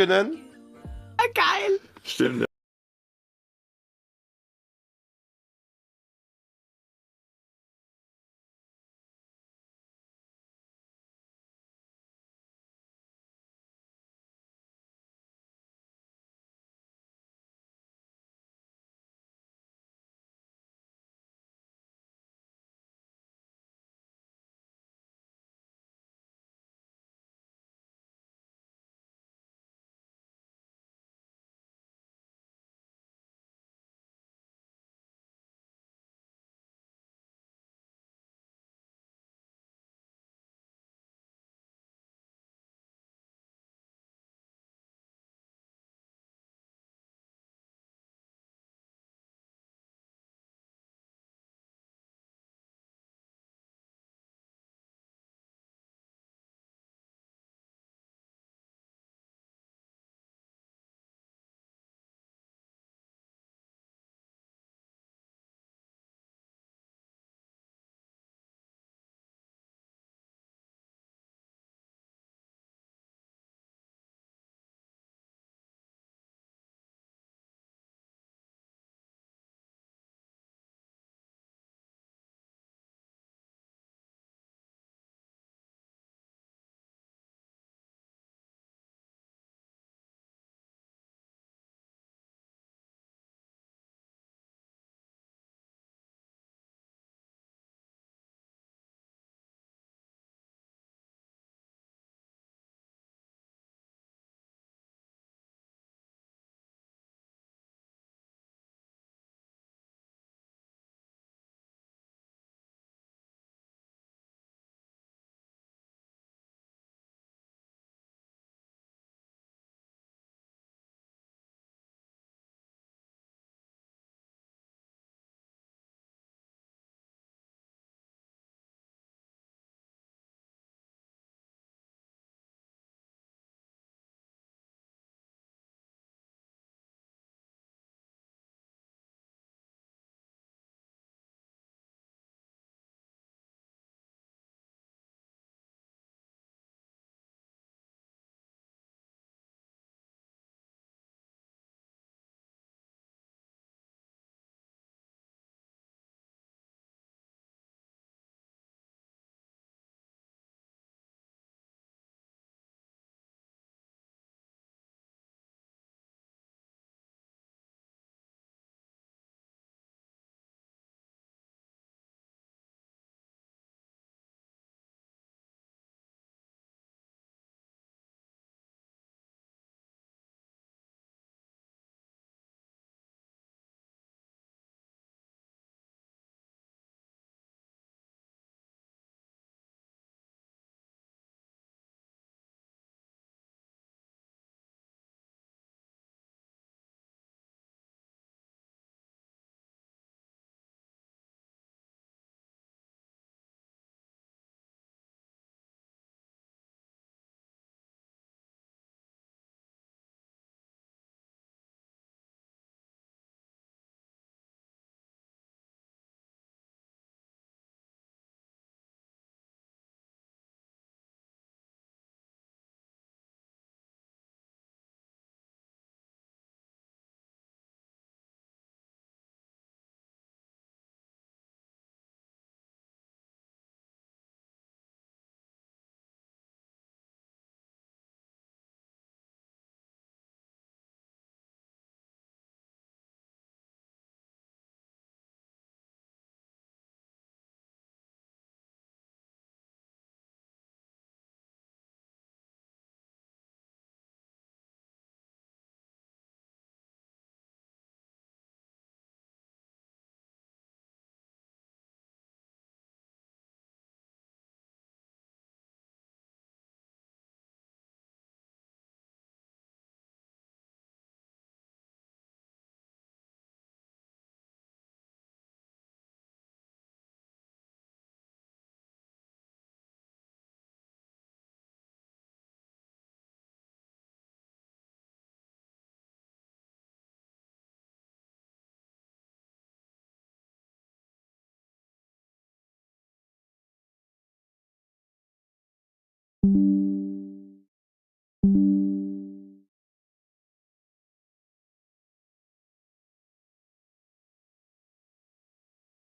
können. Geil. Stimmt.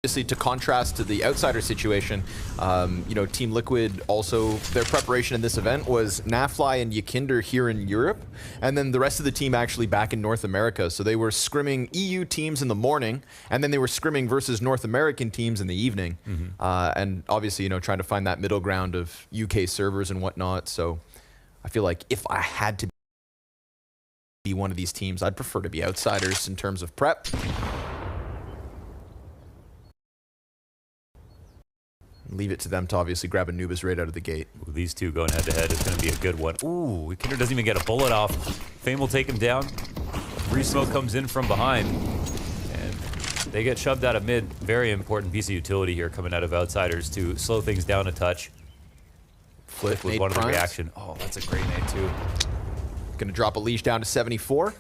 Obviously, to contrast to the outsider situation, you know, Team Liquid also, their preparation in this event was NAVI and Ykinder here in Europe, and then the rest of the team actually back in North America. So they were scrimming EU teams in the morning, and then they were scrimming versus North American teams in the evening. And obviously, you know, trying to find that middle ground of UK servers and whatnot. So I feel like if I had to be one of these teams, I'd prefer to be outsiders in terms of prep. Leave it to them to obviously grab Anubis right out of the gate. Ooh, these two going head-to-head is going to be a good one. Ooh, Ykinder doesn't even get a bullet off. Fame will take him down. Re-smoke comes in from behind. And they get shoved out of mid. Very important piece of utility here coming out of outsiders to slow things down a touch. Flip with one of the reaction. Oh, that's a great nade too. Gonna drop a leash down to 74.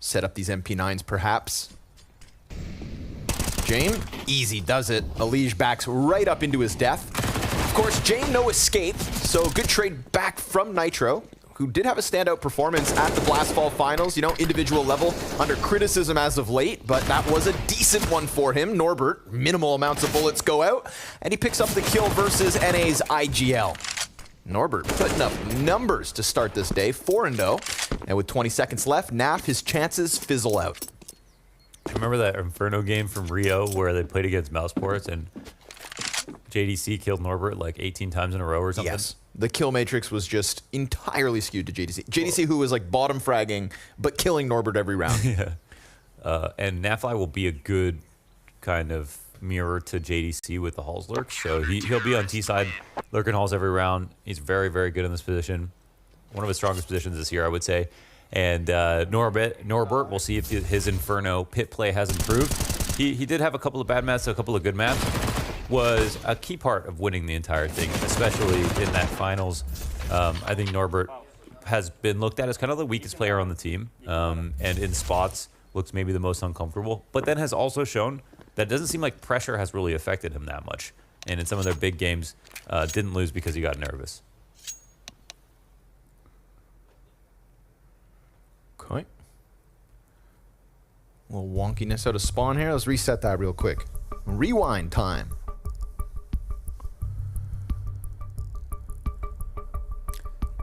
Set up these MP9s perhaps. Jame, easy does it. Alige backs right up into his death. Of course, Jame no escape, so good trade back from Nitro, who did have a standout performance at the Blastfall Finals, you know, individual level, under criticism as of late, but that was a decent one for him. Norbert, minimal amounts of bullets go out, and he picks up the kill versus NA's IGL. Norbert putting up numbers to start this day, 4-0, and with 20 seconds left, NAF, his chances fizzle out. I remember that Inferno game from Rio where they played against Mouseports and JDC killed Norbert like 18 times in a row or something. Yes. The kill matrix was just entirely skewed to JDC. JDC, who was like bottom fragging, but killing Norbert every round. Yeah. And NAVI will be a good kind of mirror to JDC with the Halls lurk. So he'll be on T side, lurking Halls every round. He's very, very good in this position. One of his strongest positions this year, I would say. And Norbert, we'll see if his Inferno pit play has improved. He did have a couple of bad maps, a couple of good maps. Was a key part of winning the entire thing, especially in that finals. I think Norbert has been looked at as kind of the weakest player on the team, and in spots looks maybe the most uncomfortable, but then has also shown that it doesn't seem like pressure has really affected him that much. And in some of their big games, didn't lose because he got nervous. Okay. A little wonkiness out of spawn here. Let's reset that real quick. Rewind time.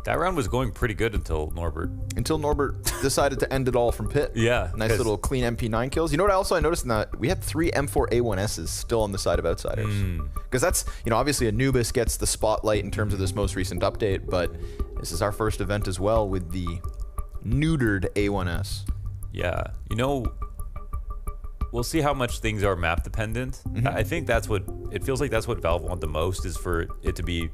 That round was going pretty good until Norbert. Until Norbert decided to end it all from pit. Yeah. Nice little clean MP9 kills. You know what I noticed in that? We had 3 M4A1Ss still on the side of outsiders. Because that's, you know, obviously Anubis gets the spotlight in terms of this most recent update, but this is our first event as well with the neutered A1S. Yeah. You know, we'll see how much things are map dependent. I think that's what, it feels like that's what Valve want the most, is for it to be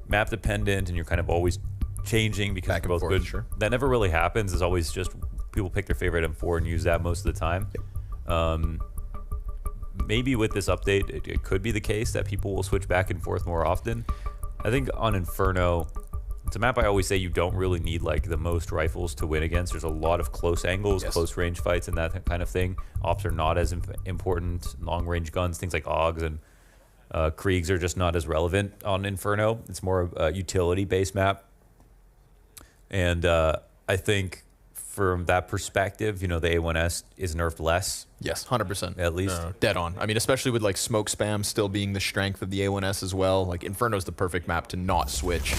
map dependent and you're kind of always changing because they're both good. Sure. That never really happens. It's always just people pick their favorite M4 and use that most of the time. Yep. Maybe with this update, it could be the case that people will switch back and forth more often. I think on Inferno, it's a map I always say you don't really need like the most rifles to win against. There's a lot of close angles, close range fights, and that kind of thing. Ops are not as important. Long range guns, things like AUGs and Kriegs are just not as relevant on Inferno. It's more a utility-based map. And I think from that perspective, you know, the A1S is nerfed less. Yes, 100%. At least. Dead on. I mean, especially with like smoke spam still being the strength of the A1S as well. Like Inferno's the perfect map to not switch.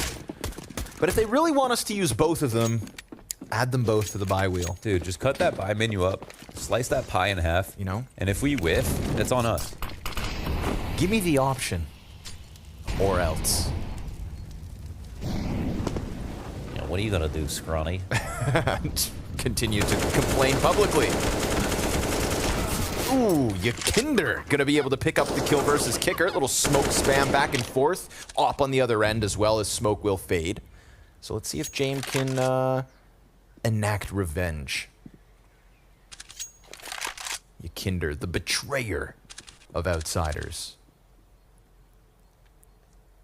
But if they really want us to use both of them, add them both to the buy wheel. Dude, just cut that buy menu up, slice that pie in half, you know? And if we whiff, it's on us. Give me the option. Or else. Yeah, what are you gonna do, scrawny? Continue to complain publicly. Ooh, Ykinder gonna be able to pick up the kill versus kicker. Little smoke spam back and forth. Op on the other end as well, as smoke will fade. So let's see if Jame can enact revenge. Ykinder, the betrayer of outsiders.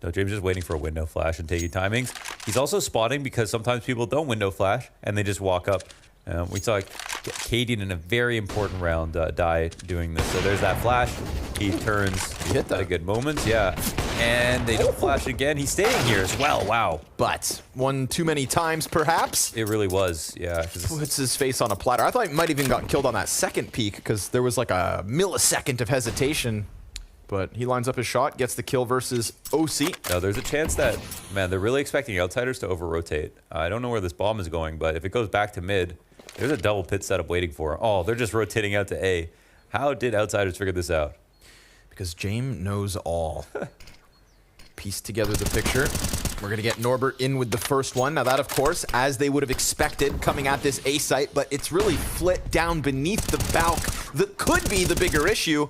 No, James just waiting for a window flash and taking timings. He's also spotting because sometimes people don't window flash and they just walk up. We saw Cadian in a very important round die doing this. So there's that flash. He turns hit that. at a good moment. Yeah. And they don't flash again. He's staying here as well. Wow. But one too many times, perhaps. It really was, yeah. Puts his face on a platter. I thought he might have even gotten killed on that second peek because there was like a millisecond of hesitation. But he lines up his shot, gets the kill versus OC. Now, there's a chance that, man, they're really expecting Outsiders to over-rotate. I don't know where this bomb is going, but if it goes back to mid, there's a double pit setup waiting for him. Oh, they're just rotating out to A. How did Outsiders figure this out? Because James knows all. Piece together the picture. We're going to get Norbert in with the first one. Now that, of course, as they would have expected coming at this A site, but it's really flit down beneath the balk that could be the bigger issue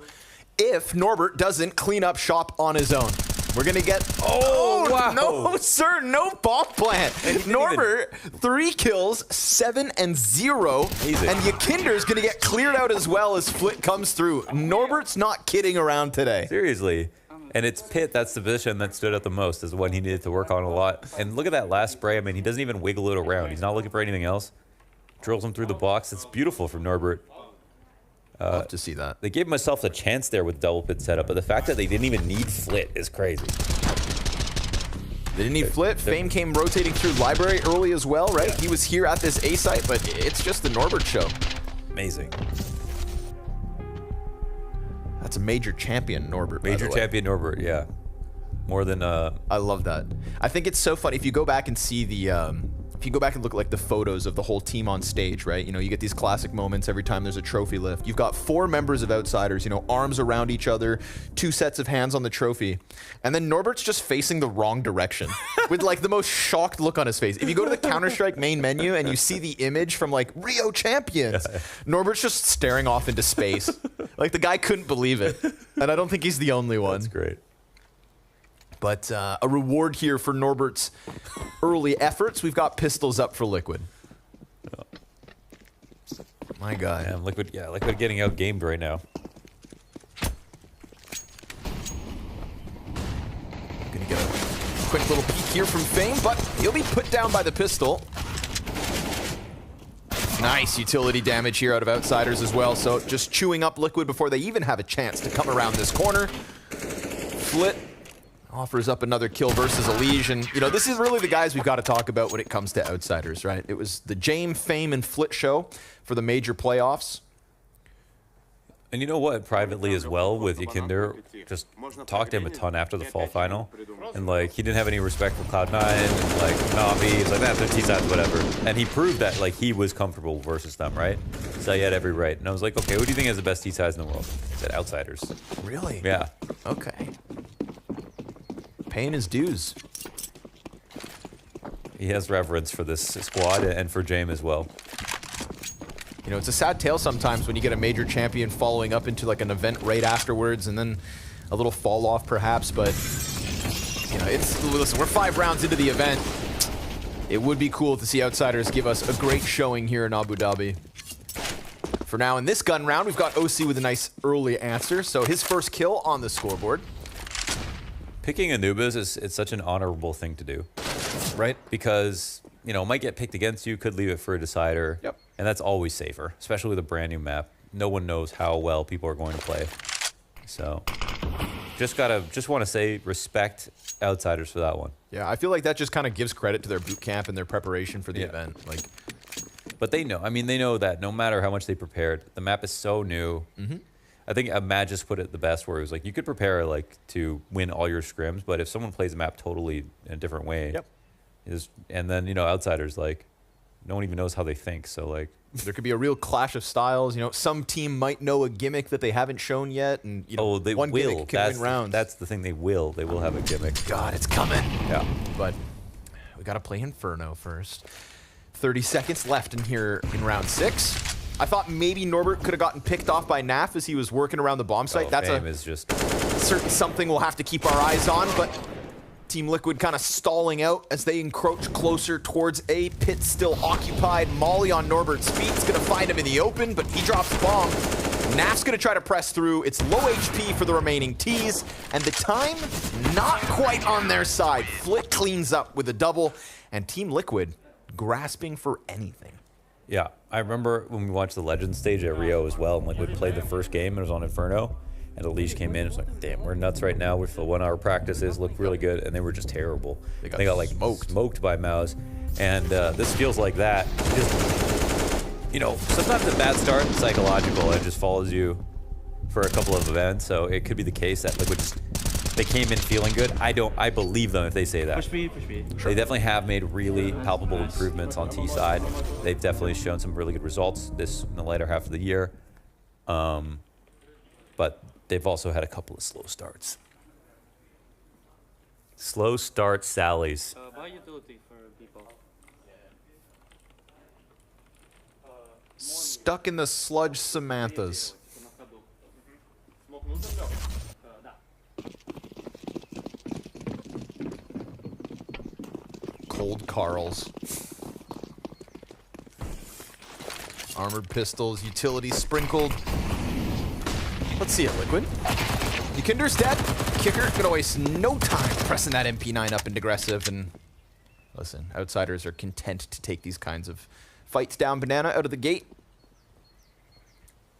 if Norbert doesn't clean up shop on his own. We're going to get... Oh, wow. No, sir. No bomb plant. Norbert, 3 kills, 7 and 0. Easy. And Yakinder's going to get cleared out as well as Flit comes through. Norbert's not kidding around today. Seriously. And it's Pit, that's the position that stood out the most, is the one he needed to work on a lot. And look at that last spray. I mean, he doesn't even wiggle it around. He's not looking for anything else. Drills him through the box. It's beautiful from Norbert. Love to see that. They gave myself a chance there with double pit setup, but the fact that they didn't even need Flit is crazy. They didn't need Flit. Fame came rotating through library early as well, right? He was here at this A site, but it's just the Norbert show. Amazing. That's a major champion, Norbert. Major champion Norbert, yeah. More than I love that. I think it's so funny if you go back and see the if you go back and look at like the photos of the whole team on stage, right? You know, you get these classic moments every time there's a trophy lift. You've got 4 members of Outsiders, you know, arms around each other, 2 sets of hands on the trophy. And then Norbert's just facing the wrong direction with like the most shocked look on his face. If you go to the Counter-Strike main menu and you see the image from like Rio Champions, Norbert's just staring off into space. Like the guy couldn't believe it. And I don't think he's the only one. That's great. But a reward here for Norbert's early efforts. We've got pistols up for Liquid. My guy. Yeah, Liquid getting out-gamed right now. Gonna get a quick little peek here from Fame, but he'll be put down by the pistol. Nice utility damage here out of Outsiders as well. So just chewing up Liquid before they even have a chance to come around this corner. Flit offers up another kill versus Elige, and you know, this is really the guys we've got to talk about when it comes to Outsiders, right? It was the James, Fame, and Flit show for the major playoffs. And you know what, privately as well, with Yakinder, just talked to him a ton after the fall final, and like, he didn't have any respect for Cloud9, and like, Navi, he's like, that's their T-sides, whatever. And he proved that, like, he was comfortable versus them, right? So he had every right. And I was like, okay, who do you think has the best T-sides in the world? He said Outsiders. Really? Yeah. Okay. Paying his dues. He has reverence for this squad and for James as well. You know, it's a sad tale sometimes when you get a major champion following up into like an event right afterwards and then a little fall off perhaps, but you know, listen, we're 5 rounds into the event. It would be cool to see Outsiders give us a great showing here in Abu Dhabi. For now, in this gun round, we've got OC with a nice early answer, so his first kill on the scoreboard. Picking Anubis is such an honorable thing to do, right? Because, you know, it might get picked against you, could leave it for a decider. Yep. And that's always safer, especially with a brand new map. No one knows how well people are going to play. So, just want to say respect Outsiders for that one. Yeah, I feel like that just kind of gives credit to their boot camp and their preparation for the event. Like, but they know. I mean, they know that no matter how much they prepared, the map is so new. Mm-hmm. I think Matt just put it the best, where it was like, you could prepare like to win all your scrims, but if someone plays the map totally in a different way, and then, you know, Outsiders, like, no one even knows how they think. So like, there could be a real clash of styles. You know, some team might know a gimmick that they haven't shown yet, and you know, they one will. gimmick can win rounds. That's the thing. They will have a gimmick. God, it's coming. Yeah, but we gotta play Inferno first. 30 seconds left in here in round 6. I thought maybe Norbert could have gotten picked off by NAF as he was working around the bomb site. That's certain something we'll have to keep our eyes on, but Team Liquid kind of stalling out as they encroach closer towards A. Pit still occupied. Molly on Norbert's feet is going to find him in the open, but he drops the bomb. NAF's going to try to press through. It's low HP for the remaining Ts, and the time not quite on their side. Flit cleans up with a double, and Team Liquid grasping for anything. Yeah, I remember when we watched the Legends stage at Rio as well, and Liquid played the first game and it was on Inferno. And Elise came in. It's like, damn, we're nuts right now. With the 1 hour practices, looked really good, and they were just terrible. They got like smoked by Mouse, and this feels like that. Just, you know, sometimes a bad start is psychological. It just follows you for a couple of events. So it could be the case that Liquid just, they came in feeling good. I believe them if they say that. Push me, push me. They definitely have made really palpable improvements on T side. They've definitely shown some really good results this in the later half of the year. But they've also had a couple of slow starts. Slow start Sallies. Buy utility for people. Stuck in the sludge Samanthas. Cold Carls. Armored pistols, utility sprinkled. Let's see it, Liquid. Yukinder's dead. Kicker gonna waste no time pressing that MP9 up into aggressive. And listen, outsiders are content to take these kinds of fights down. Banana out of the gate.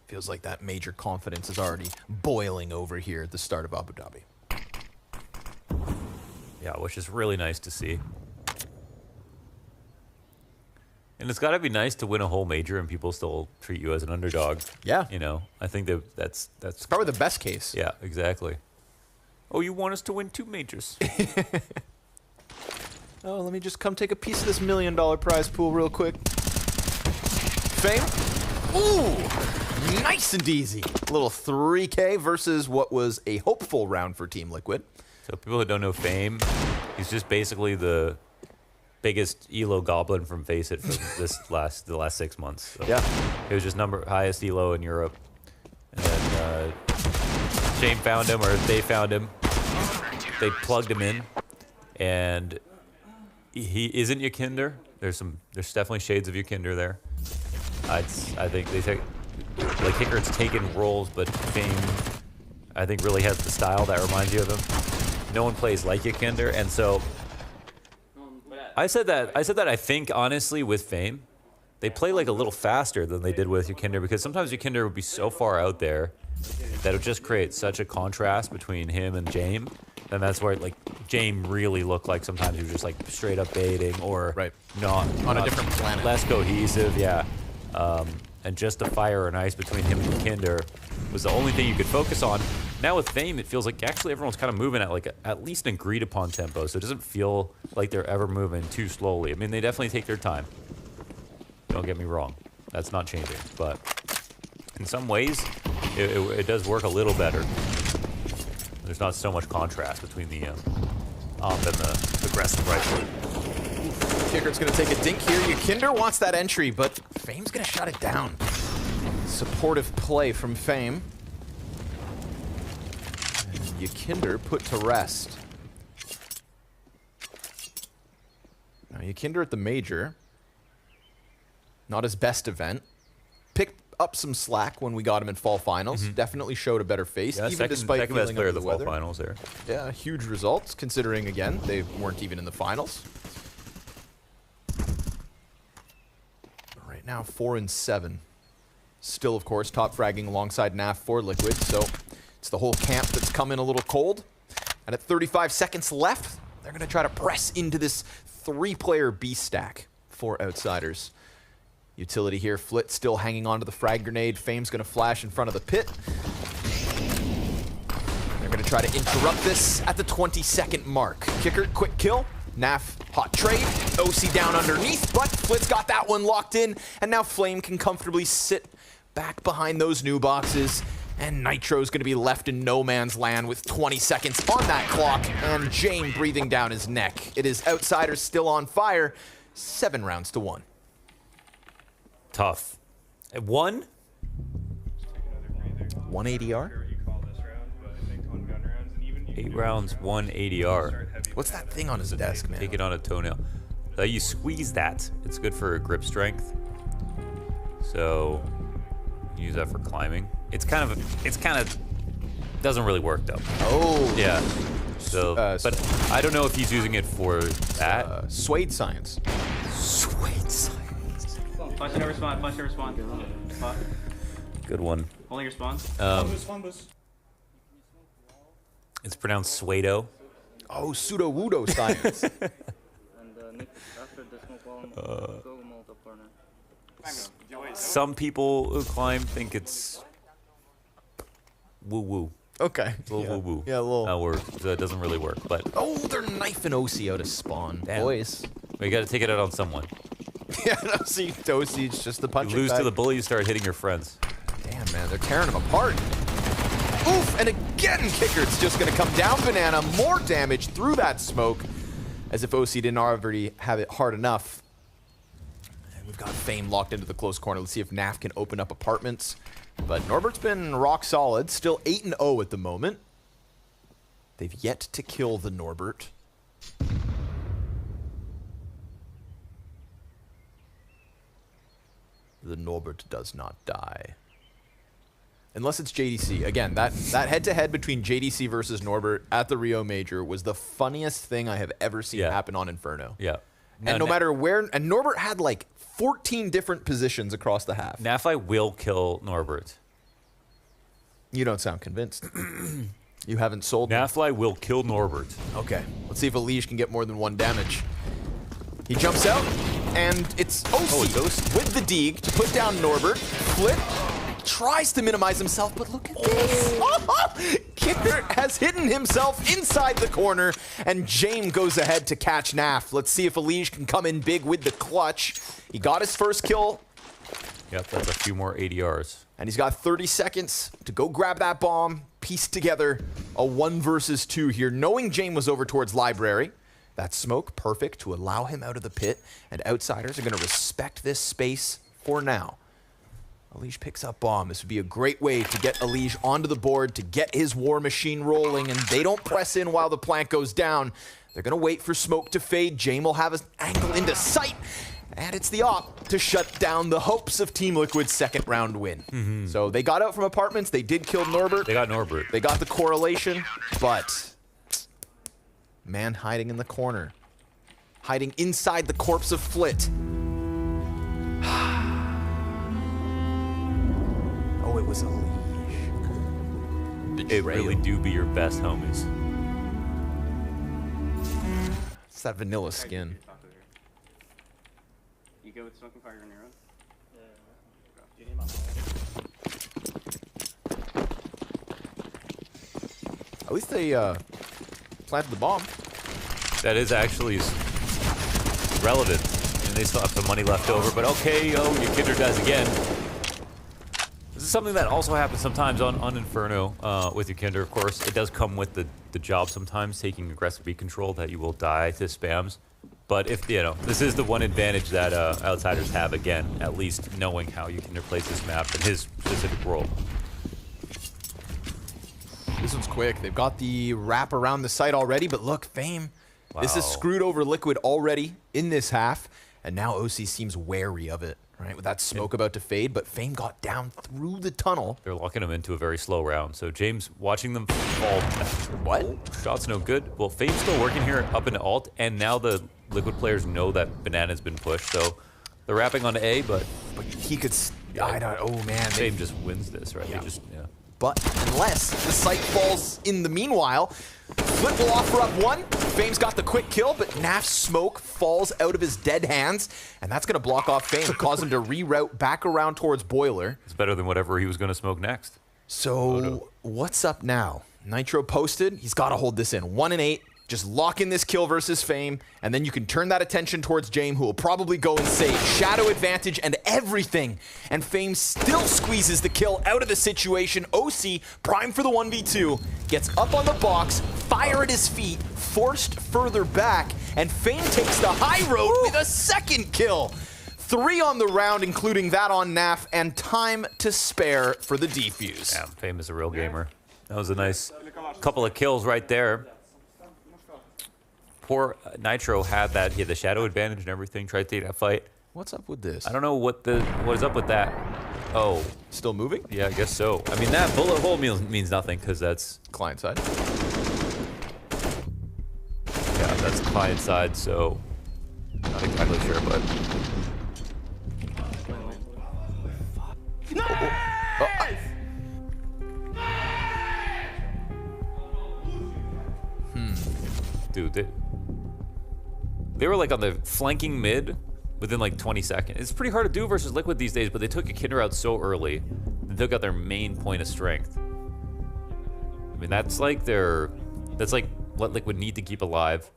Feels like that major confidence is already boiling over here at the start of Abu Dhabi. Yeah, which is really nice to see. And it's got to be nice to win a whole major and people still treat you as an underdog. Yeah. You know, I think that's Probably the best case. Yeah, exactly. Oh, you want us to win 2 majors? Oh, let me just come take a piece of this $1 million prize pool real quick. Fame. Ooh, nice and easy. A little 3K versus what was a hopeful round for Team Liquid. So people who don't know Fame, he's just basically the biggest elo goblin from FaZe It for the last 6 months. So Yeah. It was just highest elo in Europe. And then Shane found him, or they found him. They plugged him in, and he isn't Yukinder. There's definitely shades of Yukinder there. I think they take, like, Hickart's taken roles, but Fame, I think, really has the style that reminds you of him. No one plays like Yukinder, and so I said that I think, honestly, with Fame, they play like a little faster than they did with Yukinder, because sometimes Yukinder would be so far out there that it would just create such a contrast between him and Jame. And that's where, like, Jame really looked like sometimes he was just like straight up baiting, or not on a different planet, less cohesive, yeah. And just the fire and ice between him and Yukinder was the only thing you could focus on. Now with Fame, it feels like actually everyone's kind of moving at like at least an agreed upon tempo, so it doesn't feel like they're ever moving too slowly. I mean, they definitely take their time. Don't get me wrong, that's not changing, but in some ways, it does work a little better. There's not so much contrast between the op and the aggressive rifle. Kicker's going to take a dink here. Yukinder wants that entry, but Fame's going to shut it down. Supportive play from Fame. And Yukinder put to rest. Now, Yukinder at the major. Not his best event. Picked up some slack when we got him in fall finals. Definitely showed a better face, Yeah, even despite second best feeling player under of the the fall weather. finals there. Yeah, huge results considering, again, they weren't even in the finals. Right now, 4-7. Still, of course, top fragging alongside NAF for Liquid, so it's the whole camp that's come in a little cold. And at 35 seconds left, they're going to try to press into this 3-player B stack for outsiders. Utility here, Flit still hanging on to the frag grenade. Fame's going to flash in front of the pit. They're going to try to interrupt this at the 20-second mark. Kicker, quick kill. NAF, hot trade. OC down underneath, but Flit's got that one locked in. And now Flame can comfortably sit back behind those new boxes. And Nitro's going to be left in no man's land with 20 seconds on that clock. And Jane breathing down his neck. It is outsiders still on fire. 7 rounds to 1. Tough. At 1? 1 ADR? 8 rounds, 1 ADR. What's that thing on his desk, man? Take it on a toenail. You squeeze that. It's good for grip strength. So use that for climbing. It's kind of doesn't really work though. Oh. Yeah. So, but I don't know if he's using it for that. Suede science. Suede science. Flash and respawn, flash and respawn. Good one. Holding your spawn. It's pronounced Suedo. Oh, pseudo-wudo science. And Nick, after the smoke bomb, go multi corner. Some people who climb think it's woo-woo. Okay. It's a little woo-woo. Yeah, a little. Word. So it doesn't really work, but Oh, they're knifing OC out of spawn. Damn. Boys. we got to take it out on someone. Yeah, no, see, OC is just the You punching lose to bag. the bully, you start hitting your friends. Damn, man, they're tearing him apart. Oof, and again, Kickert's just going to come down Banana. More damage through that smoke, as if OC didn't already have it hard enough. And we've got Fame locked into the close corner. Let's see if NAF can open up apartments. But Norbert's been rock solid, still 8-0 at the moment. They've yet to kill the Norbert. The Norbert does not die. Unless it's JDC. Again, that head-to-head between JDC versus Norbert at the Rio Major was the funniest thing I have ever seen happen on Inferno. Yeah. And no matter where... And Norbert had like 14 different positions across the half. NAFI will kill Norbert. You don't sound convinced. You haven't sold me. NAFI will kill Norbert. Okay, let's see if Elige can get more than 1 damage. He jumps out, and it's OC, it's OC. with the Deeg to put down Norbert. Flip, tries to minimize himself, but look at this. Kicker has hidden himself inside the corner, and James goes ahead to catch Naf. Let's see if Elige can come in big with the clutch. He got his first kill, Yep, that's a few more ADRs. and he's got 30 seconds to go grab that bomb, piece together a 1 versus 2 here, knowing James was over towards Library. That smoke, perfect to allow him out of the pit, and Outsiders are going to respect this space for now. Elige picks up bomb. This would be a great way to get Elige onto the board, to get his war machine rolling, and they don't press in while the plant goes down. They're going to wait for smoke to fade. James will have an angle into sight, and it's the op to shut down the hopes of Team Liquid's second round win. So they got out from apartments. They did kill Norbert. They got Norbert. They got the correlation, but man hiding in the corner, hiding inside the corpse of Flit. Oh, it was Elige. It really do be your best homies. It's that vanilla skin. You go with smoking fire Nero? At least they planted the bomb. That is actually relevant. And they still have some money left over, but okay, oh, your kidder dies again. This is something that also happens sometimes on Inferno with your kinder, of course. It does come with the job sometimes, taking aggressive B control, that you will die to spams. But if, you know, this is the one advantage that Outsiders have, again, at least knowing how you can replace this map in his specific role. This one's quick. They've got the wrap around the site already, but look, Fame. This is Wow. screwed over Liquid already in this half, and now OC seems wary of it, right? With that smoke about to fade, but Fame got down through the tunnel. They're locking him into a very slow round. So James watching them fall. What? Shot's no good. Well, Fame's still working here up into alt, and now the Liquid players know that Banana's been pushed, so they're wrapping on A, but But he could... I don't... Oh, man. Fame just wins this, right? Yeah. They just, yeah. But unless the site falls in the meanwhile, Flip will offer up 1. Fame's got the quick kill, but Naf's smoke falls out of his dead hands, and that's going to block off Fame, cause him to reroute back around towards Boiler. It's better than whatever he was going to smoke next. So what's up now? Nitro posted. He's got to hold this in. 1 and 8. Just lock in this kill versus Fame, and then you can turn that attention towards James, who will probably go and say shadow advantage and everything. And Fame still squeezes the kill out of the situation. OC, prime for the 1v2, gets up on the box, fire at his feet, forced further back, and Fame takes the high road with a second kill. 3 on the round, including that on Naf, and time to spare for the defuse. Yeah, Fame is a real gamer. That was a nice couple of kills right there. Poor Nitro had that. He had the shadow advantage and everything. Tried to take that fight. What's up with this? I don't know what is up with that. Oh, Still moving? yeah, I guess so. I mean, that bullet hole means nothing because that's Client side. that's client side. So not exactly sure, but dude, they were like on the flanking mid within like 20 seconds. It's pretty hard to do versus Liquid these days, but they took Akinder out so early. They took out their main point of strength. I mean, that's like what Liquid need to keep alive,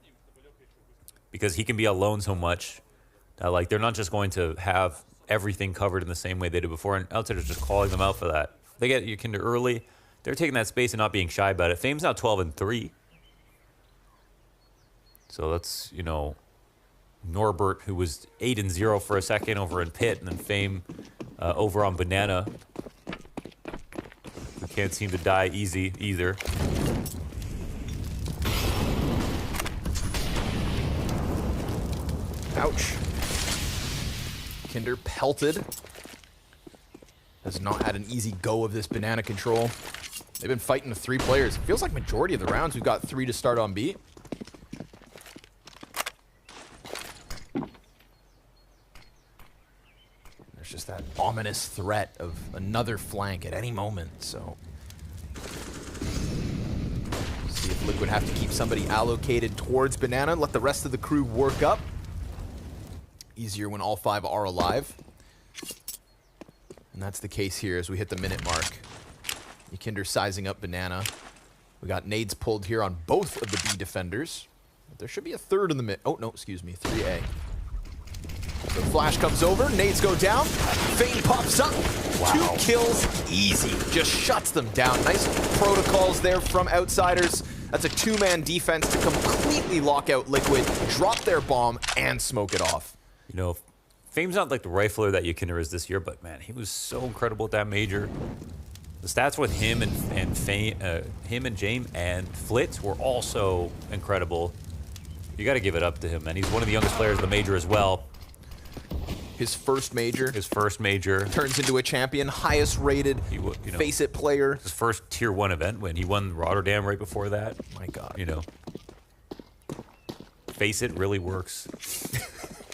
because he can be alone so much. Like, they're not just going to have everything covered in the same way they did before, and Outsiders just calling them out for that. They get Yakinder early. They're taking that space and not being shy about it. Fame's now 12-3. So that's, you know, Norbert, who was 8-0 for a second over in Pit, and then Fame over on Banana. We can't seem to die easy either. Ouch. Kinder pelted. Has not had an easy go of this banana control. They've been fighting with 3 players. It feels like majority of the rounds we've got 3 to start on B. There's just that ominous threat of another flank at any moment, so see if Liquid have to keep somebody allocated towards banana, let the rest of the crew work up. Easier when all 5 are alive. And that's the case here as we hit the minute mark. Yakinder sizing up banana. We got nades pulled here on both of the B defenders. But there should be a third in the mid. Oh, no, excuse me. 3A. So flash comes over. Nades go down. Fame pops up. Wow. 2 kills. Easy. Just shuts them down. Nice protocols there from Outsiders. That's a 2-man defense to completely lock out Liquid, drop their bomb, and smoke it off. You know, Fame's not like the rifler that Yakinder is this year, but man, he was so incredible at that major. The stats with him and Fame, him and James and Flitz were also incredible. You got to give it up to him, man. He's one of the youngest players in the major as well. His first major. His first major. Turns into a champion, highest rated Face It player. His first Tier 1 event when he won Rotterdam right before that. My God. You know, Face It really works.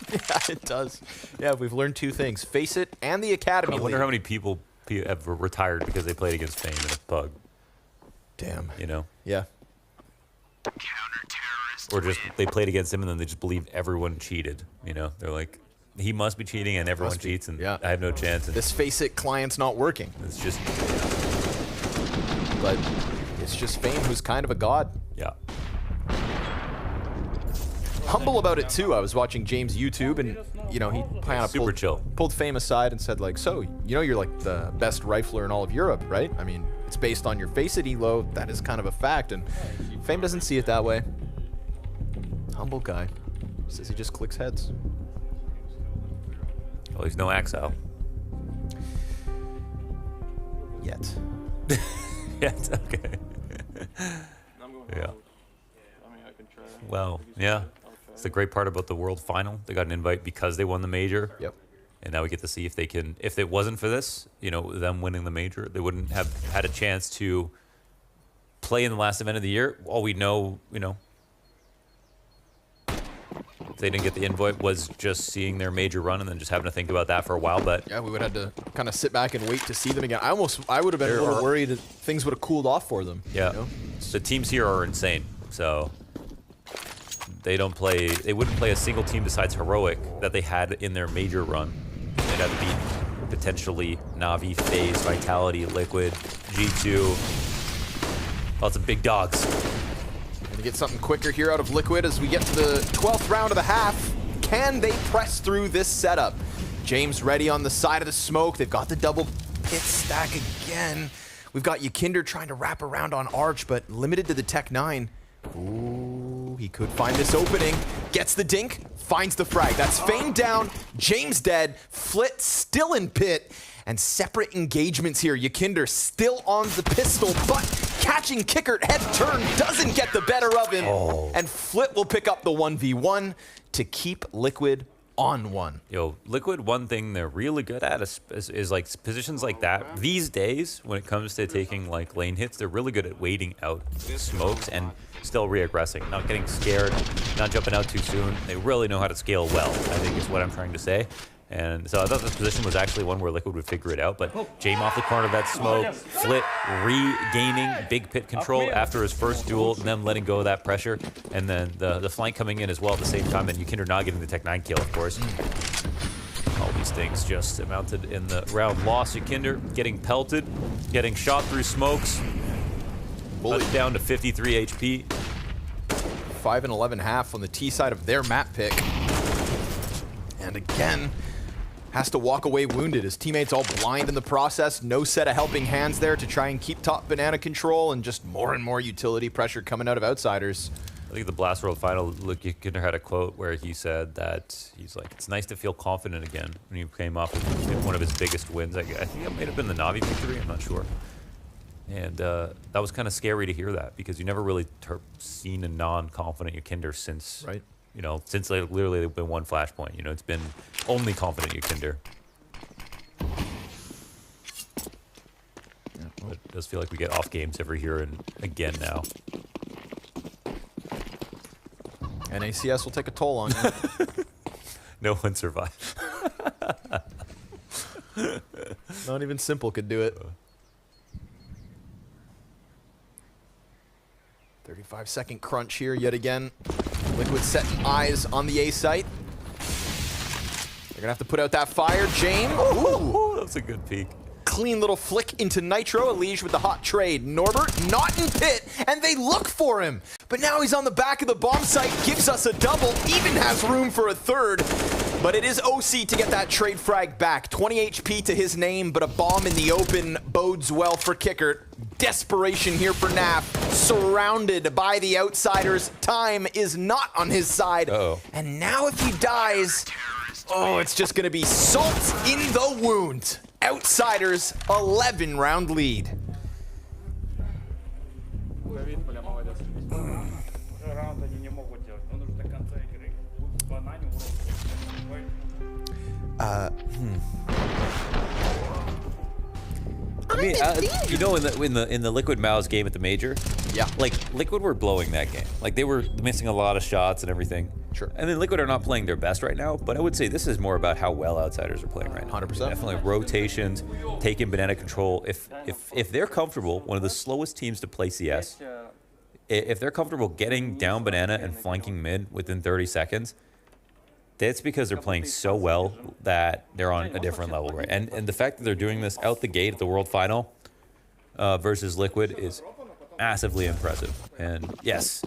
Yeah, it does. Yeah, we've learned 2 things. Face It and the Academy. I wonder how many people have retired because they played against Fame in a pug. Damn. You know? Yeah. Or just they played against him and then they just believed everyone cheated. You know? They're like, he must be cheating and everyone cheats and I have no chance. And this Face It client's not working. It's just... But it's just Fame who's kind of a god. Yeah. Humble about it too. I was watching James' YouTube, and you know he kind of pulled Fame aside and said like, "So you know you're like the best rifler in all of Europe, right? I mean, it's based on your Face It elo. That is kind of a fact." And Fame doesn't see it that way. Humble guy. Says he just clicks heads. Well, he's no Axel. Yet. Yet. Okay. Yeah. Well, yeah. It's the great part about the World Final. They got an invite because they won the major. Yep. And now we get to see if they can, if it wasn't for this, you know, them winning the major, they wouldn't have had a chance to play in the last event of the year. All we know, you know, if they didn't get the invite was just seeing their major run and then just having to think about that for a while. But yeah, we would have to kind of sit back and wait to see them again. I would have been a little worried that things would have cooled off for them. Yeah. You know? The teams here are insane. So they wouldn't play a single team besides Heroic that they had in their major run. They'd have to beat potentially NAVI, FaZe, Vitality, Liquid, G2. Lots of big dogs. Gonna get something quicker here out of Liquid as we get to the 12th round of the half. Can they press through this setup? James ready on the side of the smoke. They've got the double pit stack again. We've got Yakinder trying to wrap around on Arch, but limited to the Tech 9. Ooh, he could find this opening. Gets the dink, finds the frag. That's Fame down, James dead, Flit still in pit, and separate engagements here. Yakinder still on the pistol, but catching Kickert head turn doesn't get the better of him. And Flit will pick up the 1v1 to keep Liquid on 1. Yo, Liquid, one thing they're really good at is like positions like that. These days, when it comes to taking like lane hits, they're really good at waiting out smokes and still re-aggressing, not getting scared, not jumping out too soon. They really know how to scale well, I think is what I'm trying to say. And so I thought this position was actually one where Liquid would figure it out, but Jame off the corner of that smoke, Flit regaining big pit control after his first duel, and them letting go of that pressure, and then the flank coming in as well at the same time, and Yukinder not getting the Tech 9 kill, of course. All these things just amounted in the round loss. Yukinder getting pelted, getting shot through smokes, bullet down to 53 HP. 5 and 11 half on the T side of their map pick. And again, has to walk away wounded. His teammates all blind in the process. No set of helping hands there to try and keep top banana control, and just more and more utility pressure coming out of Outsiders. I think the Blast World final, Yukinder had a quote where he said that he's like, it's nice to feel confident again when he came off with one of his biggest wins. I think it may have been the Navi victory, I'm not sure. And that was kind of scary to hear that, because you never really seen a non-confident Yukinder since, right? You know, since literally they've been one flashpoint. You know, it's been only confident Yukinder. But it does feel like we get off games every here and again now. NACS will take a toll on you. No one survived. Not even Simple could do it. 35-second crunch here yet again. Liquid setting eyes on the A site. They're gonna have to put out that fire. Jame. Ooh, that's a good peek. Clean little flick into Nitro. Elige with the hot trade. Norbert not in pit, and they look for him. But now he's on the back of the bomb site, gives us a double, even has room for a third. But it is OC to get that trade frag back. 20 HP to his name, but a bomb in the open bodes well for Kicker. Desperation here for NAF, surrounded by the Outsiders. Time is not on his side. And now if he dies, oh, it's just gonna be salt in the wound. Outsiders, 11-round lead. I mean, you know, in the Liquid Mouse game at the major, yeah, like Liquid were blowing that game. Like they were missing a lot of shots and everything. Sure. And then Liquid are not playing their best right now, but I would say this is more about how well Outsiders are playing right now. 100%. Definitely rotations, taking banana control. If they're comfortable, one of the slowest teams to play CS, if they're comfortable getting down banana and flanking mid within 30 seconds, that's because they're playing so well that they're on a different level, right? And the fact that they're doing this out the gate at the World Final versus Liquid is massively impressive. And yes,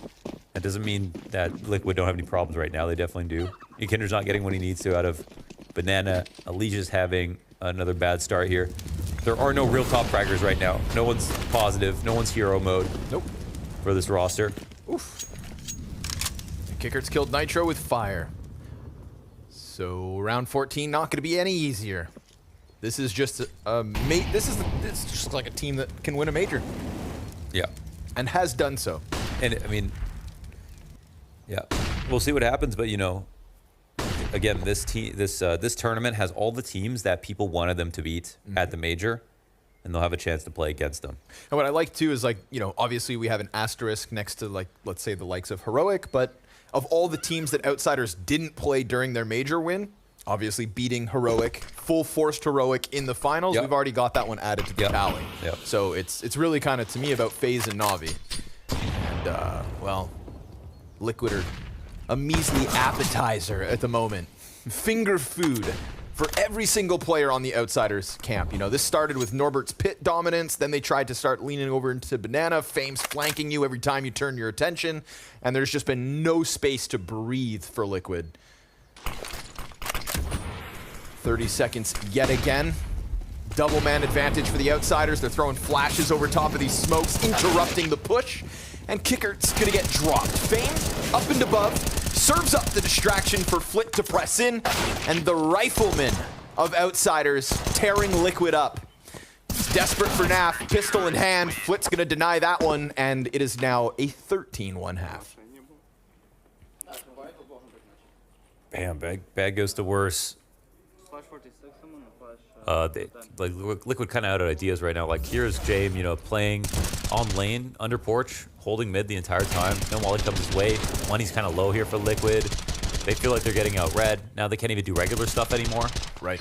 that doesn't mean that Liquid don't have any problems right now. They definitely do. Yukinder's not getting what he needs to out of banana. Alicia's having another bad start here. There are no real top fraggers right now. No one's positive. No one's hero mode. Nope. For this roster. Oof. Kicker's killed Nitro with fire. So round 14 not going to be any easier. This is just it's just like a team that can win a major. Yeah. And has done so. And I mean, yeah, we'll see what happens. But you know, again, this tournament has all the teams that people wanted them to beat at the major, and they'll have a chance to play against them. And what I like too is, like, you know, obviously we have an asterisk next to, like, let's say the likes of Heroic, but of all the teams that Outsiders didn't play during their major win, obviously beating Heroic, full forced Heroic in the finals, we've already got that one added to the tally. So it's really kind of, to me, about FaZe and NAVI. And, well, Liquid are a measly appetizer at the moment. Finger food for every single player on the Outsiders camp. You know, this started with Norbert's pit dominance, then they tried to start leaning over into banana, Fame's flanking you every time you turn your attention, and there's just been no space to breathe for Liquid. 30 seconds yet again. Double man advantage for the Outsiders. They're throwing flashes over top of these smokes, interrupting the push, and Kicker's gonna get dropped. Fame up and above, serves up the distraction for Flit to press in, and the rifleman of Outsiders tearing Liquid up. He's desperate for NAF, pistol in hand. Flit's gonna deny that one, and it is now a 13-1 half. Bam, bad goes to worse. Liquid kind of out of ideas right now. Like, here's Jame, you know, playing on lane, under porch, holding mid the entire time. No Wally comes his way. Money's kind of low here for Liquid. They feel like they're getting out-read. Now they can't even do regular stuff anymore. Right.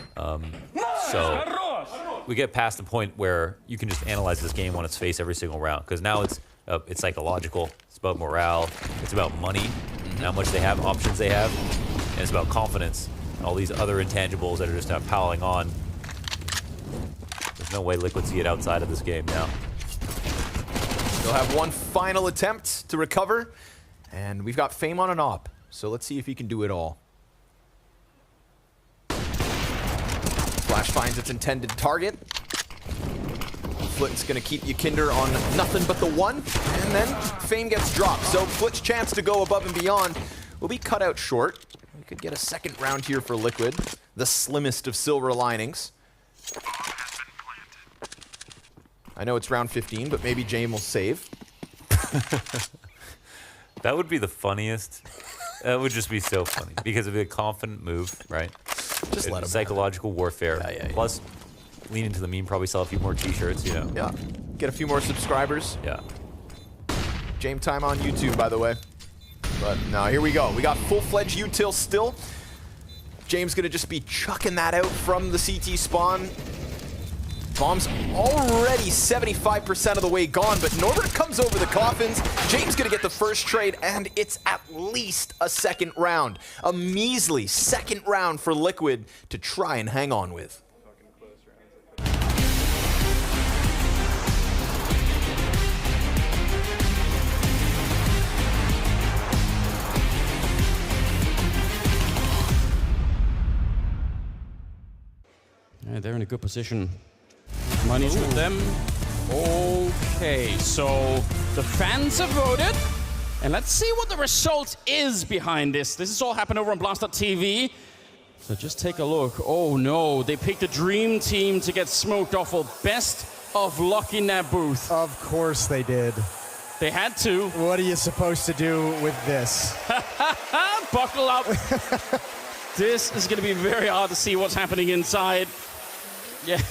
So we get past the point where you can just analyze this game on its face every single round. Because now it's psychological. It's about morale. It's about money, and how much they have, options they have. And it's about confidence. And all these other intangibles that are just piling on. There's no way Liquid see it outside of this game now. They'll have one final attempt to recover, and we've got Fame on an op, so let's see if he can do it all. Flash finds its intended target. Flit's gonna keep Yakinder on nothing but the one, and then Fame gets dropped. So Flit's chance to go above and beyond will be cut out short. We could get a second round here for Liquid, the slimmest of silver linings. I know it's round 15, but maybe James will save. That would be the funniest. That would just be so funny because it'd be a confident move, right? Just let him. Psychological warfare. Yeah. Plus, lean into the meme, probably sell a few more t-shirts, you know? Yeah. Get a few more subscribers. Yeah. James time on YouTube, by the way. But no, here we go. We got full-fledged util still. James gonna just be chucking that out from the CT spawn. Bomb's already 75% of the way gone, but Norbert comes over the coffins. James gonna get the first trade, and it's at least a second round. A measly second round for Liquid to try and hang on with. Yeah, they're in a good position. Money's with them. Okay, so the fans have voted. And let's see what the result is behind this. This has all happened over on Blast.tv. So just take a look. Oh no, they picked the dream team to get smoked off. Well, best of luck in that booth. Of course they did. They had to. What are you supposed to do with this? Buckle up. This is going to be very hard to see what's happening inside. Yeah,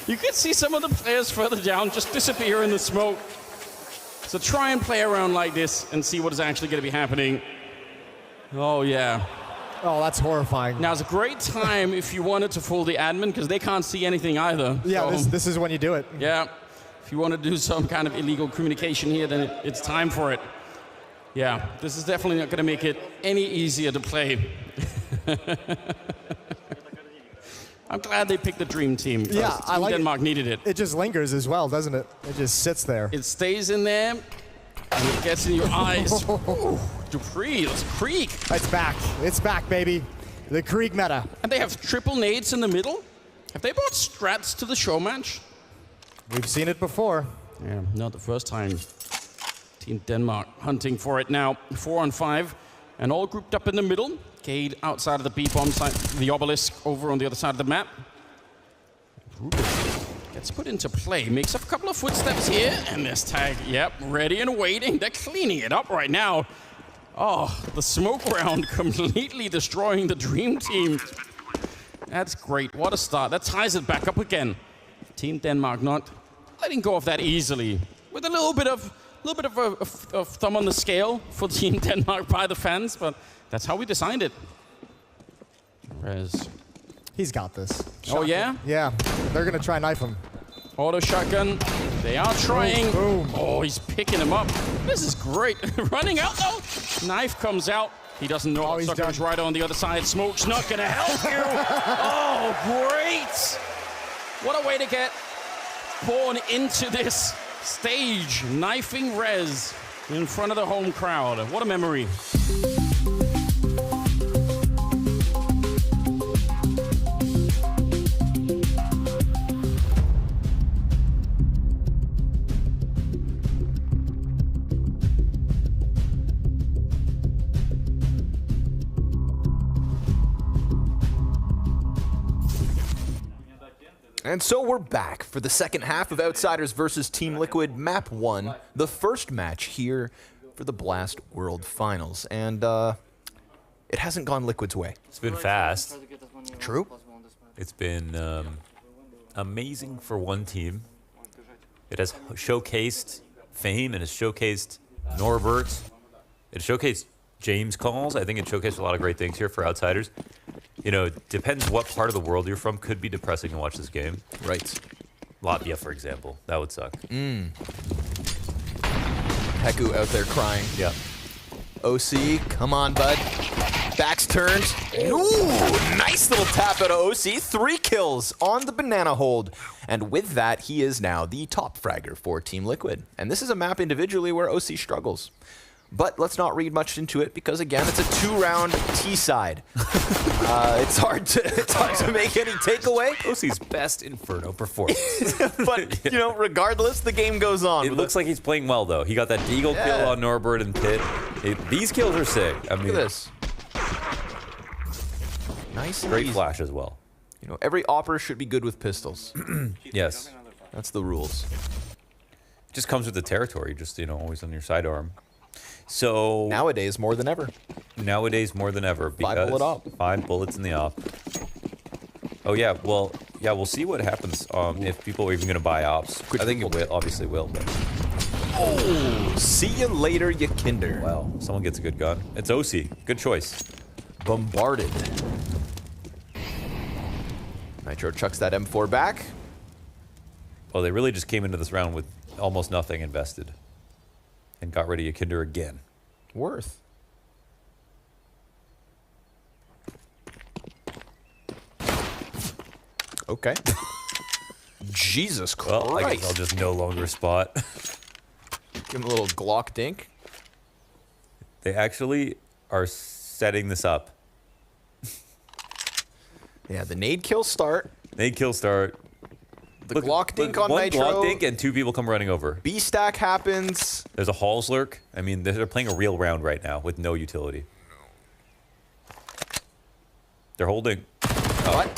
you can see some of the players further down just disappear in the smoke. So try and play around like this and see what is actually going to be happening. Oh, yeah. Oh, that's horrifying. Now, it's a great time if you wanted to fool the admin, because they can't see anything either. Yeah, So, this is when you do it. yeah, if you want to do some kind of illegal communication here, then it's time for it. Yeah, this is definitely not going to make it any easier to play. I'm glad they picked the dream team. Yeah, I like Denmark needed it. It just lingers as well, doesn't it? It just sits there. It stays in there, and it gets in your eyes. Ooh, Dupree, let's Krieg. It's back. It's back, baby. The Krieg meta. And they have triple nades in the middle. Have they brought strats to the show match? We've seen it before. Yeah, not the first time. Team Denmark hunting for it now. 4-on-5, and all grouped up in the middle. Cade outside of the B-bomb side, the obelisk over on the other side of the map. Ruben gets put into play, makes a couple of footsteps here, and this tag, yep, ready and waiting. They're cleaning it up right now. Oh, the smoke round completely destroying the dream team. That's great, what a start. That ties it back up again. Team Denmark not letting go of that easily. With a little bit of a thumb on the scale for Team Denmark by the fans, but that's how we designed it. Rez. He's got this. Oh, yeah? Yeah, they're going to try knife him. Auto shotgun. They are trying. Boom. Oh, he's picking him up. This is great. Running out, though. Knife comes out. He doesn't know. he's Sucker's done. right on the other side. Smoke's not going to help you. Oh, great. What a way to get born into this stage. Knifing Rez in front of the home crowd. What a memory. And so we're back for the second half of Outsiders versus Team Liquid Map 1, the first match here for the Blast World Finals. And it hasn't gone Liquid's way. It's been fast. Try to get as many rounds True. as possible on this map. It's been amazing for one team. It has showcased Fame, and has showcased Norbert. It has showcased James calls. I think it showcased a lot of great things here for outsiders. You know, depends what part of the world you're from. Could be depressing to watch this game. Right. Latvia, for example. That would suck. Heku out there crying. Yeah. OC, come on, bud. Backs turned. Ooh, nice little tap out of OC. 3 kills on the banana hold. And with that, he is now the top fragger for Team Liquid. And this is a map individually where OC struggles. But let's not read much into it because, again, it's a 2-round T-side. It's hard to make any takeaway. OC's best Inferno performance. But, you know, regardless, the game goes on. It looks like he's playing well, though. He got that Deagle kill on Norbert and Pit. These kills are sick. I mean, Look at this. Nice and great easy. flash as well. You know, every opera should be good with pistols. Yes. That's the rules. Just comes with the territory, just, you know, always on your sidearm. So Nowadays, more than ever. nowadays more than ever, because 5 bullet op. 5 bullets in the op. Oh yeah, well, yeah, we'll see what happens if people are even going to buy ops. I think it will, obviously will. But Oh, see you later, you kinder. wow, someone gets a good gun. It's OC. Good choice. Bombarded. Nitro chucks that M4 back. Well, they really just came into this round with almost nothing invested, and got rid of Yakinder again. Worth. Okay. Jesus Christ. Well, I guess I'll just no longer spot. Give him a little Glock dink. They actually are setting this up. Yeah, the nade kill start. Nade kill start. The Glock dink on one Nitro. Glock dink and 2 people come running over. B stack happens. There's a Halls lurk. I mean, they're playing a real round right now with no utility. They're holding. What?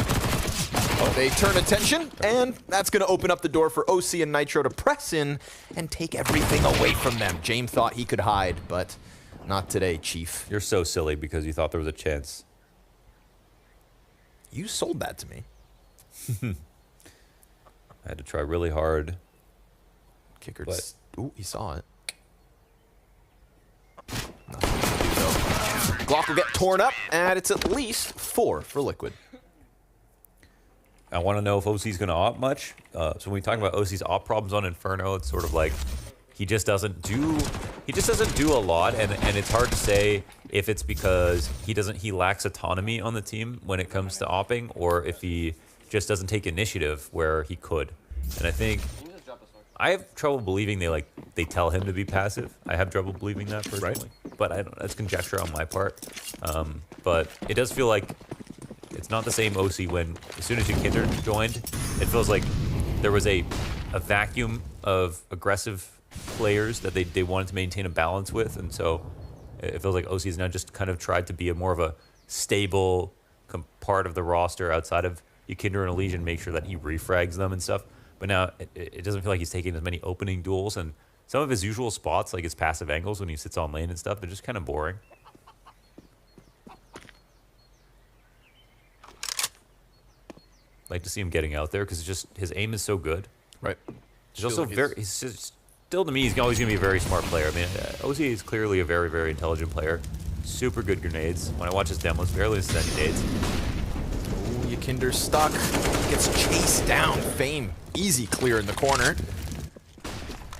Oh, they turn attention, and that's going to open up the door for OC and Nitro to press in and take everything away from them. James thought he could hide, but not today, Chief. You're so silly because you thought there was a chance. You sold that to me. I had to try really hard. Kicker But- just... Ooh, he saw it. Nothing to do, though. Glock will get torn up, and it's at least 4 for Liquid. I want to know if OC's going to op much. So when we talk about OC's op problems on Inferno, it's sort of like he just doesn't do a lot, and it's hard to say if it's because he lacks autonomy on the team when it comes to opping, or if he just doesn't take initiative where he could. And I think I have trouble believing they tell him to be passive. I have trouble believing that personally, but I don't. That's conjecture on my part. But it does feel like it's not the same OC when as soon as Yakinder joined, it feels like there was a vacuum of aggressive players that they wanted to maintain a balance with, and so it feels like OC's now just kind of tried to be a more of a stable part of the roster outside of Yakinder and Elysian, make sure that he refrags them and stuff. But now it doesn't feel like he's taking as many opening duels, and some of his usual spots, like his passive angles when he sits on lane and stuff, they're just kind of boring. Like to see him getting out there because just his aim is so good. Right. He's also he's just, still to me, he's always going to be a very smart player. I mean, OC is clearly a very, very intelligent player. Super good grenades. When I watch his demos, barely send grenades. Ooh, Yakinder stuck. Gets chased down. Fame. Easy clear in the corner.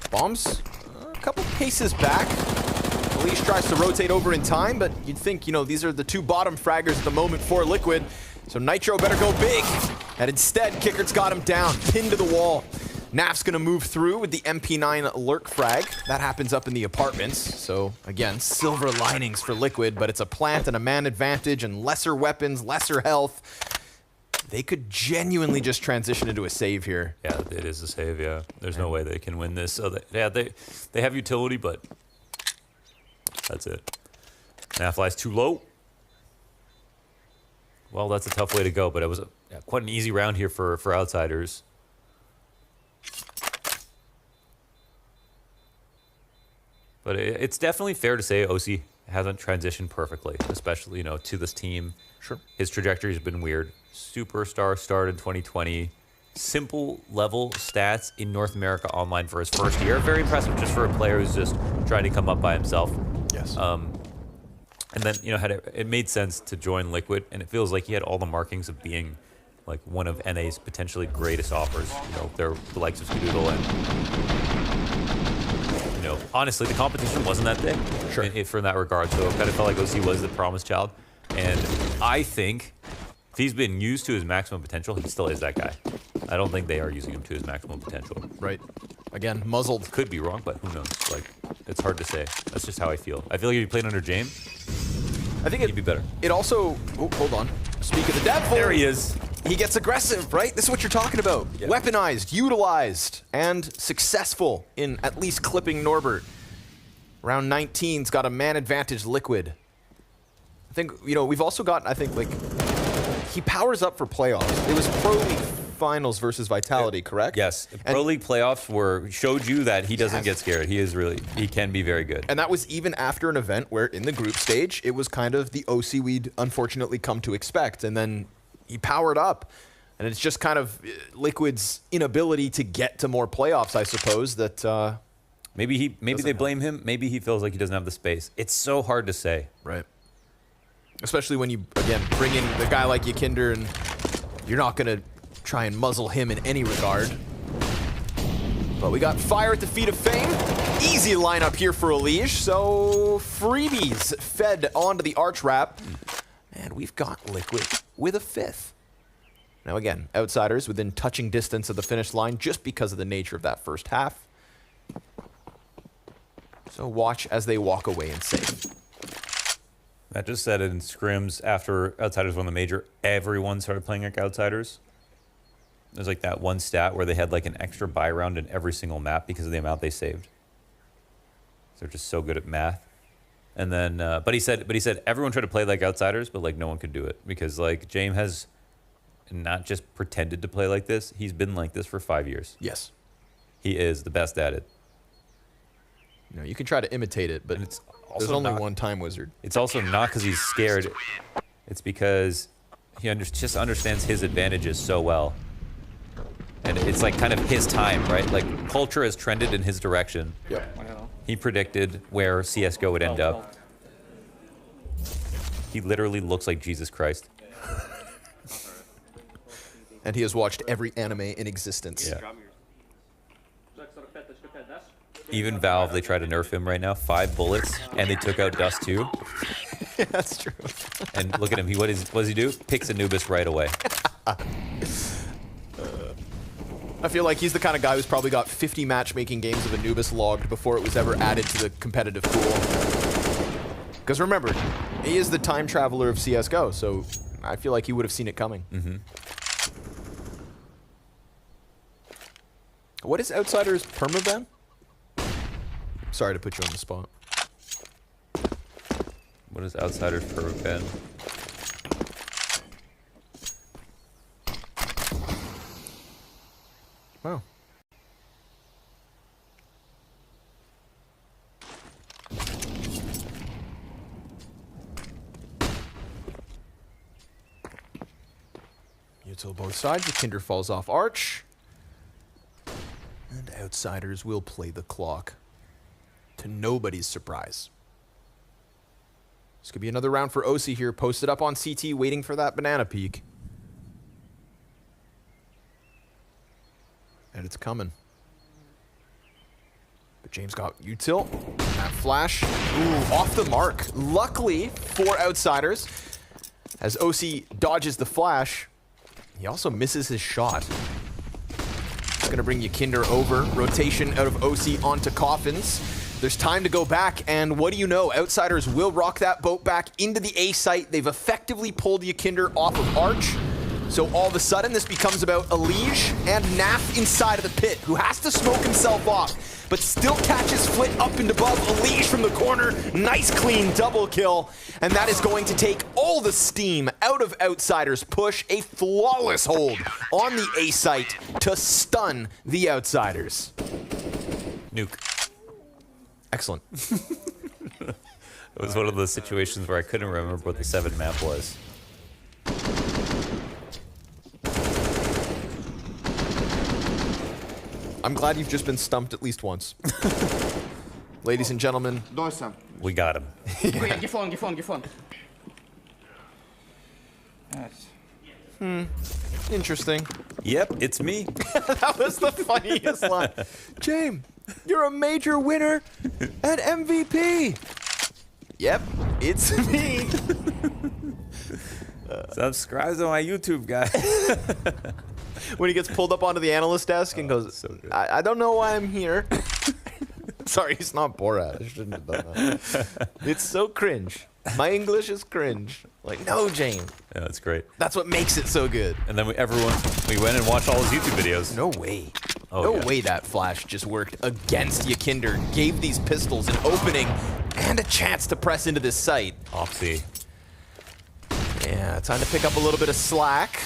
Bombs. A couple paces back. Elise tries to rotate over in time, but you'd think, you know, these are the 2 bottom fraggers at the moment for Liquid. So Nitro better go big. And instead, Kickert's got him down, pinned to the wall. Naf's gonna move through with the MP9 lurk frag. That happens up in the apartments. So again, silver linings for Liquid, but it's a plant and a man advantage and lesser weapons, lesser health. They could genuinely just transition into a save here. Yeah, it is a save, yeah. There's no way they can win this. So they have utility, but that's it. Nafly's too low. Well, that's a tough way to go, but it was quite an easy round here for outsiders. But it's definitely fair to say OC hasn't transitioned perfectly, especially, you know, to this team. Sure. His trajectory has been weird. Superstar start in 2020. Simple level stats in North America Online for his first year. Very impressive just for a player who's just trying to come up by himself. Yes. And then, you know, it made sense to join Liquid, and it feels like he had all the markings of being like one of NA's potentially greatest offers. You know, they're the likes of Skadoodle, and you know, honestly, the competition wasn't that big from that regard. So it kind of felt like OC was the promised child, and I think if he's been used to his maximum potential, he still is that guy. I don't think they are using him to his maximum potential. Right. Again, muzzled. Could be wrong, but who knows? Like, it's hard to say. That's just how I feel. I feel like if you played under James, I think he'd be better. It also, oh, hold on. Speak of the devil. There he is. He gets aggressive, right? This is what you're talking about. Yeah. Weaponized, utilized, and successful in at least clipping Norbert. Round 19's got a man advantage Liquid. I think, you know, we've also got, I think, like, he powers up for playoffs. It was Pro League Finals versus Vitality, correct? Yes. Pro League playoffs showed you that he doesn't get scared. He can be very good. And that was even after an event where in the group stage, it was kind of the OC we'd unfortunately come to expect. And then he powered up. And it's just kind of Liquid's inability to get to more playoffs, I suppose, that maybe they blame him. Maybe he feels like he doesn't have the space. It's so hard to say. Right. Especially when you, again, bring in the guy like Yakinder, and you're not going to try and muzzle him in any regard. But we got Fire at the Feet of Fame. Easy lineup here for Elige. So freebies fed onto the Arch Wrap. And we've got Liquid with a 5th. Now again, Outsiders within touching distance of the finish line just because of the nature of that first half. So watch as they walk away and save. Matt just said in scrims after Outsiders won the major, everyone started playing like Outsiders. There's like that one stat where they had like an extra buy round in every single map because of the amount they saved. So they're just so good at math. And then, but he said everyone tried to play like Outsiders, but like no one could do it because like James has not just pretended to play like this. He's been like this for 5 years. Yes. He is the best at it. You know, you can try to imitate it, but it's there's only one time wizard. It's also not because he's scared. It's because he just understands his advantages so well. And it's like kind of his time, right? Like culture has trended in his direction. Yep. He predicted where CSGO would end up. He literally looks like Jesus Christ. And he has watched every anime in existence. Yeah. Even Valve, they try to nerf him right now. 5 bullets, and they took out Dust too. Yeah, that's true. And look at him. What does he do? Picks Anubis right away. I feel like he's the kind of guy who's probably got 50 matchmaking games of Anubis logged before it was ever added to the competitive pool. Because remember, he is the time traveler of CSGO, so I feel like he would have seen it coming. Mm-hmm. What is Outsiders permaban? Sorry to put you on the spot. What is Outsiders permaban? Wow. Util both sides. The Kinder falls off Arch. And Outsiders will play the clock. To nobody's surprise. This could be another round for OC here. Posted up on CT, waiting for that banana peek. And it's coming. But James got Util. That flash. Ooh, off the mark. Luckily for Outsiders, as OC dodges the flash, he also misses his shot. It's going to bring Yakinder over. Rotation out of OC onto Coffins. There's time to go back, and what do you know? Outsiders will rock that boat back into the A site. They've effectively pulled Yakinder off of Arch. So all of a sudden, this becomes about Elige and Naf inside of the pit, who has to smoke himself off, but still catches Flit up and above Elige from the corner. Nice, clean double kill. And that is going to take all the steam out of Outsiders' push. A flawless hold on the A site to stun the Outsiders. Nuke. Excellent. It was one of those situations where I couldn't remember what the 7 map was. I'm glad you've just been stumped at least once. ladies and gentlemen. We got him. Gifon. Interesting. Yep, it's me. That was the funniest line. James, you're a major winner and MVP. Yep, it's me. Subscribe to my YouTube, guys. When he gets pulled up onto the analyst desk and goes, so good. I don't know why I'm here. Sorry, he's not Borat. I shouldn't have done that. It's so cringe. My English is cringe. Like, no, James. Yeah, that's great. That's what makes it so good. And then we went and watched all his YouTube videos. No way. Oh, no yeah. way that flash just worked against Yakinder. Gave these pistols an opening and a chance to press into this site. Oxy. Yeah, time to pick up a little bit of slack.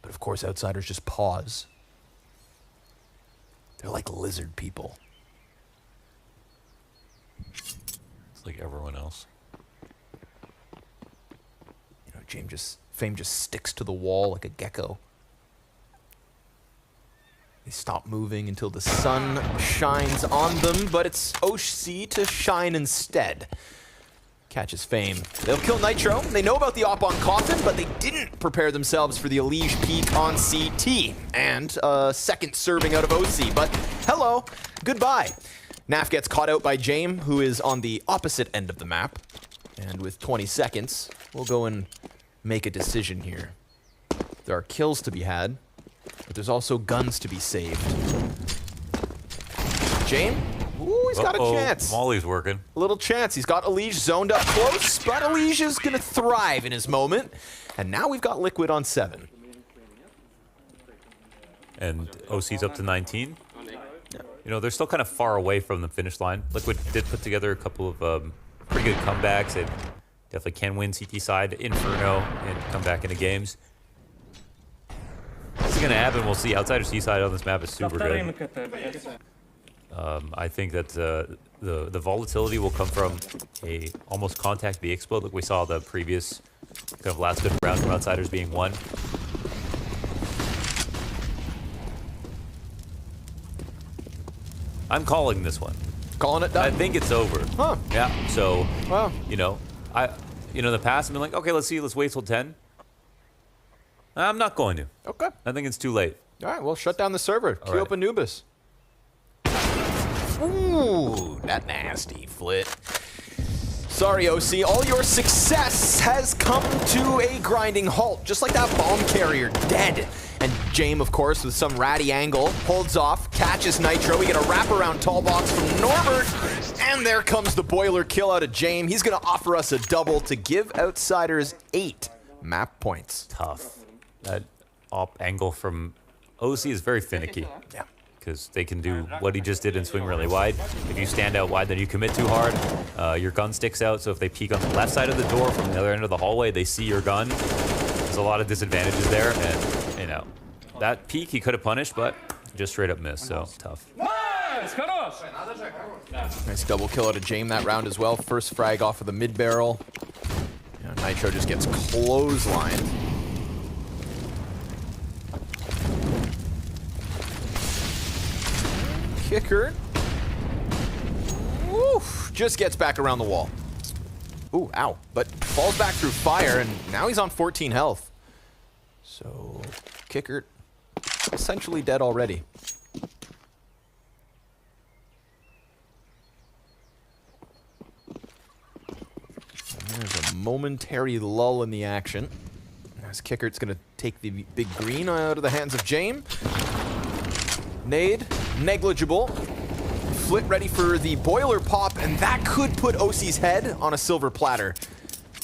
But of course, Outsiders just pause. They're like lizard people. It's like everyone else. You know, Fame just sticks to the wall like a gecko. They stop moving until the sun shines on them, but it's OC to shine instead. Catches Fame. They'll kill Nitro. They know about the op on Coffin, but they didn't prepare themselves for the Elige peek on CT. And a second serving out of OC, but hello, goodbye. Naf gets caught out by James, who is on the opposite end of the map. And with 20 seconds, we'll go and make a decision here. There are kills to be had, but there's also guns to be saved. James? Ooh, he's got a chance. Molly's working. A little chance. He's got Elige zoned up close, but Elige is going to thrive in his moment. And now we've got Liquid on 7. And OC's up to 19. You know, they're still kind of far away from the finish line. Liquid did put together a couple of pretty good comebacks. They definitely can win CT side, Inferno, and come back into games. What's going to happen? We'll see. Outsider C side on this map is super good. I think that the volatility will come from a almost contact B explode, like we saw the previous kind of last good round from Outsiders being won. I'm calling this one. Calling it I done? think it's over. Huh. Yeah. So, Well. in the past, I've been like, okay, let's wait till 10. I'm not going to. Okay. I think it's too late. All right, well, shut down the server. Queue right. up Anubis. Ooh, that nasty flit. Sorry, OC. All your success has come to a grinding halt, just like that bomb carrier, dead. And James, of course, with some ratty angle, holds off, catches Nitro. We get a wraparound tall box from Norbert, and there comes the boiler kill out of James. He's going to offer us a double to give Outsiders 8 map points. Tough. That op angle from OC is very finicky. Yeah. Because they can do what he just did and swing really wide. If you stand out wide, then you commit too hard. Your gun sticks out, so if they peek on the left side of the door from the other end of the hallway, they see your gun. There's a lot of disadvantages there, and you know, that peek he could have punished, but just straight up missed, so tough. Nice double kill out of James that round as well. First frag off of the mid barrel. You know, Nitro just gets clotheslined. Kicker. Woof, just gets back around the wall. Ooh, ow. But falls back through fire, and now he's on 14 health. So, Kicker essentially dead already. And there's a momentary lull in the action. As Kickert's going to take the big green out of the hands of James. Nade, negligible. Flit ready for the boiler pop, and that could put OC's head on a silver platter.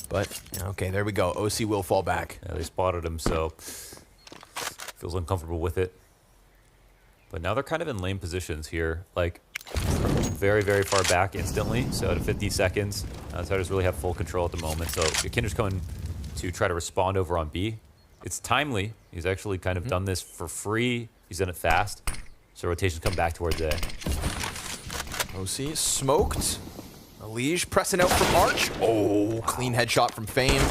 But, okay, there we go. OC will fall back. Yeah, they spotted him, so feels uncomfortable with it. But now they're kind of in lame positions here, like very, very far back instantly. So at 50 seconds, Outsiders really have full control at the moment. So Yakinder's coming to try to respond over on B. It's timely. He's actually kind of done this for free. He's done it fast. So rotations come back towards A. OC smoked. Elige pressing out from Arch. Oh, clean headshot from Fame.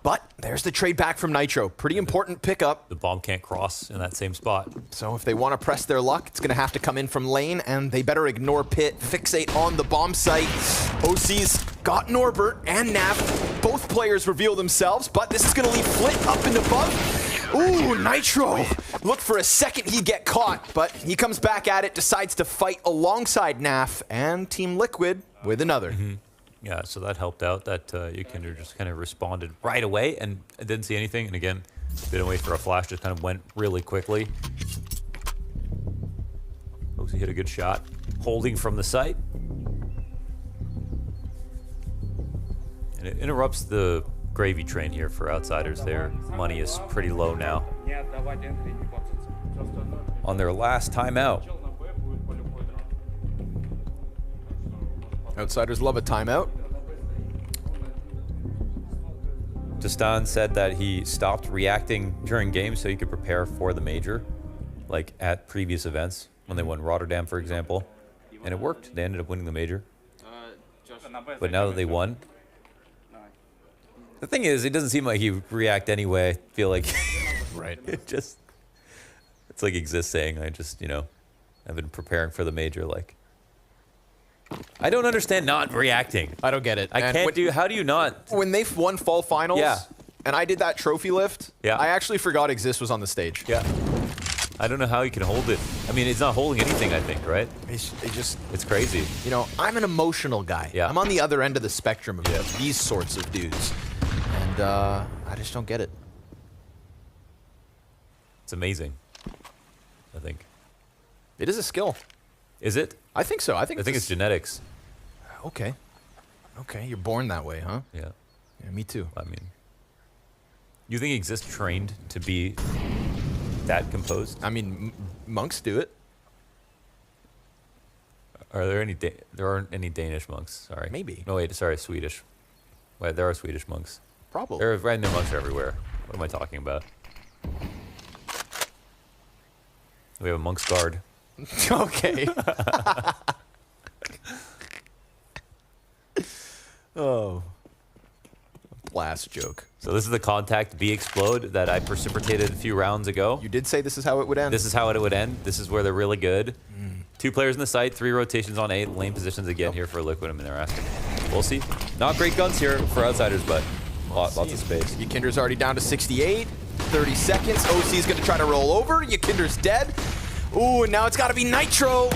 But there's the trade back from Nitro. Pretty important pickup. The bomb can't cross in that same spot. So if they want to press their luck, it's going to have to come in from lane, and they better ignore Pit, fixate on the bomb site. OC's got Norbert and Nav. Both players reveal themselves, but this is going to leave Flit up and above. Ooh, Nitro. Look for a second he'd get caught, but he comes back at it, decides to fight alongside Naf and Team Liquid with another. Yeah, so that helped out. That Yukinder just kind of responded right away and didn't see anything. And again, didn't wait for a flash, just kind of went really quickly. OC hit a good shot, holding from the site. And it interrupts the gravy train here for Outsiders. Their money is pretty low now. On their last timeout. Outsiders love a timeout. Destan said that he stopped reacting during games so he could prepare for the major, like at previous events when they won Rotterdam, for example. And it worked. They ended up winning the major. But now that they won, the thing is, it doesn't seem like he would react anyway. I feel like Right. it's like Exist saying, I've been preparing for the major. Like, I don't understand not reacting. I don't get it. I And can't how do you not? when they won fall finals, Yeah. and I did that trophy lift, Yeah. I actually forgot Exist was on the stage. Yeah. I don't know how he can hold it. I mean, it's not holding anything, I think, right? It's crazy. I'm an emotional guy. Yeah. I'm on the other end of the spectrum of these sorts of dudes. And I just don't get it. It's amazing, I think. It is a skill. Is it? I think so. I think it's genetics. Okay. Okay, you're born that way, huh? Yeah. Yeah, me too. I mean, you think Exist trained to be that composed? I mean, monks do it. Are there any? There aren't any Danish monks. Sorry. Maybe. No, wait. Sorry, Swedish. Wait, there are Swedish monks. Probably. There are monks everywhere. What am I talking about? We have a monk's guard. Okay. Oh. Blast joke. So this is the contact B explode that I precipitated a few rounds ago. You did say this is how it would end. This is how it would end. This is where they're really good. 2 players in the site, 3 rotations on 8. Lane positions again here for Liquid. I mean, they're asking. We'll see. Not great guns here for Outsiders, but lots of space. Yukinder's already down to 68. 30 seconds. OC's going to try to roll over. Yukinder's dead. Ooh, and now it's got to be Nitro.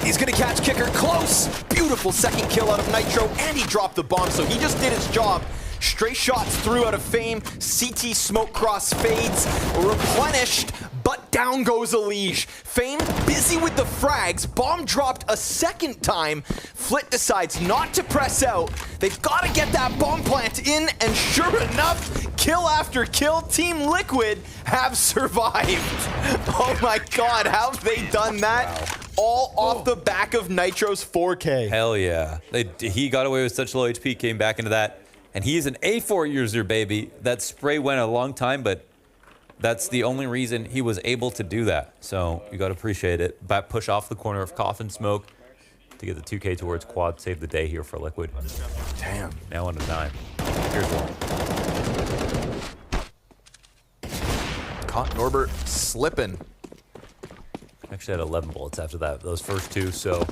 He's going to catch Kicker close. Beautiful second kill out of Nitro, and he dropped the bomb, so he just did his job. Stray shots through out of Fame. CT smoke cross fades. Replenished, but down goes Elige. Fame busy with the frags. Bomb dropped a second time. Flit decides not to press out. They've got to get that bomb plant in, and sure enough, kill after kill, Team Liquid have survived. Oh my god, how have they done that? Wow. All off the back of Nitro's 4K. Hell yeah. He got away with such low HP, came back into that. And he's an A4 user, baby. That spray went a long time, but that's the only reason he was able to do that. So you got to appreciate it. Back push off the corner of Coffin Smoke to get the 2K towards quad. Save the day here for Liquid. Damn. Now on to 9. Here's one. Caught Norbert slipping. Actually had 11 bullets after that. Those first 2, so.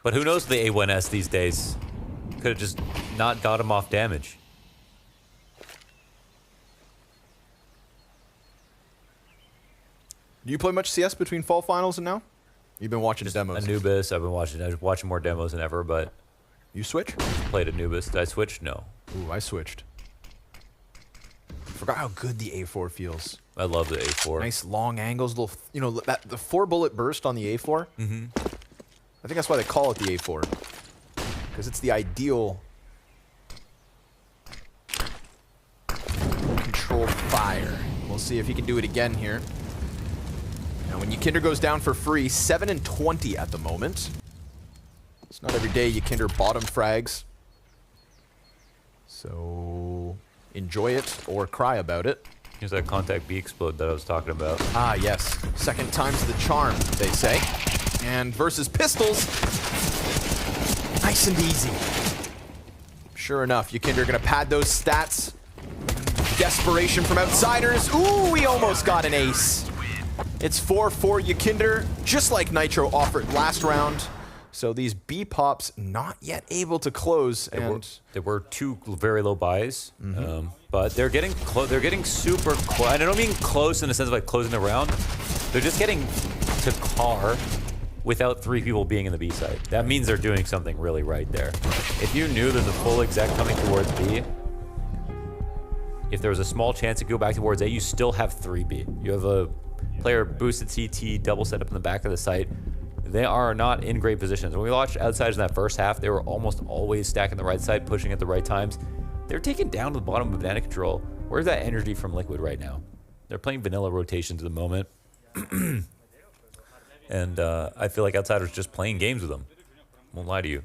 But who knows the A1S these days? Could have just not got him off damage. Do you play much CS between fall finals and now? You've been watching demos. Anubis, I've been watching more demos than ever, but You switch? played Anubis. Did I switch? No. Ooh, I switched. Forgot how good the A4 feels. I love the A4. Nice long angles, little, the 4-bullet burst on the A4. Mm-hmm. I think that's why they call it the A4. Because it's the ideal controlled fire. We'll see if he can do it again here. Now, when Yukinder goes down for free, 7 and 20 at the moment. It's not every day Yukinder bottom frags. So enjoy it or cry about it. Here's that contact B explode that I was talking about. Ah, yes. Second time's the charm, they say. And versus Pistols, nice and easy. Sure enough, Yukinder gonna pad those stats desperation from Outsiders. Ooh, we almost got an ace. It's 4-4 Yakinder, just like Nitro offered last round. So these B pops not yet able to close. There were two very low buys, but they're getting they're getting super close. I don't mean close in the sense of like closing the round. They're just getting to car without 3 people being in the B site. That means they're doing something really right there. If you knew there's a full exec coming towards B, if there was a small chance to go back towards A, you still have 3B. You have a player boosted CT, double set up in the back of the site. They are not in great positions. When we watched Outsiders in that first half, they were almost always stacking the right side, pushing at the right times. They're taken down to the bottom of banana control. Where's that energy from Liquid right now? They're playing vanilla rotations at the moment. And I feel like Outsiders just playing games with them. Won't lie to you.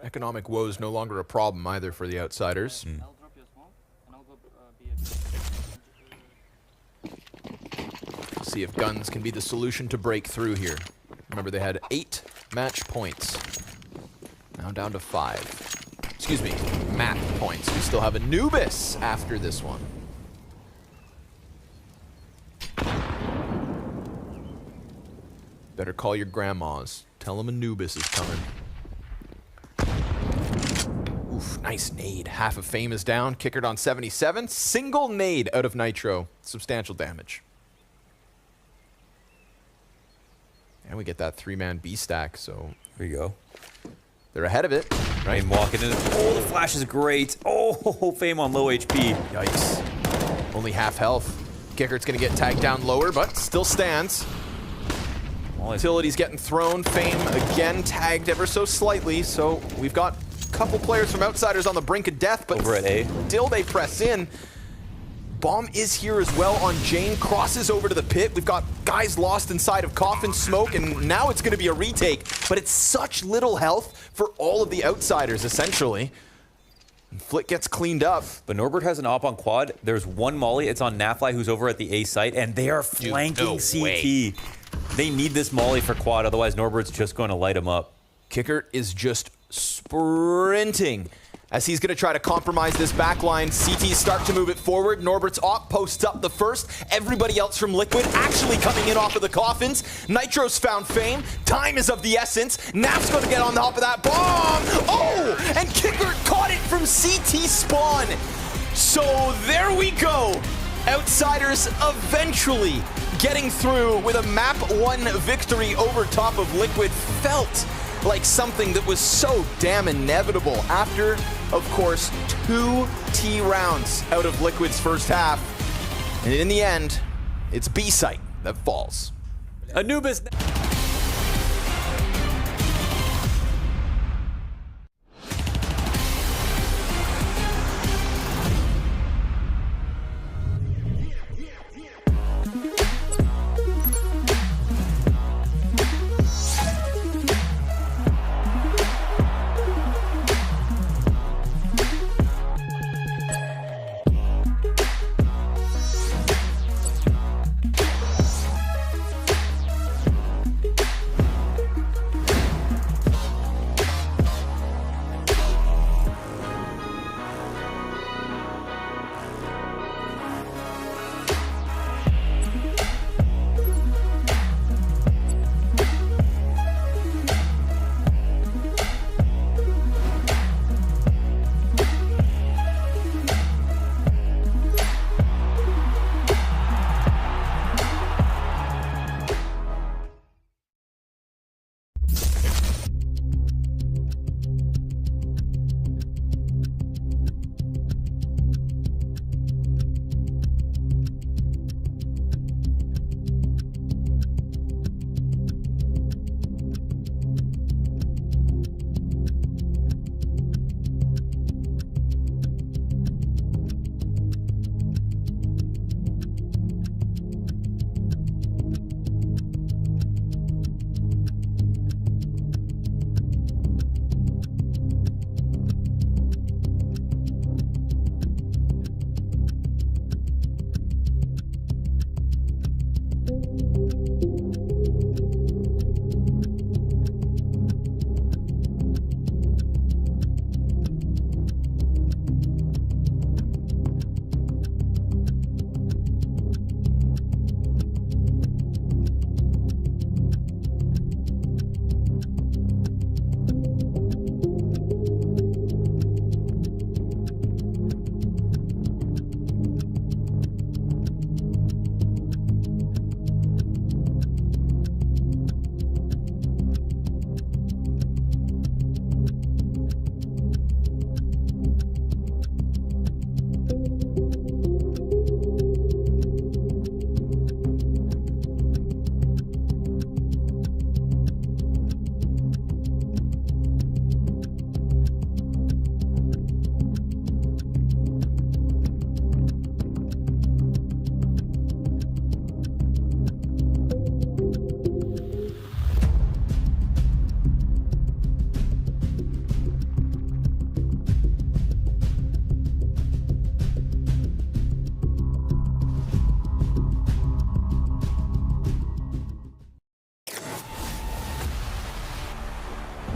Economic woes no longer a problem either for the Outsiders. I'll drop you a smoke, and I'll go be a... See if guns can be the solution to break through here. Remember, they had 8 match points. Now down to 5. Excuse me, map points. We still have Anubis after this one. Better call your grandmas. Tell them Anubis is coming. Oof, nice nade. Half of Fame is down. Kickered on 77. Single nade out of Nitro. Substantial damage. And we get that 3-man B stack, so Here you go. they're ahead of it, right? Fame walking in. Oh, the flash is great. Oh, Fame on low HP. Yikes. Only half health. Kickert's gonna get tagged down lower, but still stands. Utility's getting thrown. Fame again tagged ever so slightly, so we've got a couple players from Outsiders on the brink of death, but Over at A. still they press in. Bomb is here as well on Jane, crosses over to the pit. We've got guys lost inside of Coffin Smoke, and now it's going to be a retake, but it's such little health for all of the Outsiders, essentially. And Flick gets cleaned up. But Norbert has an op on quad. There's one molly. It's on Nafly, who's over at the A site, and they are flanking no CT. way. They need this molly for quad, otherwise Norbert's just going to light him up. Kickert is just sprinting as he's going to try to compromise this backline. CTs start to move it forward. Norbert's op posts up the first. Everybody else from Liquid actually coming in off of the coffins. Nitro's found Fame. Time is of the essence. Nap's going to get on top of that bomb. Oh, and Kickert caught it from CT spawn. So there we go. Outsiders eventually getting through with a map 1 victory over top of Liquid. Felt like something that was so damn inevitable after, of course, 2 T rounds out of Liquid's first half. And in the end, it's B site that falls. Anubis.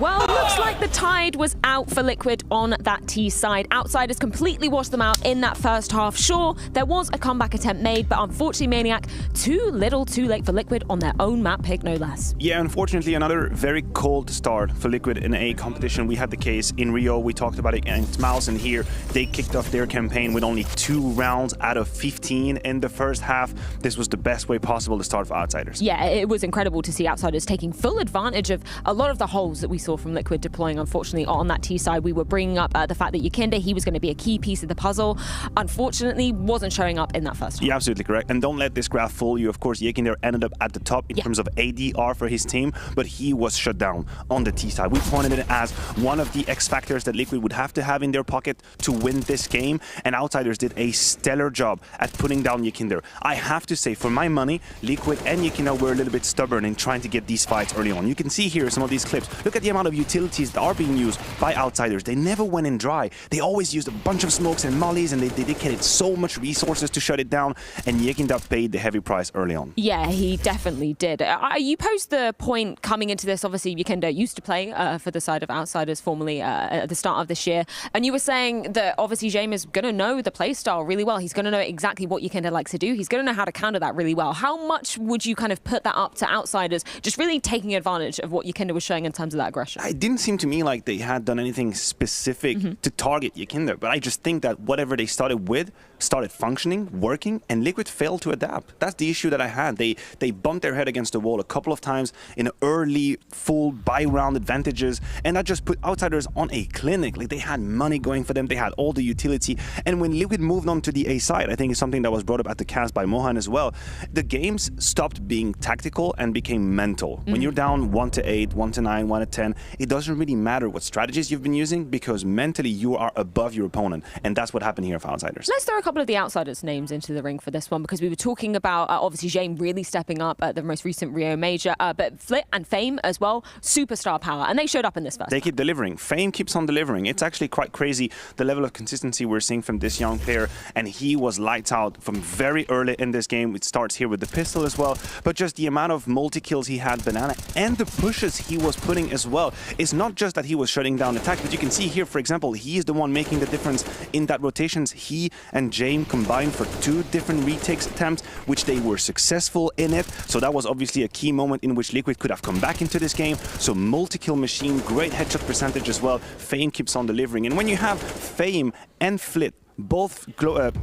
Well, looks like the tide was out for Liquid on that T side. Outsiders completely washed them out in that first half. Sure, there was a comeback attempt made, but unfortunately, Maniac, too little too late for Liquid on their own map pick, no less. Yeah, unfortunately, another very cold start for Liquid in a competition. We had the case in Rio, we talked about it against Mouse, and here they kicked off their campaign with only 2 rounds out of 15 in the first half. This was the best way possible to start for Outsiders. Yeah, it was incredible to see Outsiders taking full advantage of a lot of the holes that we saw from Liquid deploying. Unfortunately, on that T side, we were bringing up the fact that Yakinda, he was going to be a key piece of the puzzle. Unfortunately, wasn't showing up in that first half. You're absolutely correct. And don't let this graph fool you. Of course, Yakinda ended up at the top in terms of ADR for his team, but he was shut down on the T side. We pointed it as one of the X factors that Liquid would have to have in their pocket to win this game, and Outsiders did a stellar job at putting down Yakinda. I have to say, for my money, Liquid and Yakinda were a little bit stubborn in trying to get these fights early on. You can see here some of these clips. Look at the amount of utilities that are being used by Outsiders. They never went in dry. They always used a bunch of smokes and mollies, and they dedicated so much resources to shut it down, and Yakinda paid the heavy price early on. Yeah, he definitely did. You posed the point coming into this, obviously Yakinda used to play for the side of Outsiders formerly at the start of this year, and you were saying that obviously James is going to know the playstyle really well. He's going to know exactly what Yakinda likes to do. He's going to know how to counter that really well. How much would you kind of put that up to Outsiders just really taking advantage of what Yakinda was showing in terms of that aggression? It didn't seem to me like they had done anything specific to target Yakinda, but I just think that whatever they started with started functioning, working, and Liquid failed to adapt. That's the issue that I had. They bumped their head against the wall a couple of times in early full buy round advantages, and that just put Outsiders on a clinic. Like, they had money going for them, they had all the utility, and when Liquid moved on to the A side, I think it's something that was brought up at the cast by Mohan as well, the games stopped being tactical and became mental. When you're down 1-8, 1-9, 1-10, it doesn't really matter what strategies you've been using, because mentally you are above your opponent, and that's what happened here for Outsiders. Let's throw a couple of the Outsiders names into the ring for this one, because we were talking about obviously James really stepping up at the most recent Rio Major, but Flit and Fame as well, superstar power, and they showed up in this first. They keep delivering. Fame keeps on delivering. It's actually quite crazy the level of consistency we're seeing from this young player, and he was lights out from very early in this game. It starts here with the pistol as well, but just the amount of multi-kills he had, Banana, and the pushes he was putting as well. It's not just that he was shutting down attacks, but you can see here, for example, he is the one making the difference in that rotations. He and James combined for 2 different retakes attempts, which they were successful in it. So that was obviously a key moment in which Liquid could have come back into this game. So multi-kill machine, great headshot percentage as well. Fame keeps on delivering. And when you have Fame and Flit both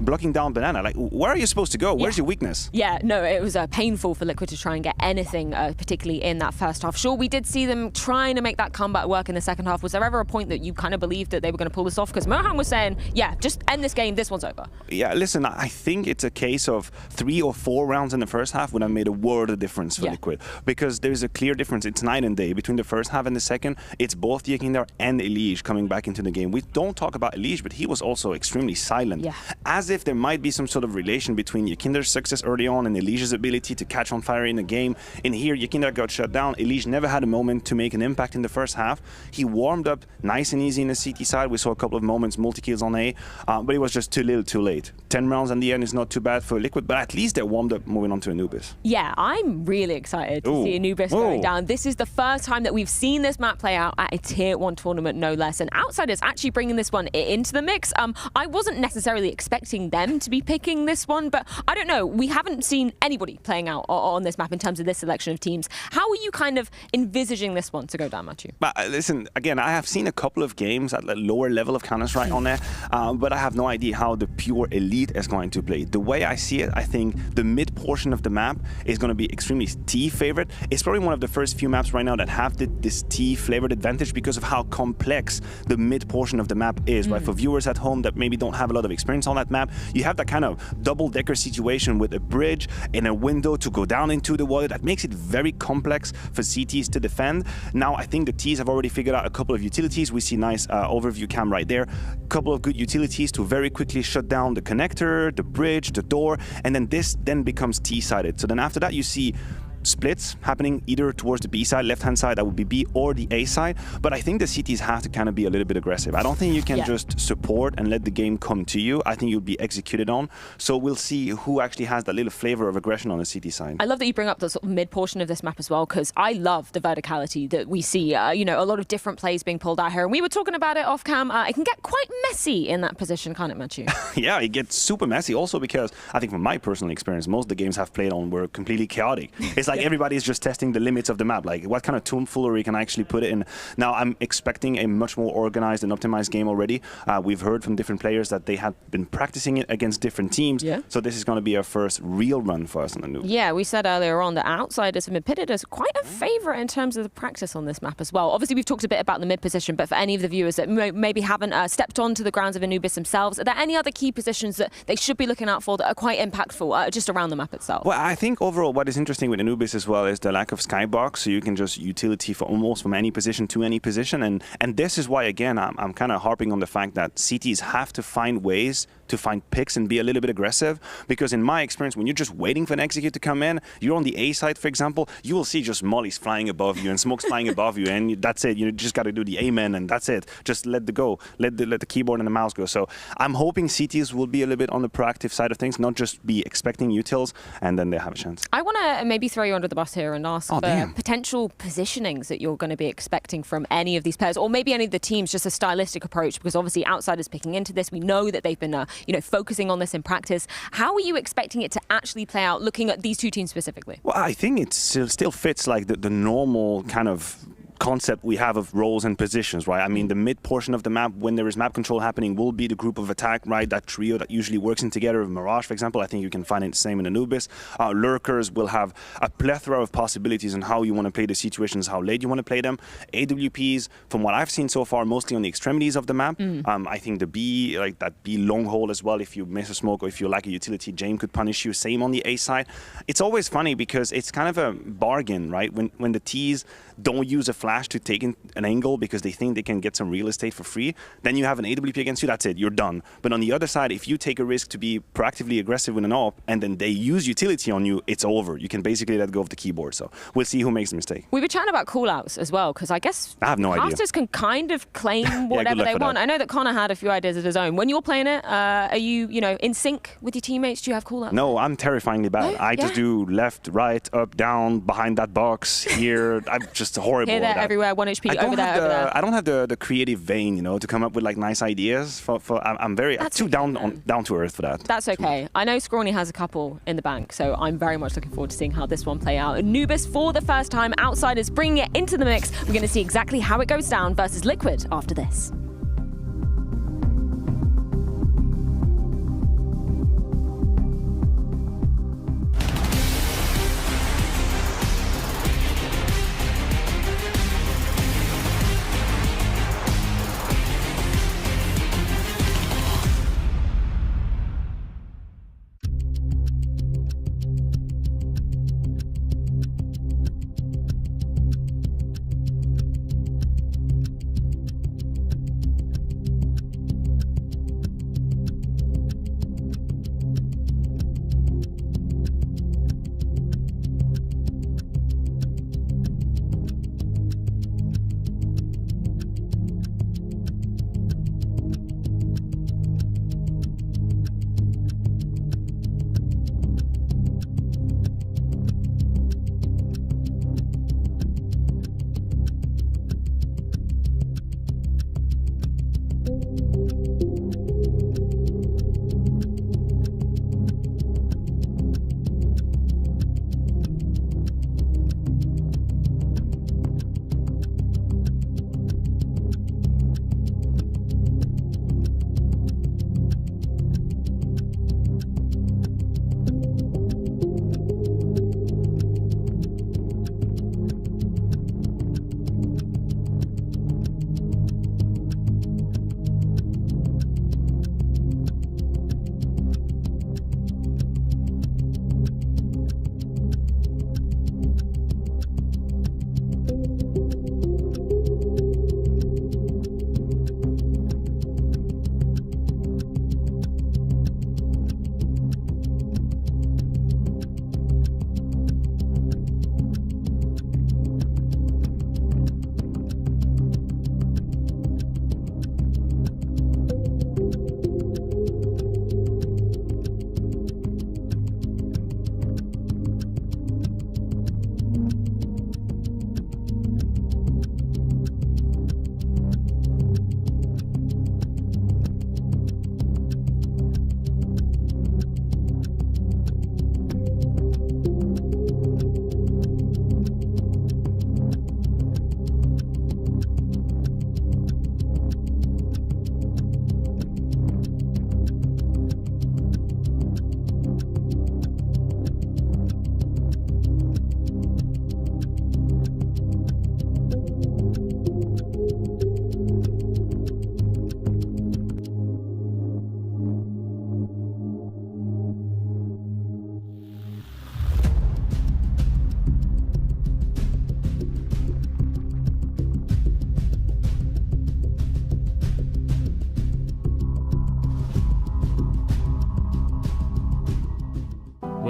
blocking down Banana, like, where are you supposed to go? Where's your weakness? Yeah, no, it was painful for Liquid to try and get anything, particularly in that first half. Sure, we did see them trying to make that comeback work in the second half. Was there ever a point that you kind of believed that they were going to pull this off? Because Mohan was saying, yeah, just end this game, this one's over. Yeah, listen, I think it's a case of 3 or 4 rounds in the first half would have made a world of difference for Liquid, because there's a clear difference. It's night and day between the first half and the second. It's both Yakinda and Elige coming back into the game. We don't talk about Elige, but he was also extremely silent. Yeah. As if there might be some sort of relation between Yakinda's success early on and Elige's ability to catch on fire in the game. In here, Yakinda got shut down. Elige never had a moment to make an impact in the first half. He warmed up nice and easy in the CT side. We saw a couple of moments, multi-kills on A, but it was just too little, too late. 10 rounds in the end is not too bad for Liquid, but at least they warmed up moving on to Anubis. Yeah, I'm really excited to see Anubis going down. This is the first time that we've seen this map play out at a Tier 1 tournament, no less, and Outsiders actually bringing this one into the mix. I wasn't necessarily expecting them to be picking this one, but I don't know. We haven't seen anybody playing out on this map in terms of this selection of teams. How are you kind of envisaging this one to go down, Matthew? But listen, again, I have seen a couple of games at the lower level of Counter-Strike on there, but I have no idea how the pure elite is going to play. The way I see it, I think the mid portion of the map is going to be extremely T favored. It's probably one of the first few maps right now that have this T flavored advantage because of how complex the mid portion of the map is, right? For viewers at home that maybe don't have a lot of experience on that map, you have that kind of double-decker situation with a bridge and a window to go down into the water that makes it very complex for CTs to defend. Now, I think the Ts have already figured out a couple of utilities. We see nice overview cam right there. Couple of good utilities to very quickly shut down the connector, the bridge, the door, and then this then becomes T-sided. So then after that, you see splits happening either towards the B side, left-hand side, that would be B, or the A side. But I think the CTs have to kind of be a little bit aggressive. I don't think you can just support and let the game come to you. I think you'll be executed on. So we'll see who actually has that little flavor of aggression on the CT side. I love that you bring up the sort of mid portion of this map as well, because I love the verticality that we see. You know, a lot of different plays being pulled out here. And we were talking about it off cam. It can get quite messy in that position, can't it, Matthew? Yeah, it gets super messy also because I think from my personal experience, most of the games I've played on were completely chaotic. It's like everybody's just testing the limits of the map. Like, what kind of tomfoolery can I actually put it in? Now, I'm expecting a much more organized and optimized game already. We've heard from different players that they have been practicing it against different teams. Yeah. So this is going to be our first real run for us on the noob. Yeah, we said earlier on that Outsiders have been pitted as quite a favourite in terms of the practice on this map as well. Obviously, we've talked a bit about the mid position, but for any of the viewers that maybe haven't stepped onto the grounds of Anubis themselves, are there any other key positions that they should be looking out for that are quite impactful just around the map itself? Well, I think overall what is interesting with Anubis as well is the lack of skybox, so you can just utility for almost from any position to any position. And this is why, again, I'm kind of harping on the fact that CTs have to find ways to find picks and be a little bit aggressive, because in my experience, when you're just waiting for an execute to come in, you're on the A side, for example, you will see just mollies flying above you and smokes flying above you, and that's it. You just got to do the amen, and that's it. Just let the keyboard and the mouse go. So I'm hoping CTs will be a little bit on the proactive side of things, not just be expecting utils, and then they have a chance. I want to maybe throw you under the bus here and ask for potential positionings that you're going to be expecting from any of these players, or maybe any of the teams, just a stylistic approach, because obviously Outsiders picking into this. We know that they've been focusing on this in practice. How are you expecting it to actually play out, looking at these two teams specifically? Well, I think it still fits like the normal kind of concept we have of roles and positions, right? I mean, the mid portion of the map, when there is map control happening, will be the group of attack, right? That trio that usually works in together. Mirage, for example, I think you can find it the same in Anubis. Lurkers will have a plethora of possibilities on how you want to play the situations, how late you want to play them. AWPs, from what I've seen so far, mostly on the extremities of the map. I think the B, like that B long hole as well, if you miss a smoke or if you lack a utility, Jame could punish you. Same on the A side. It's always funny because it's kind of a bargain, right? When the Ts don't use a flash to take in an angle because they think they can get some real estate for free, then you have an AWP against you, that's it, you're done. But on the other side, if you take a risk to be proactively aggressive with an AWP and then they use utility on you, it's over. You can basically let go of the keyboard. So we'll see who makes the mistake. We were chatting about callouts as well, because I guess I have no idea. casters can kind of claim whatever they want. I know that Connor had a few ideas of his own. When you're playing it, are you in sync with your teammates? Do you have callouts? No, I'm terrifyingly bad. I just do left, right, up, down, behind that box, here. I'm just horrible. Here, there, everywhere, 1 HP, over there. I don't have the creative vein, to come up with like nice ideas. I'm too down to earth for that. That's okay. I know Scrawny has a couple in the bank, so I'm very much looking forward to seeing how this one play out. Anubis for the first time, Outsiders bringing it into the mix. We're going to see exactly how it goes down versus Liquid after this.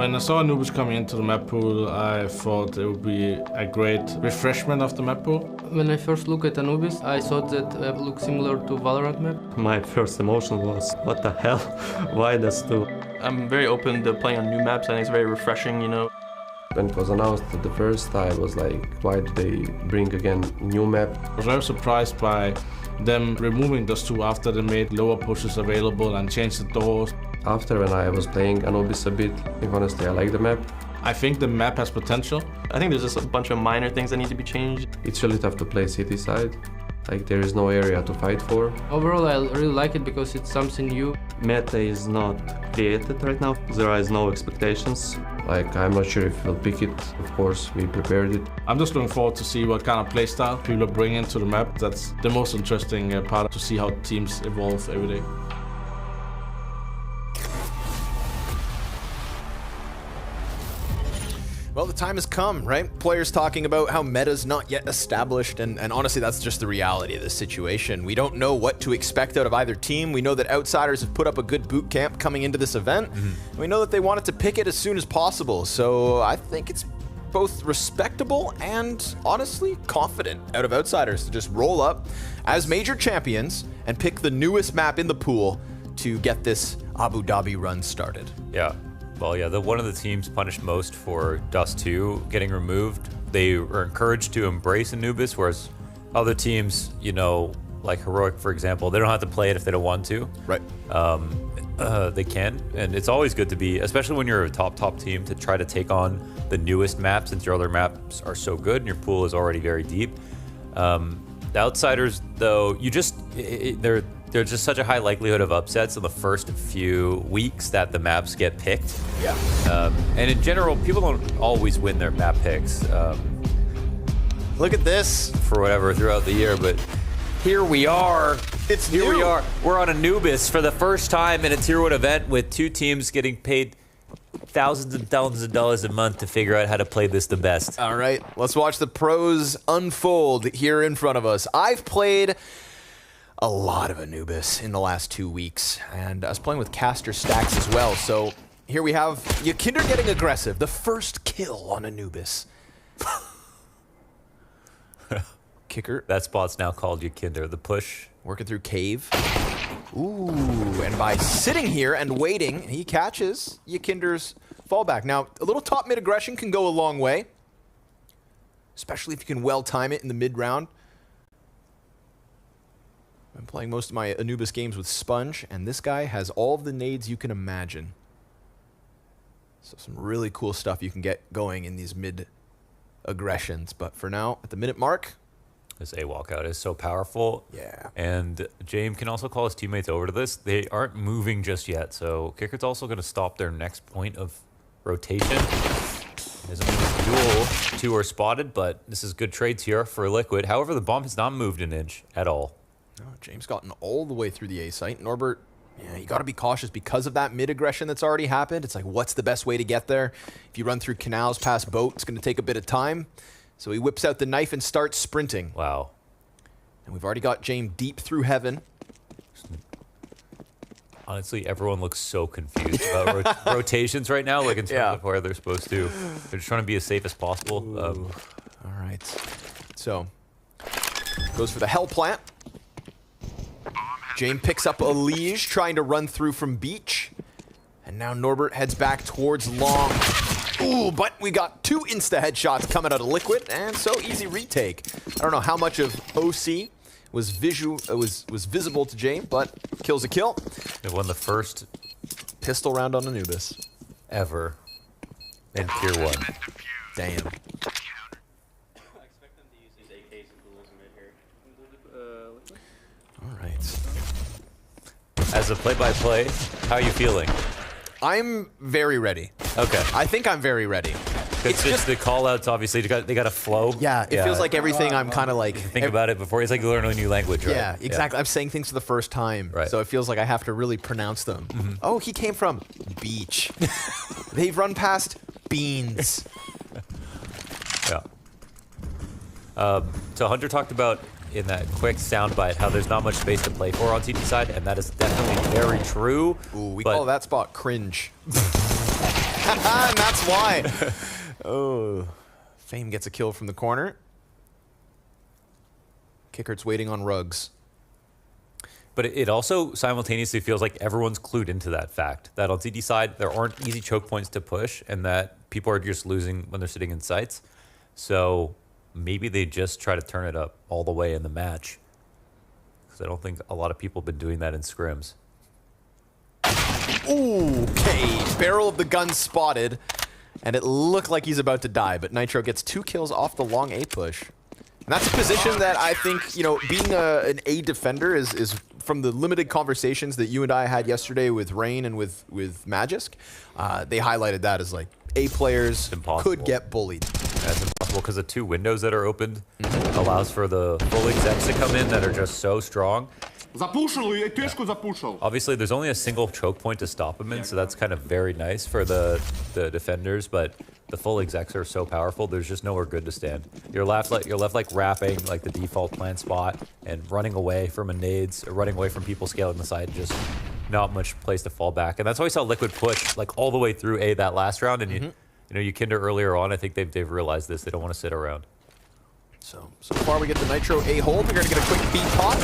When I saw Anubis coming into the map pool, I thought it would be a great refreshment of the map pool. When I first looked at Anubis, I thought that it looked similar to Valorant map. My first emotion was, what the hell? Why this too? I'm very open to playing on new maps. I think it's very refreshing, you know. When it was announced the first, I was like, why do they bring again new map? I was very surprised by them removing those two after they made lower pushes available and changed the doors. After when I was playing Anubis a bit, if honestly I like the map. I think the map has potential. I think there's just a bunch of minor things that need to be changed. It's really tough to play city side. Like there is no area to fight for. Overall, I really like it because it's something new. Meta is not created right now. There is no expectations. Like I'm not sure if we'll pick it. Of course, we prepared it. I'm just looking forward to see what kind of playstyle people are bringing to the map. That's the most interesting part, to see how teams evolve every day. Well, the time has come, right? Players talking about how meta's not yet established, and honestly, that's just the reality of this situation. We don't know what to expect out of either team. We know that Outsiders have put up a good boot camp coming into this event. And we know that they wanted to pick it as soon as possible, so I think it's both respectable and, honestly, confident out of Outsiders to just roll up as major champions and pick the newest map in the pool to get this Abu Dhabi run started. Yeah. Well, yeah, one of the teams punished most for Dust 2 getting removed. They were encouraged to embrace Anubis, whereas other teams, you know, like Heroic, for example, they don't have to play it if they don't want to. Right. They can, and it's always good to be, especially when you're a top theme, to try to take on the newest map, since your other maps are so good and your pool is already very deep. The Outsiders, though, there's just such a high likelihood of upsets in the first few weeks that the maps get picked. Yeah. And in general, people don't always win their map picks. Look at this. For whatever throughout the year, but here we are. Here we are. We're on Anubis for the first time in a Tier 1 event with two teams getting paid thousands and thousands of dollars a month to figure out how to play this the best. All right, let's watch the pros unfold here in front of us. I've played a lot of Anubis in the last 2 weeks, and I was playing with caster stacks as well. So here we have Yakinder getting aggressive. The first kill on Anubis. Kicker. That spot's now called Yakinder. The push. Working through cave. Ooh, and by sitting here and waiting, he catches Yakinder's fallback. Now, a little top mid aggression can go a long way, especially if you can well time it in the mid round. I'm playing most of my Anubis games with Sponge, and this guy has all of the nades you can imagine. So some really cool stuff you can get going in these mid aggressions. But for now, at the minute mark, this A walkout is so powerful. Yeah. And James can also call his teammates over to this. They aren't moving just yet, so Kicker's also going to stop their next point of rotation. Doesn't mean this duel two are spotted, but this is good trades here for Liquid. However, the bomb has not moved an inch at all. No, James gotten all the way through the A site. Norbert, yeah, you got to be cautious because of that mid aggression that's already happened. It's like, what's the best way to get there? If you run through canals past boat, it's going to take a bit of time. So he whips out the knife and starts sprinting. Wow. And we've already got James deep through heaven. Honestly, everyone looks so confused about rotations right now, like in terms of where they're supposed to. They're just trying to be as safe as possible. All right. So, goes for the Hell Plant. James picks up a Liege, trying to run through from beach. And now Norbert heads back towards long. Ooh, but we got two insta headshots coming out of Liquid, and so easy retake. I don't know how much of OC was visible to James, but kill's a kill. They won the first pistol round on Anubis ever in Tier 1. Damn. All right. As a play-by-play, how are you feeling? I'm very ready. Okay. I think I'm very ready. It's just the call-outs, obviously, they got to flow. Yeah, it feels like everything I'm kind of like... Think about it before. It's like you learn a new language, right? Yeah, exactly. I'm saying things for the first time. Right. So it feels like I have to really pronounce them. Mm-hmm. Oh, he came from beach. They've run past beans. Yeah. So Hunter talked about in that quick soundbite how there's not much space to play for on CT side, and that is definitely very true. Ooh, we call that spot cringe. And that's why. Oh, Fame gets a kill from the corner. Kickert's waiting on Ruggs. But it also simultaneously feels like everyone's clued into that fact, that on CT side, there aren't easy choke points to push, and that people are just losing when they're sitting in sites. So maybe they just try to turn it up all the way in the match. Because I don't think a lot of people have been doing that in scrims. Ooh, okay. Barrel of the gun spotted, and it looked like he's about to die, but Nitro gets 2 kills off the long A push. And that's a position that I think, you know, being an A defender is from the limited conversations that you and I had yesterday with Rain and with Magisk, they highlighted that as like A players could get bullied. That's impossible because the 2 windows that are opened allows for the full execs to come in that are just so strong. Obviously, there's only a single choke point to stop him in, so that's kind of very nice for the defenders, but the full execs are so powerful, there's just nowhere good to stand. You're left like wrapping like the default plant spot and running away from a nades, or running away from people scaling the side, just not much place to fall back. And that's why we saw Liquid push like all the way through A that last round, and you know, Yukinder earlier on, I think they've realized this. They don't want to sit around. So far we get the Nitro A hold. We're going to get a quick B pop.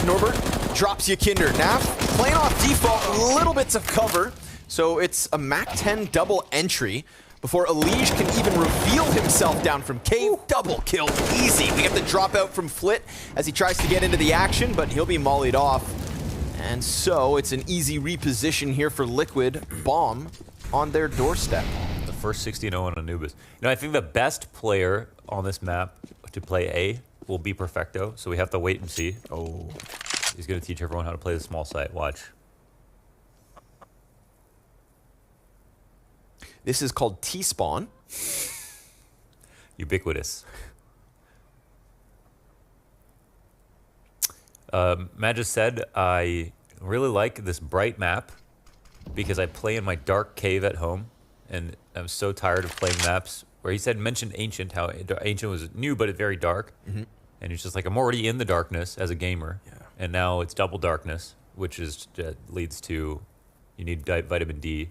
Norbert drops Yukinder. Nav playing off default, little bits of cover. So it's a MAC-10 double entry before Elige can even reveal himself down from Cave. Double kill, easy. We get the dropout from Flit as he tries to get into the action, but he'll be mollied off. And so it's an easy reposition here for Liquid. Bomb on their doorstep. The first 16-0 on Anubis. You know, I think the best player on this map to play A will be Perfecto, so we have to wait and see. Oh, he's going to teach everyone how to play the small site. Watch. This is called T-spawn. Ubiquitous. Matt just said, I really like this bright map because I play in my dark cave at home, and I'm so tired of playing maps where he said, mentioned Ancient, how Ancient was new but very dark. And he's just like, I'm already in the darkness as a gamer. And now it's double darkness, which is leads to you need vitamin D.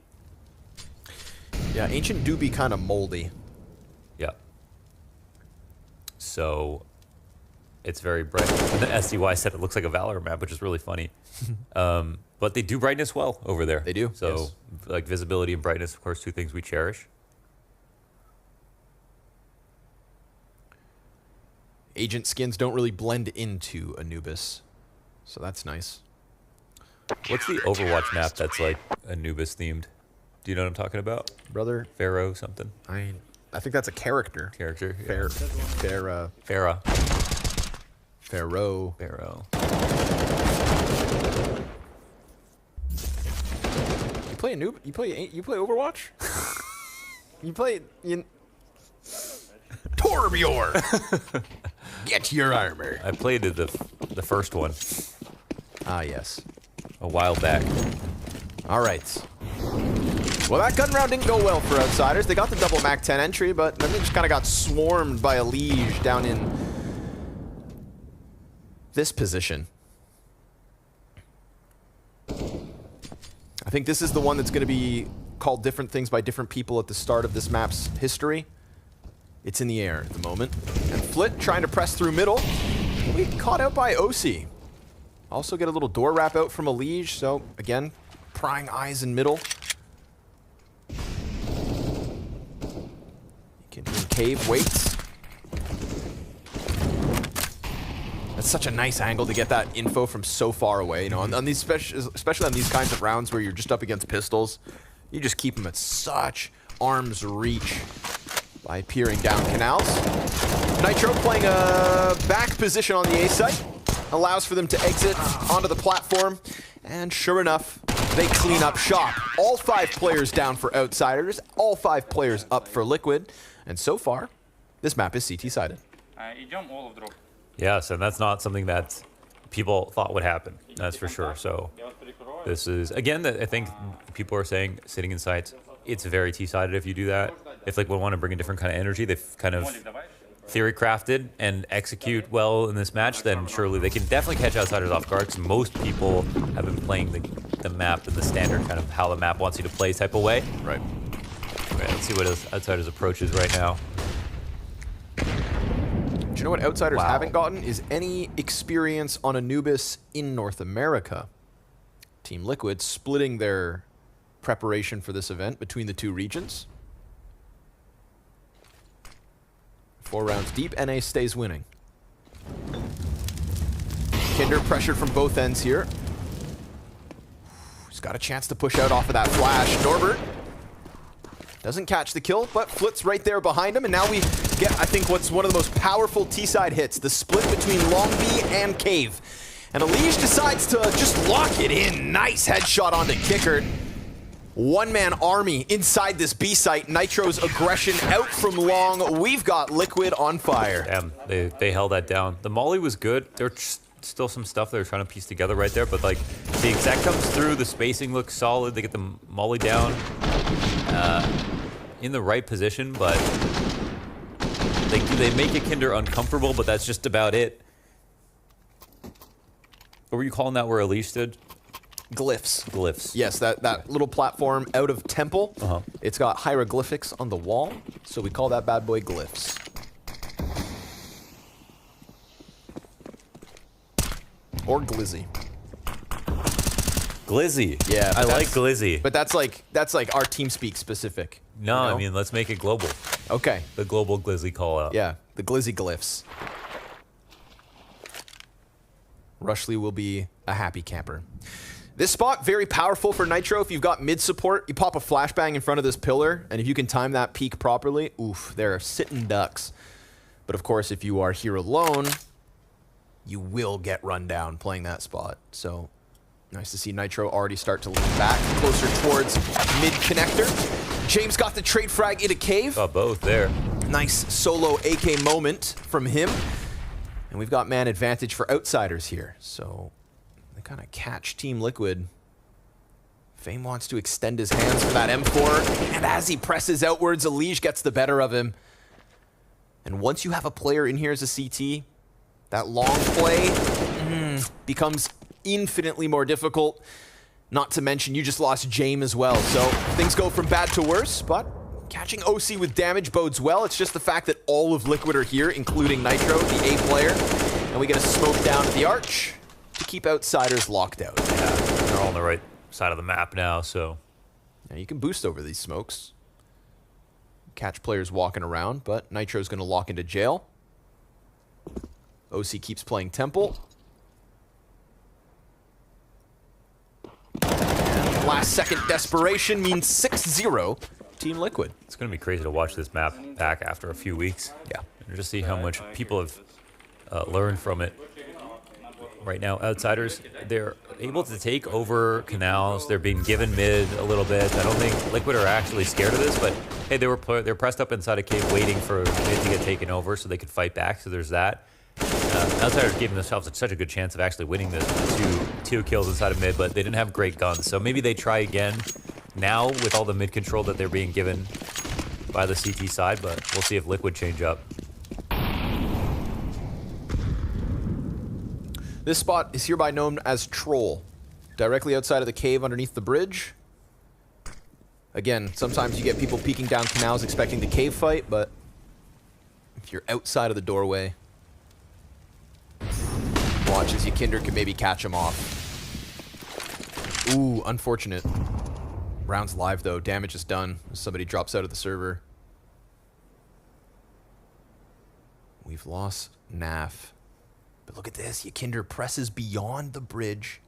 Yeah, Ancient do be kind of moldy. Yeah. So it's very bright. And then SCY said it looks like a Valor map, which is really funny. But they do brightness well over there. They do. So yes. like visibility and brightness, of course, 2 things we cherish. Agent skins don't really blend into Anubis, so that's nice. What's the Overwatch map that's like Anubis themed? Do you know what I'm talking about? Brother? Pharaoh something? I think that's a character. Character? Yeah. Pharaoh. You play Anubis? You play Overwatch? You play Torbjorn! Get your armor. I played the first one. Ah, yes. A while back. All right. Well, that gun round didn't go well for Outsiders. They got the double MAC-10 entry, but then they just kind of got swarmed by Elige down in this position. I think this is the one that's going to be called different things by different people at the start of this map's history. It's in the air at the moment. And Flit trying to press through middle. We caught out by OC. Also get a little door wrap out from Elige. So again, prying eyes in middle. Cave waits. That's such a nice angle to get that info from so far away. You know, on these especially on these kinds of rounds where you're just up against pistols, you just keep them at such arm's reach by peering down canals. Nitro playing a back position on the A site, allows for them to exit onto the platform, and sure enough, they clean up shop. All 5 players down for Outsiders, all 5 players up for Liquid, and so far, this map is CT-sided. Yes, and that's not something that people thought would happen, that's for sure. So this is, again, I think people are saying, sitting in sites, it's very T-sided if you do that. If like we want to bring a different kind of energy, they've kind of theory crafted and execute well in this match, then surely they can definitely catch Outsiders off guard, because most people have been playing the map in the standard kind of how the map wants you to play type of way. Right. right, let's see what Outsiders' approach is right now. Do you know what Outsiders Wow. haven't gotten is any experience on Anubis in North America. Team Liquid splitting their preparation for this event between the two regions. 4 rounds deep, NA stays winning. Kinder pressured from both ends here. He's got a chance to push out off of that flash. Norbert doesn't catch the kill, but Flit's right there behind him, and now we get, I think, what's one of the most powerful T-side hits, the split between Long B and Cave. And Elige decides to just lock it in. Nice headshot onto Kickert. One-man army inside this B site. Nitro's aggression out from long. We've got Liquid on fire. Damn, they held that down. The molly was good. There's still some stuff they're trying to piece together right there, but like the exec comes through, the spacing looks solid. They get the molly down in the right position, but they make it Kinder uncomfortable, but that's just about it. What were you calling that where Elige stood? Glyphs. Glyphs. Yes, that little platform out of Temple. It's got hieroglyphics on the wall, so we call that bad boy Glyphs. Or Glizzy. Glizzy. Yeah, I like Glizzy. But that's like our TeamSpeak specific. No, you know? I mean, let's make it global. Okay. The global Glizzy call out. Yeah, the Glizzy Glyphs. Rushley will be a happy camper. This spot, very powerful for Nitro. If you've got mid support, you pop a flashbang in front of this pillar, and if you can time that peak properly, oof, they're sitting ducks. But of course, if you are here alone, you will get run down playing that spot. So nice to see Nitro already start to lean back closer towards mid connector. James got the trade frag into Cave. Got both there. Nice solo AK moment from him. And we've got man advantage for Outsiders here. So they kind of catch Team Liquid. Fame wants to extend his hands for that M4. And as he presses outwards, Elige gets the better of him. And once you have a player in here as a CT, that long play becomes infinitely more difficult. Not to mention, you just lost James as well. So things go from bad to worse, but catching OC with damage bodes well. It's just the fact that all of Liquid are here, including Nitro, the A player. And we get a smoke down at the arch to keep Outsiders locked out. Yeah, they're all on the right side of the map now, so. Yeah, you can boost over these smokes. Catch players walking around, but Nitro's going to lock into jail. OC keeps playing Temple. And last second desperation means 6-0 Team Liquid. It's going to be crazy to watch this map back after a few weeks. Yeah. And just see how much people have learned from it. Right now, Outsiders, they're able to take over canals. They're being given mid a little bit. I don't think Liquid are actually scared of this, but hey, they're pressed up inside a cave waiting for mid to get taken over so they could fight back, so there's that. Outsiders gave themselves such a good chance of actually winning this two kills inside of mid, but they didn't have great guns. So maybe they try again now with all the mid control that they're being given by the CT side, but we'll see if Liquid change up. This spot is hereby known as Troll, directly outside of the cave underneath the bridge. Again, sometimes you get people peeking down canals expecting the cave fight, but if you're outside of the doorway, watch as Kinder can maybe catch him off. Ooh, unfortunate. Round's live though, damage is done. Somebody drops out of the server. We've lost NAF. But look at this, Kinder presses beyond the bridge,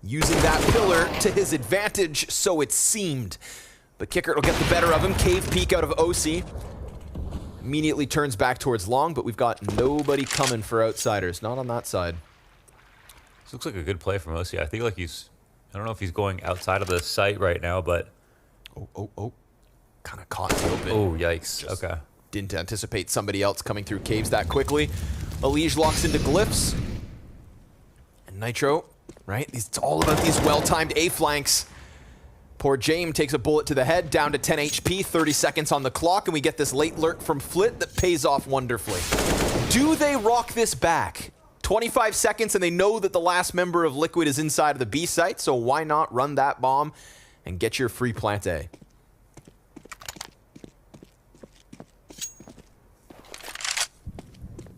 using that pillar to his advantage, so it seemed. But Kickert will get the better of him. Cave peek out of OC. Immediately turns back towards long, but we've got nobody coming for Outsiders. Not on that side. This looks like a good play from OC. I think like he's, I don't know if he's going outside of the site right now, but. Oh. Kind of caught the open. Oh, yikes. Okay. Didn't anticipate somebody else coming through caves that quickly. Elige locks into Glyphs. And Nitro, right? It's all about these well-timed A-flanks. Poor James takes a bullet to the head, down to 10 HP, 30 seconds on the clock, and we get this late lurk from Flit that pays off wonderfully. Do they rock this back? 25 seconds, and they know that the last member of Liquid is inside of the B site, so why not run that bomb and get your free plant A?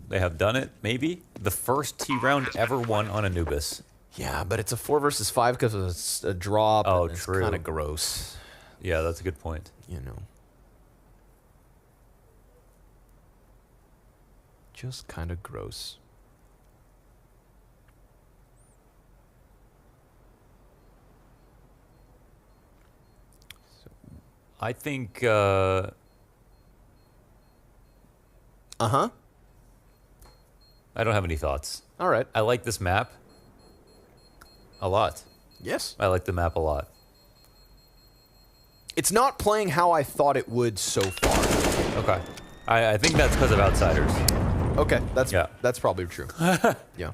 They have done it, maybe. The first T round ever won on Anubis. Yeah, but it's a 4 versus 5 because it's a drop. Oh, and it's true. kind of gross. Yeah, that's a good point. You know. Just kind of gross. I think... Uh-huh. I don't have any thoughts. All right. I like this map a lot. Yes. I like the map a lot. It's not playing how I thought it would so far. Okay. I think that's because of Outsiders. Okay, that's probably true. Yeah.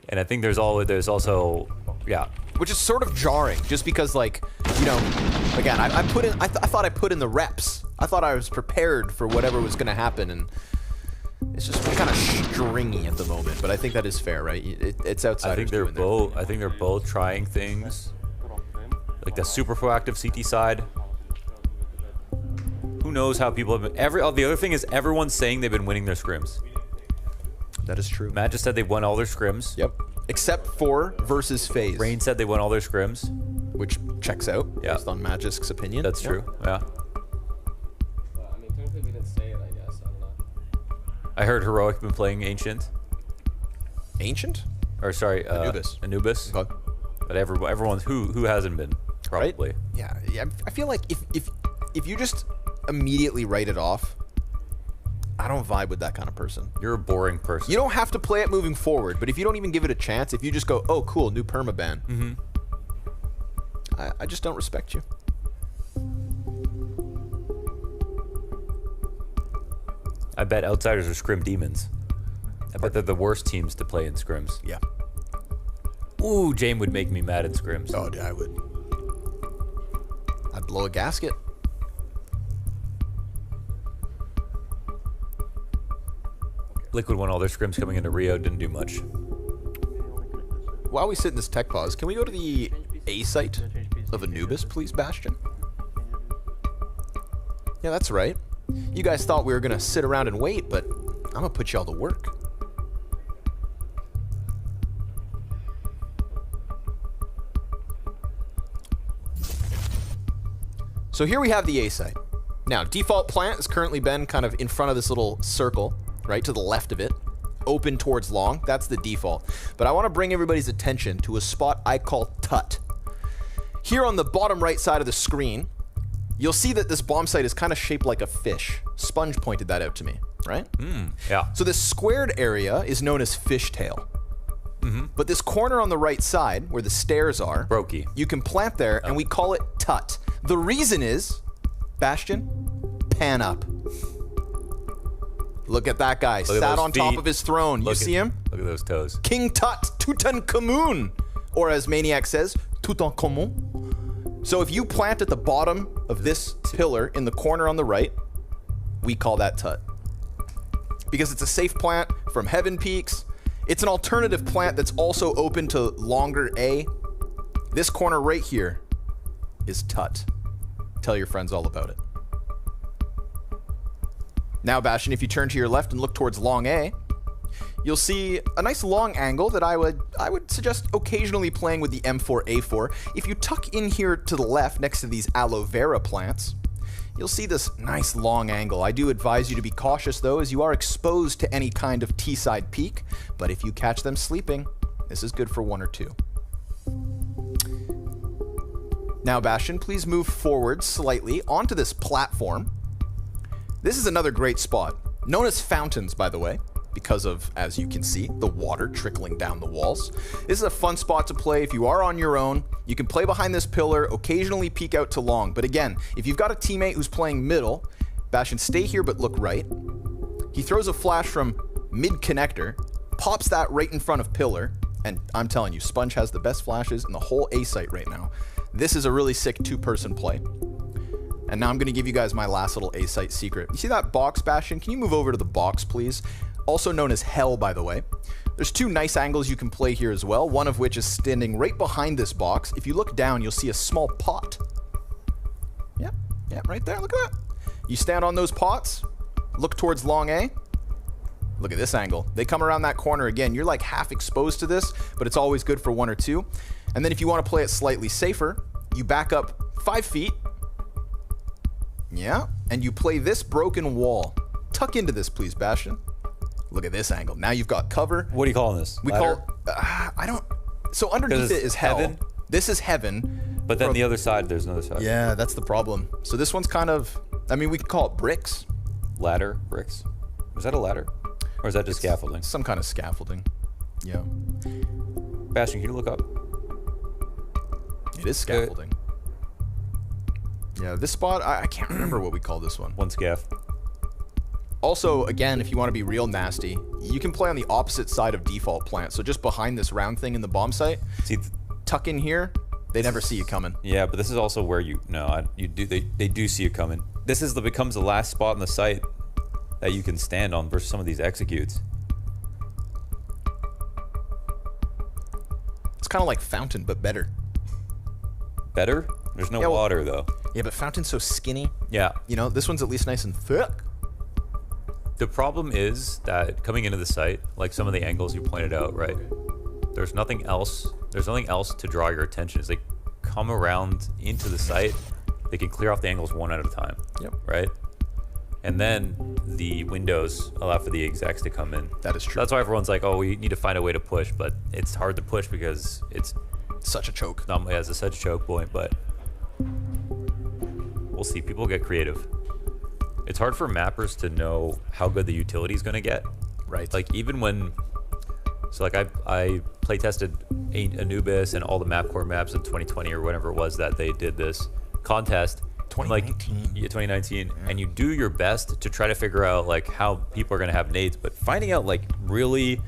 And I think there's also, yeah. Which is sort of jarring, just because, like, you know, again, I thought I put in the reps. I thought I was prepared for whatever was going to happen, and it's just kind of stringy at the moment. But I think that is fair, right? It's Outsiders. I think they're both trying things, like the super proactive CT side. Who knows how people have been? The other thing is everyone's saying they've been winning their scrims. That is true. Matt just said they won all their scrims. Yep. Except for versus FaZe. Rain said they won all their scrims. Which checks out, based on Magic's opinion. That's true, yeah. I mean, technically we didn't say it, I guess. I don't know. I heard Heroic been playing Ancient. Ancient? Or sorry, Anubis. Anubis. Okay. But everyone's who hasn't been, probably. Right? Yeah. I feel like if you just immediately write it off, I don't vibe with that kind of person. You're a boring person. You don't have to play it moving forward, but if you don't even give it a chance, if you just go, oh, cool, new permaban, I just don't respect you. I bet Outsiders are scrim demons. I bet they're the worst teams to play in scrims. Yeah. Ooh, Jame would make me mad in scrims. Oh, yeah, I would. I'd blow a gasket. Liquid won all their scrims coming into Rio, didn't do much. While we sit in this tech pause, can we go to the A site of Anubis, please, Bastion? Yeah, that's right. You guys thought we were going to sit around and wait, but I'm going to put y'all to work. So here we have the A site. Now, default plant has currently been kind of in front of this little circle, right to the left of it, open towards long. That's the default. But I want to bring everybody's attention to a spot I call Tut. Here on the bottom right side of the screen, you'll see that this bomb site is kind of shaped like a fish. Sponge pointed that out to me, right? Yeah. So this squared area is known as fishtail. But this corner on the right side, where the stairs are, Brokey. you can plant there, and we call it Tut. The reason is, Bastion, pan up. Look at that guy, sat on top of his throne. You see him? Look at those toes. King Tut, Tutankhamun, or as Maniac says, Tutankhamun. So if you plant at the bottom of this pillar in the corner on the right, we call that Tut. Because it's a safe plant from Heaven Peaks. It's an alternative plant that's also open to longer A. This corner right here is Tut. Tell your friends all about it. Now, Bastion, if you turn to your left and look towards long A, you'll see a nice long angle that I would suggest occasionally playing with the M4A4. If you tuck in here to the left next to these aloe vera plants, you'll see this nice long angle. I do advise you to be cautious though, as you are exposed to any kind of T-side peak, but if you catch them sleeping, this is good for 1 or 2. Now, Bastion, please move forward slightly onto this platform. This is another great spot, known as fountains, by the way, because of, as you can see, the water trickling down the walls. This is a fun spot to play if you are on your own. You can play behind this pillar, occasionally peek out to long. But again, if you've got a teammate who's playing middle, Bastion, stay here but look right. He throws a flash from mid-connector, pops that right in front of pillar, and I'm telling you, Sponge has the best flashes in the whole A site right now. This is a really sick 2-person play. And now I'm going to give you guys my last little A site secret. You see that box, Bastion? Can you move over to the box, please? Also known as Hell, by the way. There's 2 nice angles you can play here as well, one of which is standing right behind this box. If you look down, you'll see a small pot. Yeah, right there, look at that. You stand on those pots, look towards long A, Look at this angle. They come around that corner again. You're like half exposed to this, but it's always good for 1 or 2. And then if you want to play it slightly safer, you back up 5 feet. Yeah, and you play this broken wall. Tuck into this, please, Bastion. Look at this angle. Now you've got cover. What are you calling this? We Ladder? call, I don't, so underneath it is hell. heaven? This is heaven. But then the other side, there's another side. Yeah, that's the problem. So this one's kind of, I mean, we could call it bricks. Ladder, bricks. Was that a ladder? Or is that just scaffolding? Some kind of scaffolding. Yeah. Bastion, can you look up? It is scaffolding. Yeah, this spot, I can't remember what we call this one. One scaff. Also, again, if you want to be real nasty, you can play on the opposite side of default plant. So just behind this round thing in the bomb site, See, tuck in here, they never see you coming. yeah, but this is also where you do they do see you coming. This is becomes the last spot on the site that you can stand on versus some of these executes. It's kind of like Fountain, but better. Better? There's no Yeah, well- water though. Yeah, but Fountain's so skinny. Yeah. You know, this one's at least nice and thick. The problem is that coming into the site, like some of the angles you pointed out, right? There's nothing else. There's nothing else to draw your attention. As they come around into the site, they can clear off the angles one at a time. Yep. Right? And then the windows allow for the execs to come in. That is true. That's why everyone's like, oh, we need to find a way to push, but it's hard to push because it's Such a choke. it's such a choke point, but we'll see. People get creative. It's hard for mappers to know how good the utility is going to get. Right. Like even when, so like I play tested Anubis and all the map core maps in 2020 or whatever it was that they did this contest. 2019. Like, yeah, 2019. Yeah. And you do your best to try to figure out like how people are going to have nades, but finding out like really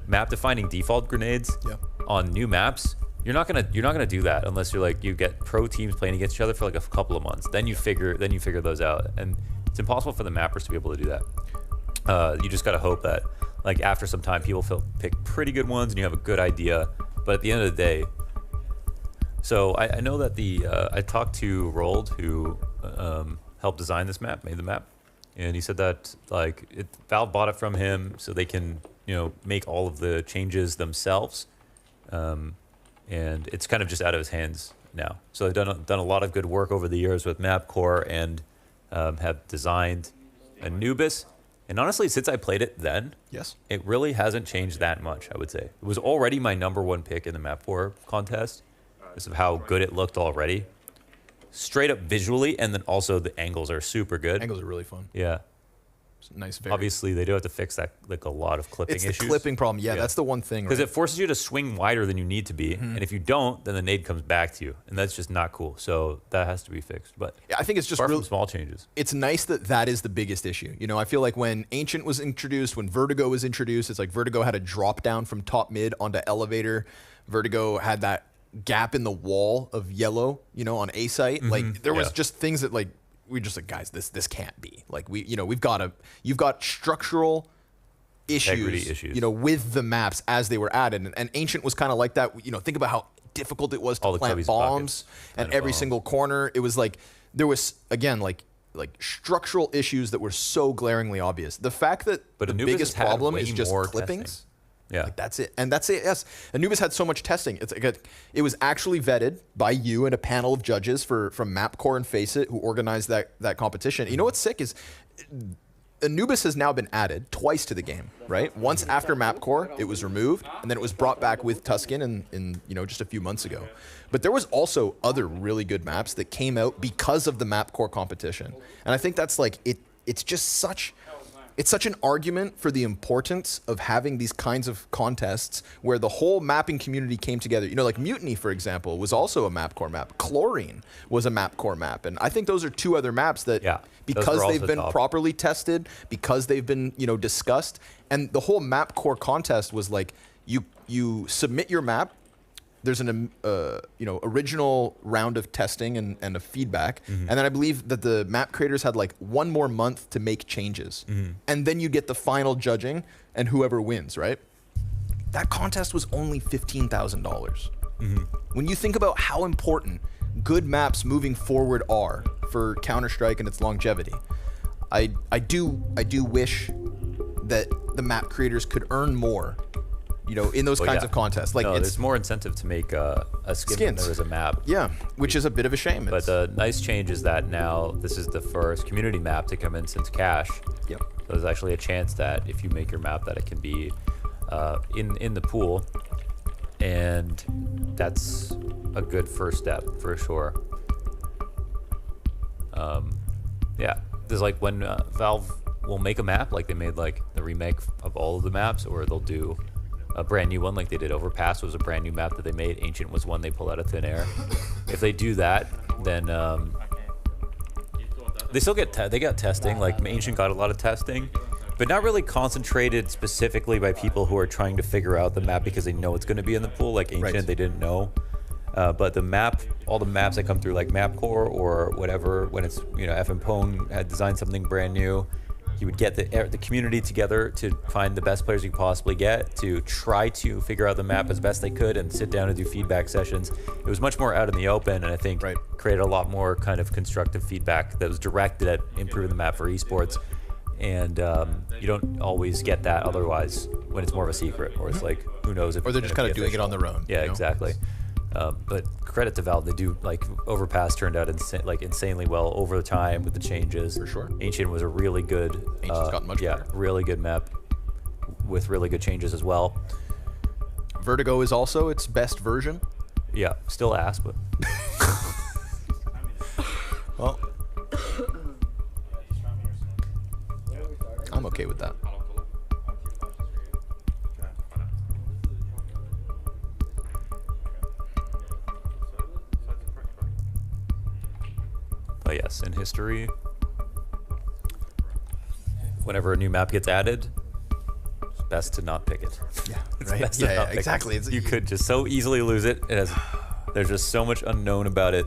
map defining default grenades on new maps, you're not gonna do that unless you're like you get pro teams playing against each other for like a couple of months. Then you figure those out, and it's impossible for the mappers to be able to do that. You just gotta hope that like after some time people pick pretty good ones and you have a good idea. But at the end of the day, so I know that I talked to Rold, who helped design this map, made the map, and he said that like Valve bought it from him so they can make all of the changes themselves. And it's kind of just out of his hands now. So they've done a lot of good work over the years with map core and have designed Anubis. And honestly, since I played it then, yes, it really hasn't changed that much, I would say. It was already my #1 pick in the map core contest because of how good it looked already. Straight up visually, and then also the angles are super good. Angles are really fun. Yeah. Nice. Obviously, they do have to fix that, like a lot of clipping issues. It's the clipping problem. Yeah, that's the one thing. Because it forces you to swing wider than you need to be, and if you don't, then the nade comes back to you, and that's just not cool. So that has to be fixed. But yeah, I think it's just from small changes. It's nice that is the biggest issue. I feel like when Ancient was introduced, when Vertigo was introduced, it's like Vertigo had a drop down from top mid onto elevator. Vertigo had that gap in the wall of yellow, on A site. Like there was just things that like. We're just like, guys, this can't be. Like you've got structural issues, with the maps as they were added. And Ancient was kind of like that. Think about how difficult it was to plant bombs and every single corner. It was like there was again like structural issues that were so glaringly obvious. The fact that the biggest problem is just clippings. Testing. Yeah, like that's it, and that's it. Yes, Anubis had so much testing. It's like it was actually vetted by you and a panel of judges from MapCore and FaZe who organized that competition. You know what's sick is Anubis has now been added twice to the game. Right, once after MapCore, it was removed, and then it was brought back with Tuscan in just a few months ago. But there was also other really good maps that came out because of the MapCore competition, and I think that's like it's just such. It's such an argument for the importance of having these kinds of contests where the whole mapping community came together. Like Mutiny, for example, was also a MapCore map. Chlorine was a MapCore map. And I think those are two other maps that, because they've been properly tested, because they've been, discussed, and the whole MapCore contest was like, you submit your map, there's an original round of testing and of feedback, and then I believe that the map creators had like one more month to make changes, and then you get the final judging and whoever wins. Right? That contest was only $15,000. When you think about how important good maps moving forward are for Counter-Strike and its longevity, I do wish that the map creators could earn more, you know, in those kinds of contests. Like, no, it's there's more incentive to make a skin than there is a map. Yeah, which is a bit of a shame. But the nice change is that now this is the first community map to come in since Cash. Yep. So there's actually a chance that if you make your map, that it can be in the pool, and that's a good first step for sure. Yeah, there's like when Valve will make a map, like they made like the remake of all of the maps, or they'll do a brand new one like they did. Overpass was a brand new map that they made. Ancient was one they pulled out of thin air. If they do that, then they still get they got testing. Like Ancient got a lot of testing, but not really concentrated specifically by people who are trying to figure out the map because they know it's going to be in the pool. Like Ancient, they didn't know. But the map, all the maps that come through like MapCore or whatever, when it's, you know, FMPone had designed something brand new, he would get the community together to find the best players you could possibly get to try to figure out the map as best they could and sit down and do feedback sessions. It was much more out in the open, and I think created a lot more kind of constructive feedback that was directed at improving the map for esports. And you don't always get that otherwise when it's more of a secret, or it's like, who knows if, or they're just kind of doing it on their own. Yeah, exactly. But credit to Valve, they do, like, Overpass turned out insanely well over the time with the changes. For sure. Ancient was a really good, Ancient's gotten much better. really good map with really good changes as well. Vertigo is also its best version. Yeah, still ass, but well, I'm okay with that. But yes, in history, whenever a new map gets added, it's best to not pick it. Yeah, it's right. best to not pick exactly. It. You could just so easily lose it. There's just so much unknown about it.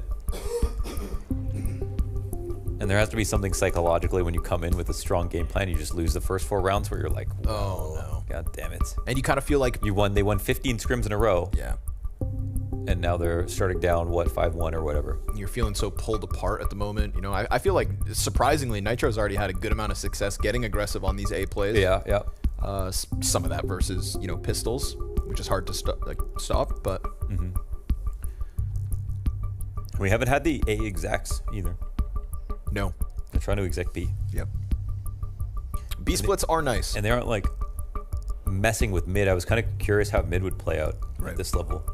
And there has to be something psychologically when you come in with a strong game plan, you just lose the first 4 rounds where you're like, oh no, god damn it. And you kind of feel like they won 15 scrims in a row. Yeah. And now they're starting down, what, 5-1 or whatever. You're feeling so pulled apart at the moment. You know, I feel like, surprisingly, Nitro's already had a good amount of success getting aggressive on these A plays. Yeah, yeah. Some of that versus, you know, pistols, which is hard to stop, but... Mm-hmm. We haven't had the A execs either. No. They're trying to exec B. Yep. B splits are nice. And they aren't, like, messing with mid. I was kind of curious how mid would play out at this level.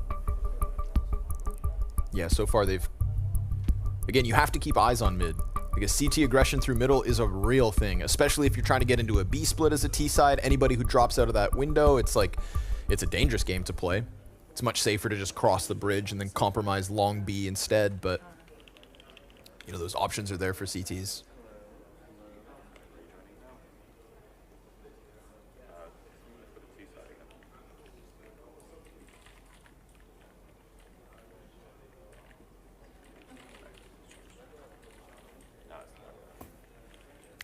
Yeah, so far they've... Again, you have to keep eyes on mid, because CT aggression through middle is a real thing, especially if you're trying to get into a B split as a T side. Anybody who drops out of that window, it's like, it's a dangerous game to play. It's much safer to just cross the bridge and then compromise long B instead, but, you know, those options are there for CTs.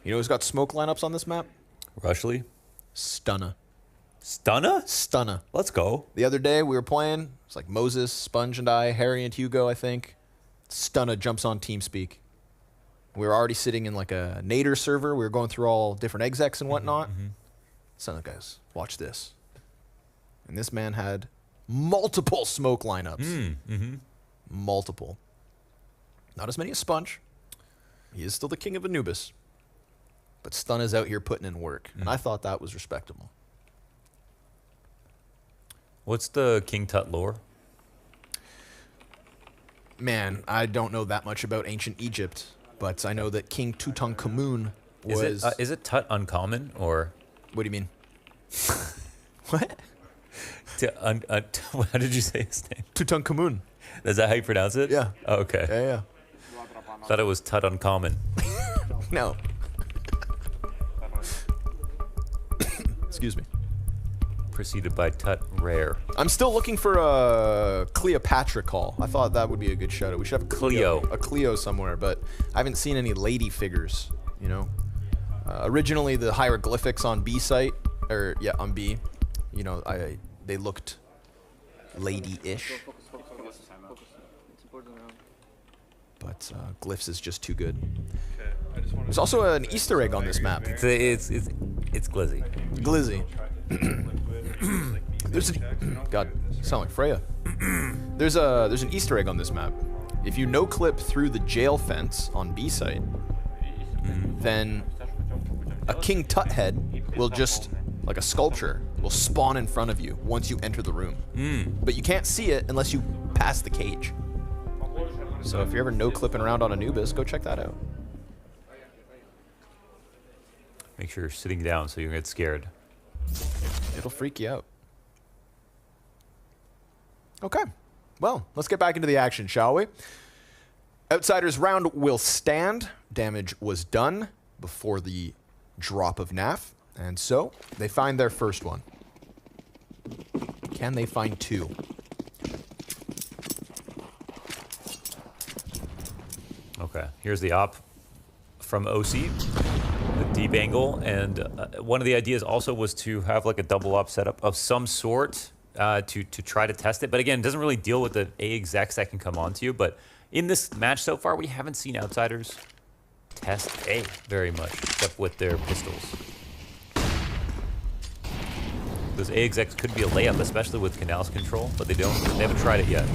You know who's got smoke lineups on this map? Rushley? Stunna. Stunna? Stunna. Let's go. The other day we were playing. It's like Moses, Sponge, and I, Harry and Hugo, I think. Stunna jumps on TeamSpeak. We were already sitting in like a Nader server. We were going through all different execs and whatnot. Stunna, guys, watch this. And this man had multiple smoke lineups. Multiple. Not as many as Sponge. He is still the king of Anubis. But Stunna's out here putting in work. And I thought that was respectable. What's the King Tut lore? Man, I don't know that much about ancient Egypt, but I know that King Tutankhamun was... Is it Tut uncommon, or... What do you mean? What? How did you say his name? Tutankhamun. Is that how you pronounce it? Yeah. Oh, okay. Yeah. Thought it was Tut uncommon. No. Excuse me. Preceded by Tut rare. I'm still looking for a Cleopatra call. I thought that would be a good shout out. We should have a Cleo somewhere, but I haven't seen any lady figures, you know. Originally, the hieroglyphics on B site, or yeah, on B, you know, they looked lady-ish. but Glyphs is just too good. There's also an Easter egg on this map. It's glizzy. Glizzy. There's God, sound like Freya. There's an Easter egg on this map. If you no-clip through the jail fence on B site, then a King Tut head will just, like a sculpture, will spawn in front of you once you enter the room. But you can't see it unless you pass the cage. So if you're ever no-clipping around on Anubis, go check that out. Make sure you're sitting down so you don't get scared. It'll freak you out. Okay. Well, let's get back into the action, shall we? Outsiders round will stand. Damage was done before the drop of NAF. And so, they find their first one. Can they find two? Okay, here's the op from OC, the deep angle, and one of the ideas also was to have like a double op setup of some sort to try to test it. But again, it doesn't really deal with the A execs that can come onto you. But in this match so far, we haven't seen Outsiders test A very much, except with their pistols. Those A execs could be a layup, especially with Canal's control, but they haven't tried it yet.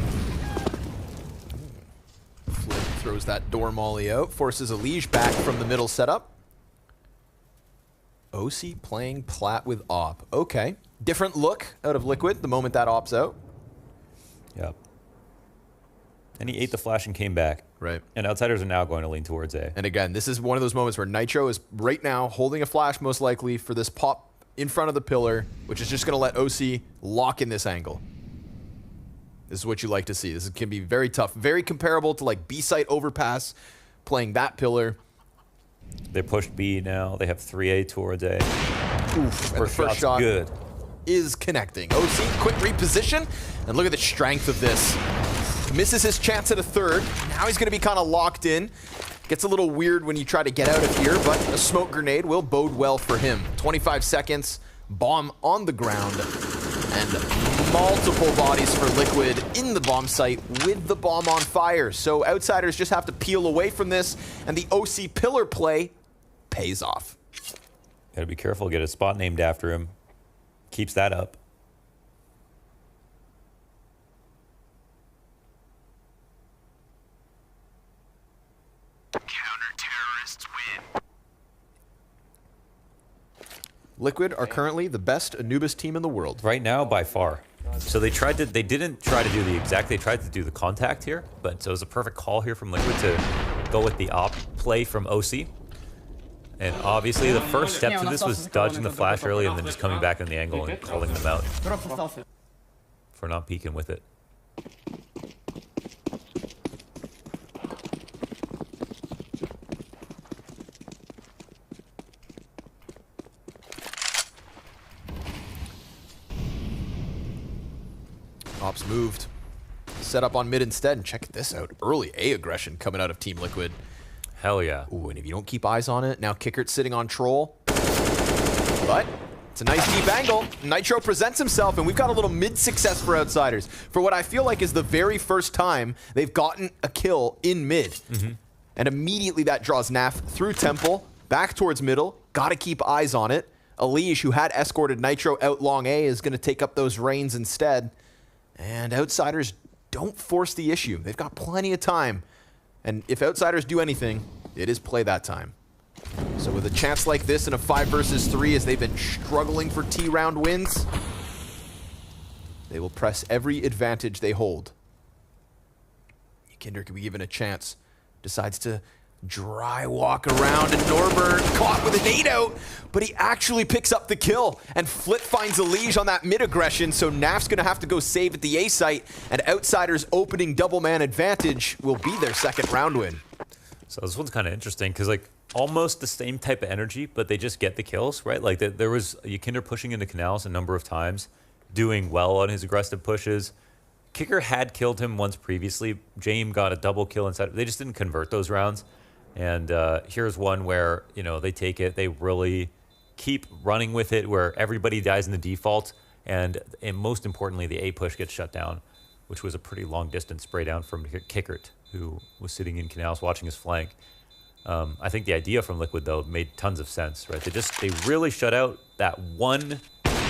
Flip throws that door molly out, forces a liege back from the middle setup. OC playing plat with op. Okay. Different look out of Liquid the moment that op's out. Yep. And he ate the flash and came back. Right. And Outsiders are now going to lean towards A. And again, this is one of those moments where Nitro is right now holding a flash most likely for this pop in front of the pillar, which is just going to let OC lock in this angle. This is what you like to see. This can be very tough. Very comparable to like B-site overpass, playing that pillar. They pushed B now. They have 3A towards A. Oof, and the first shot good. Is connecting. OC, quick reposition. And look at the strength of this. Misses his chance at a third. Now he's going to be kind of locked in. Gets a little weird when you try to get out of here, but a smoke grenade will bode well for him. 25 seconds, bomb on the ground, and multiple bodies for Liquid in the bomb site with the bomb on fire. So Outsiders just have to peel away from this, and the OC pillar play pays off. Gotta be careful, get a spot named after him. Keeps that up. Counter-terrorists win. Liquid are currently the best Anubis team in the world. Right now, by far. So they didn't try to do the exact, they tried to do the contact here, but so it was a perfect call here from Liquid to go with the op play from OC. And obviously the first step to this was dodging the flash early and then just coming back on the angle and calling them out for not peeking with it. Ops moved. Set up on mid instead, and check this out. Early A aggression coming out of Team Liquid. Hell yeah. Ooh, and if you don't keep eyes on it, now Kickert's sitting on Troll. But it's a nice deep angle. Nitro presents himself, and we've got a little mid-success for Outsiders. For what I feel like is the very first time they've gotten a kill in mid. And immediately that draws NAF through Temple, back towards middle. Gotta keep eyes on it. Alige, who had escorted Nitro out long A, is gonna take up those reins instead. And Outsiders don't force the issue. They've got plenty of time. And if Outsiders do anything, it is play that time. So with a chance like this in a 5 versus 3, as they've been struggling for T-round wins, they will press every advantage they hold. Kinder could be given a chance. Decides to dry walk around, and Norburn caught with a nade out, but he actually picks up the kill, and Flip finds a liege on that mid aggression, so NAF's gonna have to go save at the A site, and Outsiders' opening double man advantage will be their second round win. So this one's kind of interesting because like almost the same type of energy, but they just get the kills, right? Like there was Kinder pushing into Canals a number of times, doing well on his aggressive pushes. Kicker had killed him once previously. James got a double kill inside. They just didn't convert those rounds. And here's one where, you know, they take it, they really keep running with it, where everybody dies in the default, and most importantly, the A push gets shut down, which was a pretty long distance spray down from Kickert. who was sitting in canals watching his flank. I think the idea from Liquid, though, made tons of sense, right? They really shut out that one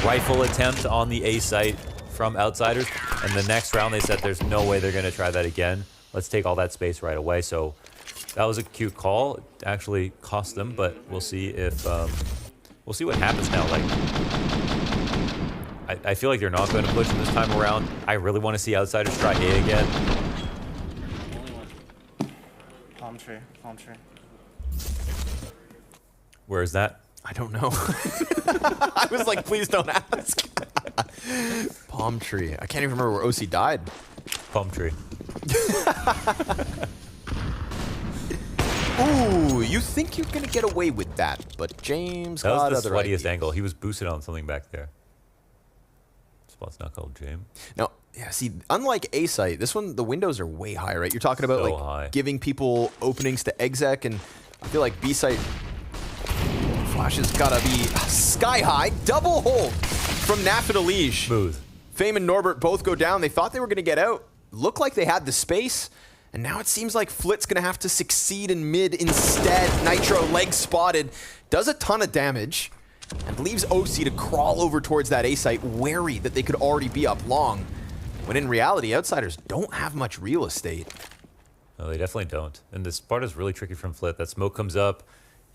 rifle attempt on the A site from Outsiders, and the next round they said there's no way they're going to try that again. Let's take all that space right away. So that was a cute call. It actually cost them, but we'll see if we'll see what happens now. Like, I feel like they're not going to push them this time around. I really want to see Outsiders try A again. Palm tree, palm tree. Where is that? I don't know. I was like, please don't ask. Palm tree. I can't even remember where OC died. Palm tree. Ooh, you think you're going to get away with that, but James that got was the other sweatiest ideas. angle. He was boosted on something back there. Spot's not called James. Now, yeah, see, unlike A site, this one, the windows are way high, right? You're talking about So like high. giving people openings to exec, and I feel like B site Flash has gotta be sky high. Double hold from Naf and Elige. Smooth. Fame and Norbert both go down. They thought they were gonna get out. Looked like they had the space, and now it seems like Flit's gonna have to succeed in mid instead. Nitro, leg spotted, does a ton of damage, and leaves OC to crawl over towards that A site, wary that they could already be up long. When in reality, Outsiders don't have much real estate. No, they definitely don't. And this part is really tricky from Flit. That smoke comes up.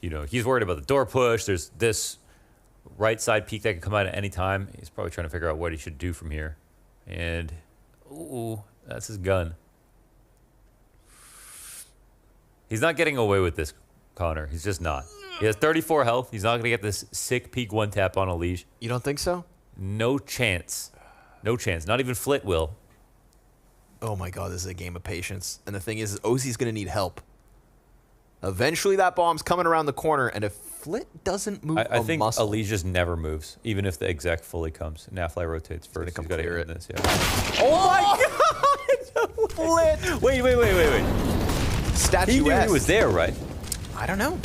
You know, he's worried about the door push. There's this right side peek that can come out at any time. He's probably trying to figure out what he should do from here. And, ooh, that's his gun. He's not getting away with this, Connor. He's just not. He has 34 health. He's not going to get this sick peek one tap on Elige. You don't think so? No chance. No chance. Not even Flit will. Oh my god, this is a game of patience. And the thing is OC's gonna need help. Eventually that bomb's coming around the corner, and if Flit doesn't move I think muscle, Elige just never moves, even if the exec fully comes. Nafly rotates first. He's gonna come gotta clear hit it. this, yeah. Oh my god! Flit! Wait. Statuesque. He knew he was there, right? I don't know.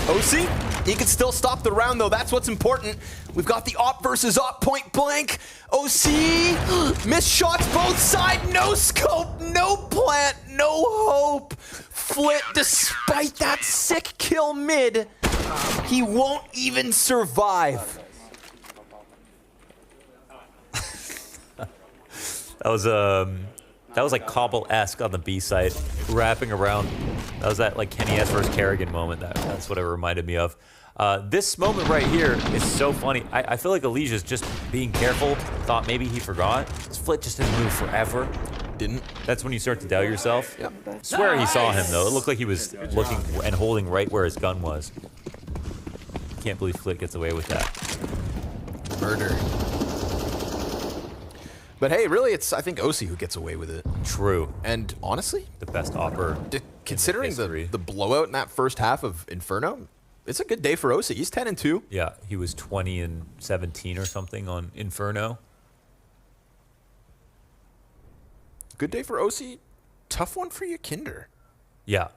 OC, he can still stop the round, though. That's what's important. We've got the op versus op, point blank. OC, missed shots both sides. No scope, no plant, no hope. Flit, despite that sick kill mid, he won't even survive. That was like Cobble-esque on the B side, wrapping around. That was that like Kenny S versus Kerrigan moment. That's what it reminded me of. This moment right here is so funny. I feel like Elige is just being careful. Thought maybe he forgot. His Flit just didn't move forever. Didn't. That's when you start to doubt yourself. Yep. Swear he saw him though. It looked like he was looking and holding right where his gun was. Can't believe Flit gets away with that. Murder. But hey, really, it's I think OC who gets away with it. True. And honestly, The best opper. considering the blowout in that first half of Inferno, it's a good day for OC. He's 10-2. Yeah, he was 20-17 or something on Inferno. Good day for OC. Tough one for you, Kinder. Yeah.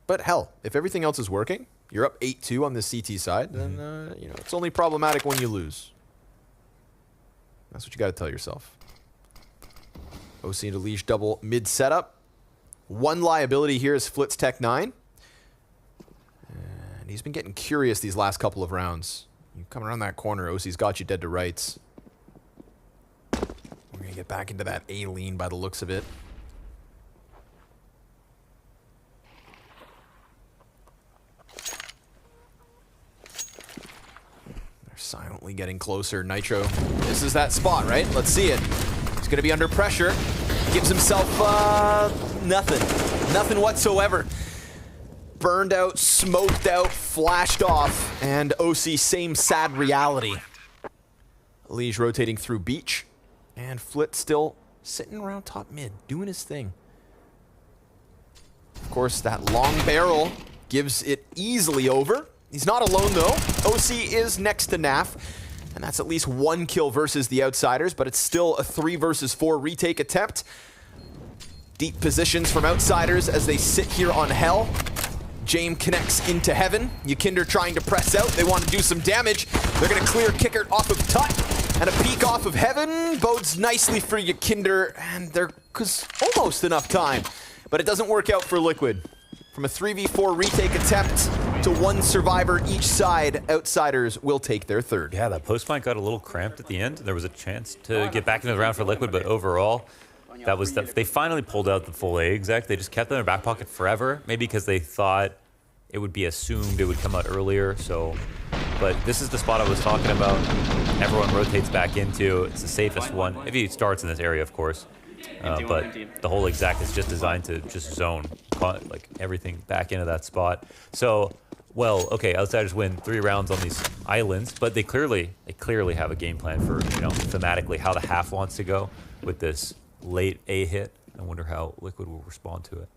But hell, if everything else is working, you're up 8-2 on the CT side, then you know it's only problematic when you lose. That's what you got to tell yourself. OC and Elige double mid setup. One liability here is Flit's Tech 9. And he's been getting curious these last couple of rounds. You come around that corner, OC's got you dead to rights. We're going to get back into that A lean by the looks of it. Silently getting closer. Nitro, this is that spot, right? Let's see it. He's going to be under pressure. Gives himself nothing. Nothing whatsoever. Burned out, smoked out, flashed off, and OC, same sad reality. Elige rotating through beach, and Flit still sitting around top mid, doing his thing. Of course, that long barrel gives it easily over. He's not alone, though. OC is next to NAF, and that's at least one kill versus the Outsiders, but it's still a 3 versus 4 retake attempt. Deep positions from Outsiders as they sit here on Hell. James connects into Heaven. Yakinder trying to press out. They want to do some damage. They're going to clear Kickert off of Tut, and a peek off of Heaven bodes nicely for Yakinder, and there's almost enough time. but it doesn't work out for Liquid. From a 3v4 retake attempt to one survivor each side, Outsiders will take their third. Yeah, that post plant got a little cramped at the end. There was a chance to get back into the round for Liquid, but overall, they finally pulled out the full A exec. They just kept them in their back pocket forever, maybe because they thought it would be assumed it would come out earlier. But this is the spot I was talking about. Everyone rotates back into. It's the safest one, if he starts in this area, of course. But the whole exec is just designed to just zone like everything back into that spot. So, well, okay, Outsiders win 3 rounds on these islands, but they clearly have a game plan for, you know, thematically how the half wants to go with this late A hit. I wonder how Liquid will respond to it.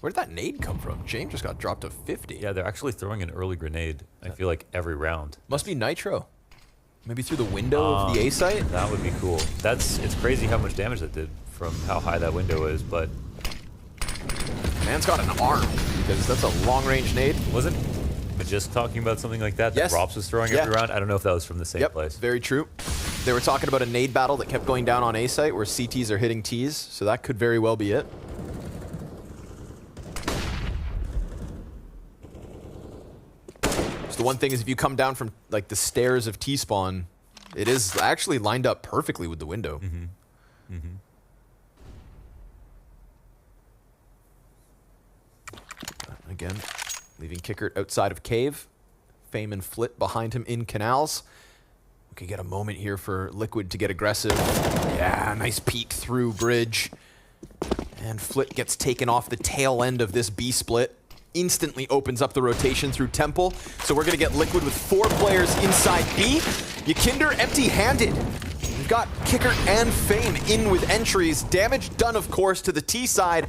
Where did that nade come from? James just got dropped to 50. Yeah, they're actually throwing an early grenade, I feel like, every round. Must be Nitro. Maybe through the window of the A site? That would be cool. It's crazy how much damage that did from how high that window is, but... Man's got an arm, because that's a long-range nade. Wasn't just talking about something like that Yes. that Rops was throwing every round? I don't know if that was from the same place. Very true. They were talking about a nade battle that kept going down on A site where CTs are hitting Ts, so that could very well be it. So the one thing is if you come down from like the stairs of T-spawn, it is actually lined up perfectly with the window. Again, leaving Kickert outside of cave. Fame and Flit behind him in canals. We could get a moment here for Liquid to get aggressive. Yeah, nice peek through bridge. And Flit gets taken off the tail end of this B split. Instantly opens up the rotation through Temple. So we're gonna get Liquid with 4 players inside B. Yakinder empty-handed. We've got Kickert and Fame in with entries. Damage done, of course, to the T side.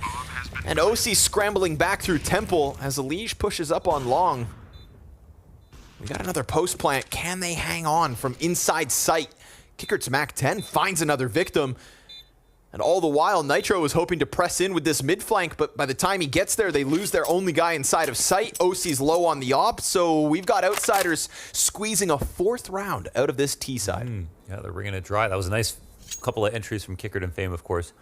And OC scrambling back through Temple as Elige pushes up on long. We got another post plant. Can they hang on from inside sight? Kickert's Mac 10 finds another victim. And all the while, Nitro was hoping to press in with this mid flank, but by the time he gets there, they lose their only guy inside of sight. OC's low on the op, so we've got Outsiders squeezing a 4th round out of this T side. Yeah, they're bringing it dry. That was a nice couple of entries from Kickert and Fame, of course.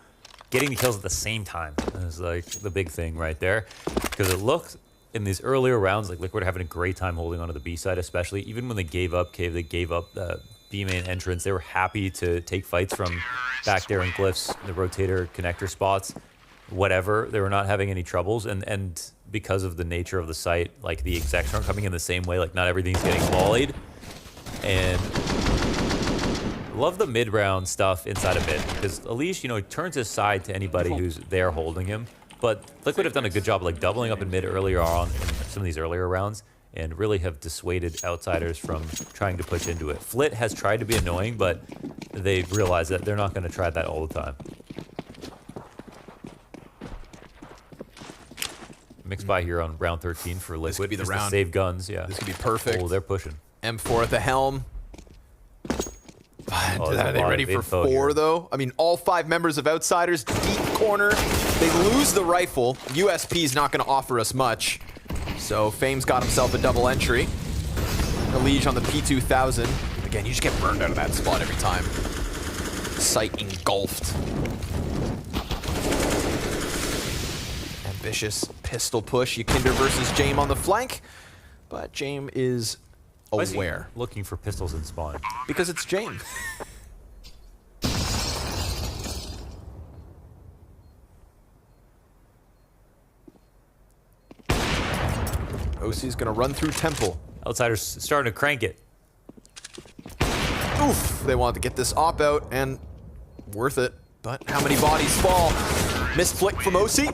Getting the kills at the same time is like the big thing right there. Because it looked in these earlier rounds like Liquid having a great time holding onto the B side, especially. Even when they gave up Cave, they gave up the B main entrance. They were happy to take fights from back there in Glyphs, the rotator connector spots, whatever. They were not having any troubles. And because of the nature of the site, like the execs aren't coming in the same way. Like not everything's getting volleyed. And love the mid-round stuff inside of mid, because Elige, you know, he turns his side to anybody who's there holding him. But Liquid have done a good job like doubling up in mid earlier on in some of these earlier rounds and really have dissuaded Outsiders from trying to push into it. Flit has tried to be annoying, but they've realized that they're not going to try that all the time. Mixed by here on round 13 for Liquid. This could be the just round. to save guns, yeah. This could be perfect. Oh, they're pushing. M4 at the helm. Oh, Are they ready for 4, here. though? I mean, all 5 members of Outsiders, deep corner. They lose the rifle. USP's not going to offer us much. So Fame's got himself a double entry. Elige on the P2000. Again, you just get burned out of that spot every time. Sight engulfed. Ambitious pistol push. Yakinder versus Jame on the flank. But Jame is aware. Looking for pistols in spawn. Because it's Jame. OC's gonna run through Temple. Outsiders starting to crank it. Oof, they wanted to get this op out, and worth it. But how many bodies fall? Missed flick from OC.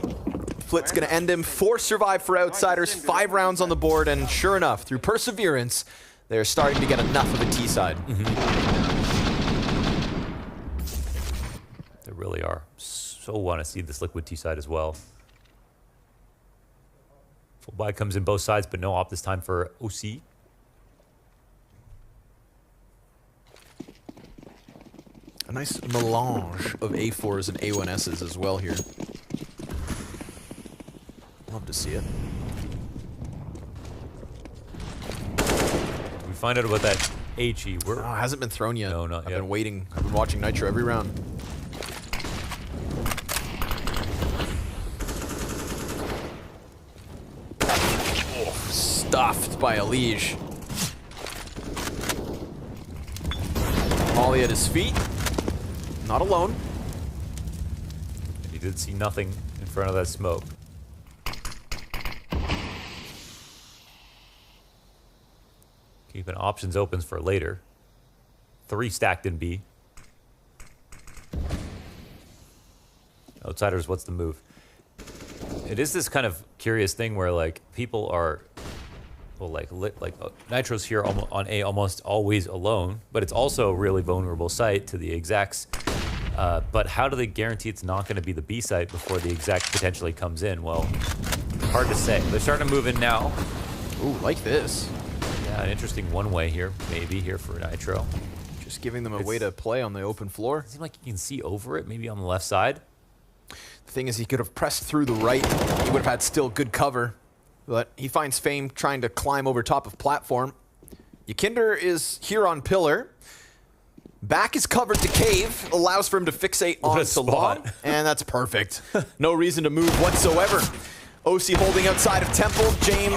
Flit's gonna end him. 4 survive for Outsiders, 5 rounds on the board, and sure enough, through perseverance, they're starting to get enough of a T side. They really are. So want to see this Liquid T side as well. Full buy comes in both sides, but no op this time for OC. A nice melange of A4s and A1Ss as well here. Love to see it. We find out about that HE. Oh, it hasn't been thrown yet. No, not I've yet. been waiting. I've been watching Nitro every round. stuffed by Elige. Molly at his feet. Not alone. And he did see nothing in front of that smoke. Keeping options open for later. 3 stacked in B. Outsiders, what's the move? It is this kind of curious thing where like people are, well, Nitro's here on A almost always alone, but it's also a really vulnerable site to the execs. But how do they guarantee it's not going to be the B site before the exec potentially comes in? Well, hard to say. They're starting to move in now. Ooh, like this. Yeah, an interesting one-way here, maybe here for Nitro. Just giving them a way to play on the open floor. It seems like you can see over it, maybe on the left side. The thing is, he could have pressed through the right. He would have had still good cover. But he finds Fame trying to climb over top of platform. Yakinder is here on pillar. Back is covered to cave. Allows for him to fixate onto long. And that's perfect. No reason to move whatsoever. OC holding outside of Temple. James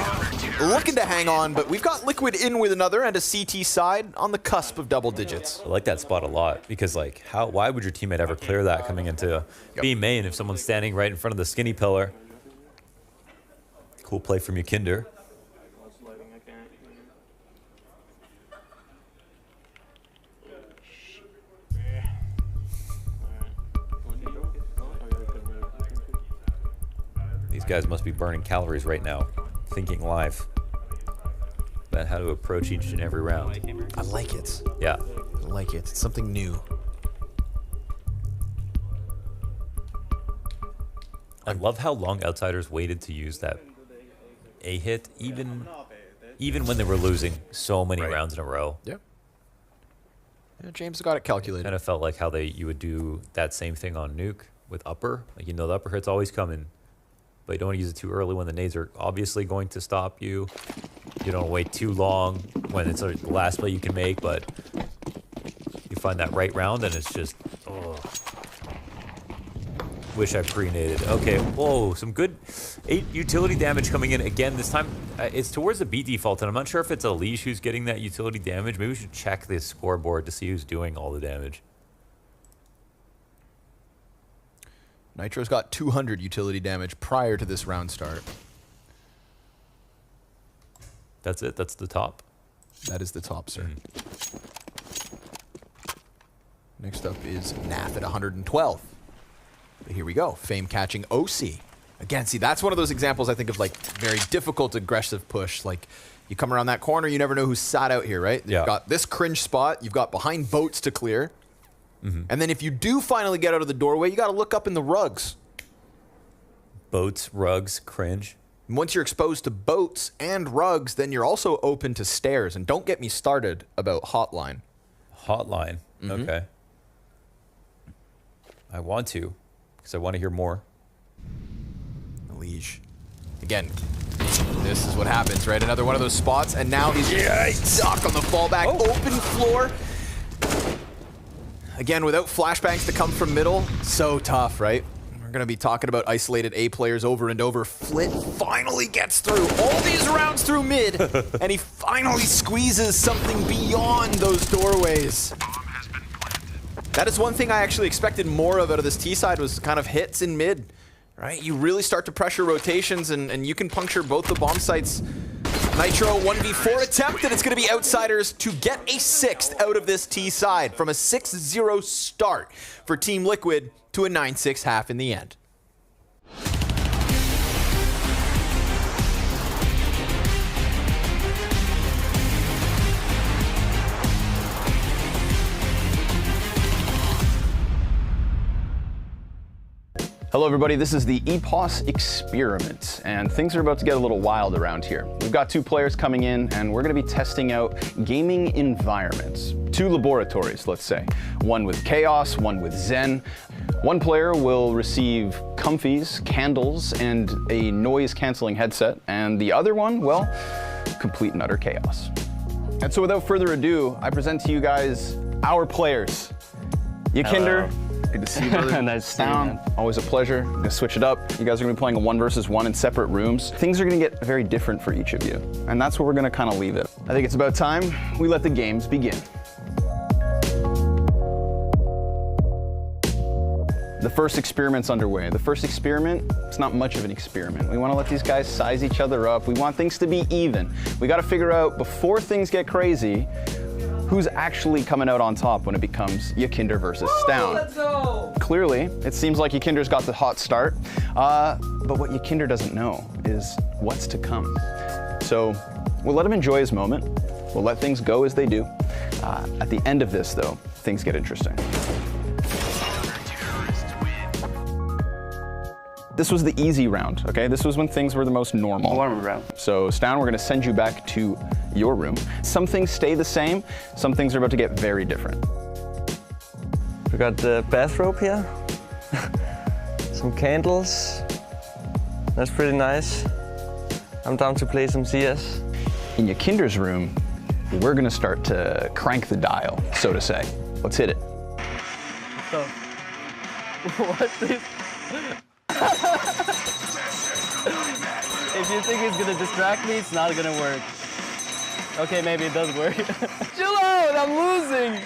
looking to hang on, but we've got Liquid in with another and a CT side on the cusp of double digits. I like that spot a lot because, like, why would your teammate ever clear that coming into B main if someone's standing right in front of the skinny pillar? Cool play from Yakinder. These guys must be burning calories right now, thinking live about how to approach each and every round. I like it. Yeah. I like it. It's something new. I love how long Outsiders waited to use that A hit, even when they were losing so many rounds in a row. Yeah. Yeah, James got it calculated. Kind of felt like how you would do that same thing on Nuke with upper. Like, you know, the upper hit's always coming, but you don't want to use it too early when the nades are obviously going to stop you. You don't wait too long when it's the last play you can make, but you find that right round and it's just, oh. Wish I pre-naded. Okay, whoa, some good 8 utility damage coming in again. This time it's towards the B default, and I'm not sure if it's Elige who's getting that utility damage. Maybe we should check this scoreboard to see who's doing all the damage. Nitro's got 200 utility damage prior to this round start. That's it? That's the top? That is the top, sir. Next up is NAF at 112. But here we go. Fame catching OC. Again, see, that's one of those examples, I think, of like very difficult aggressive push. Like, you come around that corner, you never know who's sat out here, right? Yeah. You've got this cringe spot. You've got behind boats to clear. And then if you do finally get out of the doorway, you got to look up in the rugs. Boats, rugs, cringe. And once you're exposed to boats and rugs, then you're also open to stairs. And don't get me started about hotline. Hotline. Okay. I want to, because I want to hear more. Elige. Again, this is what happens, right? Another one of those spots, and now he's stuck on the fallback. Open floor. Again, without flashbangs to come from middle, so tough, right? We're going to be talking about isolated A players over and over. Flit finally gets through all these rounds through mid, and he finally squeezes something beyond those doorways. That is one thing I actually expected more of out of this T side, was kind of hits in mid, right? You really start to pressure rotations, and you can puncture both the bomb sites. Nitro 1v4 attempt, and it's going to be Outsiders to get a 6th out of this T side, from a 6-0 start for Team Liquid to a 9-6 half in the end. Hello everybody, this is the EPOS experiment, and things are about to get a little wild around here. We've got 2 players coming in, and we're going to be testing out gaming environments. 2 laboratories, let's say. One with Chaos, one with Zen. One player will receive comfies, candles, and a noise-canceling headset, and the other one, well, complete and utter chaos. And so without further ado, I present to you guys our players. Yakinder, Good to see you, brother. Nice to see you, man. Always a pleasure. I'm gonna switch it up. You guys are gonna be playing a 1 versus 1 in separate rooms. Things are gonna get very different for each of you, and that's where we're gonna kind of leave it. I think it's about time we let the games begin. The first experiment's underway. The first experiment, it's not much of an experiment. We want to let these guys size each other up. We want things to be even. We got to figure out, before things get crazy, who's actually coming out on top when it becomes Yakinder versus Stown. Let's go! Clearly, it seems like Yakinder's got the hot start, but what Yakinder doesn't know is what's to come. So we'll let him enjoy his moment. We'll let things go as they do. At the end of this, though, things get interesting. This was the easy round, okay? This was when things were the most normal. Warm round. So, Stown, we're gonna send you back to your room. Some things stay the same, some things are about to get very different. We got the bathrobe here, some candles. That's pretty nice. I'm down to play some CS. In Yakinder's room, we're gonna start to crank the dial, so to say. Let's hit it. So, what is... If you think it's gonna distract me, it's not gonna work. Okay, maybe it does work. Chill out, I'm losing!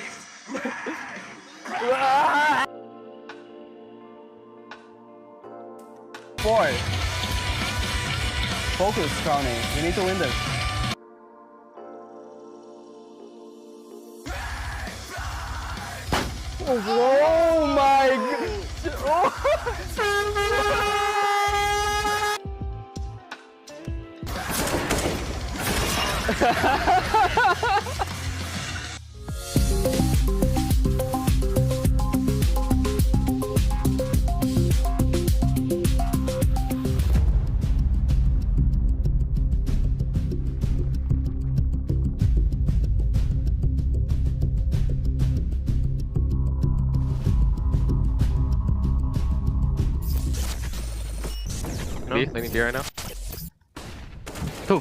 Four. Focus, Tony. We need to win this. Oh my god! Landing B right now. Two.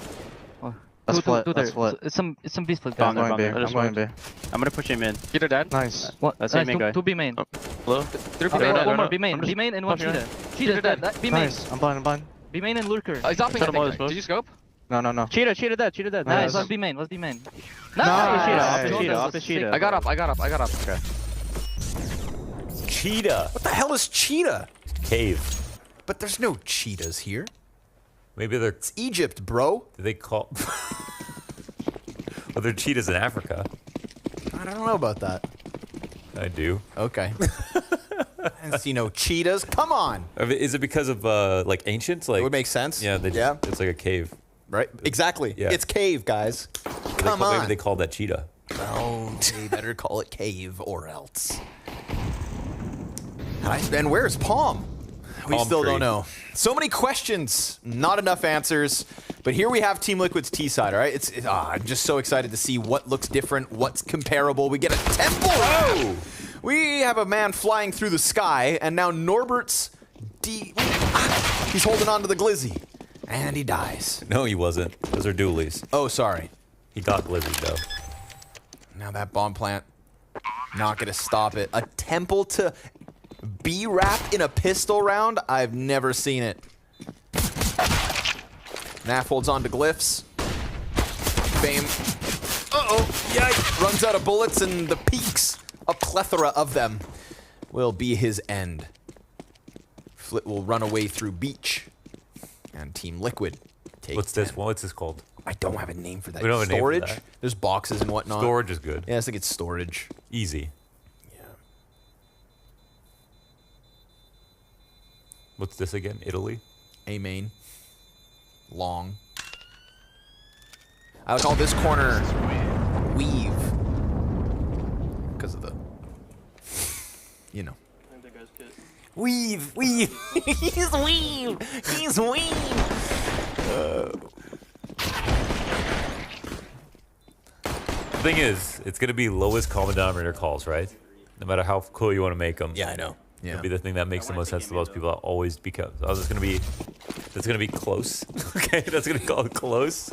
Let's split. Let's split. It's some B split. I'm going B. I'm going B. I'm gonna push him in. Cheetah dead. Nice. What? That's main guy. Two B main. Hello? One more B main. B main and one Cheetah. Cheetah dead. B main. Nice. I'm blind. I'm blind. B main and Lurker. He's opping. Did you scope? No. Cheetah dead. Cheetah dead. Nice. Let's B main. Let's B main. Nice. Cheetah. I got up. Okay. Cheetah. What the hell is cheetah? Cave. But there's no cheetahs here. Maybe they're... It's Egypt, bro. Do they call... Well, they're cheetahs in Africa. I don't know about that. I do. Okay. I didn't see no cheetahs. Come on. Is it because of, like, ancients? Like, It would make sense. Yeah, it's like a cave. Right? Exactly. Yeah. It's cave, guys. Come on. Maybe they called that cheetah. Oh, they better call it cave or else. And where's Palm? We still don't know. So many questions, not enough answers. But here we have Team Liquid's T side, all right? I'm just so excited to see what looks different, what's comparable. We get a temple. Oh! We have a man flying through the sky, and now Norbert's he's holding on to the glizzy, and he dies. No, he wasn't. Those are dualies. Oh, sorry. He got glizzy though. Now that bomb plant, not gonna stop it. A temple to be wrapped in a pistol round? I've never seen it. Naf holds on to glyphs. Fame. Uh-oh. Yikes. Runs out of bullets and the peaks, a plethora of them, will be his end. Flit will run away through beach. And Team Liquid takes What's this? What's this called? I don't have a name for that. We don't have a name for storage? that. There's boxes and whatnot. Storage is good. Yeah, I think it's storage. Easy. What's this again? Italy? A main. Long. I would call this corner weave. Because of the, you know. Weave. He's weave. He's weave. The thing is, it's going to be lowest common denominator calls, right? No matter how cool you want to make them. Yeah, I know. Yeah. It'll be the thing that makes the most sense to most people. Always because that's gonna be close. Okay, that's gonna call it close.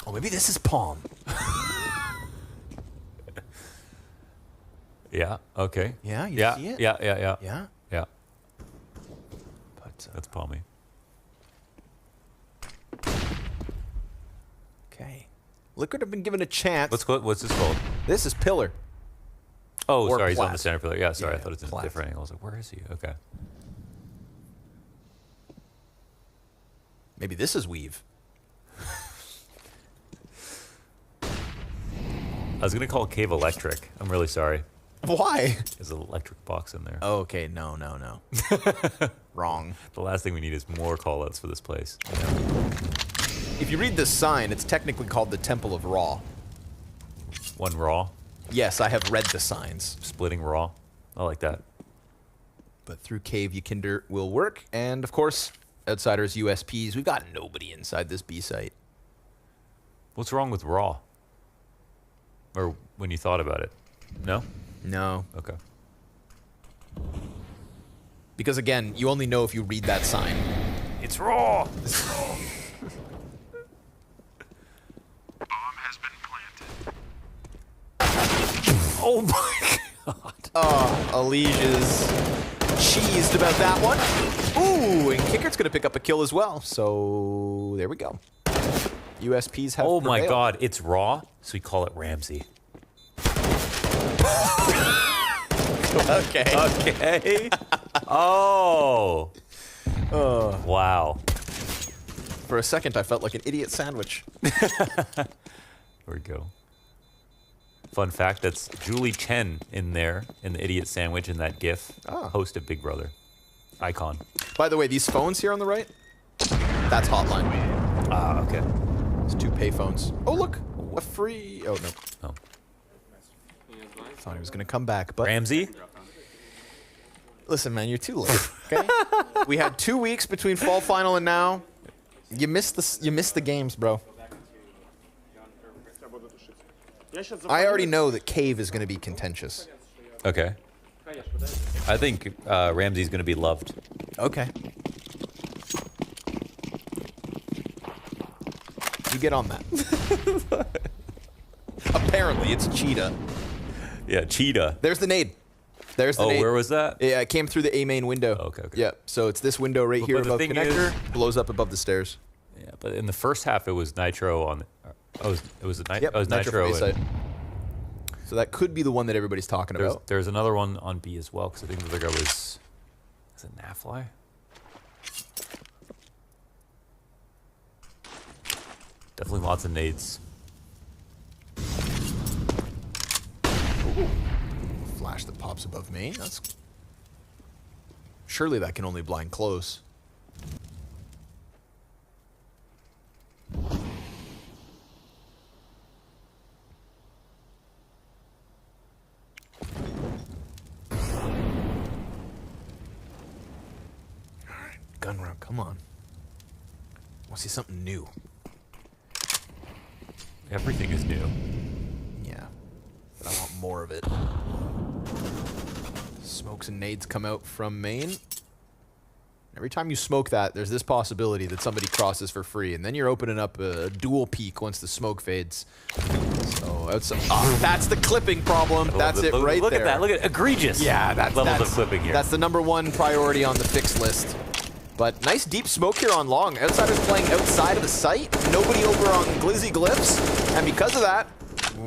Oh, maybe this is Palm. Yeah. Okay. Yeah, you yeah, see it? Yeah. Yeah. Yeah. But That's palmy. okay. Liquid have been given a chance. What's this called? This is Pillar. Oh, Or sorry, he's on the Plat. center pillar. Yeah, sorry, Yeah, I thought it was in a Plat. different angle. I was like, where is he? Okay. Maybe this is Weave. I was gonna call Cave Electric. I'm really sorry. Why? There's an electric box in there. Oh, okay, no. Wrong. The last thing we need is more callouts for this place. If you read this sign, it's technically called the Temple of Ra. One raw. Yes, I have read the signs. Splitting raw. I like that. But through Cave, Ykinder will work. And, of course, Outsiders, USPs. We've got nobody inside this B site. What's wrong with raw? Or when you thought about it? No? No. Okay. Because, again, you only know if you read that sign. It's raw! Oh my god. Oh, Elige is cheesed about that one. Ooh, and Kickert's going to pick up a kill as well. So there we go. USPs have Oh my prevailed. god, it's raw, so we call it Ramsey. Okay. Okay. Oh. Wow. For a second, I felt like an idiot sandwich. There we go. Fun fact, that's Julie Chen in there, in the idiot sandwich in that GIF. Oh. Host of Big Brother. Icon. By the way, these phones here on the right, that's Hotline. Ah, okay. It's 2 pay phones. Oh, look. A free... Oh, no. Oh. Thought he was going to come back, but... Ramsey? Listen, man, you're too late, okay? We had 2 weeks between fall final and now. You missed the games, bro. I already know that Cave is going to be contentious. Okay. I think Ramsey's going to be loved. Okay. You get on that. Apparently, it's Cheetah. Yeah, Cheetah. There's the nade. There's the nade. Where was that? Yeah, it came through the A main window. Okay. Yeah, so it's this window right here but the above thing connector, is- blows up above the stairs. Yeah, but in the first half, it was Nitro on... it was Yep, Nitro. from A side. So that could be the one that everybody's talking about. There's another one on B as well, because I think the other guy was... Is it NAFly? Definitely lots of nades. Ooh. Flash that pops above main. That's... Surely that can only blind close. Gun round, come on. I want to see something new. Everything is new. Yeah, but I want more of it. Smokes and nades come out from main. Every time you smoke that, there's this possibility that somebody crosses for free, and then you're opening up a dual peek once the smoke fades. So outside, that's the clipping problem. That's it right there. Look at that. Look at egregious. Yeah, that's levels of clipping here. That's the #1 priority on the fix list. But nice deep smoke here on long. Outsiders playing outside of the site. Nobody over on Glizzy Glyphs. And because of that,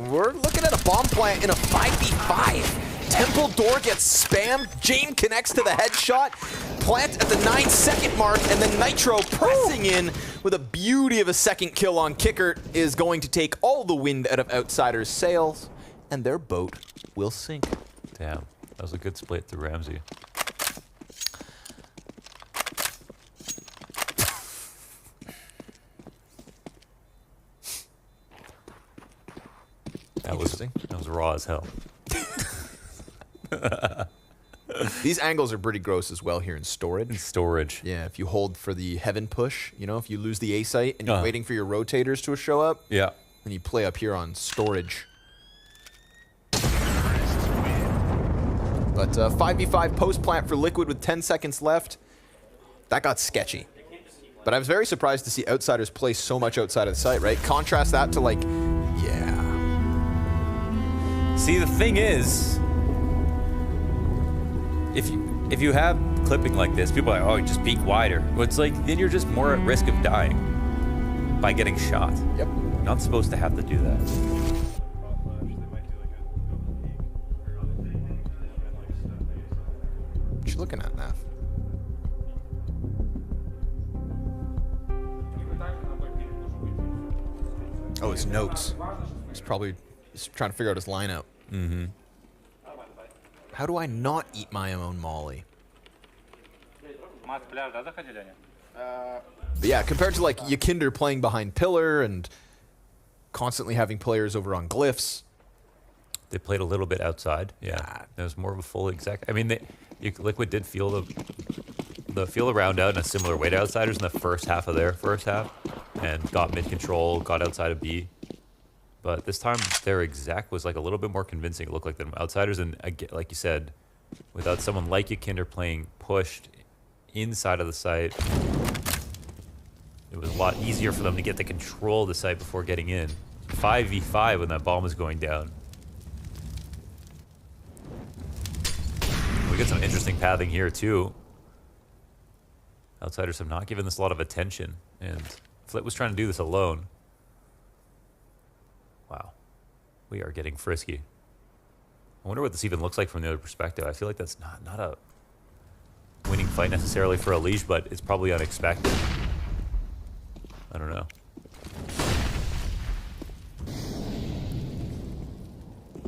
we're looking at a bomb plant in a 5v5. Temple door gets spammed. Jane connects to the headshot. Plant at the 9-second mark. And then Nitro pressing in with a beauty of a second kill on Kicker is going to take all the wind out of Outsiders' sails. And their boat will sink. Damn, that was a good split to Ramsey. That was raw as hell. These angles are pretty gross as well here in storage. Storage. Yeah, if you hold for the heaven push, you know, if you lose the A site and you're waiting for your rotators to show up, yeah, and you play up here on storage. But 5v5 post plant for Liquid with 10 seconds left. That got sketchy. But I was very surprised to see Outsiders play so much outside of the site, right? Contrast that to like, yeah. See, the thing is, if you have clipping like this, people are like, oh, just peek wider. Well, it's like, then you're just more at risk of dying by getting shot. Yep. You're not supposed to have to do that. What you looking at, Nav? Oh, his notes. He's probably trying to figure out his lineup. Mm-hmm. How do I not eat my own Molly? But yeah, compared to like Yakinder playing behind Pillar and constantly having players over on Glyphs. They played a little bit outside. Yeah. It was more of a full exec. I mean, Liquid did feel the round out in a similar way to Outsiders in the first half of their first half and got mid control, got outside of B. But this time their exec was like a little bit more convincing. It looked like them Outsiders, and again, like you said, without someone like Yakinder playing pushed inside of the site, it was a lot easier for them to get to control the site before getting in. 5v5 when that bomb was going down. We get some interesting pathing here too. Outsiders have not given this a lot of attention, and Flit was trying to do this alone. Wow, we are getting frisky. I wonder what this even looks like from the other perspective. I feel like that's not a winning fight necessarily for Elige, but it's probably unexpected. I don't know.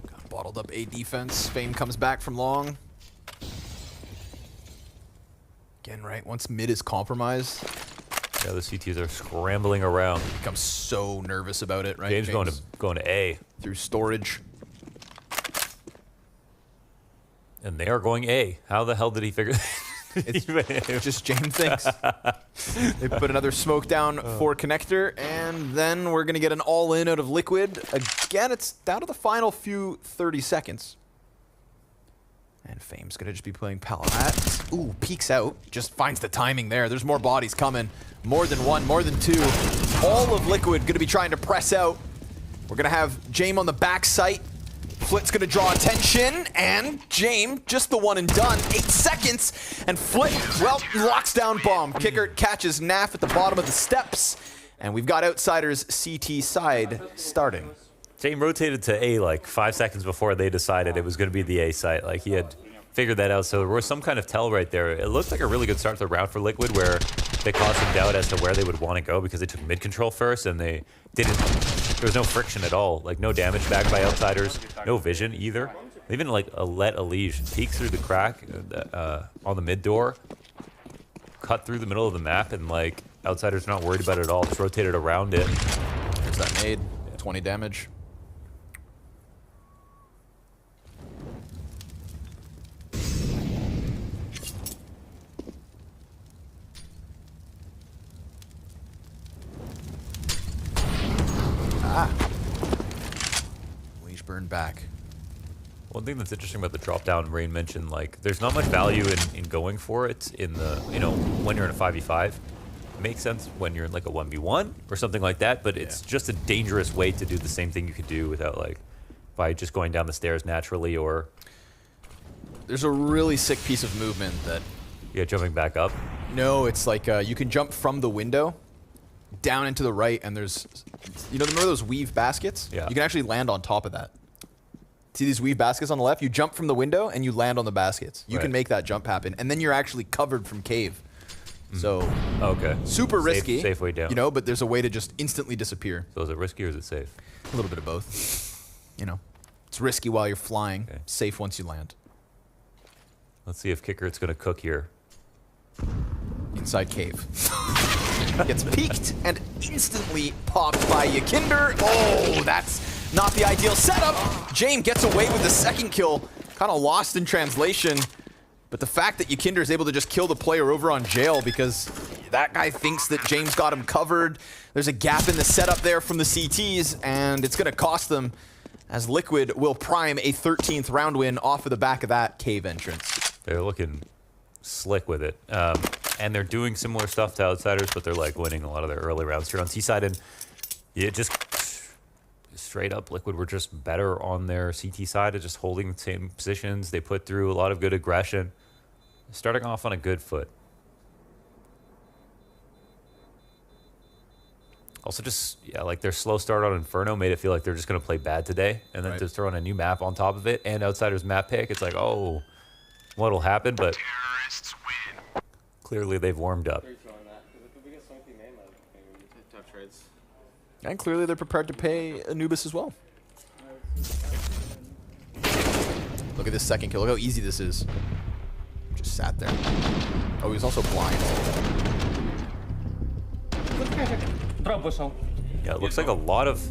Got bottled up A defense. Fame comes back from long. Again, right, once mid is compromised. Yeah, the CTs are scrambling around. Becomes so nervous about it, right? James going to A. Through storage. And they are going A. How the hell did he figure that? It's just James thinks. They put another smoke down for connector, and then we're going to get an all-in out of Liquid. Again, it's down to the final few 30 seconds. And Fame's going to just be playing Palat. Ooh, peeks out. Just finds the timing there. There's more bodies coming. More than one, more than two. All of Liquid going to be trying to press out. We're going to have Jame on the back site. Flit's going to draw attention, and Jame, just the one and done. 8 seconds, and Flit, well, locks down bomb. Kicker catches Naf at the bottom of the steps, and we've got Outsiders CT side starting. Jame rotated to A like 5 seconds before they decided it was going to be the A site. Like, he had figured that out, so there was some kind of tell right there. It looked like a really good start to the round for Liquid, where they caused some doubt as to where they would want to go because they took mid control first, and they didn't. There was no friction at all, like no damage back by Outsiders, no vision either. They even like let Elige peek through the crack on the mid door, cut through the middle of the map, and like Outsiders not worried about it at all, just rotated around it. There's that nade, 20 damage. Leash burned back. One thing that's interesting about the drop down, Rain mentioned, like, there's not much value in going for it in the, you know, when you're in a 5v5. It makes sense when you're in like a 1v1 or something like that, but it's just a dangerous way to do the same thing you could do without, like, by just going down the stairs naturally, or... There's a really sick piece of movement that... Yeah, jumping back up? No, it's like you can jump from the window down into the right, and there's, you know, remember those weave baskets? Yeah. You can actually land on top of that. See these weave baskets on the left? You jump from the window and you land on the baskets. You can make that jump happen, and then you're actually covered from cave. So, okay, super risky. Safe way down. You know, but there's a way to just instantly disappear. So is it risky or is it safe? A little bit of both. You know, it's risky while you're flying, safe once you land. Let's see if Kickert's going to cook here. Inside cave. Gets peeked and instantly popped by Yakinder. Oh, that's not the ideal setup. Jame gets away with the second kill. Kind of lost in translation. But the fact that Yakinder is able to just kill the player over on jail because that guy thinks that James got him covered. There's a gap in the setup there from the CTs, and it's going to cost them as Liquid will prime a 13th round win off of the back of that cave entrance. They're looking slick with it. And they're doing similar stuff to Outsiders, but they're like winning a lot of their early rounds here on C-side. And yeah, just straight up, Liquid were just better on their CT side of just holding the same positions. They put through a lot of good aggression. starting off on a good foot. Also, just, yeah, like their slow start on Inferno made it feel like they're just going to play bad today. And then just throwing a new map on top of it and Outsiders map pick, it's like, oh, what'll happen? But clearly they've warmed up. And clearly they're prepared to pay Anubis as well. Look at this second kill. Look how easy this is. Just sat there. Oh, he was also blind. Yeah, it looks like a lot of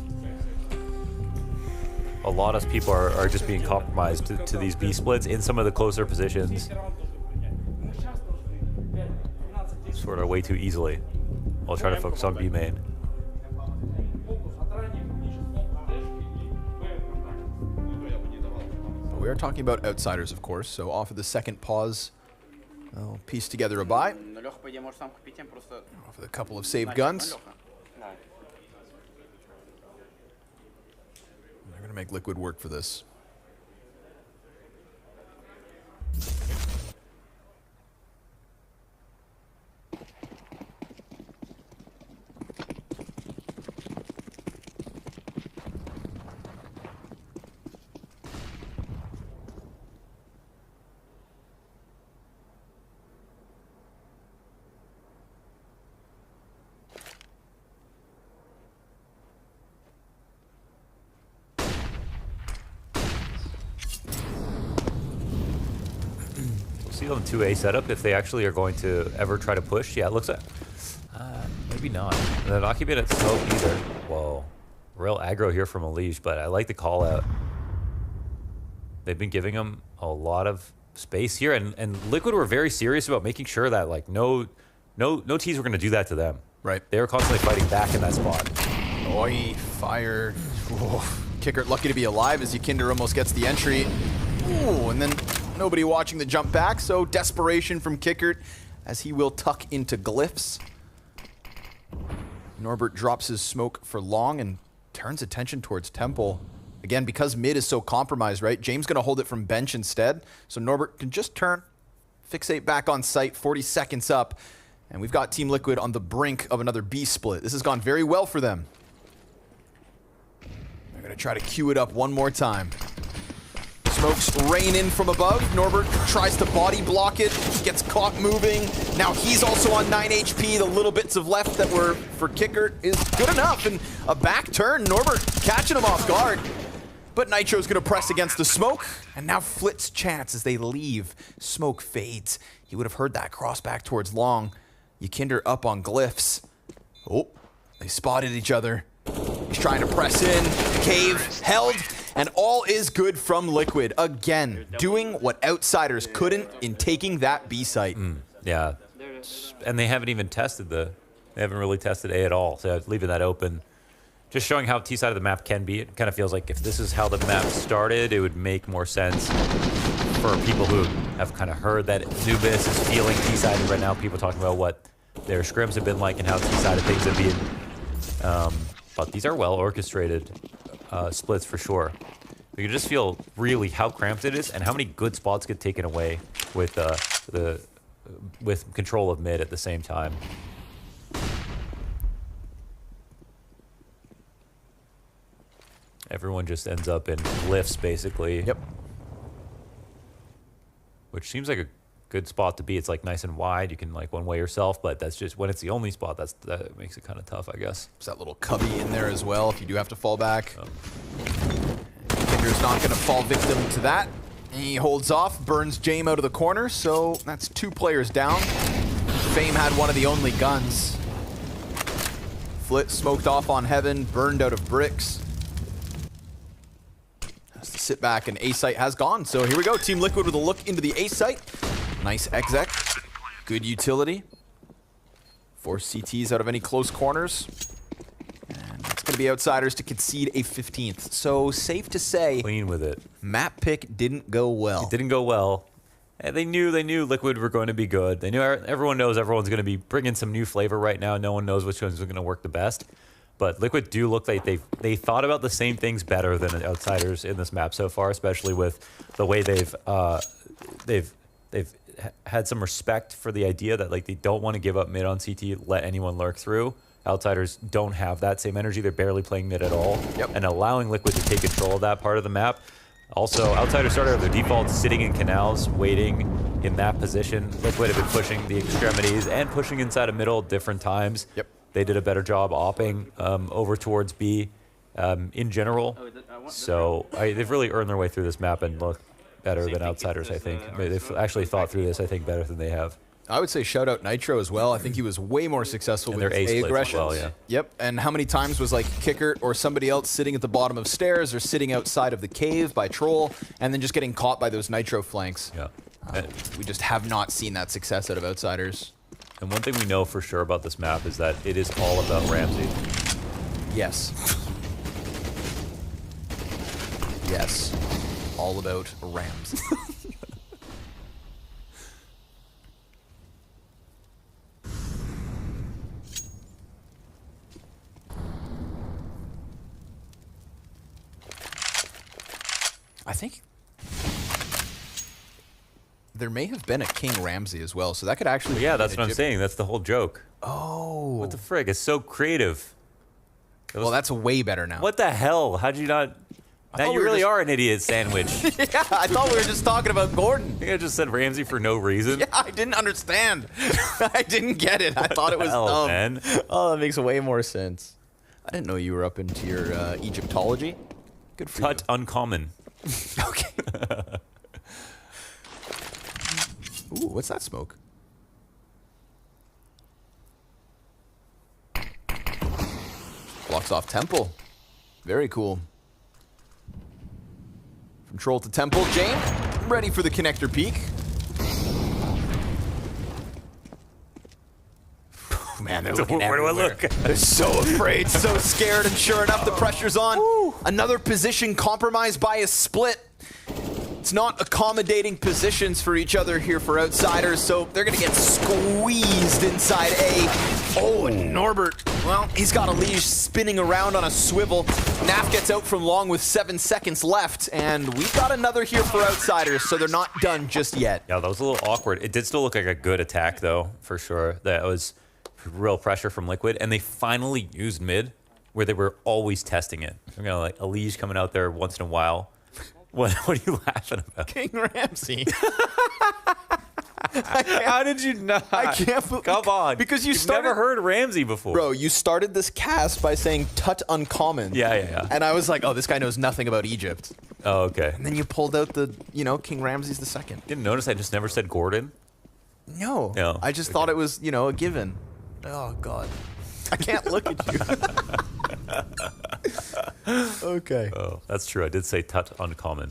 people are just being compromised to these B splits in some of the closer positions. Sort of way too easily. I'll try to focus on B main. We are talking about Outsiders, of course, so off of the second pause, I'll piece together a buy. Off with a couple of saved guns. They're going to make Liquid work for this. See on the 2A setup if they actually are going to ever try to push. Yeah, it looks like maybe not. And they're not keeping it smoke either. Whoa, real aggro here from Alish, but I like the call out. They've been giving him a lot of space here, and Liquid were very serious about making sure that like no T's were going to do that to them. Right. They were constantly fighting back in that spot. Oi, fire. Whoa. Kickert lucky to be alive as Ykinder almost gets the entry. Ooh, and then nobody watching the jump back, so desperation from Kickert as he will tuck into glyphs. Norbert drops his smoke for long and turns attention towards Temple. Again, because mid is so compromised, right? James gonna hold it from bench instead, so Norbert can just turn, fixate back on site, 40 seconds up, and we've got Team Liquid on the brink of another B split. This has gone very well for them. They're gonna try to queue it up one more time. Smokes rain in from above. Norbert tries to body block it, gets caught moving. Now he's also on 9 HP. The little bits of left that were for Kickert is good enough. And a back turn, Norbert catching him off guard. But Nitro's gonna press against the smoke. And now Flit's chance as they leave. Smoke fades. He would have heard that cross back towards long. Ykinder up on glyphs. Oh, they spotted each other. He's trying to press in. Cave held. And all is good from Liquid. Again, doing what Outsiders couldn't in taking that B site. Yeah, and they haven't even tested they haven't really tested A at all. So leaving that open, just showing how T side of the map can be. It kind of feels like if this is how the map started, it would make more sense for people who have kind of heard that Anubis is feeling T side right now. People talking about what their scrims have been like and how T side of things have been. But these are well orchestrated splits for sure. You can just feel really how cramped it is and how many good spots get taken away with with control of mid at the same time. Everyone just ends up in glyphs basically. Yep. Which seems like a good spot to be. It's like nice and wide. You can like one way yourself, but that's just when it's the only spot. That makes it kind of tough, I guess. There's that little cubby in there as well if you do have to fall back. Kinder's not going to fall victim to that. He holds off, burns Jame out of the corner, so that's 2 players down. Fame had one of the only guns. Flit smoked off on Heaven, burned out of bricks. Has to sit back, and A site has gone. So here we go, Team Liquid with a look into the A site. Nice exec, good utility. 4 CTs out of any close corners. And it's going to be Outsiders to concede a 15th. So safe to say, clean with it. Map pick didn't go well. It didn't go well. And they knew Liquid were going to be good. They knew everyone knows everyone's going to be bringing some new flavor right now. No one knows which ones are going to work the best. But Liquid do look like they thought about the same things better than Outsiders in this map so far, especially with the way they've had some respect for the idea that like they don't want to give up mid on CT, let anyone lurk through. Outsiders don't have that same energy. They're barely playing mid at all. And allowing Liquid to take control of that part of the map. Also, Outsiders started with their default sitting in canals, waiting in that position. Liquid have been pushing the extremities and pushing inside of middle different times. They did a better job opping over towards B in general. So they've really earned their way through this map and look better than Outsiders, I think. They've actually thought through this, I think, better than they have. I would say shout out Nitro as well. I think he was way more successful with his A aggressions. Well, yeah. Yep, and how many times was like Kicker or somebody else sitting at the bottom of stairs or sitting outside of the cave by Troll and then just getting caught by those Nitro flanks. Yeah. We just have not seen that success out of Outsiders. And one thing we know for sure about this map is that it is all about Ramsey. Yes. Yes. All about Rams. I think there may have been a King Ramsey as well, so that could actually. Yeah, that's what I'm saying. That's the whole joke. Oh. What the frig? It's so creative. Well, that's way better now. What the hell? How'd you not? Now you really are an idiot sandwich. Yeah, I thought we were just talking about Gordon. I think I just said Ramsey for no reason. Yeah, I didn't understand. I didn't get it. I thought it was dumb. Man. Oh, that makes way more sense. I didn't know you were up into your Egyptology. Good for Tut uncommon. Okay. Ooh, what's that smoke? Blocks off Temple. Very cool. From Troll to Temple, Jane, ready for the connector peek. Oh, man, they're looking Where do I look? They're so afraid, so scared, and sure enough, the pressure's on. Another position compromised by a split. It's not accommodating positions for each other here for Outsiders, so they're going to get squeezed inside A. Oh, and Norbert, well, he's got a leash spinning around on a swivel. Naf gets out from long with 7 seconds left, and we've got another here for Outsiders, so they're not done just yet. Yeah, that was a little awkward. It did still look like a good attack, though, for sure. That was real pressure from Liquid, and they finally used mid, where they were always testing it. They're gonna like a leash coming out there once in a while. What are you laughing about? King Ramsey. How did you not? I can't. Come on. Because You've never heard Ramsey before. Bro, you started this cast by saying Tut uncommon. Yeah. And I was like, oh, this guy knows nothing about Egypt. Oh, okay. And then you pulled out the, King Ramses the second. Didn't notice I just never said Gordon? No. I just thought it was, a given. Oh, God. I can't look at you. Okay. Oh, that's true. I did say Tut uncommon.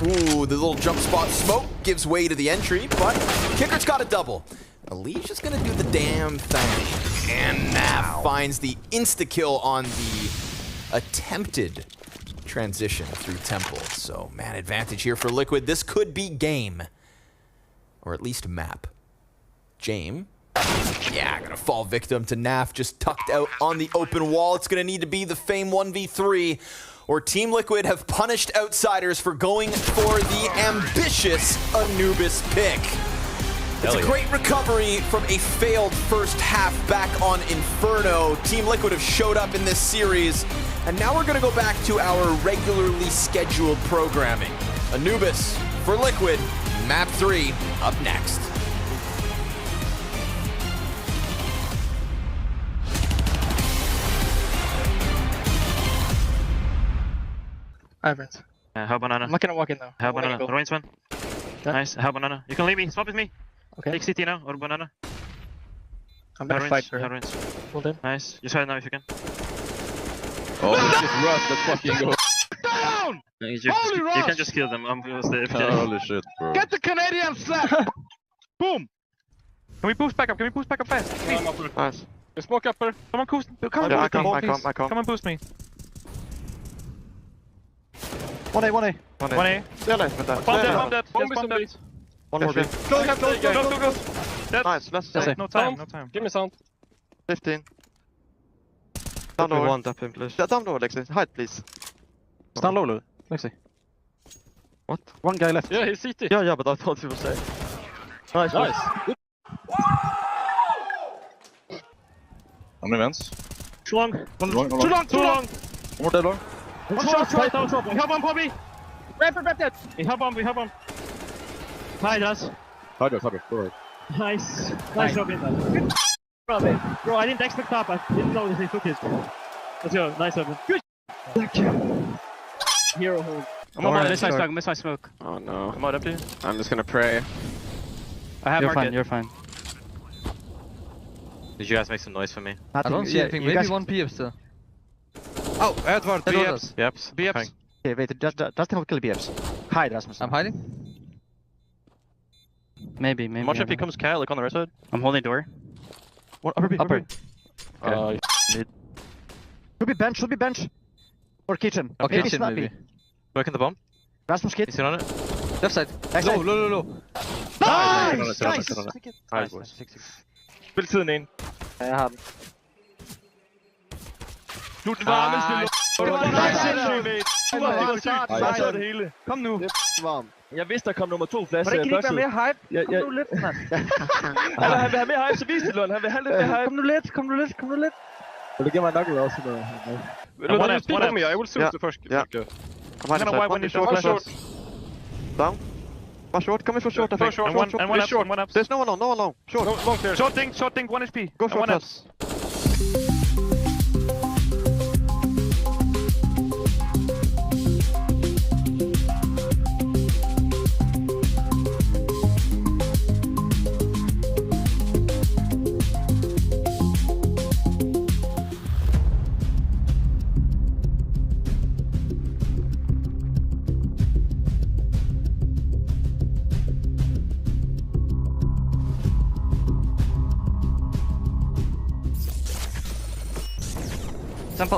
Ooh, the little jump spot smoke gives way to the entry, but Kicker's got a double. Alicia's gonna do the damn thing. And Nav finds the insta-kill on the attempted transition through Temple. So, man, advantage here for Liquid. This could be game. Or at least map. Jame. Yeah, gonna fall victim to Naf, just tucked out on the open wall. It's gonna need to be the Fame 1v3, or Team Liquid have punished Outsiders for going for the ambitious Anubis pick. It's a great recovery from a failed first half back on Inferno. Team Liquid have showed up in this series, and now we're gonna go back to our regularly scheduled programming. Anubis for Liquid, map 3, up next. Hi, friends. How banana? I'm not gonna walk in though. How banana? Ruins one. Nice. How banana? You can leave me. Swap with me. Okay. Take CT now or banana. I'm gonna fight for it. Hold in. Nice. Just hide now if you can. Oh, this is rough. Let's fucking go. Down! You can just kill them. I'm gonna stay. Holy shit, bro. Get the Canadian slap! Boom! Can we boost back up? Can we boost back up fast? Please. Nice. You smoke upper. Someone boost. Come Yeah, on, I come. Come and boost me. 1A. They're alive with that. Bomb dead. One more B. Go. Dead. Nice, let's say. No time. Give me sound. 15. Down lower. One tap in, please. Down lower, Lexi. Hide, please. Stand low, Lexi. What? One guy left. Yeah, he's CT. Yeah, but I thought he was safe. Nice. Nice. Good. How many vents? Too long. Too long. One more dead long. One shot. We have one, Poppy. Wrap that. We have one. Hide us. Hide us. Go ahead. Nice. Nice, Robin. Good. Robin. Bro, I didn't expect top. I didn't know they took it. Let's go. Nice, Robin. Good. Thank you. Hero hold. I'm on miss my smoke. Oh no. I'm out up here. I'm just gonna pray. I have market. You're fine. Did you guys make some noise for me? I don't see anything. Maybe one PF still. Oh, Edward, BFs. BFs. BFs. Okay, wait, just help kill BFs. Hide, Rasmus. I'm hiding. Maybe. Watch if he comes cat, like on the right side. I'm holding door. What? Upper. Okay. Should be bench. Or kitchen. Okay. Maybe Kitchen, Snappy. maybe. Working the bomb. Rasmus kid. You sit on it? Left side. Low. Nice! Nice! Nice, boys. Spil tiden ind. Ja, jeg har den. Nu den varme spil. Det var sindssygt. Du var varmt. Bare så det hele. Kom nu. Det er varmt. Jeg vidste, der kom nummer 2 flaske. Hvordan kan I ikke være mere hype? Kom nu lidt, mand. Han vil have mere hype, så vis det, Lund. Han vil have lidt mere hype. Kom nu lidt. Vil du give mig en knuckle også? Lund, speak with me. I will shoot the first. Yeah. Come on, when you short. Down. One short, coming for short, I think. And one up. There's no one long. Short. Long there. Short thing, 1 HP. Go short first.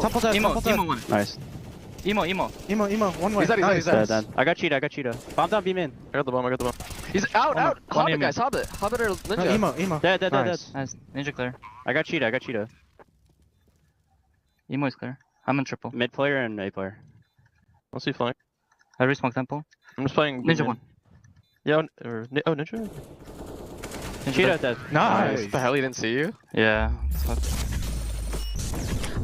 Temple. Emo one. Nice. Emo. One way. He's dead. I got cheetah. Bomb down, beam in. I got the bomb. He's out. Hobbit, Guys, Hobbit or Ninja. Emo. Dead. Nice. Ninja clear. I got cheetah. Emo is clear. I'm in triple. Mid player and A player. I'll see flank. I resmoke temple. I'm just playing Ninja one. Yeah, Ninja. Cheetah dead. Nice. The hell, he didn't see you? Yeah.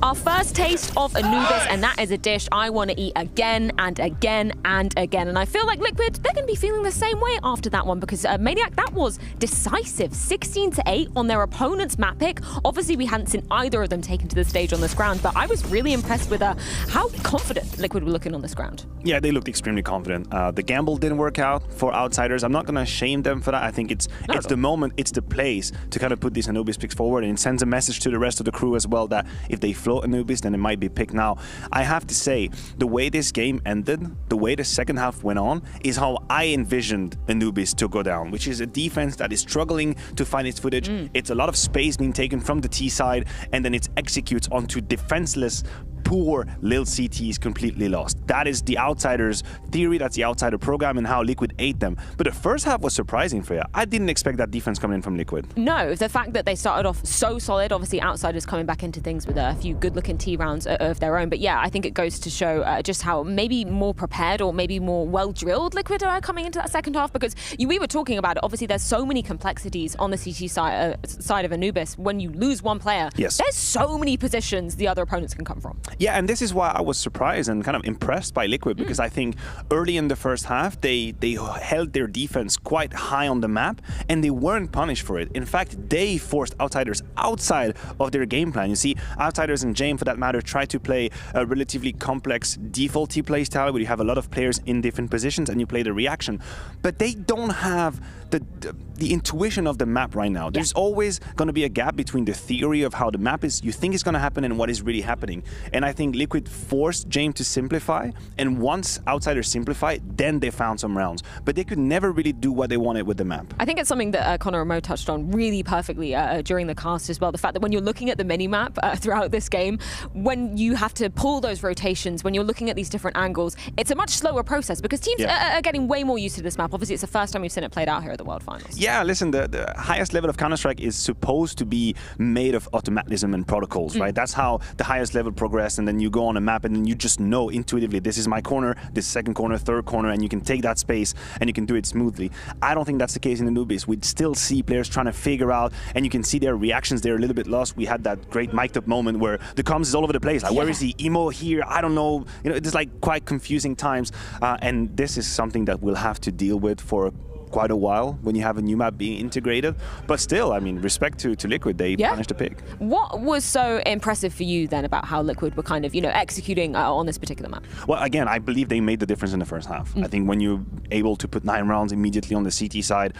Our first taste of Anubis, and that is a dish I want to eat again and again and again. And I feel like Liquid, they're going to be feeling the same way after that one, because Maniac, that was decisive. 16-8 on their opponent's map pick. Obviously, we hadn't seen either of them taken to the stage on this ground, but I was really impressed with how confident Liquid were looking on this ground. Yeah, they looked extremely confident. The gamble didn't work out for Outsiders. I'm not going to shame them for that. I think it's the moment, it's the place to kind of put these Anubis picks forward, and it sends a message to the rest of the crew as well that if they float Anubis, then it might be picked. Now, I have to say, the way this game ended, the way the second half went on, is how I envisioned Anubis to go down, which is a defense that is struggling to find its footage. It's a lot of space being taken from the T side, and then it executes onto defenseless, poor Lil CTs completely lost. That is the Outsiders theory, that's the Outsider program, and how Liquid ate them. But the first half was surprising for you. I didn't expect that defense coming in from Liquid. No, the fact that they started off so solid, obviously Outsiders coming back into things with a few good-looking T rounds of their own. But yeah, I think it goes to show just how maybe more prepared or maybe more well-drilled Liquid are coming into that second half, because we were talking about it. Obviously, there's so many complexities on the CT side of Anubis. When you lose one player, there's so many positions the other opponents can come from. Yeah, and this is why I was surprised and kind of impressed by Liquid, because I think early in the first half, they held their defense quite high on the map, and they weren't punished for it. In fact, they forced Outsiders outside of their game plan. You see, Outsiders and Jame, for that matter, try to play a relatively complex default T play style where you have a lot of players in different positions and you play the reaction. But they don't have the intuition of the map right now. There's always going to be a gap between the theory of how the map is, you think is going to happen, and what is really happening. And I think Liquid forced Jame to simplify, and once Outsiders simplify, then they found some rounds. But they could never really do what they wanted with the map. I think it's something that Connor and Mo touched on really perfectly during the cast as well. The fact that when you're looking at the mini-map throughout this game, when you have to pull those rotations, when you're looking at these different angles, it's a much slower process because teams are getting way more used to this map. Obviously, it's the first time we've seen it played out here at the World Finals. Yeah, listen, the highest level of Counter-Strike is supposed to be made of automatism and protocols, right? That's how the highest level progress and then you go on a map and then you just know intuitively, this is my corner, this second corner, third corner, and you can take that space and you can do it smoothly. I don't think that's the case in Anubis. We'd still see players trying to figure out, and you can see their reactions. They're a little bit lost. We had that great mic'd up moment where the comms is all over the place. Like, where is he? Emo here? I don't know. You know, it's like quite confusing times. And this is something that we'll have to deal with for quite a while when you have a new map being integrated. But still, I mean, respect to Liquid, they managed to pick. What was so impressive for you then about how Liquid were kind of, you know, executing on this particular map? Well, again, I believe they made the difference in the first half. I think when you're able to put 9 rounds immediately on the CT side,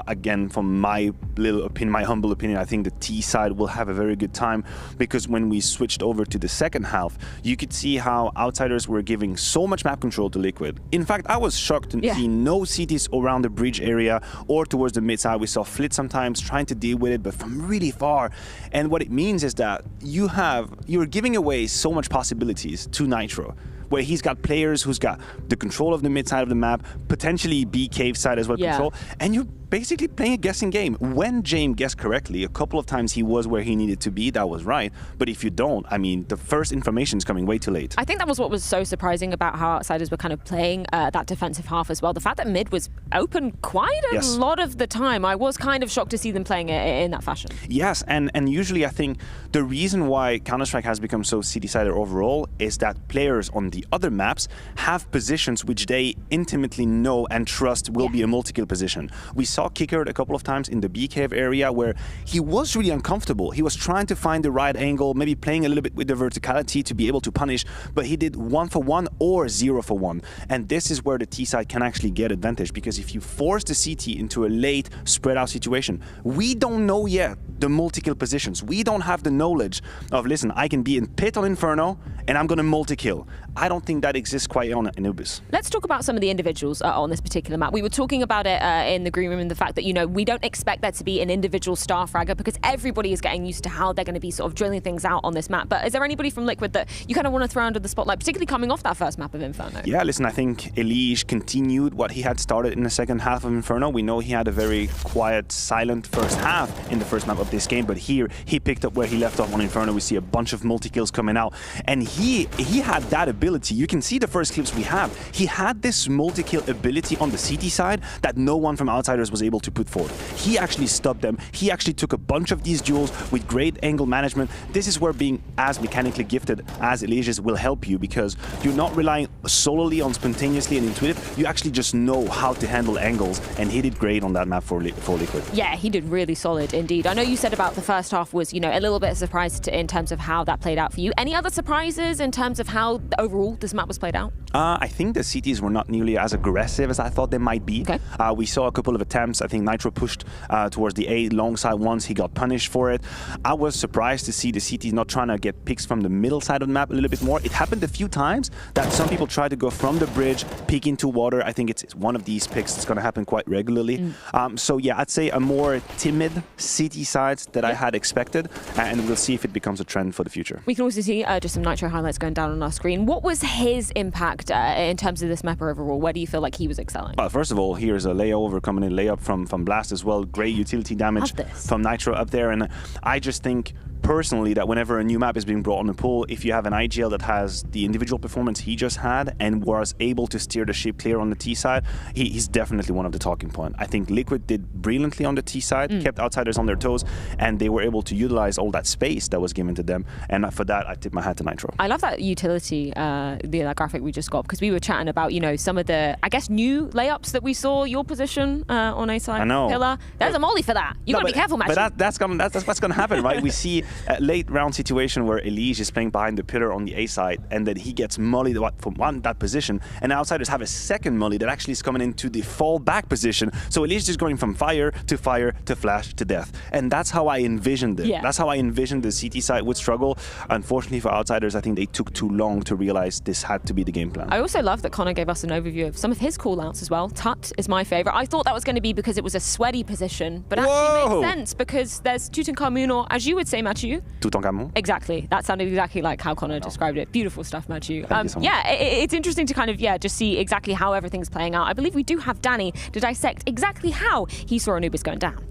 again, from my little opinion, my humble opinion, I think the T side will have a very good time, because when we switched over to the second half, you could see how Outsiders were giving so much map control to Liquid. In fact, I was shocked to see no CTs around the bridge area or towards the mid side. We saw Flit sometimes trying to deal with it, but from really far. And what it means is that you're giving away so much possibilities to Nitro, where he's got players who's got the control of the mid side of the map, potentially B cave side as well control, and you're basically playing a guessing game. When James guessed correctly, a couple of times he was where he needed to be, that was right. But if you don't, I mean, the first information is coming way too late. I think that was what was so surprising about how Outsiders were kind of playing that defensive half as well. The fact that mid was open quite a lot of the time. I was kind of shocked to see them playing it in that fashion. Yes, and usually I think the reason why Counter-Strike has become so CT-sided overall is that players on the other maps have positions which they intimately know and trust will be a multi-kill position. We saw Kicker a couple of times in the B cave area where he was really uncomfortable. He was trying to find the right angle, maybe playing a little bit with the verticality to be able to punish, but he did 1 for 1 or 0 for 1. And this is where the T side can actually get advantage, because if you force the CT into a late spread out situation, we don't know yet the multi-kill positions. We don't have the knowledge of, listen, I can be in pit on Inferno and I'm going to multi-kill. I don't think that exists quite on Anubis. Let's talk about some of the individuals on this particular map. We were talking about it in the green room, and the fact that, you know, we don't expect there to be an individual star fragger because everybody is getting used to how they're going to be sort of drilling things out on this map. But is there anybody from Liquid that you kind of want to throw under the spotlight, particularly coming off that first map of Inferno? Yeah, listen, I think Elige continued what he had started in the second half of Inferno. We know he had a very quiet, silent first half in the first map of this game, but here he picked up where he left off on Inferno. We see a bunch of multi-kills coming out, and he had that ability. You can see the first clips we have. He had this multi-kill ability on the CT side that no one from Outsiders was able to put forward. He actually stopped them. He actually took a bunch of these duels with great angle management. This is where being as mechanically gifted as Elige's will help you, because you're not relying solely on spontaneously and intuitive. You actually just know how to handle angles, and he did great on that map for Liquid. Yeah, he did really solid indeed. I know you said about the first half was, you know, a little bit surprised in terms of how that played out for you. Any other surprises in terms of how overall this map was played out? I think the CTs were not nearly as aggressive as I thought they might be. Okay. We saw a couple of attempts. I think Nitro pushed towards the A long side once. He got punished for it. I was surprised to see the CTs not trying to get picks from the middle side of the map a little bit more. It happened a few times that some people tried to go from the bridge, peek into water. I think it's one of these picks that's going to happen quite regularly. So yeah, I'd say a more timid CT side that I had expected, and we'll see if it becomes a trend for the future. We can also see just some Nitro highlights going down on our screen. What was his impact in terms of this map overall? Where do you feel like he was excelling? First of all, here's a layover coming in, layup from Blast as well. Great utility damage from Nitro up there, and I just think personally that whenever a new map is being brought on the pool, if you have an IGL that has the individual performance he just had and was able to steer the ship clear on the T side, he's definitely one of the talking points. I think Liquid did brilliantly on the T side, kept Outsiders on their toes, and they were able to utilize all that space that was given to them, and for that I tip my hat to Nitro. I love that utility, that graphic we just got, because we were chatting about, you know, some of the, I guess, new layups that we saw, your position on A side. I know. Pillar. There's a molly for that. You gotta be careful, Matthew. But that's what's gonna happen, right? We see a late round situation where Elige is playing behind the pillar on the A side, and then he gets mollied from that position, and Outsiders have a second molly that actually is coming into the fall back position. So Elige is just going from fire to flash to death, and that's how I envisioned it. Yeah. That's how I envisioned the CT side would struggle. Unfortunately for Outsiders, I think they took too long to realize this had to be the game plan. I also love that Connor gave us an overview of some of his call-outs as well. Tut is my favorite. I thought that was going to be because it was a sweaty position, but actually makes sense because there's Tutankhamun, or as you would say, Matthew. Tutankhamun. Exactly. That sounded exactly like how Connor described it. Beautiful stuff, Matthew. Thank you so much. Yeah, it's interesting to kind of, just see exactly how everything's playing out. I believe we do have Danny to dissect exactly how he saw Anubis going down.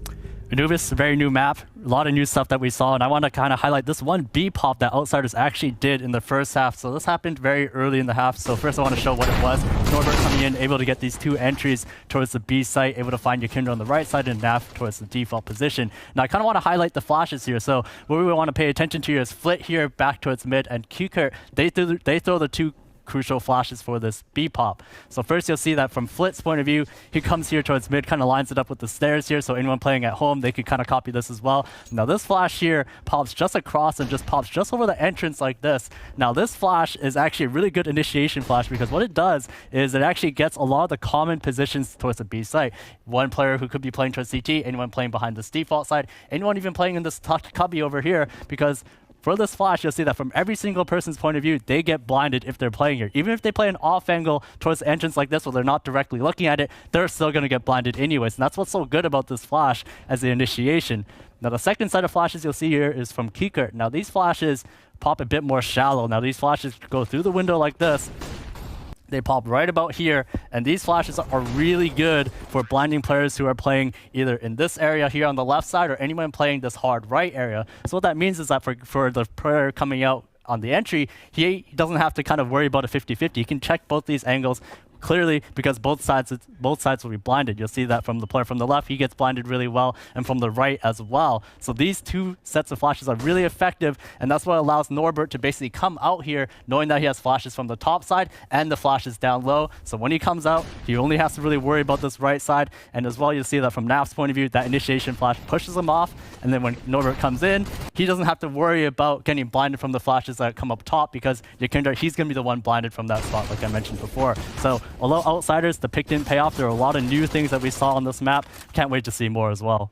Anubis, very new map, a lot of new stuff that we saw, and I want to kind of highlight this one B pop that Outsiders actually did in the first half. So this happened very early in the half. So first I want to show what it was. Norbert coming in, able to get these 2 entries towards the B site, able to find Yakinder on the right side and Nav towards the default position. Now I kind of want to highlight the flashes here. So what we want to pay attention to here is Flit here back towards mid, and Qkert, they throw the 2 crucial flashes for this B pop. So first you'll see that from Flit's point of view, he comes here towards mid, kind of lines it up with the stairs here, so anyone playing at home, they could kind of copy this as well. Now this flash here pops just across and just pops just over the entrance like this. Now this flash is actually a really good initiation flash because what it does is it actually gets a lot of the common positions towards the B site. One player who could be playing towards CT, anyone playing behind this default side, anyone even playing in this tucked cubby over here, because for this flash, you'll see that from every single person's point of view, they get blinded if they're playing here. Even if they play an off angle towards the entrance like this where they're not directly looking at it, they're still going to get blinded anyways. And that's what's so good about this flash as the initiation. Now, the second set of flashes you'll see here is from Qkert. Now, these flashes pop a bit more shallow. Now, these flashes go through the window like this. They pop right about here, and these flashes are really good for blinding players who are playing either in this area here on the left side or anyone playing this hard right area. So what that means is that for the player coming out on the entry, he doesn't have to kind of worry about a 50-50. He can check both these angles clearly because both sides will be blinded. You'll see that from the player from the left, he gets blinded really well, and from the right as well. So these 2 sets of flashes are really effective, and that's what allows Norbert to basically come out here knowing that he has flashes from the top side and the flashes down low. So when he comes out, he only has to really worry about this right side, and as well you'll see that from Nav's point of view, that initiation flash pushes him off, and then when Norbert comes in, he doesn't have to worry about getting blinded from the flashes that come up top because Yakinder, he's going to be the one blinded from that spot like I mentioned before. So although Outsiders, the pick didn't pay off, there are a lot of new things that we saw on this map. Can't wait to see more as well.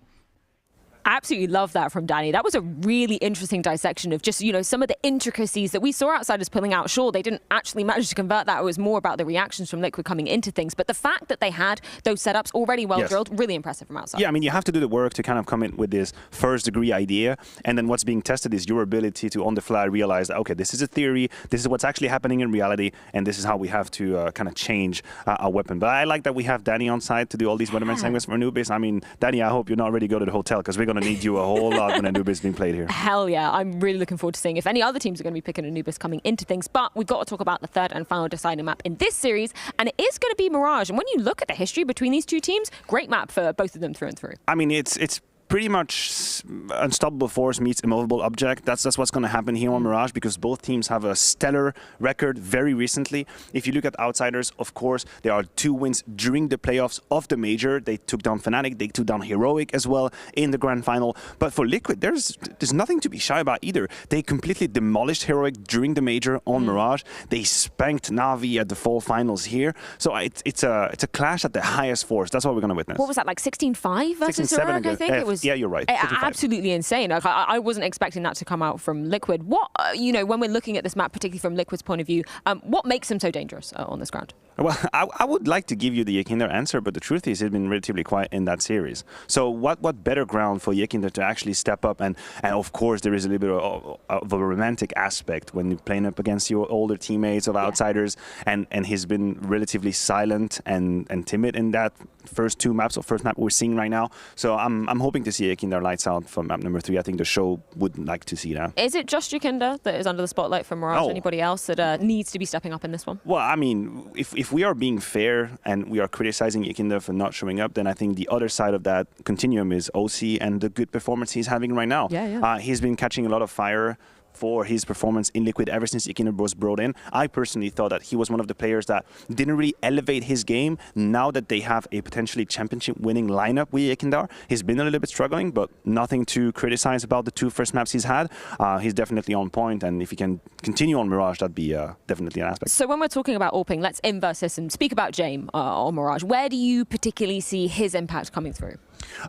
Absolutely love that from Danny. That was a really interesting dissection of just, some of the intricacies that we saw Outsiders pulling out. Sure, they didn't actually manage to convert that. It was more about the reactions from Liquid coming into things. But the fact that they had those setups already well drilled, really impressive from Outsiders. Yeah, I mean, you have to do the work to kind of come in with this first-degree idea. And then what's being tested is your ability to, on the fly, realize that, okay, this is a theory, this is what's actually happening in reality, and this is how we have to kind of change our weapon. But I like that we have Danny on site to do all these weatherman segments for Anubis. I mean, Danny, I hope you're not ready to go to the hotel because we're going to need you a whole lot when Anubis is being played here. Hell yeah. I'm really looking forward to seeing if any other teams are going to be picking Anubis coming into things. But we've got to talk about the third and final deciding map in this series, and it is going to be Mirage. And when you look at the history between these 2 teams, great map for both of them through and through. I mean, it's pretty much unstoppable force meets immovable object. That's what's going to happen here on Mirage because both teams have a stellar record very recently. If you look at Outsiders, of course, there are 2 wins during the playoffs of the major. They took down Fnatic, they took down Heroic as well in the grand final. But for Liquid, there's nothing to be shy about either. They completely demolished Heroic during the major on Mirage. They spanked NAVI at the fall finals here. So it's a clash at the highest force. That's what we're going to witness. What was that, like 16-5 versus Heroic, I think? It was yeah, you're right. Absolutely insane. Like, I wasn't expecting that to come out from Liquid. What, when we're looking at this map, particularly from Liquid's point of view, what makes them so dangerous on this ground? Well, I would like to give you the Yakinder answer, but the truth is he's been relatively quiet in that series. So what better ground for Yakinder to actually step up? And of course, there is a little bit of a romantic aspect when you're playing up against your older teammates of Outsiders, and he's been relatively silent and timid in that first 2 maps, or first map we're seeing right now. So I'm hoping to see Yakinder lights out from map number 3. I think the show would like to see that. Is it just Yakinder that is under the spotlight from Mirage? Anybody else that needs to be stepping up in this one? Well, I mean, if we are being fair and we are criticizing Yakinder for not showing up, then I think the other side of that continuum is OC and the good performance he's having right now. He's been catching a lot of fire for his performance in Liquid ever since Yakinder was brought in. I personally thought that he was one of the players that didn't really elevate his game. Now that they have a potentially championship-winning lineup with Yakinder, he's been a little bit struggling, but nothing to criticize about the 2 first maps he's had. He's definitely on point, and if he can continue on Mirage, that'd be definitely an aspect. So when we're talking about Orping, let's inverse this and speak about Jame on Mirage. Where do you particularly see his impact coming through?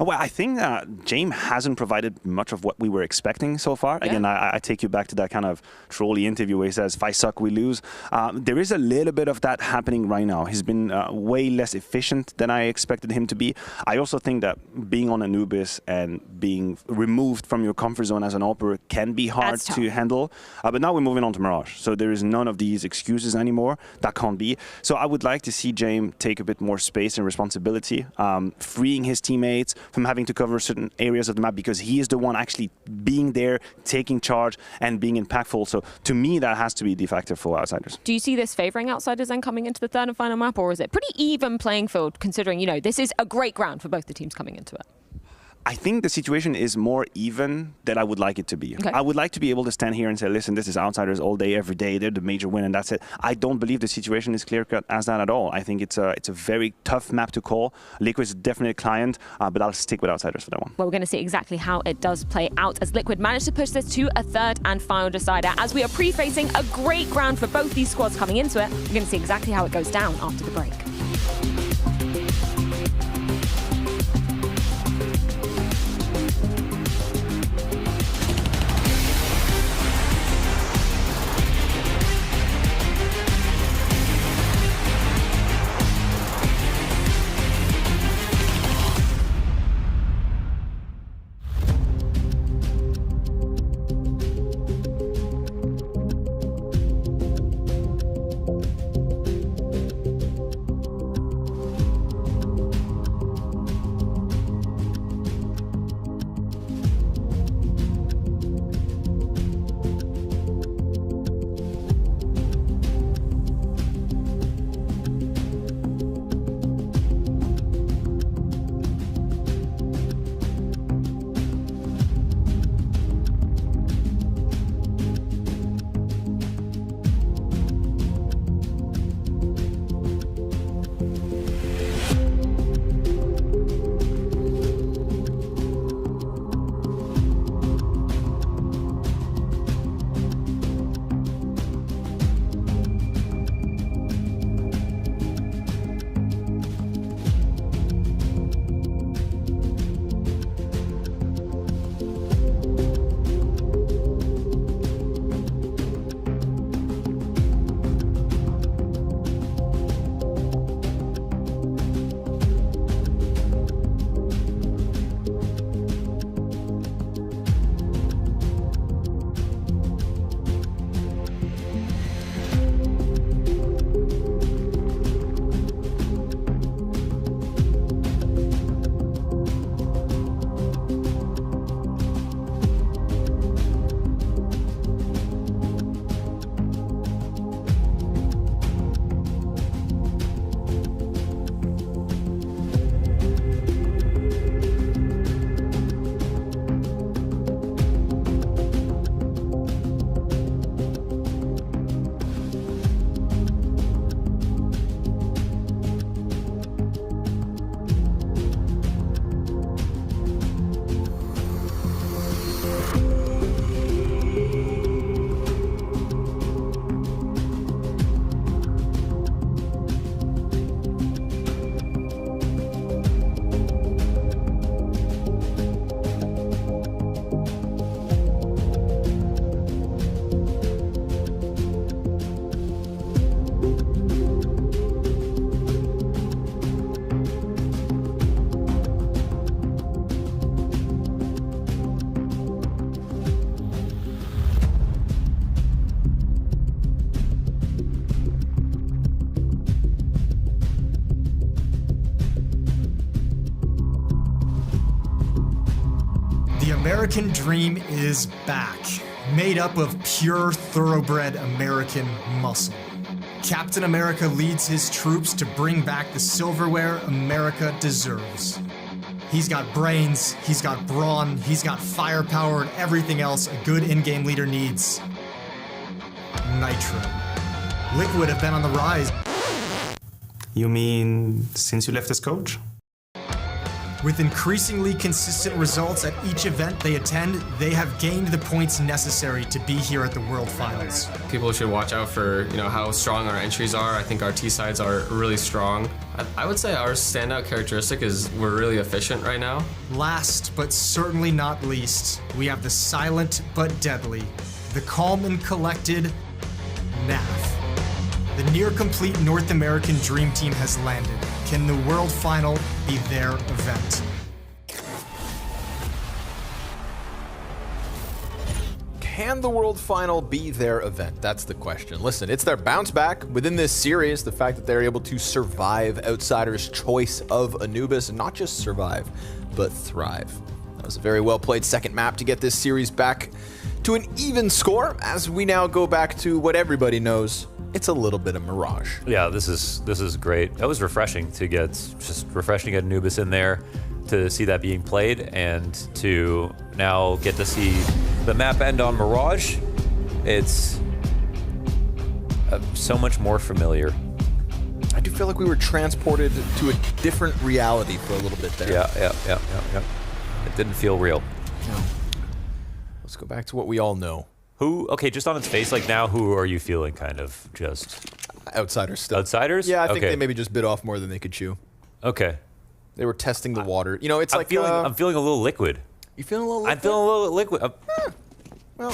Well, I think Jame hasn't provided much of what we were expecting so far. Again, I take you back to that kind of trolly interview where he says, if I suck, we lose. There is a little bit of that happening right now. He's been way less efficient than I expected him to be. I also think that being on Anubis and being removed from your comfort zone as an AWPer can be hard to handle. But now we're moving on to Mirage. So there is none of these excuses anymore. That can't be. So I would like to see Jame take a bit more space and responsibility, freeing his teammates, benefits from having to cover certain areas of the map because he is the one actually being there, taking charge, and being impactful. So to me, that has to be the factor for Outsiders. Do you see this favoring Outsiders then coming into the third and final map, or is it pretty even playing field considering, you know, this is a great ground for both the teams coming into it? I think the situation is more even than I would like it to be. Okay. I would like to be able to stand here and say, listen, this is Outsiders all day, every day. They're the major win, and that's it. I don't believe the situation is clear-cut as that at all. I think it's a very tough map to call. Liquid is definitely a client, but I'll stick with Outsiders for that one. Well, we're going to see exactly how it does play out as Liquid managed to push this to a third and final decider. As we are prefacing a great ground for both these squads coming into it, we're going to see exactly how it goes down after the break. The American dream is back, made up of pure, thoroughbred American muscle. Captain America leads his troops to bring back the silverware America deserves. He's got brains, he's got brawn, he's got firepower, and everything else a good in-game leader needs. Nitro. Liquid have been on the rise. You mean since you left as coach? With increasingly consistent results at each event they attend, they have gained the points necessary to be here at the World Finals. People should watch out for, how strong our entries are. I think our T-sides are really strong. I would say our standout characteristic is we're really efficient right now. Last, but certainly not least, we have the silent but deadly, the calm and collected NAV. The near-complete North American Dream Team has landed. Can the World Final be their event? Can the World Final be their event? That's the question. Listen, it's their bounce back within this series. The fact that they're able to survive Outsiders' choice of Anubis, and not just survive, but thrive. That was a very well played second map to get this series back to an even score, as we now go back to what everybody knows. It's a little bit of Mirage. Yeah, this is great. That was refreshing to get, just refreshing to get Anubis in there, to see that being played, and to now get to see the map end on Mirage. It's so much more familiar. I do feel like we were transported to a different reality for a little bit there. Yeah. It didn't feel real. No. Let's go back to what we all know. Okay, just on its face, like now, who are you feeling kind of just? Outsiders still. Outsiders? Yeah, I think they maybe just bit off more than they could chew. Okay. They were testing the water. You know, it's I'm like... I'm feeling a little liquid. You feeling a little liquid? I'm feeling a little liquid. Well,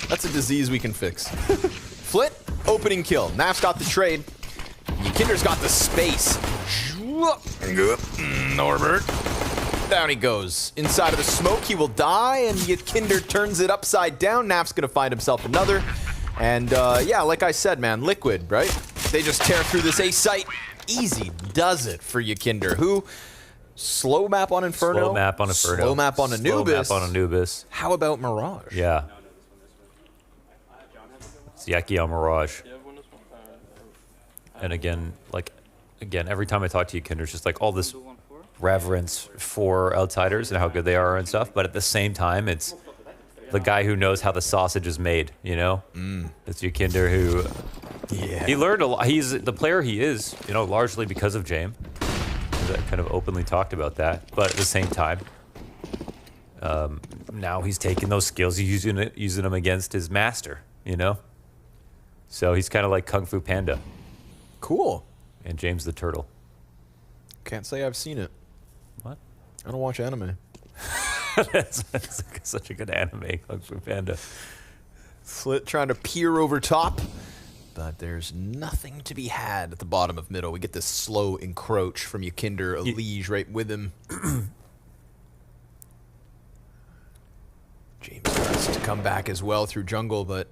that's a disease we can fix. Flit, opening kill. Nav's got the trade. Kinder's got the space. Norbert. Down he goes. Inside of the smoke, he will die, and Kinder turns it upside down. Nav's gonna find himself another. And yeah, like I said, man, Liquid, right? They just tear through this A site. Easy does it for Kinder, who slow map on Inferno. Slow map on Inferno. Slow map on Anubis. Slow map on Anubis. How about Mirage? Yeah. It's Yeki on Mirage. And again, every time I talk to Kinder's just like all this reverence for Outsiders and how good they are and stuff, but at the same time, it's the guy who knows how the sausage is made, you know? It's Kinder who... Yeah. He learned a lot. He's the player he is, you know, largely because of Jame. I kind of openly talked about that, but at the same time, now he's taking those skills, he's using them against his master, you know? So he's kind of like Kung Fu Panda. Cool. And James the Turtle. Can't say I've seen it. What? I don't watch anime. that's such a good anime, Kung Fu Panda. Flit trying to peer over top, but there's nothing to be had at the bottom of middle. We get this slow encroach from Kinder, a liege right with him. James starts to come back as well through jungle, but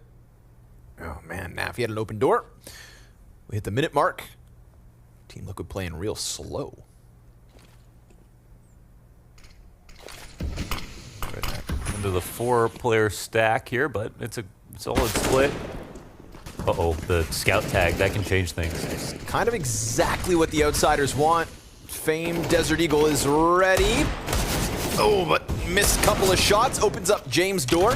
oh man, Nav, he had an open door. We hit the minute mark. Team Liquid playing real slow. Into the 4-player stack here, but it's a solid split. Uh-oh, the scout tag, that can change things. It's kind of exactly what the Outsiders want. Famed Desert Eagle is ready. Oh, but missed a couple of shots. Opens up James' door.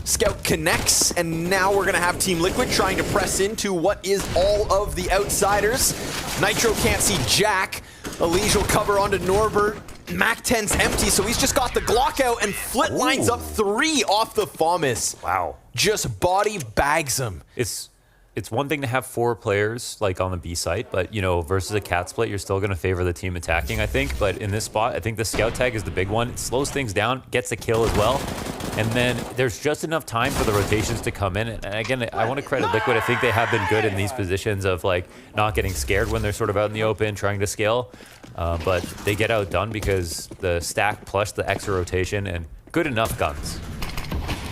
Scout connects, and now we're going to have Team Liquid trying to press into what is all of the Outsiders. Nitro can't see Jack. Elige will cover onto Norbert. Mac 10's empty, so he's just got the Glock out, and Flit lines up 3 off the FAMAS. Wow. Just body bags him. It's one thing to have 4 players like on the B site, but you know, versus a cat split, you're still going to favor the team attacking, I think. But in this spot, I think the scout tag is the big one. It slows things down, gets a kill as well. And then there's just enough time for the rotations to come in. And again, I want to credit Liquid. I think they have been good in these positions of like not getting scared when they're sort of out in the open, trying to scale. But they get outdone because the stack plus the extra rotation and good enough guns.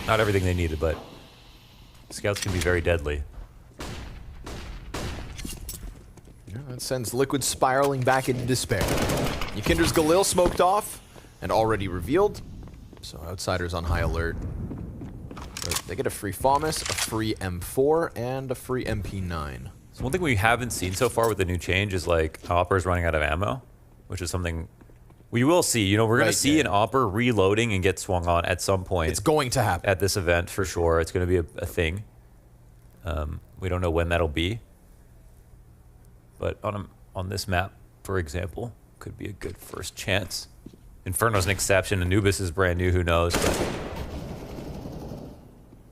Not everything they needed, but scouts can be very deadly. Yeah, that sends Liquid spiraling back into despair. Kinder's Galil smoked off and already revealed. So Outsiders on high alert. But they get a free FAMAS, a free M4, and a free MP9. So one thing we haven't seen so far with the new change is like Opper's running out of ammo, which is something we will see. You know, we're going to see an Opper reloading and get swung on at some point. It's going to happen. At this event, for sure. It's going to be a thing. We don't know when that'll be. But on this map, for example, could be a good first chance. Inferno's an exception. Anubis is brand new. Who knows?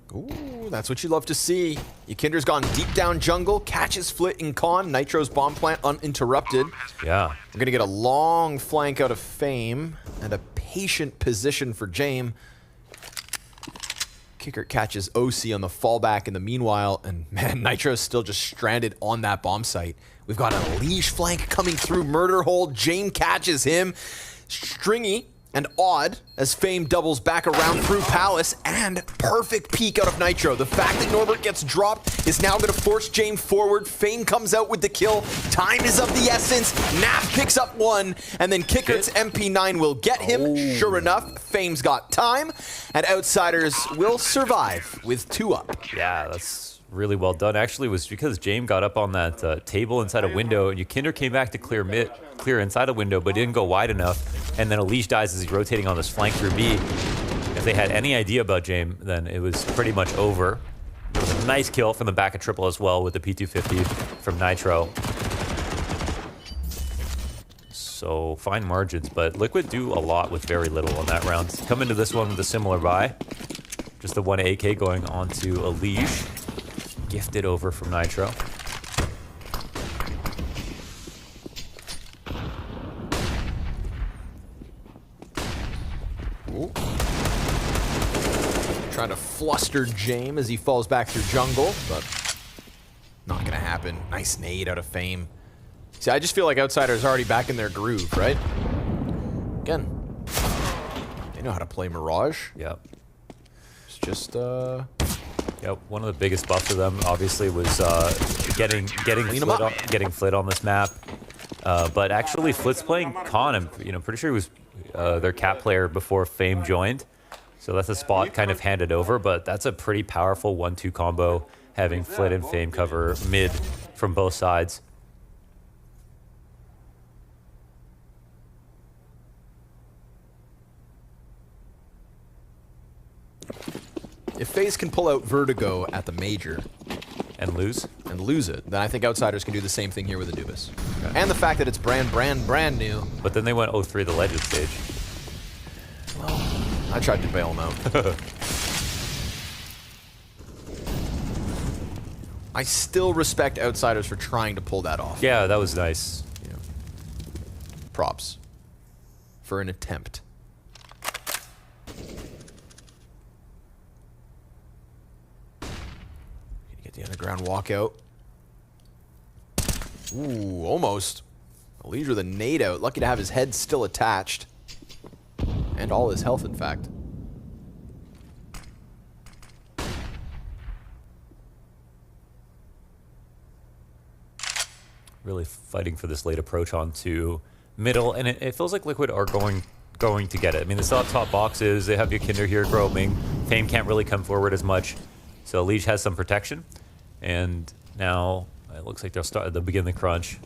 But ooh, that's what you love to see. Kinder's gone deep down jungle, catches Flit and Con. Nitro's bomb plant uninterrupted. Yeah. We're going to get a long flank out of Fame and a patient position for Jame. Kicker catches OC on the fallback in the meanwhile, and man, Nitro's still just stranded on that bomb site. We've got a Liege flank coming through Murder Hole. Jame catches him. Stringy and odd as FaZe doubles back around through Palace, and perfect peek out of Nitro. The fact that Norbert gets dropped is now going to force James forward. FaZe comes out with the kill. Time is of the essence. Nap picks up one, and then Kickert's MP9 will get him. Sure enough, FaZe's got time, and Outsiders will survive with 2 up. Yeah, that's really well done. Actually, it was because James got up on that table inside a window, and Yukinder came back to clear inside a window, but didn't go wide enough. And then Elish dies as he's rotating on this flank through B. If they had any idea about James, then it was pretty much over. There was a nice kill from the back of triple as well with the P250 from Nitro. So fine margins, but Liquid do a lot with very little on that round. Come into this one with a similar buy. Just the 1 AK going on to Elish. Gifted over from Nitro. Ooh. Trying to fluster James as he falls back through jungle, but not gonna happen. Nice nade out of FaZe. See, I just feel like Outsiders are already back in their groove, right? Again, they know how to play Mirage. Yep. It's just, Yep, one of the biggest buffs for them, obviously, was getting Flit on this map. But actually, Flit's playing Con. I'm pretty sure he was their cap player before FaZe joined. So that's a spot kind of handed over, but that's a pretty powerful 1-2 combo, having Flit and FaZe cover mid from both sides. if FaZe can pull out Vertigo at the major and lose it, then I think Outsiders can do the same thing here with Anubis. Okay. And the fact that it's brand new. But then they went 0-3 the Legend stage. Well, I tried to bail them out. I still respect Outsiders for trying to pull that off. Yeah, that was nice. Yeah. Props for an attempt. Get the underground walkout. Ooh, almost. Elish with a nade out. Lucky to have his head still attached. And all his health, in fact. Really fighting for this late approach onto middle, and it feels like Liquid are going to get it. I mean, they still have top boxes. They have Yukinder here roaming. FaZe can't really come forward as much, so Elish has some protection. And now it looks like they'll begin the crunch.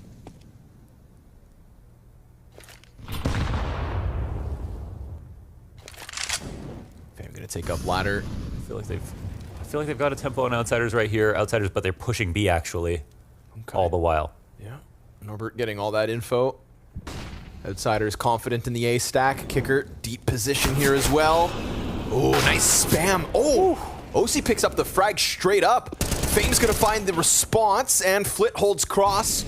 FaZe gonna take up ladder. I feel like they've got a tempo on Outsiders right here. Outsiders, but they're pushing B actually, all the while. Yeah, Norbert getting all that info. Outsiders confident in the A stack. Kicker, deep position here as well. Oh, nice spam. Oh, OC picks up the frag straight up. FaZe's gonna find the response, and Flit holds cross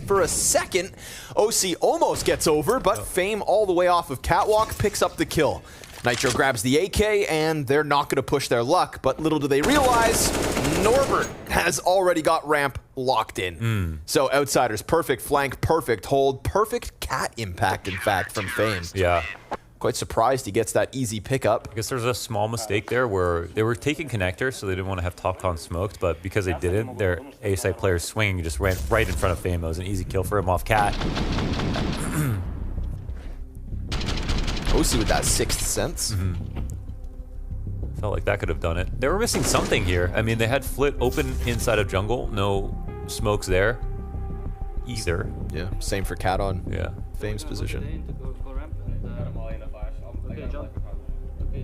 for a second. OC almost gets over, but FaZe all the way off of Catwalk picks up the kill. Nitro grabs the AK, and they're not gonna push their luck, but little do they realize, Norbert has already got ramp locked in. So Outsiders, perfect flank, perfect hold, perfect cat impact, in fact, from FaZe. Yeah. Quite surprised he gets that easy pickup. I guess there's a small mistake there where they were taking connector, so they didn't want to have top con smoked, but because they didn't, their A-side player's swing just ran right in front of FaZe. It was an easy kill for him off cat. OC with that sixth sense. Felt like that could have done it. They were missing something here. I mean, they had Flit open inside of jungle, no smokes there either. Yeah, same for cat on FaZe's position.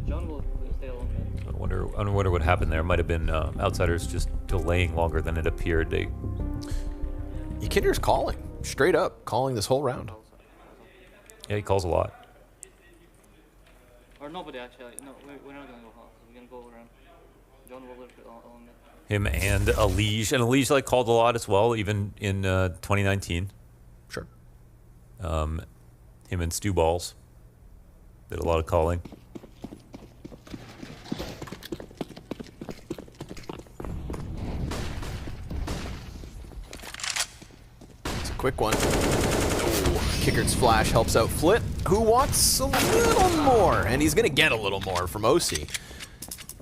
John will stay along there. I wonder what happened there. Might have been Outsiders just delaying longer than it appeared. Yukinder's calling, straight up, calling this whole round. Yeah, he calls a lot. Or nobody actually. No, we're not gonna go half. We're gonna go around. John will live on it. Him and Elish. And Elish called a lot as well, even in 2019. Sure. Him and Stu Balls did a lot of calling. It's a quick one. Oh, Kickert's flash helps out Flit, who wants a little more, and he's gonna get a little more from OC.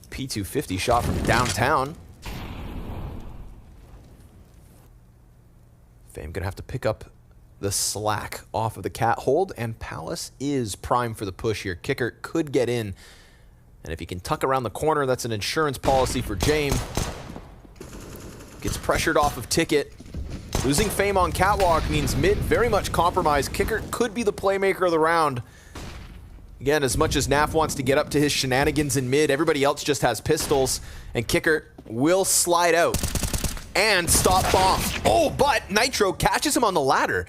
P250 shot from downtown. Fame gonna have to pick up the slack off of the cat hold, and Palace is prime for the push here. Kickert could get in, and if he can tuck around the corner, that's an insurance policy for James. Gets pressured off of Ticket. Losing Fame on catwalk means mid very much compromised. Kickert could be the playmaker of the round. Again, as much as Naf wants to get up to his shenanigans in mid, everybody else just has pistols, and Kickert will slide out and stop bomb. Oh, but Nitro catches him on the ladder.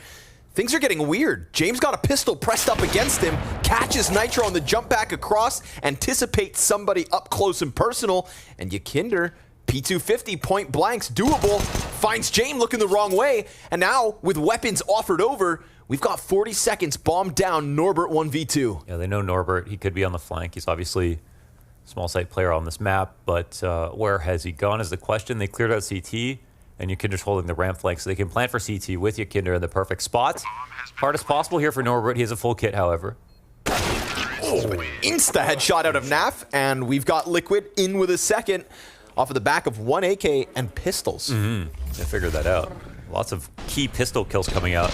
Things are getting weird. James got a pistol pressed up against him, catches Nitro on the jump back across, anticipates somebody up close and personal, and Yakinder, P250, point blanks, doable, finds James looking the wrong way, and now, with weapons offered over, we've got 40 seconds, bomb down, Norbert 1v2. Yeah, they know Norbert. He could be on the flank. He's obviously a small site player on this map, but where has he gone is the question. They cleared out CT, and Yakinder's holding the ramp flank, so they can plant for CT with Yakinder in the perfect spot. Hardest possible here for Norbert. He has a full kit, however. Oh, insta headshot out of Naf, and we've got Liquid in with a second off of the back of 1 AK and pistols. I figured that out. Lots of key pistol kills coming out.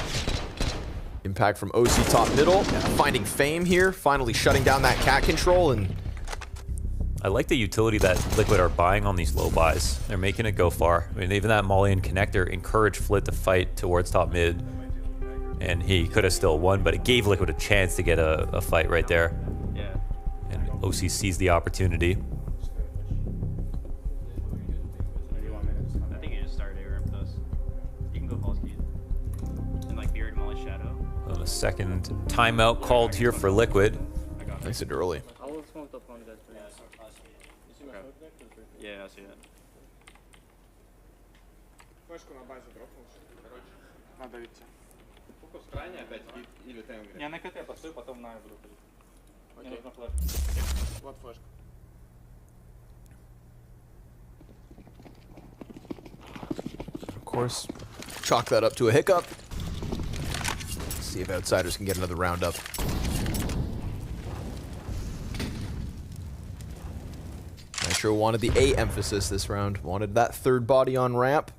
Impact from OC top middle, finding Fame here, finally shutting down that cat control, and I like the utility that Liquid are buying on these low buys. They're making it go far. I mean, even that Molly and connector encouraged Flit to fight towards top mid, and he could have still won, but it gave Liquid a chance to get a fight right there. Yeah. And OC sees the opportunity. I think you just started A ramp with us. You can go false key. And like Beard Molly Shadow. Well, the second timeout called here for Liquid. Nice and early. I will smoke up on you guys. Yeah, I see that. Надо идти. Фокус крайне опять или тенгри? Я на КТ постою, потом на буду ходить. Мне нужна флешка. Вот флешка. Of course, chalk that up to a hiccup. See if Outsiders can get another round up. Nitro wanted the A emphasis this round, wanted that third body on ramp.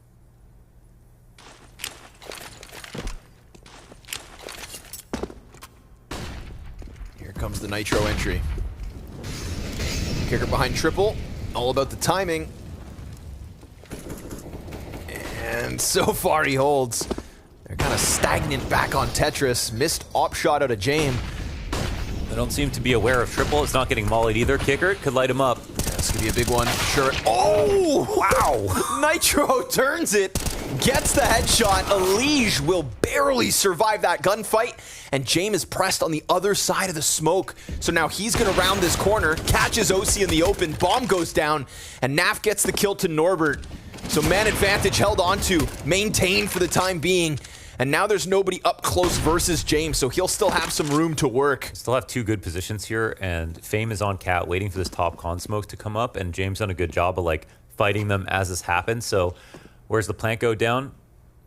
Here comes the Nitro entry. Kicker behind triple, all about the timing. And so far he holds. They're kind of stagnant back on Tetris. Missed op shot out of James. They don't seem to be aware of triple. It's not getting mollied either. Kicker could light him up. Yeah, this could be a big one. Sure. Oh, wow. Nitro turns it, gets the headshot. Elige will barely survive that gunfight, and James is pressed on the other side of the smoke. So now he's going to round this corner, catches OC in the open, bomb goes down, and Naf gets the kill to Norbert. So man advantage held onto, maintained for the time being. And now there's nobody up close versus James, so he'll still have some room to work. Still have two good positions here, and Fame is on cat waiting for this top con smoke to come up, and James done a good job of like fighting them as this happens. So where's the plant go down?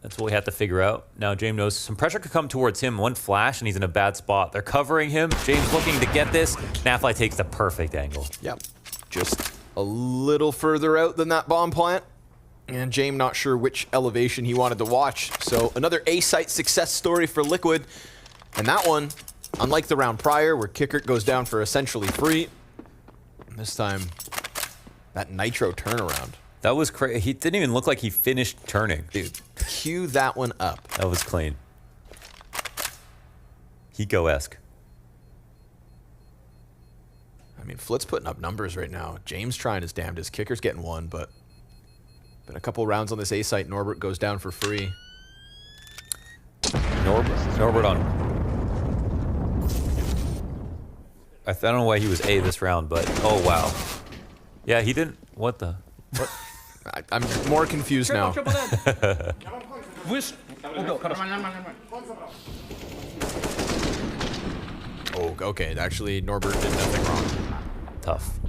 That's what we have to figure out. Now James knows some pressure could come towards him. One flash and he's in a bad spot. They're covering him. James looking to get this. Nafly takes the perfect angle. Yep, just a little further out than that bomb plant. And James not sure which elevation he wanted to watch. So another A-site success story for Liquid. And that one, unlike the round prior where Kickert goes down for essentially free, this time, that Nitro turnaround. That was crazy. He didn't even look like he finished turning. Dude, cue that one up. That was clean. Hiko-esque. I mean, Flit's putting up numbers right now. James trying his damnedest. Kicker's getting one, but been a couple rounds on this A site. Norbert goes down for free. Norbert on. I don't know why he was A this round, but oh wow. Yeah, he didn't. What the? What? I'm more confused now. Oh, okay. Actually, Norbert did nothing wrong. Tough.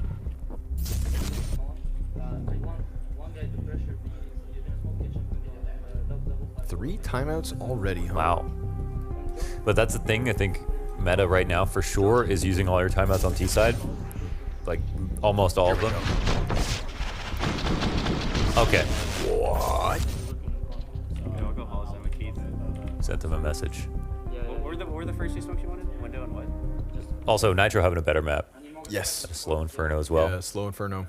Three timeouts already, huh? Wow. But that's the thing, I think meta right now for sure is using all your timeouts on T side. Like almost all of them. Okay. What? Sent him a message. What were the first two smokes you wanted? Window and what? Also, Nitro having a better map. Yes. A Slow Inferno as well. Yeah, Slow Inferno.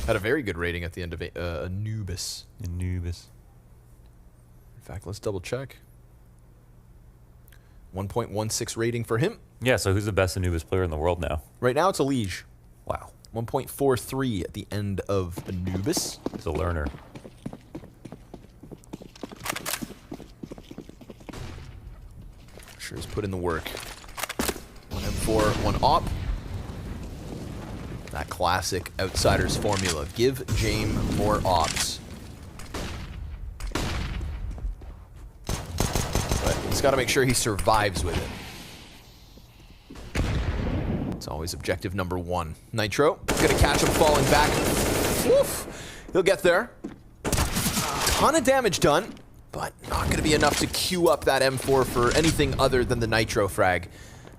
Had a very good rating at the end of Anubis. Anubis. In fact, let's double check. 1.16 rating for him. Yeah, so who's the best Anubis player in the world now? Right now, it's Elige. Wow. 1.43 at the end of Anubis. He's a learner. Sure has put in the work. 1 M4, 1 op. That classic Outsiders formula. Give Jame more ops. But he's got to make sure he survives with it. It's always objective number 1. Nitro, gonna catch him falling back. Woof. He'll get there. Ton of damage done, but not gonna be enough to queue up that M4 for anything other than the Nitro frag.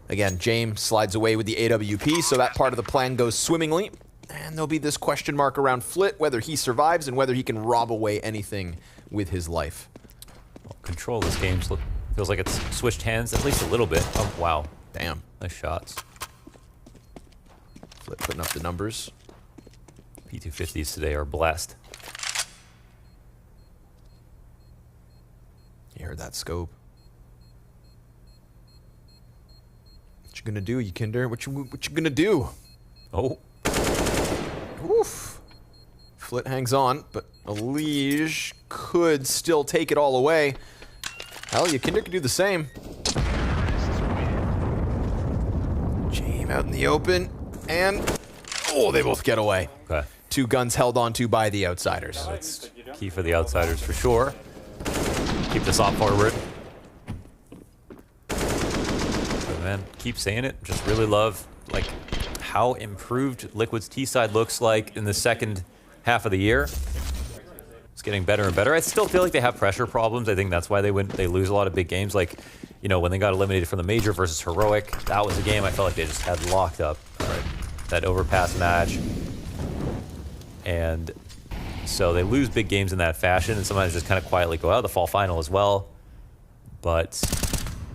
Again, James slides away with the AWP, so that part of the plan goes swimmingly. And there'll be this question mark around Flit, whether he survives and whether he can rob away anything with his life. Well, control this game feels like it's switched hands at least a little bit. Oh, wow. Damn. Nice shots. Flit putting up the numbers. P250s today are blessed. You heard that scope. What you gonna do, Yikinder? What you gonna do? Oh. Oof. Flit hangs on, but Elige could still take it all away. Hell, Yikinder could do the same. Jame out in the open, and oh, they both get away. Okay. 2 guns held onto by the Outsiders. That's key for the Outsiders for sure. Keep this op forward. But man, keep saying it. Just really love like how improved Liquid's T side looks like in the second half of the year. It's getting better and better. I still feel like they have pressure problems. I think that's why they lose a lot of big games. Like, you know, when they got eliminated from the major versus Heroic, that was a game I felt like they just had locked up. That overpass match. And so they lose big games in that fashion, and sometimes just kind of quietly go out the fall final as well. But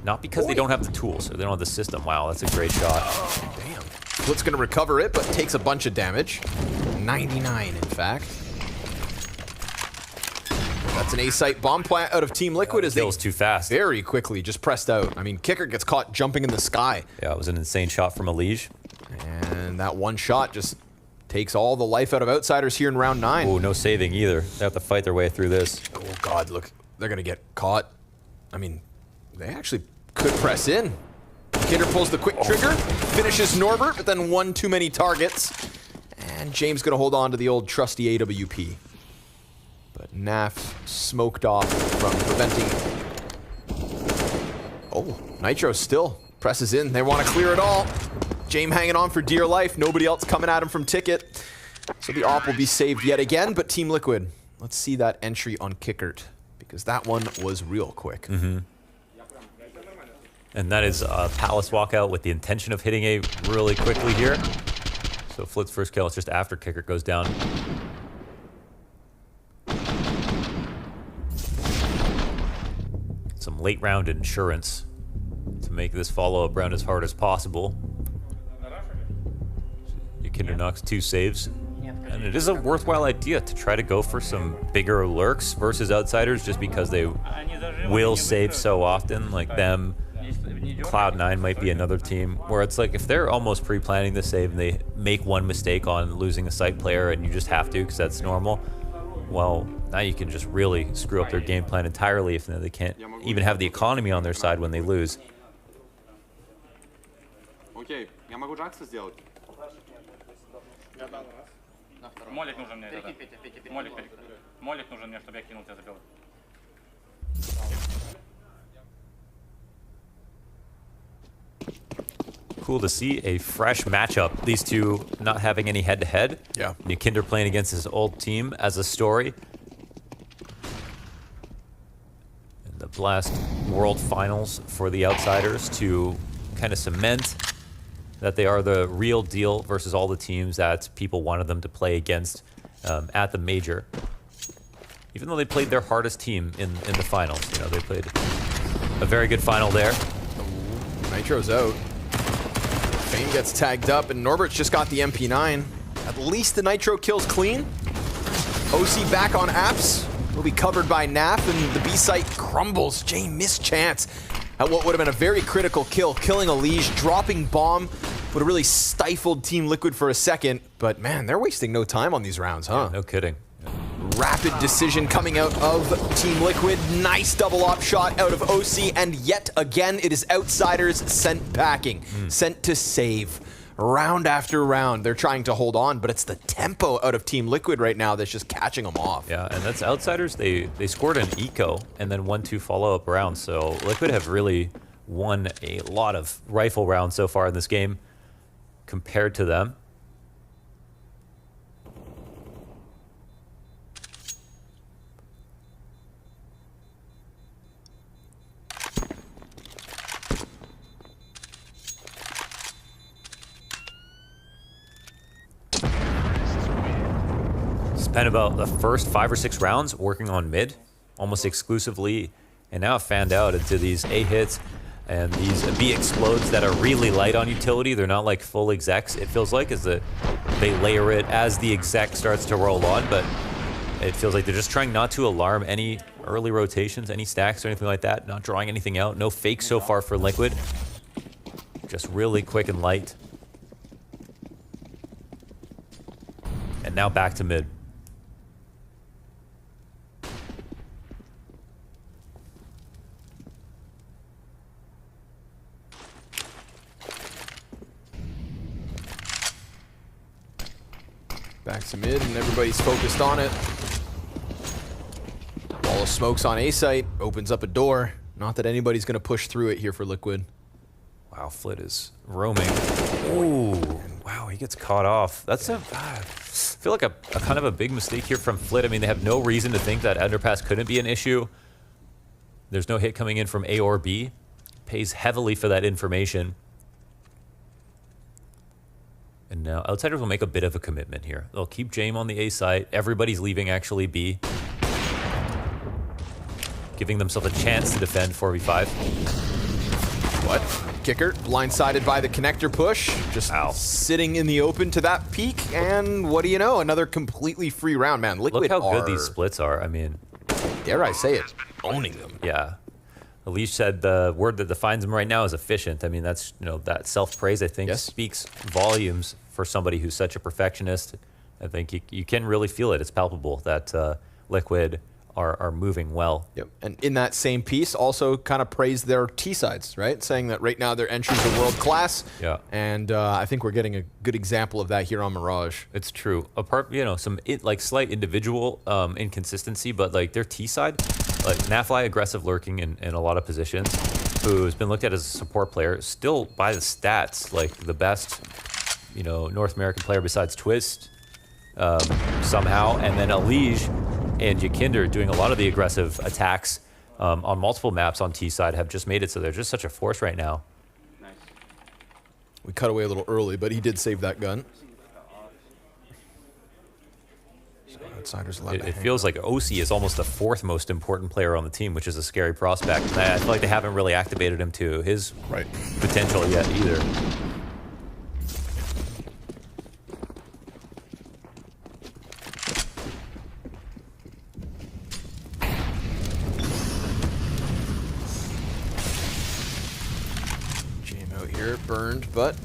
not because they don't have the tools or they don't have the system. Wow, that's a great shot. Oh, damn. Flit's gonna recover it, but takes a bunch of damage. 99, in fact. That's an A-site bomb plant out of Team Liquid as they kills too fast. Very quickly just pressed out. I mean, Kicker gets caught jumping in the sky. Yeah, it was an insane shot from Elige. And that one shot just takes all the life out of Outsiders here in round 9. Oh, no saving either. They have to fight their way through this. Oh God, look, they're gonna get caught. I mean, they actually could press in. Kinder pulls the quick trigger, finishes Norbert, but then one too many targets. And James gonna hold on to the old trusty AWP. But NAF smoked off from preventing. Oh, Nitro still presses in. They want to clear it all. James hanging on for dear life. Nobody else coming at him from Ticket. So the op will be saved yet again, but Team Liquid, let's see that entry on Kickert, because that one was real quick. Mm-hmm. And that is a Palace walkout with the intention of hitting A really quickly here. So Flit's first kill is just after Kickert goes down. Some late round insurance to make this follow-up round as hard as possible. Kinder knocks 2 saves. And it is a worthwhile idea to try to go for some bigger lurks versus Outsiders just because they will save so often. Like them, Cloud9 might be another team where it's like if they're almost pre-planning the save and they make one mistake on losing a site player and you just have to because that's normal, well, now you can just really screw up their game plan entirely if they can't even have the economy on their side when they lose. Окей, я могу Джакса сделать. Молик нужен мне. Молик нужен мне, чтобы я кинул тебя забил. Cool to see a fresh matchup. These two not having any head-to-head. Yeah. Kinder playing against his old team as a story. And the last World Finals for the Outsiders to kind of cement that they are the real deal versus all the teams that people wanted them to play against at the major. Even though they played their hardest team in the finals. You know, they played a very good final there. Nitro's out. Fame gets tagged up, and Norbert's just got the MP9. At least the Nitro kill's clean. OC back on apps. Will be covered by NAF, and the B site crumbles. Jay missed chance at what would have been a very critical kill, killing Elige, dropping bomb. Would have really stifled Team Liquid for a second, but man, they're wasting no time on these rounds, huh? Yeah, no kidding. Rapid decision coming out of Team Liquid. Nice double op shot out of OC, and yet again, it is Outsiders sent packing, sent to save. Round after round, they're trying to hold on, but it's the tempo out of Team Liquid right now that's just catching them off. Yeah, and that's Outsiders. They scored an eco and then won 2 follow-up rounds, so Liquid have really won a lot of rifle rounds so far in this game compared to them. Spent about the first 5 or 6 rounds working on mid, almost exclusively, and now fanned out into these A hits and these B explodes that are really light on utility. They're not like full execs, it feels like, as they layer it as the exec starts to roll on, but it feels like they're just trying not to alarm any early rotations, any stacks or anything like that, not drawing anything out. No fakes so far for Liquid. Just really quick and light. And now back to mid. Back to mid, and everybody's focused on it. Wall of smokes on A site, opens up a door. Not that anybody's going to push through it here for Liquid. Wow, Flit is roaming. Ooh, wow, he gets caught off. That's I feel like a kind of a big mistake here from Flit. I mean, they have no reason to think that underpass couldn't be an issue. There's no hit coming in from A or B. Pays heavily for that information. And now Outsiders will make a bit of a commitment here. They'll keep Jame on the A site. Everybody's leaving actually B. Giving themselves a chance to defend 4v5. What? Kicker, blindsided by the connector push. Just sitting in the open to that peak. And what do you know? Another completely free round, man. Liquid Look how good these splits are. I mean, dare I say it, owning them. Yeah. Elish said the word that defines him right now is efficient. I mean, that's, you know, that self-praise, I think, speaks volumes for somebody who's such a perfectionist. I think you can really feel it. It's palpable that Liquid are moving well. Yep. And in that same piece, also kind of praised their T-sides, right? Saying that right now their entries are world class. Yeah. And I think we're getting a good example of that here on Mirage. It's true. Apart, you know, some like slight individual inconsistency, but like their T-side, like NAFI aggressive lurking in a lot of positions, who has been looked at as a support player, still by the stats, like the best, you know, North American player besides Twist somehow. And then Elige and Yakinder doing a lot of the aggressive attacks on multiple maps on T side have just made it so they're just such a force right now. Nice. We cut away a little early, but he did save that gun. So Outsiders it feels like OC is almost the 4th most important player on the team, which is a scary prospect. I feel like they haven't really activated him to his potential yet either. Burned, but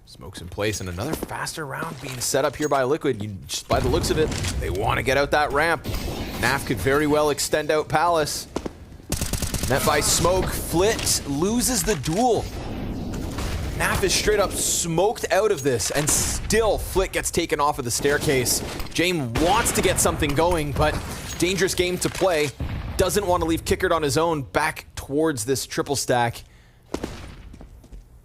smokes in place, and another faster round being set up here by Liquid. Just by the looks of it, they want to get out that ramp. NAF could very well extend out Palace. Met by smoke. Flit loses the duel. NAF is straight up smoked out of this, and still Flit gets taken off of the staircase. Jame wants to get something going, but dangerous game to play. Doesn't want to leave Kickard on his own back towards this triple stack.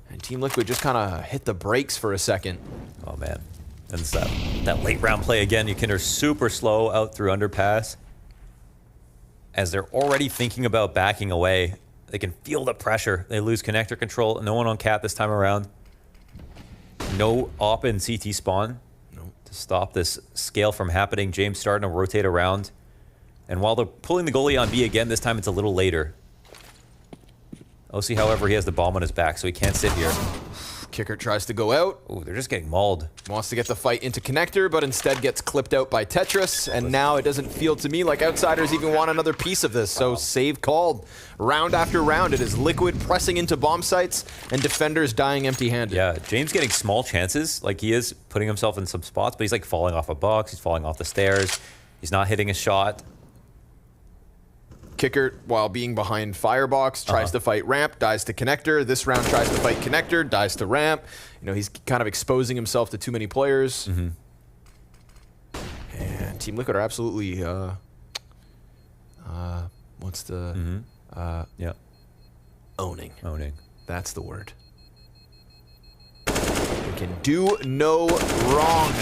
And Team Liquid just kind of hit the brakes for a second. Oh man, and it's that late round play again. Yakinder's super slow out through underpass. as they're already thinking about backing away. They can feel the pressure. They lose connector control. No one on cat this time around. No op in CT spawn to stop this scale from happening. James starting to rotate around. And while they're pulling the goalie on B again, this time it's a little later. OC, however, he has the bomb on his back, so he can't sit here. Kicker tries to go out. Ooh, they're just getting mauled. Wants to get the fight into connector, but instead gets clipped out by Tetris. And now it doesn't feel to me like Outsiders even want another piece of this. So save called. Round after round, it is Liquid pressing into bomb sites and defenders dying empty-handed. Yeah, James getting small chances. Like, he is putting himself in some spots, but he's like falling off a box. He's falling off the stairs. He's not hitting a shot. Kicker, while being behind Firebox, tries to fight ramp, dies to connector. This round tries to fight connector, dies to ramp. You know, he's kind of exposing himself to too many players. And Team Liquid are absolutely, what's the, yeah, owning. Owning. That's the word. They can do no wrong.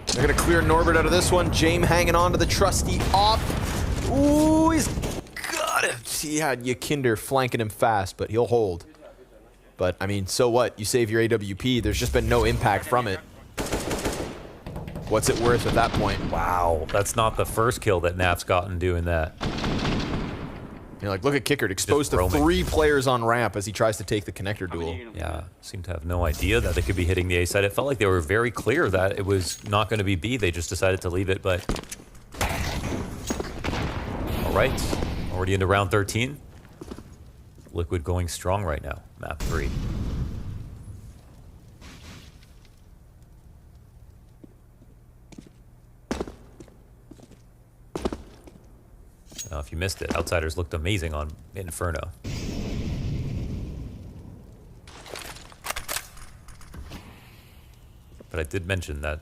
They're gonna clear Norbert out of this one. James hanging on to the trusty op. Ooh, he's got it. He had Yakinder flanking him fast, but he'll hold. But, I mean, so what? You save your AWP. There's just been no impact from it. What's it worth at that point? Wow, that's not the first kill that Nav's gotten doing that. You're like, look at Kicker, exposed to 3 players on ramp as he tries to take the connector duel. Yeah, seemed to have no idea that they could be hitting the A side. It felt like they were very clear that it was not going to be B. They just decided to leave it, but... All right, already into round 13. Liquid going strong right now, map 3. Now, if you missed it, Outsiders looked amazing on Inferno. But I did mention that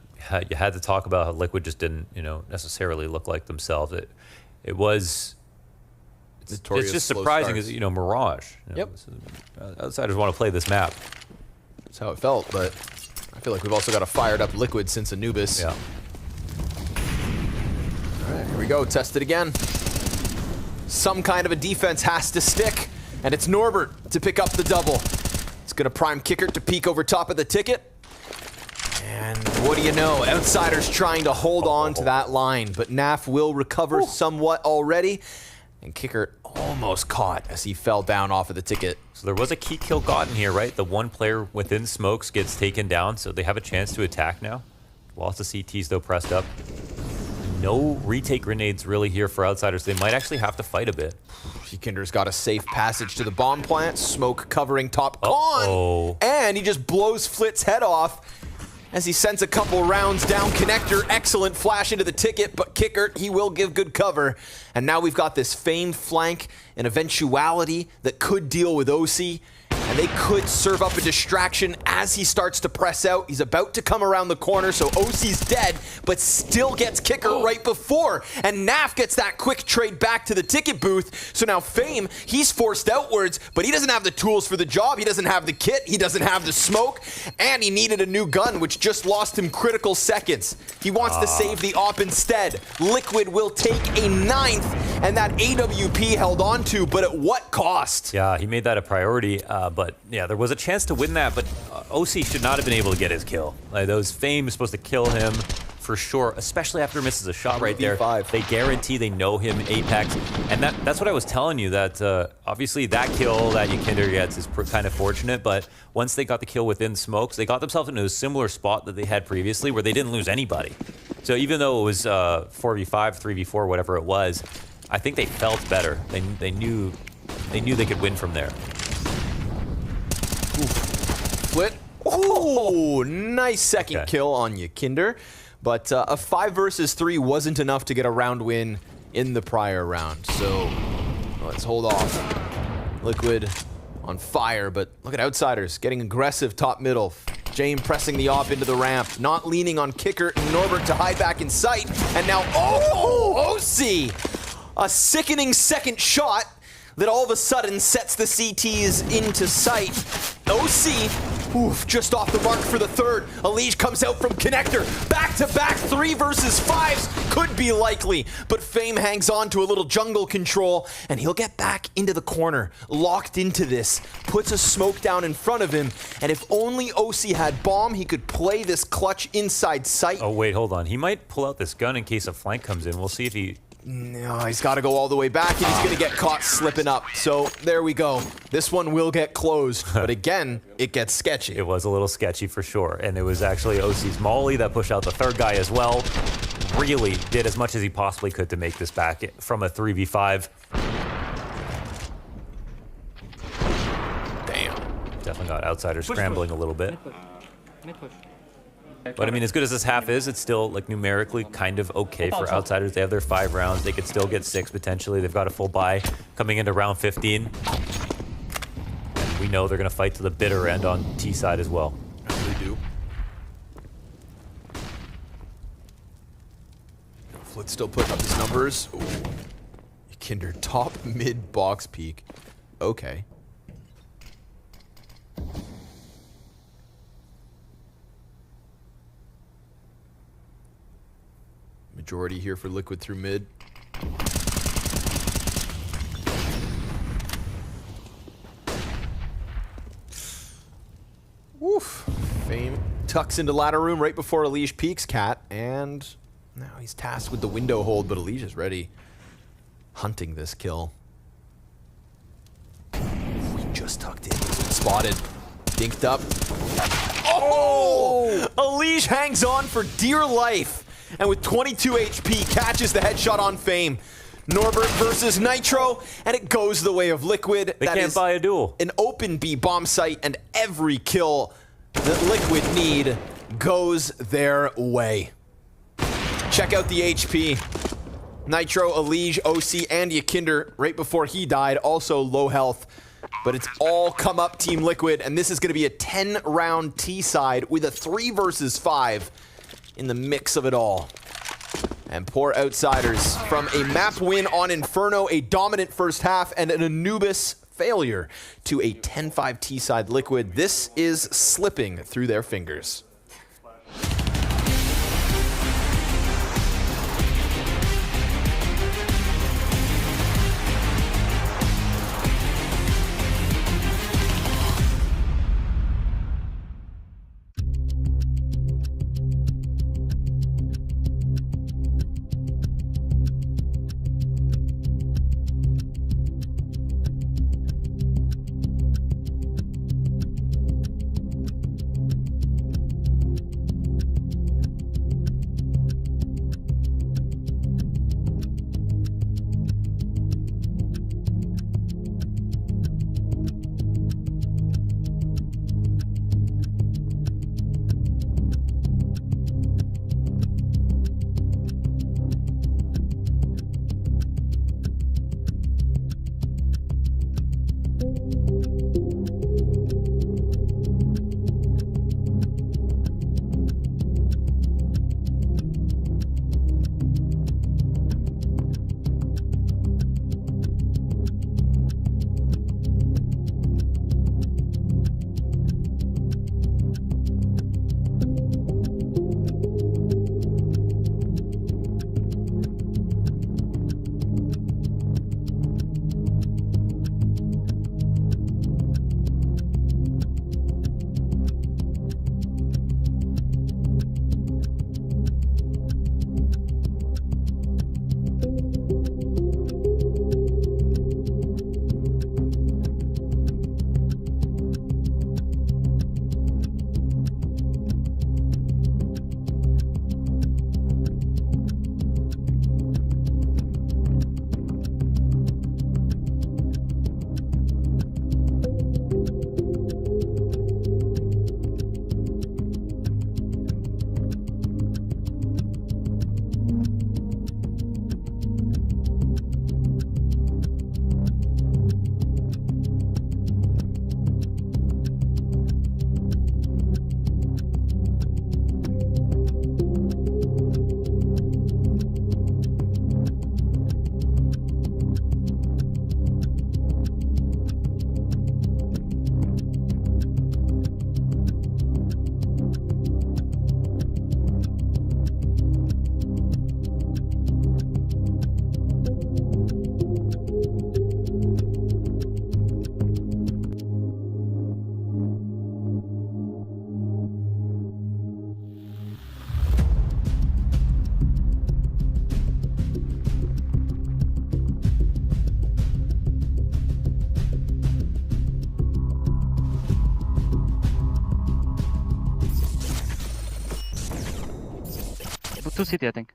you had to talk about how Liquid just didn't, you know, necessarily look like themselves. It was... It's just surprising, as you know, Mirage. You know, Outsiders want to play this map. That's how it felt, but I feel like we've also got a fired up Liquid since Anubis. Yeah. All right, here we go. Test it again. Some kind of a defense has to stick, and it's Norbert to pick up the double. It's going to prime Kicker to peek over top of the ticket. And what do you know? Outsiders trying to hold on to that line, but NAF will recover somewhat already. And Kicker almost caught as he fell down off of the ticket. So there was a key kill gotten here, right? The one player within smokes gets taken down, so they have a chance to attack now. Lots of CTs, though, pressed up. No retake grenades really here for Outsiders. They might actually have to fight a bit. Kinder's got a safe passage to the bomb plant. Smoke covering top con. And he just blows Flit's head off as he sends a couple rounds down connector. Excellent flash into the ticket, but Kicker, he will give good cover. And now we've got this famed flank, an eventuality that could deal with OC. And they could serve up a distraction as he starts to press out. He's about to come around the corner, so OC's dead, but still gets Kicker right before. And NAF gets that quick trade back to the ticket booth. So now Fame, he's forced outwards, but he doesn't have the tools for the job. He doesn't have the kit. He doesn't have the smoke. And he needed a new gun, which just lost him critical seconds. He wants to save the op instead. Liquid will take a 9th, and that AWP held on to, but at what cost? Yeah, he made that a priority. But yeah, there was a chance to win that, but OC should not have been able to get his kill. Like, those Fame is supposed to kill him for sure, especially after he misses a shot right there. They guarantee they know him Apex. And that's what I was telling you, that obviously that kill that Yakinder gets is kind of fortunate, but once they got the kill within smokes, they got themselves into a similar spot that they had previously where they didn't lose anybody. So even though it was 4v5, 3v4, whatever it was, I think they felt better. They knew they could win from there. Flit. Oh, nice second kill on Yakinder. But a 5 versus 3 wasn't enough to get a round win in the prior round. So let's hold off. Liquid on fire, but look at Outsiders getting aggressive top middle. James pressing the op into the ramp, not leaning on Kicker and Norbert to hide back in sight. And now, OC! A sickening second shot that all of a sudden sets the CTs into sight. OC Oof, just off the mark for the third. Elige comes out from connector. Back-to-back 3 versus 5s could be likely, but Fame hangs on to a little jungle control, and he'll get back into the corner, locked into this, puts a smoke down in front of him, and if only OC had bomb, he could play this clutch inside sight. Oh, wait, hold on. He might pull out this gun in case a flank comes in. We'll see if he... No, he's got to go all the way back, and he's going to get caught slipping up. So there we go. This one will get closed, but again, it gets sketchy. It was a little sketchy for sure, and it was actually OC's Molly that pushed out the third guy as well. Really did as much as he possibly could to make this back from a 3v5. Damn. Definitely got Outsiders scrambling a little bit. But I mean, as good as this half is, it's still like numerically kind of okay for Outsiders. They have their 5 rounds. They could still get 6 potentially. They've got a full buy coming into round 15. And we know they're going to fight to the bitter end on T side as well. They do. Flit still putting up his numbers. Ooh. Kinder top mid box peak. Okay. Majority here for Liquid through mid. Woof. Fame tucks into ladder room right before Elige peeks Cat, and now he's tasked with the window hold, but Elige is ready. Hunting this kill. He just tucked in. Spotted. Dinked up. Oh! Elige hangs on for dear life. And with 22 HP, catches the headshot on Fame. Norbert versus Nitro, and it goes the way of Liquid. They can't buy a duel. An open B bomb site, and every kill that Liquid need goes their way. Check out the HP. Nitro, Elige, OC, and Yakinder, right before he died, also low health. But it's all come up Team Liquid, and this is going to be a 10-round T side with a 3 versus 5 in the mix of it all. And poor Outsiders from a map win on Inferno, a dominant first half, and an Anubis failure to a 10-5 T side Liquid. This is slipping through their fingers. 2 CT, I think.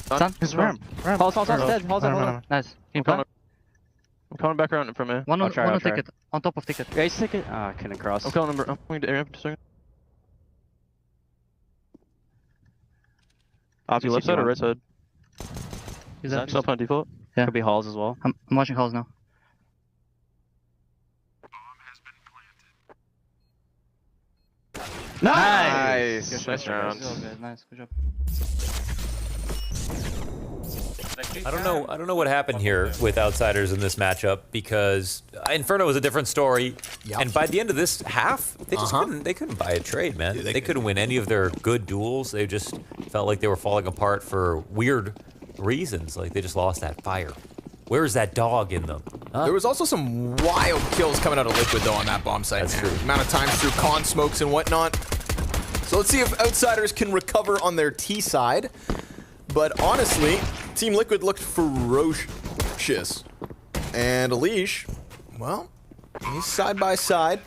Done. His ramp. Halls dead. Halls dead. Nice. I'm coming back around from here. One on ticket. On top of ticket. Yeah, he's ticket. Ah, I couldn't cross. I'm going to area for a second. Off your left side or right side? Is that up on default? Yeah. Could be halls as well. I'm watching halls now. Nice! Nice round. Nice, good job. I don't know what happened here with Outsiders in this matchup because Inferno was a different story. And by the end of this half, they just couldn't buy a trade, man. They couldn't win any of their good duels. They just felt like they were falling apart for weird reasons. Like they just lost that fire. Where's that dog in them? Huh? There was also some wild kills coming out of Liquid though on that bomb site. That's true. The amount of times through con smokes and whatnot. So let's see if Outsiders can recover on their T side. But honestly, Team Liquid looked ferocious. And Elish, well, he's side by side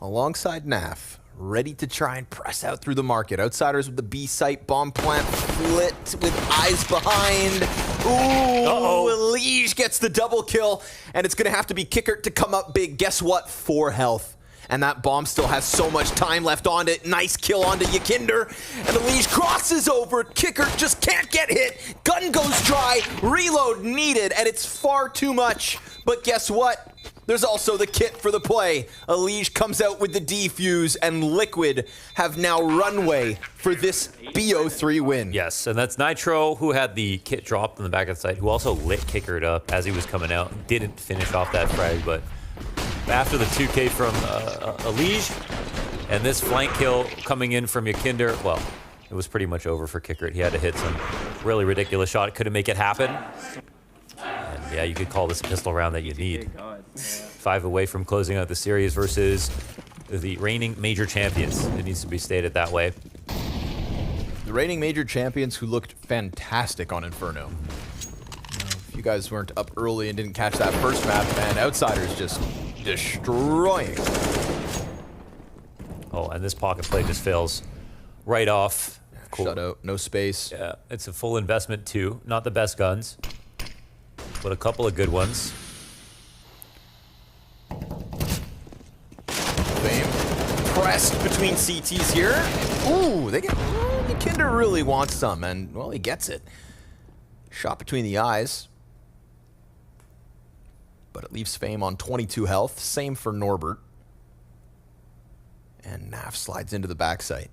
alongside NAF. Ready to try and press out through the market. Outsiders with the B site, bomb plant flit with eyes behind. Ooh, Elish gets the double kill, and it's gonna have to be Kicker to come up big. Guess what? 4 health. And that bomb still has so much time left on it. Nice kill onto Yakinder. And Elish crosses over. Kicker just can't get hit. Gun goes dry. Reload needed, and it's far too much. But guess what? There's also the kit for the play. Elish comes out with the defuse, and Liquid have now runway for this BO3 win. Yes, and that's Nitro, who had the kit dropped in the back of the site, who also lit Kickered up as he was coming out. Didn't finish off that frag, but after the 2K from Elish, and this flank kill coming in from Yakinder, well, it was pretty much over for Kickert. He had to hit some really ridiculous shot. Couldn't make it happen. And yeah, you could call this a pistol round that you need. 5 away from closing out the series versus the reigning major champions. It needs to be stated that way. The reigning major champions who looked fantastic on Inferno. If you guys weren't up early and didn't catch that first map, and Outsiders just destroying. Oh, and this pocket play just fails right off. Cool. Shutout, no space. Yeah, it's a full investment too. Not the best guns, but a couple of good ones. Fame pressed between CTs here. Ooh, they get. Kinder really wants some, and well, he gets it. Shot between the eyes, but it leaves Fame on 22 health. Same for Norbert. And NAF slides into the backside.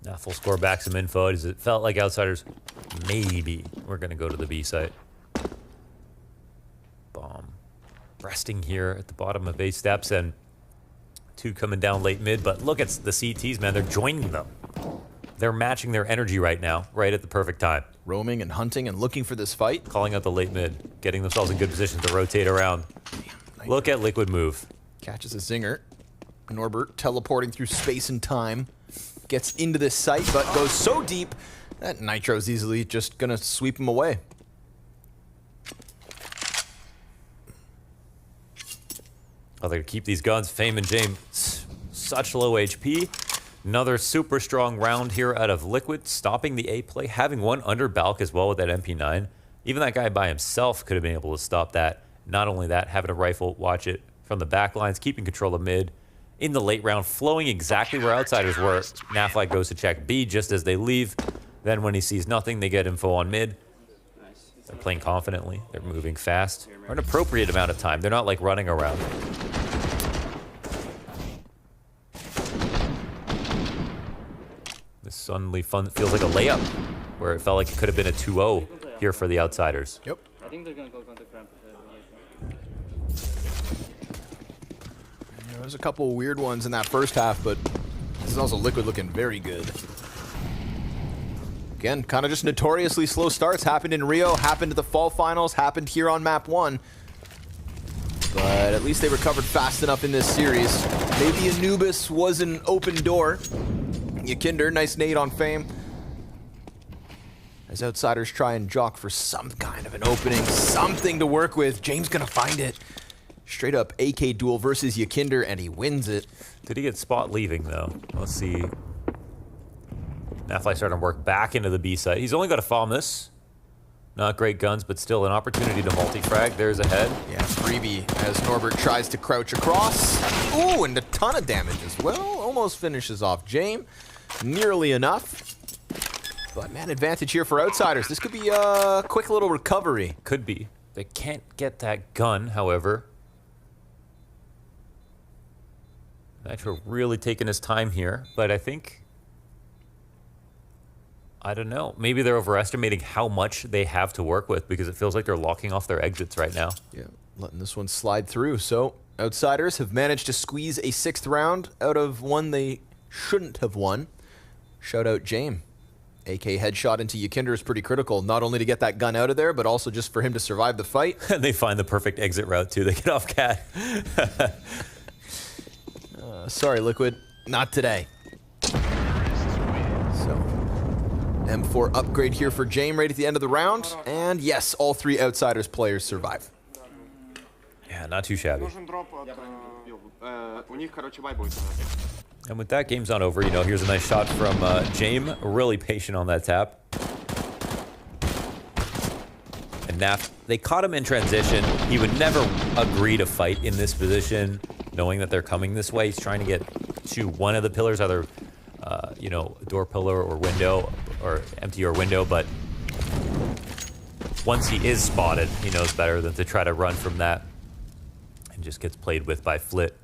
Now full score back some info. It felt like Outsiders maybe we're going to go to the B site. Bomb. Resting here at the bottom of A steps, and 2 coming down late mid, but look at the CTs, man. They're joining them. They're matching their energy right now, right at the perfect time. Roaming and hunting and looking for this fight. Calling out the late mid, getting themselves in good position to rotate around. Look at Liquid move. Catches a zinger. Norbert teleporting through space and time. Gets into this site, but goes so deep that Nitro's easily just gonna sweep him away. Oh, they're gonna keep these guns. Fame and James, such low HP. Another super strong round here out of Liquid, stopping the A play, having one under Balk as well with that MP9. Even that guy by himself could have been able to stop that. Not only that, having a rifle, watch it from the back lines, keeping control of mid. In the late round, flowing exactly where Outsiders were. Nafly goes to check B just as they leave. Then when he sees nothing, they get info on mid. They're playing confidently. They're moving fast for an appropriate amount of time. They're not like running around. This suddenly feels like a layup, where it felt like it could have been a 2-0 here for the Outsiders. Yep. I think they're gonna go counter cramp. There was a couple weird ones in that first half, but this is also Liquid looking very good. Again, kind of just notoriously slow starts. Happened in Rio, happened at the fall finals, happened here on map 1. But at least they recovered fast enough in this series. Maybe Anubis was an open door. Yakinder, nice nade on Fame. As Outsiders try and jock for some kind of an opening, something to work with. James gonna find it. Straight up AK duel versus Yakinder, and he wins it. Did he get spot leaving, though? Let's see. NAVI starting to work back into the B side. He's only got a FAMAS. Not great guns, but still an opportunity to multi-frag. There's a head. Yeah, freebie as Norbert tries to crouch across. Ooh, and a ton of damage as well. Almost finishes off Jame. Nearly enough. But man, advantage here for Outsiders. This could be a quick little recovery. Could be. They can't get that gun, however. Nitro really taking his time here, but I think... I don't know. Maybe they're overestimating how much they have to work with because it feels like they're locking off their exits right now. Yeah, letting this one slide through. So, Outsiders have managed to squeeze a 6th round out of one they shouldn't have won. Shout out Jame. AK headshot into Yakinder is pretty critical, not only to get that gun out of there, but also just for him to survive the fight. And they find the perfect exit route, too. They get off cat. Sorry, Liquid. Not today. So, M4 upgrade here for Jame right at the end of the round. And yes, all 3 Outsiders players survive. Yeah, not too shabby. And with that, game's not over. You know, here's a nice shot from Jame. Really patient on that tap. And NAF, they caught him in transition. He would never agree to fight in this position, knowing that they're coming this way. He's trying to get to one of the pillars, either you know, door pillar or window, or empty or window, but once he is spotted, he knows better than to try to run from that, and just gets played with by Flit.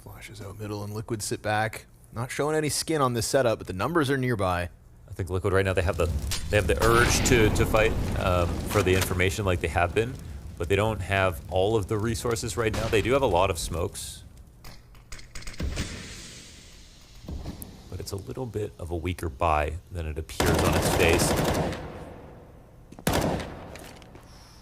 Flashes out middle and Liquid sit back. Not showing any skin on this setup, but the numbers are nearby. I think Liquid right now, they have the urge to fight for the information like they have been, but they don't have all of the resources right now. They do have a lot of smokes, but it's a little bit of a weaker buy than it appears on its face.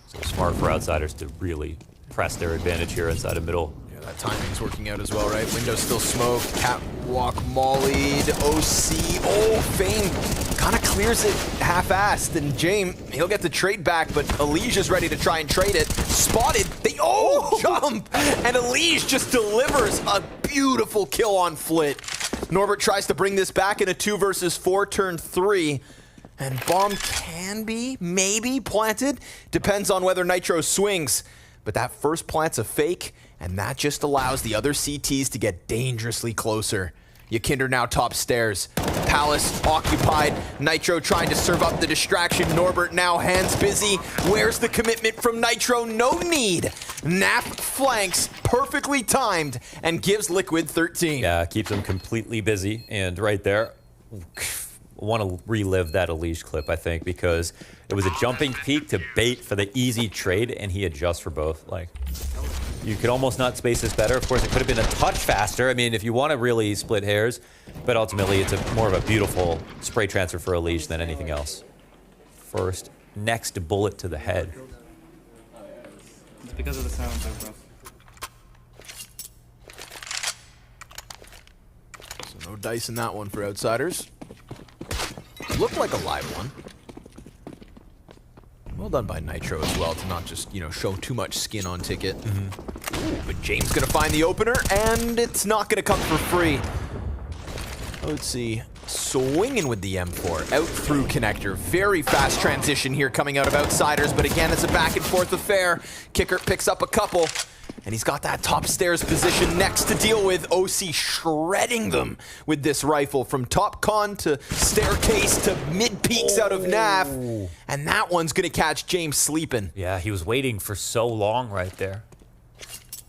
So smart for Outsiders to really press their advantage here inside of middle. Yeah, that timing's working out as well, right? Window's still smoked. Catwalk mollied. OC. Oh, Fame kind of clears it half-assed. And Jame, he'll get the trade back, but Alicia's ready to try and trade it. Spotted. They jump! And Alicia just delivers a beautiful kill on Flit. Norbert tries to bring this back in a 2 versus 4 turn 3. And bomb can be, maybe, planted. Depends on whether Nitro swings. But that first plant's a fake, and that just allows the other CTs to get dangerously closer. Yakinder now top stairs. Palace occupied. Nitro trying to serve up the distraction. Norbert now hands busy. Where's the commitment from Nitro? No need. NAF flanks, perfectly timed, and gives Liquid 13. Yeah, keeps them completely busy. And right there, want to relive that Alicia clip, I think, because it was a jumping peak to bait for the easy trade, and he adjusts for both. Like, you could almost not space this better. Of course, it could have been a touch faster. I mean, if you want to really split hairs, but ultimately it's more of a beautiful spray transfer for Alicia than anything else. First, next bullet to the head. It's because of the sound, though, bro. So no dice in that one for Outsiders. Looked like a live one. Well done by Nitro as well to not just, you know, show too much skin on Ticket. Ooh, but James gonna find the opener, and it's not gonna come for free. Let's see. Swinging with the M4, out through connector. Very fast transition here coming out of Outsiders, but again, it's a back and forth affair. Kicker picks up a couple, and he's got that top stairs position next to deal with. OC shredding them with this rifle from top con to staircase to mid peaks out of NAV. And that one's gonna catch James sleeping. Yeah, he was waiting for so long right there.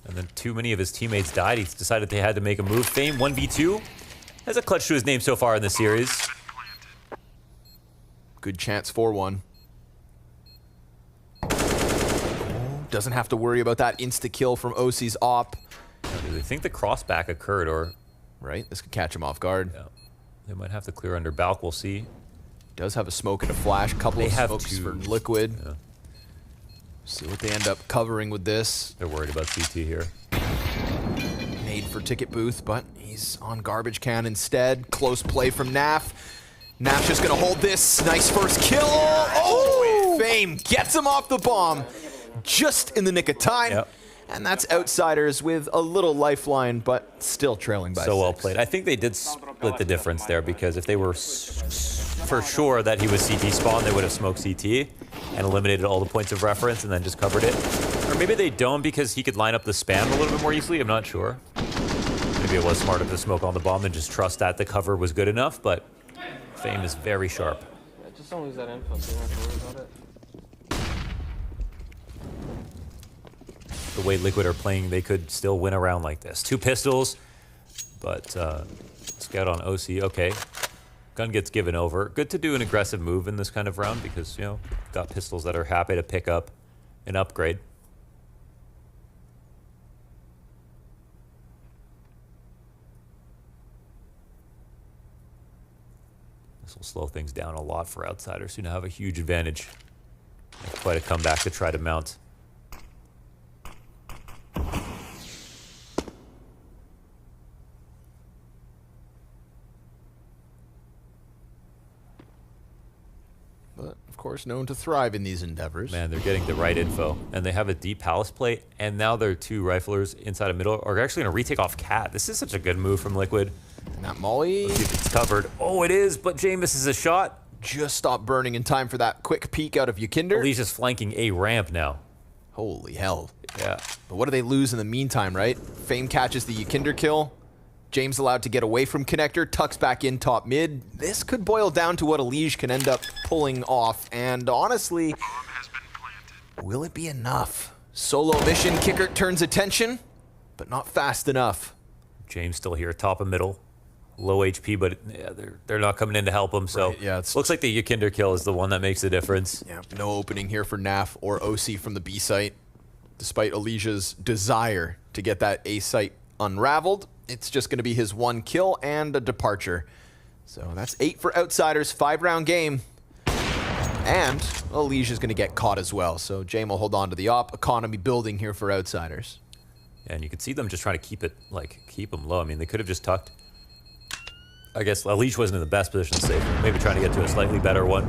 And then too many of his teammates died. He decided they had to make a move. Fame 1v2 has a clutch to his name so far in the series. Good chance for one. Doesn't have to worry about that insta-kill from OC's op. Do they think the crossback occurred, or... Right, this could catch him off guard. Yeah. They might have to clear under Balk, we'll see. does have a smoke and a flash. Couple of smokes for Liquid. Yeah. See what they end up covering with this. They're worried about CT here. Made for Ticket Booth, but he's on Garbage Can instead. Close play from Naf. Naf's just gonna hold this. Nice first kill. Oh! Fame gets him off the bomb just in the nick of time. Yep. And that's Outsiders with a little lifeline, but still trailing by 6. Well played. I think they did split the difference there, because if they were for sure that he was CT spawn, they would have smoked CT and eliminated all the points of reference and then just covered it. Or maybe they don't because he could line up the spam a little bit more easily. I'm not sure. Maybe it was smarter to smoke on the bomb and just trust that the cover was good enough, but Fame is very sharp. Yeah, just don't lose that info, so you don't have to worry about it. The way Liquid are playing, they could still win a round like this. 2 pistols, but scout on OC. Okay, gun gets given over. Good to do an aggressive move in this kind of round because, you know, got pistols that are happy to pick up an upgrade. This will slow things down a lot for Outsiders, who now have a huge advantage. Quite a comeback to try to mount. But, of course, known to thrive in these endeavors. Man, they're getting the right info. And they have a deep palace plate, and now their 2 riflers inside a middle are actually going to retake off Cat. This is such a good move from Liquid. And that molly. Let's see if it's covered. Oh, it is, but Jay misses a shot. Just stopped burning in time for that quick peek out of Yakinder. He's just flanking a ramp now. Holy hell. Yeah. But what do they lose in the meantime, right? Fame catches the Yakinder kill. James allowed to get away from Connector, tucks back in top mid. This could boil down to what Elige can end up pulling off. And honestly, will it be enough? Solo mission, Kicker turns attention, but not fast enough. James still here, top of middle. Low HP, but yeah, they're not coming in to help him. So right, yeah, looks like the Yakinder kill is the one that makes the difference. Yeah, no opening here for NAF or OC from the B site. Despite Elige's desire to get that A site unraveled, it's just going to be his 1 kill and a departure. So that's 8 for Outsiders, 5-round game. And Elige is going to get caught as well. So Jame will hold on to the op. Economy building here for Outsiders. And you can see them just trying to keep them low. I mean, they could have just tucked. I guess Elige wasn't in the best position to save. Maybe trying to get to a slightly better one.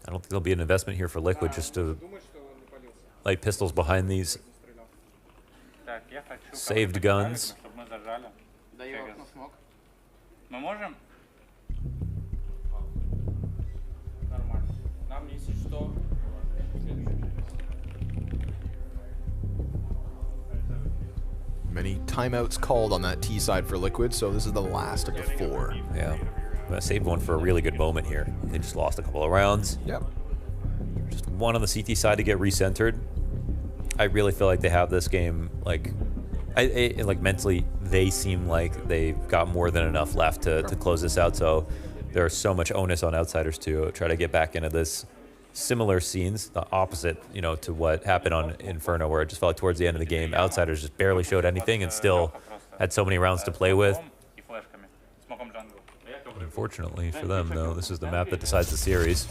I don't think there'll be an investment here for Liquid just to light pistols behind these saved guns. Many timeouts called on that T side for Liquid, so this is the last of the 4. Yeah. I saved one for a really good moment here. They just lost a couple of rounds. Yep. Just one on the CT side to get recentered. I really feel like they have this game, like mentally, they seem like they've got more than enough left to close this out. So there's so much onus on Outsiders to try to get back into this. Similar scenes, the opposite, you know, to what happened on Inferno, where it just felt like towards the end of the game, Outsiders just barely showed anything and still had so many rounds to play with. Unfortunately for them, though, this is the map that decides the series.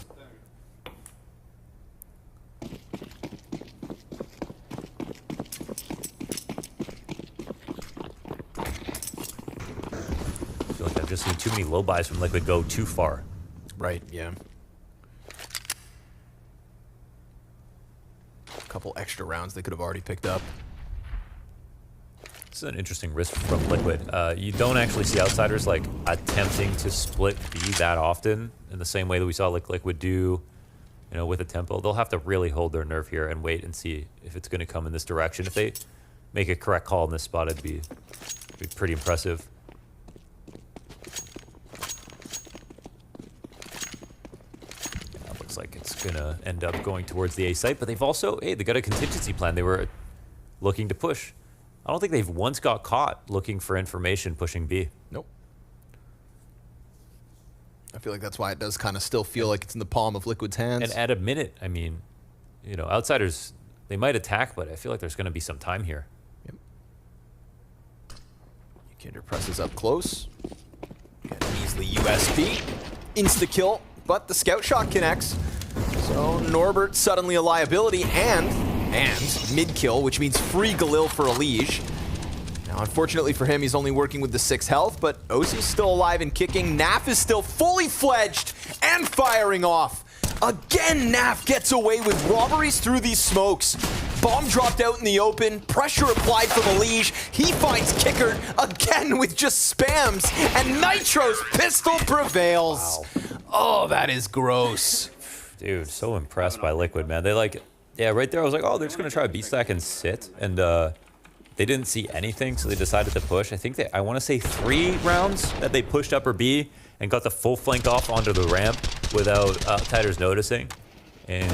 I feel like I've just seen too many low buys from Liquid go too far. Right, yeah. A couple extra rounds they could have already picked up. This is an interesting risk from Liquid. You don't actually see Outsiders like attempting to split B that often in the same way that we saw like Liquid do, you know, with a tempo. They'll have to really hold their nerve here and wait and see if it's going to come in this direction. If they make a correct call in this spot, it'd be pretty impressive. Yeah, looks like it's going to end up going towards the A site, but they've also, hey, they got a contingency plan. They were looking to push. I don't think they've once got caught looking for information pushing B. Nope. I feel like that's why it does kind of still feel like it's in the palm of Liquid's hands. And at a minute, I mean, you know, Outsiders, they might attack, but I feel like there's going to be some time here. Yep. Kinder presses up close. Get an easily USP. Insta-kill, but the scout shot connects. So Norbert suddenly a liability and mid-kill, which means free Galil for Elige. Now, unfortunately for him, he's only working with the 6 health, but Osi's still alive and kicking. Naf is still fully fledged and firing off. Again, Naf gets away with robberies through these smokes. Bomb dropped out in the open, pressure applied from Elige. He finds Kicker again with just spams, and Nitro's pistol prevails. Wow. Oh, that is gross. Dude, so impressed by Liquid, man. They like, yeah, right there I was like, oh, they're just gonna try a beat stack and sit, and they didn't see anything, so they decided to push. I think I want to say 3 rounds that they pushed upper B and got the full flank off onto the ramp without Outsiders noticing. And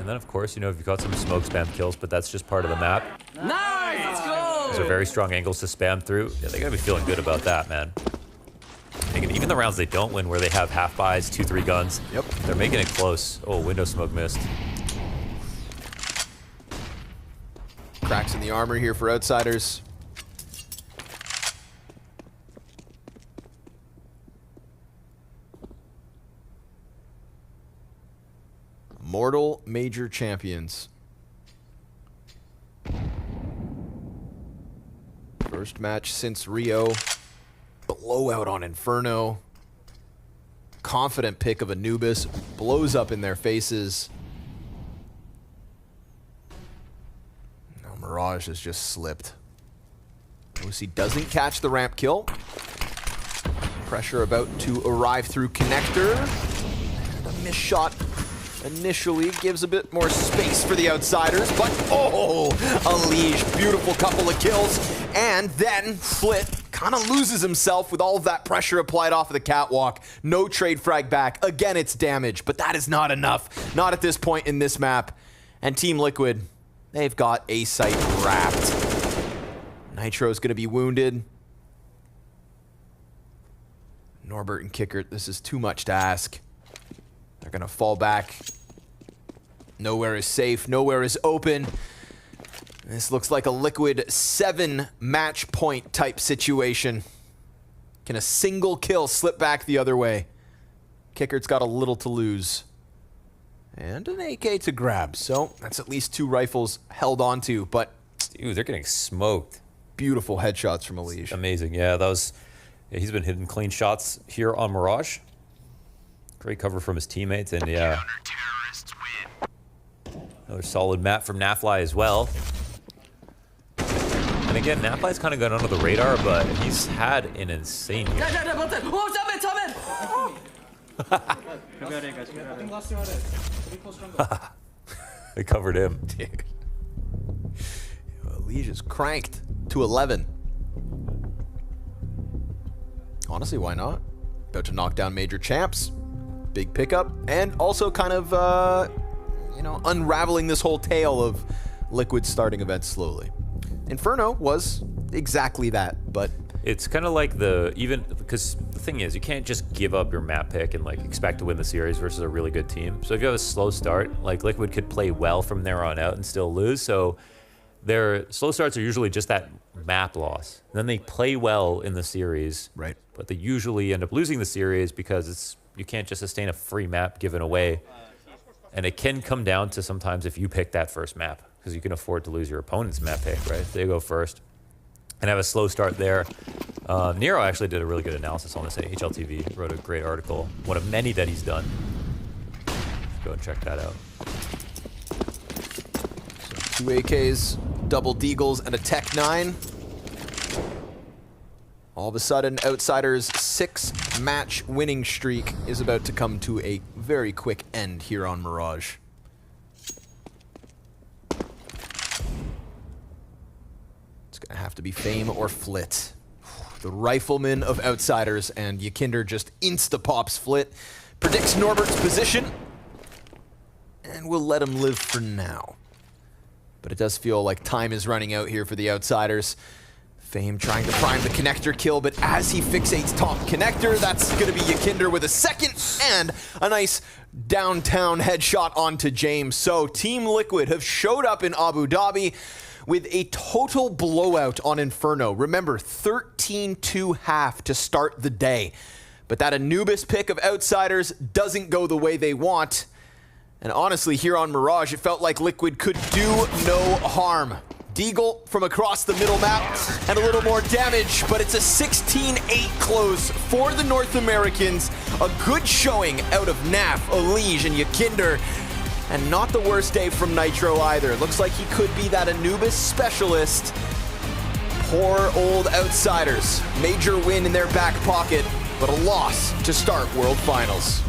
then, of course, you know, you've got some smoke spam kills, but that's just part of the map. Nice, let's go! Those are very strong angles to spam through. Yeah, they gotta be feeling good about that, man. And even the rounds they don't win, where they have half buys, 2-3 guns, yep, they're making it close. Oh, window smoke missed. Cracks in the armor here for Outsiders. Mortal Major Champions. First match since Rio. Blowout on Inferno. Confident pick of Anubis. Blows up in their faces. Now Mirage has just slipped. OC doesn't catch the ramp kill. Pressure about to arrive through connector. And a missed shot initially gives a bit more space for the Outsiders, but oh, Elige, beautiful couple of kills, and then Flit kind of loses himself with all of that pressure applied off of the catwalk. No trade frag back. Again, it's damage, but that is not enough. Not at this point in this map. And Team Liquid, they've got A site wrapped. Nitro's gonna be wounded. Norbert and Kickert, this is too much to ask. They're gonna fall back. Nowhere is safe, nowhere is open. This looks like a Liquid 7 match point type situation. Can a single kill slip back the other way? Kickert's got a little to lose. And an AK to grab, so that's at least 2 rifles held onto, but... Dude, they're getting smoked. Beautiful headshots from Elige. Amazing, yeah, that was... Yeah, he's been hitting clean shots here on Mirage. Great cover from his teammates, and yeah. Another solid map from NAFLI as well. And again, NAFLI's kind of gone under the radar, but he's had an insane year. They covered him. Dude. Elige is cranked to 11. Honestly, why not? About to knock down major champs. Big pickup, and also kind of, you know, unraveling this whole tale of Liquid starting events slowly. Inferno was exactly that, but... It's kind of like because the thing is, you can't just give up your map pick and like expect to win the series versus a really good team. So if you have a slow start, like Liquid could play well from there on out and still lose. So their slow starts are usually just that map loss. And then they play well in the series, right? But they usually end up losing the series because you can't just sustain a free map given away. And it can come down to sometimes if you pick that first map, because you can afford to lose your opponent's map pick, right? They go first and have a slow start there. Nero actually did a really good analysis on this at HLTV, wrote a great article, one of many that he's done. Go and check that out. So 2 AKs, double deagles, and a Tech 9. All of a sudden, Outsiders' 6-match winning streak is about to come to a very quick end here on Mirage. It's going to have to be Fame or Flit. The rifleman of Outsiders, and Yakinder just insta-pops Flit. Predicts Norbert's position, and we'll let him live for now. But it does feel like time is running out here for the Outsiders. Fame trying to prime the connector kill, but as he fixates top connector, that's going to be Yakinder with a second and a nice downtown headshot onto James. So Team Liquid have showed up in Abu Dhabi with a total blowout on Inferno. Remember, 13-2 half to start the day. But that Anubis pick of Outsiders doesn't go the way they want. And honestly, here on Mirage, it felt like Liquid could do no harm. Deagle from across the middle map and a little more damage, but it's a 16-8 close for the North Americans. A good showing out of NAF, Elige, and Yakinder. And not the worst day from Nitro either. Looks like he could be that Anubis specialist. Poor old Outsiders. Major win in their back pocket, but a loss to start World Finals.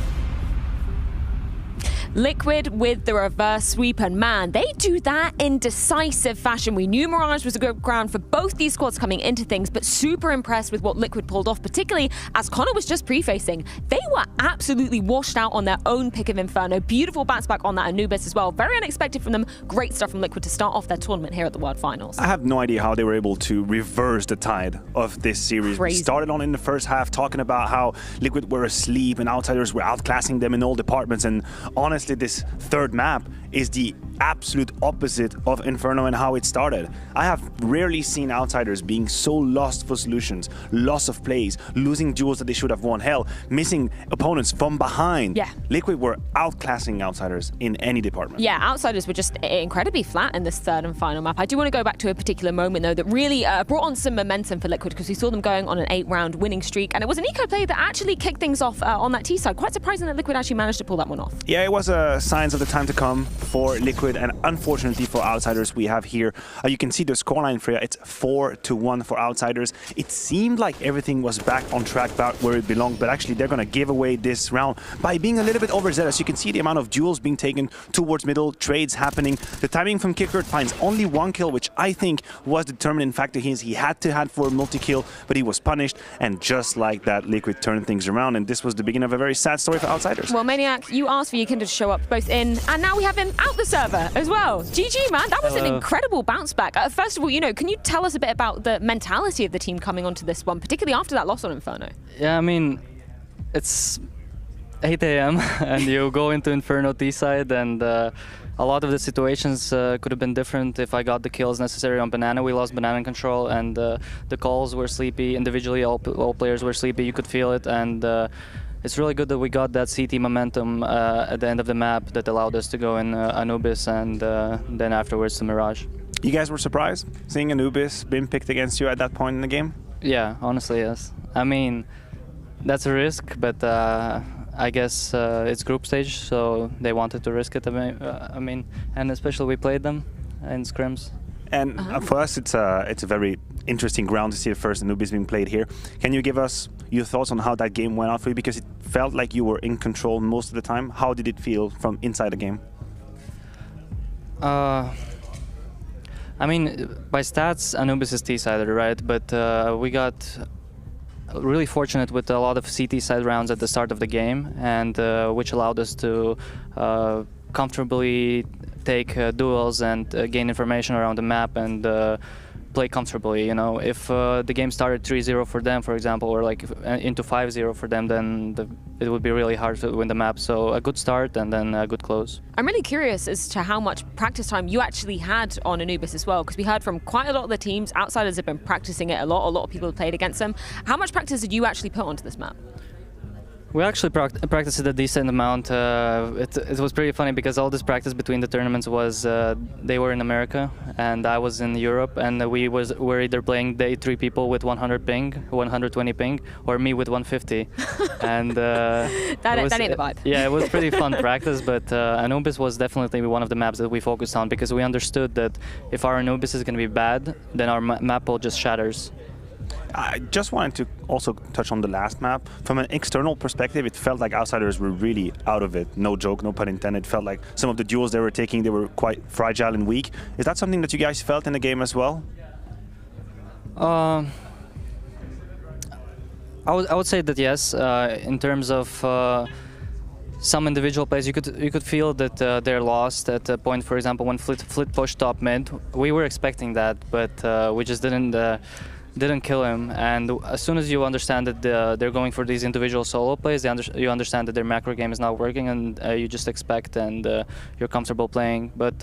Liquid with the reverse sweep, and man, they do that in decisive fashion. We knew Mirage was a good ground for both these squads coming into things, but super impressed with what Liquid pulled off, particularly as Connor was just prefacing. They were absolutely washed out on their own pick of Inferno. Beautiful bounce back on that Anubis as well. Very unexpected from them. Great stuff from Liquid to start off their tournament here at the World Finals. I have no idea how they were able to reverse the tide of this series. Crazy. We started on in the first half talking about how Liquid were asleep and Outsiders were outclassing them in all departments, and honestly, this third map is the absolute opposite of Inferno and how it started. I have rarely seen Outsiders being so lost for solutions, loss of plays, losing duels that they should have won, hell, missing opponents from behind. Yeah. Liquid were outclassing Outsiders in any department. Yeah, Outsiders were just incredibly flat in this third and final map. I do want to go back to a particular moment, though, that really brought on some momentum for Liquid, because we saw them going on an 8-round winning streak, and it was an eco play that actually kicked things off on that T side. Quite surprising that Liquid actually managed to pull that one off. Yeah, it was signs of the time to come for Liquid, and unfortunately for Outsiders, we have here, you can see the scoreline for you, it's 4-1 for Outsiders. It seemed like everything was back on track, back where it belonged, but actually they're going to give away this round by being a little bit overzealous. You can see the amount of duels being taken towards middle, trades happening. The timing from Kickert finds only 1 kill, which I think was the determining factor. He had to have for a multi-kill, but he was punished, and just like that, Liquid turned things around, and this was the beginning of a very sad story for Outsiders. Well, Maniac, you asked for Yakinder to show up both in, and now we have him out the server as well. GG, man. That was an incredible bounce back. First of all, can you tell us a bit about the mentality of the team coming onto this one, particularly after that loss on Inferno? Yeah, I mean, it's 8 a.m. and you go into Inferno T side, and a lot of the situations could have been different if I got the kills necessary on Banana. We lost Banana control, and the calls were sleepy. Individually, all players were sleepy. You could feel it, and it's really good that we got that CT momentum at the end of the map that allowed us to go in Anubis, and then afterwards to Mirage. You guys were surprised seeing Anubis being picked against you at that point in the game? Yeah, honestly, yes. I mean, that's a risk, but I guess it's group stage, so they wanted to risk it. I mean, and especially we played them in scrims. And for us, it's a very interesting ground to see the first Anubis being played here. Can you give us your thoughts on how that game went out for you? Because it felt like you were in control most of the time. How did it feel from inside the game? I mean, by stats, Anubis is T-sided, right? But we got really fortunate with a lot of CT side rounds at the start of the game, and which allowed us to comfortably take duels and gain information around the map and play comfortably. If the game started 3-0 for them, for example, or like into 5-0 for them, then it would be really hard to win the map. So a good start and then a good close. I'm really curious as to how much practice time you actually had on Anubis as well, because we heard from quite a lot of the teams. Outsiders have been practicing it a lot. A lot of people have played against them. How much practice did you actually put onto this map? We actually practiced it a decent amount. It was pretty funny because all this practice between the tournaments was they were in America and I was in Europe, and we were either playing day 3 people with 100 ping, 120 ping, or me with 150. And that ain't the vibe. Yeah, it was pretty fun practice, but Anubis was definitely one of the maps that we focused on, because we understood that if our Anubis is going to be bad, then our map pool just shatters. I just wanted to also touch on the last map. From an external perspective, it felt like Outsiders were really out of it. No joke, no pun intended. It felt like some of the duels they were taking, they were quite fragile and weak. Is that something that you guys felt in the game as well? I would say that yes. In terms of some individual plays, you could feel that they're lost at a point. For example, when Flit pushed top mid, we were expecting that, but we just didn't kill him. And as soon as you understand that they're going for these individual solo plays, you understand that their macro game is not working, and you just expect and you're comfortable playing. But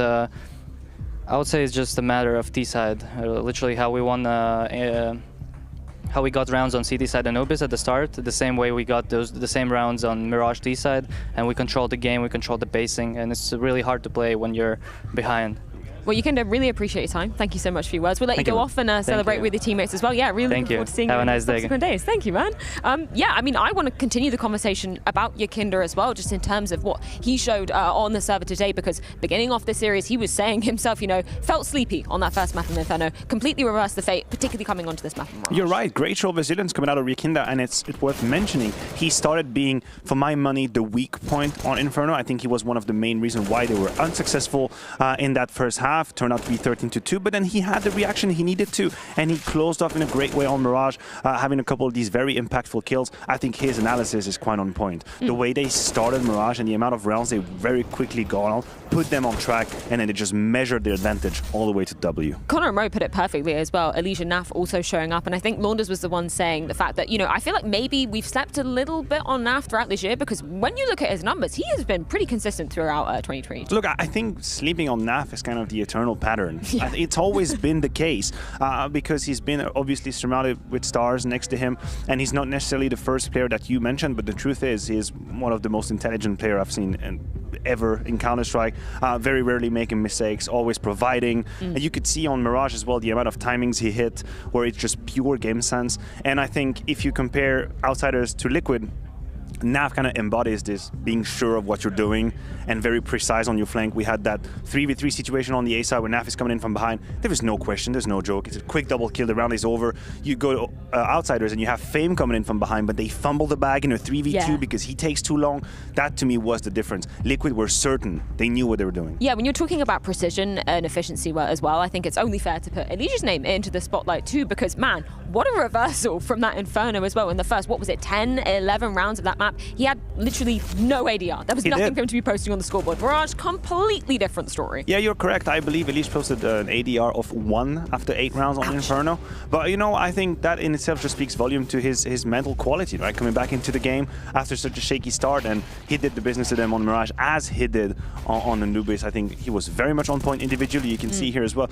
I would say it's just a matter of T-side. Literally how we won, how we got rounds on CT side Anubis at the start, the same way we got the same rounds on Mirage T side, and we controlled the game, we controlled the basing, and it's really hard to play when you're behind. Well, you can really appreciate your time. Thank you so much for your words. We'll let you go off and celebrate with your teammates as well. Yeah, really looking forward to seeing you in the subsequent days. Thank you, man. Yeah, I mean, I want to continue the conversation about Yakinder as well, just in terms of what he showed on the server today, because beginning off the series, he was saying himself, you know, felt sleepy on that first map in Inferno, completely reversed the fate, particularly coming onto this map in Mirage. You're right, great show of resilience coming out of Yakinder, and it's worth mentioning, he started being, for my money, the weak point on Inferno. I think he was one of the main reasons why they were unsuccessful in that first half, turned out to be 13-2, but then he had the reaction he needed to, and he closed off in a great way on Mirage, having a couple of these very impactful kills. I think his analysis is quite on point. The way they started Mirage and the amount of rounds they very quickly got on, put them on track, and then they just measured their advantage all the way to W. Connor and Mo put it perfectly as well. Elysia Naf also showing up, and I think Launders was the one saying the fact that, you know, I feel like maybe we've slept a little bit on Naf throughout this year, because when you look at his numbers, he has been pretty consistent throughout 2020. Look, I think sleeping on Naf is kind of the eternal pattern. Yeah. It's always been the case, because he's been obviously surrounded with stars next to him, and he's not necessarily the first player that you mentioned, but the truth is he's one of the most intelligent players I've seen ever in Counter-Strike, very rarely making mistakes, always providing. And you could see on Mirage as well the amount of timings he hit, where it's just pure game sense. And I think if you compare Outsiders to Liquid, Nav kind of embodies this, being sure of what you're doing and very precise on your flank. We had that 3v3 situation on the A side where Nav is coming in from behind. There is no question, there's no joke. It's a quick double kill, the round is over. You go to Outsiders and you have Fame coming in from behind, but they fumble the bag in a 3v2 because he takes too long. That to me was the difference. Liquid were certain, they knew what they were doing. Yeah, when you're talking about precision and efficiency as well, I think it's only fair to put Elysia's name into the spotlight too, because man, what a reversal from that Inferno as well in the first, what was it, 10, 11 rounds of that map. He had literally no ADR. There was nothing for him to be posting on the scoreboard. Mirage, completely different story. Yeah, you're correct. I believe Elysia posted an ADR of 1 after 8 rounds on Inferno. But, you know, I think that in itself just speaks volume to his mental quality, right? Coming back into the game after such a shaky start, and he did the business to them on Mirage as he did on Anubis. I think he was very much on point individually. You can see here as well.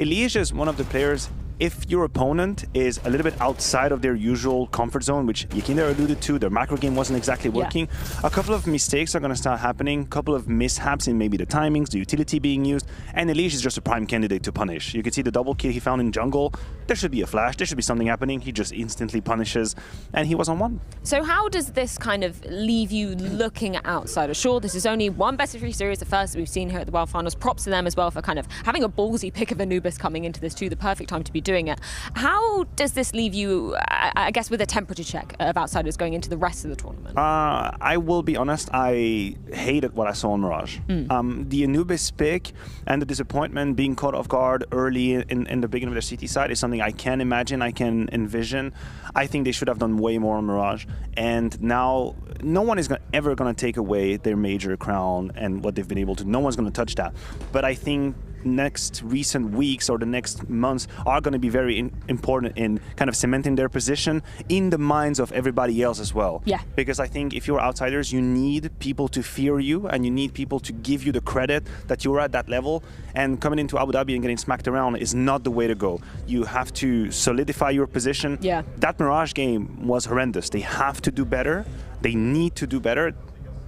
Elysia is one of the players, if your opponent is a little bit outside of their usual comfort zone, which Yakinder alluded to, their macro game wasn't exactly working, a couple of mistakes are going to start happening, a couple of mishaps in maybe the timings, the utility being used, and Elysia is just a prime candidate to punish. You can see the double kill he found in jungle. There should be a flash, there should be something happening. He just instantly punishes, and he was on 1. So how does this kind of leave you looking at Outsiders? Sure, this is only one best-of-3 series, the first that we've seen here at the World Finals. Props to them as well for kind of having a ballsy pick of Anubis coming into this too, the perfect time to be doing it. How does this leave you, I guess, with a temperature check of Outsiders going into the rest of the tournament? I will be honest, I hated what I saw on Mirage. The Anubis pick and the disappointment, being caught off guard early in the beginning of the CT side, is something I can imagine, I can envision. I think they should have done way more on Mirage, and now no one is ever going to take away their major crown and what they've been able to. No one's going to touch that. But I think next recent weeks or the next months are going to be very important in kind of cementing their position in the minds of everybody else as well. Yeah. Because I think if you're Outsiders, you need people to fear you, and you need people to give you the credit that you're at that level. And coming into Abu Dhabi and getting smacked around is not the way to go. You have to solidify your position. Yeah. That Mirage game was horrendous. They have to do better. They need to do better.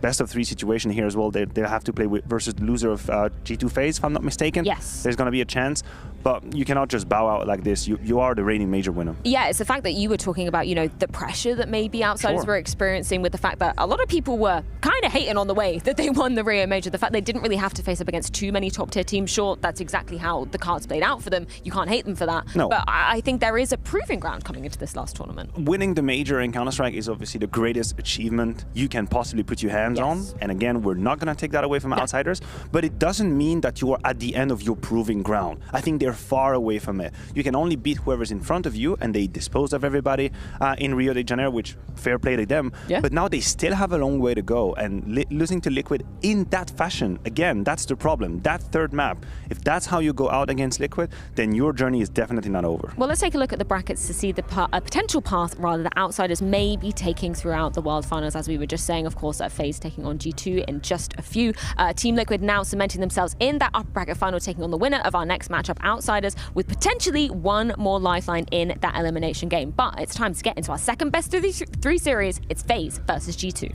Best-of-3 situation here as well. They have to play versus the loser of G2 FaZe, if I'm not mistaken. Yes. There's going to be a chance, but you cannot just bow out like this. You are the reigning major winner. Yeah, it's the fact that you were talking about, you know, the pressure that maybe Outsiders were experiencing, with the fact that a lot of people were kind of hating on the way that they won the Rio Major. The fact they didn't really have to face up against too many top-tier teams. Sure, that's exactly how the cards played out for them. You can't hate them for that. No. But I think there is a proving ground coming into this last tournament. Winning the major in Counter-Strike is obviously the greatest achievement you can possibly put your hands on. And again, we're not going to take that away from Outsiders, but it doesn't mean that you are at the end of your proving ground. I think they're they're far away from it. You can only beat whoever's in front of you, and they disposed of everybody in Rio de Janeiro, which fair play to them. Yeah. But now they still have a long way to go, and losing to Liquid in that fashion, again, that's the problem. That third map, if that's how you go out against Liquid, then your journey is definitely not over. Well, let's take a look at the brackets to see the potential path, rather, that Outsiders may be taking throughout the World Finals. As we were just saying, of course, FaZe taking on G2 in just a few. Team Liquid now cementing themselves in that upper bracket final, taking on the winner of our next matchup, Outsiders, with potentially one more lifeline in that elimination game. But it's time to get into our second best of the three series. It's FaZe versus G2.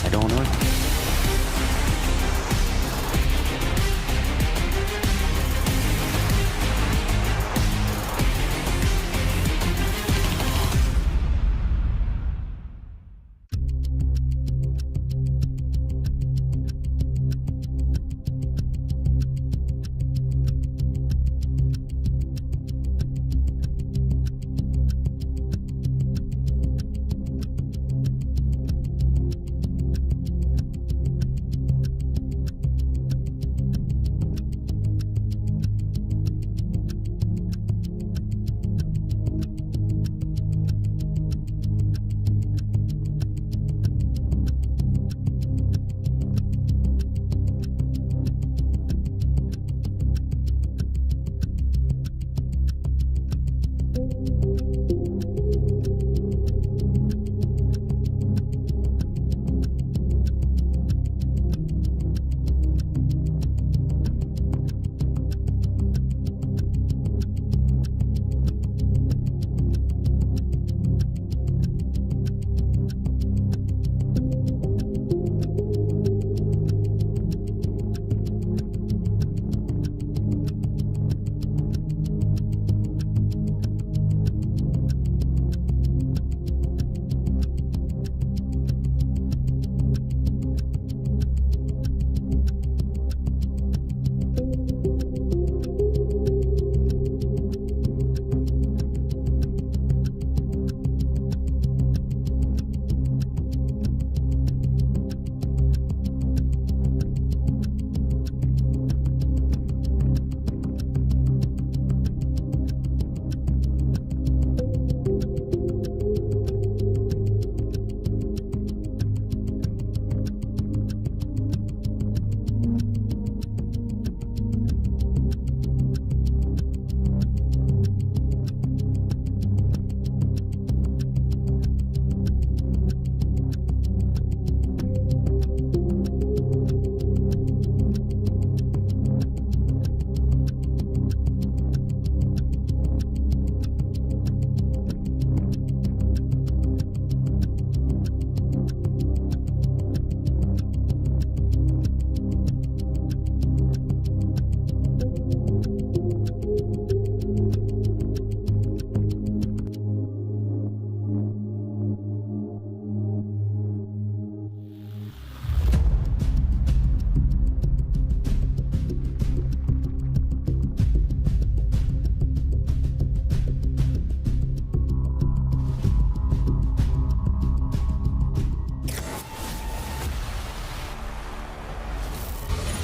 I don't know.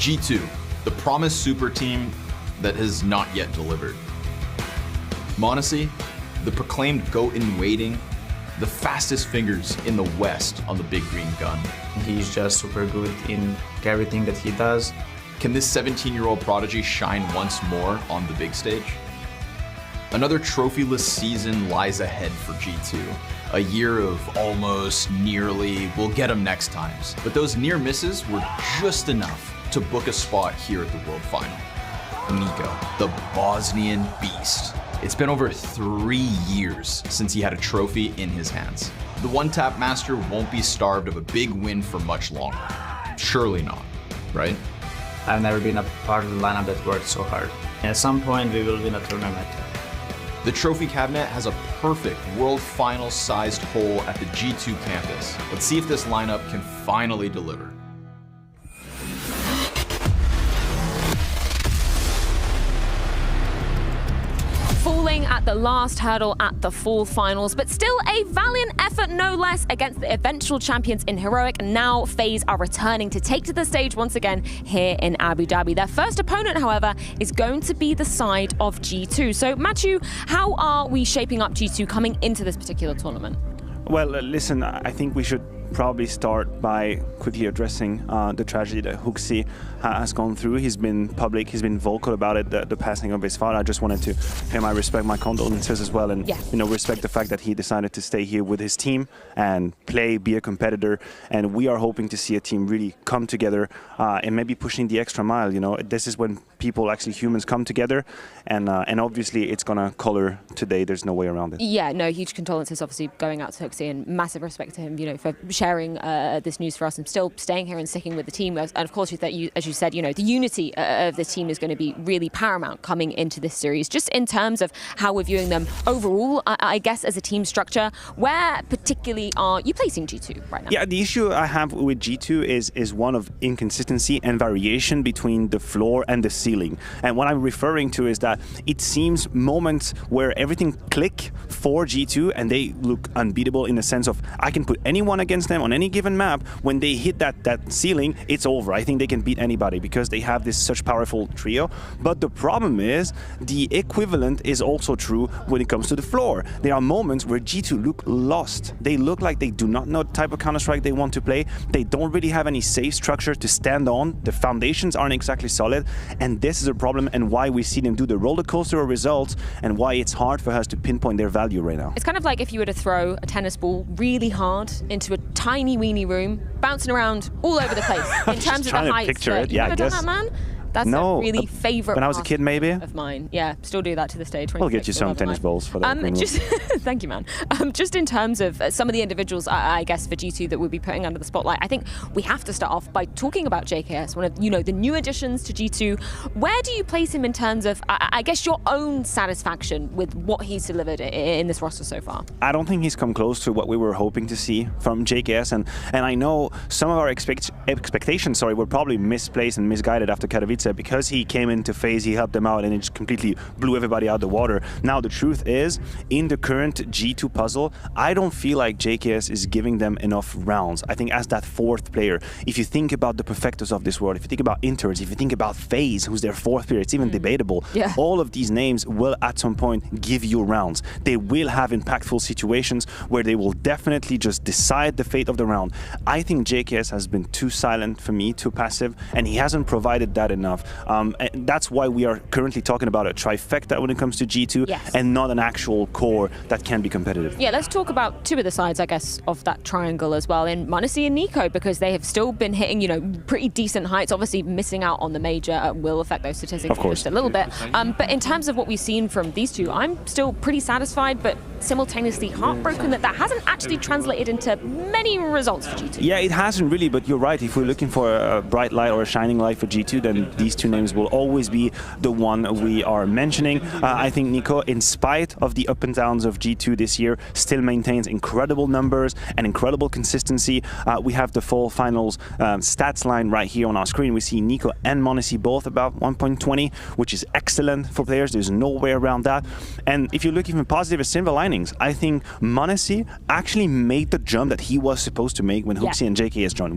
G2, the promised super team that has not yet delivered. m0NESY, the proclaimed GOAT in waiting, the fastest fingers in the West on the big green gun. He's just super good in everything that he does. Can this 17-year-old prodigy shine once more on the big stage? Another trophyless season lies ahead for G2. A year of almost, nearly, we'll get them next times. But those near misses were just enough to book a spot here at the World Final. Nico, the Bosnian beast. It's been over 3 years since he had a trophy in his hands. The one-tap master won't be starved of a big win for much longer. Surely not, right? I've never been a part of the lineup that worked so hard. At some point, we will win a tournament. The trophy cabinet has a perfect World Finals-sized hole at the G2 campus. Let's see if this lineup can finally deliver. Falling at the last hurdle at the fall finals, but still a valiant effort no less against the eventual champions in Heroic. Now FaZe are returning to take to the stage once again here in Abu Dhabi. Their first opponent, however, is going to be the side of G2. So Matthew, how are we shaping up G2 coming into this particular tournament? Well, listen, I think we should probably start by quickly addressing the tragedy that HooXi has gone through. He's been public, he's been vocal about it, the passing of his father. I just wanted to pay my respect, my condolences as well, and respect the fact that he decided to stay here with his team and play, be a competitor. And we are hoping to see a team really come together and maybe pushing the extra mile. This is when people, actually humans, come together, and obviously it's gonna color today. There's no way around it. Yeah, no, huge condolences obviously going out to HooXi, and massive respect to him, for sharing this news for us and still staying here and sticking with the team. And of course, as you said, the unity of the team is going to be really paramount coming into this series. Just in terms of how we're viewing them overall, I guess as a team structure, where particularly are you placing G2 right now? Yeah, the issue I have with G2 is one of inconsistency and variation between the floor and the ceiling. And what I'm referring to is that it seems moments where everything click for G2 and they look unbeatable in the sense of I can put anyone against them on any given map. When they hit that ceiling, it's over. I think they can beat anybody because they have this such powerful trio. But the problem is the equivalent is also true when it comes to the floor. There are moments where G2 look lost. They look like they do not know the type of Counter-Strike they want to play. They don't really have any safe structure to stand on. The foundations aren't exactly solid, and this is a problem and why we see them do the roller coaster of results and why it's hard for us to pinpoint their value right now. It's kind of like if you were to throw a tennis ball really hard into a tiny weeny room, bouncing around all over the place in terms of the heights. Picture it. You Yeah, ever done that, man? That's a really favorite when I was a kid, maybe of mine. Yeah, still do that to this day. We'll get you some tennis balls for that. Just thank you, man. Just in terms of some of the individuals, I guess for G2 that we'll be putting under the spotlight, I think we have to start off by talking about JKS, one of the new additions to G2. Where do you place him in terms of, I guess, your own satisfaction with what he's delivered in this roster so far? I don't think he's come close to what we were hoping to see from JKS, and I know some of our expectations, were probably misplaced and misguided after Katowice because he came into FaZe, he helped them out, and it just completely blew everybody out of the water. Now the truth is, in the current G2 puzzle, I don't feel like JKS is giving them enough rounds. I think as that fourth player, if you think about the Perfectos of this world, if you think about Inters, if you think about FaZe, who's their fourth player, it's even debatable. Yeah. All of these names will at some point give you rounds. They will have impactful situations where they will definitely just decide the fate of the round. I think JKS has been too silent for me, too passive, and he hasn't provided that enough. And that's why we are currently talking about a trifecta when it comes to G2, and not an actual core that can be competitive. Yeah, let's talk about two of the sides, I guess, of that triangle as well, in m0NESY and NiKo, because they have still been hitting, pretty decent heights. Obviously, missing out on the major will affect those statistics just a little bit. But in terms of what we've seen from these two, I'm still pretty satisfied, but simultaneously heartbroken that hasn't actually translated into many results for G2. Yeah, it hasn't really, but you're right. If we're looking for a bright light or a shining light for G2, then these two names will always be the one we are mentioning. I think NiKo, in spite of the up and downs of G2 this year, still maintains incredible numbers and incredible consistency. We have the full finals stats line right here on our screen. We see NiKo and m0NESY both about 1.20, which is excellent for players. There's no way around that. And if you look even positive as silver linings, I think m0NESY actually made the jump that he was supposed to make when HooXi and JKS joined.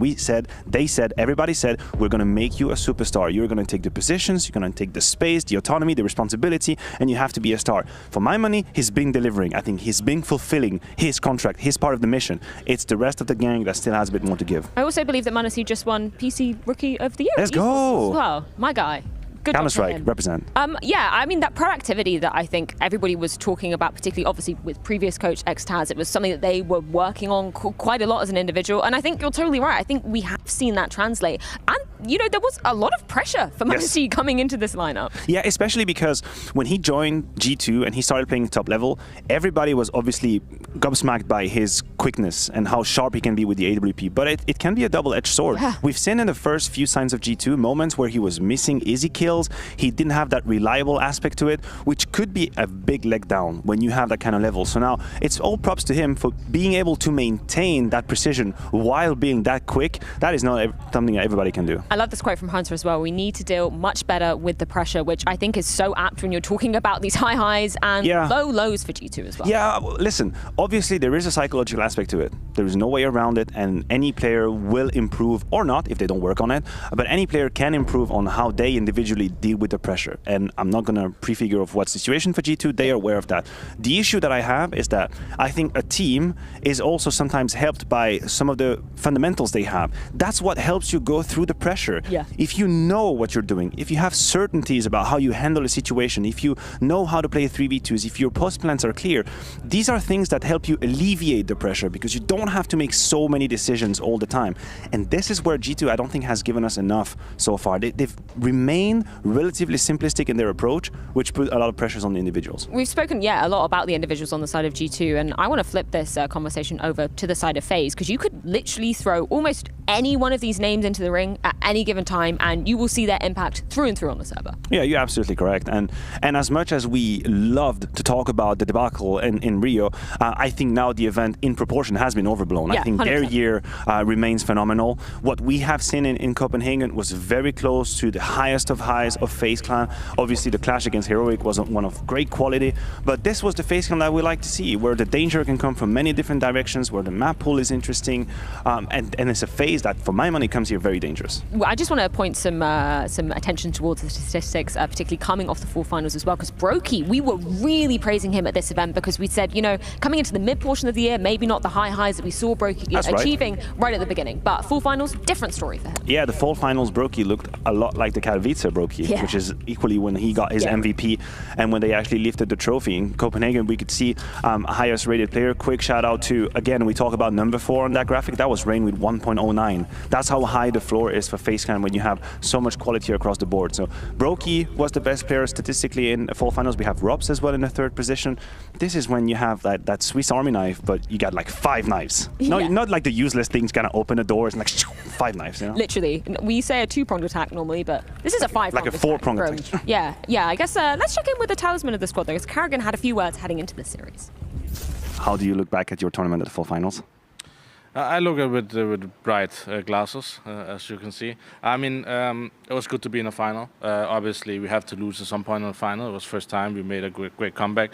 Everybody said, we're going to make you a superstar. You're going to take the positions, you're going to take the space, the autonomy, the responsibility, and you have to be a star. For my money, he's been delivering. I think he's been fulfilling his contract, his part of the mission. It's the rest of the gang that still has a bit more to give. I also believe that m0NESY just won PC Rookie of the Year. Let's go! Well, my guy. Counter-Strike, represent. Yeah, I mean, that proactivity that I think everybody was talking about, particularly obviously with previous coach xTaz, it was something that they were working on quite a lot as an individual. And I think you're totally right. I think we have seen that translate. And, there was a lot of pressure for m0NESY coming into this lineup. Yeah, especially because when he joined G2 and he started playing top level, everybody was obviously gobsmacked by his quickness and how sharp he can be with the AWP. But it can be a double-edged sword. Yeah. We've seen in the first few signs of G2 moments where he was missing easy kills. He didn't have that reliable aspect to it, which could be a big leg down when you have that kind of level. So now it's all props to him for being able to maintain that precision while being that quick. That is not something that everybody can do. I love this quote from Hunter as well. We need to deal much better with the pressure, which I think is so apt when you're talking about these high highs and low lows for G2 as well. Yeah, listen, obviously there is a psychological aspect to it. There is no way around it, and any player will improve, or not if they don't work on it, but any player can improve on how they individually deal with the pressure. And I'm not going to prefigure of what situation for G2, they are aware of that. The issue that I have is that I think a team is also sometimes helped by some of the fundamentals they have. That's what helps you go through the pressure. Yeah. If you know what you're doing, if you have certainties about how you handle a situation, if you know how to play 3v2s, if your post plans are clear, these are things that help you alleviate the pressure because you don't have to make so many decisions all the time. And this is where G2, I don't think, has given us enough so far. They've remained relatively simplistic in their approach, which put a lot of pressures on the individuals. We've spoken, a lot about the individuals on the side of G2, and I want to flip this conversation over to the side of FaZe, because you could literally throw almost any one of these names into the ring at any given time, and you will see their impact through and through on the server. Yeah, you're absolutely correct. And as much as we loved to talk about the debacle in Rio, I think now the event in proportion has been overblown. Yeah, I think 100%. their year remains phenomenal. What we have seen in Copenhagen was very close to the highest of highs of FaZe Clan. Obviously, the clash against Heroic wasn't one of great quality, but this was the FaZe Clan that we like to see, where the danger can come from many different directions, where the map pool is interesting, and it's a phase that, for my money, comes here very dangerous. Well, I just want to point some attention towards the statistics, particularly coming off the full finals as well, because Brokey, we were really praising him at this event because we said, coming into the mid portion of the year, maybe not the high highs that we saw Brokey achieving right at the beginning, but full finals, different story for him. Yeah, the fall finals Brokey looked a lot like the Katowice Brokey, which is equally when he got his MVP and when they actually lifted the trophy. In Copenhagen, we could see highest rated player. Quick shout out to, again, we talk about number 4 on that graphic. That was Rain with 1.09. That's how high the floor is for FaZe Clan when you have so much quality across the board. So Brokey was the best player statistically in the fall finals. We have Robs as well in the 3rd position. This is when you have that Swiss Army knife, but you got like 5 knives. No, not like the useless things gonna open the doors and like 5 knives. Literally, we say a 2-pronged attack normally, but this is a 5-pronged like a 4-pronged attack. Yeah. I guess let's check in with the talisman of the squad though, because Karrigan had a few words heading into this series. How do you look back at your tournament at the fall finals? I look at it with bright glasses, as you can see. I mean, it was good to be in a final. Obviously, we have to lose at some point in the final. It was the first time we made a great comeback.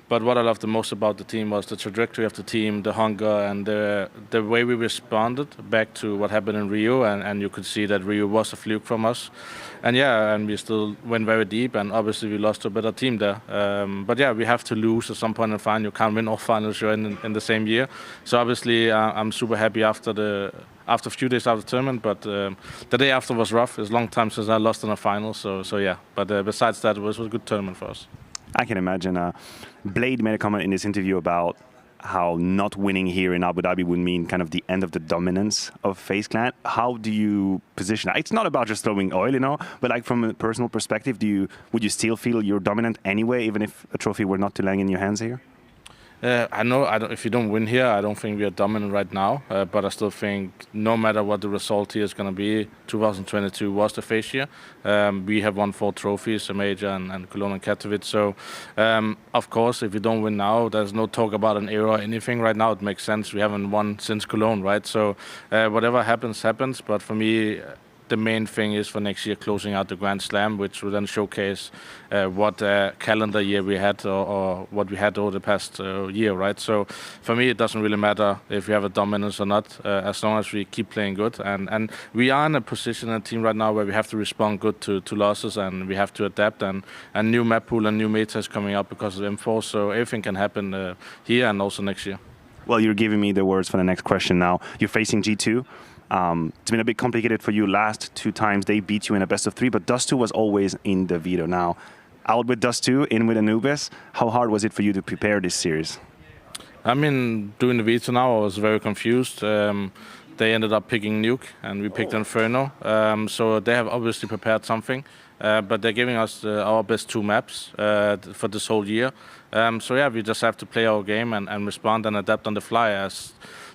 But what I loved the most about the team was the trajectory of the team, the hunger, and the way we responded back to what happened in Rio. And you could see that Rio was a fluke from us. And we still went very deep, and obviously we lost to a better team there. But we have to lose at some point in the final. You can't win all finals you're in the same year. So obviously I'm super happy after a few days after the tournament, but the day after was rough. It's a long time since I lost in a final, so yeah. But besides that, it was a good tournament for us. I can imagine. Blade made a comment in this interview about how not winning here in Abu Dhabi would mean kind of the end of the dominance of FaZe Clan. How do you position that? It's not about just throwing oil, but like from a personal perspective, would you still feel you're dominant anyway, even if a trophy were not to land in your hands here? I know if you don't win here, I don't think we are dominant right now. But I still think no matter what the result here is going to be, 2022 was the FaZe year. We have won 4 trophies, a major and Cologne and Katowice. So, of course, if you don't win now, there's no talk about an era or anything right now. It makes sense. We haven't won since Cologne, right? So, whatever happens. But for me, the main thing is for next year closing out the Grand Slam, which will then showcase what calendar year we had or what we had over the past year, right? So for me, it doesn't really matter if we have a dominance or not, as long as we keep playing good. And we are in a position in a team right now where we have to respond good to losses, and we have to adapt. And new map pool and new meta is coming up because of M4, so everything can happen here and also next year. Well, you're giving me the words for the next question now. You're facing G2. It's been a bit complicated for you last 2 times. They beat you in a best of 3, but Dust2 was always in the veto. Now, out with Dust2, in with Anubis. How hard was it for you to prepare this series? I mean, doing the veto now, I was very confused. They ended up picking Nuke, and we picked Inferno. So they have obviously prepared something, but they're giving us our best 2 maps for this whole year. So yeah, we just have to play our game and respond and adapt on the fly, as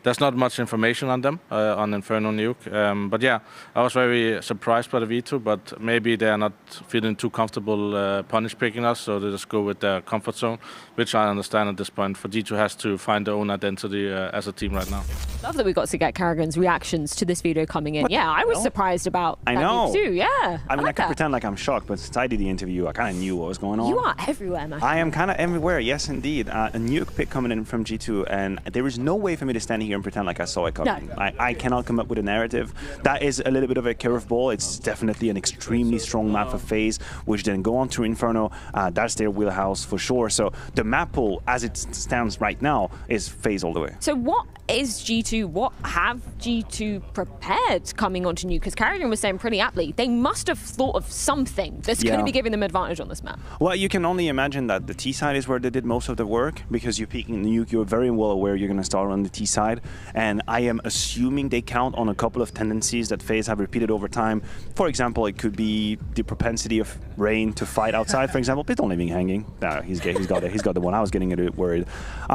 there's not much information on them, on Inferno Nuke. But yeah, I was very surprised by the V2, but maybe they are not feeling too comfortable punish picking us, so they just go with their comfort zone, which I understand at this point. For G2 has to find their own identity as a team right now. Love that we got to get Karrigan's reactions to this video coming in. Yeah, I was surprised about that too. Yeah. I mean, I can pretend like I'm shocked, but since I did the interview, I kind of knew what was going on. You are everywhere, man. I am kind of everywhere, yes, indeed. A nuke pick coming in from G2, and there is no way for me to stand here and pretend like I saw it coming. No. I cannot come up with a narrative. That is a little bit of a curveball. It's definitely an extremely strong map for FaZe, which then go on to Inferno. That's their wheelhouse for sure. So the map pool, as it stands right now, is FaZe all the way. So what is G2, what have G2 prepared coming onto Nuke? Because Karrigan was saying pretty aptly, they must have thought of something that's going to be giving them advantage on this map. Well, you can only imagine that the T side is where they did most of the work, because you're peeking Nuke, you're very well aware you're going to start on the T side, and I am assuming they count on a couple of tendencies that FaZe have repeated over time. For example, it could be the propensity of Rain to fight outside, for example. Please don't leave me hanging. No, he's got it. He's got the one. I was getting a bit worried.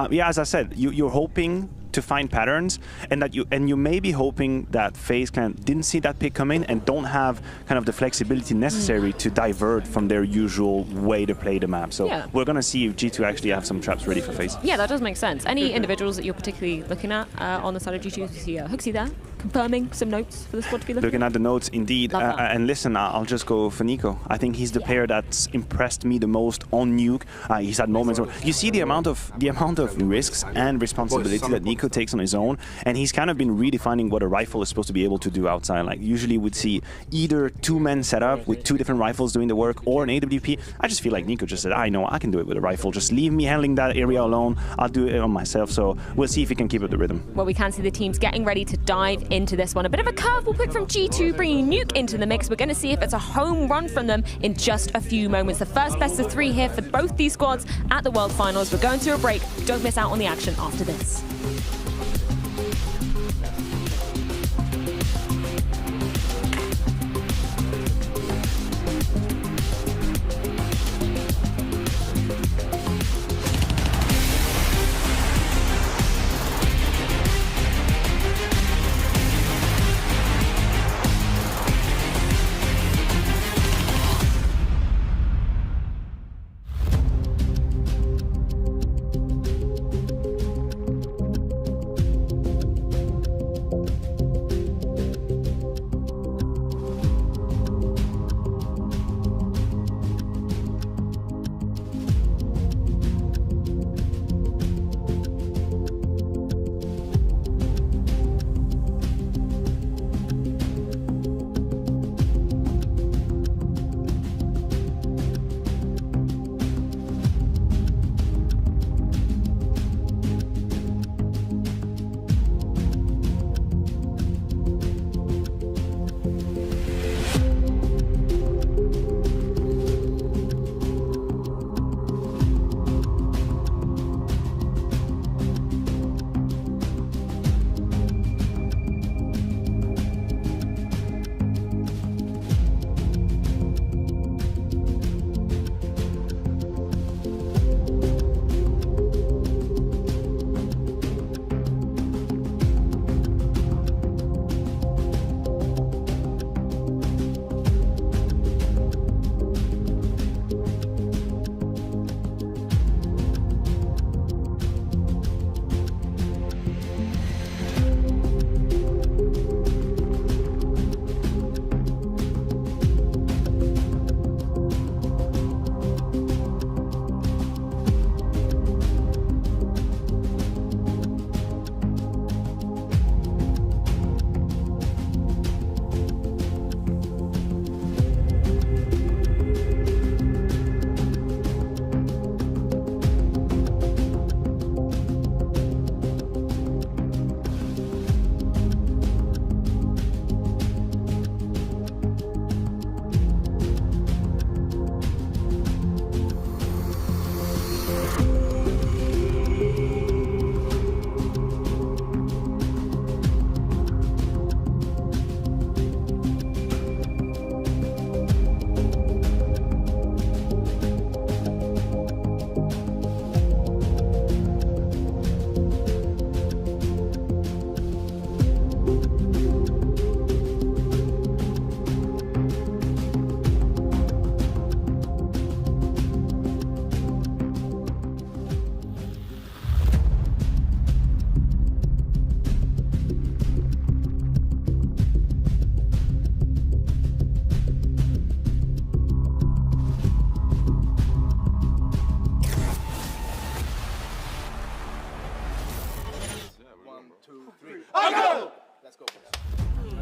Yeah, as I said, you're hoping to find patterns, and that you may be hoping that FaZe didn't see that pick come in and don't have kind of the flexibility necessary to divert from their usual way to play the map. So we're gonna see if G2 actually have some traps ready for FaZe. Yeah, that does make sense. Any individuals that you're particularly looking at on the side of G2? You see Hooksy there, confirming some notes for the squad to be looking at the notes, indeed. And listen, I'll just go for Nico. I think he's the player that's impressed me the most on Nuke. He's had moments where you see the amount of risks and responsibility that Nico takes on his own, and he's kind of been redefining what a rifle is supposed to be able to do outside. Like usually we'd see either two-men setup with two different rifles doing the work, or an AWP. I just feel like Nico just said, I know I can do it with a rifle. Just leave me handling that area alone. I'll do it on myself. So we'll see if he can keep up the rhythm. Well, we can see the teams getting ready to dive into this one. A bit of a curveball pick from G2, bringing Nuke into the mix. We're going to see if it's a home run from them in just a few moments. The first best of 3 here for both these squads at the World Finals. We're going to a break. Don't miss out on the action after this.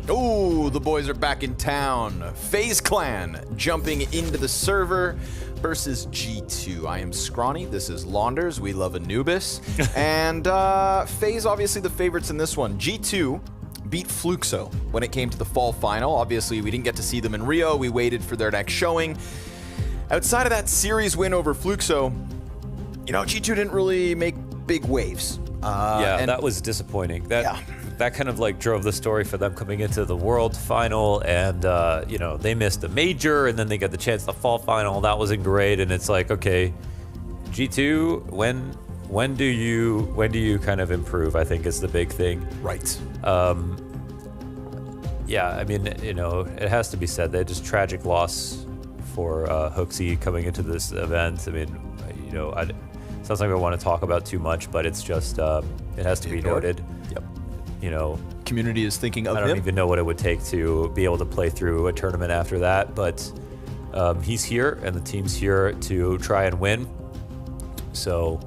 Oh, the boys are back in town. FaZe Clan jumping into the server versus G2. I am Scrawny. This is Launders. We love Anubis. And FaZe, obviously the favorites in this one. G2 beat Fluxo when it came to the fall final. Obviously, we didn't get to see them in Rio. We waited for their next showing. Outside of that series win over Fluxo, you know, G2 didn't really make big waves. Yeah, that was disappointing. That kind of like drove the story for them coming into the World Final, and you know, they missed the major, and then they got the chance to the fall final. That wasn't great, and it's like, okay, G2, when do you kind of improve? I think is the big thing. Right. Yeah, I mean, you know, it has to be said that just tragic loss for Hooksy coming into this event. I mean, you know, it's not something I want to talk about too much, but it's just it has to be noted. Yep. You know, community is thinking of him. I don't even know what it would take to be able to play through a tournament after that, but he's here and the team's here to try and win. So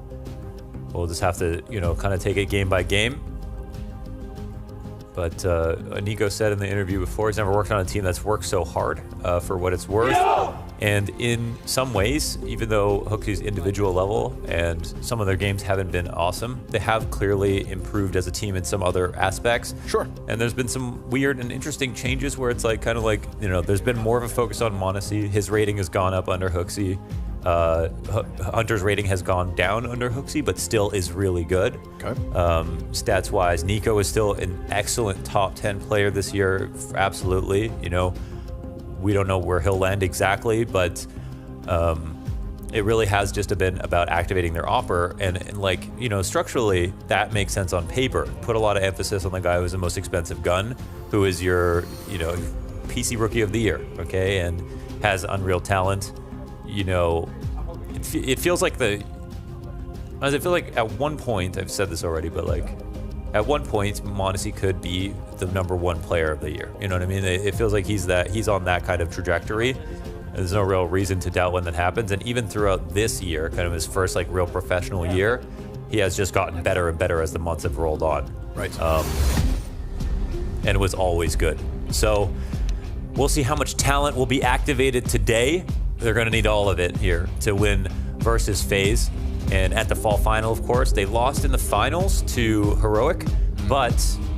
we'll just have to, you know, kind of take it game by game. But Nico said in the interview before, he's never worked on a team that's worked so hard for what it's worth. No! And in some ways, even though Hooksy's individual level and some of their games haven't been awesome, they have clearly improved as a team in some other aspects. Sure. And there's been some weird and interesting changes where it's like kind of like, you know, there's been more of a focus on m0NESY. His rating has gone up under Hooksy. Hunter's rating has gone down under Hooksy, but still is really good. Okay. Stats-wise, Nico is still an excellent top 10 player this year, absolutely. You know, we don't know where he'll land exactly, but it really has just been about activating their offer, and like, you know, structurally, that makes sense on paper. Put a lot of emphasis on the guy who's the most expensive gun, who is your, you know, PC Rookie of the Year, okay, and has unreal talent. You know, it feels like at one point, I've said this already, but like at one point, m0NESY could be the #1 player of the year. You know what I mean? It feels like he's on that kind of trajectory. There's no real reason to doubt when that happens. And even throughout this year, kind of his first like real professional year, he has just gotten better and better as the months have rolled on. Right. And was always good. So we'll see how much talent will be activated today. They're going to need all of it here to win versus FaZe. And at the fall final, of course, they lost in the finals to Heroic, but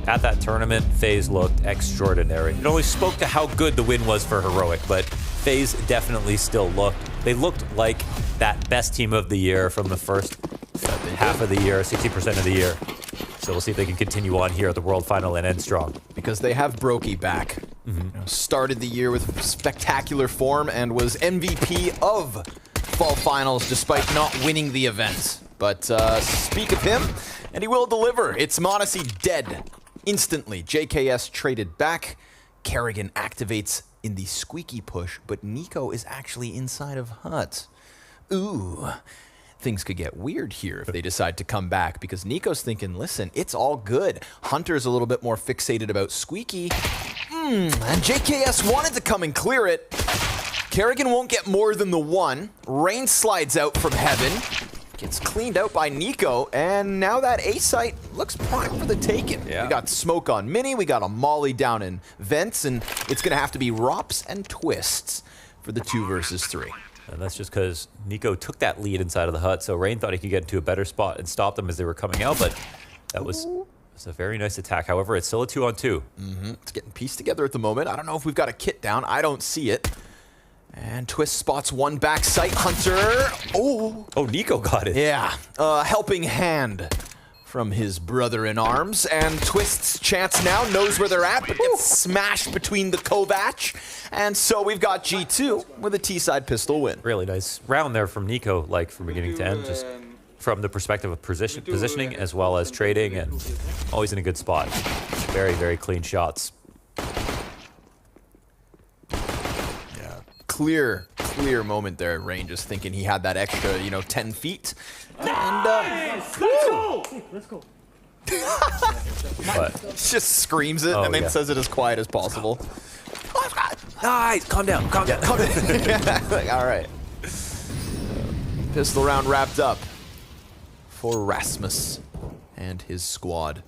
at that tournament, FaZe looked extraordinary. It only spoke to how good the win was for Heroic, but FaZe definitely still they looked like that best team of the year from the first half of the year, 60% of the year. So we'll see if they can continue on here at the World Final and end strong. Because they have Brokey back. You know, started the year with spectacular form and was MVP of Fall Finals despite not winning the event. But speak of him, and he will deliver. It's m0NESY dead instantly. JKS traded back. Kerrigan activates in the squeaky push, but Nico is actually inside of Hut. Ooh. Things could get weird here if they decide to come back, because Nico's thinking, listen, it's all good. Hunter's a little bit more fixated about Squeaky. And JKS wanted to come and clear it. Kerrigan won't get more than the one. Rain slides out from heaven. Gets cleaned out by Nico, and now that A site looks prime for the taking. Yeah. We got smoke on Mini, we got a molly down in vents, and it's gonna have to be Rops and Twists for the 2 versus 3. And that's just because Nico took that lead inside of the hut, so Rain thought he could get into a better spot and stop them as they were coming out, but that was a very nice attack. However, it's still a 2-on-2. It's getting pieced together at the moment. I don't know if we've got a kit down. I don't see it. And Twist spots one back site. Hunter. Oh, Nico got it. Yeah. Helping hand from his brother-in-arms. And Twist's chance now knows where they're at, but gets smashed between the Kovac. And so we've got G2 with a T-side pistol win. Really nice round there from Nico, like from beginning to end, just from the perspective of positioning as well as trading, and always in a good spot. Very, very clean shots. Clear moment there at Rain, just thinking he had that extra, 10 feet. And, Let's go. Just screams it and then says it as quiet as possible. Nice, calm down. Calm down. Like, all right. Pistol round wrapped up for Rasmus and his squad.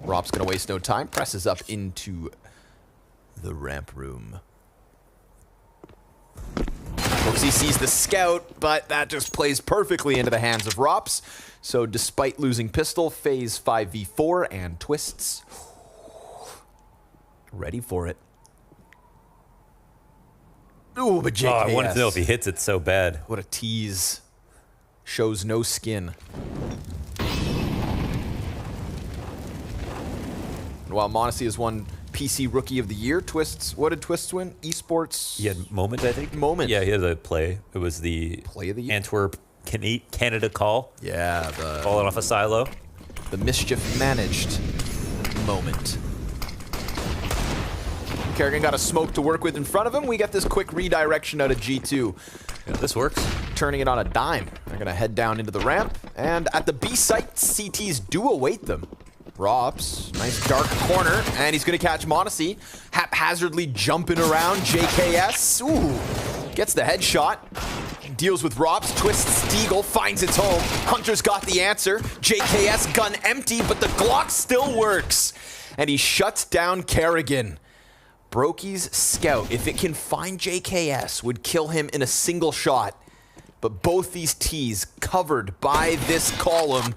Rop's gonna waste no time, presses up into the ramp room. Brooksy sees the scout, but that just plays perfectly into the hands of Rops. So despite losing pistol, FaZe 5v4 and Twists. Ready for it. Ooh, but JKS. Oh, I wanted to know if he hits it so bad. What a tease. Shows no skin. While Monacy has won PC Rookie of the Year, Twists, what did Twists win? Esports? He had Moment, I think. Moment. Yeah, he had a play. It was the Play of the Year? Antwerp Canada call. Yeah, the falling off a silo. The mischief managed moment. Kerrigan got a smoke to work with in front of him. We get this quick redirection out of G2. Yeah, this works. Turning it on a dime. They're going to head down into the ramp. And at the B site, CTs do await them. Rops, nice dark corner. And he's going to catch Monacy. Haphazardly jumping around. JKS. Ooh. Gets the headshot. Deals with Rops. Twists Deagle. Finds its home. Hunter's got the answer. JKS gun empty, but the Glock still works. And he shuts down Kerrigan. Brokey's scout, if it can find JKS, would kill him in a single shot. But both these T's covered by this column.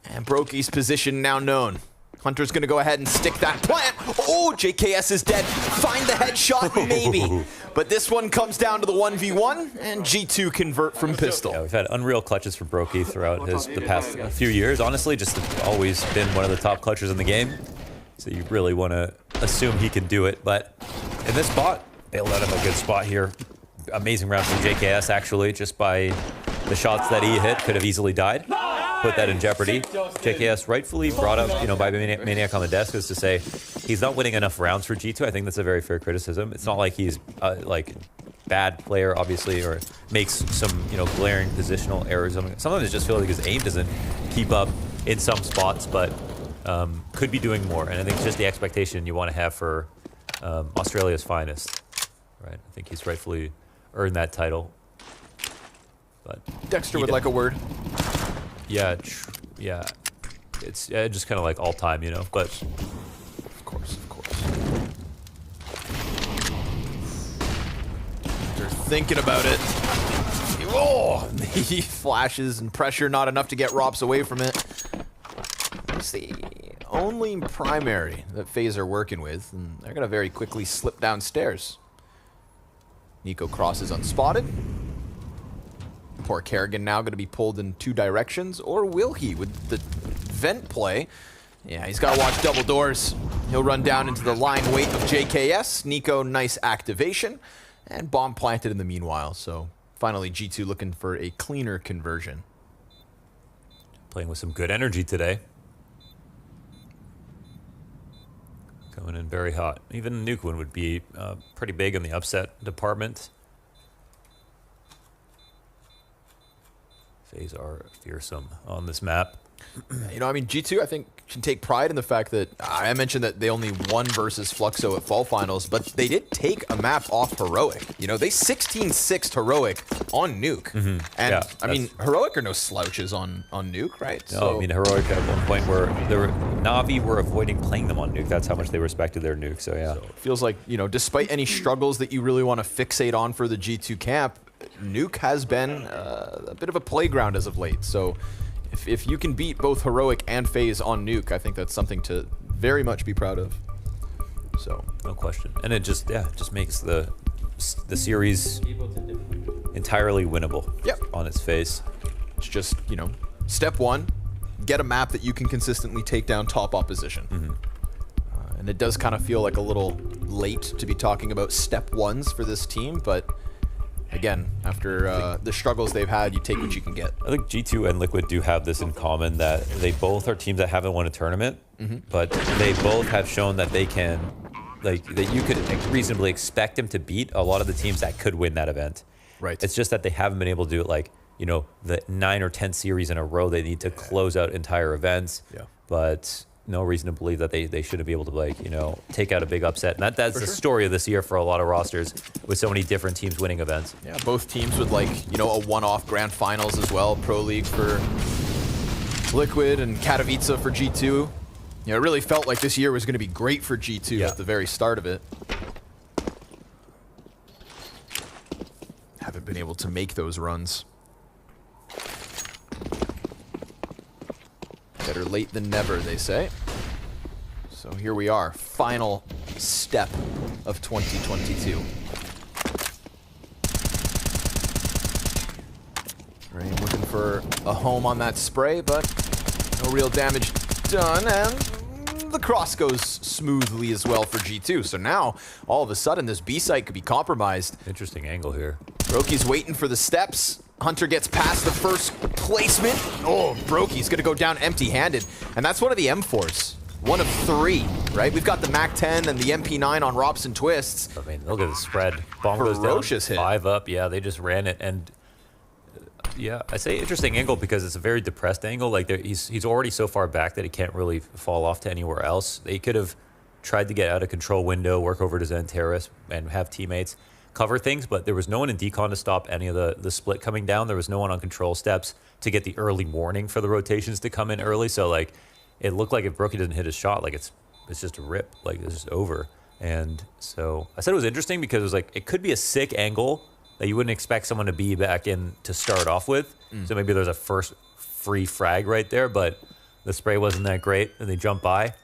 And Brokey's position now known. Hunter's gonna go ahead and stick that plant. Oh, JKS is dead. Find the headshot, maybe. But this one comes down to the 1v1, and G2 convert from pistol. Yeah, we've had unreal clutches from Brokey throughout the past few years. Honestly, just always been one of the top clutchers in the game. So you really want to assume he can do it. But in this spot, they let him a good spot here. Amazing round from JKS, actually, just by the shots that he hit. Could have easily died. Put that in jeopardy. JKS rightfully brought up, by Maniac on the desk, is to say he's not winning enough rounds for G2. I think that's a very fair criticism. It's not like he's bad player, obviously, or makes some glaring positional errors. Sometimes it just feels like his aim doesn't keep up in some spots, but could be doing more. And I think it's just the expectation you want to have for Australia's finest, right? I think he's rightfully earned that title. But Dexter would like a word. Yeah, yeah. It's just kind of like all time, but of course. They're thinking about it. Oh, he flashes and pressure, not enough to get Rops away from it. It's the only primary that FaZe are working with, and they're gonna very quickly slip downstairs. Nico crosses unspotted. Poor Kerrigan now going to be pulled in two directions, or will he with the vent play? Yeah, he's got to watch double doors. He'll run down into the line weight of JKS. Nico, nice activation, and bomb planted in the meanwhile. So finally, G2 looking for a cleaner conversion. Playing with some good energy today. Coming in very hot. Even Nuke one would be pretty big in the upset department. FaZe are fearsome on this map. G2, I think, can take pride in the fact that I mentioned that they only won versus Fluxo at Fall Finals, but they did take a map off Heroic. They 16-6'd Heroic on Nuke. And, Heroic are no slouches on Nuke, right? No, Heroic at one point where NAVI were avoiding playing them on Nuke. That's how much they respected their Nuke, so yeah. So it feels like, despite any struggles that you really want to fixate on for the G2 camp, Nuke has been a bit of a playground as of late. So if you can beat both Heroic and FaZe on Nuke, I think that's something to very much be proud of. So no question. And it just makes the series entirely winnable on its face. It's just, step one, get a map that you can consistently take down top opposition. And it does kind of feel like a little late to be talking about step ones for this team, but again, after the struggles they've had, you take what you can get. I think G2 and Liquid do have this in common, that they both are teams that haven't won a tournament, but they both have shown that they can, that you could reasonably expect them to beat a lot of the teams that could win that event. Right. It's just that they haven't been able to do it the 9 or 10 series in a row. They need to close out entire events. Yeah. But no reason to believe that they shouldn't be able to take out a big upset. And that's the story of this year for a lot of rosters, with so many different teams winning events. Yeah, both teams with a one-off grand finals as well. Pro League for Liquid and Katowice for G2. Yeah, it really felt like this year was going to be great for G2 at the very start of it. Haven't been able to make those runs. Better late than never, they say. So here we are, final step of 2022. Rain looking for a home on that spray, but no real damage done, and the cross goes smoothly as well for G2. So now, all of a sudden, this B site could be compromised. Interesting angle here. Broky's waiting for the steps. Hunter gets past the first placement. Oh, Broky's gonna go down empty-handed. And that's one of the M4s. One of 3, right? We've got the MAC-10 and the MP9 on Robson Twists. I mean, look at the spread. Bomb Ferocious goes down, hit. 5 up. Yeah, they just ran it. And yeah, I say interesting angle because it's a very depressed angle. Like he's already so far back that he can't really fall off to anywhere else. They could have tried to get out of control window, work over to Zen Terrace, and have teammates cover things, but there was no one in decon to stop any of the split coming down. There was no one on control steps to get the early warning for the rotations to come in early. So like, it looked like if Brookie doesn't hit his shot, like it's just a rip, like it's just over. And so I said it was interesting because it was like, it could be a sick angle that you wouldn't expect someone to be back in to start off with. So maybe there's a first free frag right there, but the spray wasn't that great and they jump by.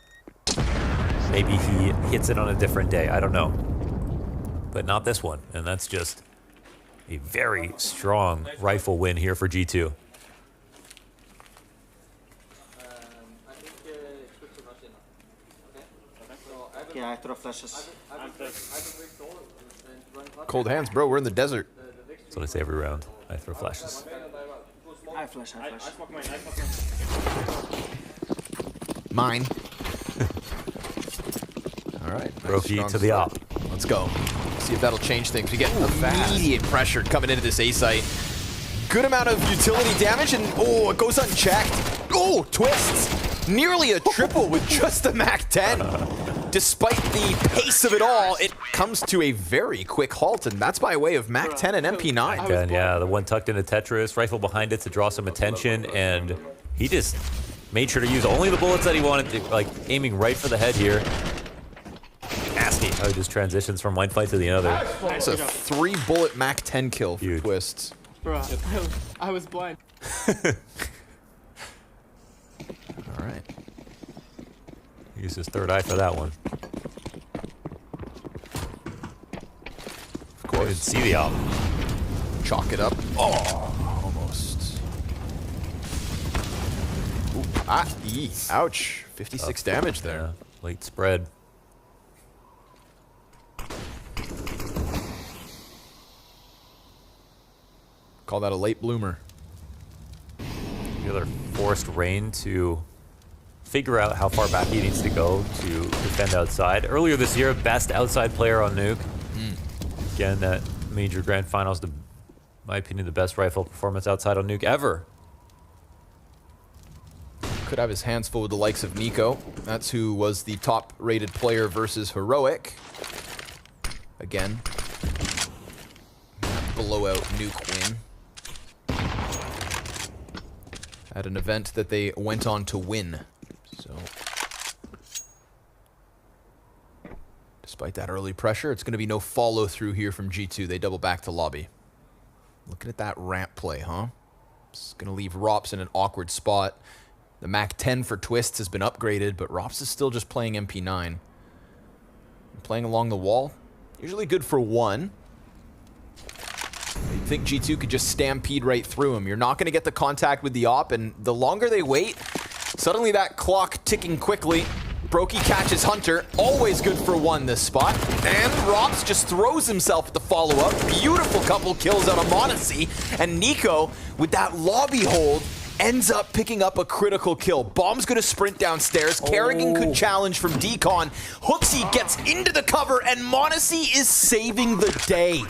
Maybe he hits it on a different day, I don't know. But not this one, and that's just a very strong rifle win here for G2. Yeah, I throw flashes. Cold hands, bro. We're in the desert. That's what I say every round. I throw flashes. I flash. Mine. All right. Brokey to the op. Let's go. See if that'll change things. We get immediate pressure coming into this A site. Good amount of utility damage, and oh, it goes unchecked. Oh, twists. Nearly a triple with just the MAC-10. Despite the pace of it all, it comes to a very quick halt, and that's by way of MAC-10 and MP9. And yeah, the one tucked into Tetris, rifle behind it to draw some attention, and he just made sure to use only the bullets that he wanted to, like aiming right for the head here. Nasty how he just transitions from one fight to the other. That's a 3-bullet MAC-10 kill for Twists. Bro, I was blind. All right. Use his third eye for that one. Of course. Didn't see the op. Chalk it up. Oh, almost. Ooh, ouch. 56 damage there. Yeah, late spread. Call that a late bloomer. The other forced Rain to figure out how far back he needs to go to defend outside. Earlier this year, best outside player on Nuke. Again, that major grand finals, in my opinion, the best rifle performance outside on Nuke ever. Could have his hands full with the likes of Nico. That's who was the top-rated player versus Heroic. Again, blowout Nuke win. At an event that they went on to win. So, despite that early pressure, it's going to be no follow-through here from G2. They double back to lobby. Looking at that ramp play, huh? It's going to leave Rops in an awkward spot. The MAC-10 for Twists has been upgraded, but Rops is still just playing MP9. And playing along the wall, usually good for 1. You'd think G2 could just stampede right through him. You're not going to get the contact with the op, and the longer they wait, suddenly that clock ticking quickly. Brokey catches Hunter. Always good for 1 this spot. And Rops just throws himself at the follow-up. Beautiful couple kills out of Monacy. And Nico, with that lobby hold, ends up picking up a critical kill. Bomb's going to sprint downstairs. Kerrigan could challenge from decon. Hooksy gets into the cover, and Monacy is saving the day.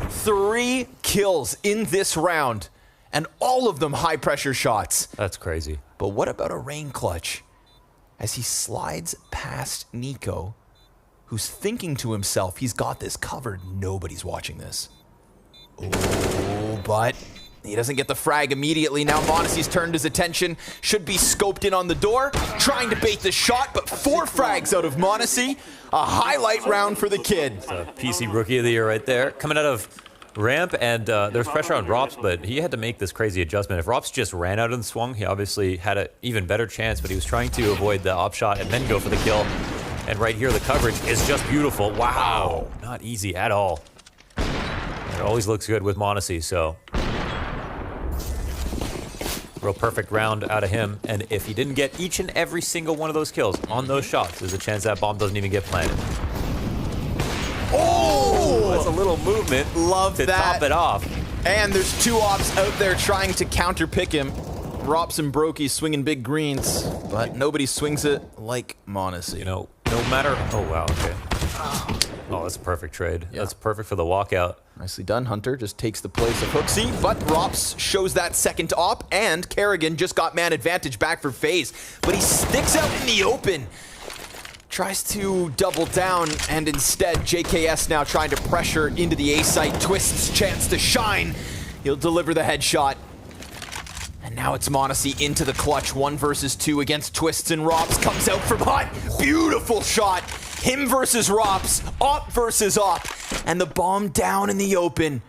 3 kills in this round, and all of them high-pressure shots. That's crazy. But what about a Rain clutch? As he slides past Nico, who's thinking to himself, he's got this covered. Nobody's watching this. Oh, but He doesn't get the frag immediately. Now Monacy's turned his attention. Should be scoped in on the door. Trying to bait the shot, but 4 frags out of Monacy. A highlight round for the kid. It's a PC Rookie of the Year right there. Coming out of ramp, and there's pressure on Rops, but he had to make this crazy adjustment. If Rops just ran out and swung, he obviously had an even better chance, but he was trying to avoid the op shot and then go for the kill. And right here, the coverage is just beautiful. Wow. Not easy at all. It always looks good with Monacy, so real perfect round out of him. And if he didn't get each and every single one of those kills on those shots, there's a chance that bomb doesn't even get planted. Oh! That's a little movement. Love to that. top it off. And there's 2 ops out there trying to counter pick him. Rops and Brokey swinging big greens, but nobody swings it like Monacy. You know, no matter. Oh, wow, okay. Oh, that's a perfect trade. Yeah. That's perfect for the walkout. Nicely done. Hunter just takes the place of Hooksy, but Rops shows that second op, and Kerrigan just got man advantage back for FaZe, but he sticks out in the open. Tries to double down, and instead, JKS now trying to pressure into the A site. Twist's chance to shine. He'll deliver the headshot. And now it's Monacy into the clutch. 1 versus 2 against Twists and Rops. Comes out from hot. Beautiful shot. Him versus Rops. Op versus op. And the bomb down in the open.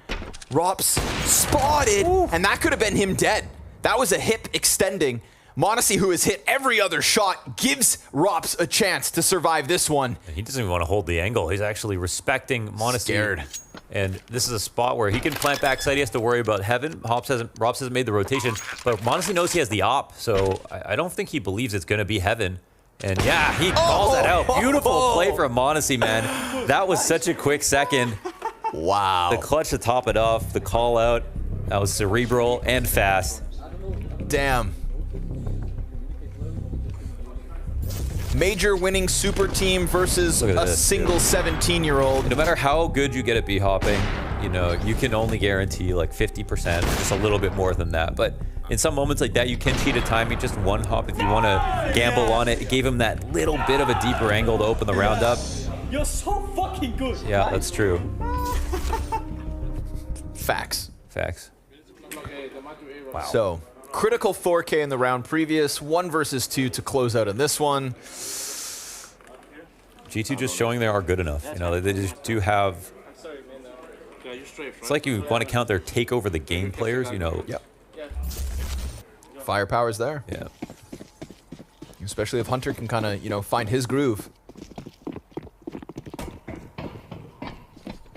Rops spotted. Ooh. And that could have been him dead. That was a hip extending. Monacy, who has hit every other shot, gives Rops a chance to survive this one. He doesn't even want to hold the angle. He's actually respecting Monacy. Scared. And this is a spot where he can plant backside. He has to worry about heaven. Rops hasn't made the rotation, but Monacy knows he has the op, so I don't think he believes it's going to be heaven. And yeah, he calls that out. Beautiful play from Monacy, man. That was such a quick second. Wow. The clutch to top it off, the call out. That was cerebral and fast. Damn. Major winning super team versus a single 17-year-old. No matter how good you get at B-hopping, you know, you can only guarantee like 50%, just a little bit more than that. But in some moments like that, you can cheat a timing, just 1 hop if you want to gamble on it. It gave him that little bit of a deeper angle to open the round up. You're so fucking good. Yeah, that's true. Facts. Facts. Wow. So, critical 4K in the round previous, 1 versus 2 to close out in this one. G2 just showing they are good enough. You know, they just do have. It's like you want to count their take over the game players, you know. Yep. Firepower's there. Yeah. Especially if Hunter can kind of, you know, find his groove.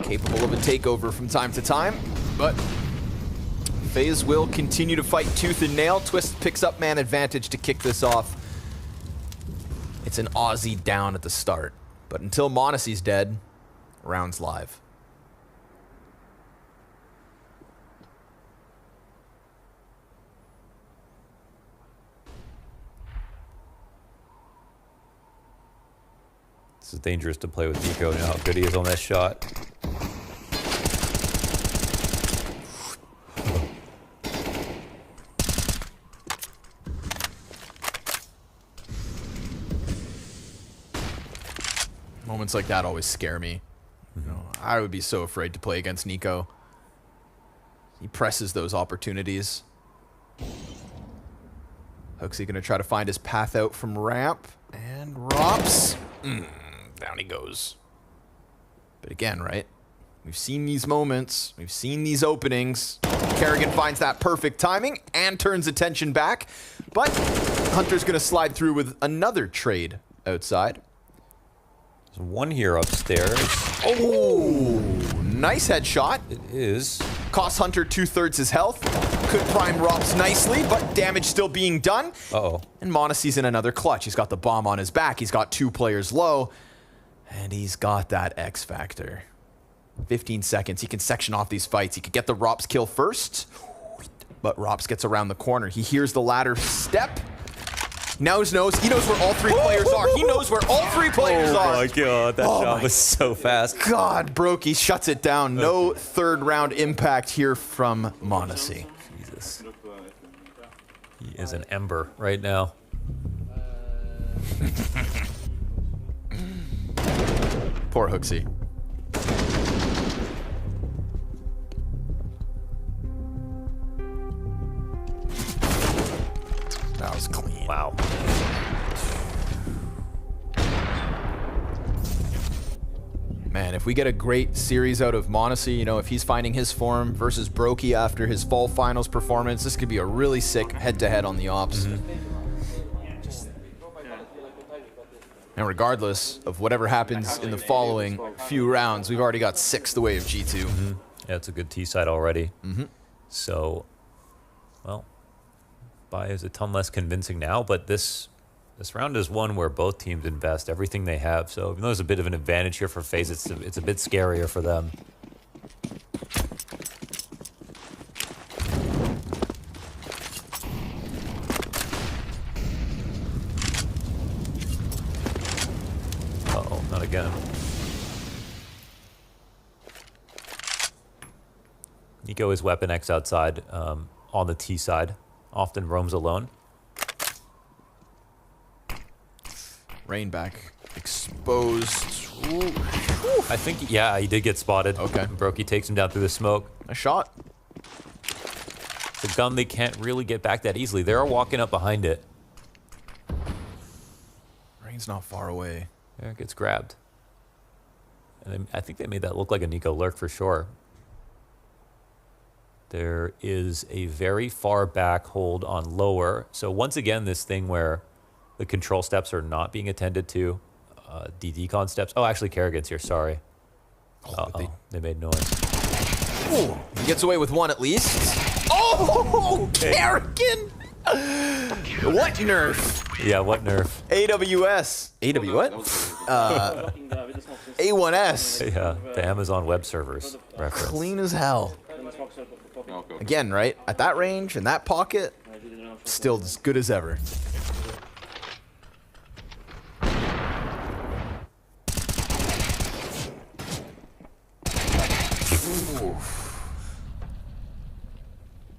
Capable of a takeover from time to time, but FaZe will continue to fight tooth and nail. Twist picks up man advantage to kick this off. It's an Aussie down at the start, but until Monacy's dead, round's live. This is dangerous to play with Nico. You know how good he is on that shot. Moments like that always scare me. You know, I would be so afraid to play against Nico. He presses those opportunities. Hooksy gonna try to find his path out from ramp, and Rops. Down he goes. But again, right? We've seen these moments. We've seen these openings. Kerrigan finds that perfect timing and turns attention back. But Hunter's gonna slide through with another trade outside. There's one here upstairs. Oh, nice headshot. It is. Costs Hunter 2/3 his health. Could prime Rops nicely, but damage still being done. Uh-oh. And Monacy's in another clutch. He's got the bomb on his back. He's got 2 players low. And he's got that X factor. 15 seconds. He can section off these fights. He could get the Rops kill first. But Rops gets around the corner. He hears the ladder step. Now he knows where all 3 players are. He knows where all 3 players are. Oh my god, that shot was so fast. God, Brokey shuts it down. No 3rd round impact here from Monacy. Jesus. He is an ember right now. Poor Hooksy. Man, if we get a great series out of Monacy, you know, if he's finding his form versus Brokey after his fall finals performance, this could be a really sick head-to-head on the ops. And regardless of whatever happens in the following few rounds, we've already got 6 the way of G2. Yeah, it's a good T side already. So, well, Bai is a ton less convincing now, but this round is one where both teams invest everything they have. So even though there's a bit of an advantage here for FaZe, it's a bit scarier for them. Uh-oh, not again. Nico is Weapon X outside on the T side. Often roams alone. Rain back exposed. Ooh. I think, yeah, he did get spotted. Okay. Brokey takes him down through the smoke. A shot. The gun, they can't really get back that easily. They're walking up behind it. Rain's not far away. There, it gets grabbed. And I think they made that look like a Nico lurk for sure. There is a very far back hold on lower. So once again, this thing where the control steps are not being attended to. DDCon steps. Oh, actually, Kerrigan's here. Sorry. They made noise. Ooh, he gets away with one at least. Oh, Kerrigan! What nerf? Yeah, what nerf? AWS. AW what? A1S. Yeah, the Amazon Web Servers reference. Clean as hell. Again, right? At that range, in that pocket, still as good as ever.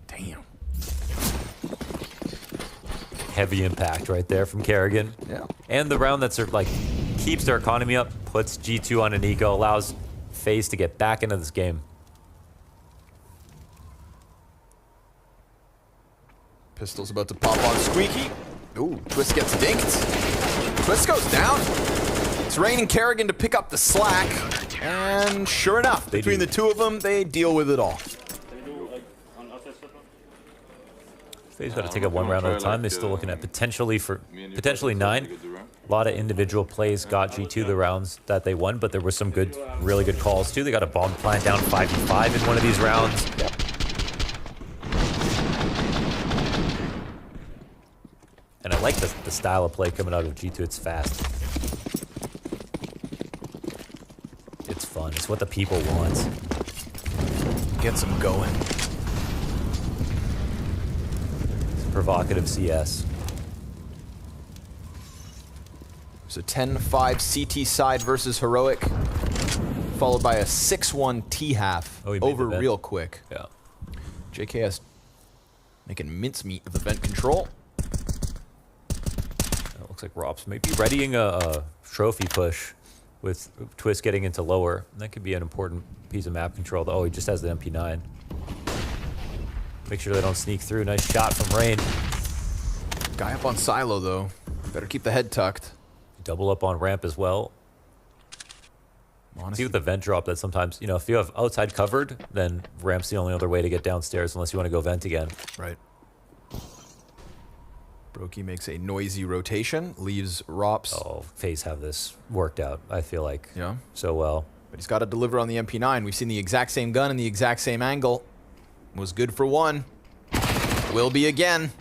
Damn. Heavy impact right there from Kerrigan. Yeah. And the round that's like keeps their economy up, puts G2 on an eco, allows FaZe to get back into this game. Pistol's about to pop on Squeaky. Ooh, Twist gets dinked. Twist goes down. It's Rain and Kerrigan to pick up the slack. And sure enough, between the two of them, they deal with it all. FaZe got to take it one round at a time. They're still looking at potentially 9. A lot of individual plays got G2 the rounds that they won, but there were some really good calls too. They got a bomb plant down 5v5 in one of these rounds. And I like the style of play coming out of G2. It's fast. It's fun. It's what the people want. Gets them going. It's provocative CS. There's a 10-5 CT side versus Heroic, followed by a 6-1 T half over real quick. Yeah. JKS making mincemeat of the vent control. Looks like Rops may be readying a trophy push with Twist getting into lower. That could be an important piece of map control. Oh, he just has the MP9. Make sure they don't sneak through. Nice shot from Rain. Guy up on silo, though. Better keep the head tucked. Double up on ramp as well. See with the vent drop that sometimes, you know, if you have outside covered, then ramp's the only other way to get downstairs unless you want to go vent again. Right. Brokey makes a noisy rotation, leaves Rops. Oh, FaZe have this worked out, I feel like. Yeah. So well. But he's got to deliver on the MP9. We've seen the exact same gun and the exact same angle. Was good for one. Will be again.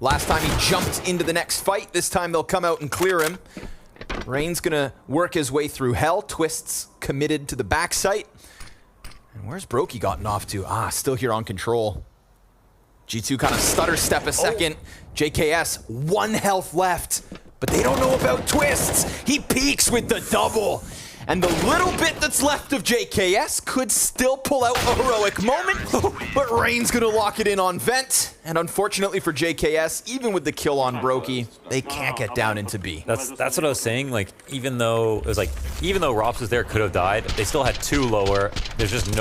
Last time he jumped into the next fight. This time they'll come out and clear him. Rain's gonna work his way through hell. Twist's committed to the back site. And where's Brokey gotten off to? Ah, still here on control. G2 kind of stutter step a second. JKS, 1 health left. But they don't know about Twists. He peeks with the double. And the little bit that's left of JKS could still pull out a heroic moment. But Rain's gonna lock it in on Vent. And unfortunately for JKS, even with the kill on Brokey, they can't get down into B. That's what I was saying. Like, even though Rops was there, could have died. They still had 2 lower. There's just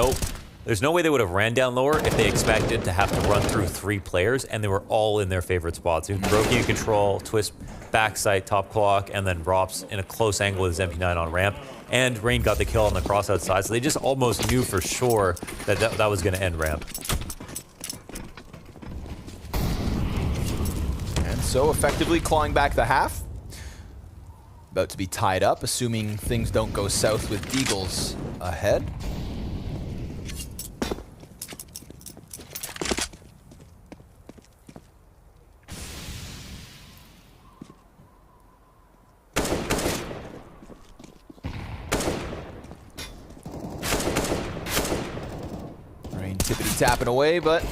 There's no way they would have ran down lower if they expected to have to run through 3 players, and they were all in their favorite spots. Brokey in control, Twist backside, top clock, and then Rops in a close angle with his MP9 on ramp. And Rain got the kill on the cross outside, so they just almost knew for sure that that was going to end ramp. And so effectively clawing back the half. About to be tied up, assuming things don't go south with Deagles ahead. Tapping away, but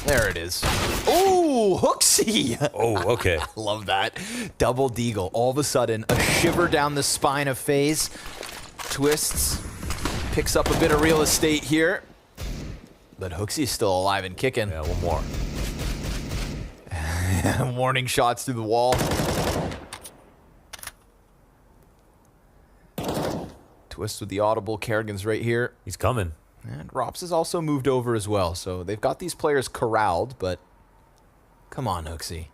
there it is. Ooh, Hooksy! Oh, okay. Love that. Double Deagle. All of a sudden, a shiver down the spine of FaZe. Twists, picks up a bit of real estate here. But Hooksy's still alive and kicking. Yeah, one more. Warning shots through the wall. Twist with the audible. Kerrigan's right here. He's coming. And Rops has also moved over as well, so they've got these players corralled, but come on, Hooksy.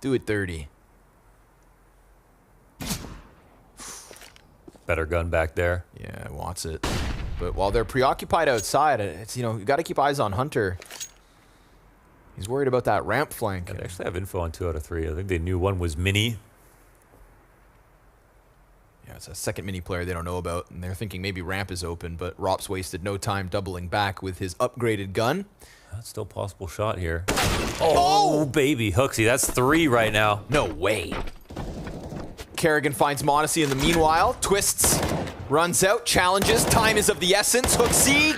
Do it 30. Better gun back there. Yeah, wants it. But while they're preoccupied outside, it's, you know, you got to keep eyes on Hunter. He's worried about that ramp flank. They actually have info on 2 out of 3. I think they knew one was Mini. Yeah, it's a second mini player they don't know about, and they're thinking maybe ramp is open, but Rops wasted no time doubling back with his upgraded gun. That's still a possible shot here. Oh, baby. Hooksy, that's 3 right now. No way. Kerrigan finds Modesty in the meanwhile. Twists, runs out, challenges. Time is of the essence. Hooksy,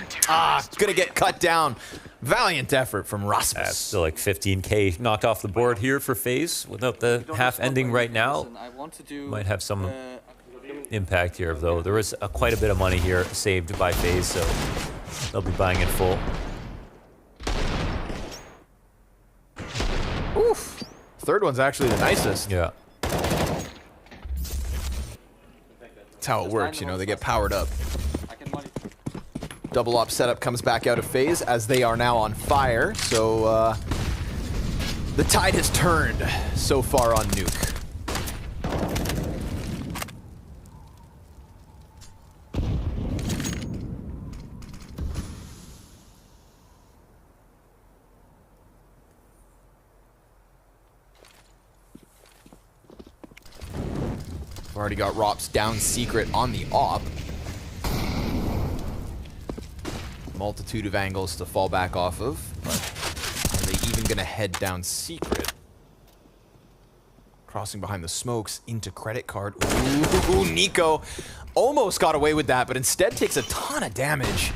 gonna get cut down. Valiant effort from Rasmus. That's still like 15K knocked off the board here for FaZe. Without the half ending right now, might have some impact here, though. There is quite a bit of money here saved by FaZe, so they'll be buying in full. Oof. Third one's actually the nicest. Yeah. That's how it works, you know, they get powered up. Double op setup comes back out of FaZe as they are now on fire, so the tide has turned so far on Nuke. Already got Rops down secret on the op. Multitude of angles to fall back off of, but are they even gonna head down secret? Crossing behind the smokes into credit card. Ooh, Nico almost got away with that, but instead takes a ton of damage.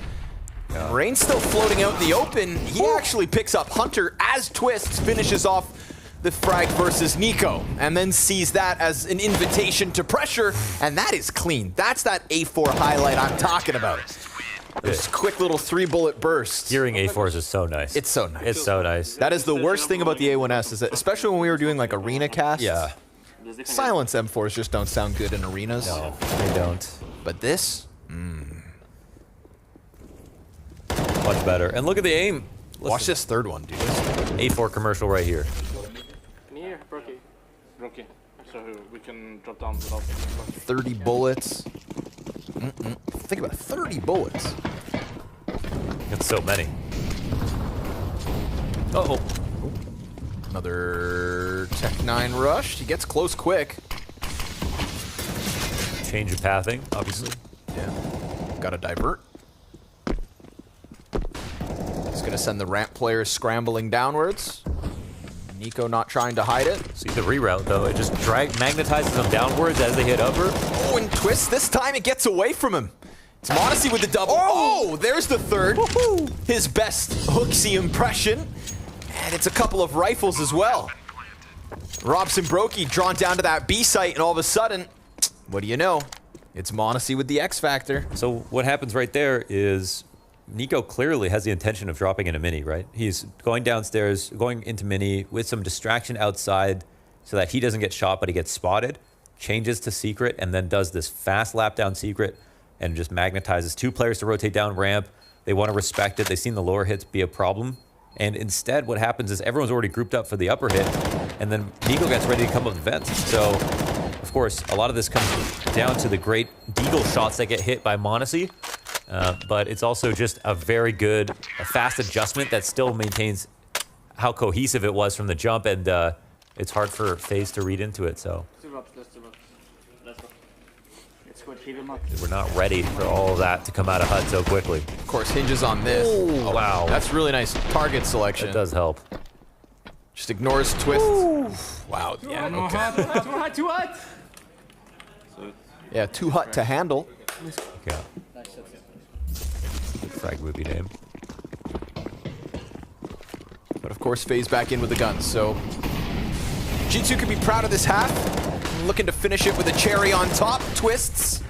Yeah. Rain's still floating out in the open. He actually picks up Hunter as Twists finishes off the frag versus Nico, and then sees that as an invitation to pressure, and that is clean. That's that A4 highlight I'm talking about. Those quick little 3-bullet bursts. Hearing A4s is so nice. It's so nice. It's so nice. That is the worst thing about the A1S, is that, especially when we were doing like arena casts, yeah, silence M4s just don't sound good in arenas. No, they don't. But this, much better. And look at the aim. Listen. Watch this third one, dude. A4 commercial right here. Brokey. So we can drop down without 30 bullets. Think about it, 30 bullets. That's so many. Uh-oh. Another Tech 9 rush. He gets close quick. Change of pathing, obviously. Yeah. Gotta divert. He's gonna send the ramp players scrambling downwards. Nico not trying to hide it. See the reroute, though. It just magnetizes them downwards as they hit upper. Oh, and Twist, this time it gets away from him. It's Modesty with the double. Oh, there's the third. His best Hooksy impression. And it's a couple of rifles as well. Robson Brokey drawn down to that B site, and all of a sudden, what do you know? It's Modesty with the X Factor. So what happens right there is Nico clearly has the intention of dropping in a mini, right? He's going downstairs, going into mini with some distraction outside so that he doesn't get shot, but he gets spotted, changes to secret, and then does this fast lap down secret, and just magnetizes 2 players to rotate down ramp. They want to respect it. They've seen the lower hits be a problem. And instead, what happens is everyone's already grouped up for the upper hit, and then Nico gets ready to come up the vents. So, of course, a lot of this comes down to the great deagle shots that get hit by m0NESY. But it's also just a very good, fast adjustment that still maintains how cohesive it was from the jump, and it's hard for FaZe to read into it. So we're not ready for all of that to come out of HUD so quickly. Of course, hinges on this. Oh, wow. That's really nice target selection. It does help. Just ignores twists. Wow. Yeah. Okay. Too hot. Yeah, too hot to handle. Yeah. Frag movie name. But of course, FaZe back in with the guns. So G2 can be proud of this half. Looking to finish it with a cherry on top. Twists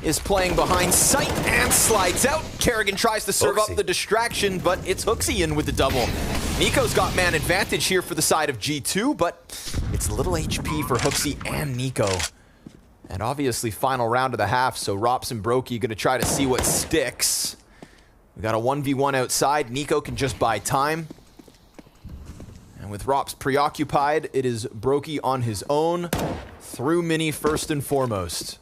is playing behind sight and slides out. Kerrigan tries to serve up the distraction, but it's HooXi in with the double. Nico's got man advantage here for the side of G2, but it's little HP for HooXi and Nico. And obviously final round of the half, so Rops and Brokey gonna try to see what sticks. We got a 1v1 outside. Nico can just buy time. And with Rops preoccupied, it is Brokey on his own through Mini first and foremost.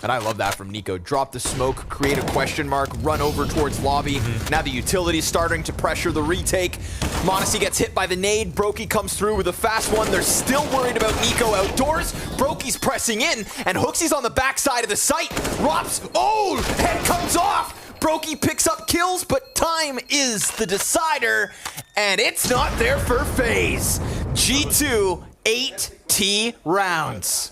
And I love that from Nico. Drop the smoke, create a question mark, run over towards lobby. Now the utility's starting to pressure the retake. m0NESY gets hit by the nade. Brokey comes through with a fast one. They're still worried about Nico outdoors. Brokey's pressing in, and HooXi's on the backside of the site. Rops, head comes off. Brokey picks up kills, but time is the decider, and it's not there for FaZe. G2, 8T rounds.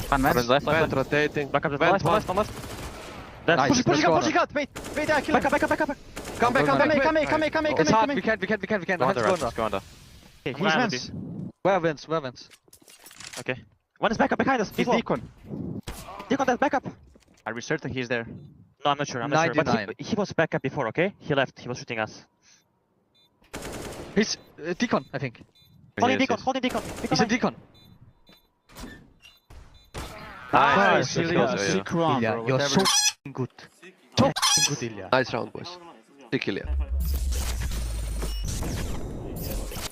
Vent rotating. Back up the Vent last, last. Nice. Pushing out. Wait, yeah, kill him. Back up. Come back. It's hard. We can't. Go under. Okay, he's vents. Where vents? Okay. One is back up behind us. He's Deacon. Deacon, back up. Are we certain he's there? No, I'm not sure. But he was back up before, okay? He left. He was shooting us. He's Deacon, I think. Holding Deacon. He's a Deacon. Nice. Ilya, you're so good. So good, Ilya. Nice round, boys. Sick, Ilya.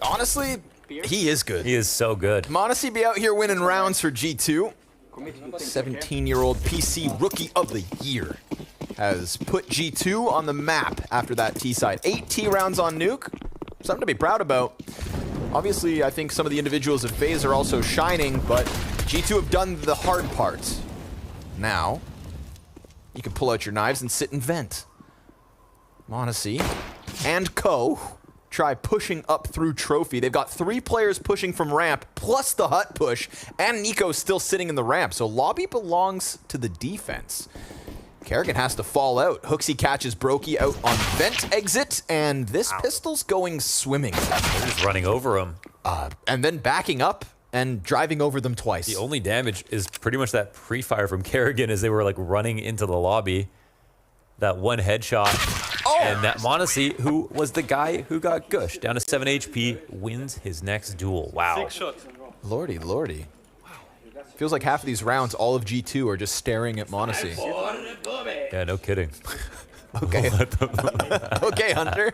Honestly, he is good. He is so good. m0NESY be out here winning rounds for G2. 17-year-old PC Rookie of the Year has put G2 on the map after that T-side. 8 T rounds on Nuke. Something to be proud about. Obviously, I think some of the individuals of FaZe are also shining, but G2 have done the hard part. Now, you can pull out your knives and sit and vent. m0NESY and Co. try pushing up through Trophy. They've got 3 players pushing from ramp, plus the hut push, and Nico still sitting in the ramp. So lobby belongs to the defense. Kerrigan has to fall out. Hooksy catches Brokey out on vent exit, and this pistol's going swimming. They're just running over him. And then backing up and driving over them twice. The only damage is pretty much that pre-fire from Kerrigan as they were like running into the lobby. That one headshot. And that m0NESY, who was the guy who got gushed down to 7 HP, wins his next duel. Wow. Lordy, lordy. Feels like half of these rounds, all of G2 are just staring at m0NESY. Yeah, no kidding. Okay. Okay, Hunter.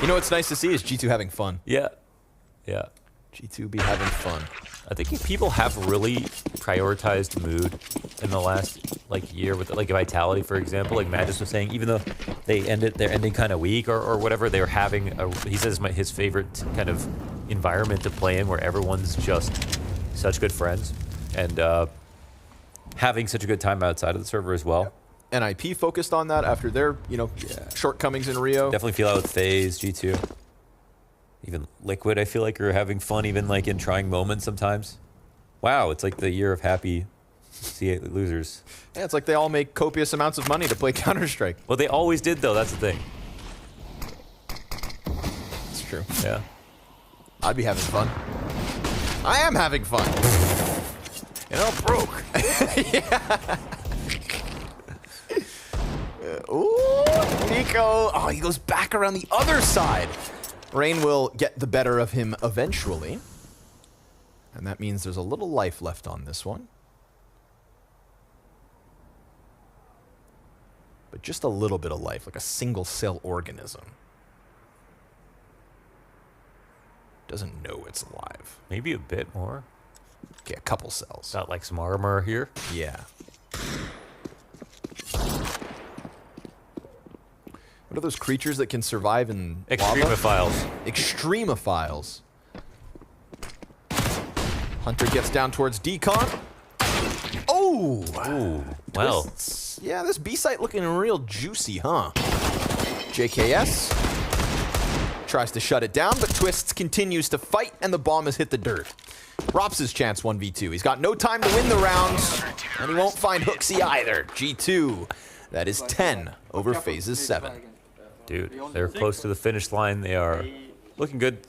You know what's nice to see is G2 having fun. Yeah. G2 be having fun. I think people have really prioritized mood in the last year with Vitality, for example. Like Magus was saying, even though they're ending kind of weak or whatever, they're having he says his favorite kind of environment to play in, where everyone's just such good friends and having such a good time outside of the server as well. NIP focused on that after their shortcomings in Rio. Definitely feel out with FaZe, G2. Even Liquid, I feel like, are having fun, even in trying moments sometimes. Wow, it's like the year of happy C8 losers. Yeah, it's like they all make copious amounts of money to play Counter-Strike. Well, they always did, though. That's the thing. It's true. Yeah. I'd be having fun. I am having fun. Broke. Yeah. Ooh, Nico. Oh, he goes back around the other side. Rain will get the better of him eventually. And that means there's a little life left on this one. But just a little bit of life, like a single cell organism. Doesn't know it's alive. Maybe a bit more. Okay, a couple cells. Got like some armor here. Yeah. What are those creatures that can survive in Extremophiles. Extremophiles. Hunter gets down towards Decon. Oh! Ooh, well. Yeah, this B site looking real juicy, huh? JKS tries to shut it down, but Twists continues to fight, and the bomb has hit the dirt. Rops' chance 1v2. He's got no time to win the round, and he won't find Hooksy either. G2. That is 10 over FaZe's 7. Dude, they're close to the finish line. They are looking good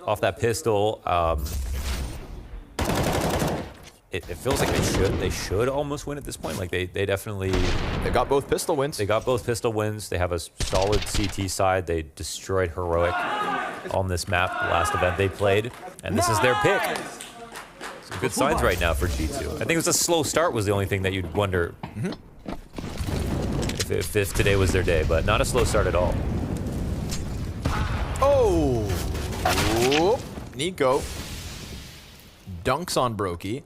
off that pistol. It feels like they should almost win at this point. Like they definitely... They got both pistol wins. They got both pistol wins. They have a solid CT side. They destroyed Heroic on this map last event they played. And this is their pick. Some good signs right now for G2. I think it was a slow start was the only thing that you'd wonder if today was their day, but not a slow start at all. Oh! Whoop. Nico dunks on Brokey.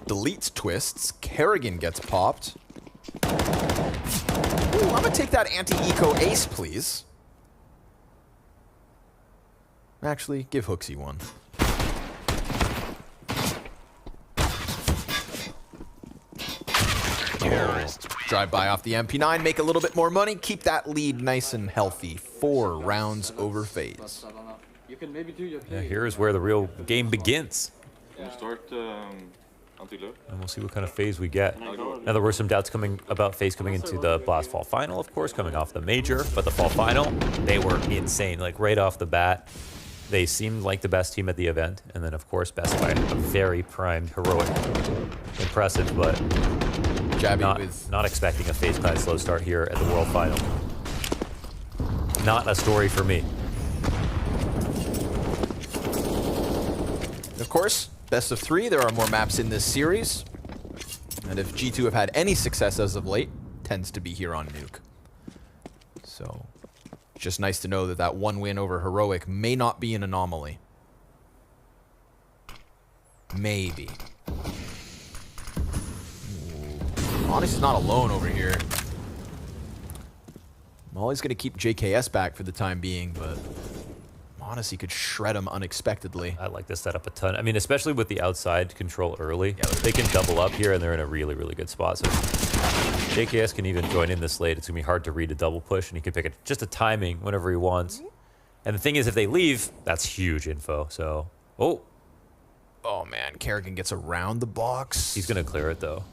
Deletes Twists. Kerrigan gets popped. Ooh, I'm gonna take that anti-eco ace, please. Actually, give Hooksy one. Drive by off the MP9, make a little bit more money, keep that lead nice and healthy. 4 rounds over FaZe. You can maybe do your Yeah, here's where the real game begins. Can you start anti-lure? And we'll see what kind of FaZe we get. Now, there were some doubts about FaZe coming into the Blast Fall Final, of course, coming off the Major. But the Fall Final, they were insane. Like, right off the bat, they seemed like the best team at the event. And then, of course, best by a very primed, heroic. Impressive, but not expecting a FaZe kind of slow start here at the World Final. Not a story for me. Of course, best of 3, there are more maps in this series. And if G2 have had any success as of late, tends to be here on Nuke. So, just nice to know that that one win over Heroic may not be an anomaly. Maybe. Honestly's not alone over here. Molly's going to keep JKS back for the time being, but Odyssey could shred him unexpectedly. I like this setup a ton. I mean, especially with the outside control early. Yeah, they can double up here, and they're in a really, really good spot. So JKS can even join in this late. It's going to be hard to read a double push, and he can pick just a timing whenever he wants. And the thing is, if they leave, that's huge info. So, oh, man, Kerrigan gets around the box. He's going to clear it, though.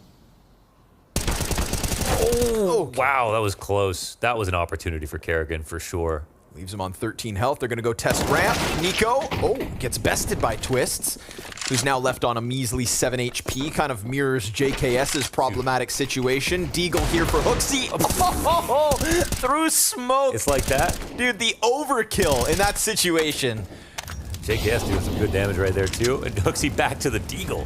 Oh, wow, that was close. That was an opportunity for Kerrigan, for sure. Leaves him on 13 health. They're going to go test ramp. Nico, gets bested by Twists, who's now left on a measly 7 HP. Kind of mirrors JKS's problematic situation. Deagle here for Hooksy. Oh, through smoke. It's like that? Dude, the overkill in that situation. JKS doing some good damage right there, too. And Hooksy back to the Deagle.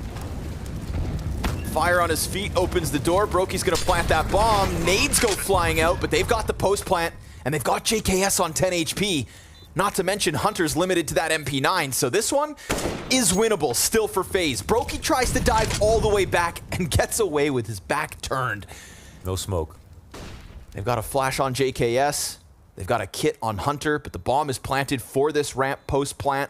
Fire on his feet, opens the door. Brokey's going to plant that bomb. Nades go flying out, but they've got the post plant. And they've got JKS on 10 HP. Not to mention Hunter's limited to that MP9. So this one is winnable still for FaZe. Brokey tries to dive all the way back and gets away with his back turned. No smoke. They've got a flash on JKS. They've got a kit on Hunter, but the bomb is planted for this ramp post plant.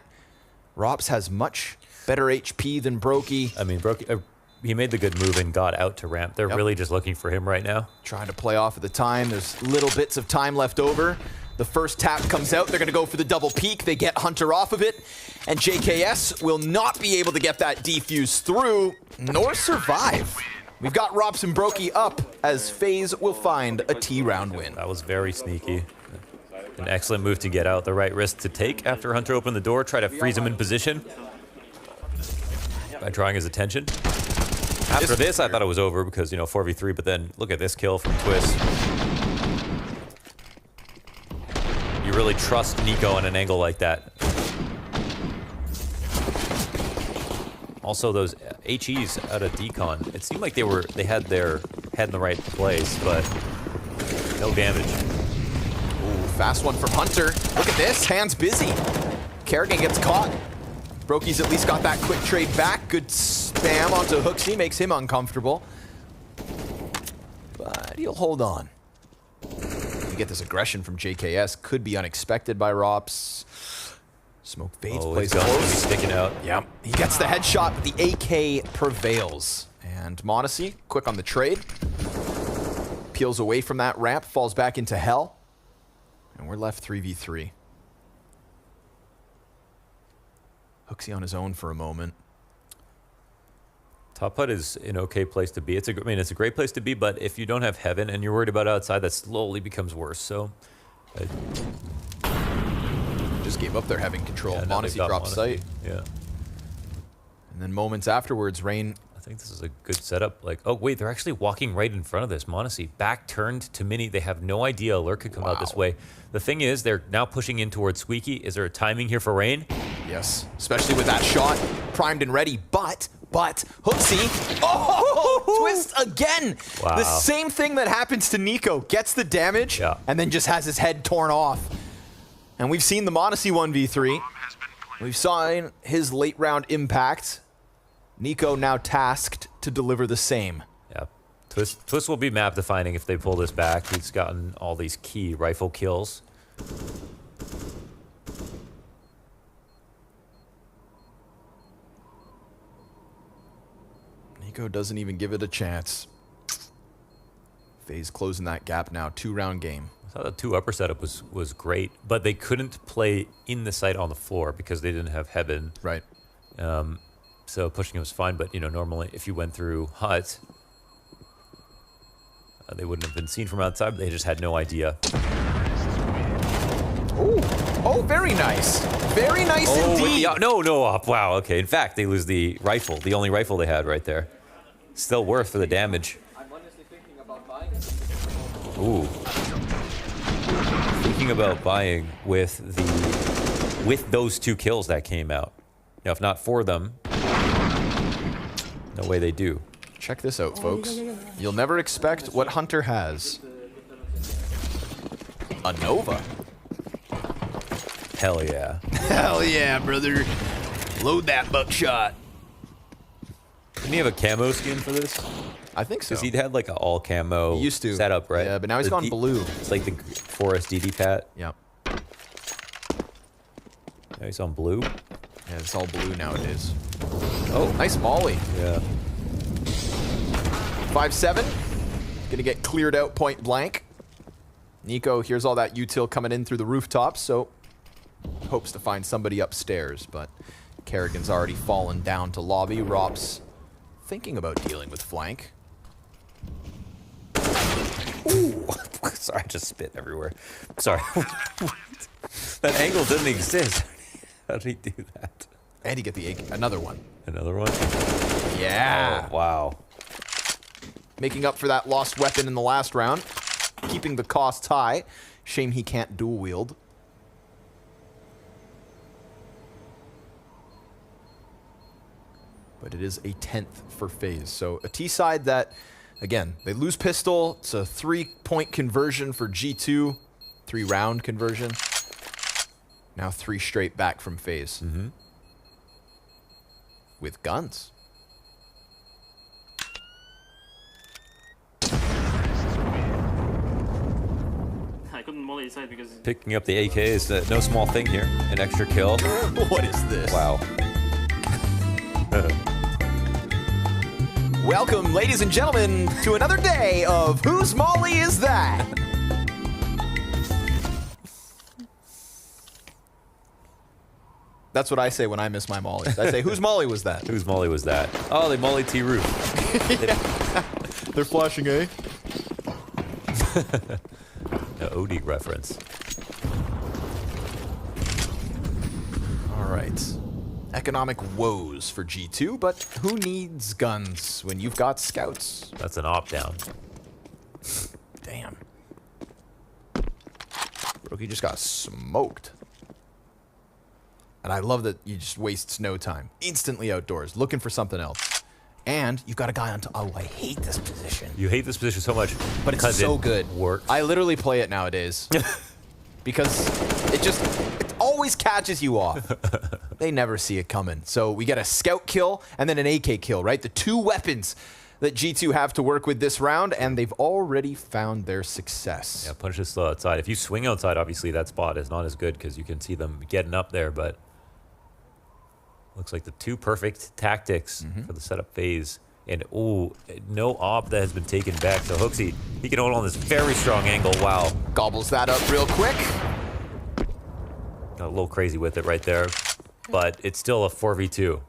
Rops has much better HP than Brokey. I mean, Brokey, he made the good move and got out to ramp. They're really just looking for him right now. Trying to play off at the time. There's little bits of time left over. The first tap comes out. They're going to go for the double peek. They get Hunter off of it. And JKS will not be able to get that defuse through, nor survive. We've got Rops and Brokey up as FaZe will find a T-round win. That was very sneaky. An excellent move to get out. The right risk to take after Hunter opened the door. Try to freeze him in position by drawing his attention. After this, I thought it was over because, you know, 4v3, but then look at this kill from Twist. You really trust Nico on an angle like that. Also, those HEs out of Decon, it seemed like they had their head in the right place, but no damage. Ooh, fast one from Hunter. Look at this, hands busy. Kerrigan gets caught. Brokey's at least got that quick trade back. Good spam onto Hooksy, makes him uncomfortable. But he'll hold on. You get this aggression from JKS, could be unexpected by Rops. Smoke fades, plays close. Sticking out. Yep, he gets the headshot, but the AK prevails. And Monacy, quick on the trade. Peels away from that ramp, falls back into hell. And we're left 3v3. Hooksy on his own for a moment. Top Hut is an okay place to be. It's a great place to be, but if you don't have Heaven and you're worried about outside, that slowly becomes worse. So, just gave up their Heaven control. Yeah, Monacy dropped sight. Yeah. And then moments afterwards, Rain. I think this is a good setup. Like, oh wait, they're actually walking right in front of this. Monacy back turned to Mini. They have no idea Alert could come out this way. The thing is, they're now pushing in towards Squeaky. Is there a timing here for Rain? Yes, especially with that shot primed and ready. But Hooksy, Twist again. Wow. The same thing that happens to Nico. Gets the damage and then just has his head torn off. And we've seen the Monacy 1v3. We've seen his late round impact. Nico now tasked to deliver the same. Yeah, Twist will be map defining if they pull this back. He's gotten all these key rifle kills. Nico doesn't even give it a chance. FaZe closing that gap now. 2-round game. I thought the 2 upper setup was great, but they couldn't play in the site on the floor because they didn't have heaven. Right. So pushing it was fine, but normally if you went through hut, they wouldn't have been seen from outside, but they just had no idea. Ooh. Oh, very nice. Very nice indeed. No, wow, okay. In fact, they lose the rifle, the only rifle they had right there. Still worth for the damage. Ooh. Thinking about buying with those 2 kills that came out. Now, if not for them, no way they do. Check this out, folks. You'll never expect what Hunter has. A Nova. Hell yeah. Hell yeah, brother. Load that buckshot. Didn't he have a camo skin for this? I think so. Because he'd had like an all camo setup, right? Yeah, but now he's gone blue. It's like the Forest DD Pat. Yep. Now he's on blue. Yeah, it's all blue nowadays. Oh, nice molly. Yeah. 5-7. Gonna get cleared out point blank. Nico hears all that util coming in through the rooftops, so hopes to find somebody upstairs, but Kerrigan's already fallen down to lobby. Rop's thinking about dealing with flank. Ooh. Sorry, I just spit everywhere. Sorry. That angle didn't exist. How did he do that? And he get the another one. Another one? Yeah. Oh, wow. Making up for that lost weapon in the last round. Keeping the costs high. Shame he can't dual wield. But it is a 10th for FaZe. So a T side that, again, they lose pistol. It's a 3-point conversion for G2. 3-round conversion. Now 3 straight back from FaZe. Mm-hmm. With guns. I couldn't molly inside because... Picking up the AK is no small thing here. An extra kill. What is this? Wow. Welcome, ladies and gentlemen, to another day of Whose Molly Is That? That's what I say when I miss my mollies. I say, whose molly was that? Whose molly was that? Oh, they molly T roof. They're flashing, eh? An OD reference. All right. Economic woes for G2, but who needs guns when you've got scouts? That's an opt-down. Damn. Rookie just got smoked. And I love that you just wastes no time. Instantly outdoors, looking for something else. And you've got a guy on top. Oh, I hate this position. You hate this position so much. But it's so good. Works. I literally play it nowadays. Because it always catches you off. They never see it coming. So we get a scout kill and then an AK kill, right? The 2 weapons that G2 have to work with this round, and they've already found their success. Yeah, punch is slow outside. If you swing outside, obviously that spot is not as good because you can see them getting up there, but looks like the 2 perfect tactics for the setup phase. And, ooh, no op that has been taken back. So Hooksy, he can hold on this very strong angle. Wow. Gobbles that up real quick. Got a little crazy with it right there, but it's still a 4v2.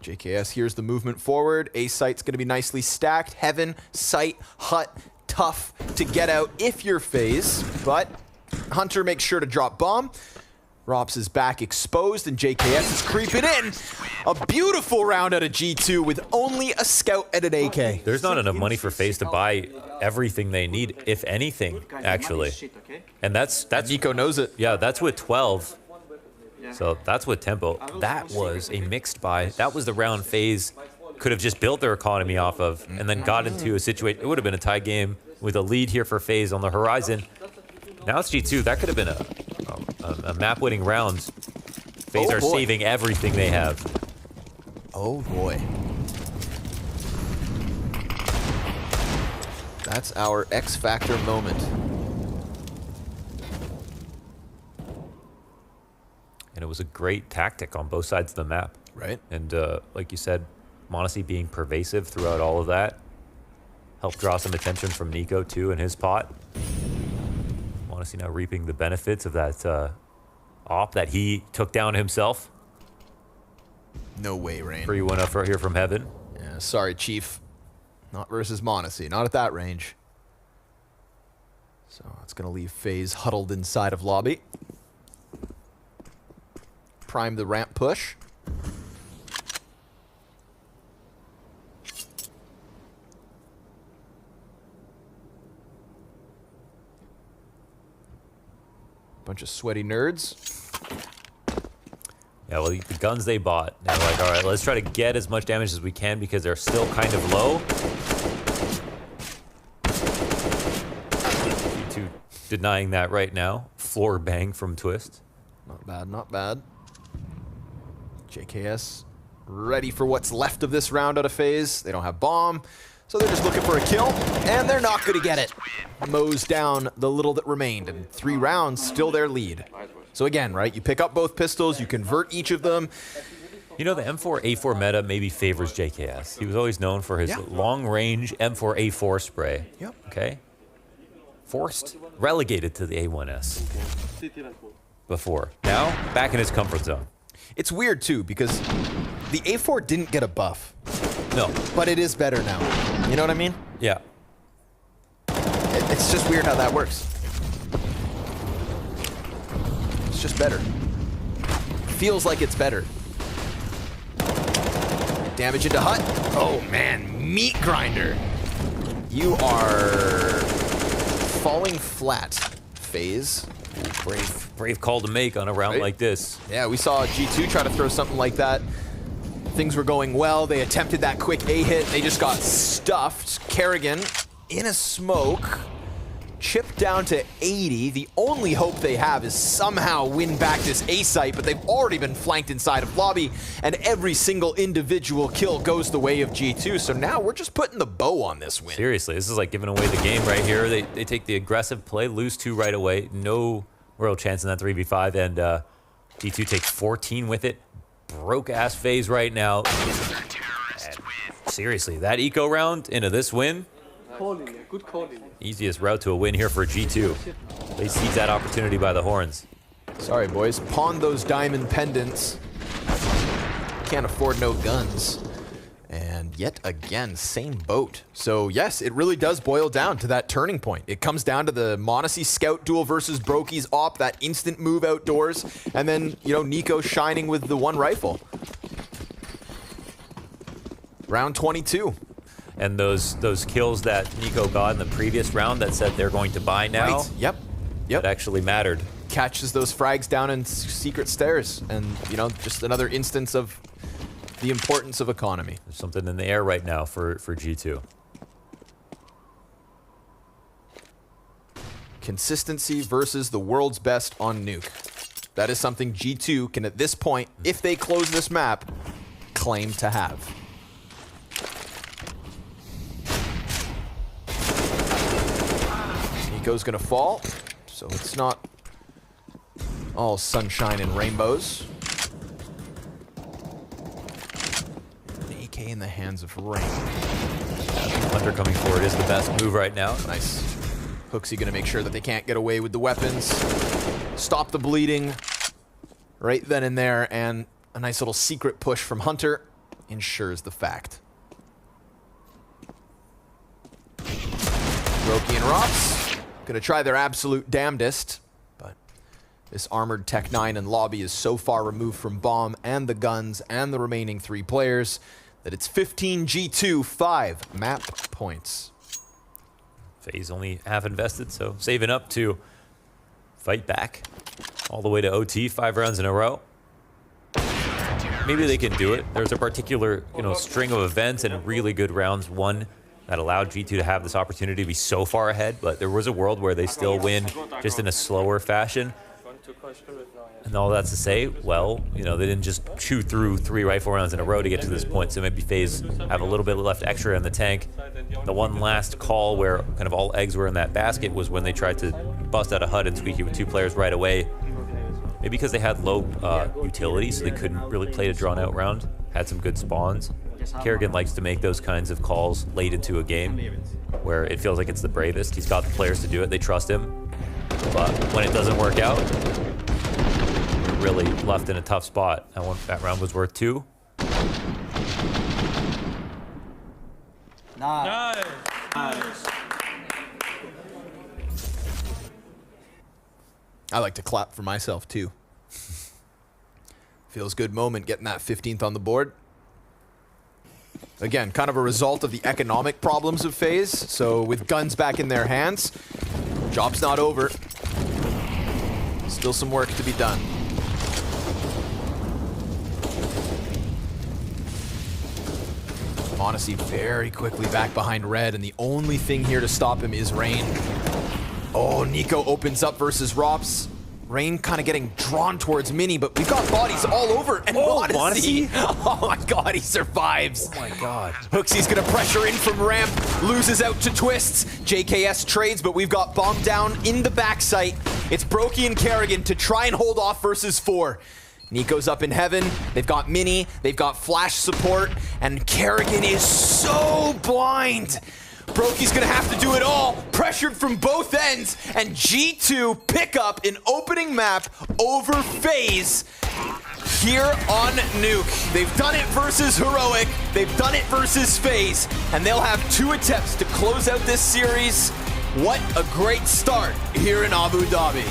JKS here's the movement forward. A site's going to be nicely stacked. Heaven, site, hut, tough to get out if you're FaZe, but Hunter makes sure to drop bomb. Rops is back exposed, and JKS is creeping in. A beautiful round out of G2 with only a scout and an AK. There's not enough money for FaZe to buy everything they need, if anything, actually. And that's Nico knows it. Yeah, that's with 12. So that's with tempo. That was a mixed buy. That was the round FaZe could have just built their economy off of and then got into a situation. It would have been a tie game with a lead here for FaZe on the horizon. Now it's G2. That could have been a map-winning round. FaZe are saving everything they have. Oh, boy. That's our X Factor moment. And it was a great tactic on both sides of the map. Right. And like you said, m0NESY being pervasive throughout all of that. Help draw some attention from Nico, too, in his pot. Honestly, now reaping the benefits of that op that he took down himself. No way, Rain. Free one up right here from Heaven. Yeah, sorry, Chief. Not versus Monacy. Not at that range. So it's going to leave FaZe huddled inside of lobby. Prime the ramp push. Bunch of sweaty nerds. Yeah, well, the guns they bought. They're like, all right, let's try to get as much damage as we can because they're still kind of low. G2 denying that right now. Floor bang from Twist. Not bad, not bad. JKS ready for what's left of this round out of FaZe. They don't have bomb, so they're just looking for a kill, and they're not going to get it. Mows down the little that remained, and 3 rounds, still their lead. So again, right, you pick up both pistols, you convert each of them. You know, the M4A4 meta maybe favors JKS. He was always known for his long-range M4A4 spray. Yep. Okay? Forced, relegated to the A1S before. Now, back in his comfort zone. It's weird, too, because the A4 didn't get a buff. No. But it is better now. You know what I mean? Yeah. It's just weird how that works. It's just better. Feels like it's better. Damage into Hut. Oh, man. Meat grinder. You are falling flat, FaZe. Brave call to make on a round like this. Yeah, we saw G2 try to throw something like that. Things were going well. They attempted that quick A hit. They just got stuffed. Kerrigan in a smoke. Chipped down to 80. The only hope they have is somehow win back this A site, but they've already been flanked inside of lobby, and every single individual kill goes the way of G2. So now we're just putting the bow on this win. Seriously, this is like giving away the game right here. They take the aggressive play, lose 2 right away. No real chance in that 3v5, and G2 takes 14 with it. Broke-ass FaZe right now. And seriously, that eco round into this win. Good call. Easiest route to a win here for G2. They seize that opportunity by the horns. Sorry, boys. Pawn those diamond pendants. Can't afford no guns. And yet again, same boat. So yes, it really does boil down to that turning point. It comes down to the Monacy Scout duel versus Brokey's op, that instant move outdoors, and then, you know, Nico shining with the 1 rifle. Round 22. And those kills that Nico got in the previous round that said they're going to buy now. Right. Yep. It actually mattered. Catches those frags down in secret stairs, and, you know, just another instance of the importance of economy. There's something in the air right now for G2. Consistency versus the world's best on Nuke. That is something G2 can, at this point, if they close this map, claim to have. Nico's gonna fall, so it's not all sunshine and rainbows. AK in the hands of Rain. Hunter coming forward is the best move right now. Nice. Hooksy gonna make sure that they can't get away with the weapons. Stop the bleeding right then and there, and a nice little secret push from Hunter ensures the fact. Brokey and Rops gonna try their absolute damnedest, but this armored Tech 9 and lobby is so far removed from bomb and the guns and the remaining 3 players that it's 15 G2, 5 map points. FaZe only half invested, so saving up to fight back all the way to OT, 5 rounds in a row. Maybe they can do it. There's a particular, you know, string of events and really good rounds won that allowed G2 to have this opportunity to be so far ahead, but there was a world where they still win just in a slower fashion. And all that's to say, well, you know, they didn't just chew through 3 rifle rounds in a row to get to this point, so maybe FaZe have a little bit left extra in the tank. The one last call where kind of all eggs were in that basket was when they tried to bust out a HUD and squeaky with 2 players right away. Maybe because they had low utility, so they couldn't really play a drawn-out round. Had some good spawns. Kerrigan likes to make those kinds of calls late into a game where it feels like it's the bravest. He's got the players to do it. They trust him. But when it doesn't work out, you're really left in a tough spot. That round was worth 2. Nice. I like to clap for myself too. Feels good moment getting that 15th on the board. Again, kind of a result of the economic problems of FaZe. So with guns back in their hands, job's not over. Still some work to be done. Monacy very quickly back behind Red, and the only thing here to stop him is Rain. Oh, Nico opens up versus Rops. Rain kind of getting drawn towards Mini, but we've got bodies all over. And Monacy, oh my god, he survives. Oh my god. Hooksy's gonna pressure in from ramp, loses out to Twists. JKS trades, but we've got Bomb down in the backside. It's Brokey and Kerrigan to try and hold off versus 4. Nico's up in heaven, they've got Mini, they've got flash support, and Kerrigan is so blind. Brokey's gonna have to do it all, pressured from both ends, and G2 pick up an opening map over FaZe here on Nuke. They've done it versus Heroic, they've done it versus FaZe, and they'll have 2 attempts to close out this series. What a great start here in Abu Dhabi.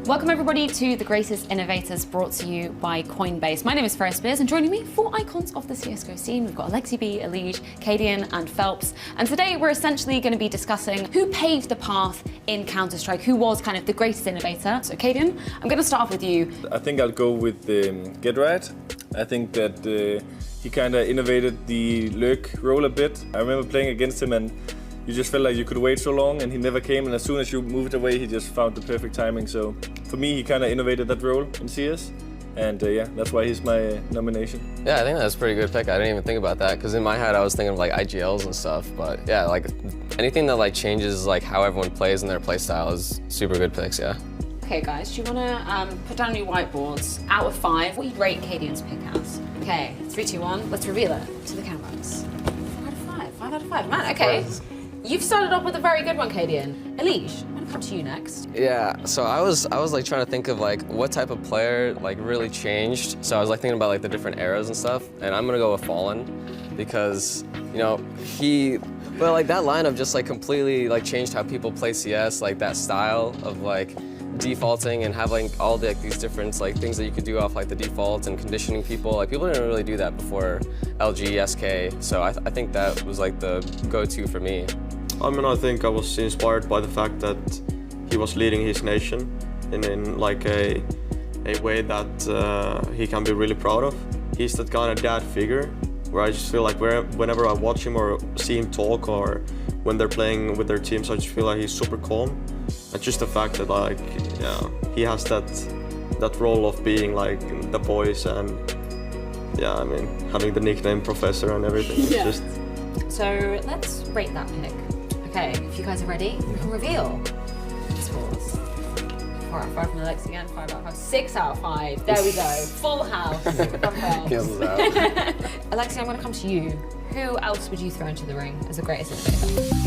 Welcome everybody to The Greatest Innovators, brought to you by Coinbase. My name is Ferris Spears, and joining me, 4 icons of the CSGO scene. We've got Alexi B, Elige, Cadian, and Phelps. And today we're essentially going to be discussing who paved the path in Counter-Strike, who was kind of the greatest innovator. So Cadian, I'm going to start off with you. I think I'll go with Get Right. I think that he kind of innovated the lurk role a bit. I remember playing against him and you just felt like you could wait so long and he never came, and as soon as you moved away he just found the perfect timing. So for me he kind of innovated that role in CS, and yeah, that's why he's my nomination. Yeah, I think that's a pretty good pick. I didn't even think about that because in my head I was thinking of like IGLs and stuff, but yeah, like anything that like changes like how everyone plays and their play style is super good picks, yeah. Okay guys, do you want to put down your whiteboards? Out of 5, what do you rate Cadian's pick as? Okay, 3, 2, 1, let's reveal it to the cameras. 5 out of 5, 5 out of 5, man, okay. You've started off with a very good one, Cadian. Elige, I'm gonna come to you next. Yeah, so I was like trying to think of like what type of player like really changed. So I was like thinking about like the different eras and stuff, and I'm gonna go with Fallen because, you know, well, like that lineup just like completely like changed how people play CS, like that style of like defaulting and having all the, like, these different like things that you could do off like the default and conditioning people. Like people didn't really do that before LG, SK, so I think that was like the go-to for me. I mean, I think I was inspired by the fact that he was leading his nation in like a way that he can be really proud of. He's that kind of dad figure where I just feel like whenever I watch him or see him talk or when they're playing with their teams, I just feel like he's super calm. And just the fact that like, yeah, he has that role of being like the boys and yeah, I mean, having the nickname Professor and everything. Yeah. It's just... So let's rate that pick. Okay, if you guys are ready, we can reveal the scores. 4 out of 5 from Alex again, 5 out of 5, 6 out of 5. There we go, full house. Cancels out. Alexi, I'm going to come to you. Who else would you throw into the ring as the greatest innovator?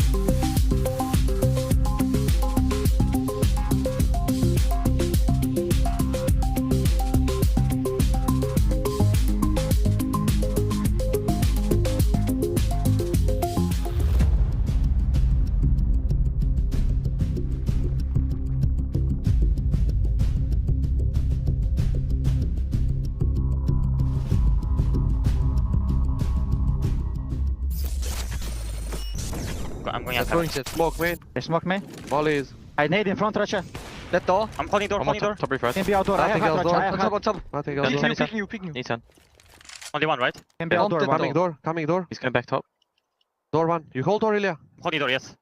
I'm going They're throwing shit. Smoke main. They smoke me. Volleys. I nade in front, Russia. Let door. I'm holding door, holding door. Top refresh. Can be outdoor. I have outdoor. Russia. I have on top. I think outdoor. Picking you. Need 10. Only one, right? Can be outdoor. Coming door. He's coming back top. Door one. You hold door, Ilya. Holding door, yes.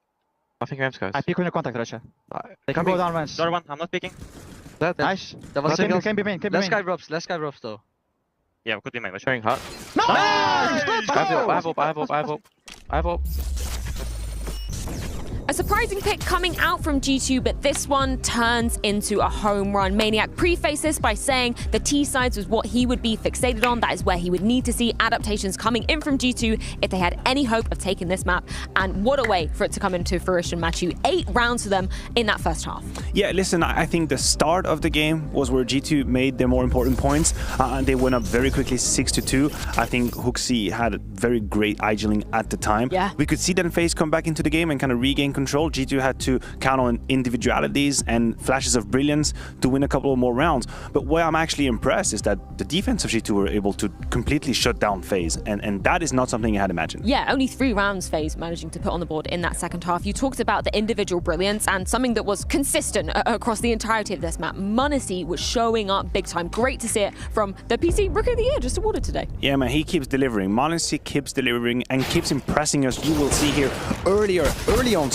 Nothing ramps, guys. I peek on your contact, Russia. They can Coming. go down ramps. Door one, I'm not peeking. Nice. That was Nothing single. else. Can be main. Last guy drops. Last guy drops though. Yeah, we could be main. We're Showing hot. Nice! I have hope. A surprising pick coming out from G2, but this one turns into a home run. Maniac prefaced this by saying the T-sides was what he would be fixated on. That is where he would need to see adaptations coming in from G2 if they had any hope of taking this map. And what a way for it to come into fruition, Matthew. 8 rounds for them in that first half. Yeah, listen, I think the start of the game was where G2 made their more important points, and they went up very quickly 6-2. I think Hooksy had a very great idling at the time. Yeah. We could see then FaZe come back into the game and kind of regain control. G2 had to count on individualities and flashes of brilliance to win a couple of more rounds. But where I'm actually impressed is that the defense of G2 were able to completely shut down FaZe, and that is not something I had imagined. Yeah, only 3 rounds FaZe managing to put on the board in that second half. You talked about the individual brilliance and something that was consistent across the entirety of this map. m0NESY was showing up big time. Great to see it from the PC Rookie of the Year just awarded today. Yeah, man, he keeps delivering. m0NESY keeps delivering and keeps impressing us. You will see here early on,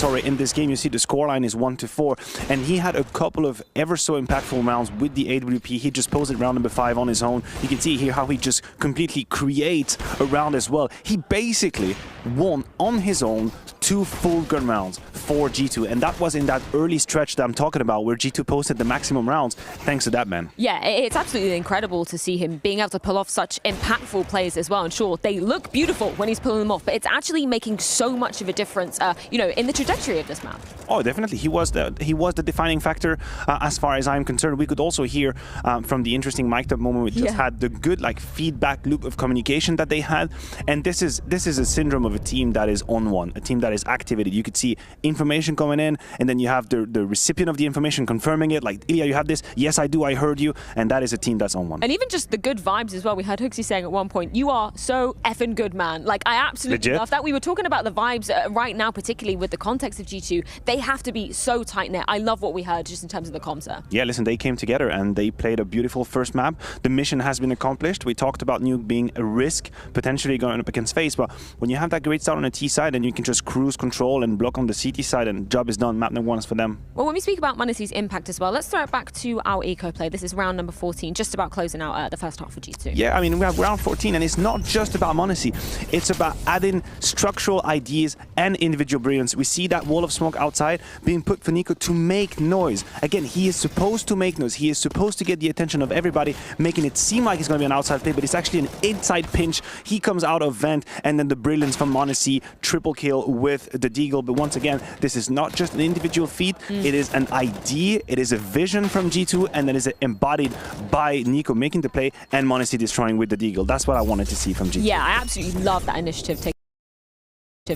in this game, you see the scoreline is 1-4, and he had a couple of ever so impactful rounds with the AWP. He just posted round number 5 on his own. You can see here how he just completely creates a round as well. He basically won on his own 2 full gun rounds for G2, and that was in that early stretch that I'm talking about where G2 posted the maximum rounds thanks to that, man. Yeah, it's absolutely incredible to see him being able to pull off such impactful plays as well. And sure, they look beautiful when he's pulling them off, but it's actually making so much of a difference, in the trajectory of this map. Oh, definitely. He was the defining factor as far as I'm concerned. We could also hear from the interesting mic'd up moment we just had the good feedback loop of communication that they had. And this is a syndrome of a team that is on one, a team that is activated. You could see information coming in, and then you have the recipient of the information confirming it, like, Ilya, you have this? Yes, I do. I heard you. And that is a team that's on one. And even just the good vibes as well. We heard Hooksy saying at one point, you are so effing good, man. Like, I absolutely love that. We were talking about the vibes right now, particularly with the context of G2. They have to be so tight-knit. I love what we heard just in terms of the comms there. Yeah, listen, they came together and they played a beautiful first map. The mission has been accomplished. We talked about Nuke being a risk, potentially going up against FaZe, but when you have that great start on the T side and you can just cruise control and block on the CT side and job is done, map number 1 is for them. Well, when we speak about m0NESY's impact as well, let's throw it back to our eco play. This is round number 14, just about closing out the first half for G2. Yeah, I mean, we have round 14 and it's not just about m0NESY. It's about adding structural ideas and individual brilliance. We see that wall of smoke outside being put for NiKo to make noise. Again, he is supposed to make noise. He is supposed to get the attention of everybody, making it seem like it's going to be an outside play, but it's actually an inside pinch. He comes out of vent, and then the brilliance from m0NESY, triple kill with the deagle. But once again, this is not just an individual feat. It is an idea. It is a vision from G2, and that is embodied by NiKo making the play and m0NESY destroying with the deagle. That's what I wanted to see from G2. Yeah, I absolutely love that initiative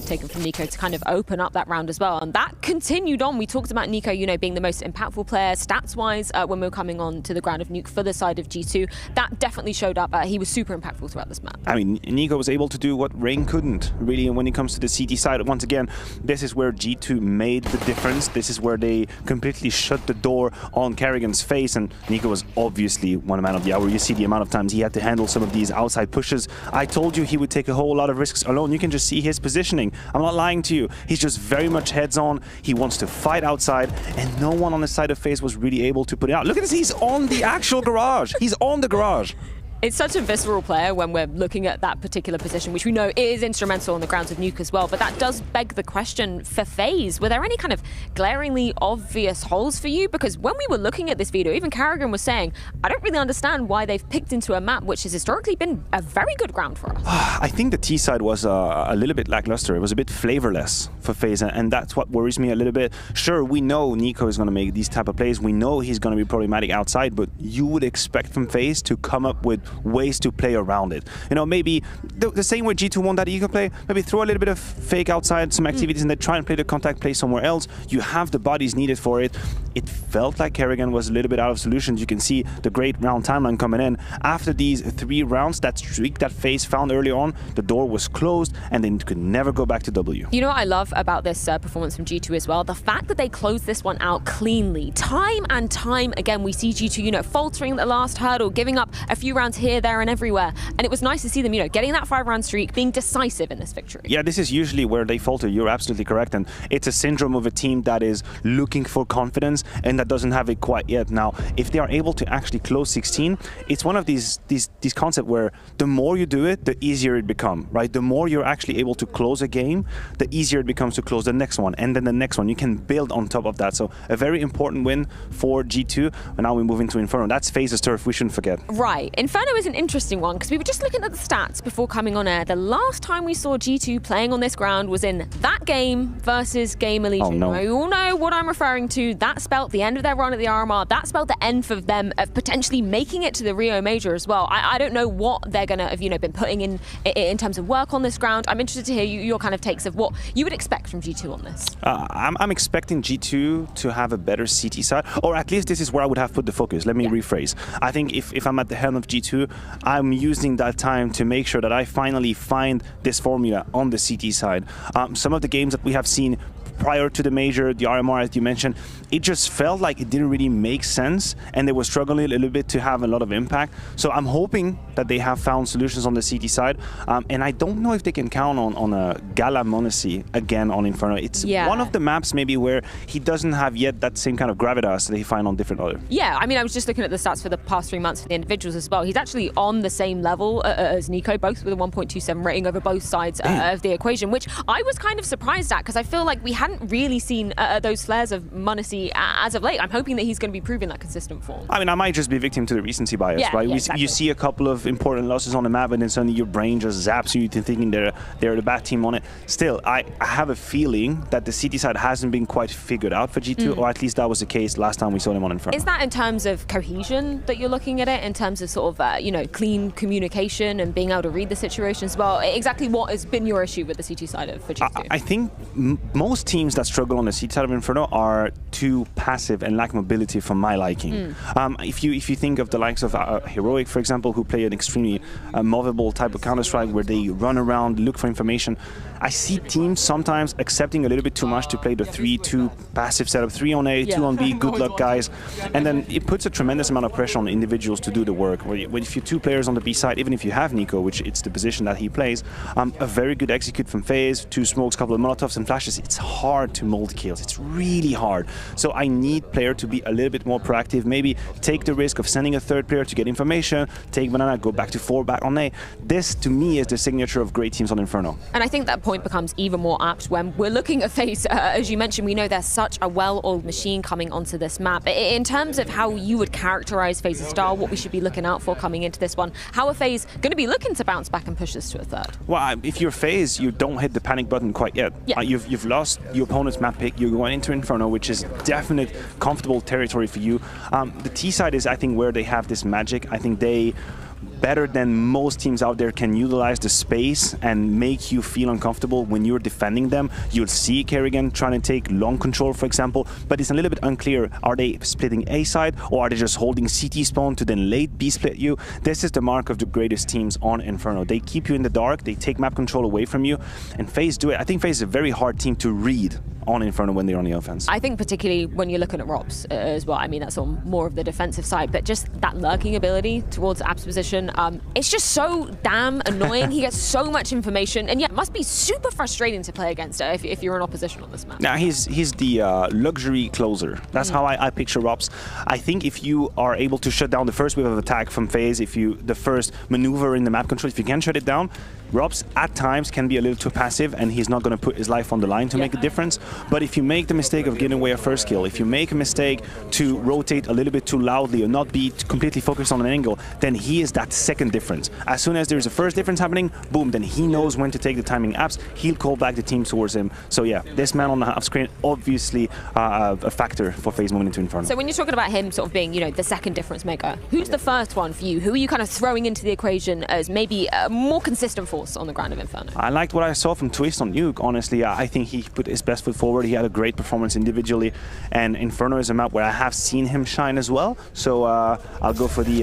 taken from NiKo to kind of open up that round as well, and that continued on. We talked about NiKo, being the most impactful player stats-wise when we were coming on to the ground of Nuke for the side of G2. That definitely showed up. He was super impactful throughout this map. I mean, NiKo was able to do what Rain couldn't, really, when it comes to the CT side. Once again, this is where G2 made the difference. This is where they completely shut the door on Karrigan's face, and NiKo was obviously one man of the hour. You see the amount of times he had to handle some of these outside pushes. I told you he would take a whole lot of risks alone. You can just see his positioning. I'm not lying to you. He's just very much heads on. He wants to fight outside, and no one on the side of FaZe was really able to put it out. Look at this. He's on the actual garage. He's on the garage. It's such a visceral player when we're looking at that particular position, which we know is instrumental on the grounds of Nuke as well. But that does beg the question for FaZe. Were there any kind of glaringly obvious holes for you? Because when we were looking at this video, even Karrigan was saying, I don't really understand why they've picked into a map which has historically been a very good ground for us. I think the T side was a little bit lackluster. It was a bit flavorless for FaZe, and that's what worries me a little bit. Sure, we know NiKo is going to make these type of plays. We know he's going to be problematic outside, but you would expect from FaZe to come up with ways to play around it. Maybe the same way G2 won that eco play, maybe throw a little bit of fake outside, some activities, and then try and play the contact play somewhere else. You have the bodies needed for it. It felt like Karrigan was a little bit out of solutions. You can see the great round timeline coming in. After these 3 rounds, that streak that FaZe found early on, the door was closed, and then could never go back to W. You know what I love about this performance from G2 as well? The fact that they closed this one out cleanly. Time and time again, we see G2, faltering at the last hurdle, giving up a few rounds here here, there, and everywhere. And it was nice to see them, getting that 5-round streak, being decisive in this victory. Yeah, this is usually where they falter. You're absolutely correct. And it's a syndrome of a team that is looking for confidence and that doesn't have it quite yet. Now, if they are able to actually close 16, it's one of these concepts where the more you do it, the easier it becomes, right? The more you're actually able to close a game, the easier it becomes to close the next one, and then the next one. You can build on top of that. So a very important win for G2. And now we move into Inferno. That's FaZe's turf, we shouldn't forget. Right. Inferno is an interesting one because we were just looking at the stats before coming on air. The last time we saw G2 playing on this ground was in that game versus Game Elite. Oh, no. We all know what I'm referring to. That spelled the end of their run at the RMR. That spelled the end for them of potentially making it to the Rio Major as well. I don't know what they're going to have, been putting in terms of work on this ground. I'm interested to hear your kind of takes of what you would expect from G2 on this. I'm expecting G2 to have a better CT side, or at least this is where I would have put the focus. Let me rephrase. I think if I'm at the helm of G2, I'm using that time to make sure that I finally find this formula on the CT side. Some of the games that we have seen prior to the major, the RMR, as you mentioned, it just felt like it didn't really make sense, and they were struggling a little bit to have a lot of impact. So I'm hoping that they have found solutions on the CT side, and I don't know if they can count on a Gala Monesi again on Inferno. It's one of the maps maybe where he doesn't have yet that same kind of gravitas that he find on different other. Yeah, I mean, I was just looking at the stats for the past 3 months for the individuals as well. He's actually on the same level as Nico, both with a 1.27 rating over both sides of the equation, which I was kind of surprised at because I feel like we hadn't really seen those flares of Monesi as of late. I'm hoping that he's going to be proving that consistent form. I mean, I might just be victim to the recency bias, right? Exactly. You see a couple of important losses on the map, and then suddenly your brain just zaps you into thinking they're the bad team on it. Still, I have a feeling that the CT side hasn't been quite figured out for G2, or at least that was the case last time we saw them on Inferno. Is that in terms of cohesion that you're looking at it, in terms of sort of, clean communication and being able to read the situation as well? Exactly what has been your issue with the CT side of for G2? I think most teams that struggle on the CT side of Inferno are too passive and lack mobility for my liking. If you think of the likes of Heroic, for example, who play an extremely movable type of Counter-Strike where they run around, look for information, I see teams sometimes accepting a little bit too much to play the 3-2 passive setup, 3 on A, 2 on B, good luck guys, and then it puts a tremendous amount of pressure on individuals to do the work. If you're 2 players on the B side, even if you have Nico, which it's the position that he plays, a very good execute from FaZe, 2 smokes, couple of Molotovs and flashes, it's hard to mold kills. It's really hard. So I need player to be a little bit more proactive, maybe take the risk of sending a 3rd player to get information, take banana, go back to 4, back on A. This, to me, is the signature of great teams on Inferno. And I think that point becomes even more apt when we're looking at FaZe. As you mentioned, we know there's such a well-oiled machine coming onto this map. In terms of how you would characterize FaZe's style, what we should be looking out for coming into this one, how are FaZe going to be looking to bounce back and push this to a 3rd? Well, if you're FaZe, you don't hit the panic button quite yet. You've lost your opponent's map pick. You're going into Inferno, which is definite comfortable territory for you. The T side is, I think, where they have this magic. I think they, better than most teams out there, can utilize the space and make you feel uncomfortable when you're defending them. You'll see Kerrigan trying to take long control, for example, but it's a little bit unclear. Are they splitting A side, or are they just holding CT spawn to then late B split you? This is the mark of the greatest teams on Inferno. They keep you in the dark, they take map control away from you, and FaZe do it. I think FaZe is a very hard team to read on Inferno when they're on the offense. I think particularly when you're looking at Rops as well. I mean, that's on more of the defensive side, but just that lurking ability towards App's position, it's just so damn annoying. He gets so much information, and yeah, it must be super frustrating to play against it if you're in opposition on this map. Now, he's the luxury closer. That's how I picture Rops. I think if you are able to shut down the first wave of attack from FaZe, the first maneuver in the map control, if you can shut it down, Rops at times can be a little too passive, and he's not going to put his life on the line to make a difference. But if you make the mistake of giving away a first kill, if you make a mistake to rotate a little bit too loudly or not be completely focused on an angle, then he is that second difference. As soon as there's a first difference happening, boom, then he knows when to take the timing apps. He'll call back the team towards him. So yeah, this man on the half screen, obviously a factor for FaZe moving into Inferno. So when you're talking about him sort of being, the second difference maker, who's the first one for you? Who are you kind of throwing into the equation as maybe a more consistent force on the ground of Inferno? I liked what I saw from Twist on Nuke, honestly. I think he put his best foot forward. He had a great performance individually, and Inferno is a map where I have seen him shine as well. So I'll go for the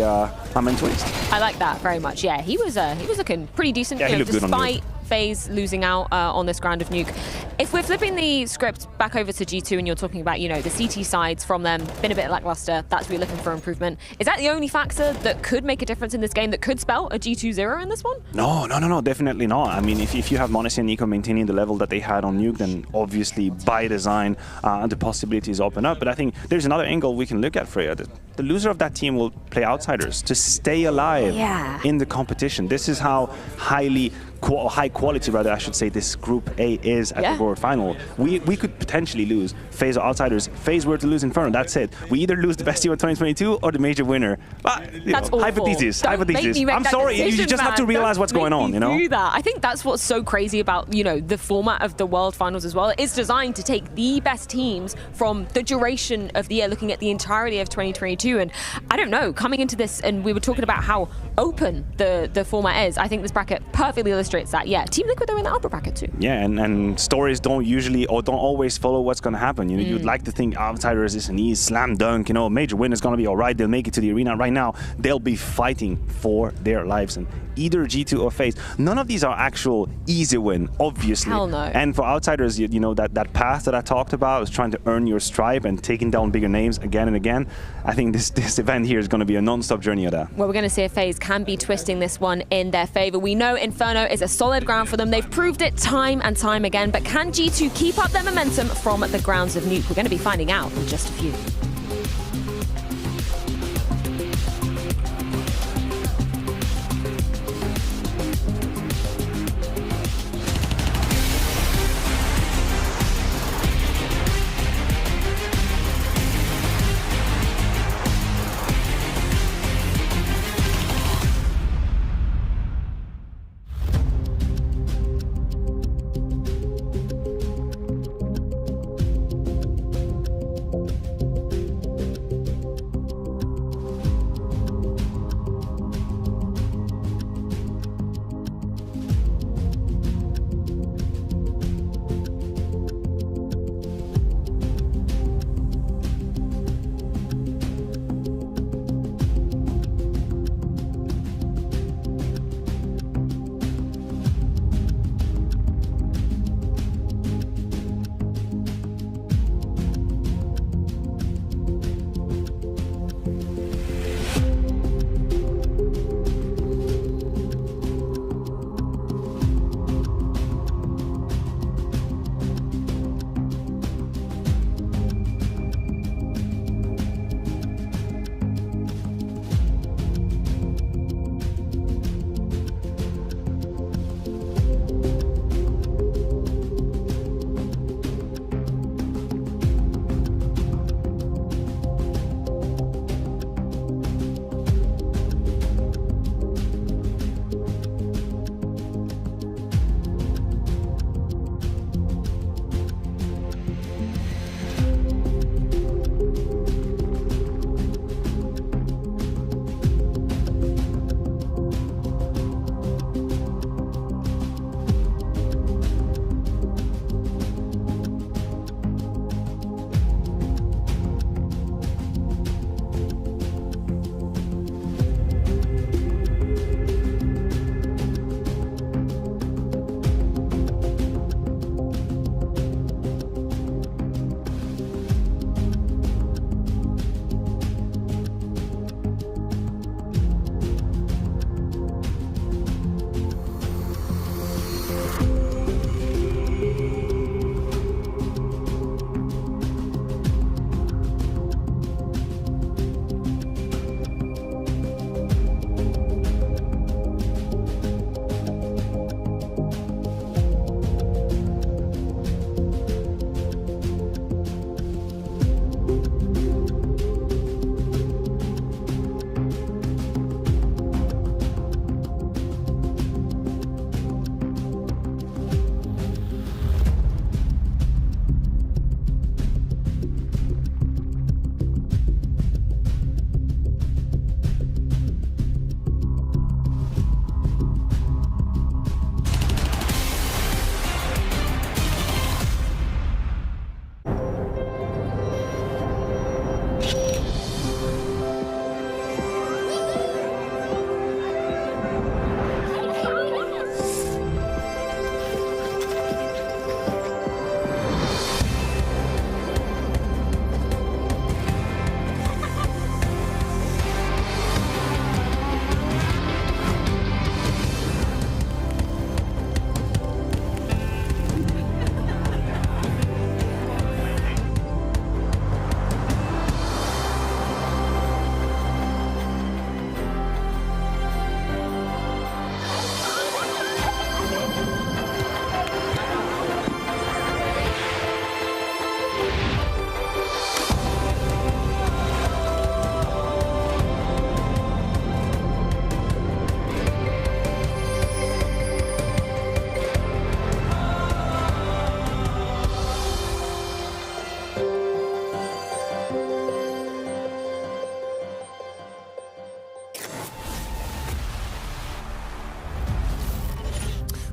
Twist. I like that very much. Yeah, he was looking pretty decent. Yeah, he looked good on Nuke. FaZe losing out on this round of Nuke. If we're flipping the script back over to G2 and you're talking about, you know, the CT sides from them, been a bit lackluster, that's where you're looking for improvement. Is that the only factor that could make a difference in this game, that could spell a G2-0 in this one? No, definitely not. I mean, if you have m0NESY and Nico maintaining the level that they had on Nuke, then obviously by design the possibilities open up. But I think there's another angle we can look at, Freya. The loser of that team will play Outsiders to stay alive in the competition. This is how high quality, rather, I should say, this Group A is at the World Final. We could potentially lose FaZe or Outsiders. FaZe were to lose Inferno, that's it. We either lose the best team of 2022 or the major winner. But, that's awful. Hypothesis. I'm sorry, you just have to realize what's going on, you know? Do that. I think that's what's so crazy about, you know, the format of the World Finals as well. It's designed to take the best teams from the duration of the year, looking at the entirety of 2022. And I don't know, coming into this, and we were talking about how open the format is, I think this bracket perfectly illustrates that. Yeah, Team Liquid are in the upper bracket too. Yeah, and stories don't usually or don't always follow what's going to happen. You know, you'd like to think Outsiders is an easy slam dunk, you know, major win is going to be all right. They'll make it to the arena. Right now, they'll be fighting for their lives. And either G2 or FaZe, none of these are actual easy win, obviously. Hell no. And for Outsiders, you know, that path that I talked about is trying to earn your stripe and taking down bigger names again and again. I think this event here is going to be a non-stop journey of that. Well, we're going to see if FaZe can be twisting this one in their favor. We know Inferno is a solid ground for them. They've proved it time and time again. But can G2 keep up their momentum from the grounds of Nuke? We're going to be finding out in just a few.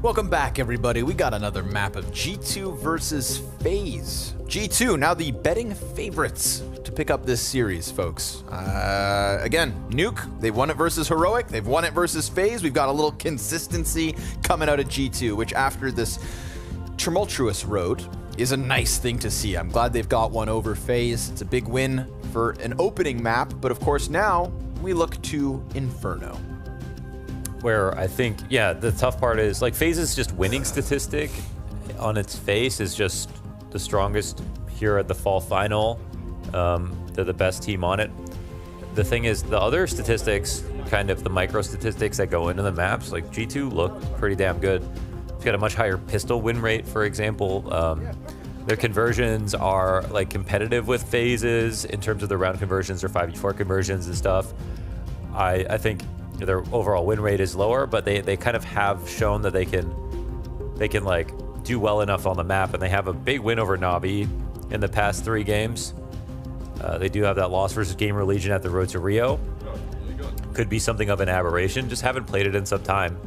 Welcome back, everybody. We got another map of G2 versus FaZe. G2, now the betting favorites to pick up this series, folks. Again, Nuke, they've won it versus Heroic. They've won it versus FaZe. We've got a little consistency coming out of G2, which after this tumultuous road is a nice thing to see. I'm glad they've got one over FaZe. It's a big win for an opening map, but of course now we look to Inferno. Where I think, yeah, the tough part is, like, FaZe's just winning statistic on its face is just the strongest here at the fall final. They're the best team on it. The thing is, the other statistics, kind of the micro statistics that go into the maps, like G2 look pretty damn good. It's got a much higher pistol win rate, for example. Their conversions are like competitive with FaZe's in terms of their round conversions or 5v4 conversions and stuff. I think their overall win rate is lower, but they kind of have shown that they can like do well enough on the map, and they have a big win over NAVI in the past 3 games. They do have that loss versus Gamer Legion at the road to Rio. Could be something of an aberration, just haven't played it in some time.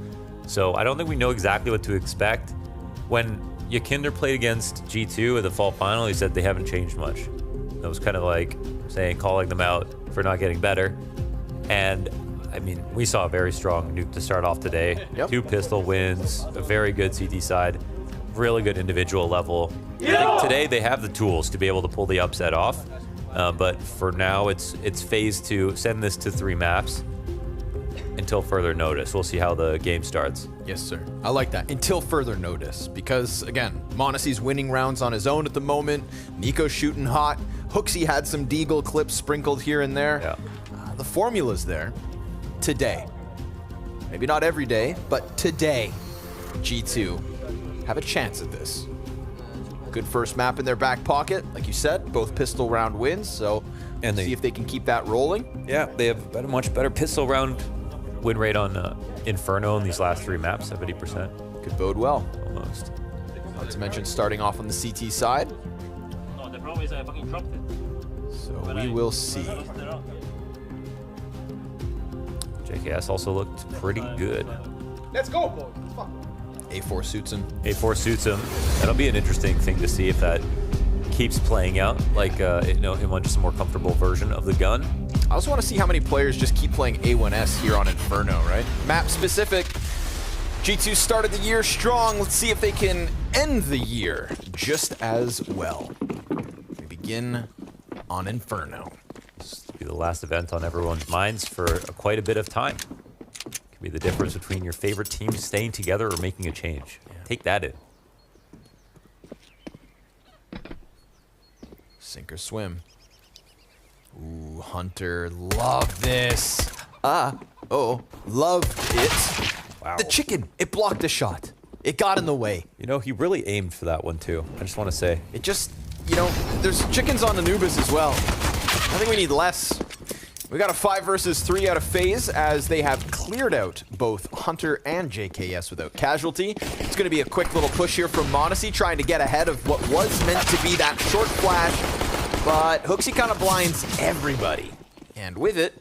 So I don't think we know exactly what to expect. When Yakinder played against G2 at the fall final, he said they haven't changed much. That was kind of like calling them out for not getting better. And I mean, we saw a very strong Nuke to start off today. Yep. 2 pistol wins, a very good CT side, really good individual level. I think today they have the tools to be able to pull the upset off. But for now, it's FaZe to send this to 3 maps until further notice. We'll see how the game starts. Yes, sir. I like that. Until further notice. Because, again, m0NESY's winning rounds on his own at the moment. Nico's shooting hot. Hooksy had some Deagle clips sprinkled here and there. Yeah. The formula's there. Today. Maybe not every day, but today, G2 have a chance at this. Good first map in their back pocket. Like you said, both pistol round wins, so and see if they can keep that rolling. Yeah, they have a much better pistol round win rate on Inferno in these last 3 maps, 70%. Could bode well. Almost. Not to mention starting off on the CT side. No, the problem is I fucking dropped it. So we will see. JKS also looked pretty good. Let's go, boy. Fuck. A4 suits him. A4 suits him. That'll be an interesting thing to see if that keeps playing out, like him on just a more comfortable version of the gun. I also want to see how many players just keep playing A1S here on Inferno, right? Map specific. G2 started the year strong. Let's see if they can end the year just as well. We begin on Inferno. This will be the last event on everyone's minds for quite a bit of time. Could be the difference between your favorite team staying together or making a change. Yeah. Take that in. Sink or swim. Ooh, Hunter, love this. Love it. Wow. The chicken, it blocked a shot. It got in the way. You know, he really aimed for that one too. I just want to say. It just, there's chickens on Anubis as well. I think we need less. We got a 5 versus 3 out of FaZe as they have cleared out both Hunter and JKS without casualty. It's going to be a quick little push here from m0NESY, trying to get ahead of what was meant to be that short flash. But Hooksy kind of blinds everybody. And with it,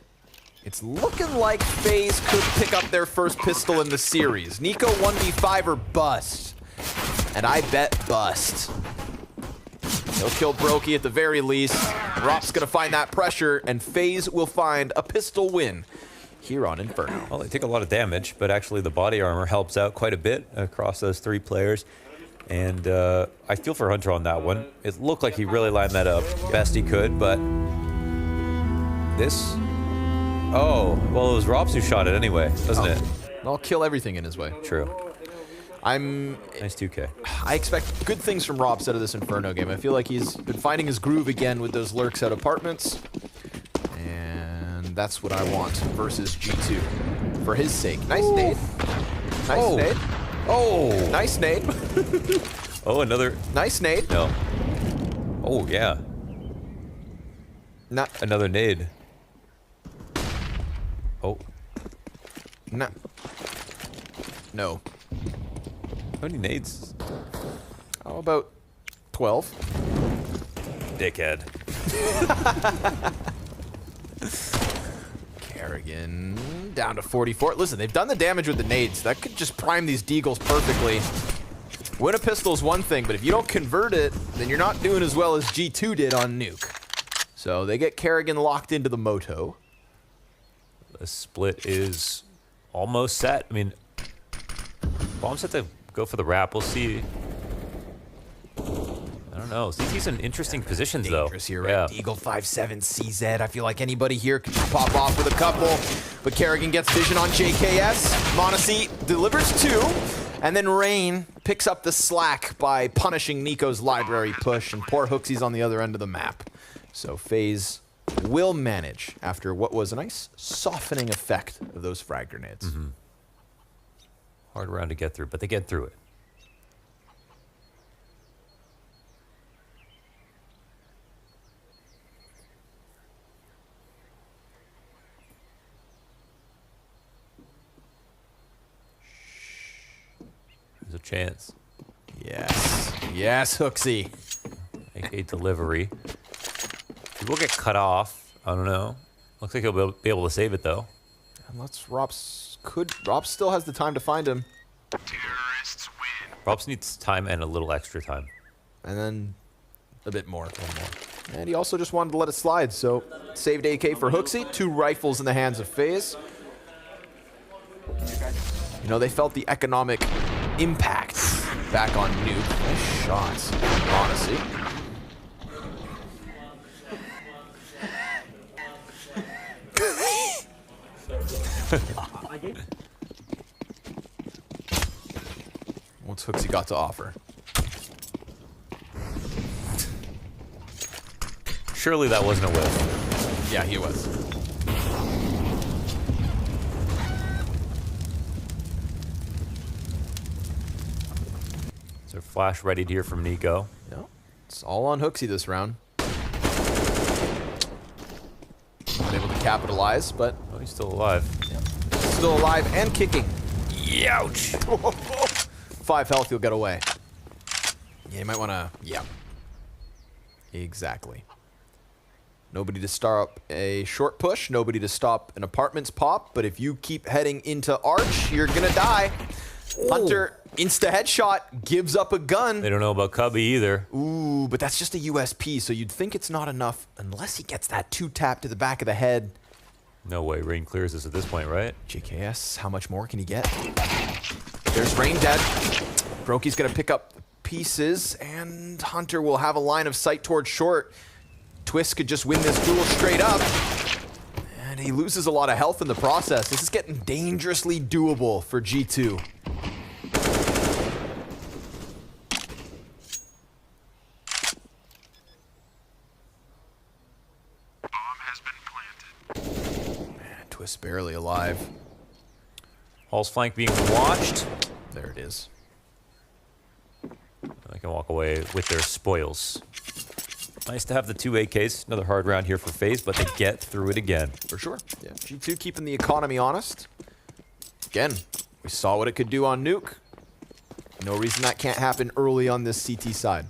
it's looking like FaZe could pick up their first pistol in the series. Nico 1v5 or bust. And I bet bust. He'll kill Brokey at the very least. Rop's gonna find that pressure, and FaZe will find a pistol win here on Inferno. Well, they take a lot of damage, but actually the body armor helps out quite a bit across those 3 players. And I feel for Hunter on that one. It looked like he really lined that up best he could, but this... Oh, well, it was Robs who shot it anyway, wasn't it? I'll kill everything in his way. True. Nice 2K. I expect good things from Robs out of this Inferno game. I feel like he's been finding his groove again with those lurks out apartments. And that's what I want versus G2. For his sake. Nice nade. Nice nade. Oh! Nice nade. Oh, another... Nice nade. No. Oh, yeah. Not another nade. Oh. No. No. How many nades? How about 12? Dickhead. Kerrigan down to 44. Listen, they've done the damage with the nades. That could just prime these deagles perfectly. Win a pistol is one thing, but if you don't convert it, then you're not doing as well as G2 did on Nuke. So they get Kerrigan locked into the moto. The split is almost set. I mean, Bombs have to go for the wrap. We'll see. I don't know. CT's in interesting positions, though. Dangerous here, right? Deagle 5-7, CZ. I feel like anybody here could just pop off with a couple. But Kerrigan gets vision on JKS. Monacy delivers 2. And then Rain picks up the slack by punishing Nico's library push. And poor Hooksy's on the other end of the map. So FaZe will manage after what was a nice softening effect of those frag grenades. Mm-hmm. Hard round to get through, but they get through it. There's a chance. Yes. Yes, Hooksy. A delivery. He will get cut off. I don't know. Looks like he'll be able to save it, though. And Rops still has the time to find him. Rops needs time and a little extra time. And then a bit more. One more. And he also just wanted to let it slide, so saved AK for Hooksy. 2 rifles in the hands of FaZe. You know, they felt the economic impact back on Nuke. Nice shots, honestly. What's Hooksy got to offer? Surely that wasn't a whiff. Yeah, he was. So flash ready to hear from Nico. No, it's all on Hooksy this round. Not able to capitalize, but he's still alive. Yeah. Still alive and kicking. Youch! 5 health, you'll get away. Yeah, you might want to. Yeah. Exactly. Nobody to stop a short push. Nobody to stop an apartments pop. But if you keep heading into Arch, you're gonna die. Ooh. Hunter insta headshot, gives up a gun. They don't know about Cubby either. Ooh, but that's just a USP, so you'd think it's not enough unless he gets that 2-tap to the back of the head. No way, Rain clears this at this point, right? JKS, how much more can he get? There's Rain dead. Brokey's gonna pick up the pieces, and Hunter will have a line of sight towards short. Twist could just win this duel straight up. And he loses a lot of health in the process. This is getting dangerously doable for G2. Twist barely alive. Hall's flank being watched. There it is. They can walk away with their spoils. Nice to have the 2 AKs. Another hard round here for FaZe, but they get through it again. For sure. Yeah, G2 keeping the economy honest. Again, we saw what it could do on Nuke. No reason that can't happen early on this CT side.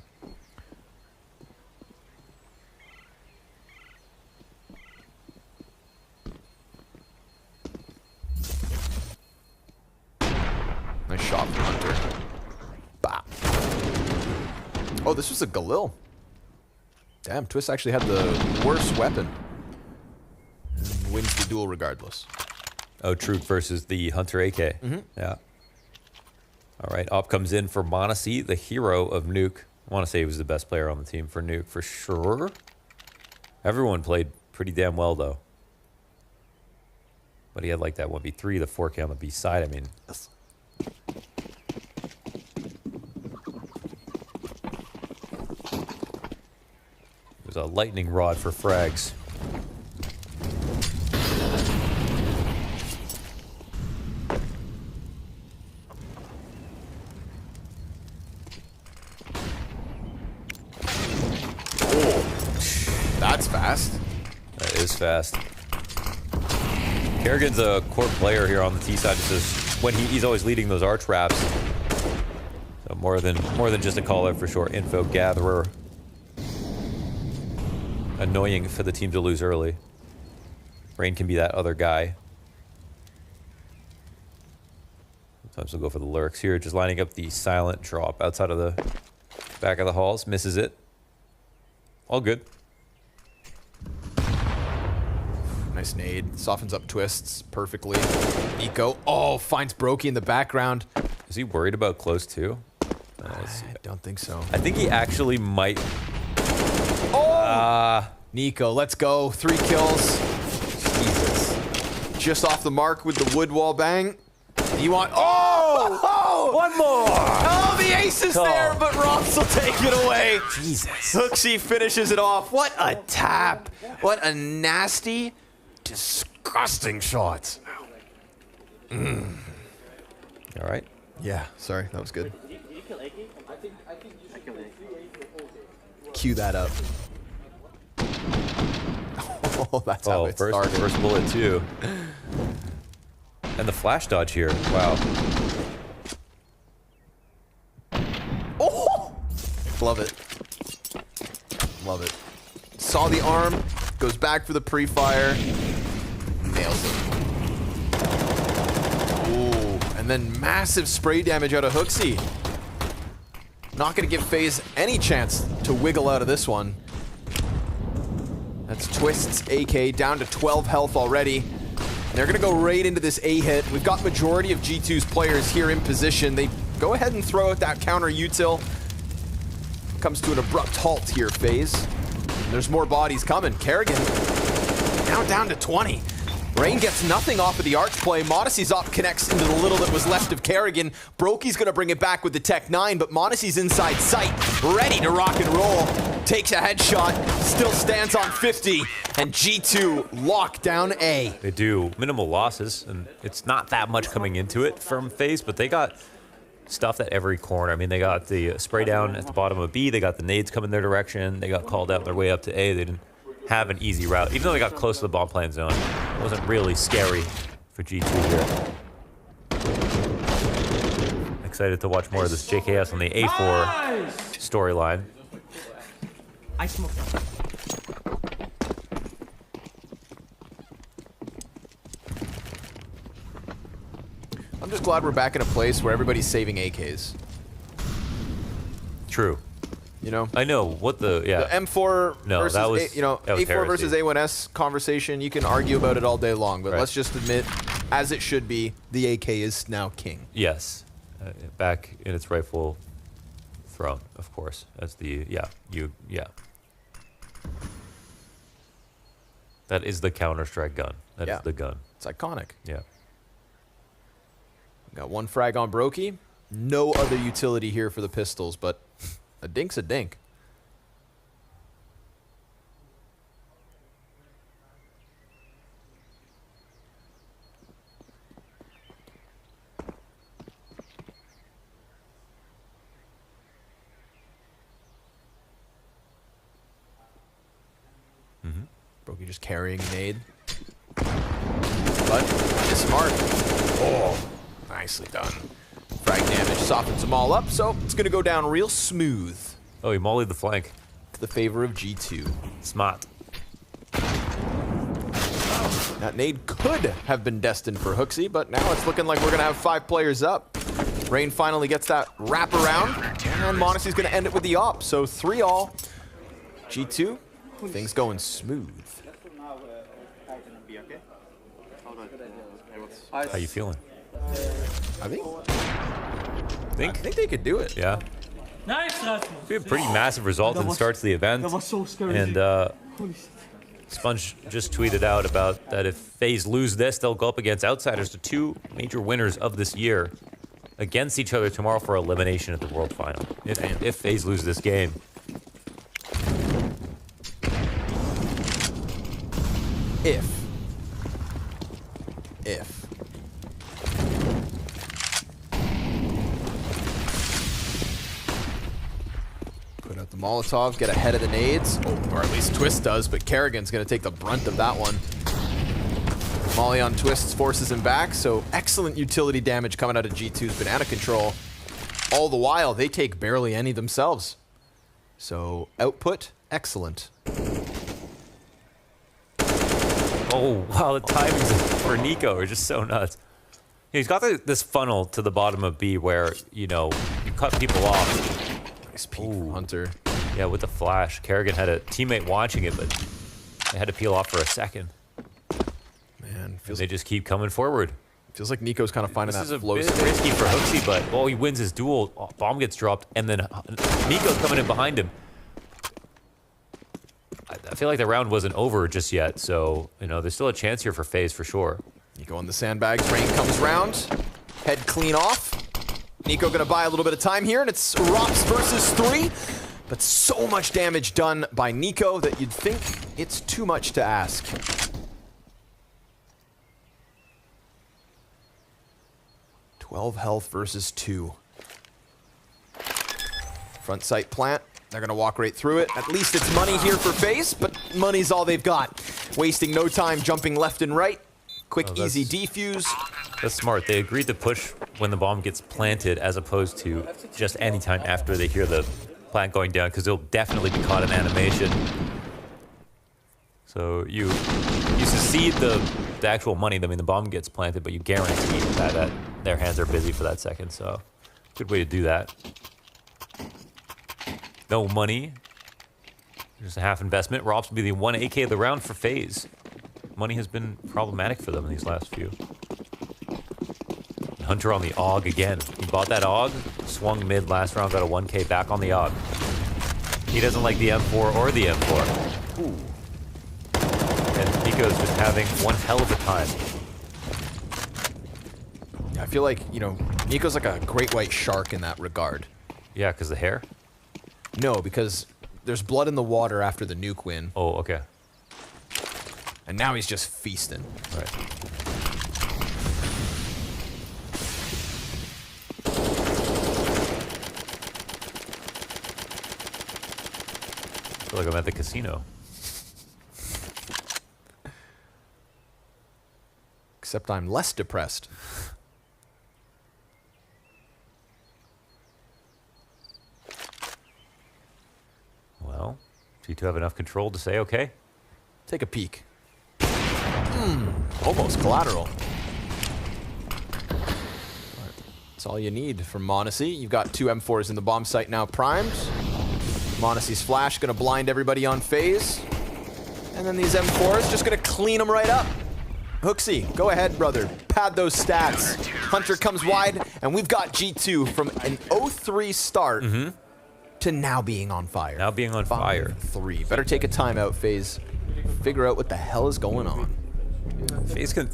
Nice shot from Hunter. Bah. Oh, this was a Galil. Damn, Twist actually had the worst weapon. And wins the duel regardless. Oh, Truth versus the Hunter AK. Mm-hmm. Yeah. All right, Op comes in for Monacy, the hero of Nuke. I want to say he was the best player on the team for Nuke, for sure. Everyone played pretty damn well, though. But he had like that 1v3, the 4K on the B side. I mean... Yes. It was a lightning rod for frags. Oh, that's fast. That is fast. Kerrigan's a core player here on the T side. Just when he's always leading those arch wraps. So more than just a caller for sure. Info gatherer. Annoying for the team to lose early. Rain can be that other guy. Sometimes we'll go for the lurks here, just lining up the silent drop outside of the back of the halls. Misses it. All good. Nice nade. Softens up twists perfectly. Nico. Oh, finds Brokey in the background. Is he worried about close too? I don't think so. I think he actually might. Oh! Nico, let's go. 3 kills. Jesus. Just off the mark with the wood wall bang. You want... Oh! One more! Oh, the ace is there, but Rops will take it away. Jesus. Hooksy finishes it off. What a tap. What a nasty, disgusting shot. All right. Yeah, sorry. That was good. Cue that up. Oh, that's how it started. First bullet too. And the flash dodge here. Wow. Oh! Love it. Love it. Saw the arm. Goes back for the pre-fire. Nails it. Ooh. And then massive spray damage out of Hooksy. Not going to give FaZe any chance to wiggle out of this one. That's Twist's AK down to 12 health already. They're going to go right into this A hit. We've got majority of G2's players here in position. They go ahead and throw out that counter util. Comes to an abrupt halt here, FaZe. There's more bodies coming. Kerrigan now down to 20. Rain gets nothing off of the arch play. Modessy's up, connects into the little that was left of Kerrigan. Brokey's going to bring it back with the Tech 9, but Modessy's inside sight, ready to rock and roll. Takes a headshot, still stands on 50, and G2 lock down A. They do minimal losses, and it's not that much coming into it from FaZe, but they got stuff at every corner. I mean, they got the spray down at the bottom of B, they got the nades coming their direction, they got called out their way up to A. They didn't have an easy route, even though they got close to the bomb plant zone. It wasn't really scary for G2 here. Excited to watch more of this JKS on the A4 storyline. I smoked that. I'm just glad we're back in a place where everybody's saving AKs. True. You know? I know what the M4 no, versus that was, A4 versus A1S conversation. You can argue about it all day long, but let's just admit, as it should be, the AK is now king. Yes, back in its rightful throne, of course, as the That is the Counter-Strike gun. That is the gun. It's iconic. Yeah. Got one frag on Brokey. No other utility here for the pistols, but a dink's a dink. Brokey just carrying nade. But it's smart. Oh, nicely done. Frag damage softens them all up, so it's going to go down real smooth. Oh, he mollied the flank. To the favor of G2. Smart. That nade could have been destined for Hooksy, but now it's looking like we're going to have 5 players up. Rain finally gets that wrap around, and Monasty's going to end it with the op. So 3-all. G2, things going smooth. How you feeling? I think they could do it. Yeah. Nice, We had a pretty massive result in the start to the event. That was so scary. And Sponge just tweeted out about that if FaZe lose this, they'll go up against Outsiders, the 2 major winners of this year, against each other tomorrow for elimination at the World Final. If FaZe lose this game. If. Put out the Molotovs, get ahead of the nades. Oh, or at least Twist does, but Kerrigan's going to take the brunt of that one. Molly on Twist's forces him back, so excellent utility damage coming out of G2's Banana Control. All the while, they take barely any themselves. So output, excellent. Oh, wow, the timings for Nico are just so nuts. He's got this funnel to the bottom of B where, you know, you cut people off. Nice peek from Hunter. Yeah, with the flash. Kerrigan had a teammate watching it, but they had to peel off for a second. Man, they just keep coming forward. Feels like Nico's kind of finding that flow. This is a bit risky for Hooksy, but he wins his duel. Oh, bomb gets dropped, and then Nico's coming in behind him. I feel like the round wasn't over just yet, so, you know, there's still a chance here for FaZe for sure. Nico on the sandbags. Rain comes round. Head clean off. Nico gonna buy a little bit of time here, and it's Rops versus 3. But so much damage done by Nico that you'd think it's too much to ask. "12 health versus 2. Front sight plant. They're gonna walk right through it. At least it's money here for FaZe, but money's all they've got. Wasting no time, jumping left and right. Quick, easy defuse. That's smart. They agreed to push when the bomb gets planted as opposed to just any time after they hear the plant going down, because they'll definitely be caught in animation. So you succeed the actual money. I mean, the bomb gets planted, but you guarantee that their hands are busy for that second. So good way to do that. No money. Just a half investment. Rops will be the 1 AK of the round for FaZe. Money has been problematic for them in these last few. Hunter on the AUG again. He bought that AUG, swung mid last round, got a 1K back on the AUG. He doesn't like the M4 or the M4. Ooh. And Nico's just having one hell of a time. Yeah, I feel like, you know, Nico's like a great white shark in that regard. Yeah, because the hair? No, because there's blood in the water after the nuke win. Oh, okay. And now he's just feasting. Right. I feel like I'm at the casino. Except I'm less depressed. Well, G2 have enough control to say, okay. Take a peek. Almost collateral. That's all you need from Monacy. You've got 2 M4s in the bomb site now primed. Monacy's flash gonna blind everybody on FaZe. And then these M4s just gonna clean them right up. Hooksy, go ahead, brother. Pad those stats. Hunter comes wide, and we've got G2 from an 0-3 start to now being on fire. Now being on fire. 5-3. Better take a timeout, FaZe. Figure out what the hell is going on. FaZe can,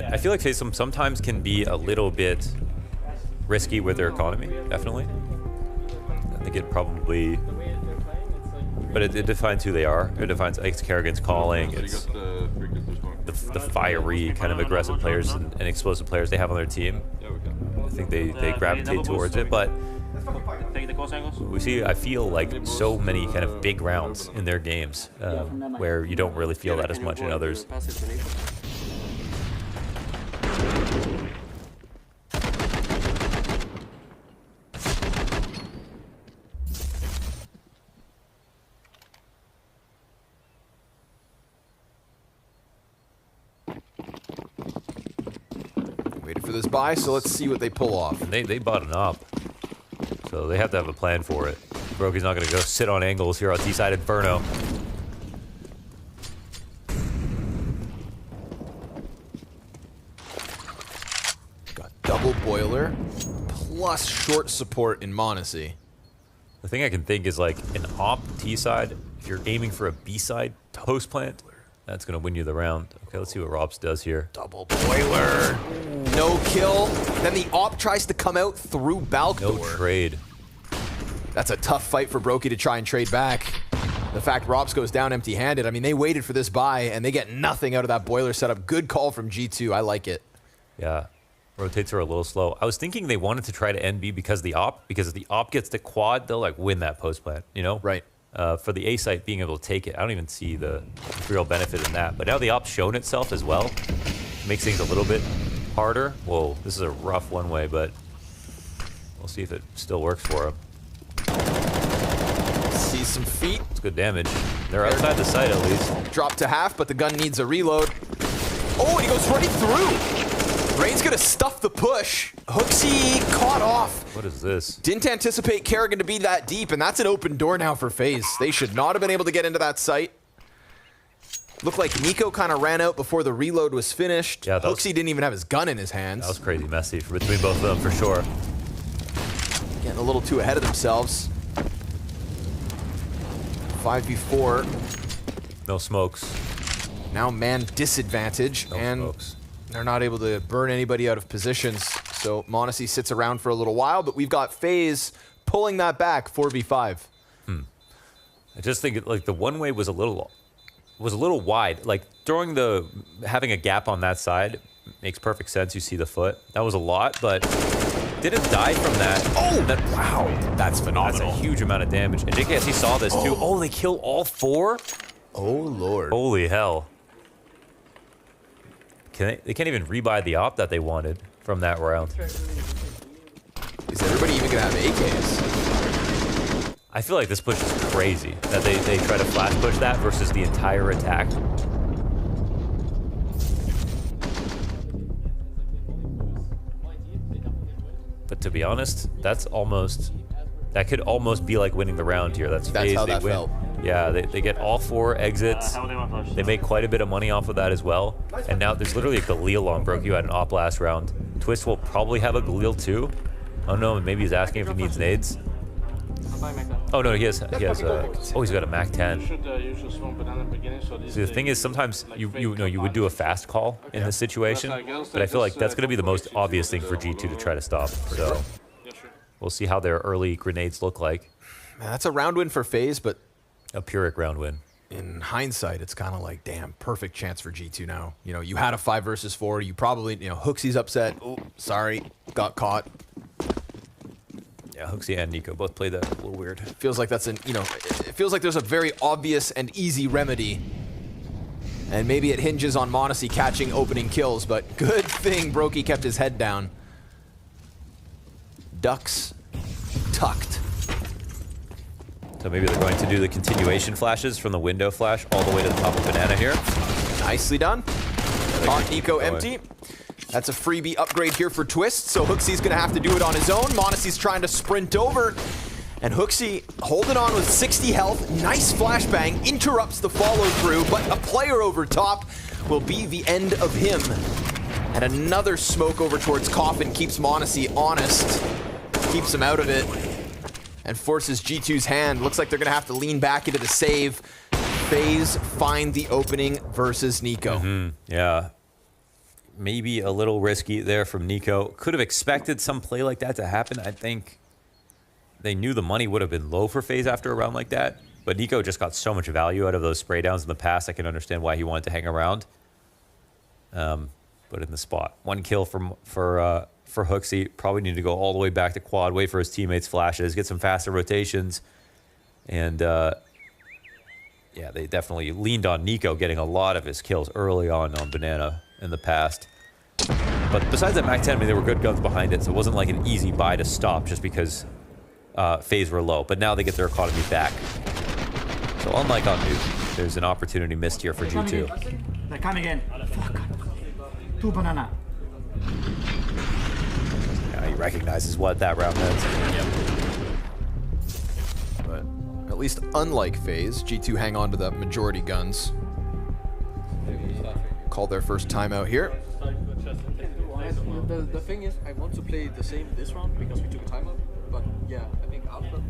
I feel like FaZe sometimes can be a little bit risky with their economy, definitely. I think it probably, but it defines who they are. It defines, like, it's Kerrigan's calling, it's the fiery kind of aggressive players and explosive players they have on their team. I think they gravitate towards it, but we see, I feel like so many kind of big rounds in their games where you don't really feel that as much in others. Waited for this buy, so let's see what they pull off. And they bought an up, so they have to have a plan for it. Brokey's not going to go sit on angles here on T-side Inferno. Got double boiler plus short support in Monacy. The thing I can think is, like, an op T-side, if you're aiming for a B-side post plant, that's going to win you the round. Okay, let's see what Robs does here. Double boiler. No kill. Then the op tries to come out through Balcor. No trade. That's a tough fight for Brokey to try and trade back. The fact Robs goes down empty-handed, I mean, they waited for this buy, and they get nothing out of that boiler setup. Good call from G2. I like it. Yeah. Rotates are a little slow. I was thinking they wanted to try to end B because of the op, because if the op gets the quad, they'll, like, win that post plant, you know? Right. For the A site being able to take it, I don't even see the real benefit in that. But now the op's shown itself as well. Makes things a little bit harder. Whoa, this is a rough one way, but we'll see if it still works for him. Sees some feet. It's good damage. They're outside the site at least. Drop to half, but the gun needs a reload. Oh, he goes right through. Rain's gonna stuff the push. Hooksy caught off. What is this? Didn't anticipate Kerrigan to be that deep, and that's an open door now for FaZe. They should not have been able to get into that site. Looked like Nico kind of ran out before the reload was finished. Yeah, Hooksy didn't even have his gun in his hands. That was crazy messy between both of them for sure. Getting a little too ahead of themselves. 5v4. No smokes. Now man disadvantage, and smokes. They're not able to burn anybody out of positions. So m0NESY sits around for a little while, but we've got FaZe pulling that back 4v5. I just think like the one way was a little wide. Like having a gap on that side makes perfect sense. You see the foot. That was a lot, but didn't die from that. Oh, wow, that's phenomenal. That's a huge amount of damage. And JKS, he saw this too. Oh, they kill all 4? Oh lord. Holy hell. They can't even rebuy the op that they wanted from that round. Is everybody even gonna have AKs? I feel like this push is crazy, that they try to flash push that versus the entire attack. But to be honest, that could almost be like winning the round here. That's FaZe, how they that win. felt. Yeah, they get all 4 exits. They make quite a bit of money off of that as well. And now there's literally a Galil on Broke. You had an op last round. Twist will probably have a Galil too. I don't know, maybe he's asking if he needs nades. Oh no, he has he's got a Mac 10. So the thing is, sometimes you would do a fast call in this situation, but I feel like that's going to be the most obvious thing for G2 to try to stop. So we'll see how their early grenades look like. Man, that's a round win for FaZe, but a Pyrrhic round win. In hindsight, it's kind of like, damn, perfect chance for G2 now. You know, you had a 5 versus 4. You probably, Hooksy's upset. Oh, sorry, got caught. Yeah, Hooksy and Nico both played that a little weird. Feels like that's it feels like there's a very obvious and easy remedy. And maybe it hinges on m0NESY catching opening kills, but good thing Brokey kept his head down. Ducks tucked. So maybe they're going to do the continuation flashes from the window flash all the way to the top of Banana here. Nicely done. Caught Nico empty. That's a freebie upgrade here for Twist, so Hooksy's gonna have to do it on his own. m0NESY's trying to sprint over, and Hooksy holding on with 60 health. Nice flashbang, interrupts the follow through, but a player over top will be the end of him. And another smoke over towards Coffin keeps m0NESY honest, keeps him out of it, and forces G2's hand. Looks like they're gonna have to lean back into the save. FaZe find the opening versus Nico. Yeah. Maybe a little risky there from Nico. Could have expected some play like that to happen. I think they knew the money would have been low for FaZe after a round like that, but Nico just got so much value out of those spray downs in the past. I can understand why he wanted to hang around. But in the spot, 1 kill for Hooksy. Probably need to go all the way back to quad, wait for his teammates' flashes, get some faster rotations, and yeah, they definitely leaned on Nico getting a lot of his kills early on Banana in the past. But besides that Mac 10, I mean, there were good guns behind it, so it wasn't like an easy buy to stop just because FaZe were low. But now they get their economy back. So unlike on Nuke, there's an opportunity missed here for G2. They're coming in. Fuck. 2 Banana. Yeah, he recognizes what that round meant. But at least unlike FaZe, G2 hang on to the majority guns. Call their first timeout here. The thing is, I want to play the same this round because we took a timeout. But yeah, I think after,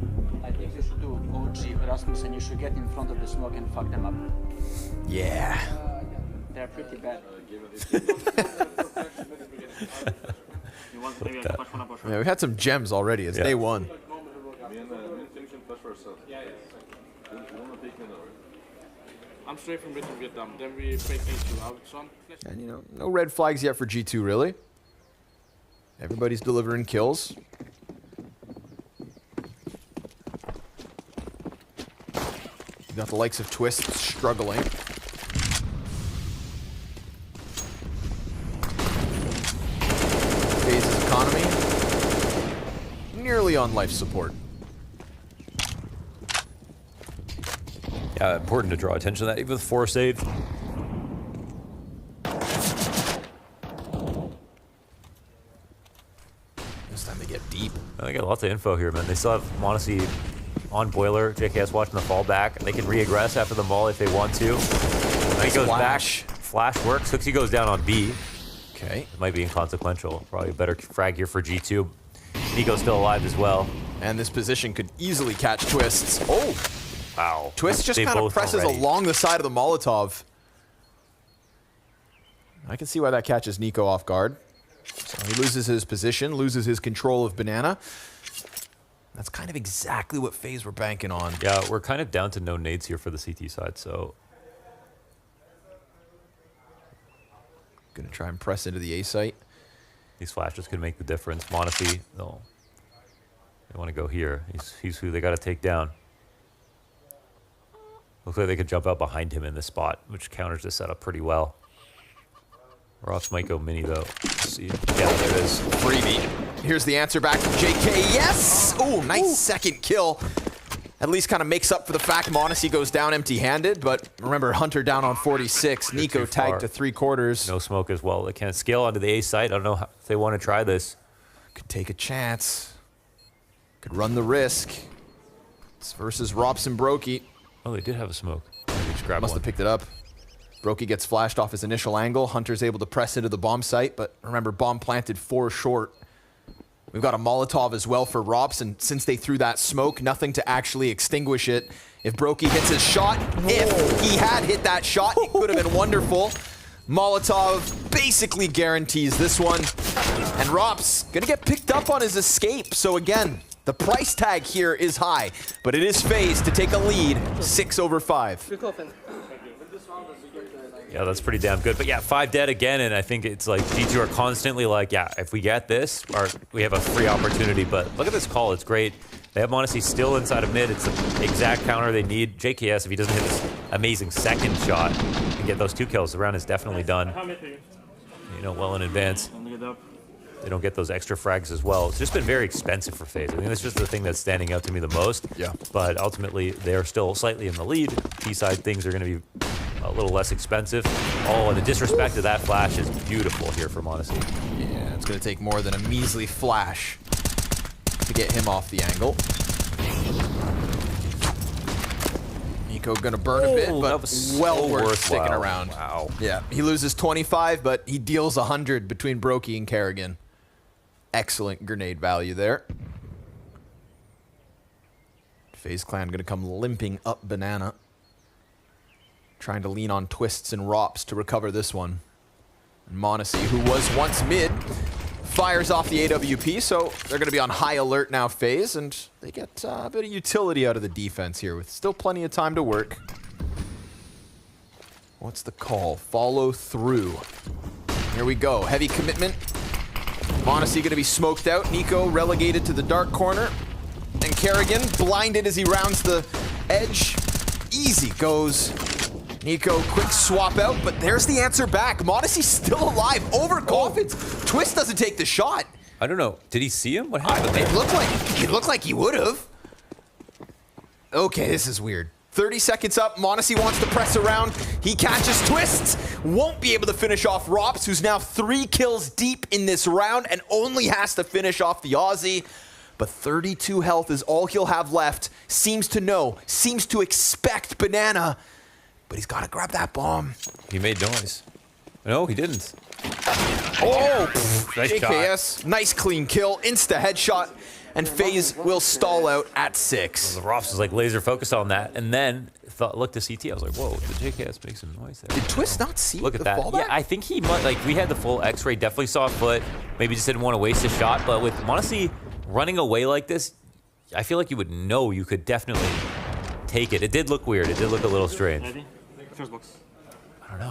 I think you should do OG Erasmus and you should get in front of the smoke and fuck them up. Yeah. They're pretty bad. Yeah, we had some gems already. It's day 1. I'm straight from Vietnam. Then we break into out. And no red flags yet for G2 really. Everybody's delivering kills. You got the likes of Twist struggling. FaZe's economy nearly on life support. Yeah, important to draw attention to that, even with 4 saves. This time they get deep. They got lots of info here, man. They still have Monacy on Boiler. JKS watching the fall back. They can re-aggress after the mall if they want to. He goes back. Flash works. Hooksy goes down on B. Okay. It might be inconsequential. Probably a better frag here for G2. Nico's still alive as well. And this position could easily catch Twists. Oh! Wow. Twist just kind of presses along the side of the Molotov. I can see why that catches Nico off guard. So he loses his position, loses his control of Banana. That's kind of exactly what FaZe were banking on. Yeah, we're kind of down to no nades here for the CT side, so... Gonna try and press into the A site. These flashes could make the difference. Monacy, no. They want to go here. He's who they got to take down. Looks like they could jump out behind him in this spot, which counters this setup pretty well. Ross might go mini, though. Let's see. Yeah, there it is. Freebie. Here's the answer back from JK. Yes! Oh, nice second kill. At least kind of makes up for the fact Monacy goes down empty-handed, but remember, Hunter down on 46. Nico tagged to 3/4. No smoke as well. They can't scale onto the A site. I don't know if they want to try this. Could take a chance. Could run the risk. It's versus Rops and Brokey. Oh, they did have a smoke. Just grab Must have picked it up. Brokey gets flashed off his initial angle. Hunter's able to press into the bomb site, but remember, bomb planted 4 short. We've got a Molotov as well for Rops, and since they threw that smoke, nothing to actually extinguish it. If Brokey hits his shot, if he had hit that shot, it could have been wonderful. Molotov basically guarantees this one. And Rops gonna get picked up on his escape. So again, the price tag here is high, but it is FaZe to take a lead, 6/5. Yeah, that's pretty damn good. But yeah, 5 dead again, and I think it's like G2 are constantly like, yeah, if we get this, we have a free opportunity. But look at this call, it's great. They have Monacy still inside of mid. It's the exact counter they need. JKS, if he doesn't hit this amazing second shot and get those 2 kills, the round is definitely done. You know, well in advance. They don't get those extra frags as well. It's just been very expensive for FaZe. I mean, that's just the thing that's standing out to me the most. Yeah. But ultimately, they're still slightly in the lead. T-side things are going to be a little less expensive. Oh, and the disrespect of that flash is beautiful here for Monacy. Yeah, it's going to take more than a measly flash to get him off the angle. Nico going to burn a bit, but well worth sticking around. Wow. Yeah, he loses 25, but he deals 100 between Brokey and Kerrigan. Excellent grenade value there. FaZe Clan going to come limping up Banana. Trying to lean on Twists and Rops to recover this one. And Monacy, who was once mid, fires off the AWP, so they're going to be on high alert now, FaZe, and they get a bit of utility out of the defense here with still plenty of time to work. What's the call? Follow through. Here we go. Heavy commitment. Monacy going to be smoked out. Nico relegated to the dark corner. And Kerrigan blinded as he rounds the edge. Easy goes. Nico, quick swap out, but there's the answer back. Monacy's still alive. Overconfident. Twist doesn't take the shot. I don't know. Did he see him? What happened? It looked like he would have. Okay, this is weird. 30 seconds up. Monacy wants to press around. He catches Twists. Won't be able to finish off Rops, who's now 3 kills deep in this round and only has to finish off the Aussie. But 32 health is all he'll have left. Seems to know, seems to expect Banana. But he's got to grab that bomb. He made noise. No, he didn't. Oh, nice JKS, shot. Nice clean kill, insta headshot, and FaZe will stall out at 6. Well, the Rops was like laser focused on that, and then looked to CT. I was like, whoa, the JKS make some noise there. Did Twist not see Look at the that. fallback? Yeah, I think he might, like, we had the full X-ray, definitely saw a foot, maybe just didn't want to waste a shot, but with Monacy running away like this, I feel like you would know you could definitely take it. It did look weird. It did look a little strange. First box. I don't know.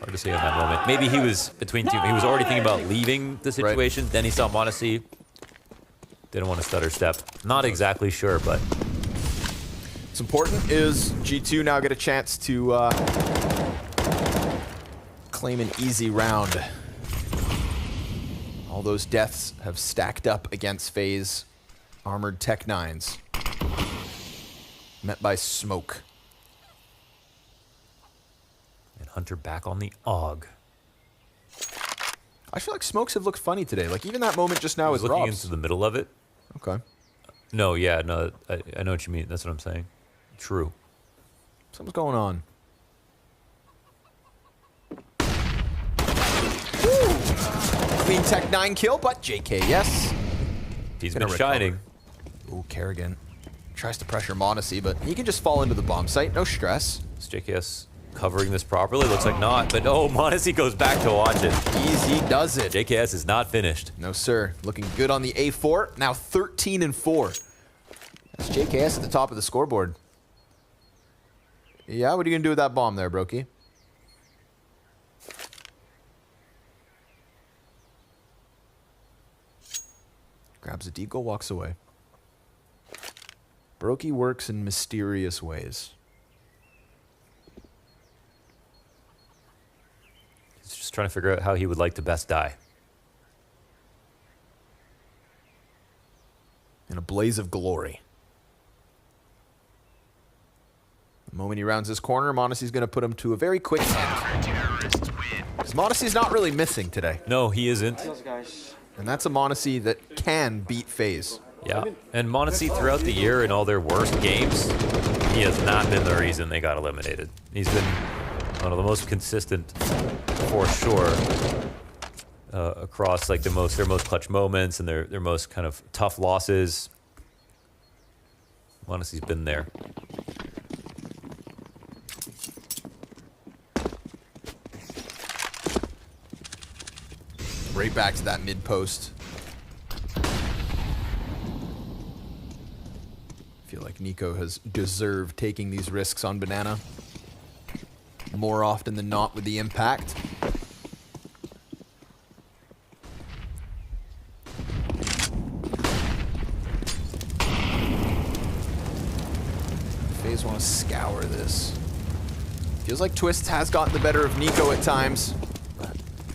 Hard to say in that moment. Maybe he was between two. He was already thinking about leaving the situation. Then he saw Monacy. Didn't want to stutter step. Not exactly sure, but what's important is G2 now get a chance to claim an easy round. All those deaths have stacked up against FaZe armored Tech 9s. Met by smoke. Hunter back on the AUG. I feel like smokes have looked funny today. Like even that moment just now I with was looking Robs. into the middle of it. Okay. No, yeah, no, I know what you mean. That's what I'm saying. True. Something's going on. Clean Tech 9 kill, but JK, yes. He's been shining. Ooh, Kerrigan tries to pressure Monacy, but he can just fall into the bomb site. No stress. Is JKS covering this properly? Looks like not, but oh, Monacy goes back to watch it. Easy does it. JKS is not finished. No, sir. Looking good on the A4. Now 13-4. That's JKS at the top of the scoreboard. Yeah, what are you going to do with that bomb there, Brokey? Grabs a deagle, walks away. Brokey works in mysterious ways. He's just trying to figure out how he would like to best die. In a blaze of glory. The moment he rounds his corner, Monacy's going to put him to a very quick end. Because Monacy's not really missing today. No, he isn't. And that's a Monacy that can beat FaZe. Yeah, and Monacy throughout the year in all their worst games, he has not been the reason they got eliminated. He's been one of the most consistent, for sure, across like their most clutch moments and their most kind of tough losses. Monacy's been there. Right back to that mid post. Feel like Nico has deserved taking these risks on Banana. More often than not with the impact. FaZe want to scour this. Feels like Twists has gotten the better of Nico at times.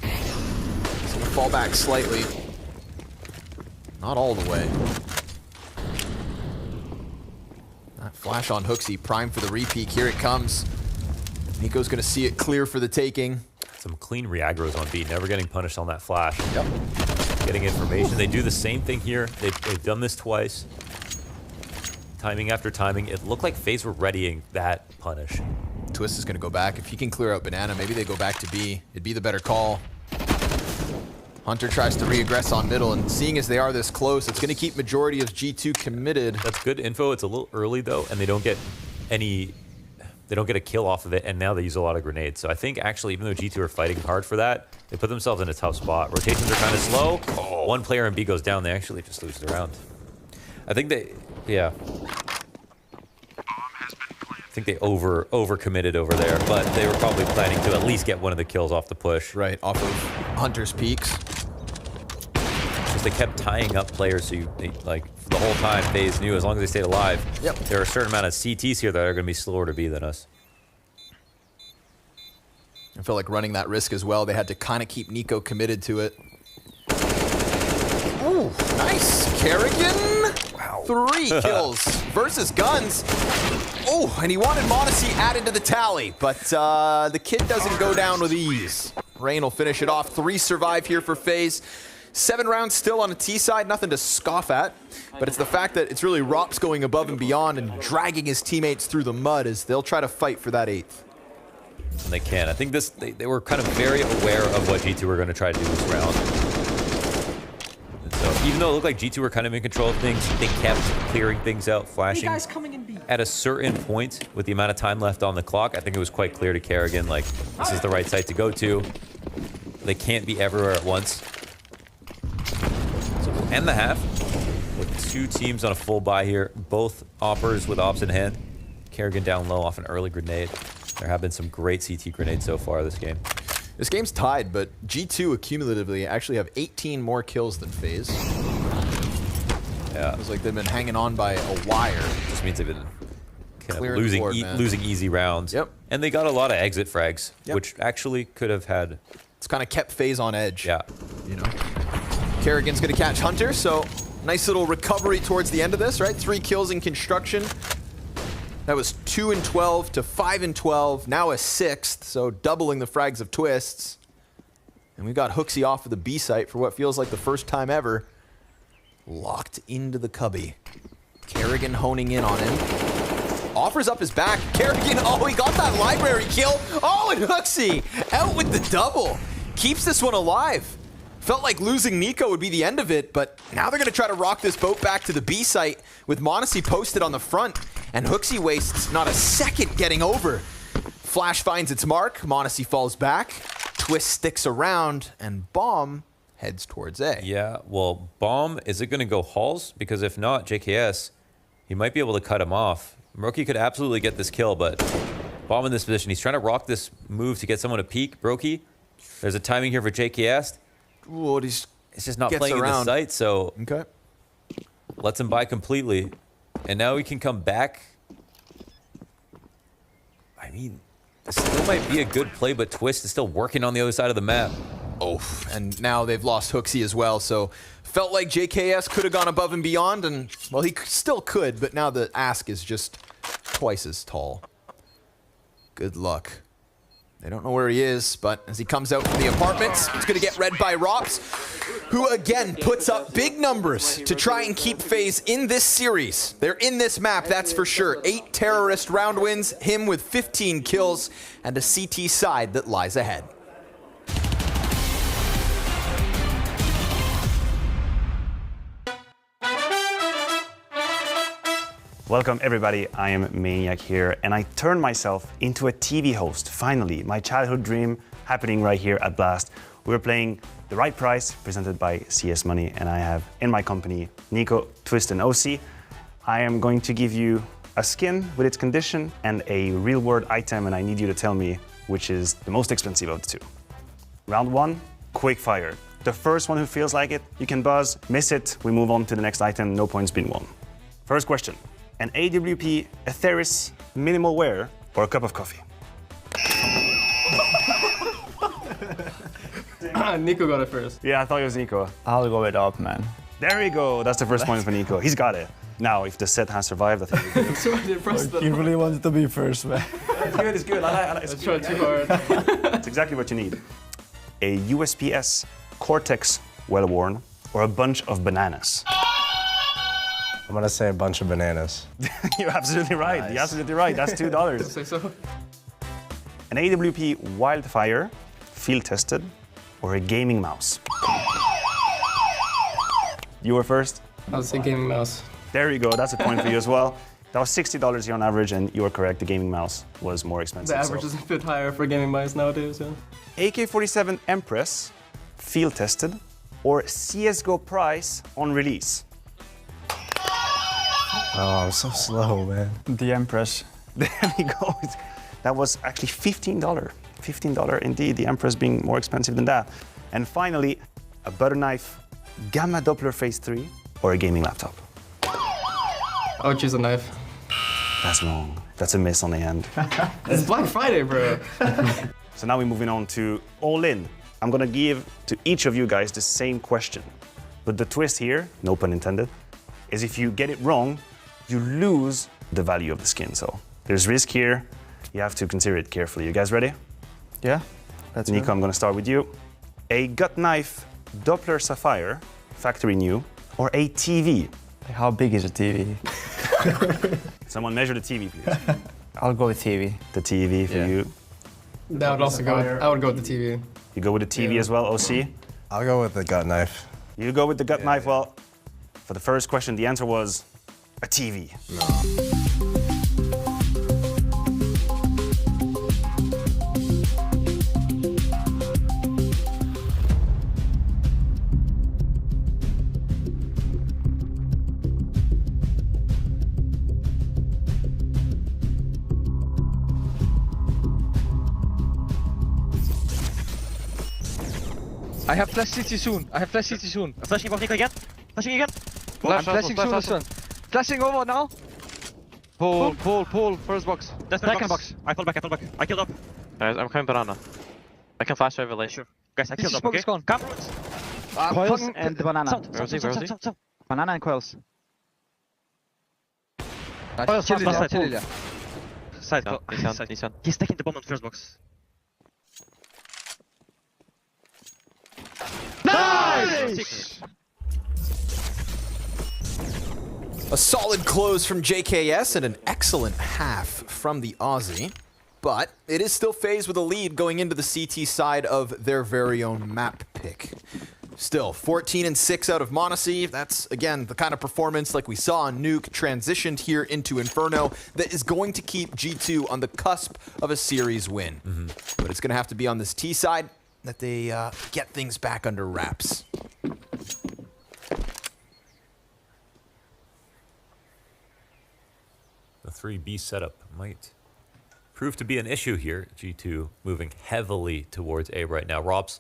He's going to fall back slightly. Not all the way. That flash on Hooksy, prime for the repeat. Here it comes. Nico's going to see it clear for the taking. Some clean re-aggros on B, never getting punished on that flash. Yep. Getting information. They do the same thing here. They've done this twice. Timing after timing. It looked like FaZe were readying that punish. Twist is going to go back. If he can clear out Banana, maybe they go back to B. It'd be the better call. Hunter tries to re-aggress on middle, and seeing as they are this close, it's going to keep majority of G2 committed. That's good info. It's a little early, though, and they don't get a kill off of it, and now they use a lot of grenades. So I think, actually, even though G2 are fighting hard for that, they put themselves in a tough spot. Rotations are kind of slow. Oh. One player in B goes down. They actually just lose the round. I think they, yeah. I think they over-committed over there, but they were probably planning to at least get one of the kills off the push. Right, off of Hunter's peaks. Because they kept tying up players, so like for the whole time, FaZe knew as long as they stayed alive, yep, there are a certain amount of CTs here that are going to be slower to B than us. I feel like running that risk as well. They had to kind of keep Nico committed to it. Ooh, nice. Kerrigan. Wow. 3 kills versus Guns. Oh, and he wanted Monacy added to the tally, but the kid doesn't go down with ease. Rain will finish it off. 3 survive here for FaZe. 7 rounds still on the T side, nothing to scoff at, but it's the fact that it's really Rops going above and beyond and dragging his teammates through the mud as they'll try to fight for that 8th. And they can. I think they were kind of very aware of what G2 were going to try to do this round. And so even though it looked like G2 were kind of in control of things, they kept clearing things out, flashing. Guys coming in B. At a certain point, with the amount of time left on the clock, I think it was quite clear to Kerrigan, like, this is the right site to go to. They can't be everywhere at once. So we'll end the half with 2 teams on a full buy here, both oppers with ops in hand. Kerrigan down low off an early grenade. There have been some great CT grenades so far this game. This game's tied, but G2 accumulatively actually have 18 more kills than FaZe. Yeah. It was like they've been hanging on by a wire. Just means they've been kind of losing easy rounds. Yep. And they got a lot of exit frags, yep, which actually could have had... It's kind of kept FaZe on edge. Yeah. You know. Kerrigan's going to catch Hunter, so nice little recovery towards the end of this, right? 3 kills in construction. That was 2 and 12 to 5 and 12. Now a 6th, so doubling the frags of Twists. And we got Hooksy off of the B site for what feels like the first time ever. Locked into the cubby. Kerrigan honing in on him. Offers up his back. Kerrigan, oh, he got that library kill. Oh, and Hooksy out with the double. Keeps this one alive. Felt like losing Nico would be the end of it, but now they're going to try to rock this boat back to the B site with m0NESY posted on the front, and Hooksy wastes not a second getting over. Flash finds its mark, m0NESY falls back, Twist sticks around, and Bomb heads towards A. Yeah, well, Bomb, is it going to go halls? Because if not, JKS, he might be able to cut him off. Brokey could absolutely get this kill, but Bomb in this position, he's trying to rock this move to get someone to peek. Brokey, there's a timing here for JKS. Ooh, he's just not playing in the site, so okay. Lets him buy completely. And now he can come back. I mean, this still might be a good play, but Twist is still working on the other side of the map. Oh, and now they've lost Hooksy as well, so felt like JKS could have gone above and beyond, and, well, he still could, but now the ask is just twice as tall. Good luck. They don't know where he is, but as he comes out from the apartments, he's going to get read by Rops, who again puts up big numbers to try and keep FaZe in this series. They're in this map, that's for sure. 8 terrorist round wins, him with 15 kills, and a CT side that lies ahead. Welcome everybody, I am Maniac here, and I turned myself into a TV host, finally. My childhood dream happening right here at Blast. We're playing The Right Price, presented by CS Money, and I have in my company Nico, Twist, and OC. I am going to give you a skin with its condition and a real-world item, and I need you to tell me which is the most expensive of the two. Round 1, quick fire. The first one who feels like it, you can buzz, miss it, we move on to the next item, no points being won. First question. An AWP Atheris minimal wear or a cup of coffee? Nico got it first. Yeah, I thought it was Nico. I'll go with up, man. There we go. That's the first point for Nico. He's got it. Now, if the set has survived, I think we're good. So impressed. You really wanted to be first, man. It's good, it's good. I like it. Let's try too hard. That's exactly what you need. A USPS Cortex well-worn or a bunch of bananas? I'm gonna say a bunch of bananas. You're absolutely right. Nice. You're absolutely right. That's $2. Say so. An AWP Wildfire, field tested, or a gaming mouse? You were first? I was thinking gaming mouse. There you go. That's a point for you as well. That was $60 here on average, and you were correct. The gaming mouse was more expensive. The average is a bit higher for gaming mice nowadays, yeah. AK-47 Empress, field tested, or CSGO price on release? Oh, I'm so slow, man. The Empress. There we go. That was actually $15. $15 indeed, the Empress being more expensive than that. And finally, a butter knife, Gamma Doppler Phase 3, or a gaming laptop? I would choose a knife. That's wrong. That's a miss on the end. It's Black Friday, bro. So now we're moving on to All In. I'm gonna give to each of you guys the same question. But the twist here, no pun intended, is if you get it wrong, you lose the value of the skin. So there's risk here. You have to consider it carefully. You guys ready? Yeah. That's Nico, I'm gonna start with you. A gut knife Doppler Sapphire, factory new, or a TV? How big is a TV? Someone measure the TV, please. I'll go with TV. The TV for you. That would also go. I would go with the TV. You go with the TV as well, OC? I'll go with the gut knife. You go with the gut knife. Well, for the first question, the answer was a TV. No. I have flash city soon. I have flash city soon. Flashing above Nico again. Flashing again. I'm flashing soon. Flashing over now. Pull. First box. That's second box. I pull back. I killed up. Guys, I'm coming banana. I can flash over late. Sure. Guys, I killed up, smoke okay? is gone. Come roots. Coils and banana. Where is he? Banana and coils. Coils, Chill last Ilya, side. chill Ilya. Side, go. He's on. He's taking the bomb on the first box. Nice! A solid close from JKS and an excellent half from the Aussie. But it is still FaZe with a lead going into the CT side of their very own map pick. Still, 14-6 out of Monacy. That's, again, the kind of performance like we saw on Nuke transitioned here into Inferno that is going to keep G2 on the cusp of a series win. But it's going to have to be on this T side that they get things back under wraps. The 3B setup might prove to be an issue here. G2 moving heavily towards A right now. Rops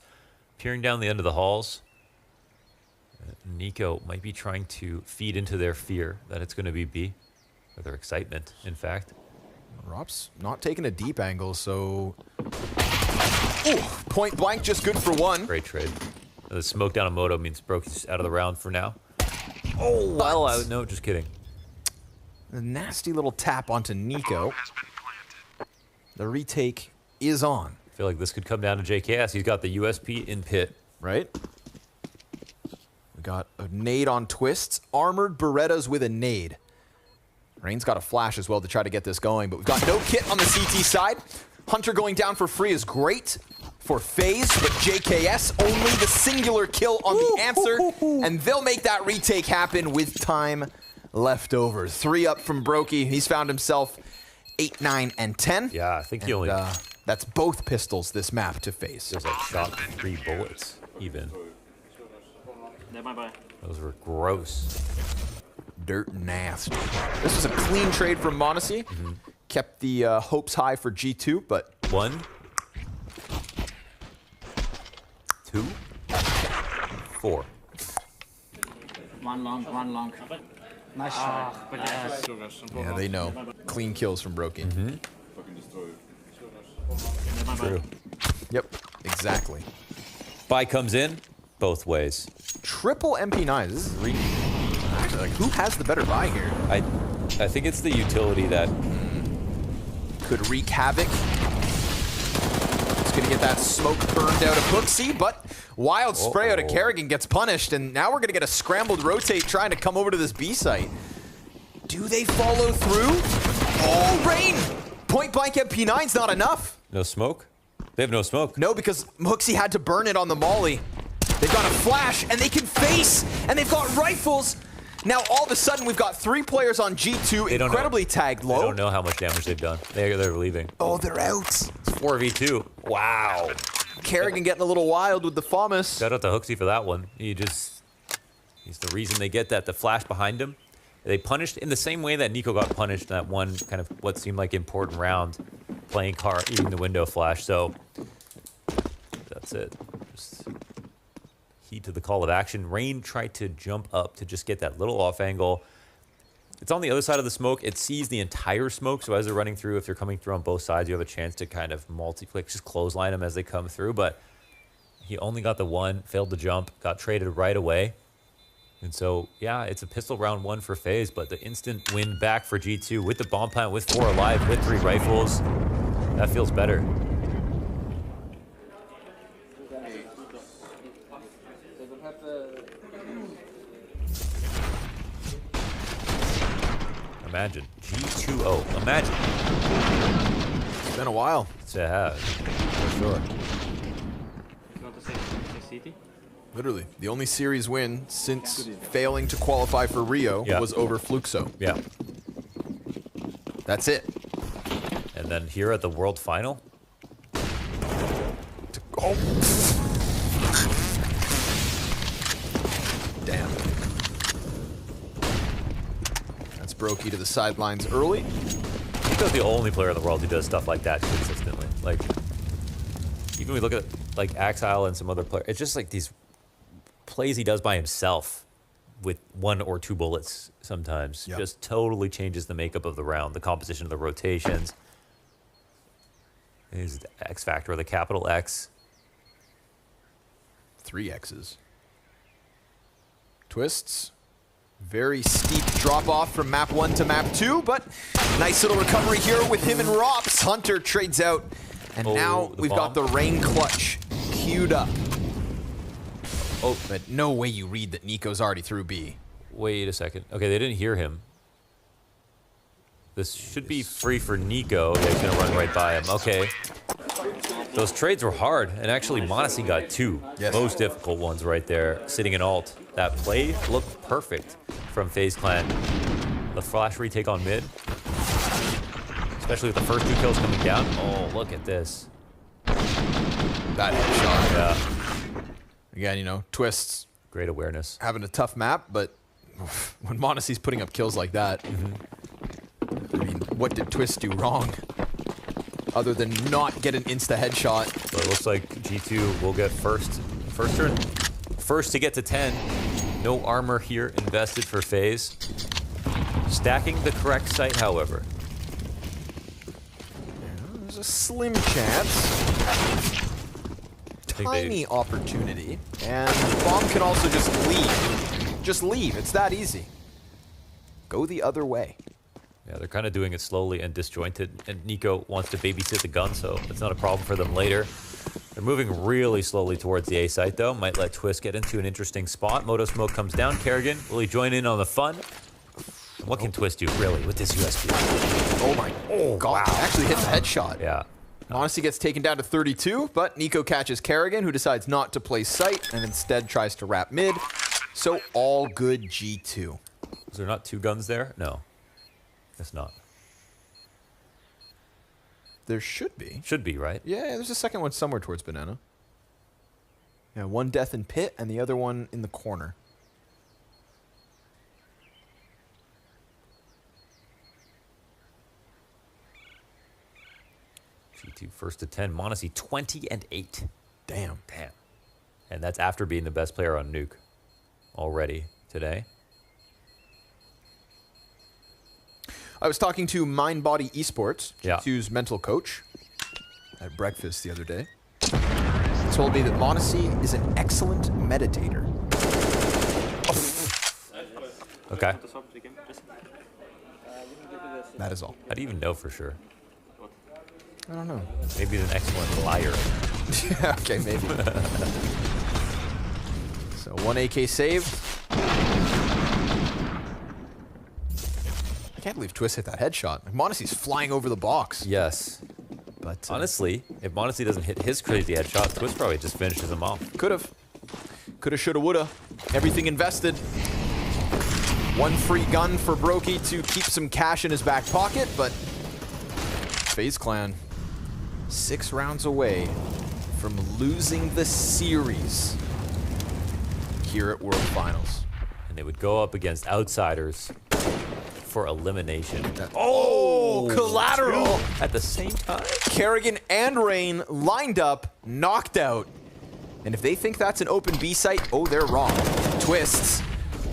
peering down the end of the halls. Nico might be trying to feed into their fear that it's going to be B, or their excitement, in fact. Rops not taking a deep angle, so... Ooh, point blank, just good for one. Great trade. The smoke down a Moto means Broky's out of the round for now. Oh, well, no, just kidding. A nasty little tap onto Nico. The retake is on. I feel like this could come down to JKS. He's got the USP in pit. Right? We got a nade on Twists. Armored Berettas with a nade. Rain's got a flash as well to try to get this going, but we've got no kit on the CT side. Hunter going down for free is great for FaZe, but JKS only the singular kill on the answer, and they'll make that retake happen with time left over. 3 up from Brokey. He's found himself 8, 9, and 10. Yeah, I think he only... that's both pistols this map to FaZe. Feels like shot 3 bullets, even. Those were gross. Dirt nasty. This was a clean trade from Monacy. Kept the hopes high for G2, but... 1, 2, 4. One long. Nice shot. Yeah, they know. Clean kills from Brokey. True. Yep, exactly. Buy comes in both ways. Triple MP9. This is really... Actually, like, who has the better buy here? I think it's the utility that... could wreak havoc. It's gonna get that smoke burned out of Hooksy, but wild spray out of Kerrigan gets punished, and now we're gonna get a scrambled rotate trying to come over to this B site. Do they follow through? Oh, Rain! Point blank MP9's not enough. No smoke? They have no smoke. No, because Hooksy had to burn it on the molly. They've got a flash, and they can face, and they've got rifles. Now, all of a sudden, we've got 3 players on G2, incredibly tagged low. They don't know how much damage they've done. They're leaving. Oh, they're out. It's 4v2. Wow. Kerrigan getting a little wild with the FAMAS. Shout out to Hooksy for that one. He's the reason they get that, the flash behind him. They punished in the same way that Nico got punished in that one kind of what seemed like important round, playing car, eating the window flash. So that's it. Just heed to the call of action. Rain tried to jump up to just get that little off angle. It's on the other side of the smoke. It sees the entire smoke. So as they're running through, if they're coming through on both sides, you have a chance to kind of multi-click, just clothesline them as they come through. But he only got the one, failed to jump, got traded right away. And so, yeah, it's a pistol round 1 for FaZe, but the instant win back for G2 with the bomb plant, with 4 alive, with 3 rifles, that feels better. Imagine. G2-0. Imagine. It's been a while. It has, for sure. You want to say CT? Literally, the only series win since failing to qualify for Rio was over Fluxo. Yeah. That's it. And then here at the World Final. Oh. Damn. That's Brokey to the sidelines early. Nico's the only player in the world who does stuff like that consistently. Like, even when we look at like Axile and some other players, it's just like these plays he does by himself with 1 or 2 bullets sometimes. Just totally changes the makeup of the round, the composition of the rotations. His X factor, the capital X. 3 X's. Twists. Very steep drop off from map 1 to map 2, but nice little recovery here with him and Rops. Hunter trades out, and now we've got the rain clutch queued up. Oh, but no way you read that Nico's already through B. Wait a second. Okay, they didn't hear him. This should be free for Nico. Yeah, he's gonna run right by him. Okay. Those trades were hard, and actually m0NESY got 2 most difficult ones right there, sitting in ult. That play looked perfect from FaZe Clan. The flash retake on mid, especially with the first 2 kills coming down. Oh, look at this. That headshot. Yeah. Again, you know, Twists. Great awareness. Having a tough map, but when m0NESY's putting up kills like that, I mean, what did Twist do wrong? Other than not get an insta headshot. So it looks like G2 will get first turn. First to get to 10. No armor here invested for FaZe. Stacking the correct site, however. There's a slim chance. Tiny opportunity. And Bomb can also just leave. Just leave. It's that easy. Go the other way. Yeah, they're kind of doing it slowly and disjointed, and Nico wants to babysit the gun, so it's not a problem for them later. They're moving really slowly towards the A site, though. Might let Twist get into an interesting spot. Moto Smoke comes down. Kerrigan, will he join in on the fun? What can Twist do, really, with this USP? Oh my god, wow. Actually hits a headshot. Yeah. m0NESY gets taken down to 32, but Nico catches Kerrigan, who decides not to play site, and instead tries to wrap mid. So all good G2. Is there not 2 guns there? No. It's not. There should be. Should be, right? Yeah, there's a second one somewhere towards Banana. Yeah, one death in pit and the other one in the corner. G2 first to 10. m0NESY 20-8. Damn. Damn. And that's after being the best player on Nuke already today. I was talking to Mind Body Esports, G2's mental coach, at breakfast the other day. He told me that m0NESY is an excellent meditator. Okay. That is all. How do you even know for sure? I don't know. Maybe he's an excellent liar. Yeah, okay, maybe. So 1 AK saved. I can't believe Twist hit that headshot. m0NESY's flying over the box. Yes. But honestly, if m0NESY doesn't hit his crazy headshot, Twist probably just finishes him off. Could've. Coulda, shoulda, woulda. Everything invested. One free gun for Brokey to keep some cash in his back pocket, but FaZe Clan 6 rounds away from losing the series here at World Finals. And they would go up against outsiders for elimination. Oh, collateral! At the same time? Kerrigan and Rain lined up, knocked out. And if they think that's an open B site, oh, they're wrong. Twists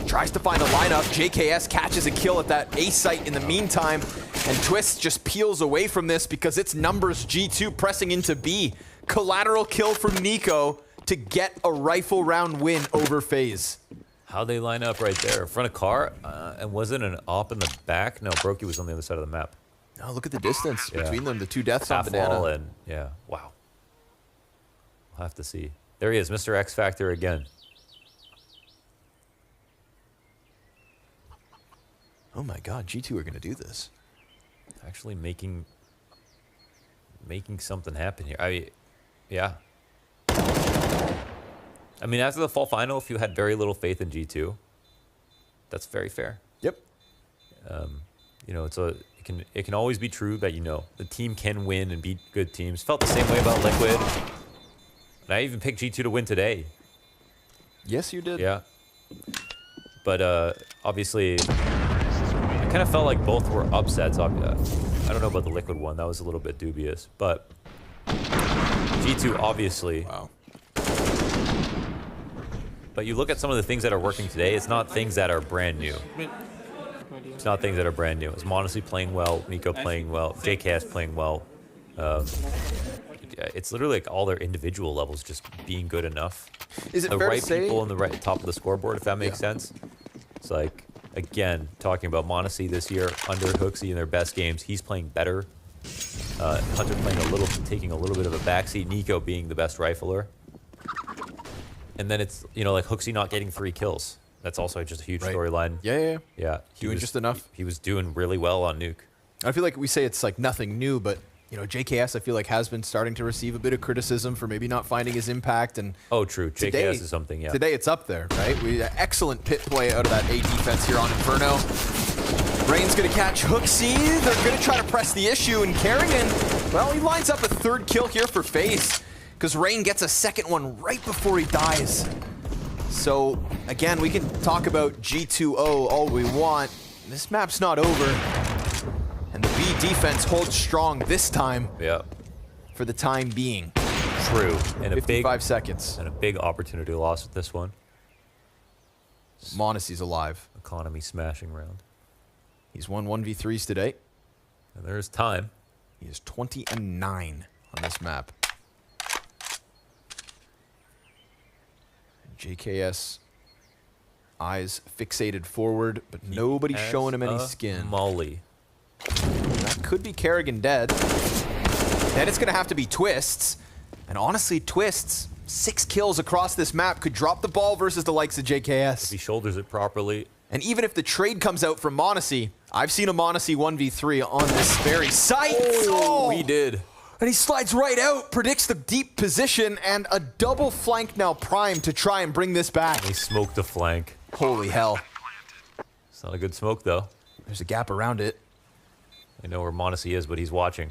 tries to find a lineup. JKS catches a kill at that A site in the meantime. And Twist just peels away from this because it's numbers G2 pressing into B. Collateral kill from Nico to get a rifle round win over FaZe. How'd they line up right there? In front of car? And wasn't an op in the back? No, Brokey was on the other side of the map. Oh, look at the distance between them. The 2 deaths on Banana. And, yeah, wow. We'll have to see. There he is, Mr. X Factor again. Oh my god, G2 are going to do this. Actually making something happen here. Yeah. I mean, after the fall final, if you had very little faith in G2, that's very fair. Yep. You know, it can always be true that, you know, the team can win and beat good teams. Felt the same way about Liquid. And I even picked G2 to win today. Yes, you did. Yeah. But obviously, I kind of felt like both were upsets. I don't know about the Liquid one. That was a little bit dubious. But G2, obviously. Wow. But you look at some of the things that are working today, it's not things that are brand new. It's not things that are brand new. It's m0NESY playing well, Nico playing well, JKS playing well. It's literally like all their individual levels just being good enough. Is it the fair right to say people on the right top of the scoreboard, if that makes sense? It's like again, talking about m0NESY this year under Hooksy in their best games, he's playing better. Hunter playing taking a little bit of a backseat. Nico being the best rifler. And then it's, you know, like Hooksy not getting 3 kills. That's also just a huge storyline. Yeah. Doing just enough. He was doing really well on Nuke. I feel like we say it's like nothing new, but you know, JKS I feel like has been starting to receive a bit of criticism for maybe not finding his impact. And oh, true. JKS is something. Yeah. Today it's up there, right? Excellent pit play out of that A defense here on Inferno. Rain's gonna catch Hooksy. They're gonna try to press the issue, and Kerrigan, well, he lines up a 3rd kill here for FaZe, because Rain gets a 2nd one right before he dies. So again, we can talk about G2O all we want. This map's not over. And the B defense holds strong this time. Yeah. For the time being. True. And 55 seconds. And a big opportunity loss with this one. m0NESY's alive. Economy smashing round. He's won 1v3s today. And there's time. He is 20-9 on this map. JKS eyes fixated forward, but nobody's showing him any skin. Molly. That could be Kerrigan dead. Then it's going to have to be Twists. And honestly, Twists, 6 kills across this map, could drop the ball versus the likes of JKS. If he shoulders it properly. And even if the trade comes out from m0NESY, I've seen a m0NESY 1v3 on this very site. Oh, he did. And he slides right out, predicts the deep position, and a double flank now primed to try and bring this back. And he smoked the flank. Holy hell. It's not a good smoke, though. There's a gap around it. I know where m0NESY is, but he's watching.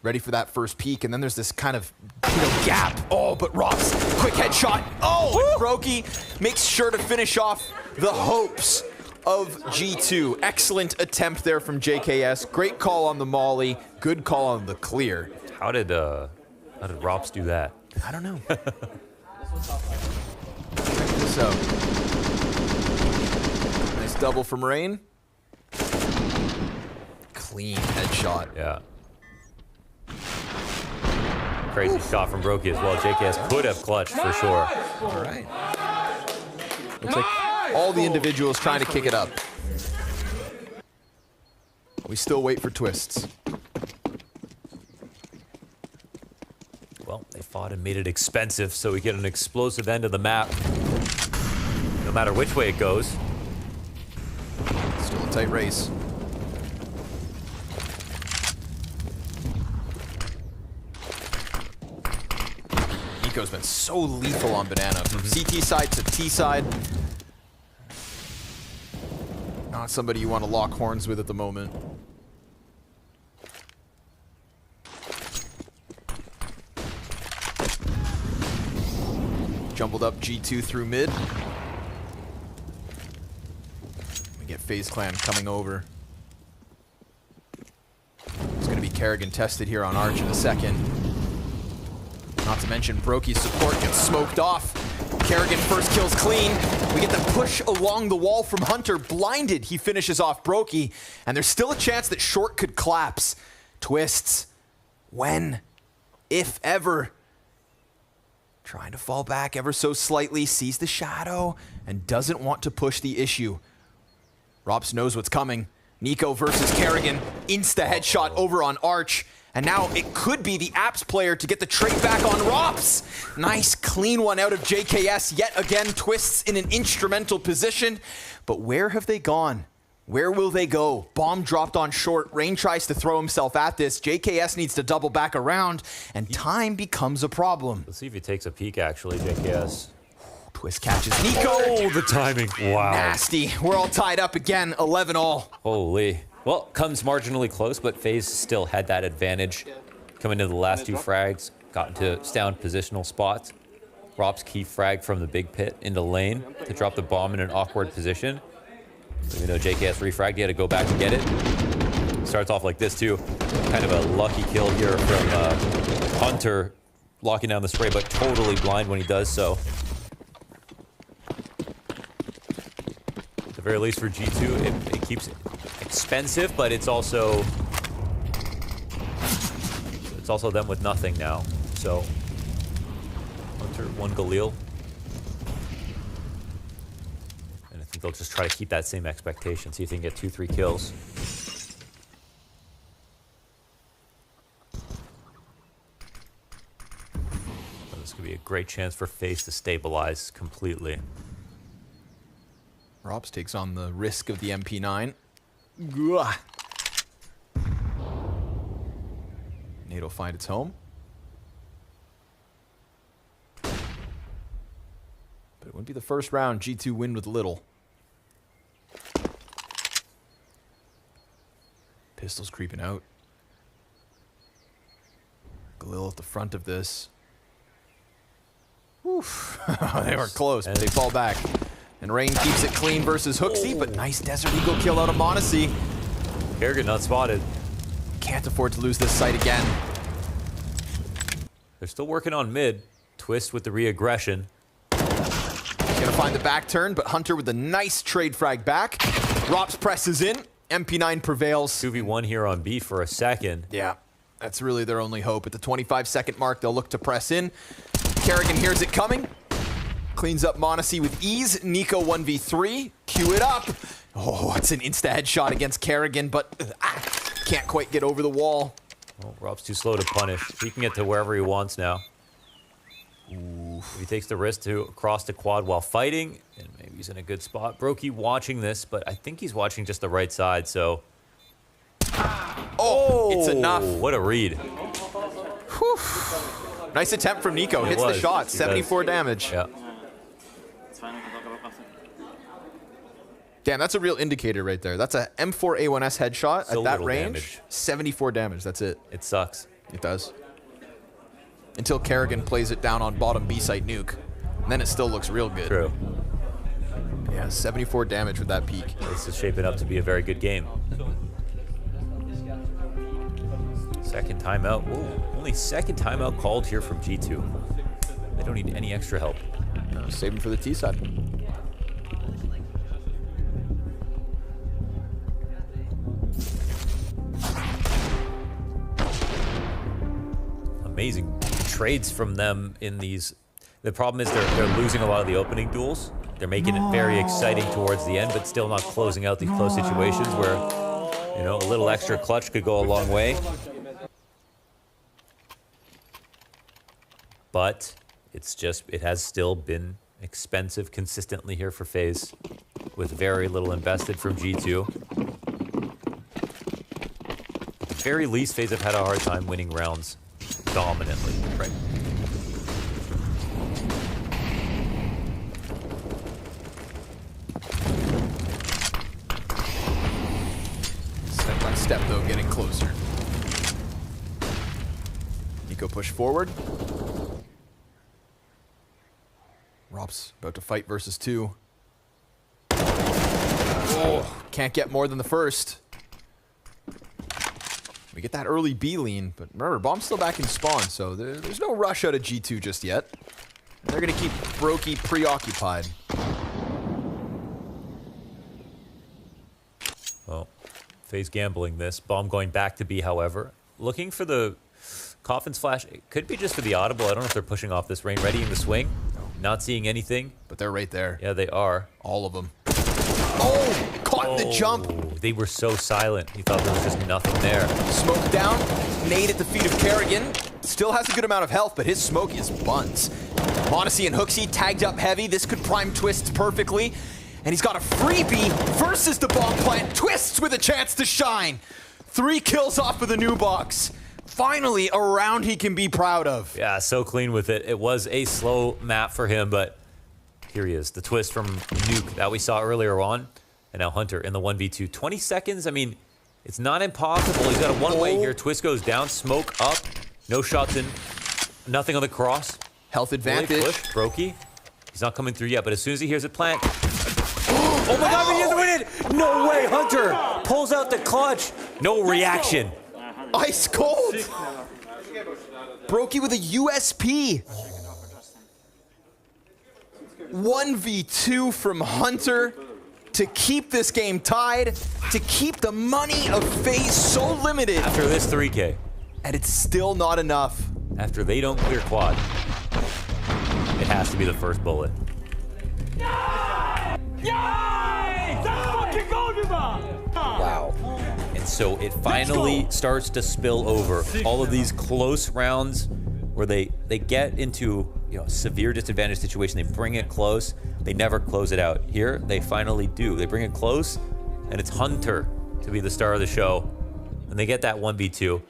Ready for that first peek, and then there's this kind of, you know, gap. Oh, but Rob's quick headshot. Oh, and Brokey makes sure to finish off the hopes of G2. Excellent attempt there from JKS. Great call on the molly. Good call on the clear. How did Rops do that? I don't know. Check this out. Nice double from Rain. Clean headshot. Yeah. Crazy shot from Brokey as well. JKS could have clutched for sure. All right. Looks like all the individuals trying to kick it up. We still wait for Twists. Well, they fought and made it expensive, so we get an explosive end of the map. No matter which way it goes. Still a tight race. Nico's been so lethal on Banana. From CT side to T side. Not somebody you want to lock horns with at the moment. Jumbled up G2 through mid. We get FaZe Clan coming over. It's going to be Kerrigan tested here on Arch in a second. Not to mention Brokey's support gets smoked off. Kerrigan first kills clean. We get the push along the wall from Hunter. Blinded, he finishes off Brokey. And there's still a chance that Short could collapse. Twists. When? If ever. Trying to fall back ever so slightly. Sees the shadow and doesn't want to push the issue. Rops knows what's coming. Nico versus Kerrigan. Insta headshot over on Arch. And now it could be the Apps player to get the trade back on Rops. Nice clean one out of JKS. Yet again, Twists in an instrumental position. But where have they gone? Where will they go? Bomb dropped on Short. Rain tries to throw himself at this. JKS needs to double back around. And time becomes a problem. Let's see if he takes a peek, actually, JKS. Twist catches Nico. Oh, the timing. Wow. Nasty. We're all tied up again. 11-all. Holy. Well, comes marginally close, but FaZe still had that advantage. Coming into the last 2 frags, got into sound positional spots. Rops key frag from the big pit into lane to drop the bomb in an awkward position. Even though JKS refragged, he had to go back to get it. Starts off like this too. Kind of a lucky kill here from Hunter, locking down the spray, but totally blind when he does so. At the very least for G2, it keeps it expensive, but it's also them with nothing now. So Hunter, 1 Galil. And I think they'll just try to keep that same expectation. See if they can get 2-3 kills. So this could be a great chance for FaZe to stabilize completely. Robs takes on the risk of the MP9. Gah. Nade will find its home. But it wouldn't be the first round G2 win with little. Pistols creeping out. Galil at the front of this. Oof. They were close, but they fall back. And Rain keeps it clean versus Hooksy, but nice Desert Eagle kill out of Monacy. Kerrigan not spotted. Can't afford to lose this site again. They're still working on mid. Twist with the re-aggression. Gonna find the back turn, but Hunter with a nice trade frag back. Rops presses in. MP9 prevails. 2v1 here on B for a second. Yeah, that's really their only hope. At the 25-second mark, they'll look to press in. Kerrigan hears it coming. Cleans up Monacy with ease. Nico 1v3. Cue it up. Oh, it's an insta-headshot against Kerrigan, but can't quite get over the wall. Well, Rob's too slow to punish. He can get to wherever he wants now. If he takes the risk to cross the quad while fighting, and maybe he's in a good spot. Brokey watching this, but I think he's watching just the right side, so... Oh, it's enough. What a read. Whew. Nice attempt from Nico. Hits the shot. 74 damage. Yeah. Damn, that's a real indicator right there. That's a M4A1S headshot So at that little range. damage. 74 damage. That's it. It sucks. It does. Until Kerrigan plays it down on bottom B site nuke. And then it still looks real good. True. Yeah, 74 damage with that peak. This is shaping up to be a very good game. Second timeout. Ooh, only second timeout called here from G2. They don't need any extra help. No, save him for the T side. Amazing trades from them in these. The problem is they're losing a lot of the opening duels. They're making it very exciting towards the end, but still not closing out these close situations where, you know, a little extra clutch could go a long way. But it's just, it has still been expensive consistently here for FaZe, with very little invested from G2. At the very least, FaZe have had a hard time winning rounds dominantly. Right. Step by step, though, getting closer. Nico push forward. Rob's about to fight versus 2. Oh, can't get more than the first. We get that early B lean, but remember, Bomb's still back in spawn, so there's no rush out of G2 just yet. They're going to keep Brokey preoccupied. Well, FaZe gambling this. Bomb going back to B, however. Looking for the Coffin's flash. It could be just for the audible. I don't know if they're pushing off this rain. Readying the swing. Not seeing anything. But they're right there. Yeah, they are. All of them. Oh! Caught the jump! They were so silent. He thought there was just nothing there. Smoke down. Nade at the feet of Kerrigan. Still has a good amount of health, but his smoke is buns. Monacy and Hooksy tagged up heavy. This could prime Twists perfectly. And he's got a freebie versus the bomb plant. Twists with a chance to shine. 3 kills off of the new box. Finally, a round he can be proud of. Yeah, so clean with it. It was a slow map for him, but here he is. The twist from Nuke that we saw earlier on. And now Hunter in the 1v2. 20 seconds, I mean, it's not impossible. He's got a one-way here. Twist goes down, smoke up. No shots in. Nothing on the cross. Health advantage. Push, Brokey. He's not coming through yet, but as soon as he hears it plant. Oh my god, he doesn't win it! No way, Hunter pulls out the clutch. No reaction. Ice cold. Brokey with a USP. 1v2 from Hunter to keep this game tied, to keep the money of FaZe so limited. After this 3K. And it's still not enough. After they don't clear quad, it has to be the first bullet. Yeah! so it finally starts to spill over. All of these close rounds where they get into, you know, severe disadvantage situation, they bring it close, they never close it out. Here, they finally do. They bring it close, and it's Hunter to be the star of the show, and they get that 1v2.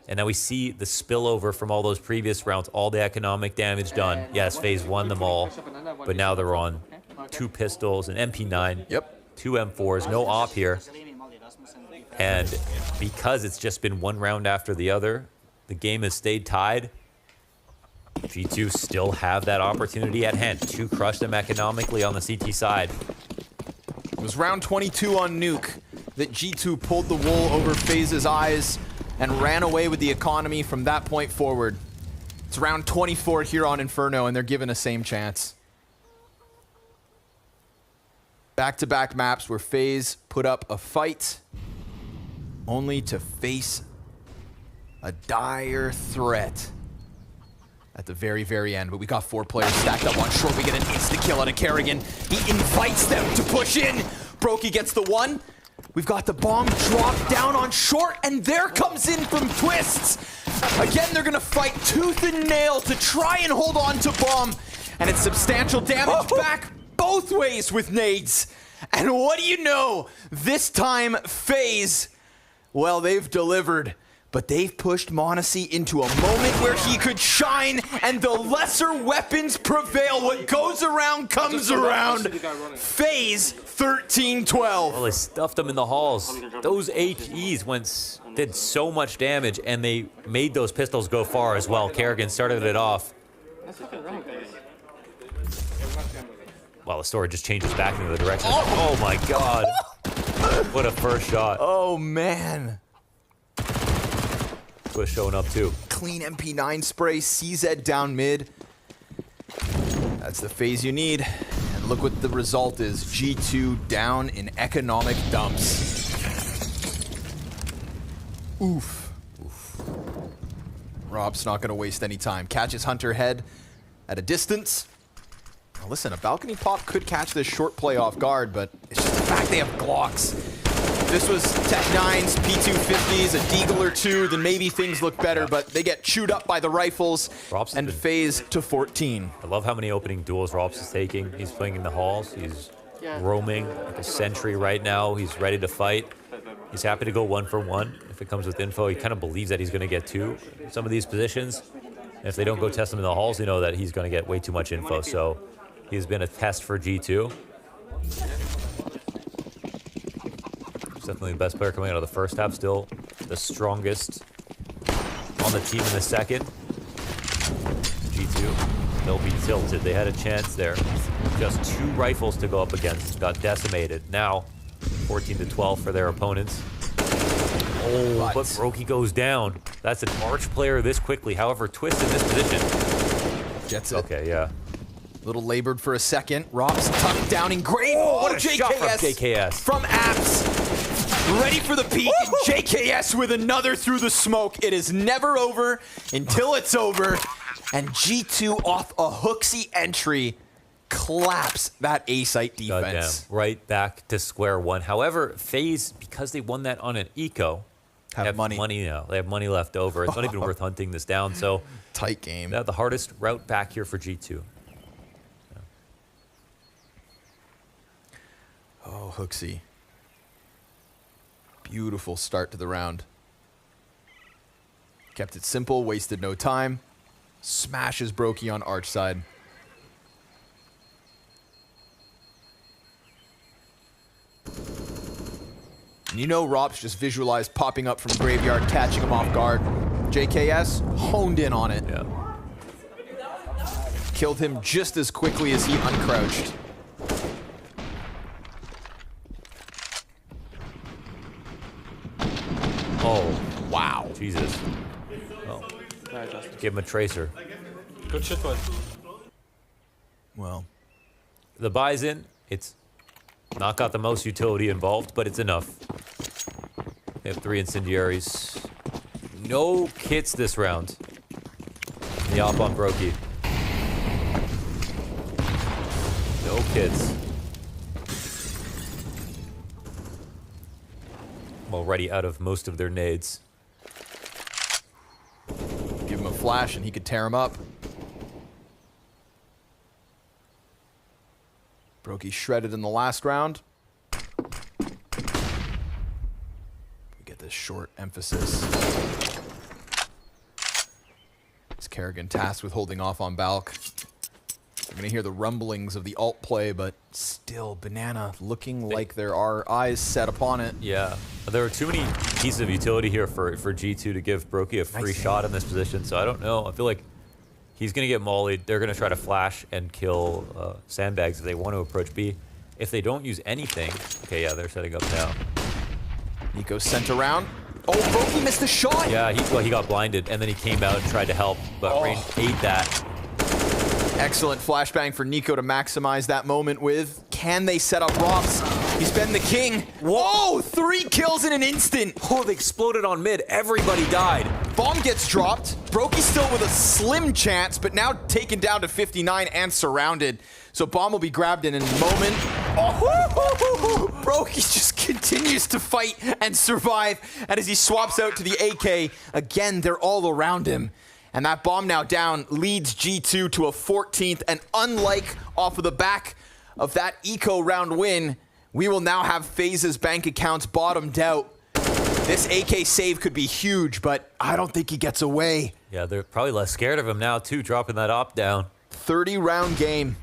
And now we see the spillover from all those previous rounds, all the economic damage done. Yes, FaZe won them all, but now they're on 2 pistols, an MP9, 2 M4s, no op here. And because it's just been one round after the other, the game has stayed tied. G2 still have that opportunity at hand to crush them economically on the CT side. It was round 22 on Nuke that G2 pulled the wool over FaZe's eyes and ran away with the economy from that point forward. It's round 24 here on Inferno, and they're given a same chance. Back-to-back maps where FaZe put up a fight, only to face a dire threat at the very, very end. But we got 4 players stacked up on short. We get an insta-kill out of Kerrigan. He invites them to push in. Brokey gets the 1. We've got the bomb dropped down on short, and there comes in from Twists. Again, they're gonna fight tooth and nail to try and hold on to bomb. And it's substantial damage back both ways with nades. And what do you know? This time, FaZe, well, they've delivered. But they've pushed m0NESY into a moment where he could shine, and the lesser weapons prevail. What goes around comes around. FaZe 13-12. Well, they stuffed them in the halls. Those APs did so much damage, and they made those pistols go far as well. Kerrigan started it off. Well, the story just changes back into the direction. Oh my God. What a first shot. Oh, man. Was showing up too. Clean MP9 spray, CZ down mid. That's the FaZe you need. And look what the result is. G2 down in economic dumps. Oof. Rob's not gonna waste any time. Catches Hunter head at a distance. Now listen, a balcony pop could catch this short play off guard, but it's just the fact they have Glocks. This was Tech 9s, P250s, a Deagle or 2, then maybe things look better, but they get chewed up by the rifles, and FaZe to 14. I love how many opening duels Robs is taking. He's playing in the halls. He's roaming like a sentry right now. He's ready to fight. He's happy to go 1 for 1 if it comes with info. He kind of believes that he's going to get 2 in some of these positions. And if they don't go test him in the halls, you know that he's going to get way too much info. So he's been a test for G2. Definitely the best player coming out of the first half. Still the strongest on the team in the second. G2, they'll be tilted. They had a chance there. Just 2 rifles to go up against. Got decimated. Now, 14-12 for their opponents. Oh, but Brokey goes down. That's an Arch player this quickly. However, Twist in this position. Gets it. Okay, yeah. Little labored for a second. Rob's tucked down in grave. Oh, what a shot from JKS. From Apps. Ready for the peak. And JKS with another through the smoke. It is never over until it's over. And G2 off a Hooksy entry claps that A-site defense. Goddamn. Right back to square one. However, FaZe, because they won that on an eco, have money now. They have money left over. It's not even worth hunting this down. So tight game. They have the hardest route back here for G2. Oh, Hooksy. Beautiful start to the round. Kept it simple, wasted no time. Smashes Brokey on Arch side. And you know Rob's just visualized popping up from Graveyard, catching him off guard. JKS honed in on it. Yeah. Killed him just as quickly as he uncrouched. Oh, wow. Jesus. Well, give him a tracer. Good shit, bud. Well. The buys in, it's not got the most utility involved, but it's enough. They have 3 incendiaries. No kits this round. The op on Brokey. No kits. already out of most of their nades. Give him a flash and he could tear him up. Brokey shredded in the last round. We get this short emphasis. Is Kerrigan tasked with holding off on Balk? We're going to hear the rumblings of the alt play, but still, Banana looking like there are eyes set upon it. Yeah, there are too many pieces of utility here for G2 to give Brokey a free shot in this position, so I don't know. I feel like he's going to get mollied. They're going to try to flash and kill Sandbags if they want to approach B. If they don't use anything... Okay, yeah, they're setting up now. Nico sent around. Oh, Brokey missed the shot! Yeah, he got blinded, and then he came out and tried to help, but Rain ate that. Excellent flashbang for Nico to maximize that moment with. Can they set up Rops? He's been the king. Whoa, 3 kills in an instant. Oh, they exploded on mid. Everybody died. Bomb gets dropped. Brokey still with a slim chance, but now taken down to 59 and surrounded. So Bomb will be grabbed in a moment. Oh, Brokey just continues to fight and survive. And as he swaps out to the AK, again, they're all around him. And that bomb now down leads G2 to a 14th. And unlike off of the back of that eco round win, we will now have FaZe's bank accounts bottomed out. This AK save could be huge, but I don't think he gets away. Yeah, they're probably less scared of him now, too, dropping that op down. 30-round game.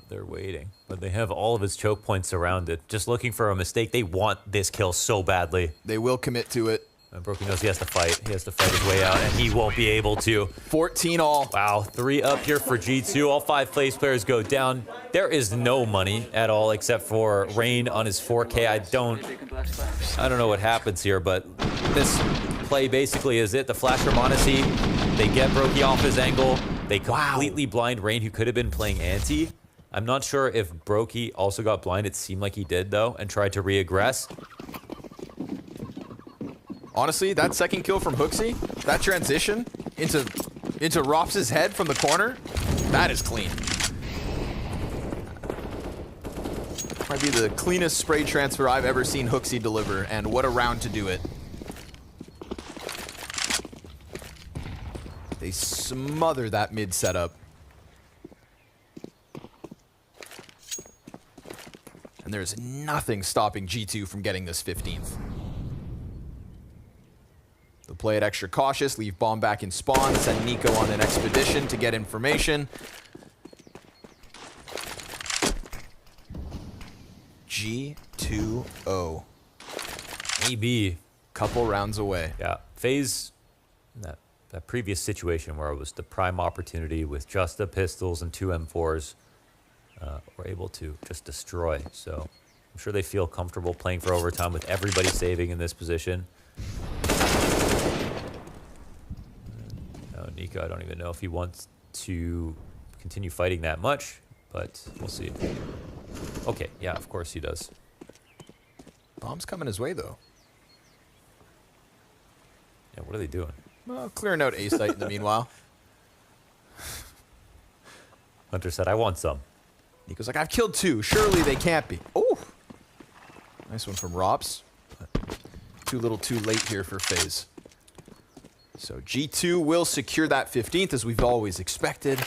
They're waiting, but they have all of his choke points surrounded. Just looking for a mistake. They want this kill so badly. They will commit to it. And Brokey knows he has to fight. He has to fight his way out, and he won't be able to. 14 all. Wow, 3 up here for G2. All 5 FaZe players go down. There is no money at all except for Rain on his 4K. I don't know what happens here, but this play basically is it. The flasher Monacy, they get Brokey off his angle. They completely blind Rain, who could have been playing anti. I'm not sure if Brokey also got blind. It seemed like he did, though, and tried to re-aggress. Honestly, that second kill from Hooksy, that transition into Rops' head from the corner, that is clean. Might be the cleanest spray transfer I've ever seen Hooksy deliver, and what a round to do it. They smother that mid setup. And there's nothing stopping G2 from getting this 15th. They'll play it extra cautious, leave Bomb back in spawn, send Nico on an expedition to get information. G2-0. AB. Couple rounds away. Yeah, FaZe, that previous situation where it was the prime opportunity with just the pistols and 2 M4s, were able to just destroy. So I'm sure they feel comfortable playing for overtime with everybody saving in this position. Nico, I don't even know if he wants to continue fighting that much, but we'll see. Okay, yeah, of course he does. Bomb's coming his way, though. Yeah, what are they doing? Well, clearing out A site in the meanwhile. Hunter said, I want some. Nico's like, I've killed 2. Surely they can't be. Oh! Nice one from Rops. Too little too late here for FaZe. So G2 will secure that 15th, as we've always expected.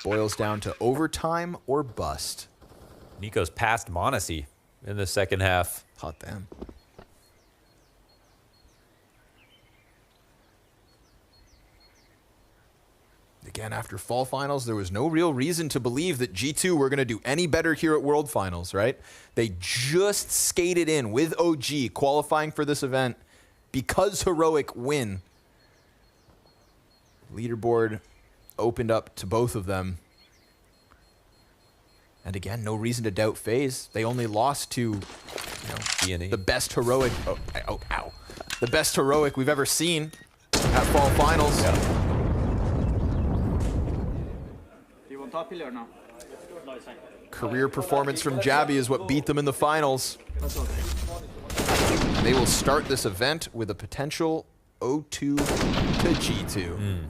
Boils down to overtime or bust. Nico's passed Monacy in the second half. Hot damn. Again, after Fall Finals, there was no real reason to believe that G2 were going to do any better here at World Finals, right? They just skated in with OG, qualifying for this event because Heroic win. Leaderboard opened up to both of them. And again, no reason to doubt FaZe. They only lost to, the best Heroic. Ow. The best Heroic we've ever seen at Fall Finals. Do you want top pillar or no? No, it's fine. Career performance from Jabby is what beat them in the finals. That's okay. They will start this event with a potential 0-2 to G2.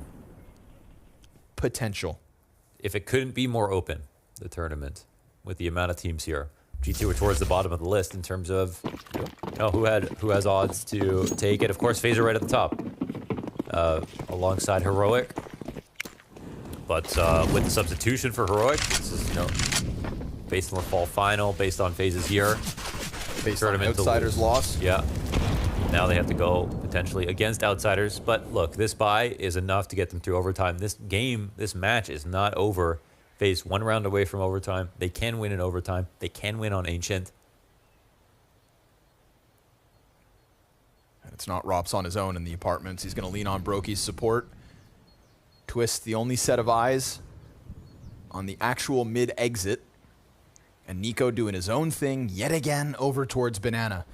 Potential. If it couldn't be more open. the tournament with the amount of teams here. G2 are towards the bottom of the list in terms of who has odds to take it. Of course, FaZe are right at the top, alongside Heroic. But with the substitution for Heroic, this is based on the fall final, based on FaZe's year, based on Outsiders' loss. Yeah. Now they have to go potentially against Outsiders. But look, this bye is enough to get them through overtime. This match is not over. FaZe 1 round away from overtime. They can win in overtime. They can win on Ancient. And it's not Rops on his own in the apartments. He's going to lean on Brokey's support. Twist, the only set of eyes on the actual mid-exit. And Nico doing his own thing yet again over towards Banana.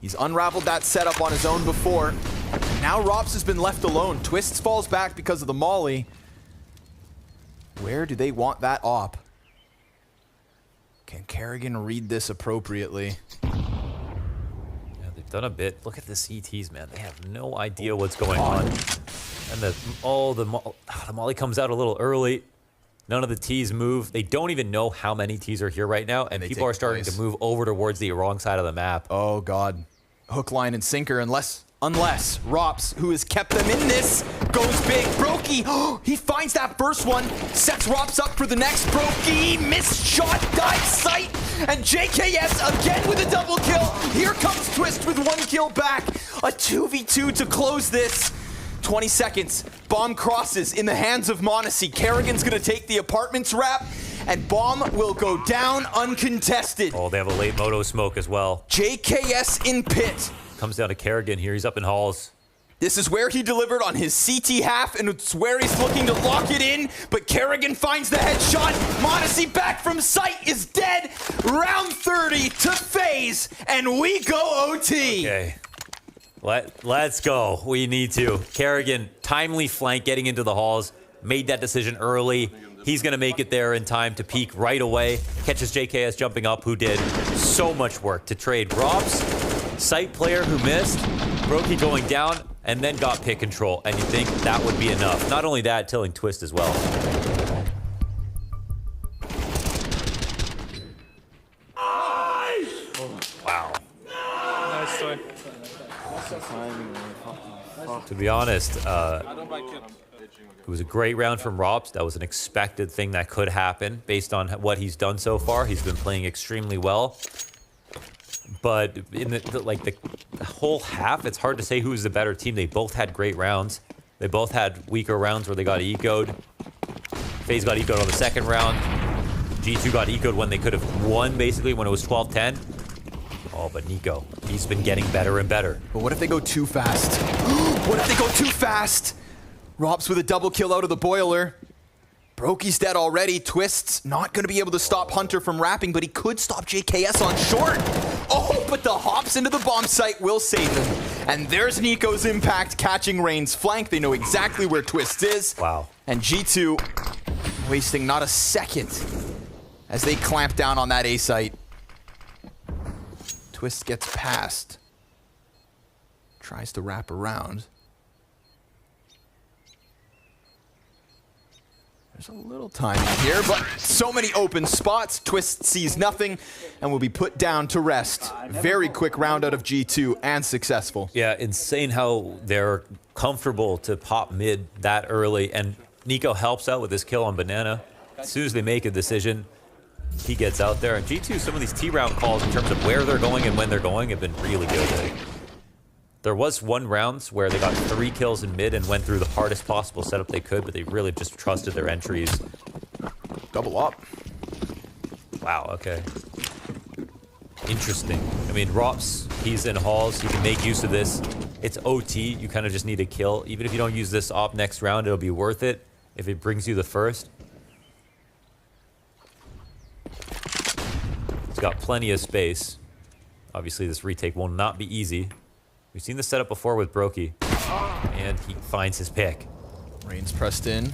He's unraveled that setup on his own before. And now Rops has been left alone. Twists falls back because of the molly. Where do they want that op? Can Kerrigan read this appropriately? Yeah, they've done a bit. Look at the CTs, man. They have no idea what's going on. And the molly comes out a little early. None of the T's move. They don't even know how many T's are here right now, and people are starting to move over towards the wrong side of the map. Oh, God. Hook, line, and sinker, unless Rops, who has kept them in this, goes big. Brokey, he finds that first one, sets Rops up for the next. Brokey, missed shot, dive sight, and JKS again with a double kill. Here comes Twist with 1 kill back. A 2v2 to close this. 20 seconds. Bomb crosses in the hands of Monacy. Kerrigan's going to take the apartments wrap, and Bomb will go down uncontested. Oh, they have a late moto smoke as well. JKS in pit. Comes down to Kerrigan here. He's up in halls. This is where he delivered on his CT half, and it's where he's looking to lock it in, but Kerrigan finds the headshot. Monacy back from sight is dead. Round 30 to FaZe, and we go OT. Okay. Let's go. We need to. Kerrigan, timely flank, getting into the halls. Made that decision early. He's going to make it there in time to peek right away. Catches JKS jumping up, who did so much work to trade Robs. Sight player who missed. Brokey going down, and then got pick control. And you think that would be enough. Not only that, tilling Twist as well. Wow. Nice try. To be honest, it was a great round from Robs. That was an expected thing that could happen based on what he's done so far. He's been playing extremely well. But in the whole half, it's hard to say who's the better team. They both had great rounds. They both had weaker rounds where they got eco'd. FaZe got eco'd on the second round. G2 got eco'd when they could have won, basically, when it was 12-10. Oh, but Nico, he's been getting better and better. But what if they go too fast? What if they go too fast? Robs with a double kill out of the boiler. Brokey's dead already. Twist's not going to be able to stop Hunter from rapping, but he could stop JKS on short. Oh, but the hops into the bomb site will save them. And there's Nico's impact catching Rain's flank. They know exactly where Twist is. Wow. And G2 wasting not a second as they clamp down on that A site. Twist gets past. Tries to wrap around. There's a little timing here, but so many open spots. Twist sees nothing and will be put down to rest. Very quick round out of G2 and successful. Yeah, insane how they're comfortable to pop mid that early. And Nico helps out with his kill on Banana. As soon as they make a decision, he gets out there. And G2, some of these T-round calls in terms of where they're going and when they're going have been really good. There was one round where they got 3 kills in mid and went through the hardest possible setup they could, but they really just trusted their entries. Double up. Wow, okay. Interesting. I mean, Rops, he's in halls. He can make use of this. It's OT. You kind of just need a kill. Even if you don't use this op next round, it'll be worth it if it brings you the first. He's got plenty of space. Obviously, this retake will not be easy. We've seen this setup before with Brokey, and he finds his pick. Rain's pressed in.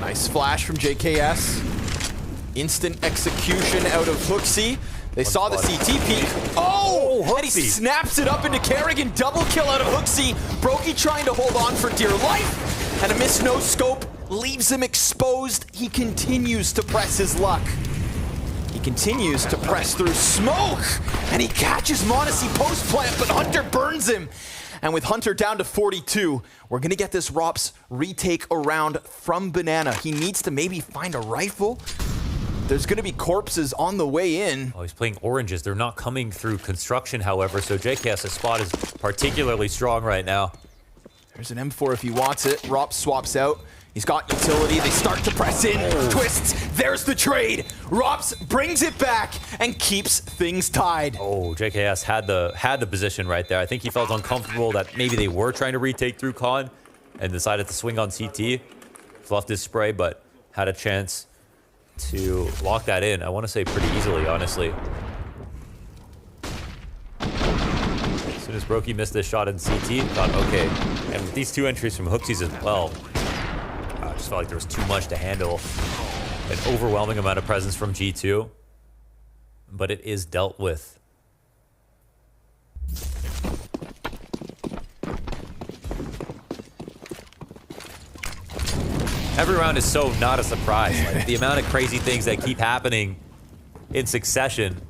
Nice flash from JKS. Instant execution out of Hooksy. They saw the CT peek. Oh, and he snaps it up into Kerrigan. Double kill out of Hooksy. Brokey trying to hold on for dear life. And a miss no scope leaves him exposed. He continues to press his luck. He continues to press through smoke, and he catches m0NESY post plant, but Hunter burns him. And with Hunter down to 42, we're gonna get this Rops retake around from Banana. He needs to maybe find a rifle. There's gonna be corpses on the way in. Oh, he's playing oranges. They're not coming through construction, however, so JKS's spot is particularly strong right now. There's an M4 if he wants it. Rops swaps out. He's got utility. They start to press in. Twists. There's the trade. Rops brings it back and keeps things tied. Oh, JKS had the position right there. I think he felt uncomfortable that maybe they were trying to retake through Con and decided to swing on CT. Fluffed his spray, but had a chance to lock that in. I want to say pretty easily, honestly. As soon as Brokey missed this shot in CT, thought, okay. And with these two entries from Hooksies as well, I just felt like there was too much to handle. An overwhelming amount of presence from G2, but it is dealt with. Every round is so not a surprise. Like, the amount of crazy things that keep happening in succession.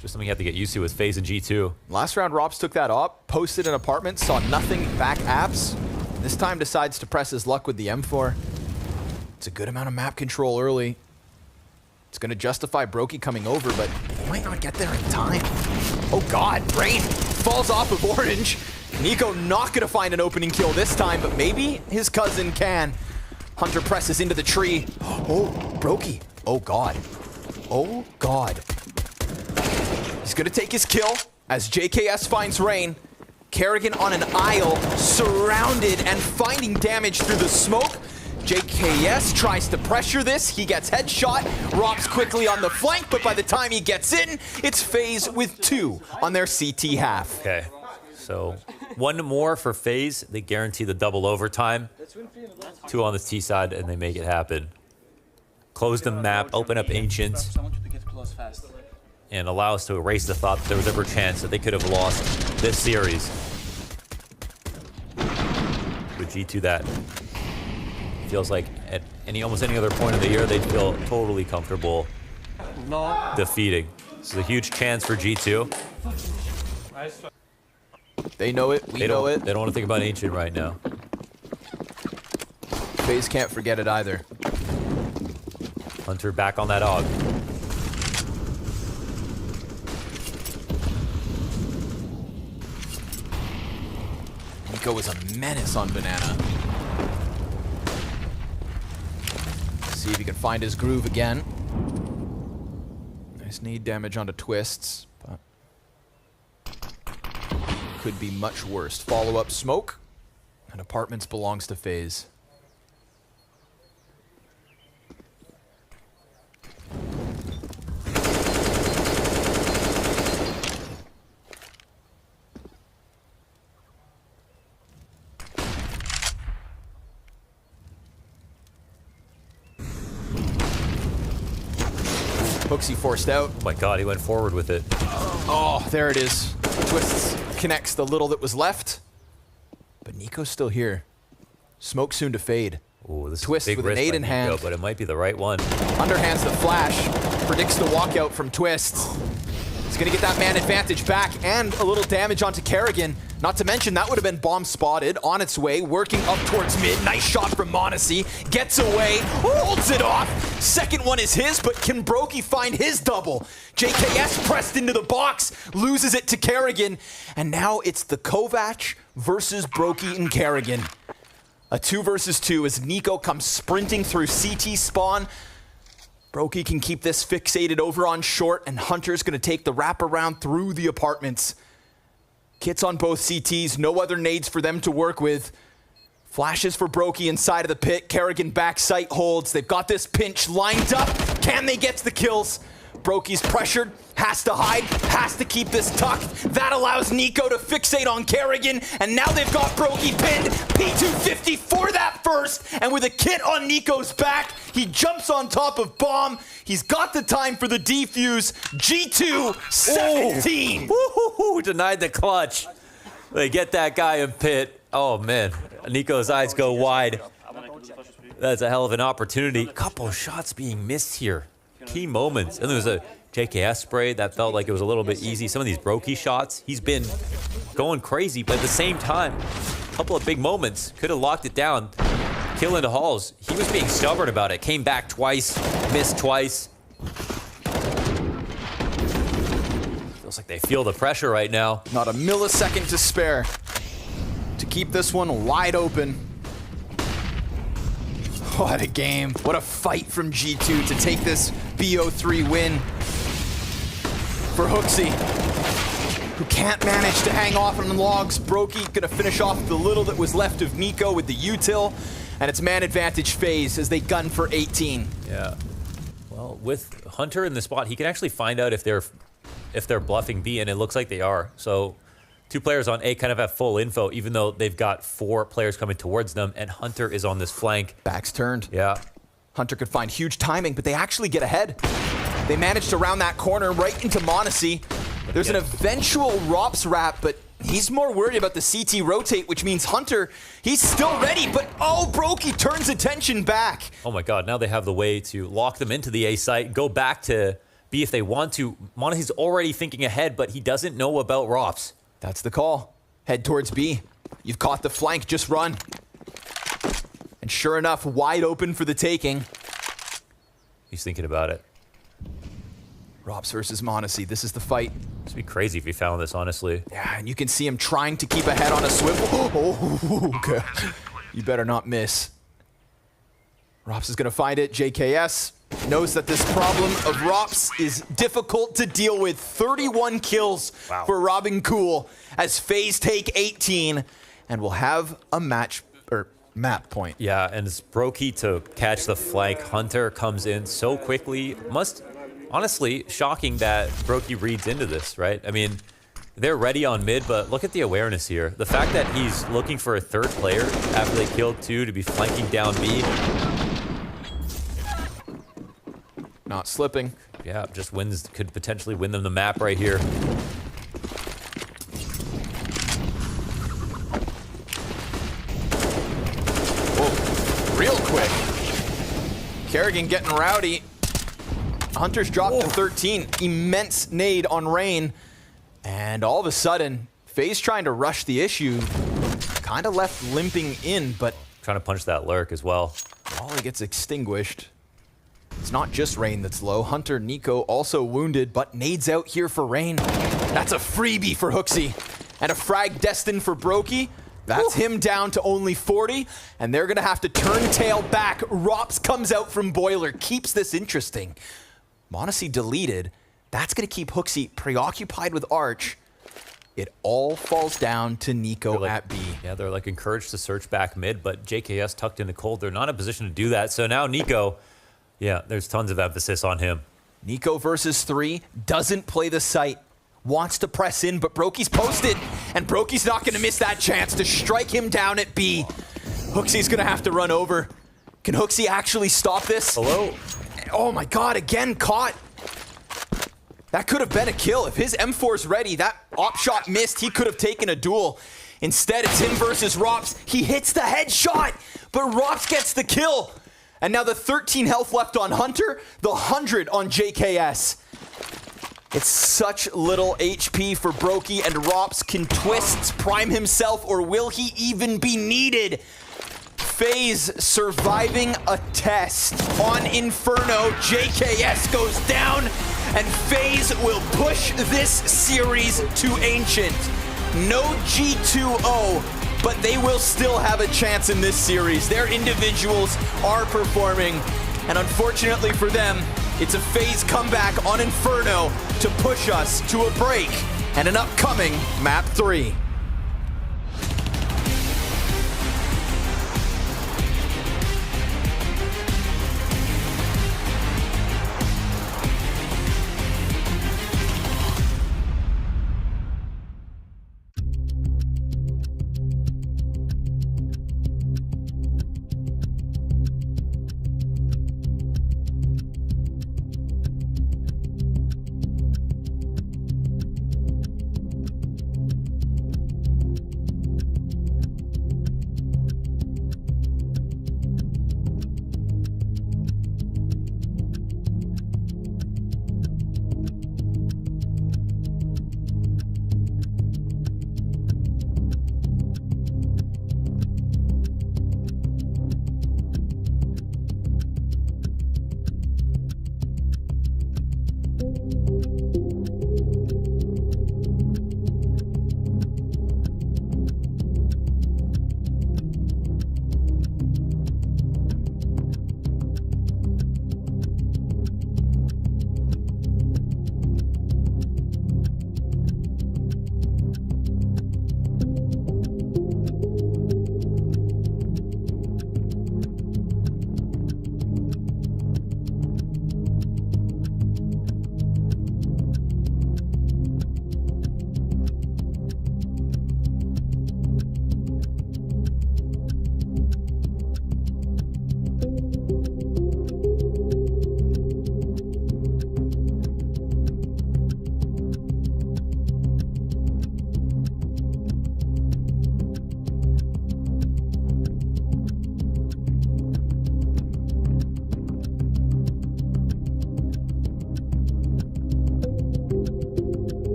Just something you have to get used to with FaZe and G2. Last round, Rops took that op, posted an apartment, saw nothing, back apps. This time decides to press his luck with the M4. It's a good amount of map control early. It's going to justify Brokey coming over, but he might not get there in time. Oh God, Rain falls off of Orange. Nico not going to find an opening kill this time, but maybe his cousin can. Hunter presses into the tree. Oh, Brokey. Oh God. Oh God. He's going to take his kill as JKS finds Rain. Kerrigan on an aisle, surrounded and finding damage through the smoke. JKS tries to pressure this. He gets headshot. Rops quickly on the flank, but by the time he gets in, it's FaZe with 2 on their CT half. Okay, so 1 more for FaZe. They guarantee the double overtime. 2 on the T side, and they make it happen. Close the map, open up Ancients, and allow us to erase the thought that there was ever a chance that they could have lost this series. With G2, that feels like at almost any other point of the year, they'd feel totally comfortable defeating. This is a huge chance for G2. They know it, we know it. They don't want to think about Ancient right now. FaZe can't forget it either. Hunter back on that AUG. Nico is a menace on Banana. See if he can find his groove again. Nice need damage onto Twists, but could be much worse. Follow-up smoke, and Apartments belongs to FaZe. Hooksy forced out. Oh my God, he went forward with it. Oh, there it is. Twists connects the little that was left. But Nico's still here. Smoke soon to fade. Ooh, this Twist is a big with an 8 in Nico, hand. but it might be the right one. Underhands the flash. Predicts the walkout from Twists. He's gonna get that man advantage back and a little damage onto Kerrigan. Not to mention that would have been bomb spotted on its way, working up towards mid. Nice shot from m0NESY. Gets away, holds it off. Second one is his, but can Brokey find his double? JKS pressed into the box, loses it to Kerrigan. And now it's the Kovac versus Brokey and Kerrigan. A 2 versus 2 as Nico comes sprinting through CT spawn. Brokey can keep this fixated over on short, and Hunter's gonna take the wraparound through the Apartments. Kits on both CTs, no other nades for them to work with. Flashes for Brokey inside of the pit. Kerrigan back sight holds. They've got this pinch lined up. Can they get to the kills? Brokey's pressured, has to hide, has to keep this tucked. That allows Nico to fixate on Kerrigan, and now they've got Brokey pinned. P250 for that first, and with a kit on Nico's back, he jumps on top of Bomb. He's got the time for the defuse. G2, 17. Woo-hoo-hoo, denied the clutch. They get that guy in pit. Oh man, Nico's eyes go wide. That's a hell of an opportunity. Couple shots being missed here. Key moments. And there was a JKS spray that felt like it was a little bit easy. Some of these Brokey shots, he's been going crazy, but at the same time, a couple of big moments. Could have locked it down. Kill into Halls. He was being stubborn about it. Came back twice, missed twice. Feels like they feel the pressure right now. Not a millisecond to spare to keep this one wide open. What a game. What a fight from G2 to take this BO3 win for Hooksy, who can't manage to hang off on the logs. Brokey gonna finish off the little that was left of Nico with the util, and it's man advantage FaZe as they gun for 18. Yeah. Well, with Hunter in the spot, he can actually find out if they're bluffing B, and it looks like they are. So 2 players on A kind of have full info, even though they've got 4 players coming towards them, and Hunter is on this flank. Back's turned. Yeah. Hunter could find huge timing, but they actually get ahead. They managed to round that corner right into Monacy. There's an eventual Rops wrap, but he's more worried about the CT rotate, which means Hunter, he's still ready, but oh, Brokey turns attention back. Oh my God, now they have the way to lock them into the A site, go back to B if they want to. Monacy's already thinking ahead, but he doesn't know about Rops. That's the call. Head towards B. You've caught the flank, just run. And sure enough, wide open for the taking. He's thinking about it. Rops versus Monacy, this is the fight. It'd be crazy if he found this, honestly. Yeah, and you can see him trying to keep ahead on a swivel. Oh, okay. You better not miss. Rops is gonna find it. JKS knows that this problem of Rops is difficult to deal with. 31 kills for Robin Cool as FaZe take 18 and will have a map point. Yeah, and it's Brokey to catch the flank. Hunter comes in so quickly. Honestly, shocking that Brokey reads into this, right? I mean, they're ready on mid, but look at the awareness here. The fact that he's looking for a 3rd player after they killed 2 to be flanking down B. Not slipping. Yeah, just could potentially win them the map right here. Whoa, real quick. Kerrigan getting rowdy. Hunter's dropped to 13. Immense nade on Rain. And all of a sudden, FaZe trying to rush the issue. Kind of left limping in, but... Trying to punch that lurk as well. Ollie gets extinguished. It's not just Rain that's low. Hunter, Nico also wounded, but nades out here for Rain. That's a freebie for Hooksy. And a frag destined for Brokey. That's him down to only 40, and they're gonna have to turn tail back. Rops comes out from Boiler, keeps this interesting. Monacy deleted. That's gonna keep Hooksy preoccupied with Arch. It all falls down to Nico at B. Yeah, they're like encouraged to search back mid, but JKS tucked in the cold. They're not in a position to do that. So now Nico, yeah, there's tons of emphasis on him. Nico versus 3, doesn't play the site. Wants to press in, but Brokey's posted, and Brokey's not gonna miss that chance to strike him down at B. Hooksy's gonna have to run over. Can Hooksy actually stop this? Hello? Oh my God, again caught. That could have been a kill. If his M4's ready, that op shot missed, he could have taken a duel. Instead, it's him versus Rops. He hits the headshot, but Rops gets the kill. And now the 13 health left on Hunter, the 100 on JKS. It's such little HP for Brokey, and Rops can twist, prime himself, or will he even be needed? FaZe surviving a test on Inferno. JKS goes down, and FaZe will push this series to Ancient. No G2-0, but they will still have a chance in this series. Their individuals are performing, and unfortunately for them, it's a FaZe comeback on Inferno to push us to a break and an upcoming Map 3.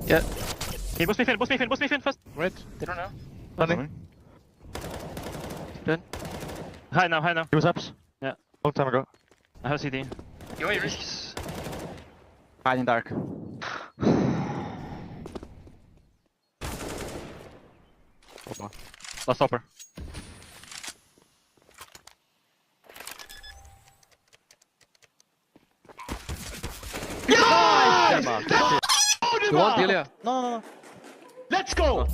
Yeah. Hey, boost me fin first. Wait. They don't know. Running. Dead. High now. He was ups. Yeah. Long time ago. I have CD. Yo, you risks. Hide in dark. Last stopper. You want Ilya? No. Let's go!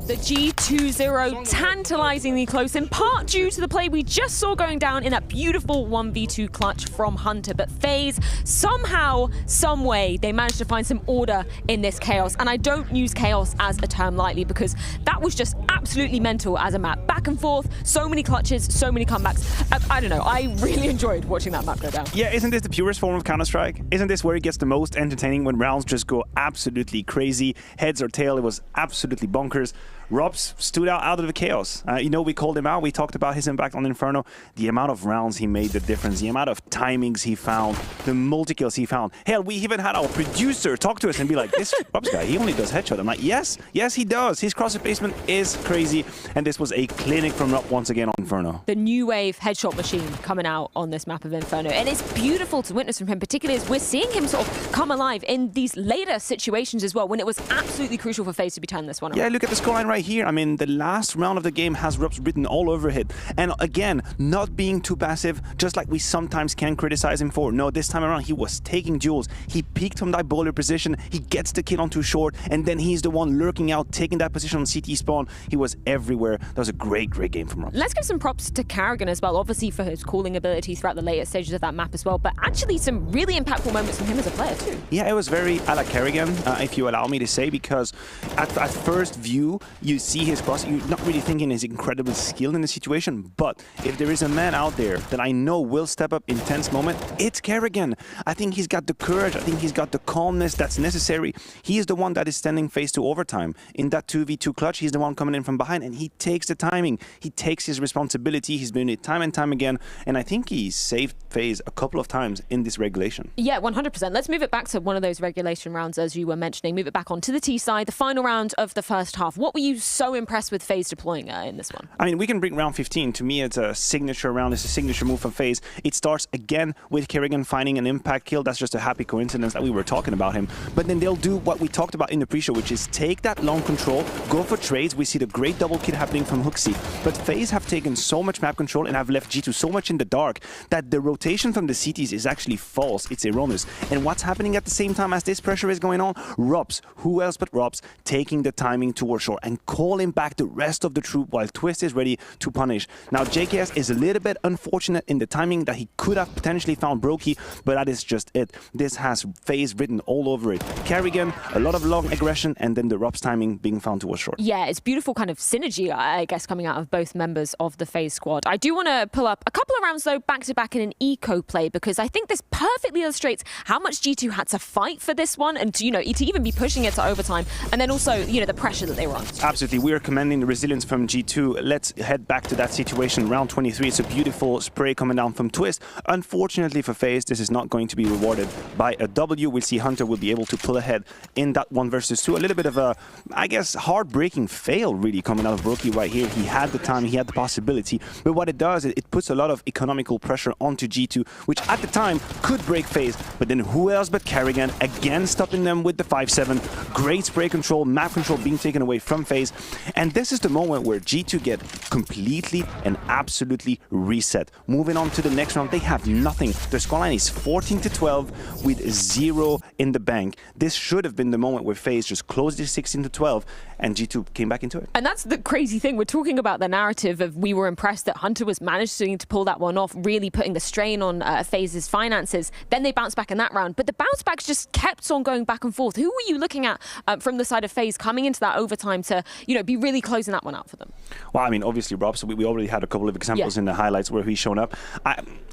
The G2-0 tantalizingly close, in part due to the play we just saw going down in that beautiful 1v2 clutch from Hunter. But FaZe, somehow, some way, they managed to find some order in this chaos. And I don't use chaos as a term lightly, because that was just absolutely mental as a map. Back and forth, so many clutches, so many comebacks. I don't know, I really enjoyed watching that map go down. Yeah, isn't this the purest form of Counter-Strike? Isn't this where it gets the most entertaining, when rounds just go absolutely crazy? Heads or tail, it was absolutely bonkers. Robs stood out of the chaos. You know, we called him out. We talked about his impact on Inferno. The amount of rounds he made the difference, the amount of timings he found, the multi-kills he found. Hell, we even had our producer talk to us and be like, this Robs guy, he only does headshot. I'm like, yes, he does. His cross replacement is crazy. And this was a clinic from Rob once again on Inferno. The new wave headshot machine coming out on this map of Inferno. And it's beautiful to witness from him, particularly as we're seeing him sort of come alive in these later situations as well, when it was absolutely crucial for FaZe to be turning this one around. Yeah, look at the scoreline right here. I mean, the last round of the game has Robs written all over it. And again, not being too passive, just like we sometimes can criticize him for. No, this time around, he was taking duels. He peeked from that boiler position. He gets the kill on too short, and then he's the one lurking out, taking that position on CT spawn. He was everywhere. That was a great game from Robs. Let's give some props to Karrigan as well, obviously for his calling ability throughout the later stages of that map as well, but actually some really impactful moments from him as a player too. Yeah, it was very a la Karrigan, if you allow me to say, because at first view, you see his cross, you're not really thinking his incredible skill in the situation, but if there is a man out there that I know will step up in tense moment, it's Karrigan. I think he's got the courage, I think he's got the calmness that's necessary. He is the one that is standing face to overtime. In that 2v2 clutch, he's the one coming in from behind, and he takes the timing. He takes his responsibility. He's doing it time and time again, and I think he saved FaZe a couple of times in this regulation. Yeah, 100%. Let's move it back to one of those regulation rounds, as you were mentioning. Move it back onto the T side, the final round of the first half. What were you so impressed with FaZe deploying in this one? I mean, we can bring round 15. To me, it's a signature round. It's a signature move from FaZe. It starts again with Karrigan finding an impact kill. That's just a happy coincidence that we were talking about him. But then they'll do what we talked about in the pre-show, which is take that long control, go for trades. We see the great double kill happening from Hooksy. But FaZe have taken so much map control and have left G2 so much in the dark that the rotation from the CTs is actually false. It's erroneous. And what's happening at the same time as this pressure is going on? Robs, who else but Robs, taking the timing towards shore and calling back the rest of the troop while Twist is ready to punish. Now, JKS is a little bit unfortunate in the timing that he could have potentially found Brokey, but that is just it. This has FaZe written all over it. Karrigan, a lot of long aggression, and then the Robs timing being found towards shore. Yeah, it's beautiful kind of synergy, I guess, coming out of both members of the FaZe squad. I do want to pull up a couple of rounds, though, back-to-back in an eco play, because I think this perfectly illustrates how much G2 had to fight for this one, and to, to even be pushing it to overtime, and then also, the pressure that they were on. Absolutely. We are commending the resilience from G2. Let's head back to that situation. Round 23, it's a beautiful spray coming down from Twist. Unfortunately for FaZe, this is not going to be rewarded by a W. We'll see Hunter will be able to pull ahead in that 1 versus 2. A little bit of a, I guess, heartbreaking fail, really, coming out of Brokey right here. He had the time, he had the possibility, but what it does is it puts a lot of economical pressure onto G2, which at the time could break FaZe, but then who else but Karrigan, again stopping them with the 5-7. Great spray control, map control being taken away from FaZe, and this is the moment where G2 get completely and absolutely reset. Moving on to the next round, they have nothing. The scoreline is 14-12 with 0 in the bank. This should have been the moment where FaZe just closed it 16-12 and G2 came back into it. And that's the crazy thing. We're talking about the narrative of we were impressed that Hunter was managing to pull that one off, really putting the strain on FaZe's finances. Then they bounced back in that round, but the bounce backs just kept on going back and forth. Who were you looking at from the side of FaZe coming into that overtime to be really closing that one out for them? Well, I mean, obviously, Rob, so we already had a couple of examples in the highlights where he's shown up.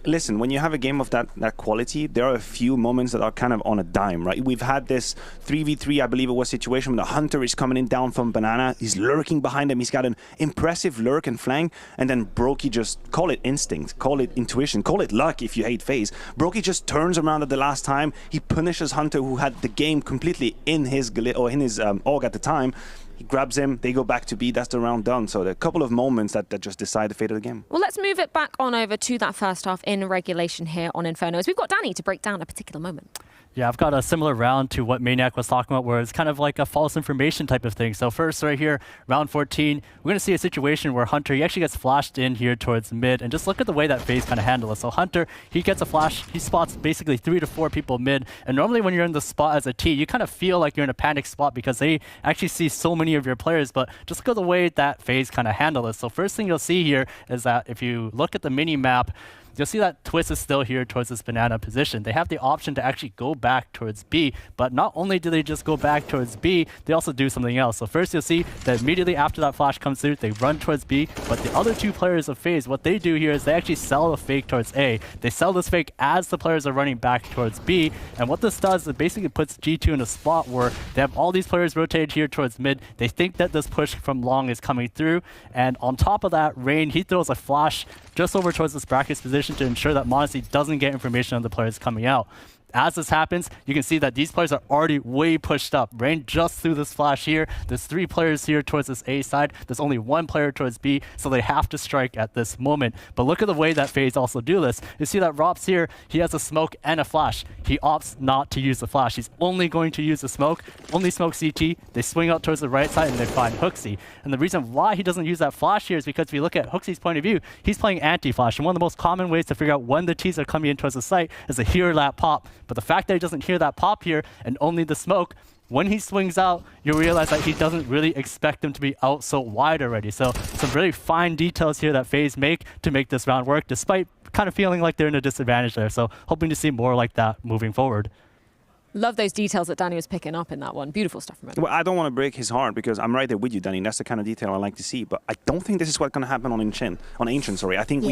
Listen, when you have a game of that quality, there are a few moments that are kind of on a dime, right? We've had this 3v3, I believe it was, situation where the Hunter is coming in down from Banana. He's lurking behind him. He's got an impressive lurk and flank. And then Brokey just, call it instinct, call it intuition, call it luck if you hate FaZe. Brokey just turns around at the last time. He punishes Hunter, who had the game completely in his AUG at the time. He grabs him, they go back to B, that's the round done. So there are a couple of moments that just decide the fate of the game. Well, let's move it back on over to that first half in regulation here on Inferno, as we've got Danny to break down a particular moment. Yeah, I've got a similar round to what Maniac was talking about, where it's kind of like a false information type of thing. So first, right here, round 14, we're going to see a situation where Hunter, he actually gets flashed in here towards mid, and just look at the way that FaZe kind of handle it. So Hunter, he gets a flash, he spots basically 3 to 4 people mid, and normally when you're in the spot as a T, you kind of feel like you're in a panic spot because they actually see so many of your players, but just look at the way that FaZe kind of handle it. So first thing you'll see here is that if you look at the mini map, you'll see that Twist is still here towards this Banana position. They have the option to actually go back towards B, but not only do they just go back towards B, they also do something else. So first you'll see that immediately after that flash comes through, they run towards B, but the other 2 players of FaZe, what they do here is they actually sell a fake towards A. They sell this fake as the players are running back towards B, and what this does, it basically puts G2 in a spot where they have all these players rotated here towards mid. They think that this push from long is coming through, and on top of that, Rain, he throws a flash just over towards this brackets position to ensure that m0NESY doesn't get information on the players coming out. As this happens, you can see that these players are already way pushed up. Rain just threw this flash here. There's 3 players here towards this A side. There's only 1 player towards B, so they have to strike at this moment. But look at the way that FaZe also do this. You see that Rob's here, he has a smoke and a flash. He opts not to use the flash. He's only going to use the smoke, only smoke CT. They swing out towards the right side and they find HooXi. And the reason why he doesn't use that flash here is because if you look at HooXi's point of view, he's playing anti-flash. And one of the most common ways to figure out when the T's are coming in towards the site is to hear that pop. But the fact that he doesn't hear that pop here and only the smoke, when he swings out, you realize that he doesn't really expect them to be out so wide already. So some really fine details here that FaZe make to make this round work, despite kind of feeling like they're in a disadvantage there. So hoping to see more like that moving forward. Love those details that Danny was picking up in that one. Beautiful stuff from him. Well, I don't want to break his heart because I'm right there with you, Danny. That's the kind of detail I like to see. But I don't think this is what's going to happen on Ancient. I think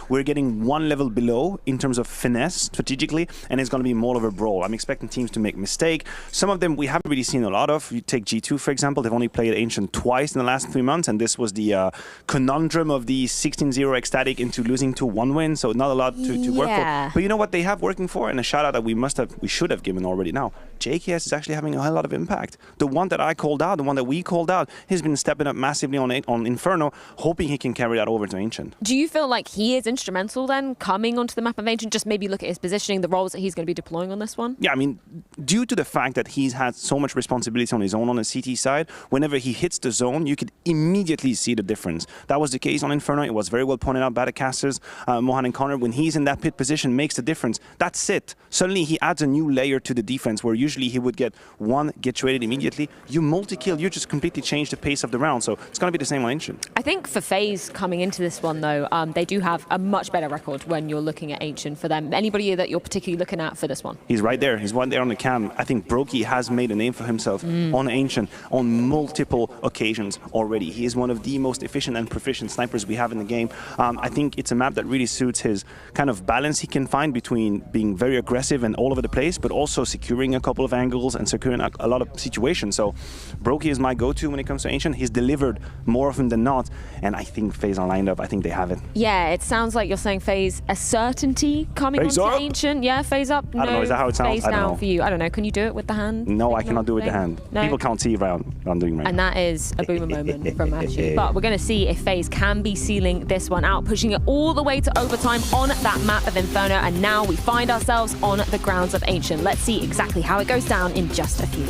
we're getting one level below in terms of finesse strategically, and it's going to be more of a brawl. I'm expecting teams to make mistake. Some of them we haven't really seen a lot of. You take G2, for example. They've only played Ancient twice in the last 3 months, and this was the conundrum of the 16-0 ecstatic into losing to 1 win. So not a lot to work for. But you know what they have working for, and a shout out that we should have given already. Now, JKS is actually having a hell of a lot of impact. The one that I called out, the one that we called out, he's been stepping up massively on Inferno, hoping he can carry that over to Ancient. Do you feel like he is instrumental then, coming onto the map of Ancient? Just maybe look at his positioning, the roles that he's going to be deploying on this one? Yeah, I mean, due to the fact that he's had so much responsibility on his own on the CT side, whenever he hits the zone, you could immediately see the difference. That was the case on Inferno. It was very well pointed out by the casters. Mohan and Connor, when he's in that pit position, makes the difference. That's it. Suddenly he adds a new layer to the defense where usually he would get one, get traded immediately. You multi-kill, you just completely change the pace of the round. So it's going to be the same on Ancient. I think for FaZe coming into this one, though, they do have a much better record when you're looking at Ancient for them. Anybody that you're particularly looking at for this one? He's right there. He's right there on the cam. I think Brokey has made a name for himself on Ancient on multiple occasions already. He is one of the most efficient and proficient snipers we have in the game. I think it's a map that really suits his kind of balance he can find between being very aggressive and all over the place, but also securing a couple of angles and securing a lot of situations. So Brokey is my go-to when it comes to Ancient. He's delivered more often than not, and I think FaZe are lined up. I think they have it. Yeah, it sounds like you're saying FaZe a certainty coming FaZe onto up. Ancient. Yeah, FaZe up. I don't know. Is that how it sounds? FaZe I don't down know. for you. I don't know. Can you do it with the hand? No, I cannot do it with the hand. No? People can't see what I'm doing right And now. that is a boomer moment from Matthew. But we're going to see if FaZe can be sealing this one out, pushing it all the way to overtime on that map of Inferno. And now we find ourselves on the grounds of Ancient. Let's see exactly how it goes down in just a few.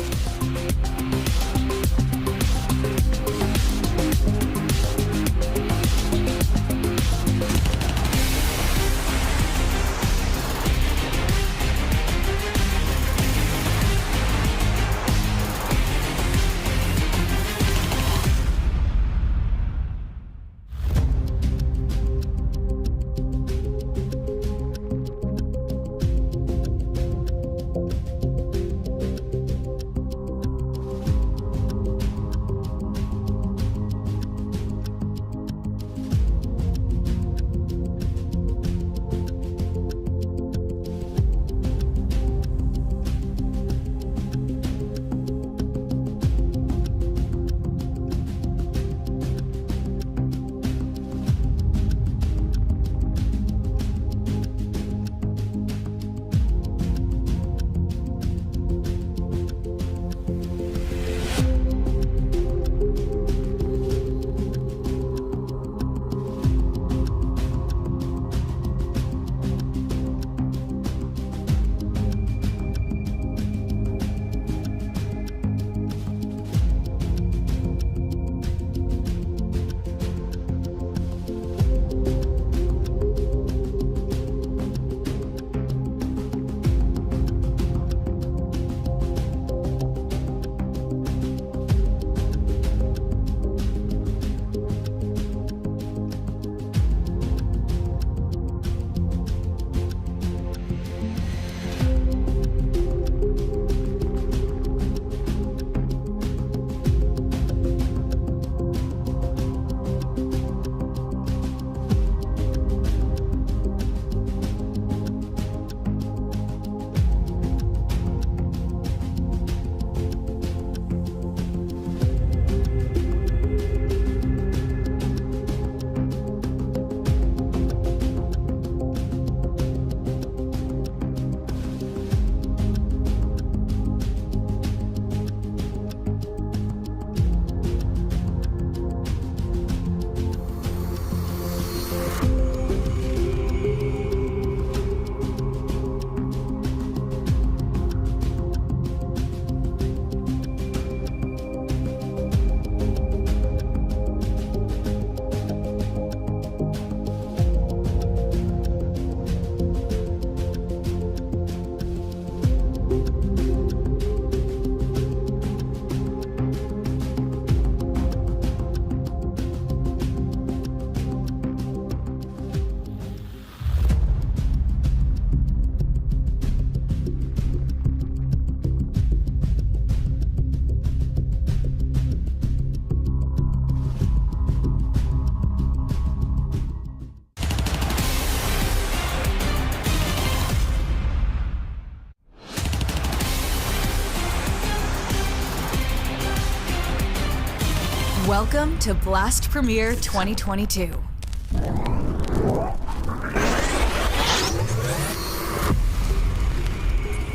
Welcome to Blast Premier 2022.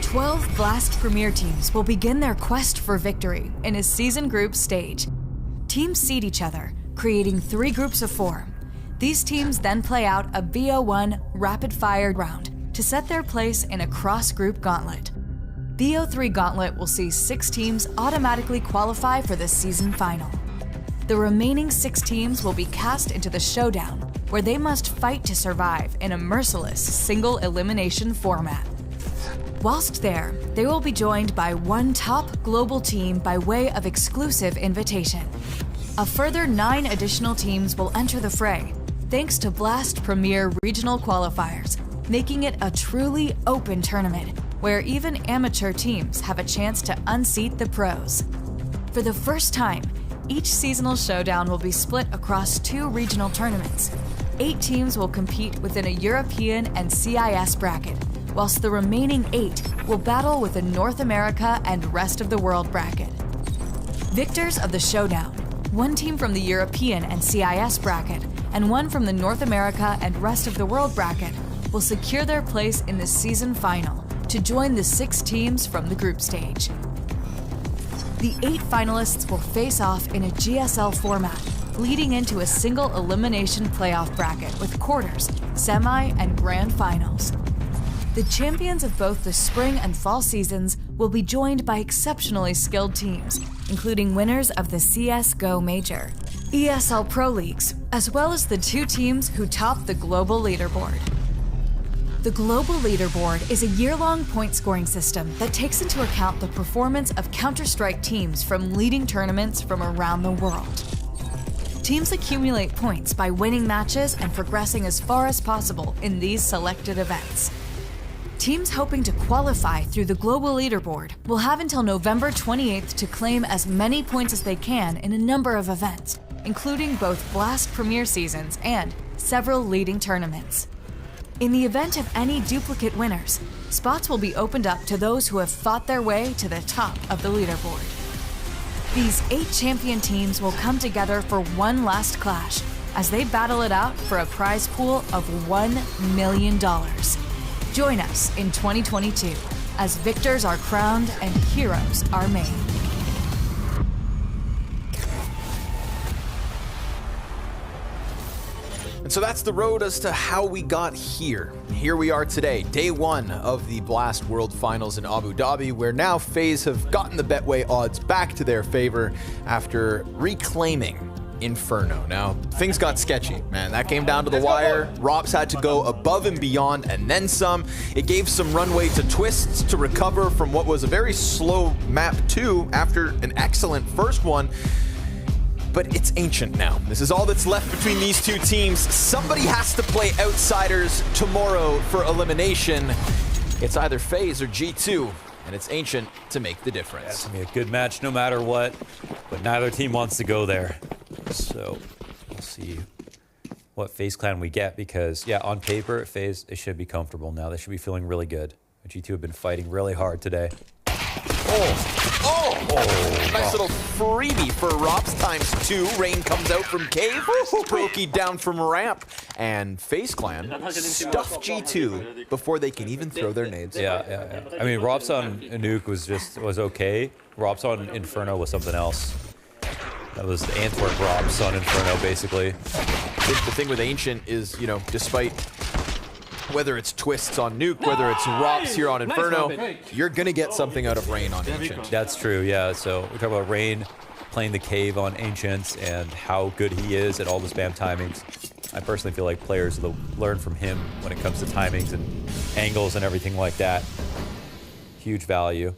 12 Blast Premier teams will begin their quest for victory in a season group stage. Teams seed each other, creating 3 groups of 4. These teams then play out a BO1 rapid-fire round to set their place in a cross-group gauntlet. BO3 Gauntlet will see 6 teams automatically qualify for the season final. The remaining 6 teams will be cast into the showdown, where they must fight to survive in a merciless single elimination format. Whilst there, they will be joined by 1 top global team by way of exclusive invitation. A further 9 additional teams will enter the fray, thanks to Blast Premier regional qualifiers, making it a truly open tournament, where even amateur teams have a chance to unseat the pros. For the first time, each seasonal showdown will be split across 2 regional tournaments. 8 teams will compete within a European and CIS bracket, whilst the remaining 8 will battle with a North America and rest of the world bracket. Victors of the showdown, 1 team from the European and CIS bracket, and 1 from the North America and rest of the world bracket, will secure their place in the season final to join the 6 teams from the group stage. The 8 finalists will face off in a GSL format, leading into a single elimination playoff bracket with quarters, semi, and grand finals. The champions of both the spring and fall seasons will be joined by exceptionally skilled teams, including winners of the CSGO Major, ESL Pro Leagues, as well as the 2 teams who top the global leaderboard. The global leaderboard is a year-long point-scoring system that takes into account the performance of Counter-Strike teams from leading tournaments from around the world. Teams accumulate points by winning matches and progressing as far as possible in these selected events. Teams hoping to qualify through the global leaderboard will have until November 28th to claim as many points as they can in a number of events, including both Blast Premier seasons and several leading tournaments. In the event of any duplicate winners, spots will be opened up to those who have fought their way to the top of the leaderboard. These 8 champion teams will come together for one last clash as they battle it out for a prize pool of $1 million. Join us in 2022 as victors are crowned and heroes are made. And so that's the road as to how we got here. Here we are today, day 1 of the Blast World Finals in Abu Dhabi, where now FaZe have gotten the Betway odds back to their favor after reclaiming Inferno. Now, things got sketchy, man. That came down to the wire. Robs had to go above and beyond and then some. It gave some runway to Twists to recover from what was a very slow map 2 after an excellent first one. But it's Ancient now. This is all that's left between these 2 teams. Somebody has to play Outsiders tomorrow for elimination. It's either FaZe or G2, and it's Ancient to make the difference. It's gonna be a good match no matter what, but neither team wants to go there. So we'll see what FaZe clan we get, because yeah, on paper, FaZe, they should be comfortable now. They should be feeling really good. But G2 have been fighting really hard today. Nice little freebie for Robs ×2. Rain comes out from cave. Brokey down from ramp. And FaZe Clan stuff G2 before they can even throw their nades. Yeah. I mean, Robs on Nuke was okay. Robs on Inferno was something else. That was Antwerp Robs on Inferno, basically. The thing with Ancient is, you know, despite whether it's Twists on Nuke, whether it's Robs here on Inferno, you're going to get something out of Rain on Ancient. That's true, yeah. So we talk about Rain playing the cave on Ancients and how good he is at all the spam timings. I personally feel like players will learn from him when it comes to timings and angles and everything like that. Huge value.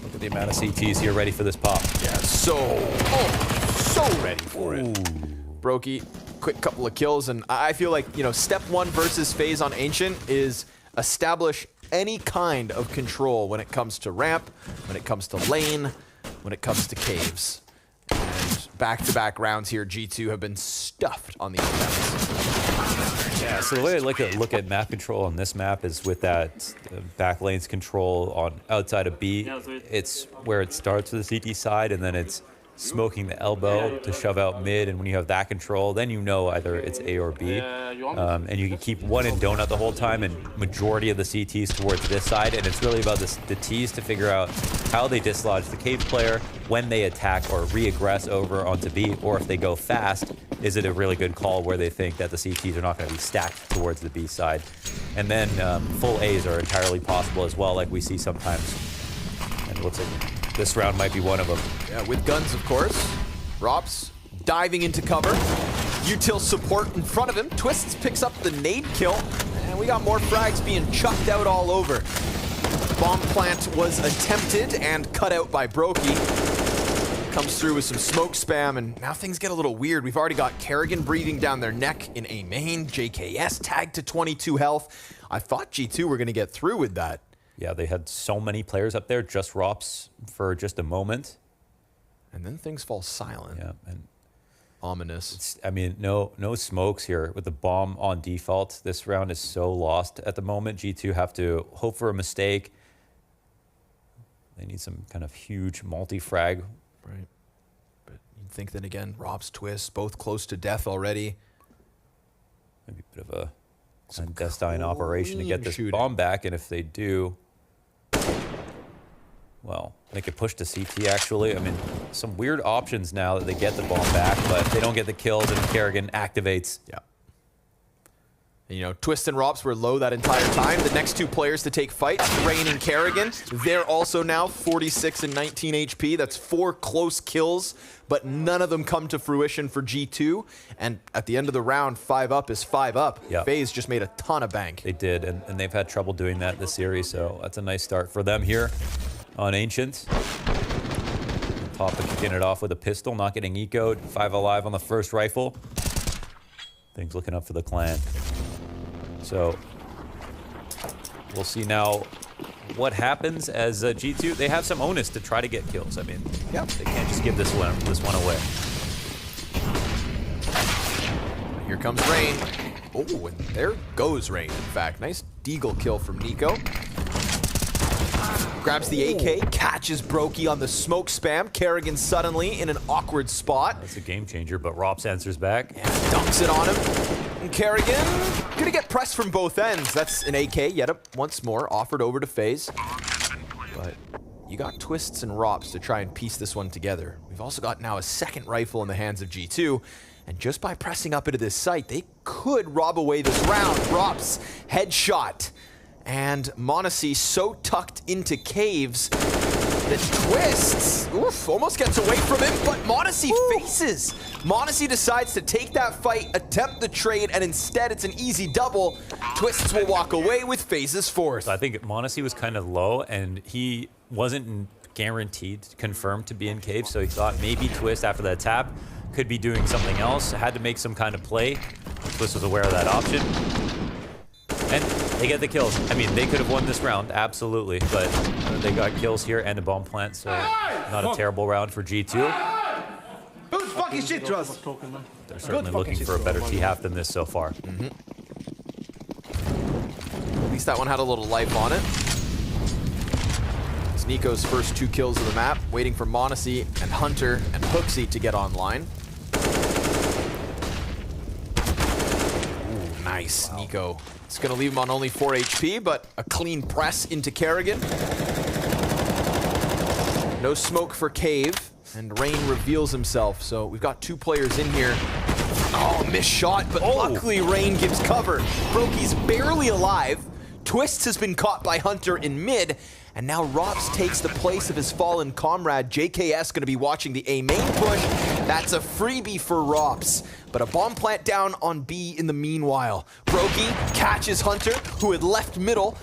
Look at the amount of CTs here ready for this pop. Yeah, so ready for it. Brokey, quick couple of kills, and I feel like, you know, step 1 versus FaZe on Ancient is establish any kind of control when it comes to ramp, when it comes to lane, when it comes to caves. And back-to-back rounds here, G2 have been stuffed on the offense. Yeah, so the way I like to look at map control on this map is with that back lanes control on outside of B. It's where it starts with the CT side, and then it's smoking the elbow to shove out mid, and when you have that control, then you know either it's A or B. And you can keep one in donut the whole time, and majority of the CTs towards this side, and it's really about the Ts to figure out how they dislodge the cave player, when they attack or re-aggress over onto B, or if they go fast, is it a really good call where they think that the CTs are not going to be stacked towards the B side. And then full As are entirely possible as well, like we see sometimes. And it looks like this round might be one of them. Yeah, with guns, of course. Rops diving into cover. Util support in front of him. Twists picks up the nade kill. And we got more frags being chucked out all over. Bomb plant was attempted and cut out by Brokey. Comes through with some smoke spam, and now things get a little weird. We've already got Kerrigan breathing down their neck in A main. JKS tagged to 22 health. I thought G2 were going to get through with that. Yeah, they had so many players up there, just Rops for just a moment. And then things fall silent. Yeah, and ominous. I mean, no smokes here with the bomb on default. This round is so lost at the moment. G2 have to hope for a mistake. They need some kind of huge multi-frag. Right. But you'd think then again, Rob's Twist, both close to death already. Maybe a bit of a clandestine operation to get this bomb back, and if they do, well, they could push to CT actually. I mean, some weird options now that they get the bomb back, but they don't get the kills, and Kerrigan activates. Yeah. You know, Twist and Rops were low that entire time. The next two players to take fights, Rain and Kerrigan, they're also now 46 and 19 HP. That's 4 close kills, but none of them come to fruition for G2. And at the end of the round, 5 up is 5 up. Yep. FaZe just made a ton of bank. They did, and they've had trouble doing that this series, so that's a nice start for them here on Ancient. Papa kicking it off with a pistol, not getting ecoed. 5 alive on the first rifle. Things looking up for the clan. So we'll see now what happens as G2. They have some onus to try to get kills. I mean, yep. They can't just give this one away. Here comes Rain. Oh, and there goes Rain, in fact. Nice deagle kill from Nico. Grabs the AK, catches Brokey on the smoke spam. Kerrigan suddenly in an awkward spot. That's a game changer, but Rops answers back. Yeah, dunks it on him. And Kerrigan gonna get pressed from both ends. That's an AK, yet once more offered over to FaZe. But you got Twists and Rops to try and piece this one together. We've also got now a second rifle in the hands of G2. And just by pressing up into this site, they could rob away this round. Rops, headshot. And Monacy so tucked into caves that Twists, almost gets away from him, but Monacy faces. Monacy decides to take that fight, attempt the trade, and instead it's an easy double. Twists will walk away with FaZe's 4th. So I think Monacy was kind of low, and he wasn't guaranteed, confirmed to be in cave, so he thought maybe Twist, after that tap, could be doing something else, had to make some kind of play. Twist was aware of that option. And they get the kills. I mean, they could have won this round, absolutely, but they got kills here and a bomb plant, so not a terrible round for G2. Who's fucking shit to us? They're certainly looking for a better T-half than this so far. At least that one had a little life on it. It's Nico's first 2 kills of the map, waiting for Monacy and Hunter and Hooksy to get online. Ooh, nice, wow. Nico. It's gonna leave him on only 4 HP, but a clean press into Kerrigan. No smoke for Cave, and Rain reveals himself, so we've got 2 players in here. Oh, missed shot, but luckily Rain gives cover. Brokey's barely alive. Twists has been caught by Hunter in mid, and now Rops takes the place of his fallen comrade. JKS gonna be watching the A main push. That's a freebie for Rops, but a bomb plant down on B in the meanwhile. Brokey catches Hunter, who had left middle,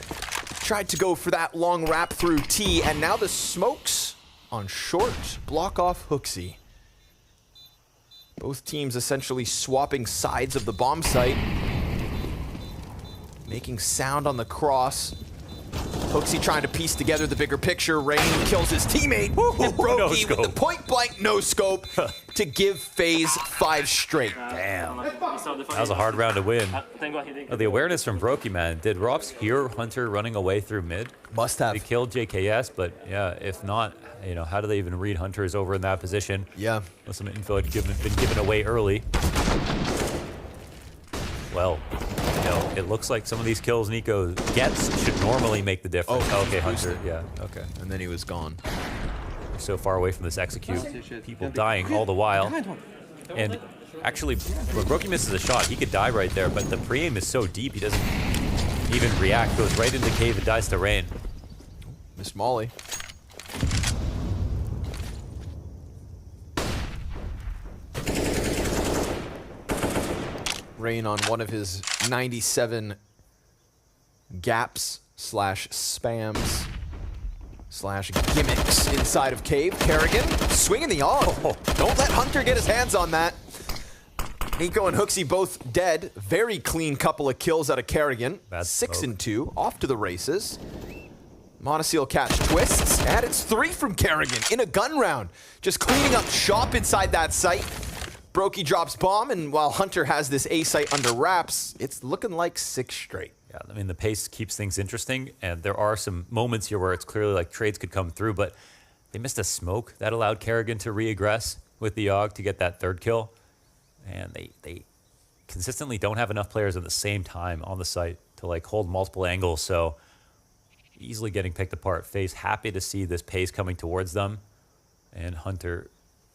tried to go for that long wrap through T, and now the smokes on short block off Hooksy. Both teams essentially swapping sides of the bomb site. Making sound on the cross. Hooksy trying to piece together the bigger picture. Rain kills his teammate. And Brokey with the point-blank no-scope to give FaZe 5 straight. Damn. That was a hard round to win. Oh, the awareness from Brokey, man. Did Rops hear Hunter running away through mid? Must have. He killed JKS, but yeah, if not, you know, how do they even read Hunter's over in that position? Yeah. With some info had been given away early. Well, you know, it looks like some of these kills Nico gets should normally make the difference. Oh, okay, Hunter. Yeah, okay. And then he was gone. We're so far away from this execute. People dying all the while. And actually, when Brokey misses a shot, he could die right there, but the pre-aim is so deep, he doesn't even react. Goes right into cave and dies to Rain. Miss Molly. Rain on one of his 97 gaps slash spams slash gimmicks inside of cave. Kerrigan swinging the arm. Don't let Hunter get his hands on that. Nico and Hooksy both dead. Very clean couple of kills out of Kerrigan. 6 and 2, off to the races. Monoceal catch twists, and it's 3 from Kerrigan in a gun round. Just cleaning up shop inside that site. Brokey drops bomb, and while Hunter has this A site under wraps, it's looking like 6 straight. Yeah, I mean, the pace keeps things interesting, and there are some moments here where it's clearly like trades could come through, but they missed a smoke that allowed Kerrigan to re-aggress with the AUG to get that 3rd kill. And they consistently don't have enough players at the same time on the site to like hold multiple angles, so easily getting picked apart. FaZe happy to see this pace coming towards them, and Hunter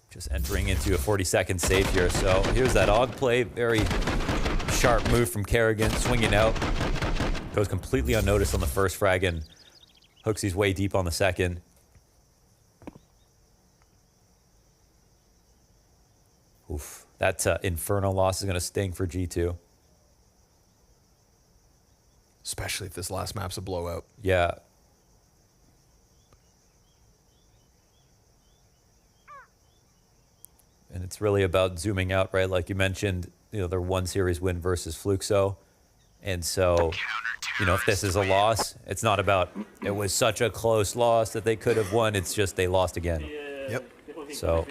just entering into a 40-second save here. So here's that AUG play, very sharp move from Kerrigan, swinging out. Goes completely unnoticed on the first frag, and Hooksy's way deep on the second. Oof. That Inferno loss is going to sting for G2. Especially if this last map's a blowout. Yeah. And it's really about zooming out, right? Like you mentioned, you know, their 1 series win versus Fluxo. And so, you know, if this is a loss, it's not about it was such a close loss that they could have won. It's just they lost again. Yep. So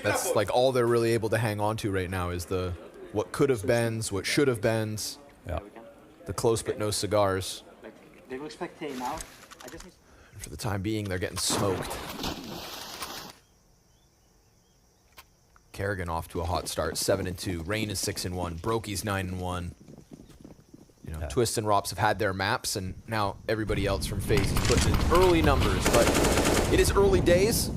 that's like all they're really able to hang on to right now is the what could have beens, what should have beens. Yeah. The close but no cigars. They will expect Tay now. For the time being, they're getting smoked. Kerrigan off to a hot start, 7 and 2. Rain is 6 and 1. Brokey's 9 and 1. You know, Twist and Rops have had their maps, and now everybody else from FaZe is putting in early numbers, but it is early days.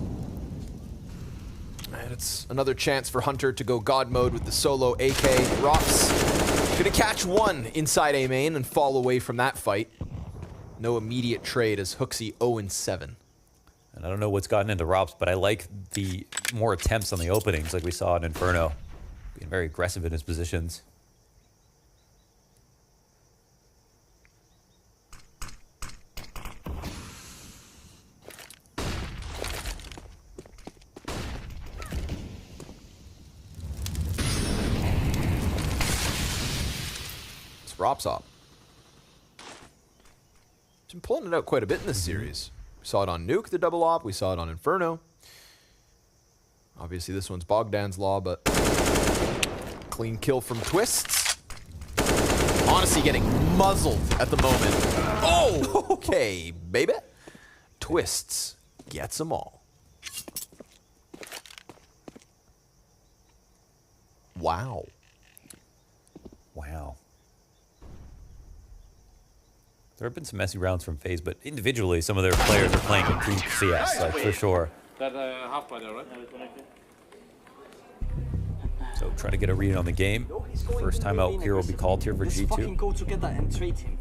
And it's another chance for Hunter to go God mode with the solo AK. Rops gonna catch one inside A main and fall away from that fight. No immediate trade as Hooksy 0 and 7. And I don't know what's gotten into Rops, but I like the more attempts on the openings like we saw in Inferno. Being very aggressive in his positions. It's Rops up. He's been pulling it out quite a bit in this series. We saw it on Nuke, the double op. We saw it on Inferno. Obviously, this one's Bogdan's Law, but clean kill from Twists. Honestly, getting muzzled at the moment. Oh, okay, baby. Twists gets them all. Wow. Wow. There have been some messy rounds from FaZe, but individually, some of their players are playing complete CS, like for sure. That half by there, right? So trying to get a read on the game. First time out here will be called here for Let's G2. fucking go together and trade him.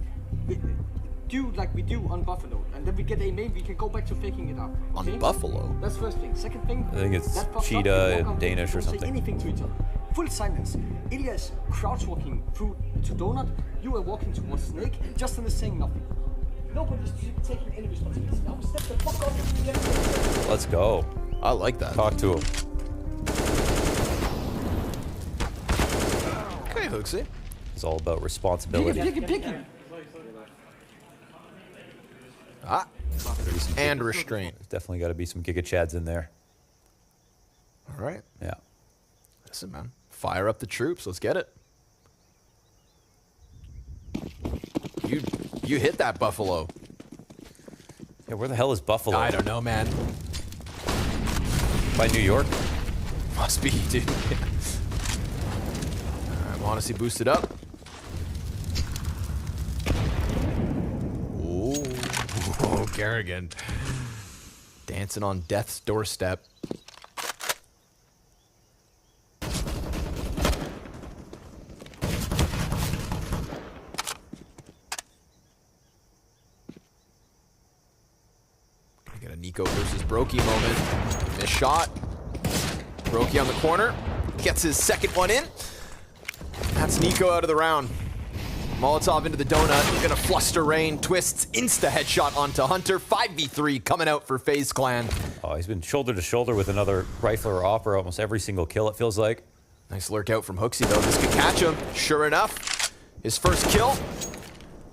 Do like we do on Buffalo, and then we get a main, we can go back to faking it up. Okay? On Buffalo? That's first thing. Second thing, I think it's that fucks up, Cheetah we walk and out, Danish or don't say something. anything to each other. Full silence. Elias crouch walking through to Donut. You are walking towards Snake. Justin is saying nothing. Nobody's taking any responsibility. Now step the fuck up and get it. Let's go. I like that. Talk to him. Okay, Hooksy. It's all about responsibility. Pick it. Ah, and restraint. There's definitely got to be some Giga Chads in there. All right. Yeah. Listen, man. Fire up the troops. Let's get it. You hit that Buffalo. Yeah, where the hell is Buffalo? I don't know, man. By New York? Must be, dude. All right, Monacy boosted up. Oh, Kerrigan. Dancing on death's doorstep. Get a Nico versus Brokey moment. Missed shot. Brokey on the corner. Gets his second one in. That's Nico out of the round. Molotov into the donut. Gonna fluster Rain. Twists insta headshot onto Hunter. 5v3 coming out for FaZe Clan. Oh, he's been shoulder to shoulder with another rifler or opera almost every single kill, it feels like. Nice lurk out from Hooksy, though. This could catch him. Sure enough, his first kill.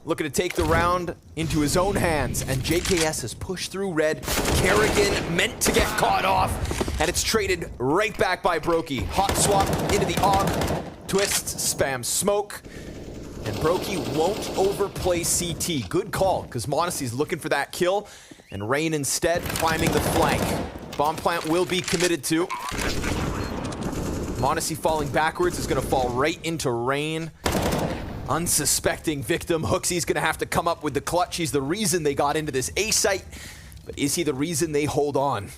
Looking to take the round into his own hands. And JKS has pushed through red. Kerrigan meant to get caught off. And it's traded right back by Brokey. Hot swap into the AUG. Twists, spam smoke. And Brokey won't overplay CT. Good call, because Monacy's looking for that kill. And Rain instead climbing the flank. Bomb plant will be committed to. Monacy falling backwards is going to fall right into Rain. Unsuspecting victim. Hooksy's going to have to come up with the clutch. He's the reason they got into this A site. But is he the reason they hold on?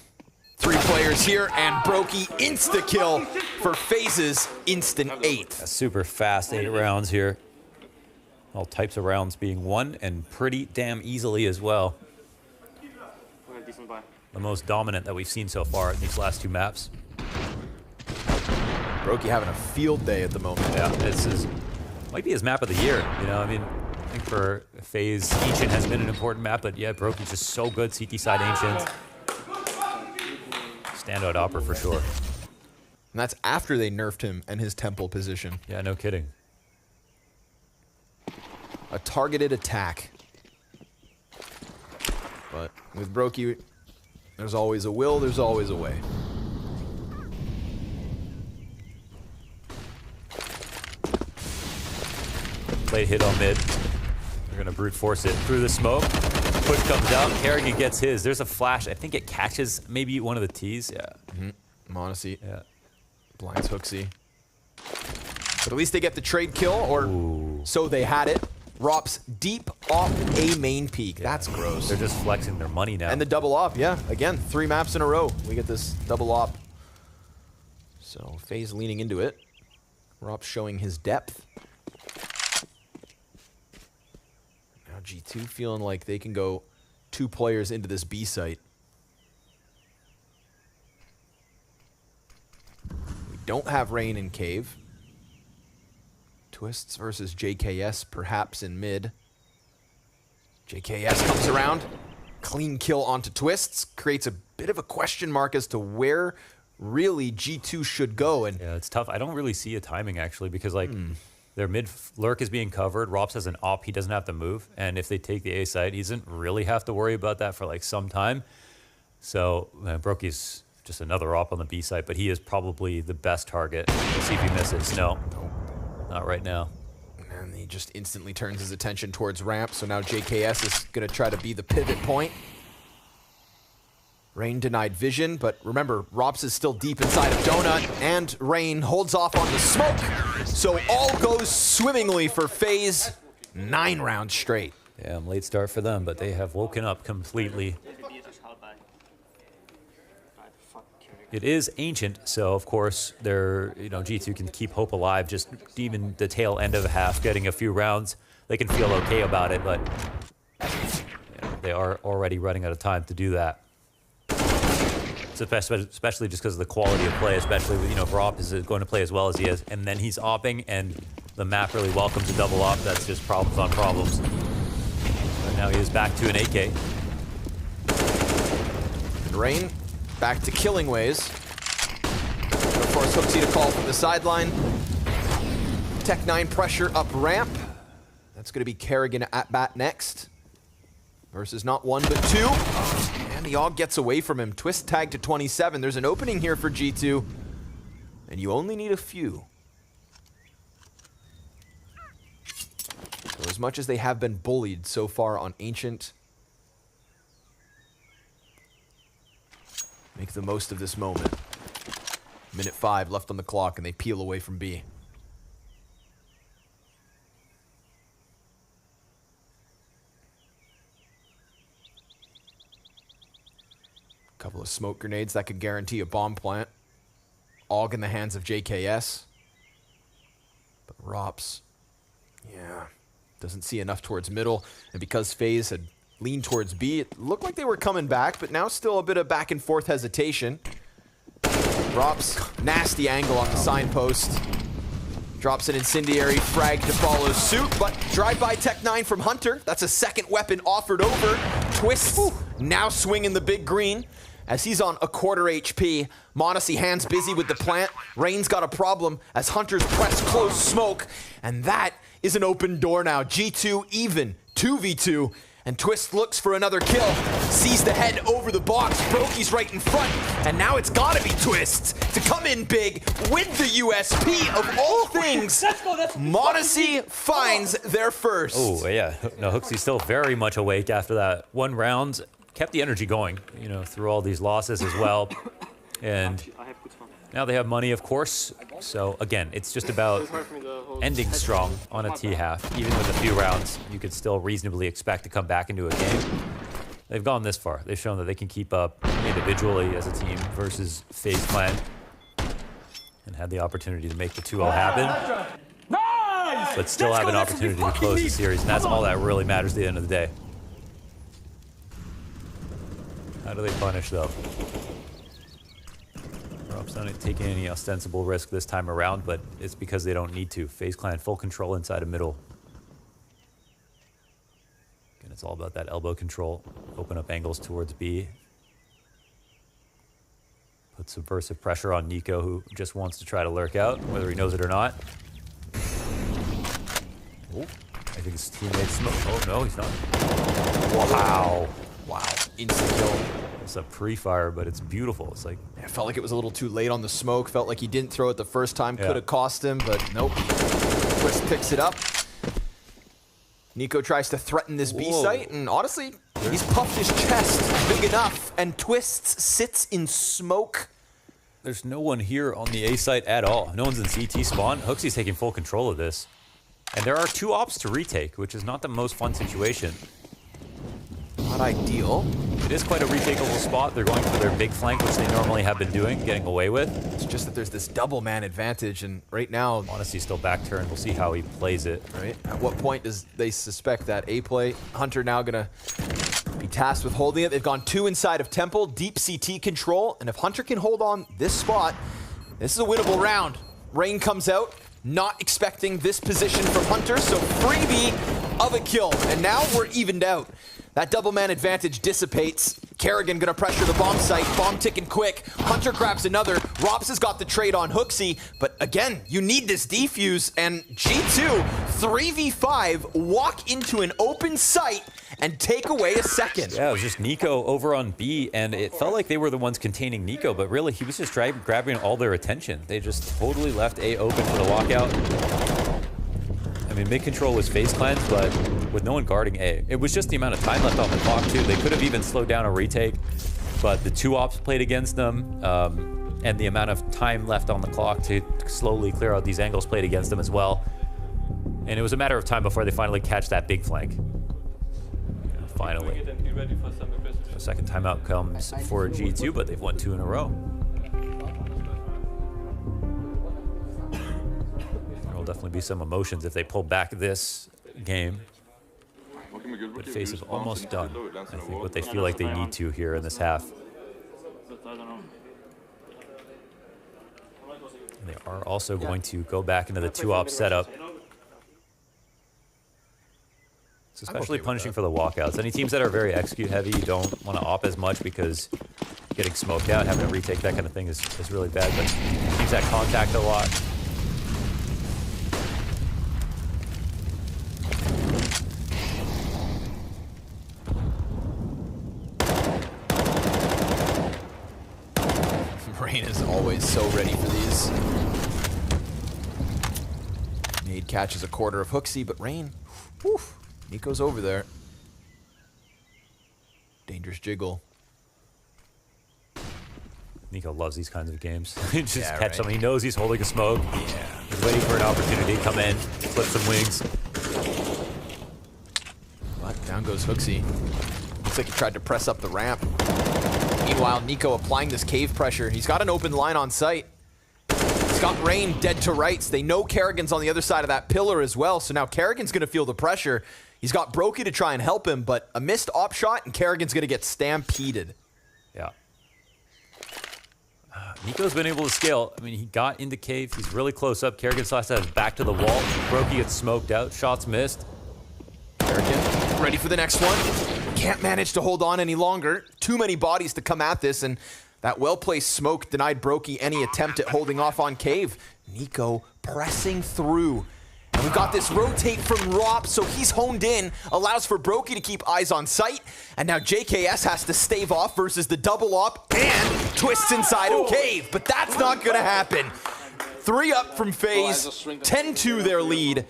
3 players here, and Brokey insta-kill for FaZe's instant 8. A super fast 8 rounds here. All types of rounds being won, and pretty damn easily as well. The most dominant that we've seen so far in these last 2 maps. Brokey having a field day at the moment. Yeah, this is might be his map of the year. You know, I mean, I think for FaZe, Ancient has been an important map, but yeah, Brokey's just so good. CT side Ancient. Standout opera for sure. And that's after they nerfed him and his temple position. Yeah, no kidding. A targeted attack. But with Brokey, there's always a will, there's always a way. Late hit on mid. They're gonna brute force it through the smoke. Push comes out. Kerrigan gets his. There's a flash. I think it catches maybe one of the T's. Yeah. Monacy. Yeah. Blinds Hooksy. But at least they get the trade kill, or so they had it. Rops deep off A main peak. That's gross. They're just flexing their money now. And the double op, yeah. Again, 3 maps in a row. We get this double op. So FaZe leaning into it. Rops showing his depth. Now G2 feeling like they can go 2 players into this B site. We don't have Rain in cave. Twists versus JKS, perhaps in mid. JKS comes around. Clean kill onto Twists. Creates a bit of a question mark as to where really G2 should go. And yeah, it's tough. I don't really see a timing, actually, because like their mid lurk is being covered. Rops has an op. He doesn't have to move. And if they take the A side, he doesn't really have to worry about that for like some time. So Brokey's just another op on the B side, but he is probably the best target. Let's see if he misses. No. Not right now. And he just instantly turns his attention towards ramp, so now JKS is going to try to be the pivot point. Rain denied vision, but remember, Rops is still deep inside of Donut, and Rain holds off on the smoke. So all goes swimmingly for FaZe. 9 rounds straight. Yeah, late start for them, but they have woken up completely. It is Ancient, so of course they're, G2 can keep hope alive. Just even the tail end of the half, getting a few rounds, they can feel okay about it. But they are already running out of time to do that. Especially just because of the quality of play, especially with, if Rop is going to play as well as he is, and then he's opping, and the map really welcomes a double op. That's just problems on problems. And now he is back to an AK. And Rain back to killing ways. Of course, Hooksy to call from the sideline. Tech 9 pressure up ramp. That's going to be Kerrigan at bat next. versus not 1 but 2. And the AUG gets away from him. Twist tag to 27. There's an opening here for G2. And you only need a few. So as much as they have been bullied so far on Ancient, make the most of this moment. Minute 5 left on the clock, and they peel away from B. Couple of smoke grenades that could guarantee a bomb plant. AUG in the hands of JKS. But Rops, yeah, doesn't see enough towards middle. And because FaZe had leaned towards B, it looked like they were coming back, but now still a bit of back and forth hesitation. Rops, nasty angle on the signpost. Drops an incendiary frag to follow suit, but drive-by Tech-9 from Hunter. That's a second weapon offered over. Twist now swinging the big green as he's on a quarter HP. m0NESY hands busy with the plant. Rain's got a problem as Hunter's press close smoke, and that is an open door now. G2 even, 2v2. And Twist looks for another kill. Sees the head over the box. Brokey's right in front. And now it's gotta be Twist to come in big with the USP of all things. m0NESY finds their first. Oh, yeah. No, HooXi's still very much awake after that one round. Kept the energy going, you know, through all these losses as well. And now they have money, of course. So again, it's just about ending strong on a T-half. Even with a few rounds, you could still reasonably expect to come back into a game. They've gone this far. They've shown that they can keep up individually as a team versus FaZe Clan. And had the opportunity to make the 2-0 happen. But still have an opportunity to close the series. And that's all that really matters at the end of the day. How do they punish, though? Rops not taking any ostensible risk this time around, but it's because they don't need to. FaZe Clan full control inside of middle. Again, it's all about that elbow control. Open up angles towards B. Put subversive pressure on Nico, who just wants to try to lurk out, whether he knows it or not. Oh, I think his teammates smoke. Oh, no, he's not. Wow. Wow. Instant kill. It's a pre-fire, but it's beautiful. It's like, I felt like it was a little too late on the smoke. Felt like he didn't throw it the first time. Could have cost him, but nope. Twist picks it up. Nico tries to threaten this B site, and honestly, he's puffed his chest big enough, and Twist sits in smoke. There's no one here on the A site at all. No one's in CT spawn. HooXi's taking full control of this. And there are 2 ops to retake, which is not the most fun situation. Not ideal. It is quite a retakeable spot. They're going for their big flank, which they normally have been doing, getting away with. It's just that there's this double man advantage, and right now, honestly, still back turn. We'll see how he plays it. Right. At what point does they suspect that A play? Hunter now gonna be tasked with holding it. They've gone 2 inside of Temple, deep CT control, and if Hunter can hold on this spot, this is a winnable round. Rain comes out, not expecting this position from Hunter, so freebie of a kill, and now we're evened out. That double man advantage dissipates. Kerrigan gonna pressure the bomb site. Bomb ticking quick. Hunter grabs another. Rops has got the trade on HooXi. But again, you need this defuse. And G2, 3v5, walk into an open site and take away a second. Yeah, it was just Nico over on B, and it felt like they were the ones containing Nico, but really he was just grabbing all their attention. They just totally left A open for the walkout. I mean, mid-control was FaZe Clan, but with no one guarding A. It was just the amount of time left on the clock, too. They could have even slowed down a retake, but the 2 ops played against them, and the amount of time left on the clock to slowly clear out these angles played against them as well. And it was a matter of time before they finally catch that big flank. Finally. The second timeout comes for G2, but they've won 2 in a row. There'll definitely be some emotions if they pull back this game. But FaZe is almost done. I think what they feel like they need to here in this half. And they are also going to go back into the 2-op setup. It's especially punishing for the walkouts. Any teams that are very execute heavy don't want to op as much because getting smoked out, having a retake, that kind of thing is really bad. But teams that contact a lot. Rain is always so ready for these. Nade catches a quarter of Hooksy, but Rain, whew, Nico's over there. Dangerous jiggle. Nico loves these kinds of games. Just catch him. He knows he's holding a smoke. Yeah. He's waiting for an opportunity to come in, flip some wings. But down goes Hooksy. Looks like he tried to press up the ramp. Meanwhile, Nico applying this cave pressure. He's got an open line on site. He's got Rain dead to rights. They know Kerrigan's on the other side of that pillar as well, so now Kerrigan's going to feel the pressure. He's got Brokey to try and help him, but a missed op shot, and Kerrigan's going to get stampeded. Yeah. Nico's been able to scale. I mean, he got into cave. He's really close up. Kerrigan slides his back to the wall. Brokey gets smoked out. Shots missed. Kerrigan ready for the next one. Can't manage to hold on any longer. Too many bodies to come at this, and that well-placed smoke denied Brokey any attempt at holding off on cave. Nico pressing through. And we've got this rotate from Rop, so he's honed in, allows for Brokey to keep eyes on sight, and now JKS has to stave off versus the double op and twists inside of cave, but that's not gonna happen. 3 up from FaZe, 10-2 their lead,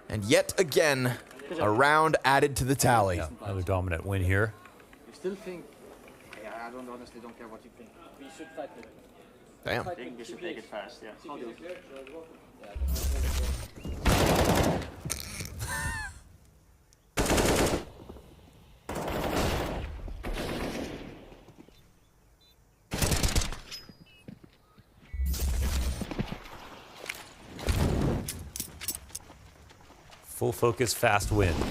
and yet again, a round added to the tally. Yeah, another dominant win here. You still think? Yeah, I honestly don't care what you think. We should fight it. Damn. I think we should take it fast, yeah. Full focus, fast win. Gonna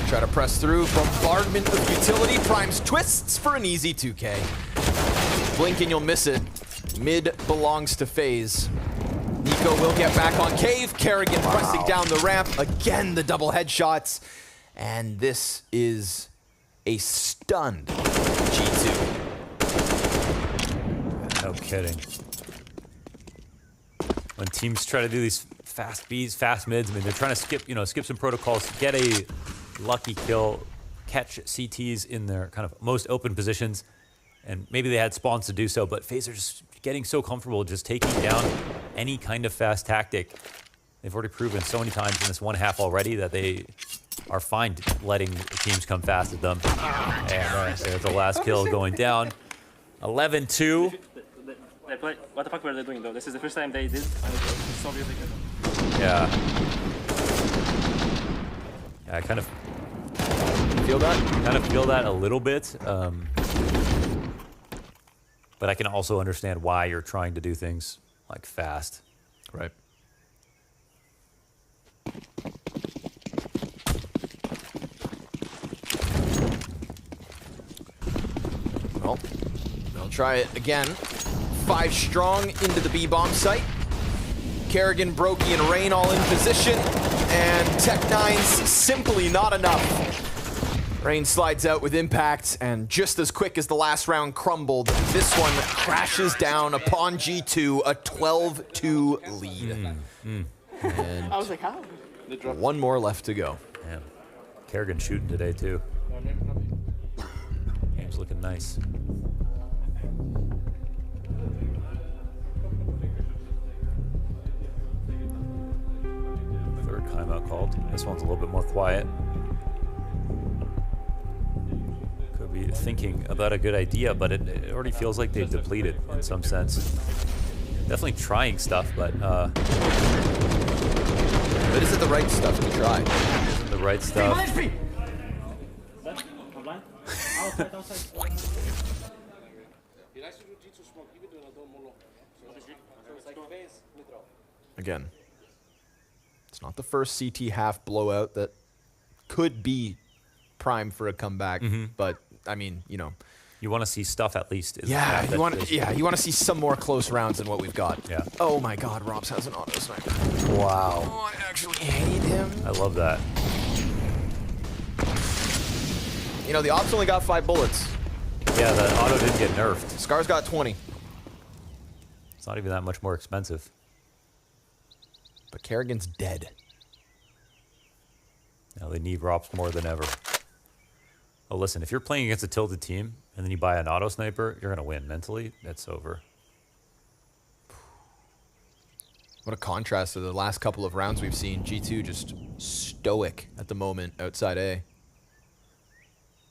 try to press through. Bombardment of utility. Primes twists for an easy 2K. Blink and you'll miss it. Mid belongs to FaZe. Nico will get back on cave. Kerrigan pressing down the ramp. Again, the double headshots. And this is a stunned G2. No kidding. When teams try to do these fast Bs, fast mids, I mean, they're trying to skip some protocols, get a lucky kill, catch CTs in their kind of most open positions, and maybe they had spawns to do so, but FaZe are just getting so comfortable just taking down any kind of fast tactic. They've already proven so many times in this one half already that they are fine letting teams come fast at them. And there's the last kill going down. 11-2. They play. What the fuck were they doing though? This is the first time they did. And it's so really good. Yeah. Yeah, I kind of feel that. Kind of feel that a little bit. But I can also understand why you're trying to do things like fast. Right. Well, they'll try it again. 5 strong into the B-bomb site. Kerrigan, Brokey, and Rain all in position. And Tech9's simply not enough. Rain slides out with impact, and just as quick as the last round crumbled, this one crashes down upon G2, a 12-2 lead. And I was like, how? One more left to go. Yeah. Kerrigan shooting today, too. Game's looking nice. Third timeout called. This one's a little bit more quiet. Could be thinking about a good idea, but it already feels like they've depleted in some sense. Definitely trying stuff, but is it the right stuff to try? Is it the right stuff? Again, it's not the first CT half blowout that could be prime for a comeback, but I mean, you know, you want to see stuff at least. Yeah, you want to see some more close rounds than what we've got. Yeah. Oh my God, Robs has an auto sniper. Wow. Oh, I actually hate him. I love that. You know, the Ops only got 5 bullets. Yeah, the auto didn't get nerfed. Scar's got 20. It's not even that much more expensive. But Kerrigan's dead. Now they need Rops more than ever. Oh, listen, if you're playing against a tilted team and then you buy an auto sniper, you're going to win. Mentally, that's over. What a contrast to the last couple of rounds we've seen. G2 just stoic at the moment outside A.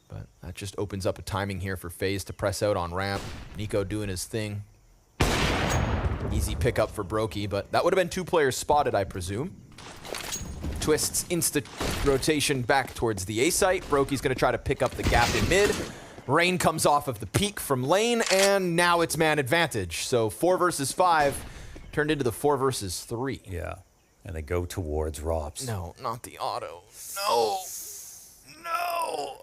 But that just opens up a timing here for FaZe to press out on ramp. Nico doing his thing. Easy pickup for Brokey, but that would have been 2 players spotted, I presume. Twist's insta rotation back towards the A site. Brokey's going to try to pick up the gap in mid. Rain comes off of the peak from lane, and now it's man advantage. So 4 versus 5 turned into the 4 versus 3. Yeah, and they go towards Robs. No, not the auto. No, no.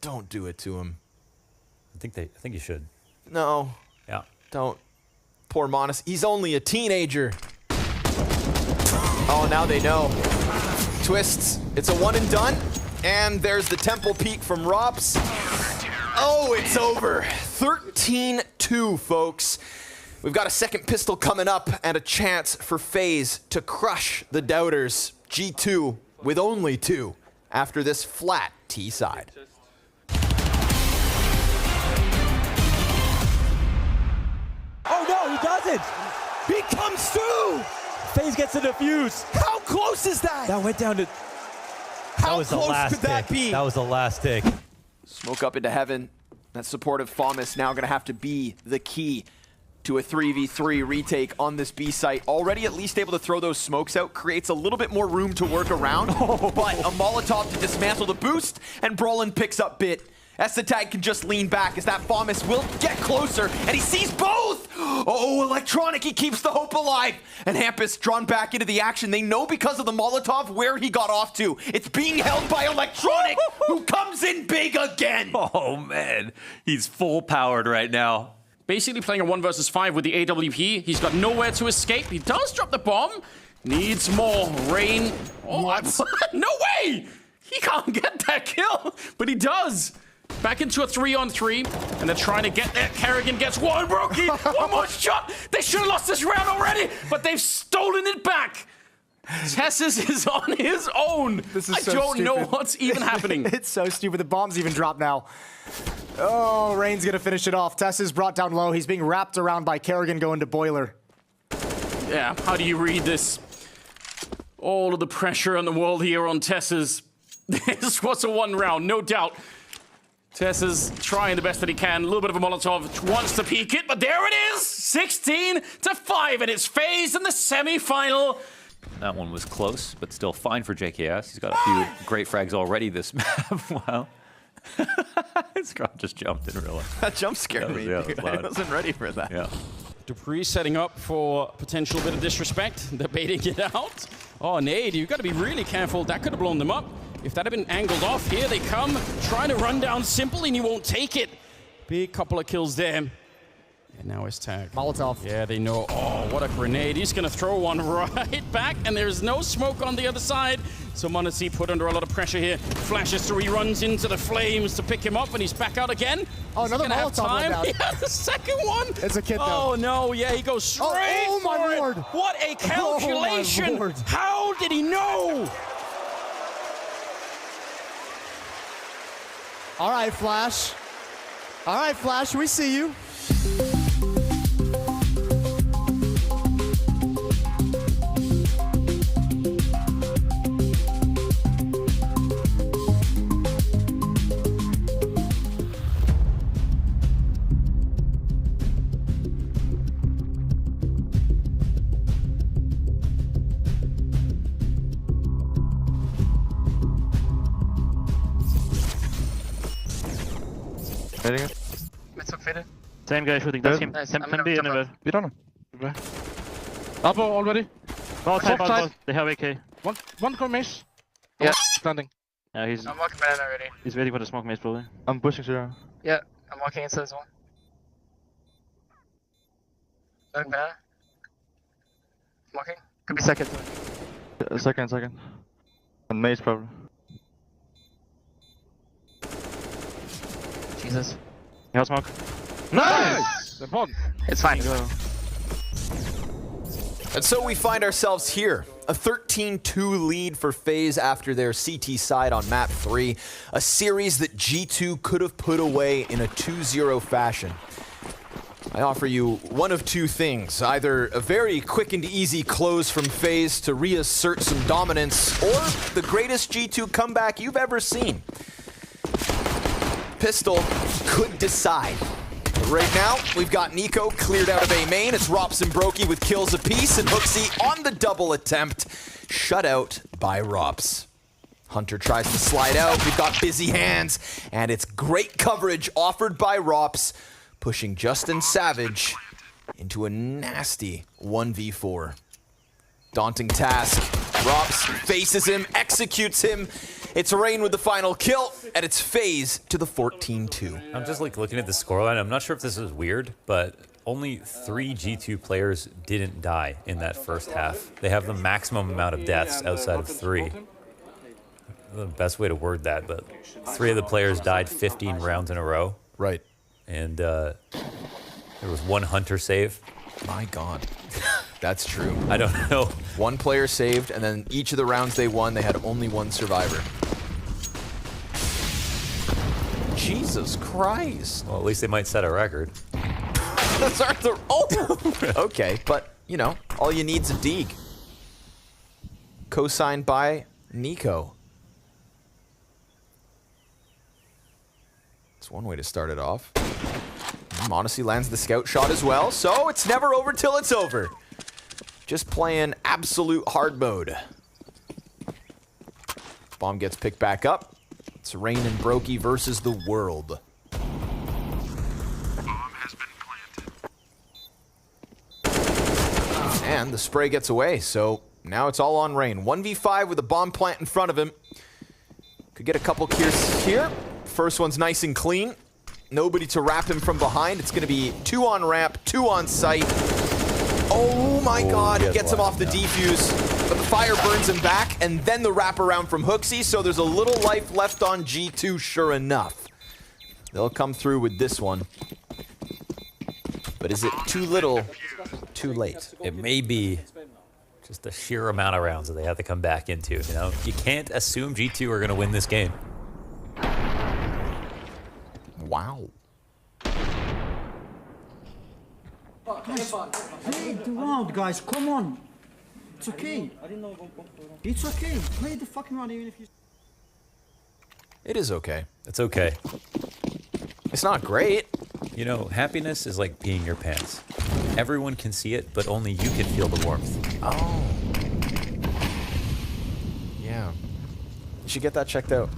Don't do it to him. I think you should. No. Yeah. Don't. Poor Monas. He's only a teenager. Oh, now they know. Twists. It's a one and done. And there's the temple peak from Robs. Oh, it's over. 13-2, folks. We've got a second pistol coming up and a chance for FaZe to crush the doubters. G2 with only 2 after this flat T side. Oh no, he doesn't! He comes through! FaZe gets a defuse. How close is that? That went down to... How close could that be? That was the last tick. Smoke up into heaven. That supportive FaMAS now going to have to be the key to a 3v3 retake on this B site. Already at least able to throw those smokes out, creates a little bit more room to work around, but a Molotov to dismantle the boost, and Brolin picks up Bit. Essetag can just lean back as that FaMAS will get closer, and he sees both! Oh, Electronic, he keeps the hope alive! And Hampus drawn back into the action. They know because of the Molotov where he got off to. It's being held by Electronic, who comes in big again! Oh, man. He's full powered right now. Basically playing a 1 versus 5 with the AWP. He's got nowhere to escape. He does drop the bomb. Needs more. Rain. Oh, no way! He can't get that kill, but he does. Back into a 3-on-3, and they're trying to get there. Kerrigan gets one, Brokey, one more shot. They should have lost this round already, but they've stolen it back. Tessus is on his own. This is I so don't know stupid. what's even happening. It's so stupid. The bomb's even dropped now. Oh, Rain's gonna finish it off. Tess is brought down low. He's being wrapped around by Kerrigan going to Boiler. Yeah, how do you read this? All of the pressure in the world here on Tessus. This was a 1 round, no doubt. Tessa's trying the best that he can. A little bit of a Molotov, wants to peek it, but there it is! 16-5, and it's FaZe in the semi-final. That one was close, but still fine for JKS. He's got a few great frags already this map. Wow. Scott just jumped in real life. That jump scared me. Yeah, I wasn't ready for that. Yeah. Dupree setting up for potential bit of disrespect. They're baiting it out. Oh, Nade, you've got to be really careful. That could have blown them up. If that had been angled off, here they come. Trying to run down Simple, and he won't take it. Big couple of kills there. And now it's tagged. Molotov. Yeah, they know. Oh, what a grenade. He's going to throw one right back, and there's no smoke on the other side. So m0NESY put under a lot of pressure here. Flashes through, he runs into the flames to pick him up, and he's back out again. Oh, another Molotov went down. Yeah, the second one. It's a kid, though. Oh, no. Yeah, he goes straight oh my for it. Lord. What a calculation. Oh, my Lord. How did he know? All right, Flash. All right, Flash, we see you. Hitting it. Let's up faded. Same guy shooting. That's him. Nice. Can be anywhere. We don't know. Upper already. Both. They have AK. One core mace. Yeah. Standing. Yeah, he's. I'm walking banana already. He's waiting for the smoke mace probably. I'm pushing zero. Yeah, I'm walking into this one. Look, banana. I'm walking. Could be second. Second. And mace probably. Jesus. You have smoke. Nice! It's fine. And so we find ourselves here A 13-2 lead for FaZe after their CT side on map 3. A series that G2 could have put away in a 2-0 fashion. I offer you one of two things. Either a very quick and easy close from FaZe to reassert some dominance, or the greatest G2 comeback you've ever seen. Pistol could decide. But right now, we've got Nico cleared out of A main. It's Rops and Brokey with kills apiece, and Hooksy on the double attempt. Shut out by Rops. Hunter tries to slide out. We've got busy hands, and it's great coverage offered by Rops, pushing Justin Savage into a nasty 1v4. Daunting task. Rops faces him, executes him. It's Rain with the final kill, and it's FaZe to the 14-2. I'm just like looking at the scoreline. I'm not sure if this is weird, but only 3 G2 players didn't die in that first half. They have the maximum amount of deaths outside of 3. The best way to word that, but 3 of the players died 15 rounds in a row. Right. And there was 1 Hunter save. My God. That's true. I don't know. 1 player saved, and then each of the rounds they won, they had only 1 survivor. Jesus Christ. Well, at least they might set a record. Those aren't the... Oh! Okay, but, you know, all you need's a Deeg. Co-signed by Nico. That's one way to start it off. Monacy lands the scout shot as well, so it's never over till it's over. Just playing absolute hard mode. Bomb gets picked back up. It's Rain and Brokey versus the world. And the spray gets away, so now it's all on Rain. 1v5 with a bomb plant in front of him. Could get a couple kills here. First one's nice and clean. Nobody to wrap him from behind. It's going to be 2 on ramp, 2 on site. Oh my God, he gets him off the defuse, but the fire burns him back, and then the wraparound from Hooksy, so there's a little life left on G2, sure enough. They'll come through with this one. But is it too little, too late? It may be just the sheer amount of rounds that they have to come back into, you know? You can't assume G2 are going to win this game. Wow. Guys, play the round, guys. Come on. It's okay. It's okay. Play the fucking round even if you... It is okay. It's okay. It's not great. You know, happiness is like peeing your pants. Everyone can see it, but only you can feel the warmth. Oh. Yeah. You should get that checked out.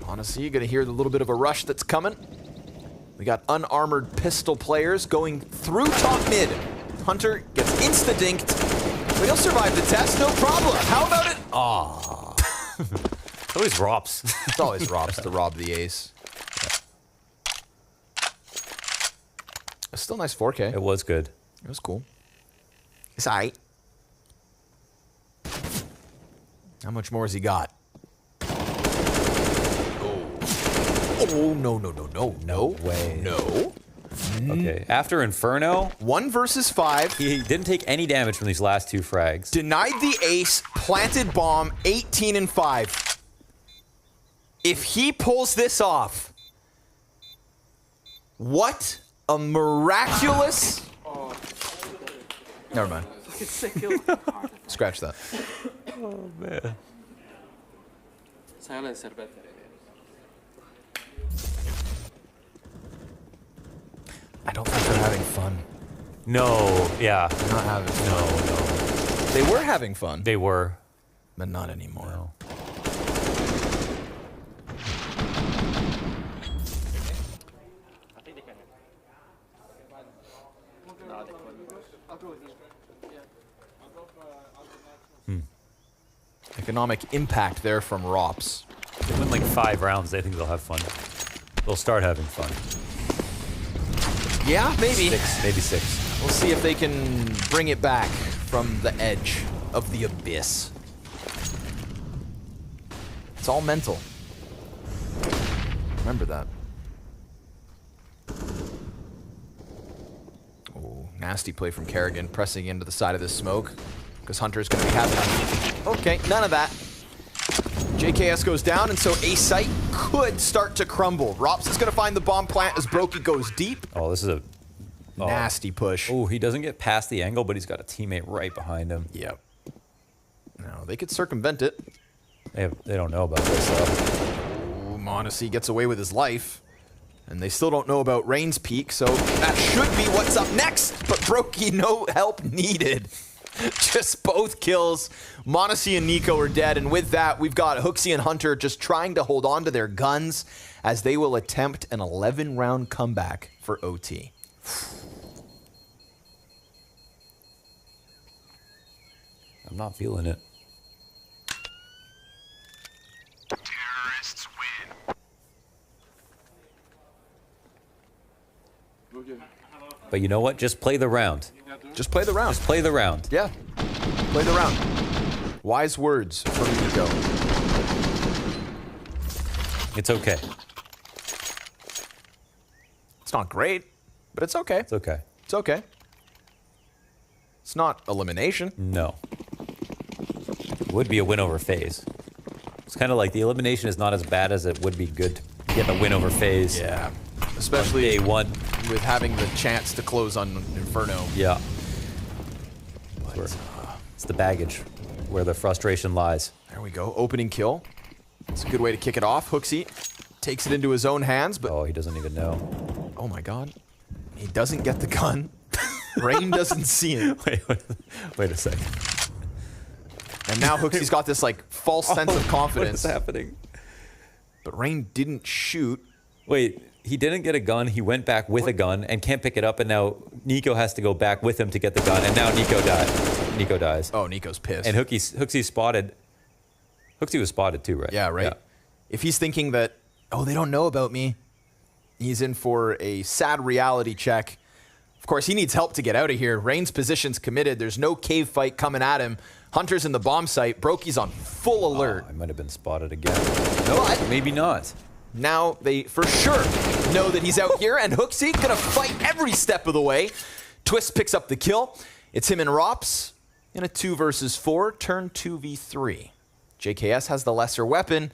Honestly, you're going to hear the little bit of a rush that's coming. We got unarmored pistol players going through top mid. Hunter gets insta-dinked, but he'll survive the test, no problem. How about it? Aw. It's always Rops. It's always Rops to rob the ace. It's still nice 4K. It was good. It was cool. It's aight. How much more has he got? Oh, no, no, no, no, no. Way. No. Okay, after Inferno. 1 versus 5. He didn't take any damage from these last 2 frags. Denied the ace, planted bomb, 18 and 5. If he pulls this off, what a miraculous... Never mind. Scratch that. Oh, man. I don't think they're having fun. No, yeah. They're not having fun. No. They were having fun. They were. But not anymore. No. Economic impact there from Rops. They win like 5 rounds. They think they'll have fun. They'll start having fun. Yeah, maybe. 6, maybe 6. We'll see if they can bring it back from the edge of the abyss. It's all mental. Remember that. Oh, Nasty play from Kerrigan, pressing into the side of this smoke, because Hunter's going to be having... Okay, none of that. JKS goes down, and so A site could start to crumble. Rops is going to find the bomb plant as Brokey goes deep. Oh, this is a... Nasty push. Oh, he doesn't get past the angle, but he's got a teammate right behind him. Yep. No, they could circumvent it. They don't know about this, though. Ooh, Monacy gets away with his life. And they still don't know about Rain's peak, so that should be what's up next. But Brokey, no help needed. Just both kills. Monacy and Nico are dead, and with that, we've got Hooksy and Hunter just trying to hold on to their guns as they will attempt an 11-round comeback for OT. I'm not feeling it. Terrorists win. But you know what? Just play the round. Just play the round. Just play the round. Yeah. Play the round. Wise words from Nico. It's okay. It's not great, but it's okay. It's okay. It's okay. It's not elimination. No. It would be a win over FaZe. It's kind of like the elimination is not as bad as it would be good to get the win over FaZe. Yeah. Especially day one. With having the chance to close on Inferno. Yeah. It's the baggage where the frustration lies. There we go. Opening kill. It's a good way to kick it off. Hooksy takes it into his own hands, but... Oh, he doesn't even know. Oh my god. He doesn't get the gun. Rain doesn't see it. Wait a second. And now Hooksy's got this like false sense of confidence. What is happening? But Rain didn't shoot. Wait, he didn't get a gun. He went back with a gun and can't pick it up, and now Nico has to go back with him to get the gun, and now Nico died. Nico dies. Oh, Nico's pissed. And Hooksy spotted. Hooksy was spotted too, right? Yeah, right. Yeah. If he's thinking that, oh, they don't know about me, he's in for a sad reality check. Of course, he needs help to get out of here. Rain's position's committed. There's no cave fight coming at him. Hunter's in the bomb site. Brokey's on full alert. Oh, I might have been spotted again. No, maybe not. Now they for sure know that he's out here, and Hooksy gonna fight every step of the way. Twist picks up the kill. It's him and Rops in a 2 versus 4, turn 2v3. JKS has the lesser weapon,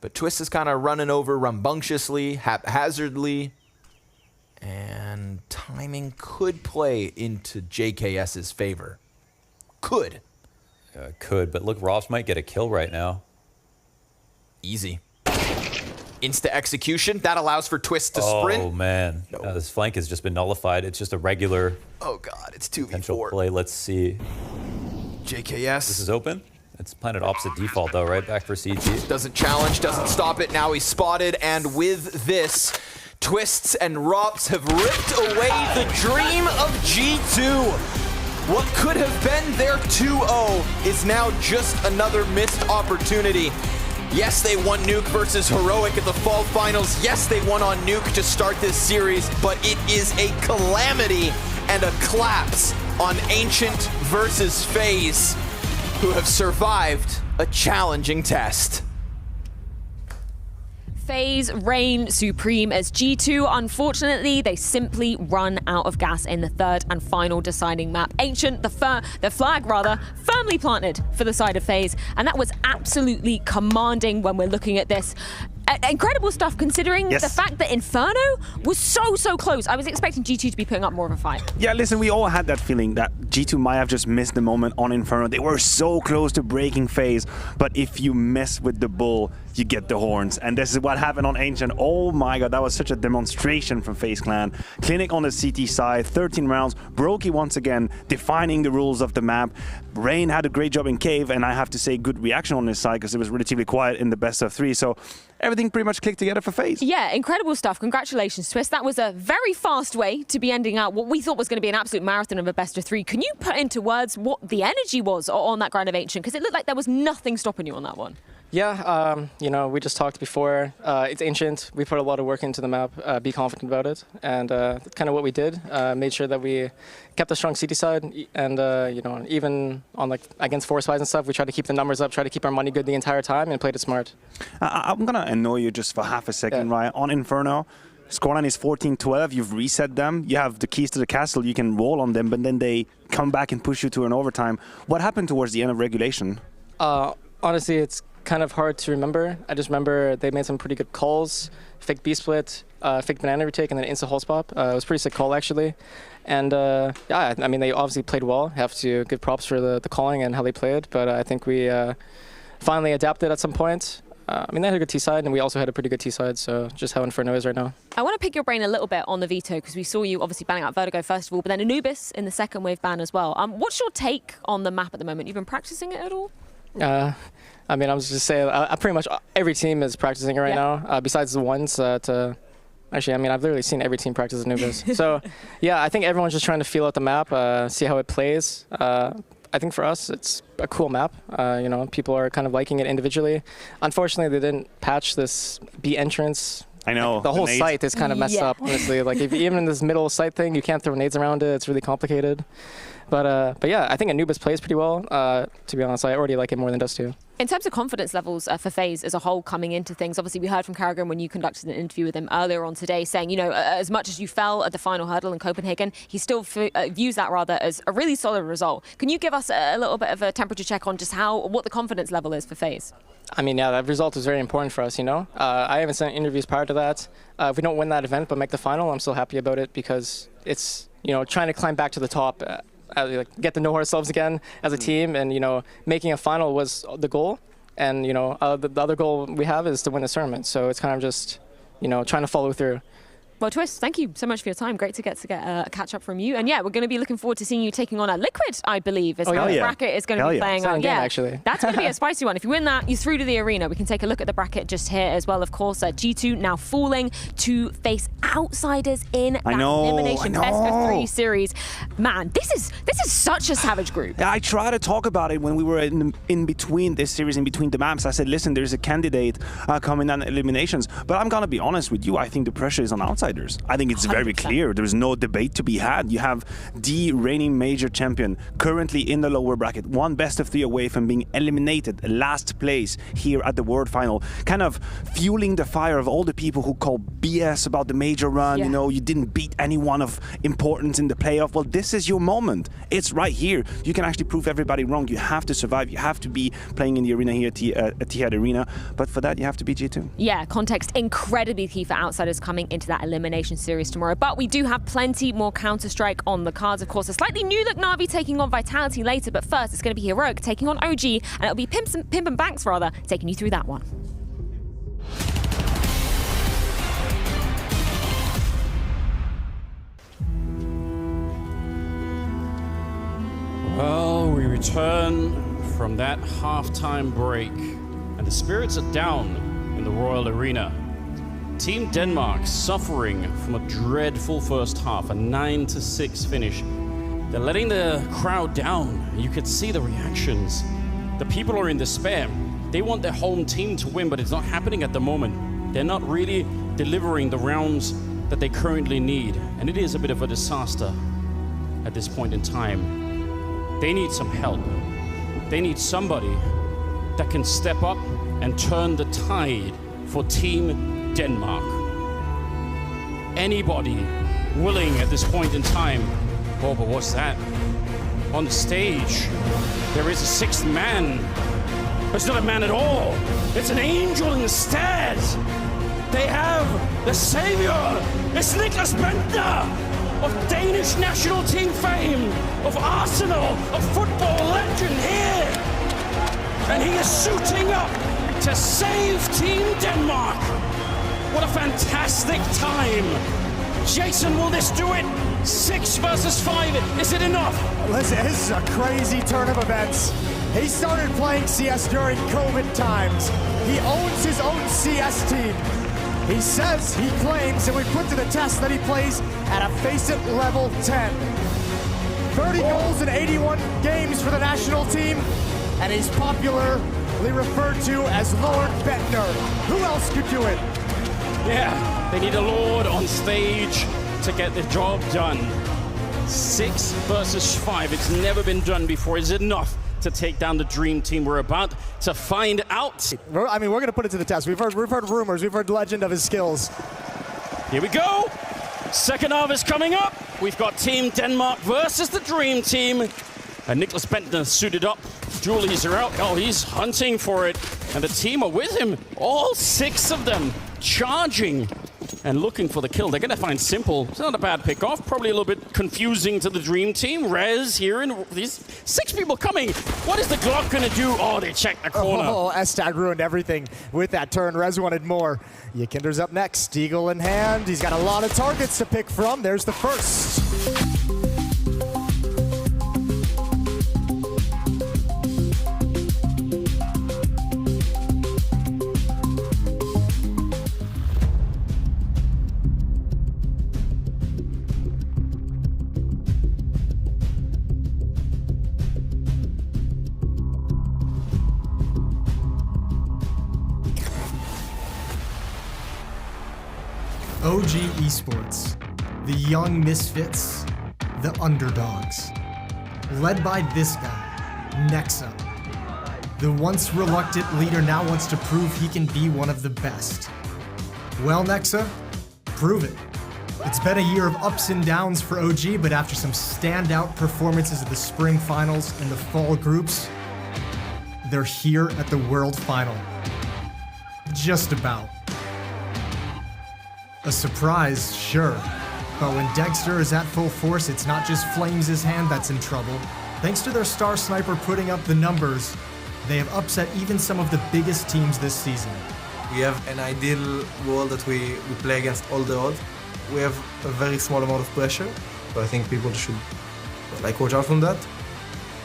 but Twist is kind of running over rambunctiously, haphazardly, and timing could play into JKS's favor. Could. Could, but look, Rops might get a kill right now. Easy. Insta execution. That allows for Twist to sprint. Oh, man. No. This flank has just been nullified. It's just a regular... Oh, God. It's 2v4. Potential play. Let's see. JKS. This is open. It's planted opposite default, though, right? Back for CT. Doesn't challenge, doesn't stop it. Now he's spotted, and with this, Twists and Rops have ripped away the dream of G2. What could have been their 2-0 is now just another missed opportunity. Yes, they won Nuke versus Heroic at the Fall Finals. Yes, they won on Nuke to start this series, but it is a calamity and a collapse on Ancient versus FaZe, who have survived a challenging test. FaZe reign supreme as G2. Unfortunately, they simply run out of gas in the third and final deciding map. Ancient, the flag firmly planted for the side of FaZe, and that was absolutely commanding when we're looking at this. Incredible stuff considering the fact that Inferno was so close. I was expecting G2 to be putting up more of a fight. Yeah, listen, we all had that feeling that G2 might have just missed the moment on Inferno. They were so close to breaking FaZe, but if you mess with the bull, you get the horns. And this is what happened on Ancient. Oh my god, that was such a demonstration from FaZe Clan. Clinic on the CT side, 13 rounds. Brokey once again defining the rules of the map. Rain had a great job in Cave, and I have to say good reaction on his side because it was relatively quiet in the best of 3. So everything pretty much clicked together for FaZe. Yeah, incredible stuff. Congratulations, Twist. That was a very fast way to be ending out what we thought was going to be an absolute marathon of a best of 3. Can you put into words what the energy was on that grind of Ancient? Because it looked like there was nothing stopping you on that one. Yeah, you know, we just talked before. It's Ancient. We put a lot of work into the map. Be confident about it, and that's kind of what we did. Made sure that we kept a strong CT side, and you know, even on like against force fights and stuff, we tried to keep the numbers up, try to keep our money good the entire time, and played it smart. I'm gonna annoy you just for half a second, right? On Inferno, Scoreline is 14-12. You've reset them. You have the keys to the castle. You can roll on them, but then they come back and push you to an overtime. What happened towards the end of regulation? Honestly, it's kind of hard to remember. I just remember they made some pretty good calls. Fake B-split, fake banana retake, and then insta hole spot. It was a pretty sick call, actually. And yeah, I mean, they obviously played well. Have to give props for the calling and how they played. But I think we finally adapted at some point. I mean, they had a good T-side, and we also had a pretty good T-side, so just how Inferno is right now. I want to pick your brain a little bit on the veto, because we saw you obviously banning out Vertigo first of all, but then Anubis in the second wave ban as well. What's your take on the map at the moment? You've been practicing it at all? I mean, I was just saying, pretty much every team is practicing it right now, besides the ones that... Actually, I mean, I've literally seen every team practice Anubis. So, yeah, I think everyone's just trying to feel out the map, see how it plays. I think for us, it's a cool map. You know, people are kind of liking it individually. Unfortunately, they didn't patch this B entrance. I know. Like, the whole site is kind of messed up, honestly. Like, even in this middle site thing, you can't throw nades around it. It's really complicated. But yeah, I think Anubis plays pretty well. To be honest, I already like it more than Dust 2. In terms of confidence levels for FaZe as a whole coming into things, obviously we heard from Karragan when you conducted an interview with him earlier on today saying, you know, as much as you fell at the final hurdle in Copenhagen, he still views that rather as a really solid result. Can you give us a little bit of a temperature check on just what the confidence level is for FaZe? I mean, yeah, that result is very important for us, you know. I haven't seen interviews prior to that. If we don't win that event but make the final, I'm still happy about it because it's, you know, trying to climb back to the top, get to know ourselves again as a team, and, you know, making a final was the goal. And, you know, the other goal we have is to win this tournament. So it's kind of just, you know, trying to follow through. Well, Twist, thank you so much for your time. Great to get a catch up from you. And yeah, we're going to be looking forward to seeing you taking on a Liquid, I believe, is how the bracket is going to be playing out. Yeah, actually. That's going to be a spicy one. If you win that, you're through to the arena. We can take a look at the bracket just here as well. Of course, G2 now falling to face outsiders in that elimination best of 3 series. Man, this is such a savage group. Yeah, I tried to talk about it when we were in between this series, in between the maps. I said, listen, there's a candidate coming on eliminations. But I'm going to be honest with you. I think the pressure is on outsiders. I think it's very clear. There's no debate to be had. You have the reigning major champion currently in the lower bracket, one best of 3 away from being eliminated, last place here at the World Final, kind of fueling the fire of all the people who call BS about the major run. You know, you didn't beat anyone of importance in the playoff. Well, this is your moment. It's right here. You can actually prove everybody wrong. You have to survive. You have to be playing in the arena here at Etihad Arena. But for that, you have to be G2. Yeah, context incredibly key for outsiders coming into that elimination series tomorrow. But we do have plenty more Counter-Strike on the cards. Of course, a slightly new look NAVI taking on Vitality later. But first, it's going to be Heroic taking on OG. And it'll be Pimp and Banks, rather, taking you through that one. Well, we return from that halftime break, and the spirits are down in the Royal Arena. Team Denmark suffering from a dreadful first half, a 9-6 finish. They're letting the crowd down. You could see the reactions. The people are in despair. They want their home team to win, but it's not happening at the moment. They're not really delivering the rounds that they currently need, and it is a bit of a disaster at this point in time. They need some help. They need somebody that can step up and turn the tide for Team Denmark. Anybody willing at this point in time? Oh, but what's that? On the stage, there is a 6th man. It's not a man at all. It's an angel instead. They have the savior. It's Niklas Bentner of Danish national team fame, of Arsenal, of football legend here. And he is suiting up to save Team Denmark. What a fantastic time. Jason, will this do it? 6 versus 5, is it enough? Listen, this is a crazy turn of events. He started playing CS during COVID times. He owns his own CS team. He says, he claims, and we put to the test that he plays at a FaZe level 10. 30 goals in 81 games for the national team, and he's popularly referred to as Lord Bentner. Who else could do it? Yeah, they need a Lord on stage to get the job done. 6 versus 5, it's never been done before. Is it enough to take down the dream team? We're about to find out. I mean, we're going to put it to the test. We've heard rumors. We've heard legend of his skills. Here we go. Second half is coming up. We've got Team Denmark versus the Dream Team. And Nicholas Bentner suited up. Julies are out. Oh, he's hunting for it. And the team are with him. All 6 of them charging and looking for the kill. They're going to find Simple. It's not a bad pick off. Probably a little bit confusing to the Dream Team. Rez here, and these 6 people coming. What is the Glock going to do? Oh, they checked the corner. Oh, S-Tag ruined everything with that turn. Rez wanted more. Yakinder's up next. Deagle in hand. He's got a lot of targets to pick from. There's the first. OG Esports, the young misfits, the underdogs. Led by this guy, Nexa. The once reluctant leader now wants to prove he can be one of the best. Well, Nexa, prove it. It's been a year of ups and downs for OG, but after some standout performances at the spring finals and the fall groups, they're here at the World Final. Just about. A surprise, sure, but when Dexter is at full force, it's not just Flames' hand that's in trouble. Thanks to their star sniper putting up the numbers, they have upset even some of the biggest teams this season. We have an ideal world that we play against all the odds. We have a very small amount of pressure, so I think people should watch out from that.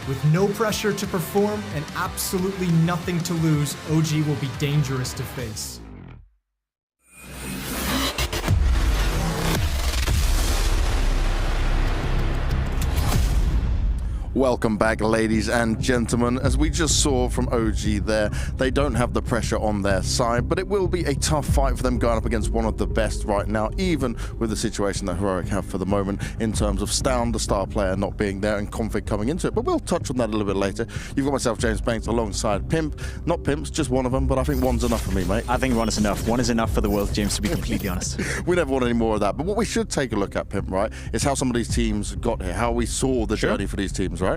With no pressure to perform and absolutely nothing to lose, OG will be dangerous to face. Welcome back, ladies and gentlemen. As we just saw from OG there, they don't have the pressure on their side, but it will be a tough fight for them going up against one of the best right now, even with the situation that Heroic have for the moment in terms of Stown, the star player, not being there and Config coming into it. But we'll touch on that a little bit later. You've got myself, James Banks, alongside Pimp. Not Pimp's, just one of them, but I think one's enough for me, mate. I think one is enough. One is enough for the world, James, to be completely honest. We never want any more of that. But what we should take a look at, Pimp, right, is how some of these teams got here, how we saw the journey for these teams, right?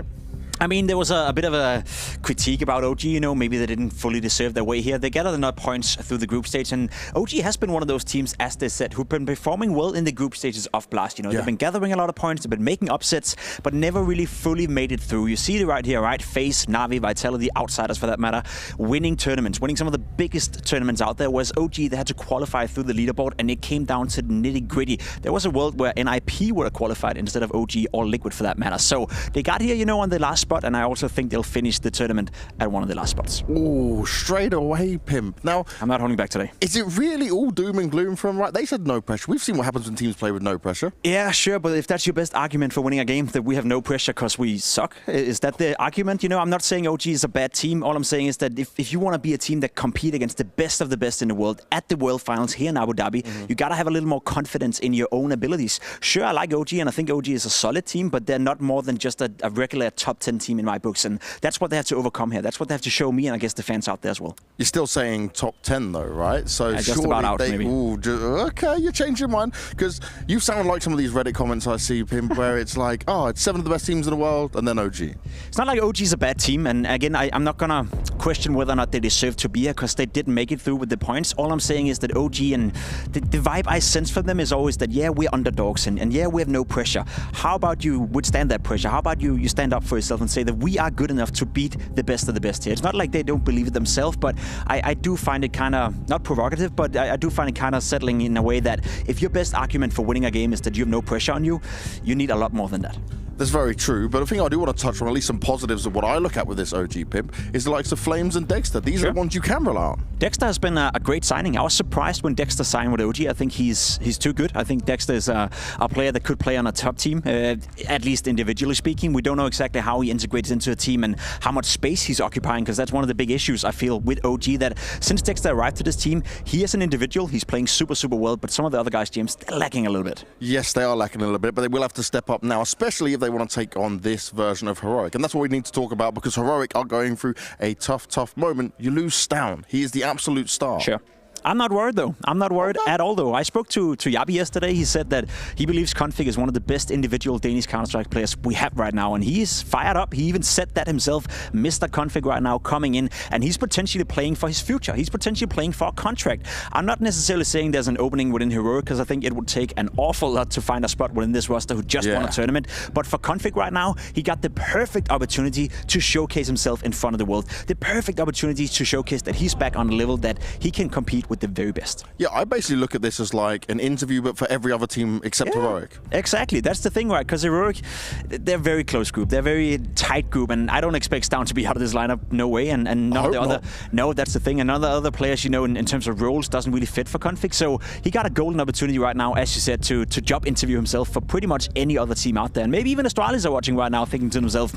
I mean, there was a bit of a critique about OG, you know, maybe they didn't fully deserve their way here. They gathered enough points through the group stage, and OG has been one of those teams, as they said, who've been performing well in the group stages of Blast. You know, they've been gathering a lot of points, they've been making upsets, but never really fully made it through. You see it right here, right? FaZe, NAVI, Vitality, Outsiders for that matter, winning tournaments, winning some of the biggest tournaments out there, whereas OG, they had to qualify through the leaderboard, and it came down to the nitty-gritty. There was a world where NIP would have qualified instead of OG or Liquid for that matter. So they got here, you know, on the last spot, and I also think they'll finish the tournament at one of the last spots. Oh, straight away, Pimp. Now, I'm not holding back today. Is it really all doom and gloom from, right? They said no pressure. We've seen what happens when teams play with no pressure. Yeah, sure, but if that's your best argument for winning a game, that we have no pressure because we suck, is that the argument? You know, I'm not saying OG is a bad team. All I'm saying is that if you want to be a team that compete against the best of the best in the world at the World Finals here in Abu Dhabi, you got to have a little more confidence in your own abilities. Sure, I like OG, and I think OG is a solid team, but they're not more than just a regular top 10 team in my books, and that's what they have to overcome here. That's what they have to show me, and I guess the fans out there as well. You're still saying top 10 though, right? So just about out, maybe. Okay, you changed your mind, because you sound like some of these Reddit comments I see, Pimp, where it's like, oh, it's 7 of the best teams in the world, and then OG. It's not like OG is a bad team, and again, I'm not gonna question whether or not they deserve to be here, because they didn't make it through with the points. All I'm saying is that OG, and the vibe I sense from them is always that, yeah, we're underdogs, and yeah, we have no pressure. How about you withstand that pressure? How about you stand up for yourself and say that we are good enough to beat the best of the best here? It's not like they don't believe it themselves, but I do find it kind of, not provocative, but I do find it kind of settling in a way that if your best argument for winning a game is that you have no pressure on you, you need a lot more than that. That's very true, but I think I do want to touch on at least some positives of what I look at with this OG, Pimp, is the likes of Flames and Dexter. These are the ones you can rely on. Dexter has been a great signing. I was surprised when Dexter signed with OG. I think he's too good. I think Dexter is a player that could play on a top team, at least individually speaking. We don't know exactly how he integrates into a team and how much space he's occupying, because that's one of the big issues I feel with OG, that since Dexter arrived to this team, he as an individual, he's playing super, super well, but some of the other guys, James, they're lacking a little bit. Yes, they are lacking a little bit, but they will have to step up now, especially if they want to take on this version of Heroic. And that's what we need to talk about, because Heroic are going through a tough, tough moment. You lose Stown. He is the absolute star. Sure. I'm not worried, though. I'm not worried at all, though. I spoke to Yabi yesterday. He said that he believes Config is one of the best individual Danish Counter-Strike players we have right now, and he's fired up. He even said that himself, Mr. Config right now coming in, and he's potentially playing for his future. He's potentially playing for a contract. I'm not necessarily saying there's an opening within Heroic, because I think it would take an awful lot to find a spot within this roster who just won a tournament. But for Config right now, he got the perfect opportunity to showcase himself in front of the world. The perfect opportunity to showcase that he's back on a level that he can compete with the very best. Yeah, I basically look at this as like an interview, but for every other team except Heroic. Exactly. That's the thing, right? Because Heroic, they're a very close group. They're a very tight group, and I don't expect Stown to be out of this lineup. No way. And none of the other... No, that's the thing. And none of the other players, you know, in terms of roles, doesn't really fit for Config. So he got a golden opportunity right now, as you said, to job interview himself for pretty much any other team out there. And maybe even Astralis are watching right now thinking to themselves,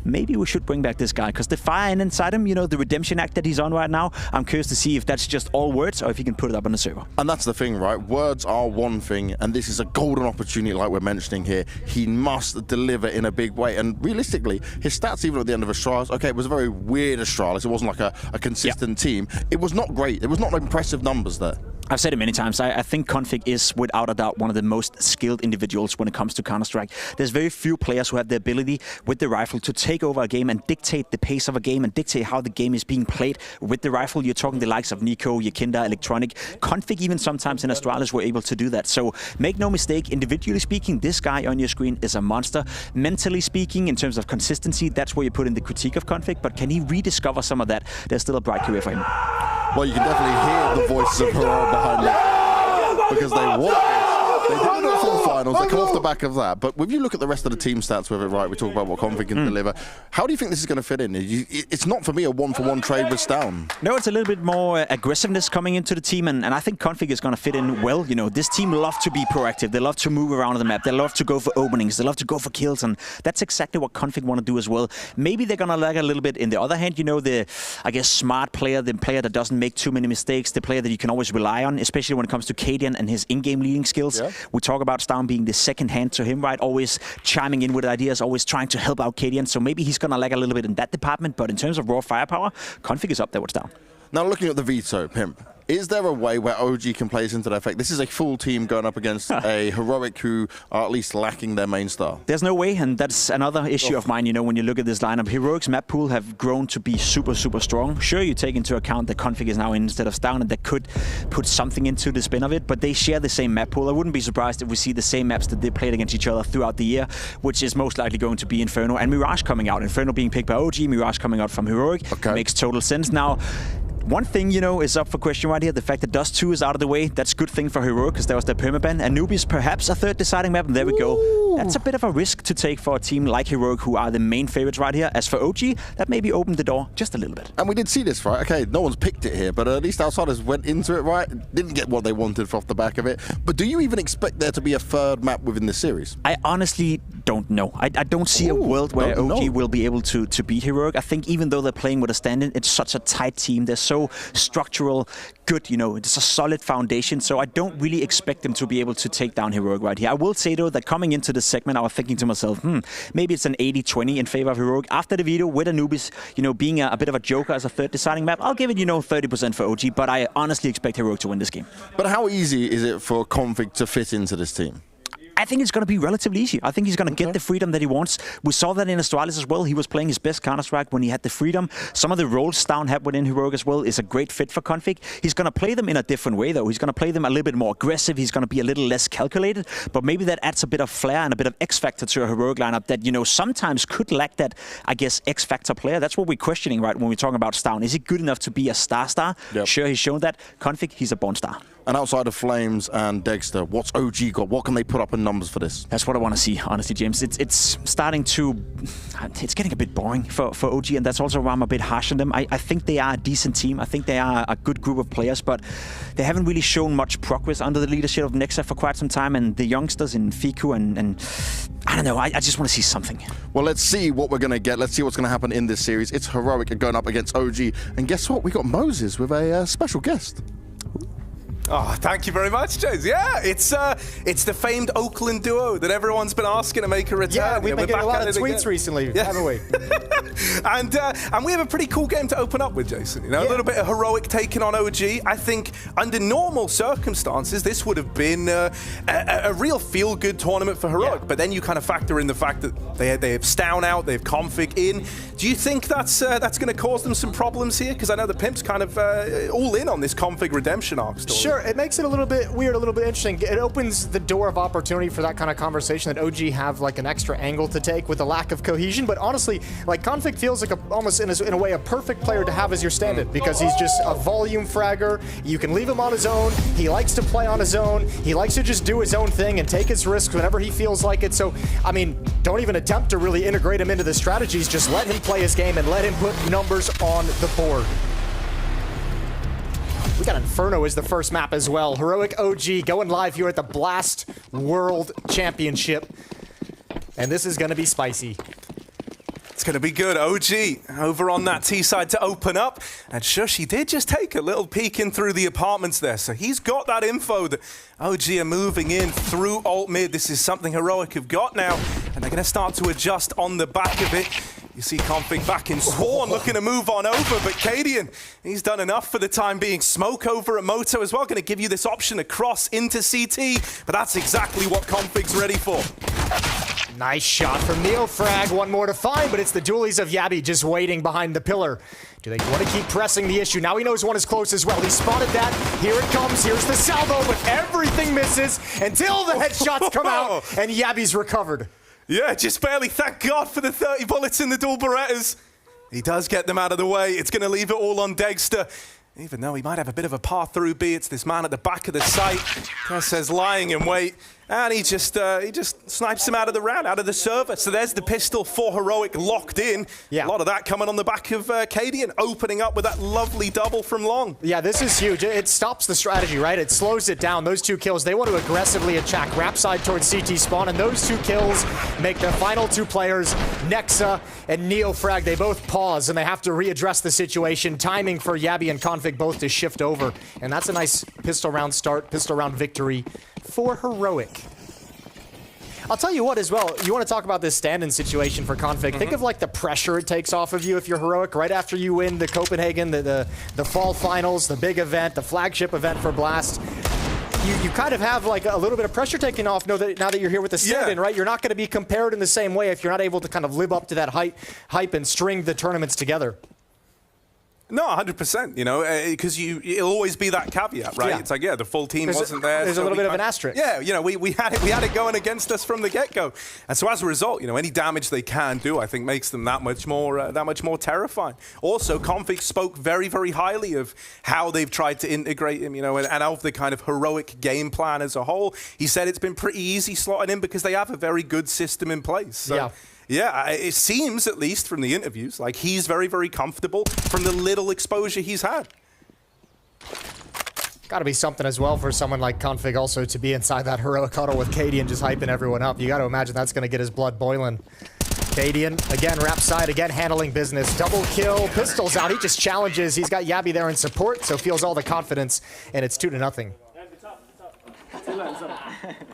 maybe we should bring back this guy, because the fire inside him, you know, the redemption act that he's on right now, I'm curious to see if that's just all words or if he can put it up on the server. And that's the thing, right? Words are one thing, and this is a golden opportunity like we're mentioning here. He must deliver in a big way. And realistically, his stats even at the end of Astralis, okay, it was a very weird Astralis. It wasn't like a consistent team. It was not great. There was not impressive numbers there. I've said it many times. I think Config is, without a doubt, one of the most skilled individuals when it comes to Counter-Strike. There's very few players who have the ability with the rifle to take over a game and dictate the pace of a game and dictate how the game is being played with the rifle. You're talking the likes of Nico, Yakinda, Electronic. Config even sometimes in Astralis were able to do that. So make no mistake, individually speaking, this guy on your screen is a monster. Mentally speaking, in terms of consistency, that's where you put in the critique of Config. But can he rediscover some of that? There's still a bright career for him. Well, you can definitely hear the voices of Heroic behind that, because they want this. They did it at full finals. They come off the back of that. But if you look at the rest of the team stats with it, right, we talk about what Config can deliver. How do you think this is going to fit in? It's not, for me, a one-for-one trade with Stown. No, it's a little bit more aggressiveness coming into the team, and I think Config is going to fit in well. You know, this team love to be proactive. They love to move around the map. They love to go for openings. They love to go for kills, and that's exactly what Config want to do as well. Maybe they're going to lag a little bit. In the other hand, you know, the, I guess, smart player, the player that doesn't make too many mistakes, the player that you can always rely on, especially when it comes to Cadian and his in-game leading skills. Yeah. We talk about Stown being the second hand to him, right? Always chiming in with ideas, always trying to help out Cadian. So maybe he's going to lag a little bit in that department. But in terms of raw firepower, Config is up there with Stown. Now, looking at the veto, Pimp, is there a way where OG can play this into their effect? This is a full team going up against a Heroic who are at least lacking their main star. There's no way, and that's another issue of mine, you know, when you look at this lineup. Heroic's map pool have grown to be super, super strong. Sure, you take into account that Config is now in instead of Stown, and that could put something into the spin of it, but they share the same map pool. I wouldn't be surprised if we see the same maps that they played against each other throughout the year, which is most likely going to be Inferno and Mirage coming out. Inferno being picked by OG, Mirage coming out from Heroic. Makes total sense. Now, one thing, you know, is up for question right here. The fact that Dust 2 is out of the way, that's a good thing for Heroic, because there was their permaban. Anubis, perhaps a third deciding map, and there we go. That's a bit of a risk to take for a team like Heroic, who are the main favorites right here. As for OG, that maybe opened the door just a little bit. And we did see this, right? Okay, no one's picked it here, but at least Outsiders went into it, right? Didn't get what they wanted off the back of it. But do you even expect there to be a third map within this series? I honestly don't know. I don't see a world where OG will be able to beat Heroic. I think even though they're playing with a stand-in, it's such a tight team. They're so structural, good, you know, it's a solid foundation, so I don't really expect them to be able to take down Heroic right here. I will say, though, that coming into this segment, I was thinking to myself, maybe it's an 80-20 in favor of Heroic. After the video, with Anubis, you know, being a bit of a joker as a third deciding map, I'll give it, you know, 30% for OG, but I honestly expect Heroic to win this game. But how easy is it for Config to fit into this team? I think it's going to be relatively easy. I think he's going to get the freedom that he wants. We saw that in Astralis as well. He was playing his best Counter-Strike when he had the freedom. Some of the roles Stown had within Heroic as well is a great fit for Config. He's going to play them in a different way, though. He's going to play them a little bit more aggressive. He's going to be a little less calculated. But maybe that adds a bit of flair and a bit of X-Factor to a Heroic lineup that, you know, sometimes could lack that, I guess, X-Factor player. That's what we're questioning, right, when we're talking about Stown. Is he good enough to be a star? Yep. Sure, he's shown that. Config, he's a born star. And outside of Flames and Dexter, what's OG got? What can they put up in numbers for this? That's what I want to see, honestly, James. It's starting to... It's getting a bit boring for OG, and that's also why I'm a bit harsh on them. I think they are a decent team. I think they are a good group of players, but they haven't really shown much progress under the leadership of Nexa for quite some time, and the youngsters in Fiku and I don't know, I just want to see something. Well, let's see what we're going to get. Let's see what's going to happen in this series. It's Heroic going up against OG, and guess what? We got Moses with a special guest. Oh, thank you very much, James. Yeah, it's the famed Oakland duo that everyone's been asking to make a return. Yeah, we've been getting a lot of tweets recently, haven't we? and we have a pretty cool game to open up with, Jason. You know, a little bit of heroic taking on OG. I think under normal circumstances, this would have been a real feel-good tournament for heroic. But then you kind of factor in the fact that they have Stown out, they have Config in. Do you think that's going to cause them some problems here? Because I know the Pimp's kind of all in on this Config redemption arc story. Sure, it makes it a little bit weird, a little bit interesting. It opens the door of opportunity for that kind of conversation that OG have like an extra angle to take with the lack of cohesion. But honestly, like Config feels like almost in a way a perfect player to have as your stand-in because he's just a volume fragger. You can leave him on his own. He likes to play on his own. He likes to just do his own thing and take his risks whenever he feels like it. So, I mean, don't even attempt to really integrate him into the strategies. Just let him play his game and let him put numbers on the board. We got Inferno as the first map as well. Heroic OG going live here at the Blast World Championship. And this is going to be spicy. It's going to be good. OG over on that T side to open up. And Shush, he did just take a little peek in through the apartments there. So he's got that info that OG are moving in through alt mid. This is something Heroic have got now. And they're going to start to adjust on the back of it. You see Config back in spawn, looking to move on over, but Cadian, he's done enough for the time being. Smoke over at Moto as well, going to give you this option across into CT, but that's exactly what Config's ready for. Nice shot from Neofrag, one more to find, but it's the dualies of Yabi just waiting behind the pillar. Do they want to keep pressing the issue? Now he knows one is close as well. He spotted that. Here it comes. Here's the salvo, but everything misses until the headshots come out and Yabi's recovered. Yeah, just barely. Thank God for the 30 bullets in the dual Berettas. He does get them out of the way. It's going to leave it all on Dexter. Even though he might have a bit of a path through B, it's this man at the back of the site. Tess says lying in wait. And he just snipes him out of the round, out of the server. So there's the pistol for Heroic locked in. Yeah. A lot of that coming on the back of Cadian, opening up with that lovely double from Long. Yeah, this is huge. It stops the strategy, right? It slows it down. Those two kills, they want to aggressively attack Rap side towards CT spawn, and those two kills make the final two players, Nexa and Neofrag, they both pause, and they have to readdress the situation. Timing for Yabi and Config both to shift over, and that's a nice pistol round start, pistol round victory for Heroic. I'll tell you what as well, you want to talk about this stand-in situation for Config. Think of like the pressure it takes off of you if you're Heroic right after you win the Copenhagen, the fall finals, the big event, the flagship event for Blast. You kind of have like a little bit of pressure taken off now that you're here with the stand-in, right? You're not going to be compared in the same way if you're not able to kind of live up to that hype and string the tournaments together. No, 100%, you know, because it'll always be that caveat, right? Yeah. It's like, yeah, the full team wasn't there. There's so a little bit of an asterisk. Yeah, you know, we had it going against us from the get-go. And so as a result, you know, any damage they can do, I think, makes them that much more terrifying. Also, Config spoke very, very highly of how they've tried to integrate him, you know, and of the kind of Heroic game plan as a whole. He said it's been pretty easy slotting in because they have a very good system in place. So, yeah. Yeah, it seems, at least from the interviews, like he's very, very comfortable from the little exposure he's had. Got to be something as well for someone like Config also to be inside that Heroic huddle with Cadian just hyping everyone up. You got to imagine that's going to get his blood boiling. Cadian, again, Rap side, again, handling business. Double kill, pistols out. He just challenges. He's got Yabi there in support, so feels all the confidence, and it's 2-0.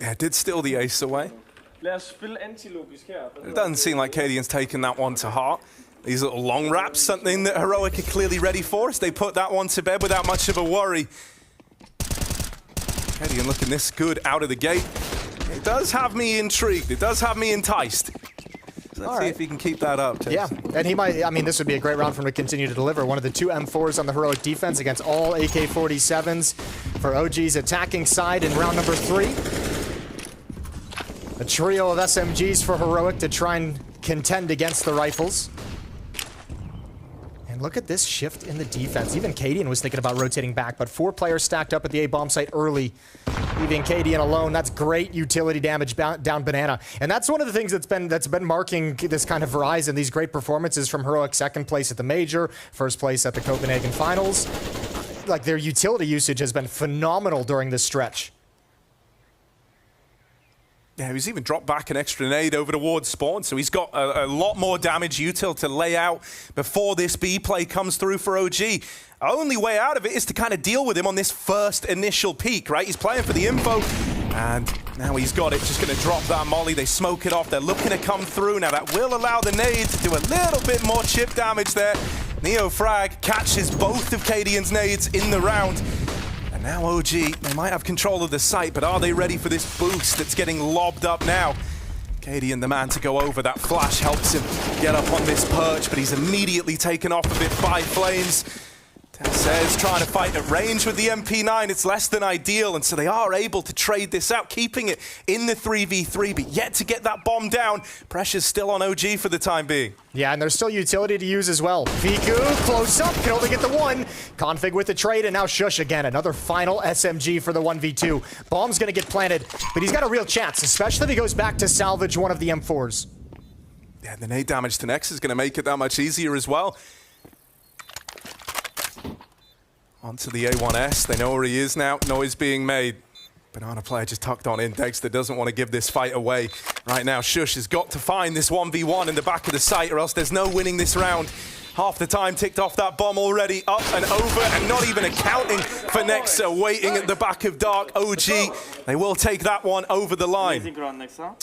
Yeah, did steal the ace away. It doesn't seem like Cadian's taken that one to heart. These little long raps, something that Heroic are clearly ready for, as they put that one to bed without much of a worry. Cadian looking this good out of the gate. It does have me intrigued. It does have me enticed. So let's see if he can keep that up, Chase. Yeah, and he might, I mean, this would be a great round for him to continue to deliver. One of the 2 M4s on the Heroic defense against all AK-47s for OG's attacking side in round number 3. A trio of SMGs for Heroic to try and contend against the rifles. And look at this shift in the defense. Even Cadian was thinking about rotating back, but 4 players stacked up at the A-bomb site early. Leaving Cadian alone, that's great utility damage down Banana. And that's one of the things that's been marking this kind of rise in these great performances from Heroic. 2nd place at the Major, 1st place at the Copenhagen Finals. Like, their utility usage has been phenomenal during this stretch. Yeah, he's even dropped back an extra nade over towards spawn, so he's got a lot more damage util to lay out before this B play comes through for OG. Only way out of it is to kind of deal with him on this first initial peak, right? He's playing for the info, and now he's got it. Just going to drop that molly. They smoke it off. They're looking to come through. Now that will allow the nade to do a little bit more chip damage there. Neo Frag catches both of Cadian's nades in the round. Now OG, they might have control of the site, but are they ready for this boost that's getting lobbed up now? Cadian, the man to go over. That flash helps him get up on this perch, but he's immediately taken off of it by Flames. Says trying to fight at range with the MP9. It's less than ideal, and so they are able to trade this out, keeping it in the 3v3, but yet to get that bomb down. Pressure's still on OG for the time being. Yeah, and there's still utility to use as well. Fiku, close up, can only get the one. Config with the trade, and now Shush again. Another final SMG for the 1v2. Bomb's gonna get planted, but he's got a real chance, especially if he goes back to salvage one of the M4s. Yeah, the nade damage to Nex is gonna make it that much easier as well. Onto the A1S, they know where he is now, noise being made. Banana player just tucked on in. Dexter doesn't want to give this fight away. Right now, Shush has got to find this 1v1 in the back of the site, or else there's no winning this round. Half the time ticked off that bomb already, up and over, and not even accounting for Nexa, waiting at the back of Dark. OG, they will take that one over the line.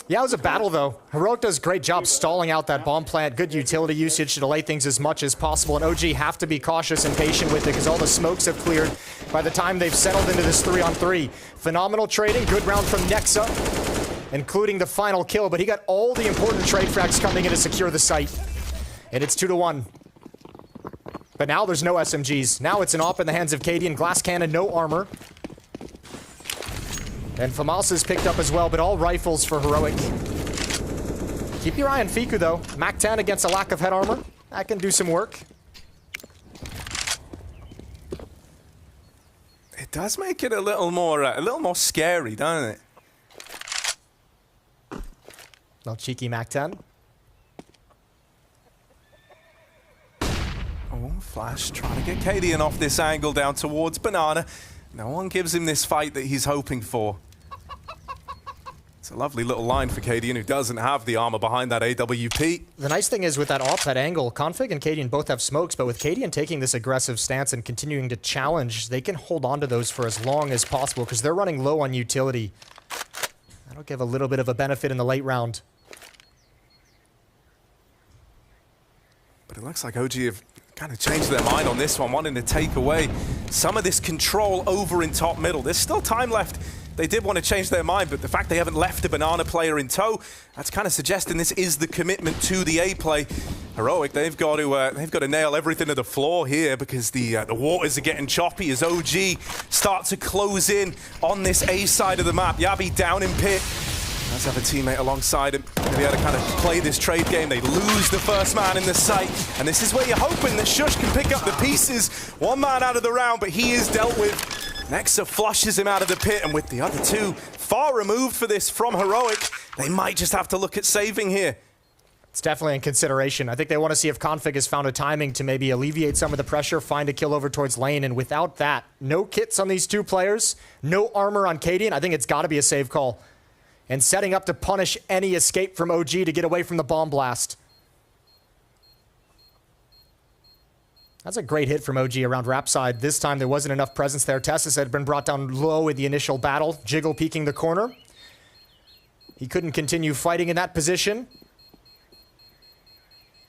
Yeah, it was a battle though. Heroic does a great job stalling out that bomb plant. Good utility usage to delay things as much as possible, and OG have to be cautious and patient with it because all the smokes have cleared by the time they've settled into this 3-on-3. Phenomenal trading, good round from Nexa, including the final kill, but he got all the important trade frags coming in to secure the site. And it's 2-1. But now there's no SMGs. Now it's an op in the hands of Cadian. Glass cannon, no armor. And FAMAS is picked up as well, but all rifles for Heroic. Keep your eye on Fiku, though. Mac 10 against a lack of head armor. That can do some work. It does make it a little more scary, doesn't it? Little cheeky Mac 10. Oh, Flash trying to get Cadian off this angle down towards Banana. No one gives him this fight that he's hoping for. It's a lovely little line for Cadian, who doesn't have the armor behind that AWP. The nice thing is with that off, that angle, Config and Cadian both have smokes, but with Cadian taking this aggressive stance and continuing to challenge, they can hold on to those for as long as possible because they're running low on utility. That'll give a little bit of a benefit in the late round. But it looks like OG have kind of changed their mind on this one, wanting to take away some of this control over in top middle. There's still time left. They did want to change their mind, but the fact they haven't left a Banana player in tow, that's kind of suggesting this is the commitment to the A play. Heroic, they've got to nail everything to the floor here because the waters are getting choppy as OG start to close in on this A side of the map. Yabi down in pit. Let's have a teammate alongside him. They had to kind of play this trade game. They lose the first man in the site. And this is where you're hoping that Shush can pick up the pieces. One man out of the round, but he is dealt with. Nexa flushes him out of the pit, and with the other two far removed for this from Heroic, they might just have to look at saving here. It's definitely in consideration. I think they want to see if Config has found a timing to maybe alleviate some of the pressure, find a kill over towards lane, and without that, no kits on these two players, no armor on Cadian. I think it's got to be a save call. And setting up to punish any escape from OG to get away from the bomb blast. That's a great hit from OG around Rap side. This time there wasn't enough presence there. Tessus had been brought down low in the initial battle. Jiggle peeking the corner. He couldn't continue fighting in that position.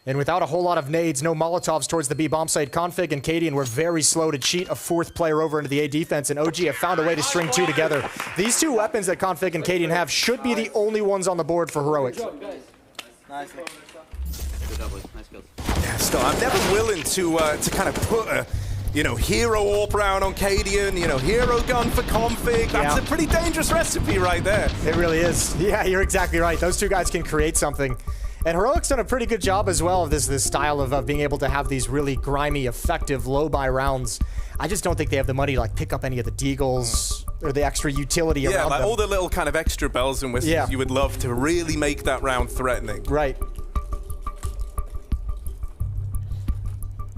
And without a whole lot of nades, no Molotovs towards the B bomb site, Config and Cadian were very slow to cheat a fourth player over into the A defense, and OG have found a way to string two together. These two weapons that Config and Cadian have should be the only ones on the board for Heroic. Nice. Yeah, still, I'm never willing to kind of put a, hero AWP round on Cadian, hero gun for Config. That's a pretty dangerous recipe right there. It really is. Yeah, you're exactly right. Those two guys can create something. And Heroic's done a pretty good job as well of this style of being able to have these really grimy, effective, low-buy rounds. I just don't think they have the money to pick up any of the deagles or the extra utility around them. All the little kind of extra bells and whistles you would love to really make that round threatening. Right.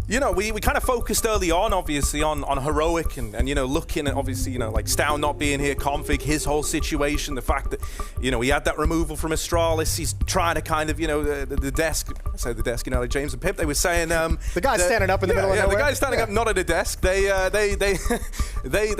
you know, we kind of focused early on, obviously, on Heroic and, you know, looking at, obviously, you know, like Stow not being here, Config, his whole situation, the fact that, you know, he had that removal from Astralis. He's trying to kind of, you know, the desk, I say the desk, you know, like James and Pip, they were saying... the guy's standing up in the middle of nowhere. Yeah, the guy's standing up, not at a desk. They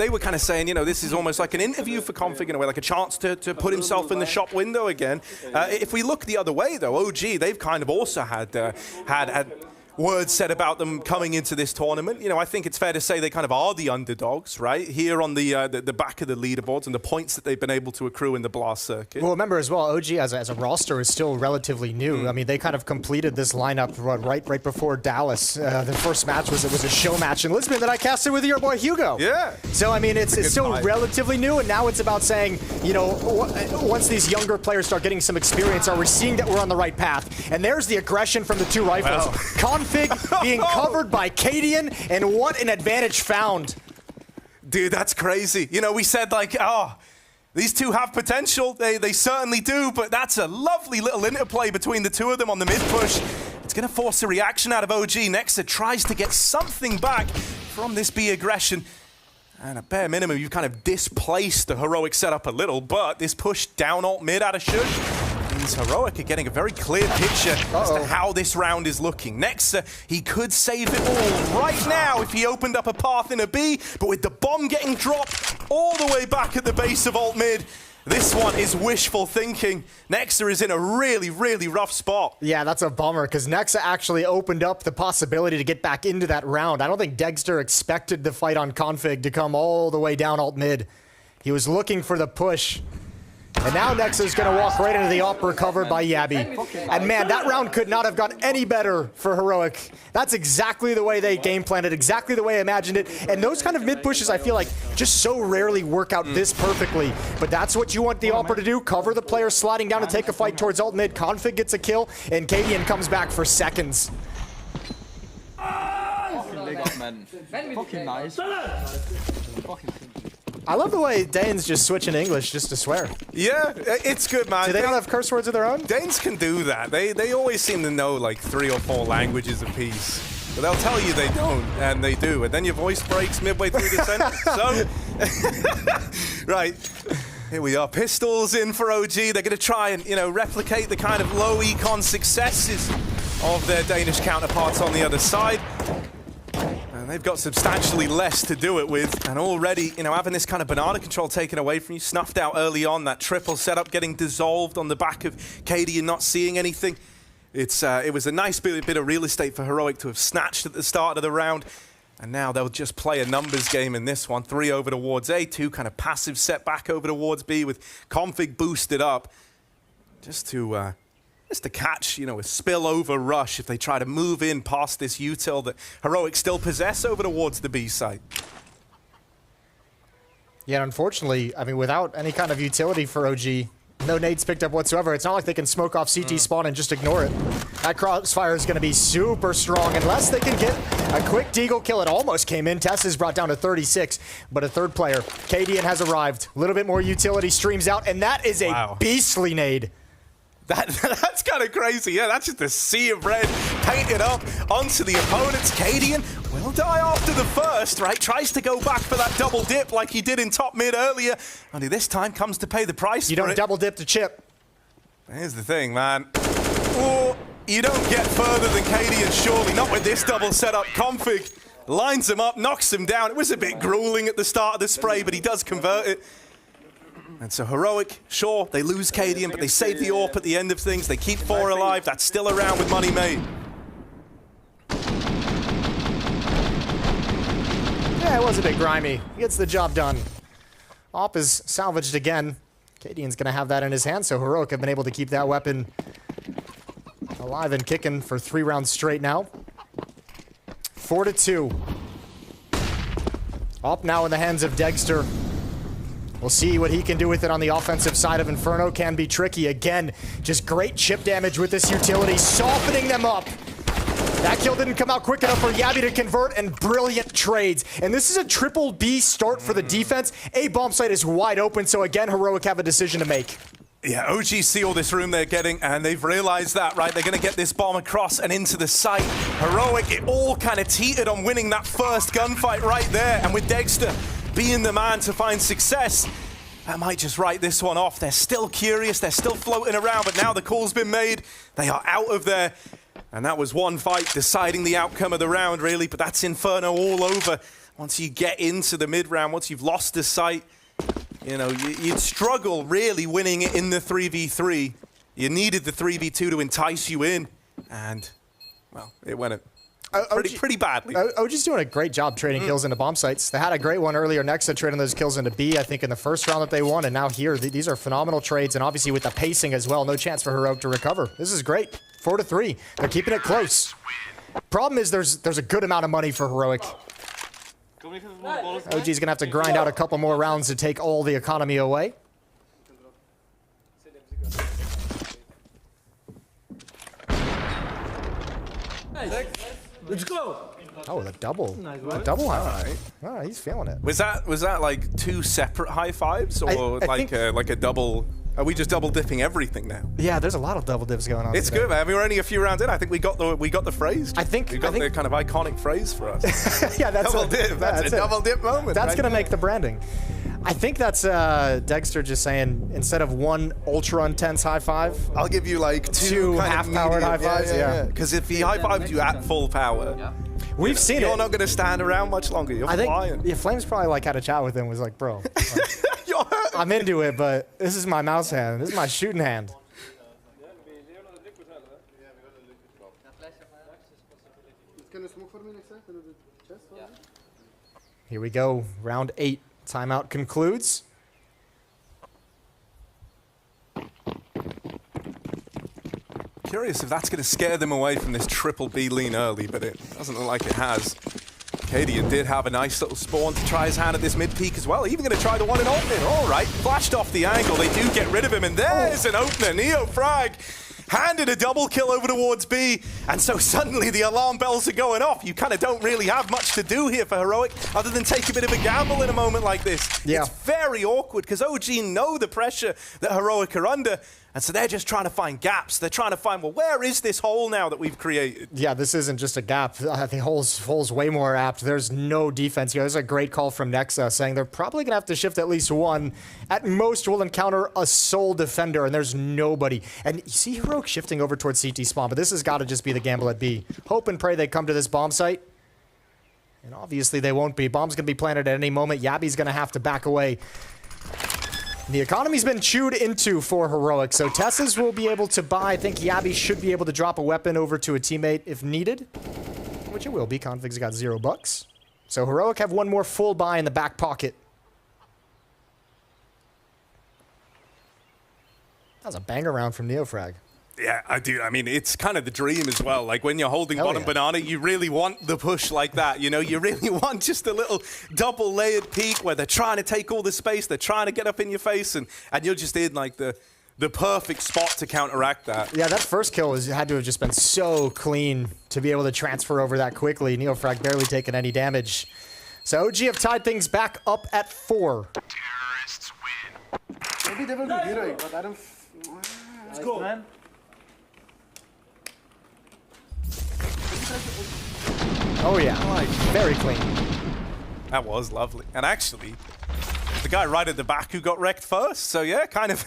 were kind of saying, you know, this is almost like an interview for Config in a way, like a chance to put himself in the shop window again. If we look the other way, though, OG, they've kind of also had words said about them coming into this tournament. You know, I think it's fair to say they kind of are the underdogs, right? Here on the back of the leaderboards and the points that they've been able to accrue in the Blast circuit. Well, remember as well, OG as a roster is still relatively new. I mean, they kind of completed this lineup right before Dallas. The first match was a show match in Lisbon that I casted with your boy Hugo. Yeah. So I mean, it's still relatively new, and now it's about saying, you know, once these younger players start getting some experience, are we seeing that we're on the right path? And there's the aggression from the two rifles. Wow. Config being covered by Cadian, and what an advantage found. Dude, that's crazy. You know, we said like, oh, these two have potential. They certainly do, but that's a lovely little interplay between the two of them on the mid push. It's going to force a reaction out of OG. Nexa tries to get something back from this B aggression. And at bare minimum, you've kind of displaced the Heroic setup a little, but this push down alt mid out of Shush means Heroic are getting a very clear picture as to how this round is looking. Nexa, he could save it all right now if he opened up a path in a B, but with the bomb getting dropped all the way back at the base of alt mid, this one is wishful thinking. Nexa is in a really, really rough spot. Yeah, that's a bummer, because Nexa actually opened up the possibility to get back into that round. I don't think Dexter expected the fight on Config to come all the way down alt mid. He was looking for the push. And now Nexa's going to walk right into the op, recovered by Yabi. And man, that round could not have gone any better for Heroic. That's exactly the way they game planned it, exactly the way I imagined it. And those kind of mid pushes, I feel like, just so rarely work out this perfectly. But that's what you want the opper to do, cover the player sliding down to take a fight towards alt mid. Config gets a kill, and Cadian comes back for seconds. Fucking nice. I love the way Danes just switch in English just to swear. Yeah, it's good, man. Do they not have curse words of their own? Danes can do that. They always seem to know like 3 or 4 languages apiece. But they'll tell you they don't, and they do. And then your voice breaks midway through the sentence. So, right. Here we are. Pistols in for OG. They're going to try and, you know, replicate the kind of low econ successes of their Danish counterparts on the other side. And they've got substantially less to do it with, and already, you know, having this kind of banana control taken away from you, snuffed out early on, that triple setup getting dissolved on the back of Katie and not seeing anything. It was a nice bit of real estate for Heroic to have snatched at the start of the round, and now they'll just play a numbers game in this one. 3 over towards A, 2 kind of passive set back over towards B with Config boosted up, just to catch, you know, a spillover rush if they try to move in past this util that Heroic still possess over towards the B site. Yeah, unfortunately, I mean, without any kind of utility for OG, no nades picked up whatsoever. It's not like they can smoke off CT spawn and just ignore it. That crossfire is going to be super strong unless they can get a quick deagle kill. It almost came in. Tess is brought down to 36, but a third player, Cadian, has arrived. A little bit more utility streams out, and that is a beastly nade. That's kind of crazy. Yeah, that's just a sea of red painted up onto the opponents. Cadian will die after the first, right? Tries to go back for that double dip like he did in top mid earlier. Only this time comes to pay the price. You don't double dip to chip. Here's the thing, man. Oh, you don't get further than Cadian, surely. Not with this double setup. Config lines him up, knocks him down. It was a bit grueling at the start of the spray, but he does convert it. And so Heroic, sure, they lose Cadian, but they save the AWP at the end of things. They keep 4 alive. That's still around with money made. Yeah, it was a bit grimy. He gets the job done. AWP is salvaged again. Cadian's going to have that in his hand, so Heroic have been able to keep that weapon alive and kicking for 3 rounds straight now. 4-2. AWP now in the hands of Dexter. We'll see what he can do with it on the offensive side of Inferno. Can be tricky. Again, just great chip damage with this utility, softening them up. That kill didn't come out quick enough for Yabi to convert, and brilliant trades. And this is a triple B start for the defense. A bomb site is wide open, so again, Heroic have a decision to make. Yeah, OG see all this room they're getting, and they've realized that, right? They're going to get this bomb across and into the site. Heroic, it all kind of teetered on winning that first gunfight right there. And with Dexter being the man to find success, that might just write this one off. They're still curious, they're still floating around, but now the call's been made. They are out of there. And that was one fight deciding the outcome of the round, really. But that's Inferno all over. Once you get into the mid-round, once you've lost the site, you know, you'd struggle really winning it in the 3v3. You needed the 3v2 to entice you in. And, well, it went pretty badly. OG's doing a great job trading kills into bomb sites. They had a great one earlier next to trading those kills into B, I think, in the first round that they won. And now here, these are phenomenal trades. And obviously with the pacing as well, no chance for Heroic to recover. This is great. 4-3. They're keeping it close. Problem is there's a good amount of money for Heroic. OG's gonna have to grind out a couple more rounds to take all the economy away. Let's go. Oh, the double. A double high five. All right, he's feeling it. Was that like two separate high fives, or I like a double? Are we just double dipping everything now? Yeah, there's a lot of double dips going on. It's today. good, man. We were only a few rounds in. I think we got the phrase. I think the kind of iconic phrase for us. Yeah, that's double dip. That's a double dip moment. That's right? gonna make the branding. I think that's Dexter just saying instead of one ultra intense high five, I'll give you like two half-powered high fives. Yeah. Because if he high fives you at full power, we've seen you're it. not gonna stand around much longer. You're flying. Yeah, Flames probably like had a chat with him. Was like, bro, I'm into it, but this is my mouse hand. This is my shooting hand. Here we go. Round 8. Timeout concludes. Curious if that's going to scare them away from this triple B lean early, but it doesn't look like it has. Cadian did have a nice little spawn to try his hand at this mid peak as well. Even going to try the one in opening. All right, flashed off the angle. They do get rid of him, and there's an opener. Neo Frag handed a double kill over towards B, and so suddenly the alarm bells are going off. You kind of don't really have much to do here for Heroic other than take a bit of a gamble in a moment like this. Yeah. It's very awkward because OG know the pressure that Heroic are under, and so they're just trying to find gaps. They're trying to find, well, where is this hole now that we've created? Yeah, this isn't just a gap. The hole's way more apt. There's no defense here. There's a great call from Nexa saying they're probably going to have to shift at least one. At most, we'll encounter a sole defender, and there's nobody. And you see Heroic shifting over towards CT spawn, but this has got to just be the gamble at B. Hope and pray they come to this bomb site. And obviously they won't be. Bomb's going to be planted at any moment. Yabi's going to have to back away. The economy's been chewed into for Heroic, so Tessas will be able to buy. I think Yabi should be able to drop a weapon over to a teammate if needed, which it will be. Config's got $0. So Heroic have one more full buy in the back pocket. That was a banger round from Neofrag. Yeah, I do. I mean, it's kind of the dream as well. Like when you're holding bottom banana, you really want the push like that. You know, you really want just a little double layered peak where they're trying to take all the space, they're trying to get up in your face, and you're just in like the perfect spot to counteract that. Yeah, that first kill had to have just been so clean to be able to transfer over that quickly. Neofrag barely taking any damage. So OG have tied things back up at 4. Terrorists win. Maybe they will do heroic, but I don't. Let's go, man. Oh yeah, very clean. That was lovely. And actually, the guy right at the back who got wrecked first. So yeah, kind of,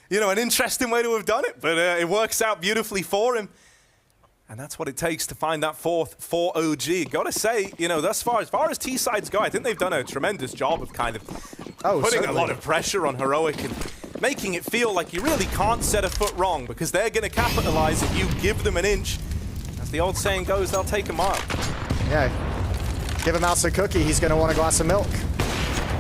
you know, an interesting way to have done it, but it works out beautifully for him. And that's what it takes to find that fourth for OG. Gotta say, you know, thus far, as far as T-sides go, I think they've done a tremendous job of kind of putting a lot of pressure on Heroic and making it feel like you really can't set a foot wrong because they're going to capitalize if you give them an inch. As the old saying goes, they'll take a mile. Yeah, give a mouse a cookie, he's going to want a glass of milk.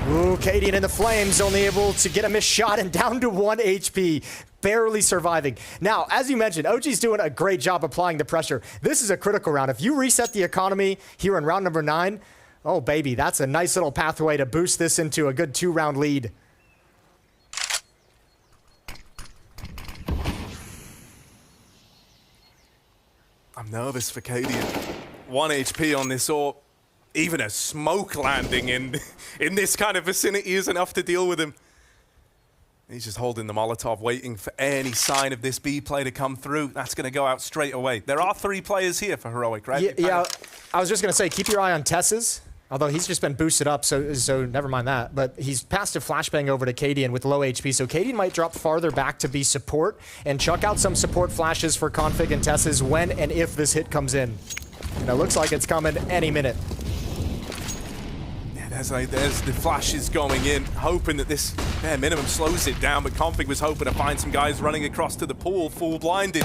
Ooh, Cadian in the flames, only able to get a missed shot and down to 1 HP. Barely surviving. Now, as you mentioned, OG's doing a great job applying the pressure. This is a critical round. If you reset the economy here in round number 9, oh baby, that's a nice little pathway to boost this into a good 2-round lead. I'm nervous for Cadian. 1 HP on this AWP. Even a smoke landing in this kind of vicinity is enough to deal with him. He's just holding the Molotov, waiting for any sign of this B play to come through. That's going to go out straight away. There are 3 players here for Heroic, right? Yeah, I was just going to say, keep your eye on Tess's. Although he's just been boosted up, so never mind that. But he's passed a flashbang over to Cadian with low HP, so Cadian might drop farther back to be support and chuck out some support flashes for Config and Tess's when and if this hit comes in. And it looks like it's coming any minute. There's the flashes going in, hoping that this bare minimum slows it down, but Config was hoping to find some guys running across to the pool, full blinded.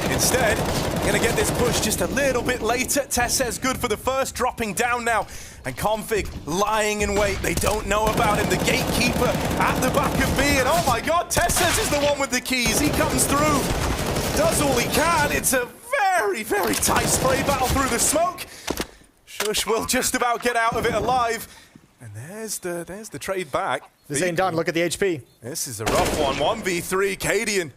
Instead, gonna get this push just a little bit later. Tess's good for the first, dropping down now. And Config lying in wait. They don't know about him. The gatekeeper at the back of B, and oh my god, Tess's is the one with the keys. He comes through, does all he can. It's a very, very tight spray battle through the smoke. Shush will just about get out of it alive. And there's the trade back. This ain't done. Look at the HP. This is a rough one. 1v3. Cadian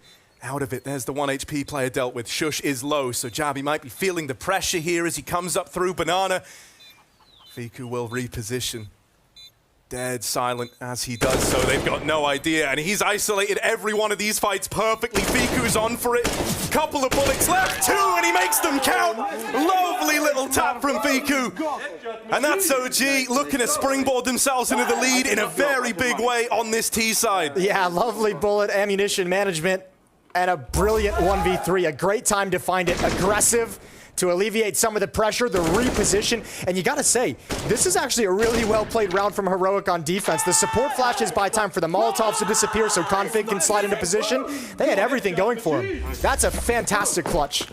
out of it. There's the 1 HP player dealt with. Shush is low, so Jabby might be feeling the pressure here as he comes up through Banana. Fiku will reposition. Dead silent as he does so. They've got no idea, and he's isolated every one of these fights perfectly. Fiku's on for it. Couple of bullets left, 2, and he makes them count. Lovely little tap from Fiku. And that's OG looking to springboard themselves into the lead in a very big way on this T side. Yeah, lovely bullet ammunition management and a brilliant 1v3. A great time to find it aggressive, to alleviate some of the pressure, the reposition. And you gotta say, this is actually a really well-played round from Heroic on defense. The support flashes buy time for the Molotovs to disappear so Config can slide into position. They had everything going for him. That's a fantastic clutch.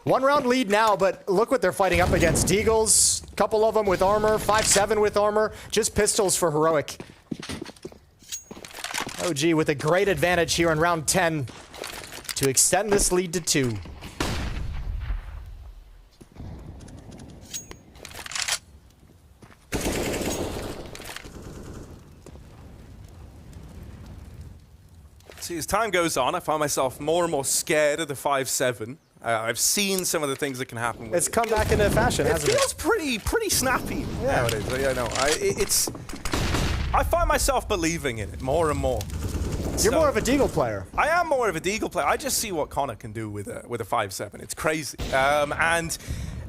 1 round lead now, but look what they're fighting up against. Deagles, a couple of them with armor, 5-7 with armor, just pistols for Heroic. OG with a great advantage here in round 10 to extend this lead to 2. See, as time goes on, I find myself more and more scared of the 5-7. I've seen some of the things that can happen with It's come back into fashion, hasn't it? It feels pretty snappy nowadays. Yeah, no, I find myself believing in it more and more. You're more of a Deagle player. I am more of a Deagle player. I just see what Connor can do with a 5-7. It's crazy. And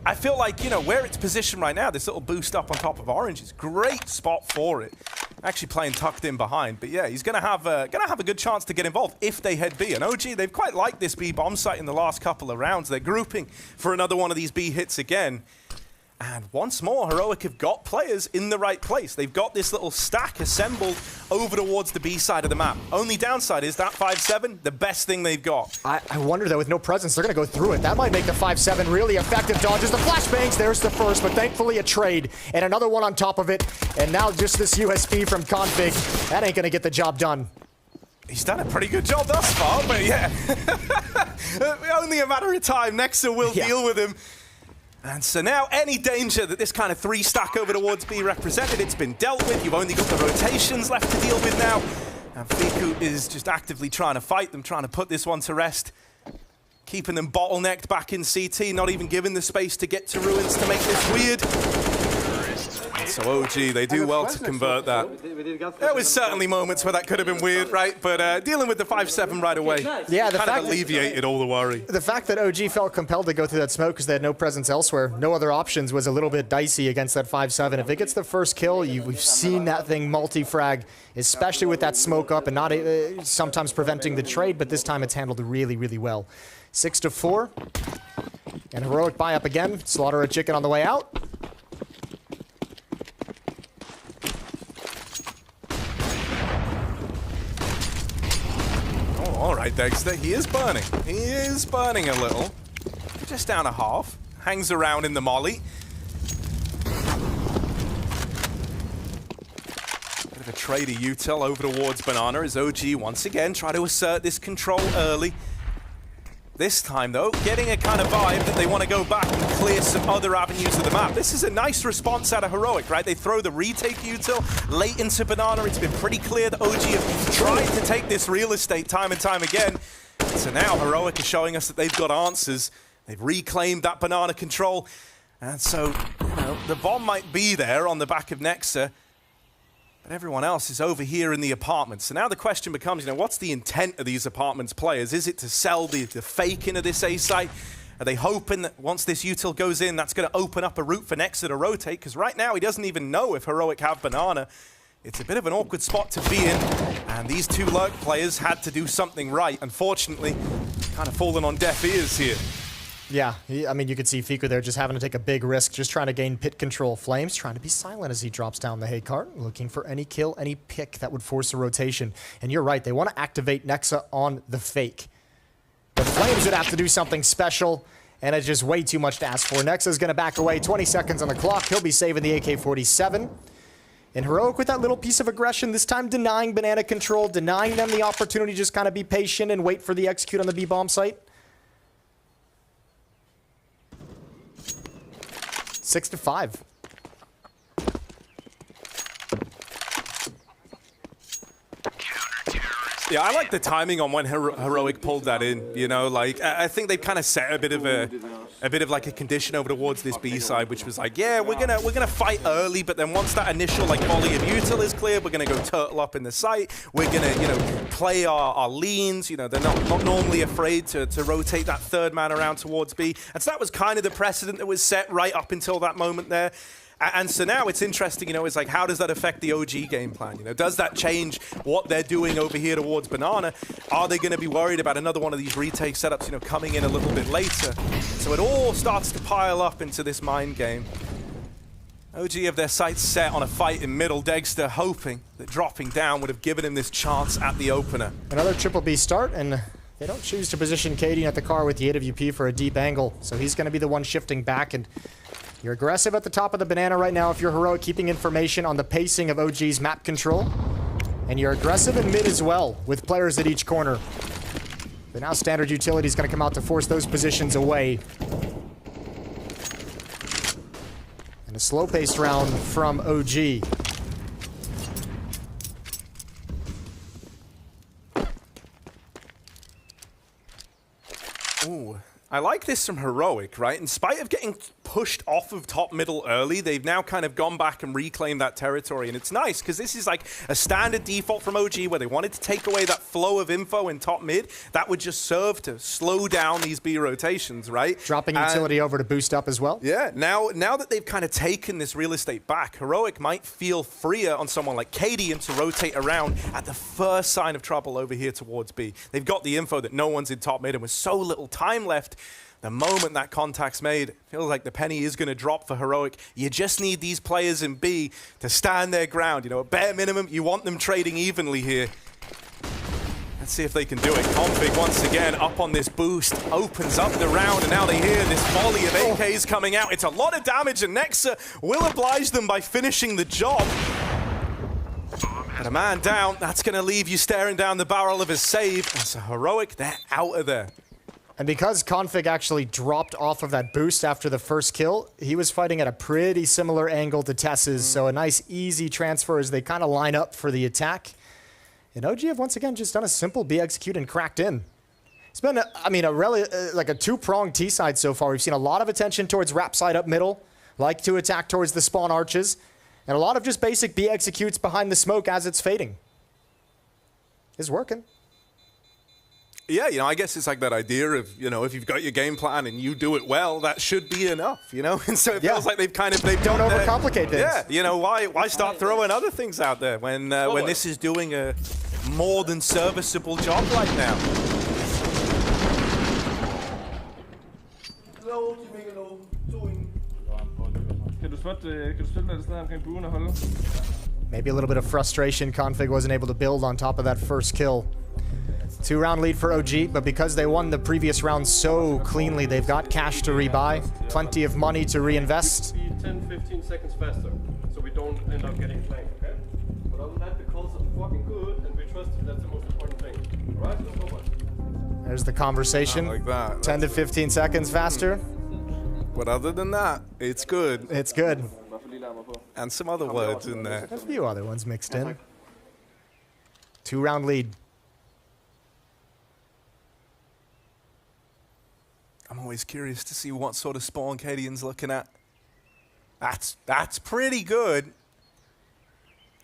I feel like, you know, where it's positioned right now, this little boost up on top of Orange is a great spot for it. Actually playing tucked in behind, but yeah, he's gonna have a good chance to get involved if they head B. And OG, they've quite liked this B bomb site in the last couple of rounds. They're grouping for another one of these B hits again. And once more, Heroic have got players in the right place. They've got this little stack assembled over towards the B side of the map. Only downside is that 5-7, the best thing they've got. I wonder, though, with no presence, they're going to go through it. That might make the 5-7 really effective. Dodges the flashbangs. There's the first, but thankfully a trade. And another one on top of it. And now just this USP from Config. That ain't going to get the job done. He's done a pretty good job thus far, but yeah. Only a matter of time. Nexa will deal with him. And so now any danger that this kind of 3-stack over towards B represented, it's been dealt with. You've only got the rotations left to deal with now. And Fiku is just actively trying to fight them, trying to put this one to rest. Keeping them bottlenecked back in CT, not even given the space to get to Ruins to make this weird. So OG, they do well to convert that. There was certainly moments where that could have been weird, right? But dealing with the 5-7 right away, yeah, kind of alleviated all the worry. The fact that OG felt compelled to go through that smoke because they had no presence elsewhere, no other options, was a little bit dicey against that 5-7. If it gets the first kill, we've seen that thing multi-frag, especially with that smoke up and not sometimes preventing the trade, but this time it's handled really, really well. 6-4. And Heroic buy up again. Slaughter a chicken on the way out. All right, Dexter, he is burning. He is burning a little. Just down a half. Hangs around in the molly. Bit of a trader util over towards Banana as OG once again try to assert this control early. This time, though, getting a kind of vibe that they want to go back and clear some other avenues of the map. This is a nice response out of Heroic, right? They throw the retake util late into Banana. It's been pretty clear that OG have tried to take this real estate time and time again. So now Heroic is showing us that they've got answers. They've reclaimed that Banana control. And so, you know, the bomb might be there on the back of Nexa. But everyone else is over here in the apartments. So now the question becomes, what's the intent of these apartments players? Is it to sell the fake into this A site? Are they hoping that once this util goes in, that's going to open up a route for Nexa to rotate? Because right now he doesn't even know if Heroic have Banana. It's a bit of an awkward spot to be in. And these two Lurk players had to do something right. Unfortunately, kind of fallen on deaf ears here. Yeah, I mean, you could see Fiku there just having to take a big risk, just trying to gain pit control. Flames trying to be silent as he drops down the hay cart, looking for any kill, any pick that would force a rotation. And you're right, they want to activate Nexa on the fake. The Flames would have to do something special, and it's just way too much to ask for. Nexa's going to back away, 20 seconds on the clock. He'll be saving the AK-47. And Heroic with that little piece of aggression, this time denying Banana control, denying them the opportunity to just kind of be patient and wait for the execute on the B-bomb site. 6-5. Yeah, I like the timing on when Heroic pulled that in. Like I think they've kind of set a bit of like a condition over towards this B side, which was like, yeah, we're gonna fight early, but then once that initial like volley of util is clear, we're gonna go turtle up in the site. We're gonna play our leans. They're not normally afraid to rotate that third man around towards B, and so that was kind of the precedent that was set right up until that moment there. And so now it's interesting, it's like, how does that affect the OG game plan? Does that change what they're doing over here towards Banana? Are they going to be worried about another one of these retake setups, coming in a little bit later? So it all starts to pile up into this mind game. OG have their sights set on a fight in middle. Dexter hoping that dropping down would have given him this chance at the opener. Another triple B start, and they don't choose to position Katie at the car with the AWP for a deep angle. So he's going to be the one shifting back, and you're aggressive at the top of the Banana right now if you're Heroic, keeping information on the pacing of OG's map control. And you're aggressive in mid as well, with players at each corner. But now standard utility is going to come out to force those positions away. And a slow-paced round from OG. Ooh, I like this from Heroic, right? In spite of getting pushed off of top middle early, they've now kind of gone back and reclaimed that territory. And it's nice because this is like a standard default from OG where they wanted to take away that flow of info in top mid. That would just serve to slow down these B rotations, right? Dropping utility over to boost up as well. Yeah, now that they've kind of taken this real estate back, Heroic might feel freer on someone like Cadian to rotate around at the first sign of trouble over here towards B. They've got the info that no one's in top mid, and with so little time left, the moment that contact's made, it feels like the penny is going to drop for Heroic. You just need these players in B to stand their ground. At bare minimum, you want them trading evenly here. Let's see if they can do it. Config once again up on this boost, opens up the round, and now they hear this volley of AKs coming out. It's a lot of damage, and Nexa will oblige them by finishing the job. But a man down, that's going to leave you staring down the barrel of a save. And so Heroic, they're out of there. And because Config actually dropped off of that boost after the first kill, he was fighting at a pretty similar angle to Tess's, so a nice easy transfer as they kind of line up for the attack. And OG have once again just done a simple B execute and cracked in. It's been, like a two-pronged T side so far. We've seen a lot of attention towards rap side up middle, like to attack towards the spawn arches, and a lot of just basic B executes behind the smoke as it's fading. It's working. Yeah, I guess it's like that idea of, if you've got your game plan and you do it well, that should be enough, And so it feels like they've don't overcomplicate things. Yeah, why start throwing other things out there when this is doing a more than serviceable job right now? Maybe a little bit of frustration. Config wasn't able to build on top of that first kill. 2-round lead for OG, but because they won the previous round so cleanly, they've got cash to rebuy, plenty of money to reinvest. 10-15 seconds faster, so we don't end up getting flanked, okay? But other than that, the calls are fucking good, and we trust you. That's the most important thing. Alright, let's go on. There's the conversation. Like that. 10 to 15 seconds faster. But other than that, it's good. It's good. And some other words in there. A few other ones mixed in. 2-round lead. I'm always curious to see what sort of spawn Cadian's looking at. That's pretty good.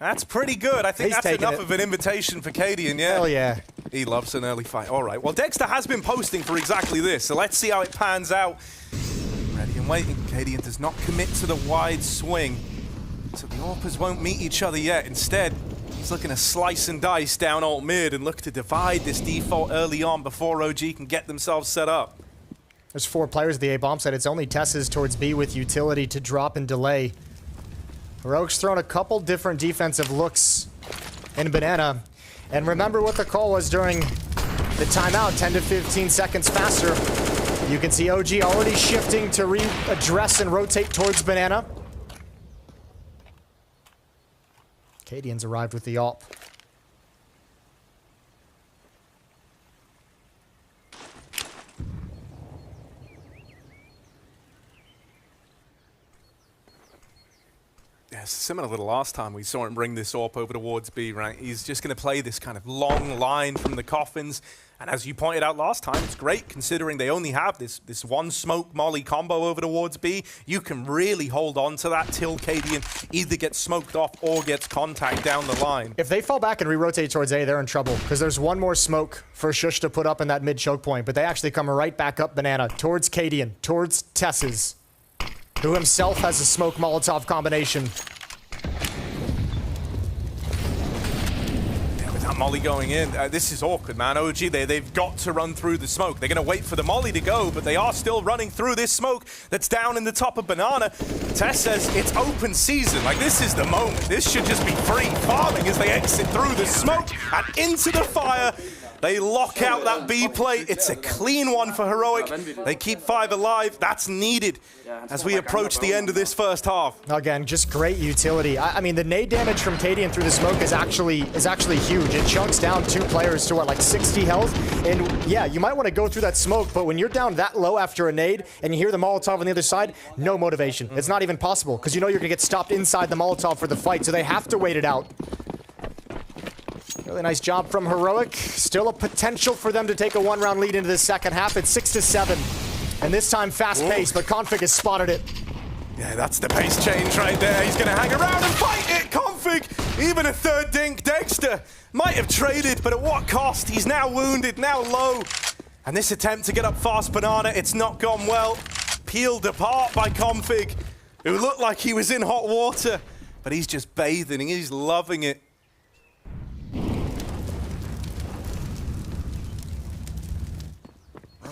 That's pretty good. I think He's that's enough it. of an invitation for Cadian, yeah. Hell yeah. He loves an early fight. All right, well, Dexter has been posting for exactly this, so let's see how it pans out. Ready and waiting. Cadian does not commit to the wide swing, so the AWPers won't meet each other yet. Instead, he's looking to slice and dice down alt mid and look to divide this default early on before OG can get themselves set up. There's 4 players at the A bomb site. It's only Tess's towards B with utility to drop and delay. Heroic's thrown a couple different defensive looks in Banana. And remember what the call was during the timeout, 10 to 15 seconds faster. You can see OG already shifting to readdress and rotate towards Banana. Cadian's arrived with the AWP. Yeah, similar to the last time we saw him bring this AWP over towards B, right? He's just going to play this kind of long line from the coffins. And as you pointed out last time, it's great considering they only have this one smoke molly combo over towards B. You can really hold on to that till Cadian either gets smoked off or gets contact down the line. If they fall back and re-rotate towards A, they're in trouble because there's one more smoke for Shush to put up in that mid choke point, but they actually come right back up Banana towards Cadian, towards Tess's, who himself has a smoke Molotov combination. With that molly going in, this is awkward, man. OG, they've got to run through the smoke. They're going to wait for the molly to go, but they are still running through this smoke that's down in the top of Banana. Tess says it's open season. Like, this is the moment. This should just be free farming as they exit through the smoke and into the fire. They lock out that B play. It's a clean one for Heroic. They keep 5 alive. That's needed as we approach the end of this first half. Again, just great utility. I mean, the nade damage from Cadian through the smoke is actually huge. It chunks down 2 players to what, like 60 health? And yeah, you might want to go through that smoke, but when you're down that low after a nade and you hear the Molotov on the other side, no motivation. It's not even possible because you know you're going to get stopped inside the Molotov for the fight, so they have to wait it out. Really nice job from Heroic. Still a potential for them to take a 1-round lead into the second half. It's 6-7. And this time fast-paced, but Config has spotted it. Yeah, that's the pace change right there. He's going to hang around and fight it. Config, even a third dink. Dexter might have traded, but at what cost? He's now wounded, now low. And this attempt to get up fast Banana, it's not gone well. Peeled apart by Config, who looked like he was in hot water. But he's just bathing, he's loving it.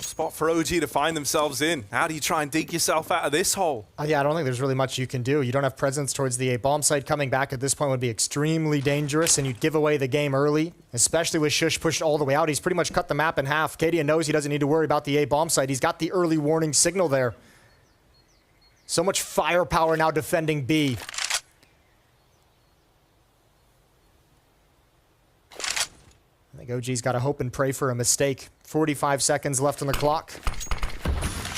Spot for OG to find themselves in. How do you try and dig yourself out of this hole? Yeah, I don't think there's really much you can do. You don't have presence towards the A bomb site. Coming back at this point would be extremely dangerous, and you'd give away the game early, especially with Shush pushed all the way out. He's pretty much cut the map in half. Cadian knows he doesn't need to worry about the A bomb site. He's got the early warning signal there. So much firepower now defending B. I think OG's got to hope and pray for a mistake. 45 seconds left on the clock.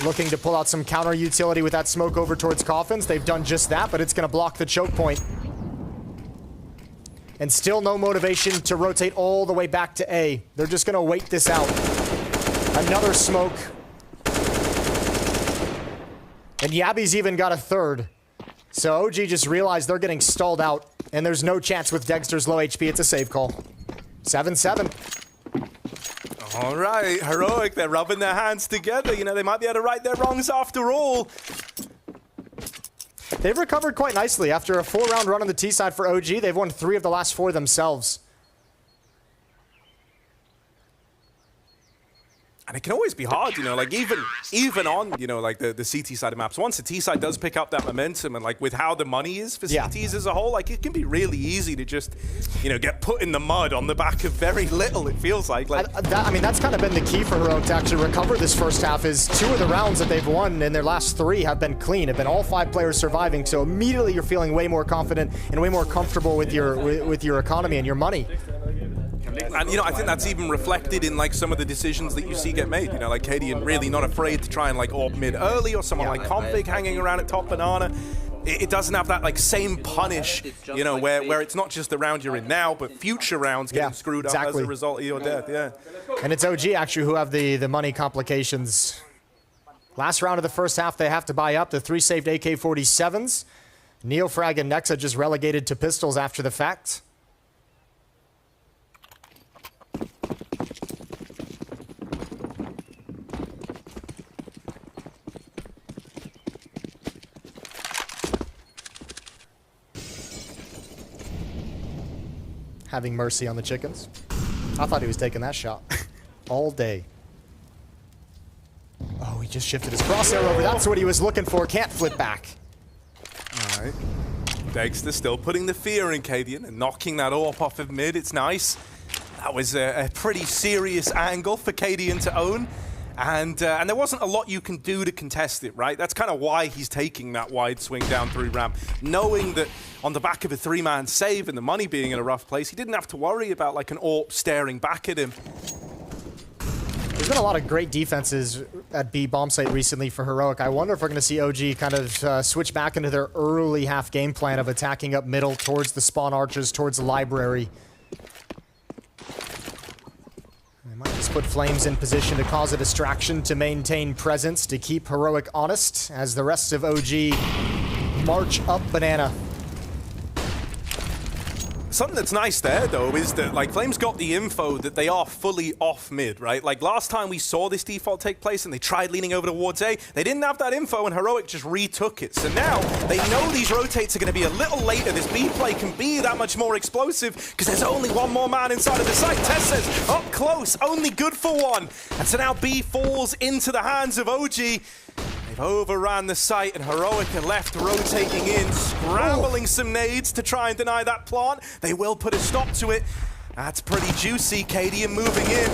Looking to pull out some counter utility with that smoke over towards Coffins. They've done just that, but it's going to block the choke point. And still no motivation to rotate all the way back to A. They're just going to wait this out. Another smoke. And Yabby's even got a third. So OG just realized they're getting stalled out, and there's no chance with Dexter's low HP. It's a save call. 7-7. All right, Heroic, they're rubbing their hands together. You know, they might be able to right their wrongs after all. They've recovered quite nicely. After a 4-round run on the T side for OG, they've won 3 of the last 4 themselves. And it can always be hard, you know, like even on, you know, like the CT side of maps. Once the T side does pick up that momentum and like with how the money is for CTs as a whole, like it can be really easy to just, you know, get put in the mud on the back of very little, it feels like. I mean, that's kind of been the key for Heroic to actually recover this first half is 2 of the rounds that they've won in their last 3 have been clean, have been all 5 players surviving. So immediately you're feeling way more confident and way more comfortable with your economy and your money. And, you know, I think that's even reflected in, like, some of the decisions that you see get made. You know, like, Cadian really not afraid to try and, like, AWP mid early, or someone like Config hanging around at top Banana. It doesn't have that, like, same punish, you know, where it's not just the round you're in now, but future rounds getting screwed up as a result of your death, And it's OG, actually, who have the money complications. Last round of the first half, they have to buy up the 3 saved AK-47s. Neofrag and Nexa just relegated to pistols after the fact. Having mercy on the chickens. I thought he was taking that shot all day. Oh, he just shifted his crosshair over. That's what he was looking for. Can't flip back. All right. Dexter still putting the fear in Cadian and knocking that AWP off of mid. It's nice. That was a pretty serious angle for Cadian to own. And there wasn't a lot you can do to contest it, right? That's kind of why he's taking that wide swing down through ramp. Knowing that on the back of a 3-man save and the money being in a rough place, he didn't have to worry about like an AWP staring back at him. There's been a lot of great defenses at B bomb site recently for Heroic. I wonder if we're going to see OG kind of switch back into their early half game plan of attacking up middle towards the spawn archers, towards the library. They might just put Flames in position to cause a distraction, to maintain presence, to keep Heroic honest as the rest of OG march up banana. Something that's nice there, though, is that, like, Flames got the info that they are fully off mid, right? Like, last time we saw this default take place and they tried leaning over towards A, they didn't have that info and Heroic just retook it. So now they know these rotates are going to be a little later. This B play can be that much more explosive because there's only one more man inside of the site. Tess says, up close, only good for one. And so now B falls into the hands of OG. They've overran the site and Heroic are left rotating in, scrambling some nades to try and deny that plant. They will put a stop to it. That's pretty juicy. Cadian moving in.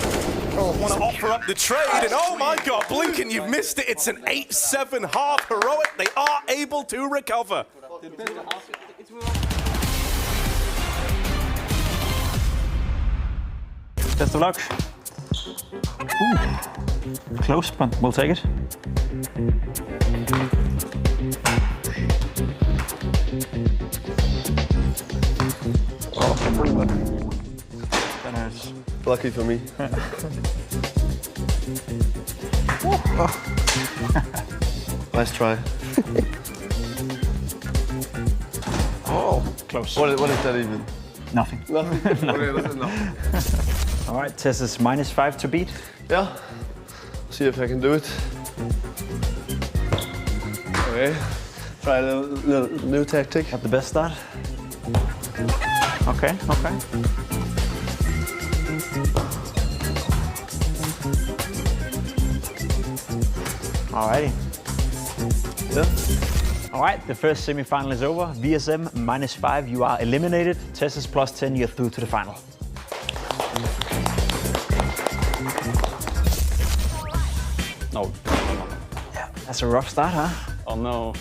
Oh, want to offer up the trade, and oh my god, Blinken, you've missed it. It's an 8-7 half Heroic. They are able to recover. Best of luck. Ooh. Close, but we'll take it. Lucky for me. Nice try. Oh, close. What is that even? Nothing. Nothing. Okay, that's enough. All right, Tess is -5 to beat. Yeah. See if I can do it. Okay. Try a little new tactic. At the best start. Okay, okay. Alrighty. Yeah. All right, the first semi-final is over. VSM -5, you are eliminated. Tess is +10, you're through to the final. No. Yeah, that's a rough start, huh? Oh no.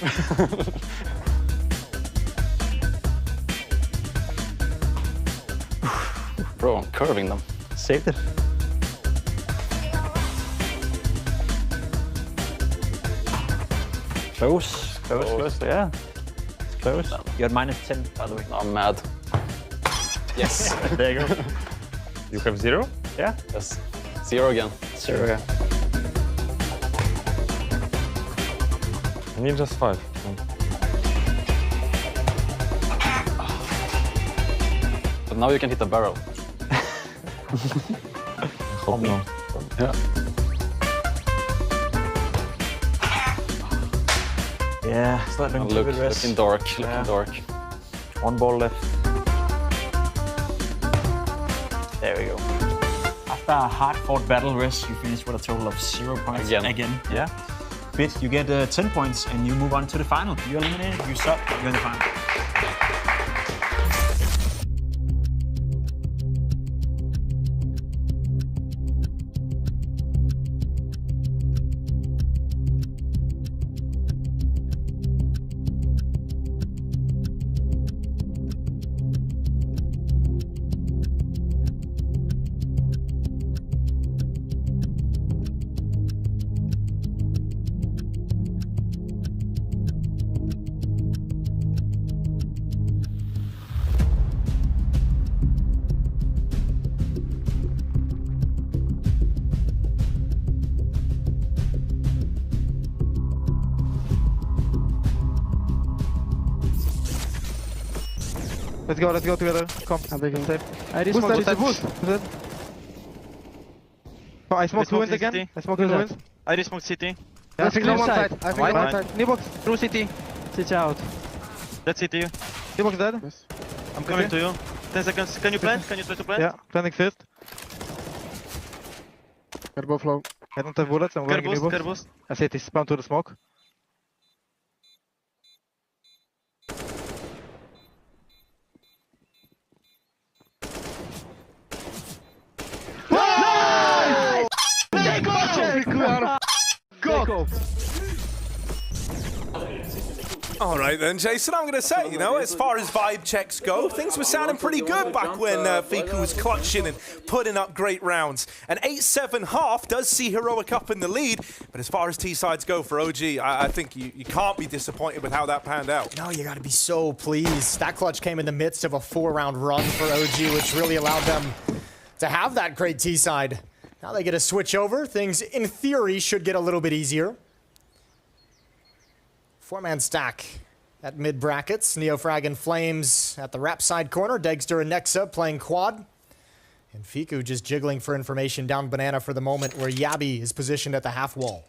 Bro, I'm curving them. Saved it. Close, close, yeah. It's close. You're at -10, by the way. I'm mad. Yes. There you go. You have 0? Yeah. Yes. 0 again. 0 again. I need just 5. But now you can hit the barrel. On me. Yeah. Yeah, it's not looking dark, looking dark. One ball left. There we go. After a hard-fought battle, Res, you finish with a total of 0 points. Again. Yeah. Bit, you get 10 points and you move on to the final. You eliminated, you sub, you're in the final. Let's go together. Come. I'm taking safe. Boost. Oh, I smoke ruins again. I smoke ruins. I just smoke city. I think on one side. I think on one side. New box. Through city. City out. That's city. New box dead. Yes. I'm coming to you. 10 seconds. Can you plant? Can you try to plant? Yeah, planting first. Turbo flow. I don't have bullets. I'm going to new box. I see it is spawned to the smoke. Go! All right then, Jason, I'm going to say, you know, as far as vibe checks go, things were sounding pretty good back when Fiku was clutching and putting up great rounds. An 8-7 half does see Heroic up in the lead, but as far as T-sides go for OG, I think you can't be disappointed with how that panned out. No, you got to be so pleased. That clutch came in the midst of a 4-round run for OG, which really allowed them to have that great T-side. Now they get a switch over. Things, in theory, should get a little bit easier. 4-man stack at mid brackets. Neofrag and Flames at the rap side corner. Degster and Nexa playing quad. And Fiku just jiggling for information down banana for the moment, where Yabi is positioned at the half wall.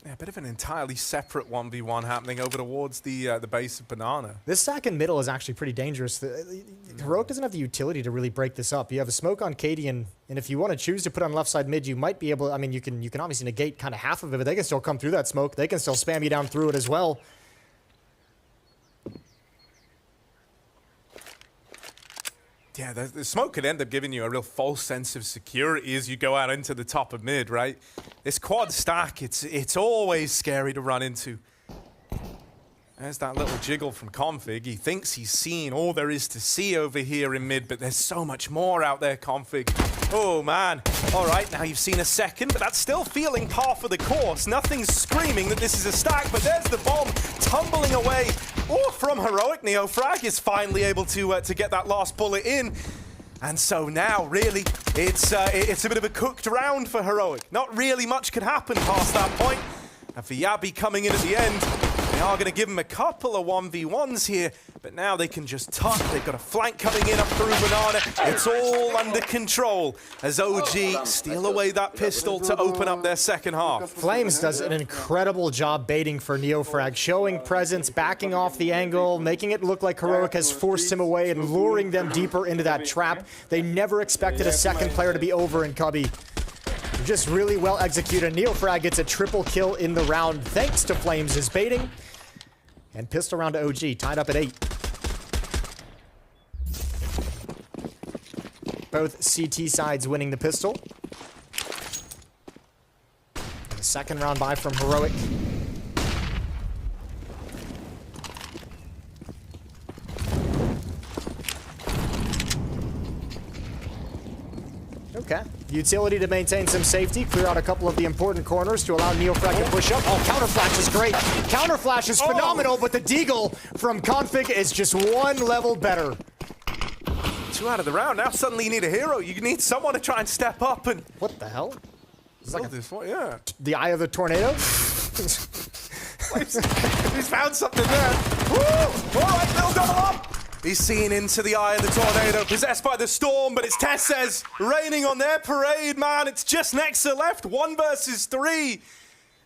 Yeah, a bit of an entirely separate 1v1 happening over towards the base of banana. This stack in middle is actually pretty dangerous. Heroic doesn't have the utility to really break this up. You have a smoke on Cadian, and if you want to choose to put on left side mid, you might be able. I mean, you can obviously negate kind of half of it, but they can still come through that smoke. They can still spam you down through it as well. Yeah, the smoke could end up giving you a real false sense of security as you go out into the top of mid, right? This quad stack, it's always scary to run into. There's that little jiggle from Config. He thinks he's seen all there is to see over here in mid, but there's so much more out there, Config. Oh, man. All right, now you've seen a second, but that's still feeling par for the course. Nothing's screaming that this is a stack, but there's the bomb tumbling away. Oh, from Heroic, Neofrag is finally able to get that last bullet in. And so now, really, it's a bit of a cooked round for Heroic. Not really much could happen past that point. And for Yabi coming in at the end, they are going to give him a couple of 1v1s here, but now they can just tuck. They've got a flank coming in up through banana. It's all under control as OG steal away that pistol to open up their second half. Flames does an incredible job baiting for Neofrag, showing presence, backing off the angle, making it look like Heroic has forced him away and luring them deeper into that trap. They never expected a second player to be over in Cubby. Just really well executed. Neofrag gets a triple kill in the round thanks to Flames' baiting. And pistol round to OG, tied up at 8. Both CT sides winning the pistol. And the second round by from Heroic. Okay. Utility to maintain some safety, clear out a couple of the important corners to allow Neofrag to push up. Oh, counter flash is great. Counter flash is phenomenal, but the deagle from Config is just one level better. 2 out of the round. Now suddenly you need a hero. You need someone to try and step up and... What the hell? It's like this one, yeah. The eye of the tornado? He's found something there. Woo! All right, they'll double up. He's seen into the eye of the tornado, possessed by the storm, but it's Tessez raining on their parade, man. It's just Nexa left, 1 versus 3.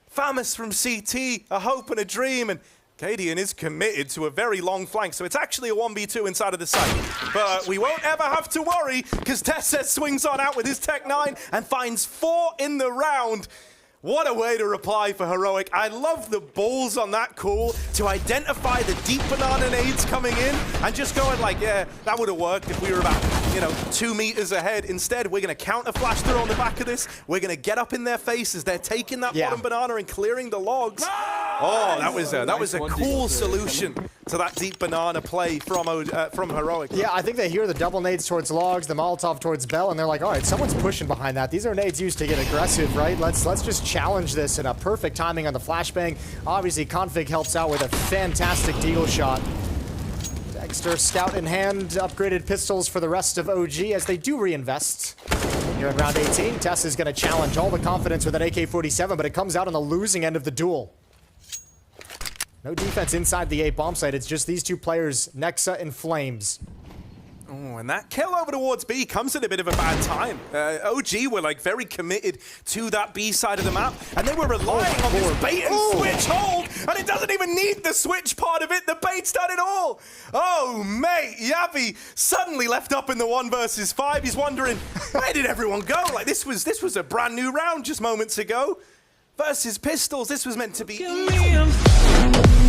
Famous from CT, a hope and a dream, and Cadian is committed to a very long flank, so it's actually a 1v2 inside of the site. But we won't ever have to worry, because Tessez swings on out with his Tech 9 and finds 4 in the round. What a way to reply for Heroic. I love the balls on that call to identify the deep banana nades coming in and just going like, yeah, that would have worked if we were about, 2 meters ahead. Instead, we're going to counter flash through on the back of this. We're going to get up in their faces. They're taking that bottom banana and clearing the logs. Oh, that was a cool solution to that deep banana play from Heroic. Yeah, I think they hear the double nades towards logs, the Molotov towards Bell, and they're like, all right, someone's pushing behind that. These are nades used to get aggressive, right? Let's just challenge this, and a perfect timing on the flashbang. Obviously, Config helps out with a fantastic deagle shot. Dexter, scout in hand, upgraded pistols for the rest of OG as they do reinvest. Here in round 18, Tess is going to challenge all the confidence with an AK-47, but it comes out on the losing end of the duel. No defense inside the A bomb site. It's just these two players, Nexa and Flames. Oh, and that kill over towards B comes at a bit of a bad time. OG were like very committed to that B side of the map, and they were relying on this bait and switch hold, and it doesn't even need the switch part of it. The bait's done it all. Oh, mate, Yavi suddenly left up in the 1 versus 5. He's wondering, where did everyone go? Like this was a brand new round just moments ago. Versus Pistols, this was meant to be easy.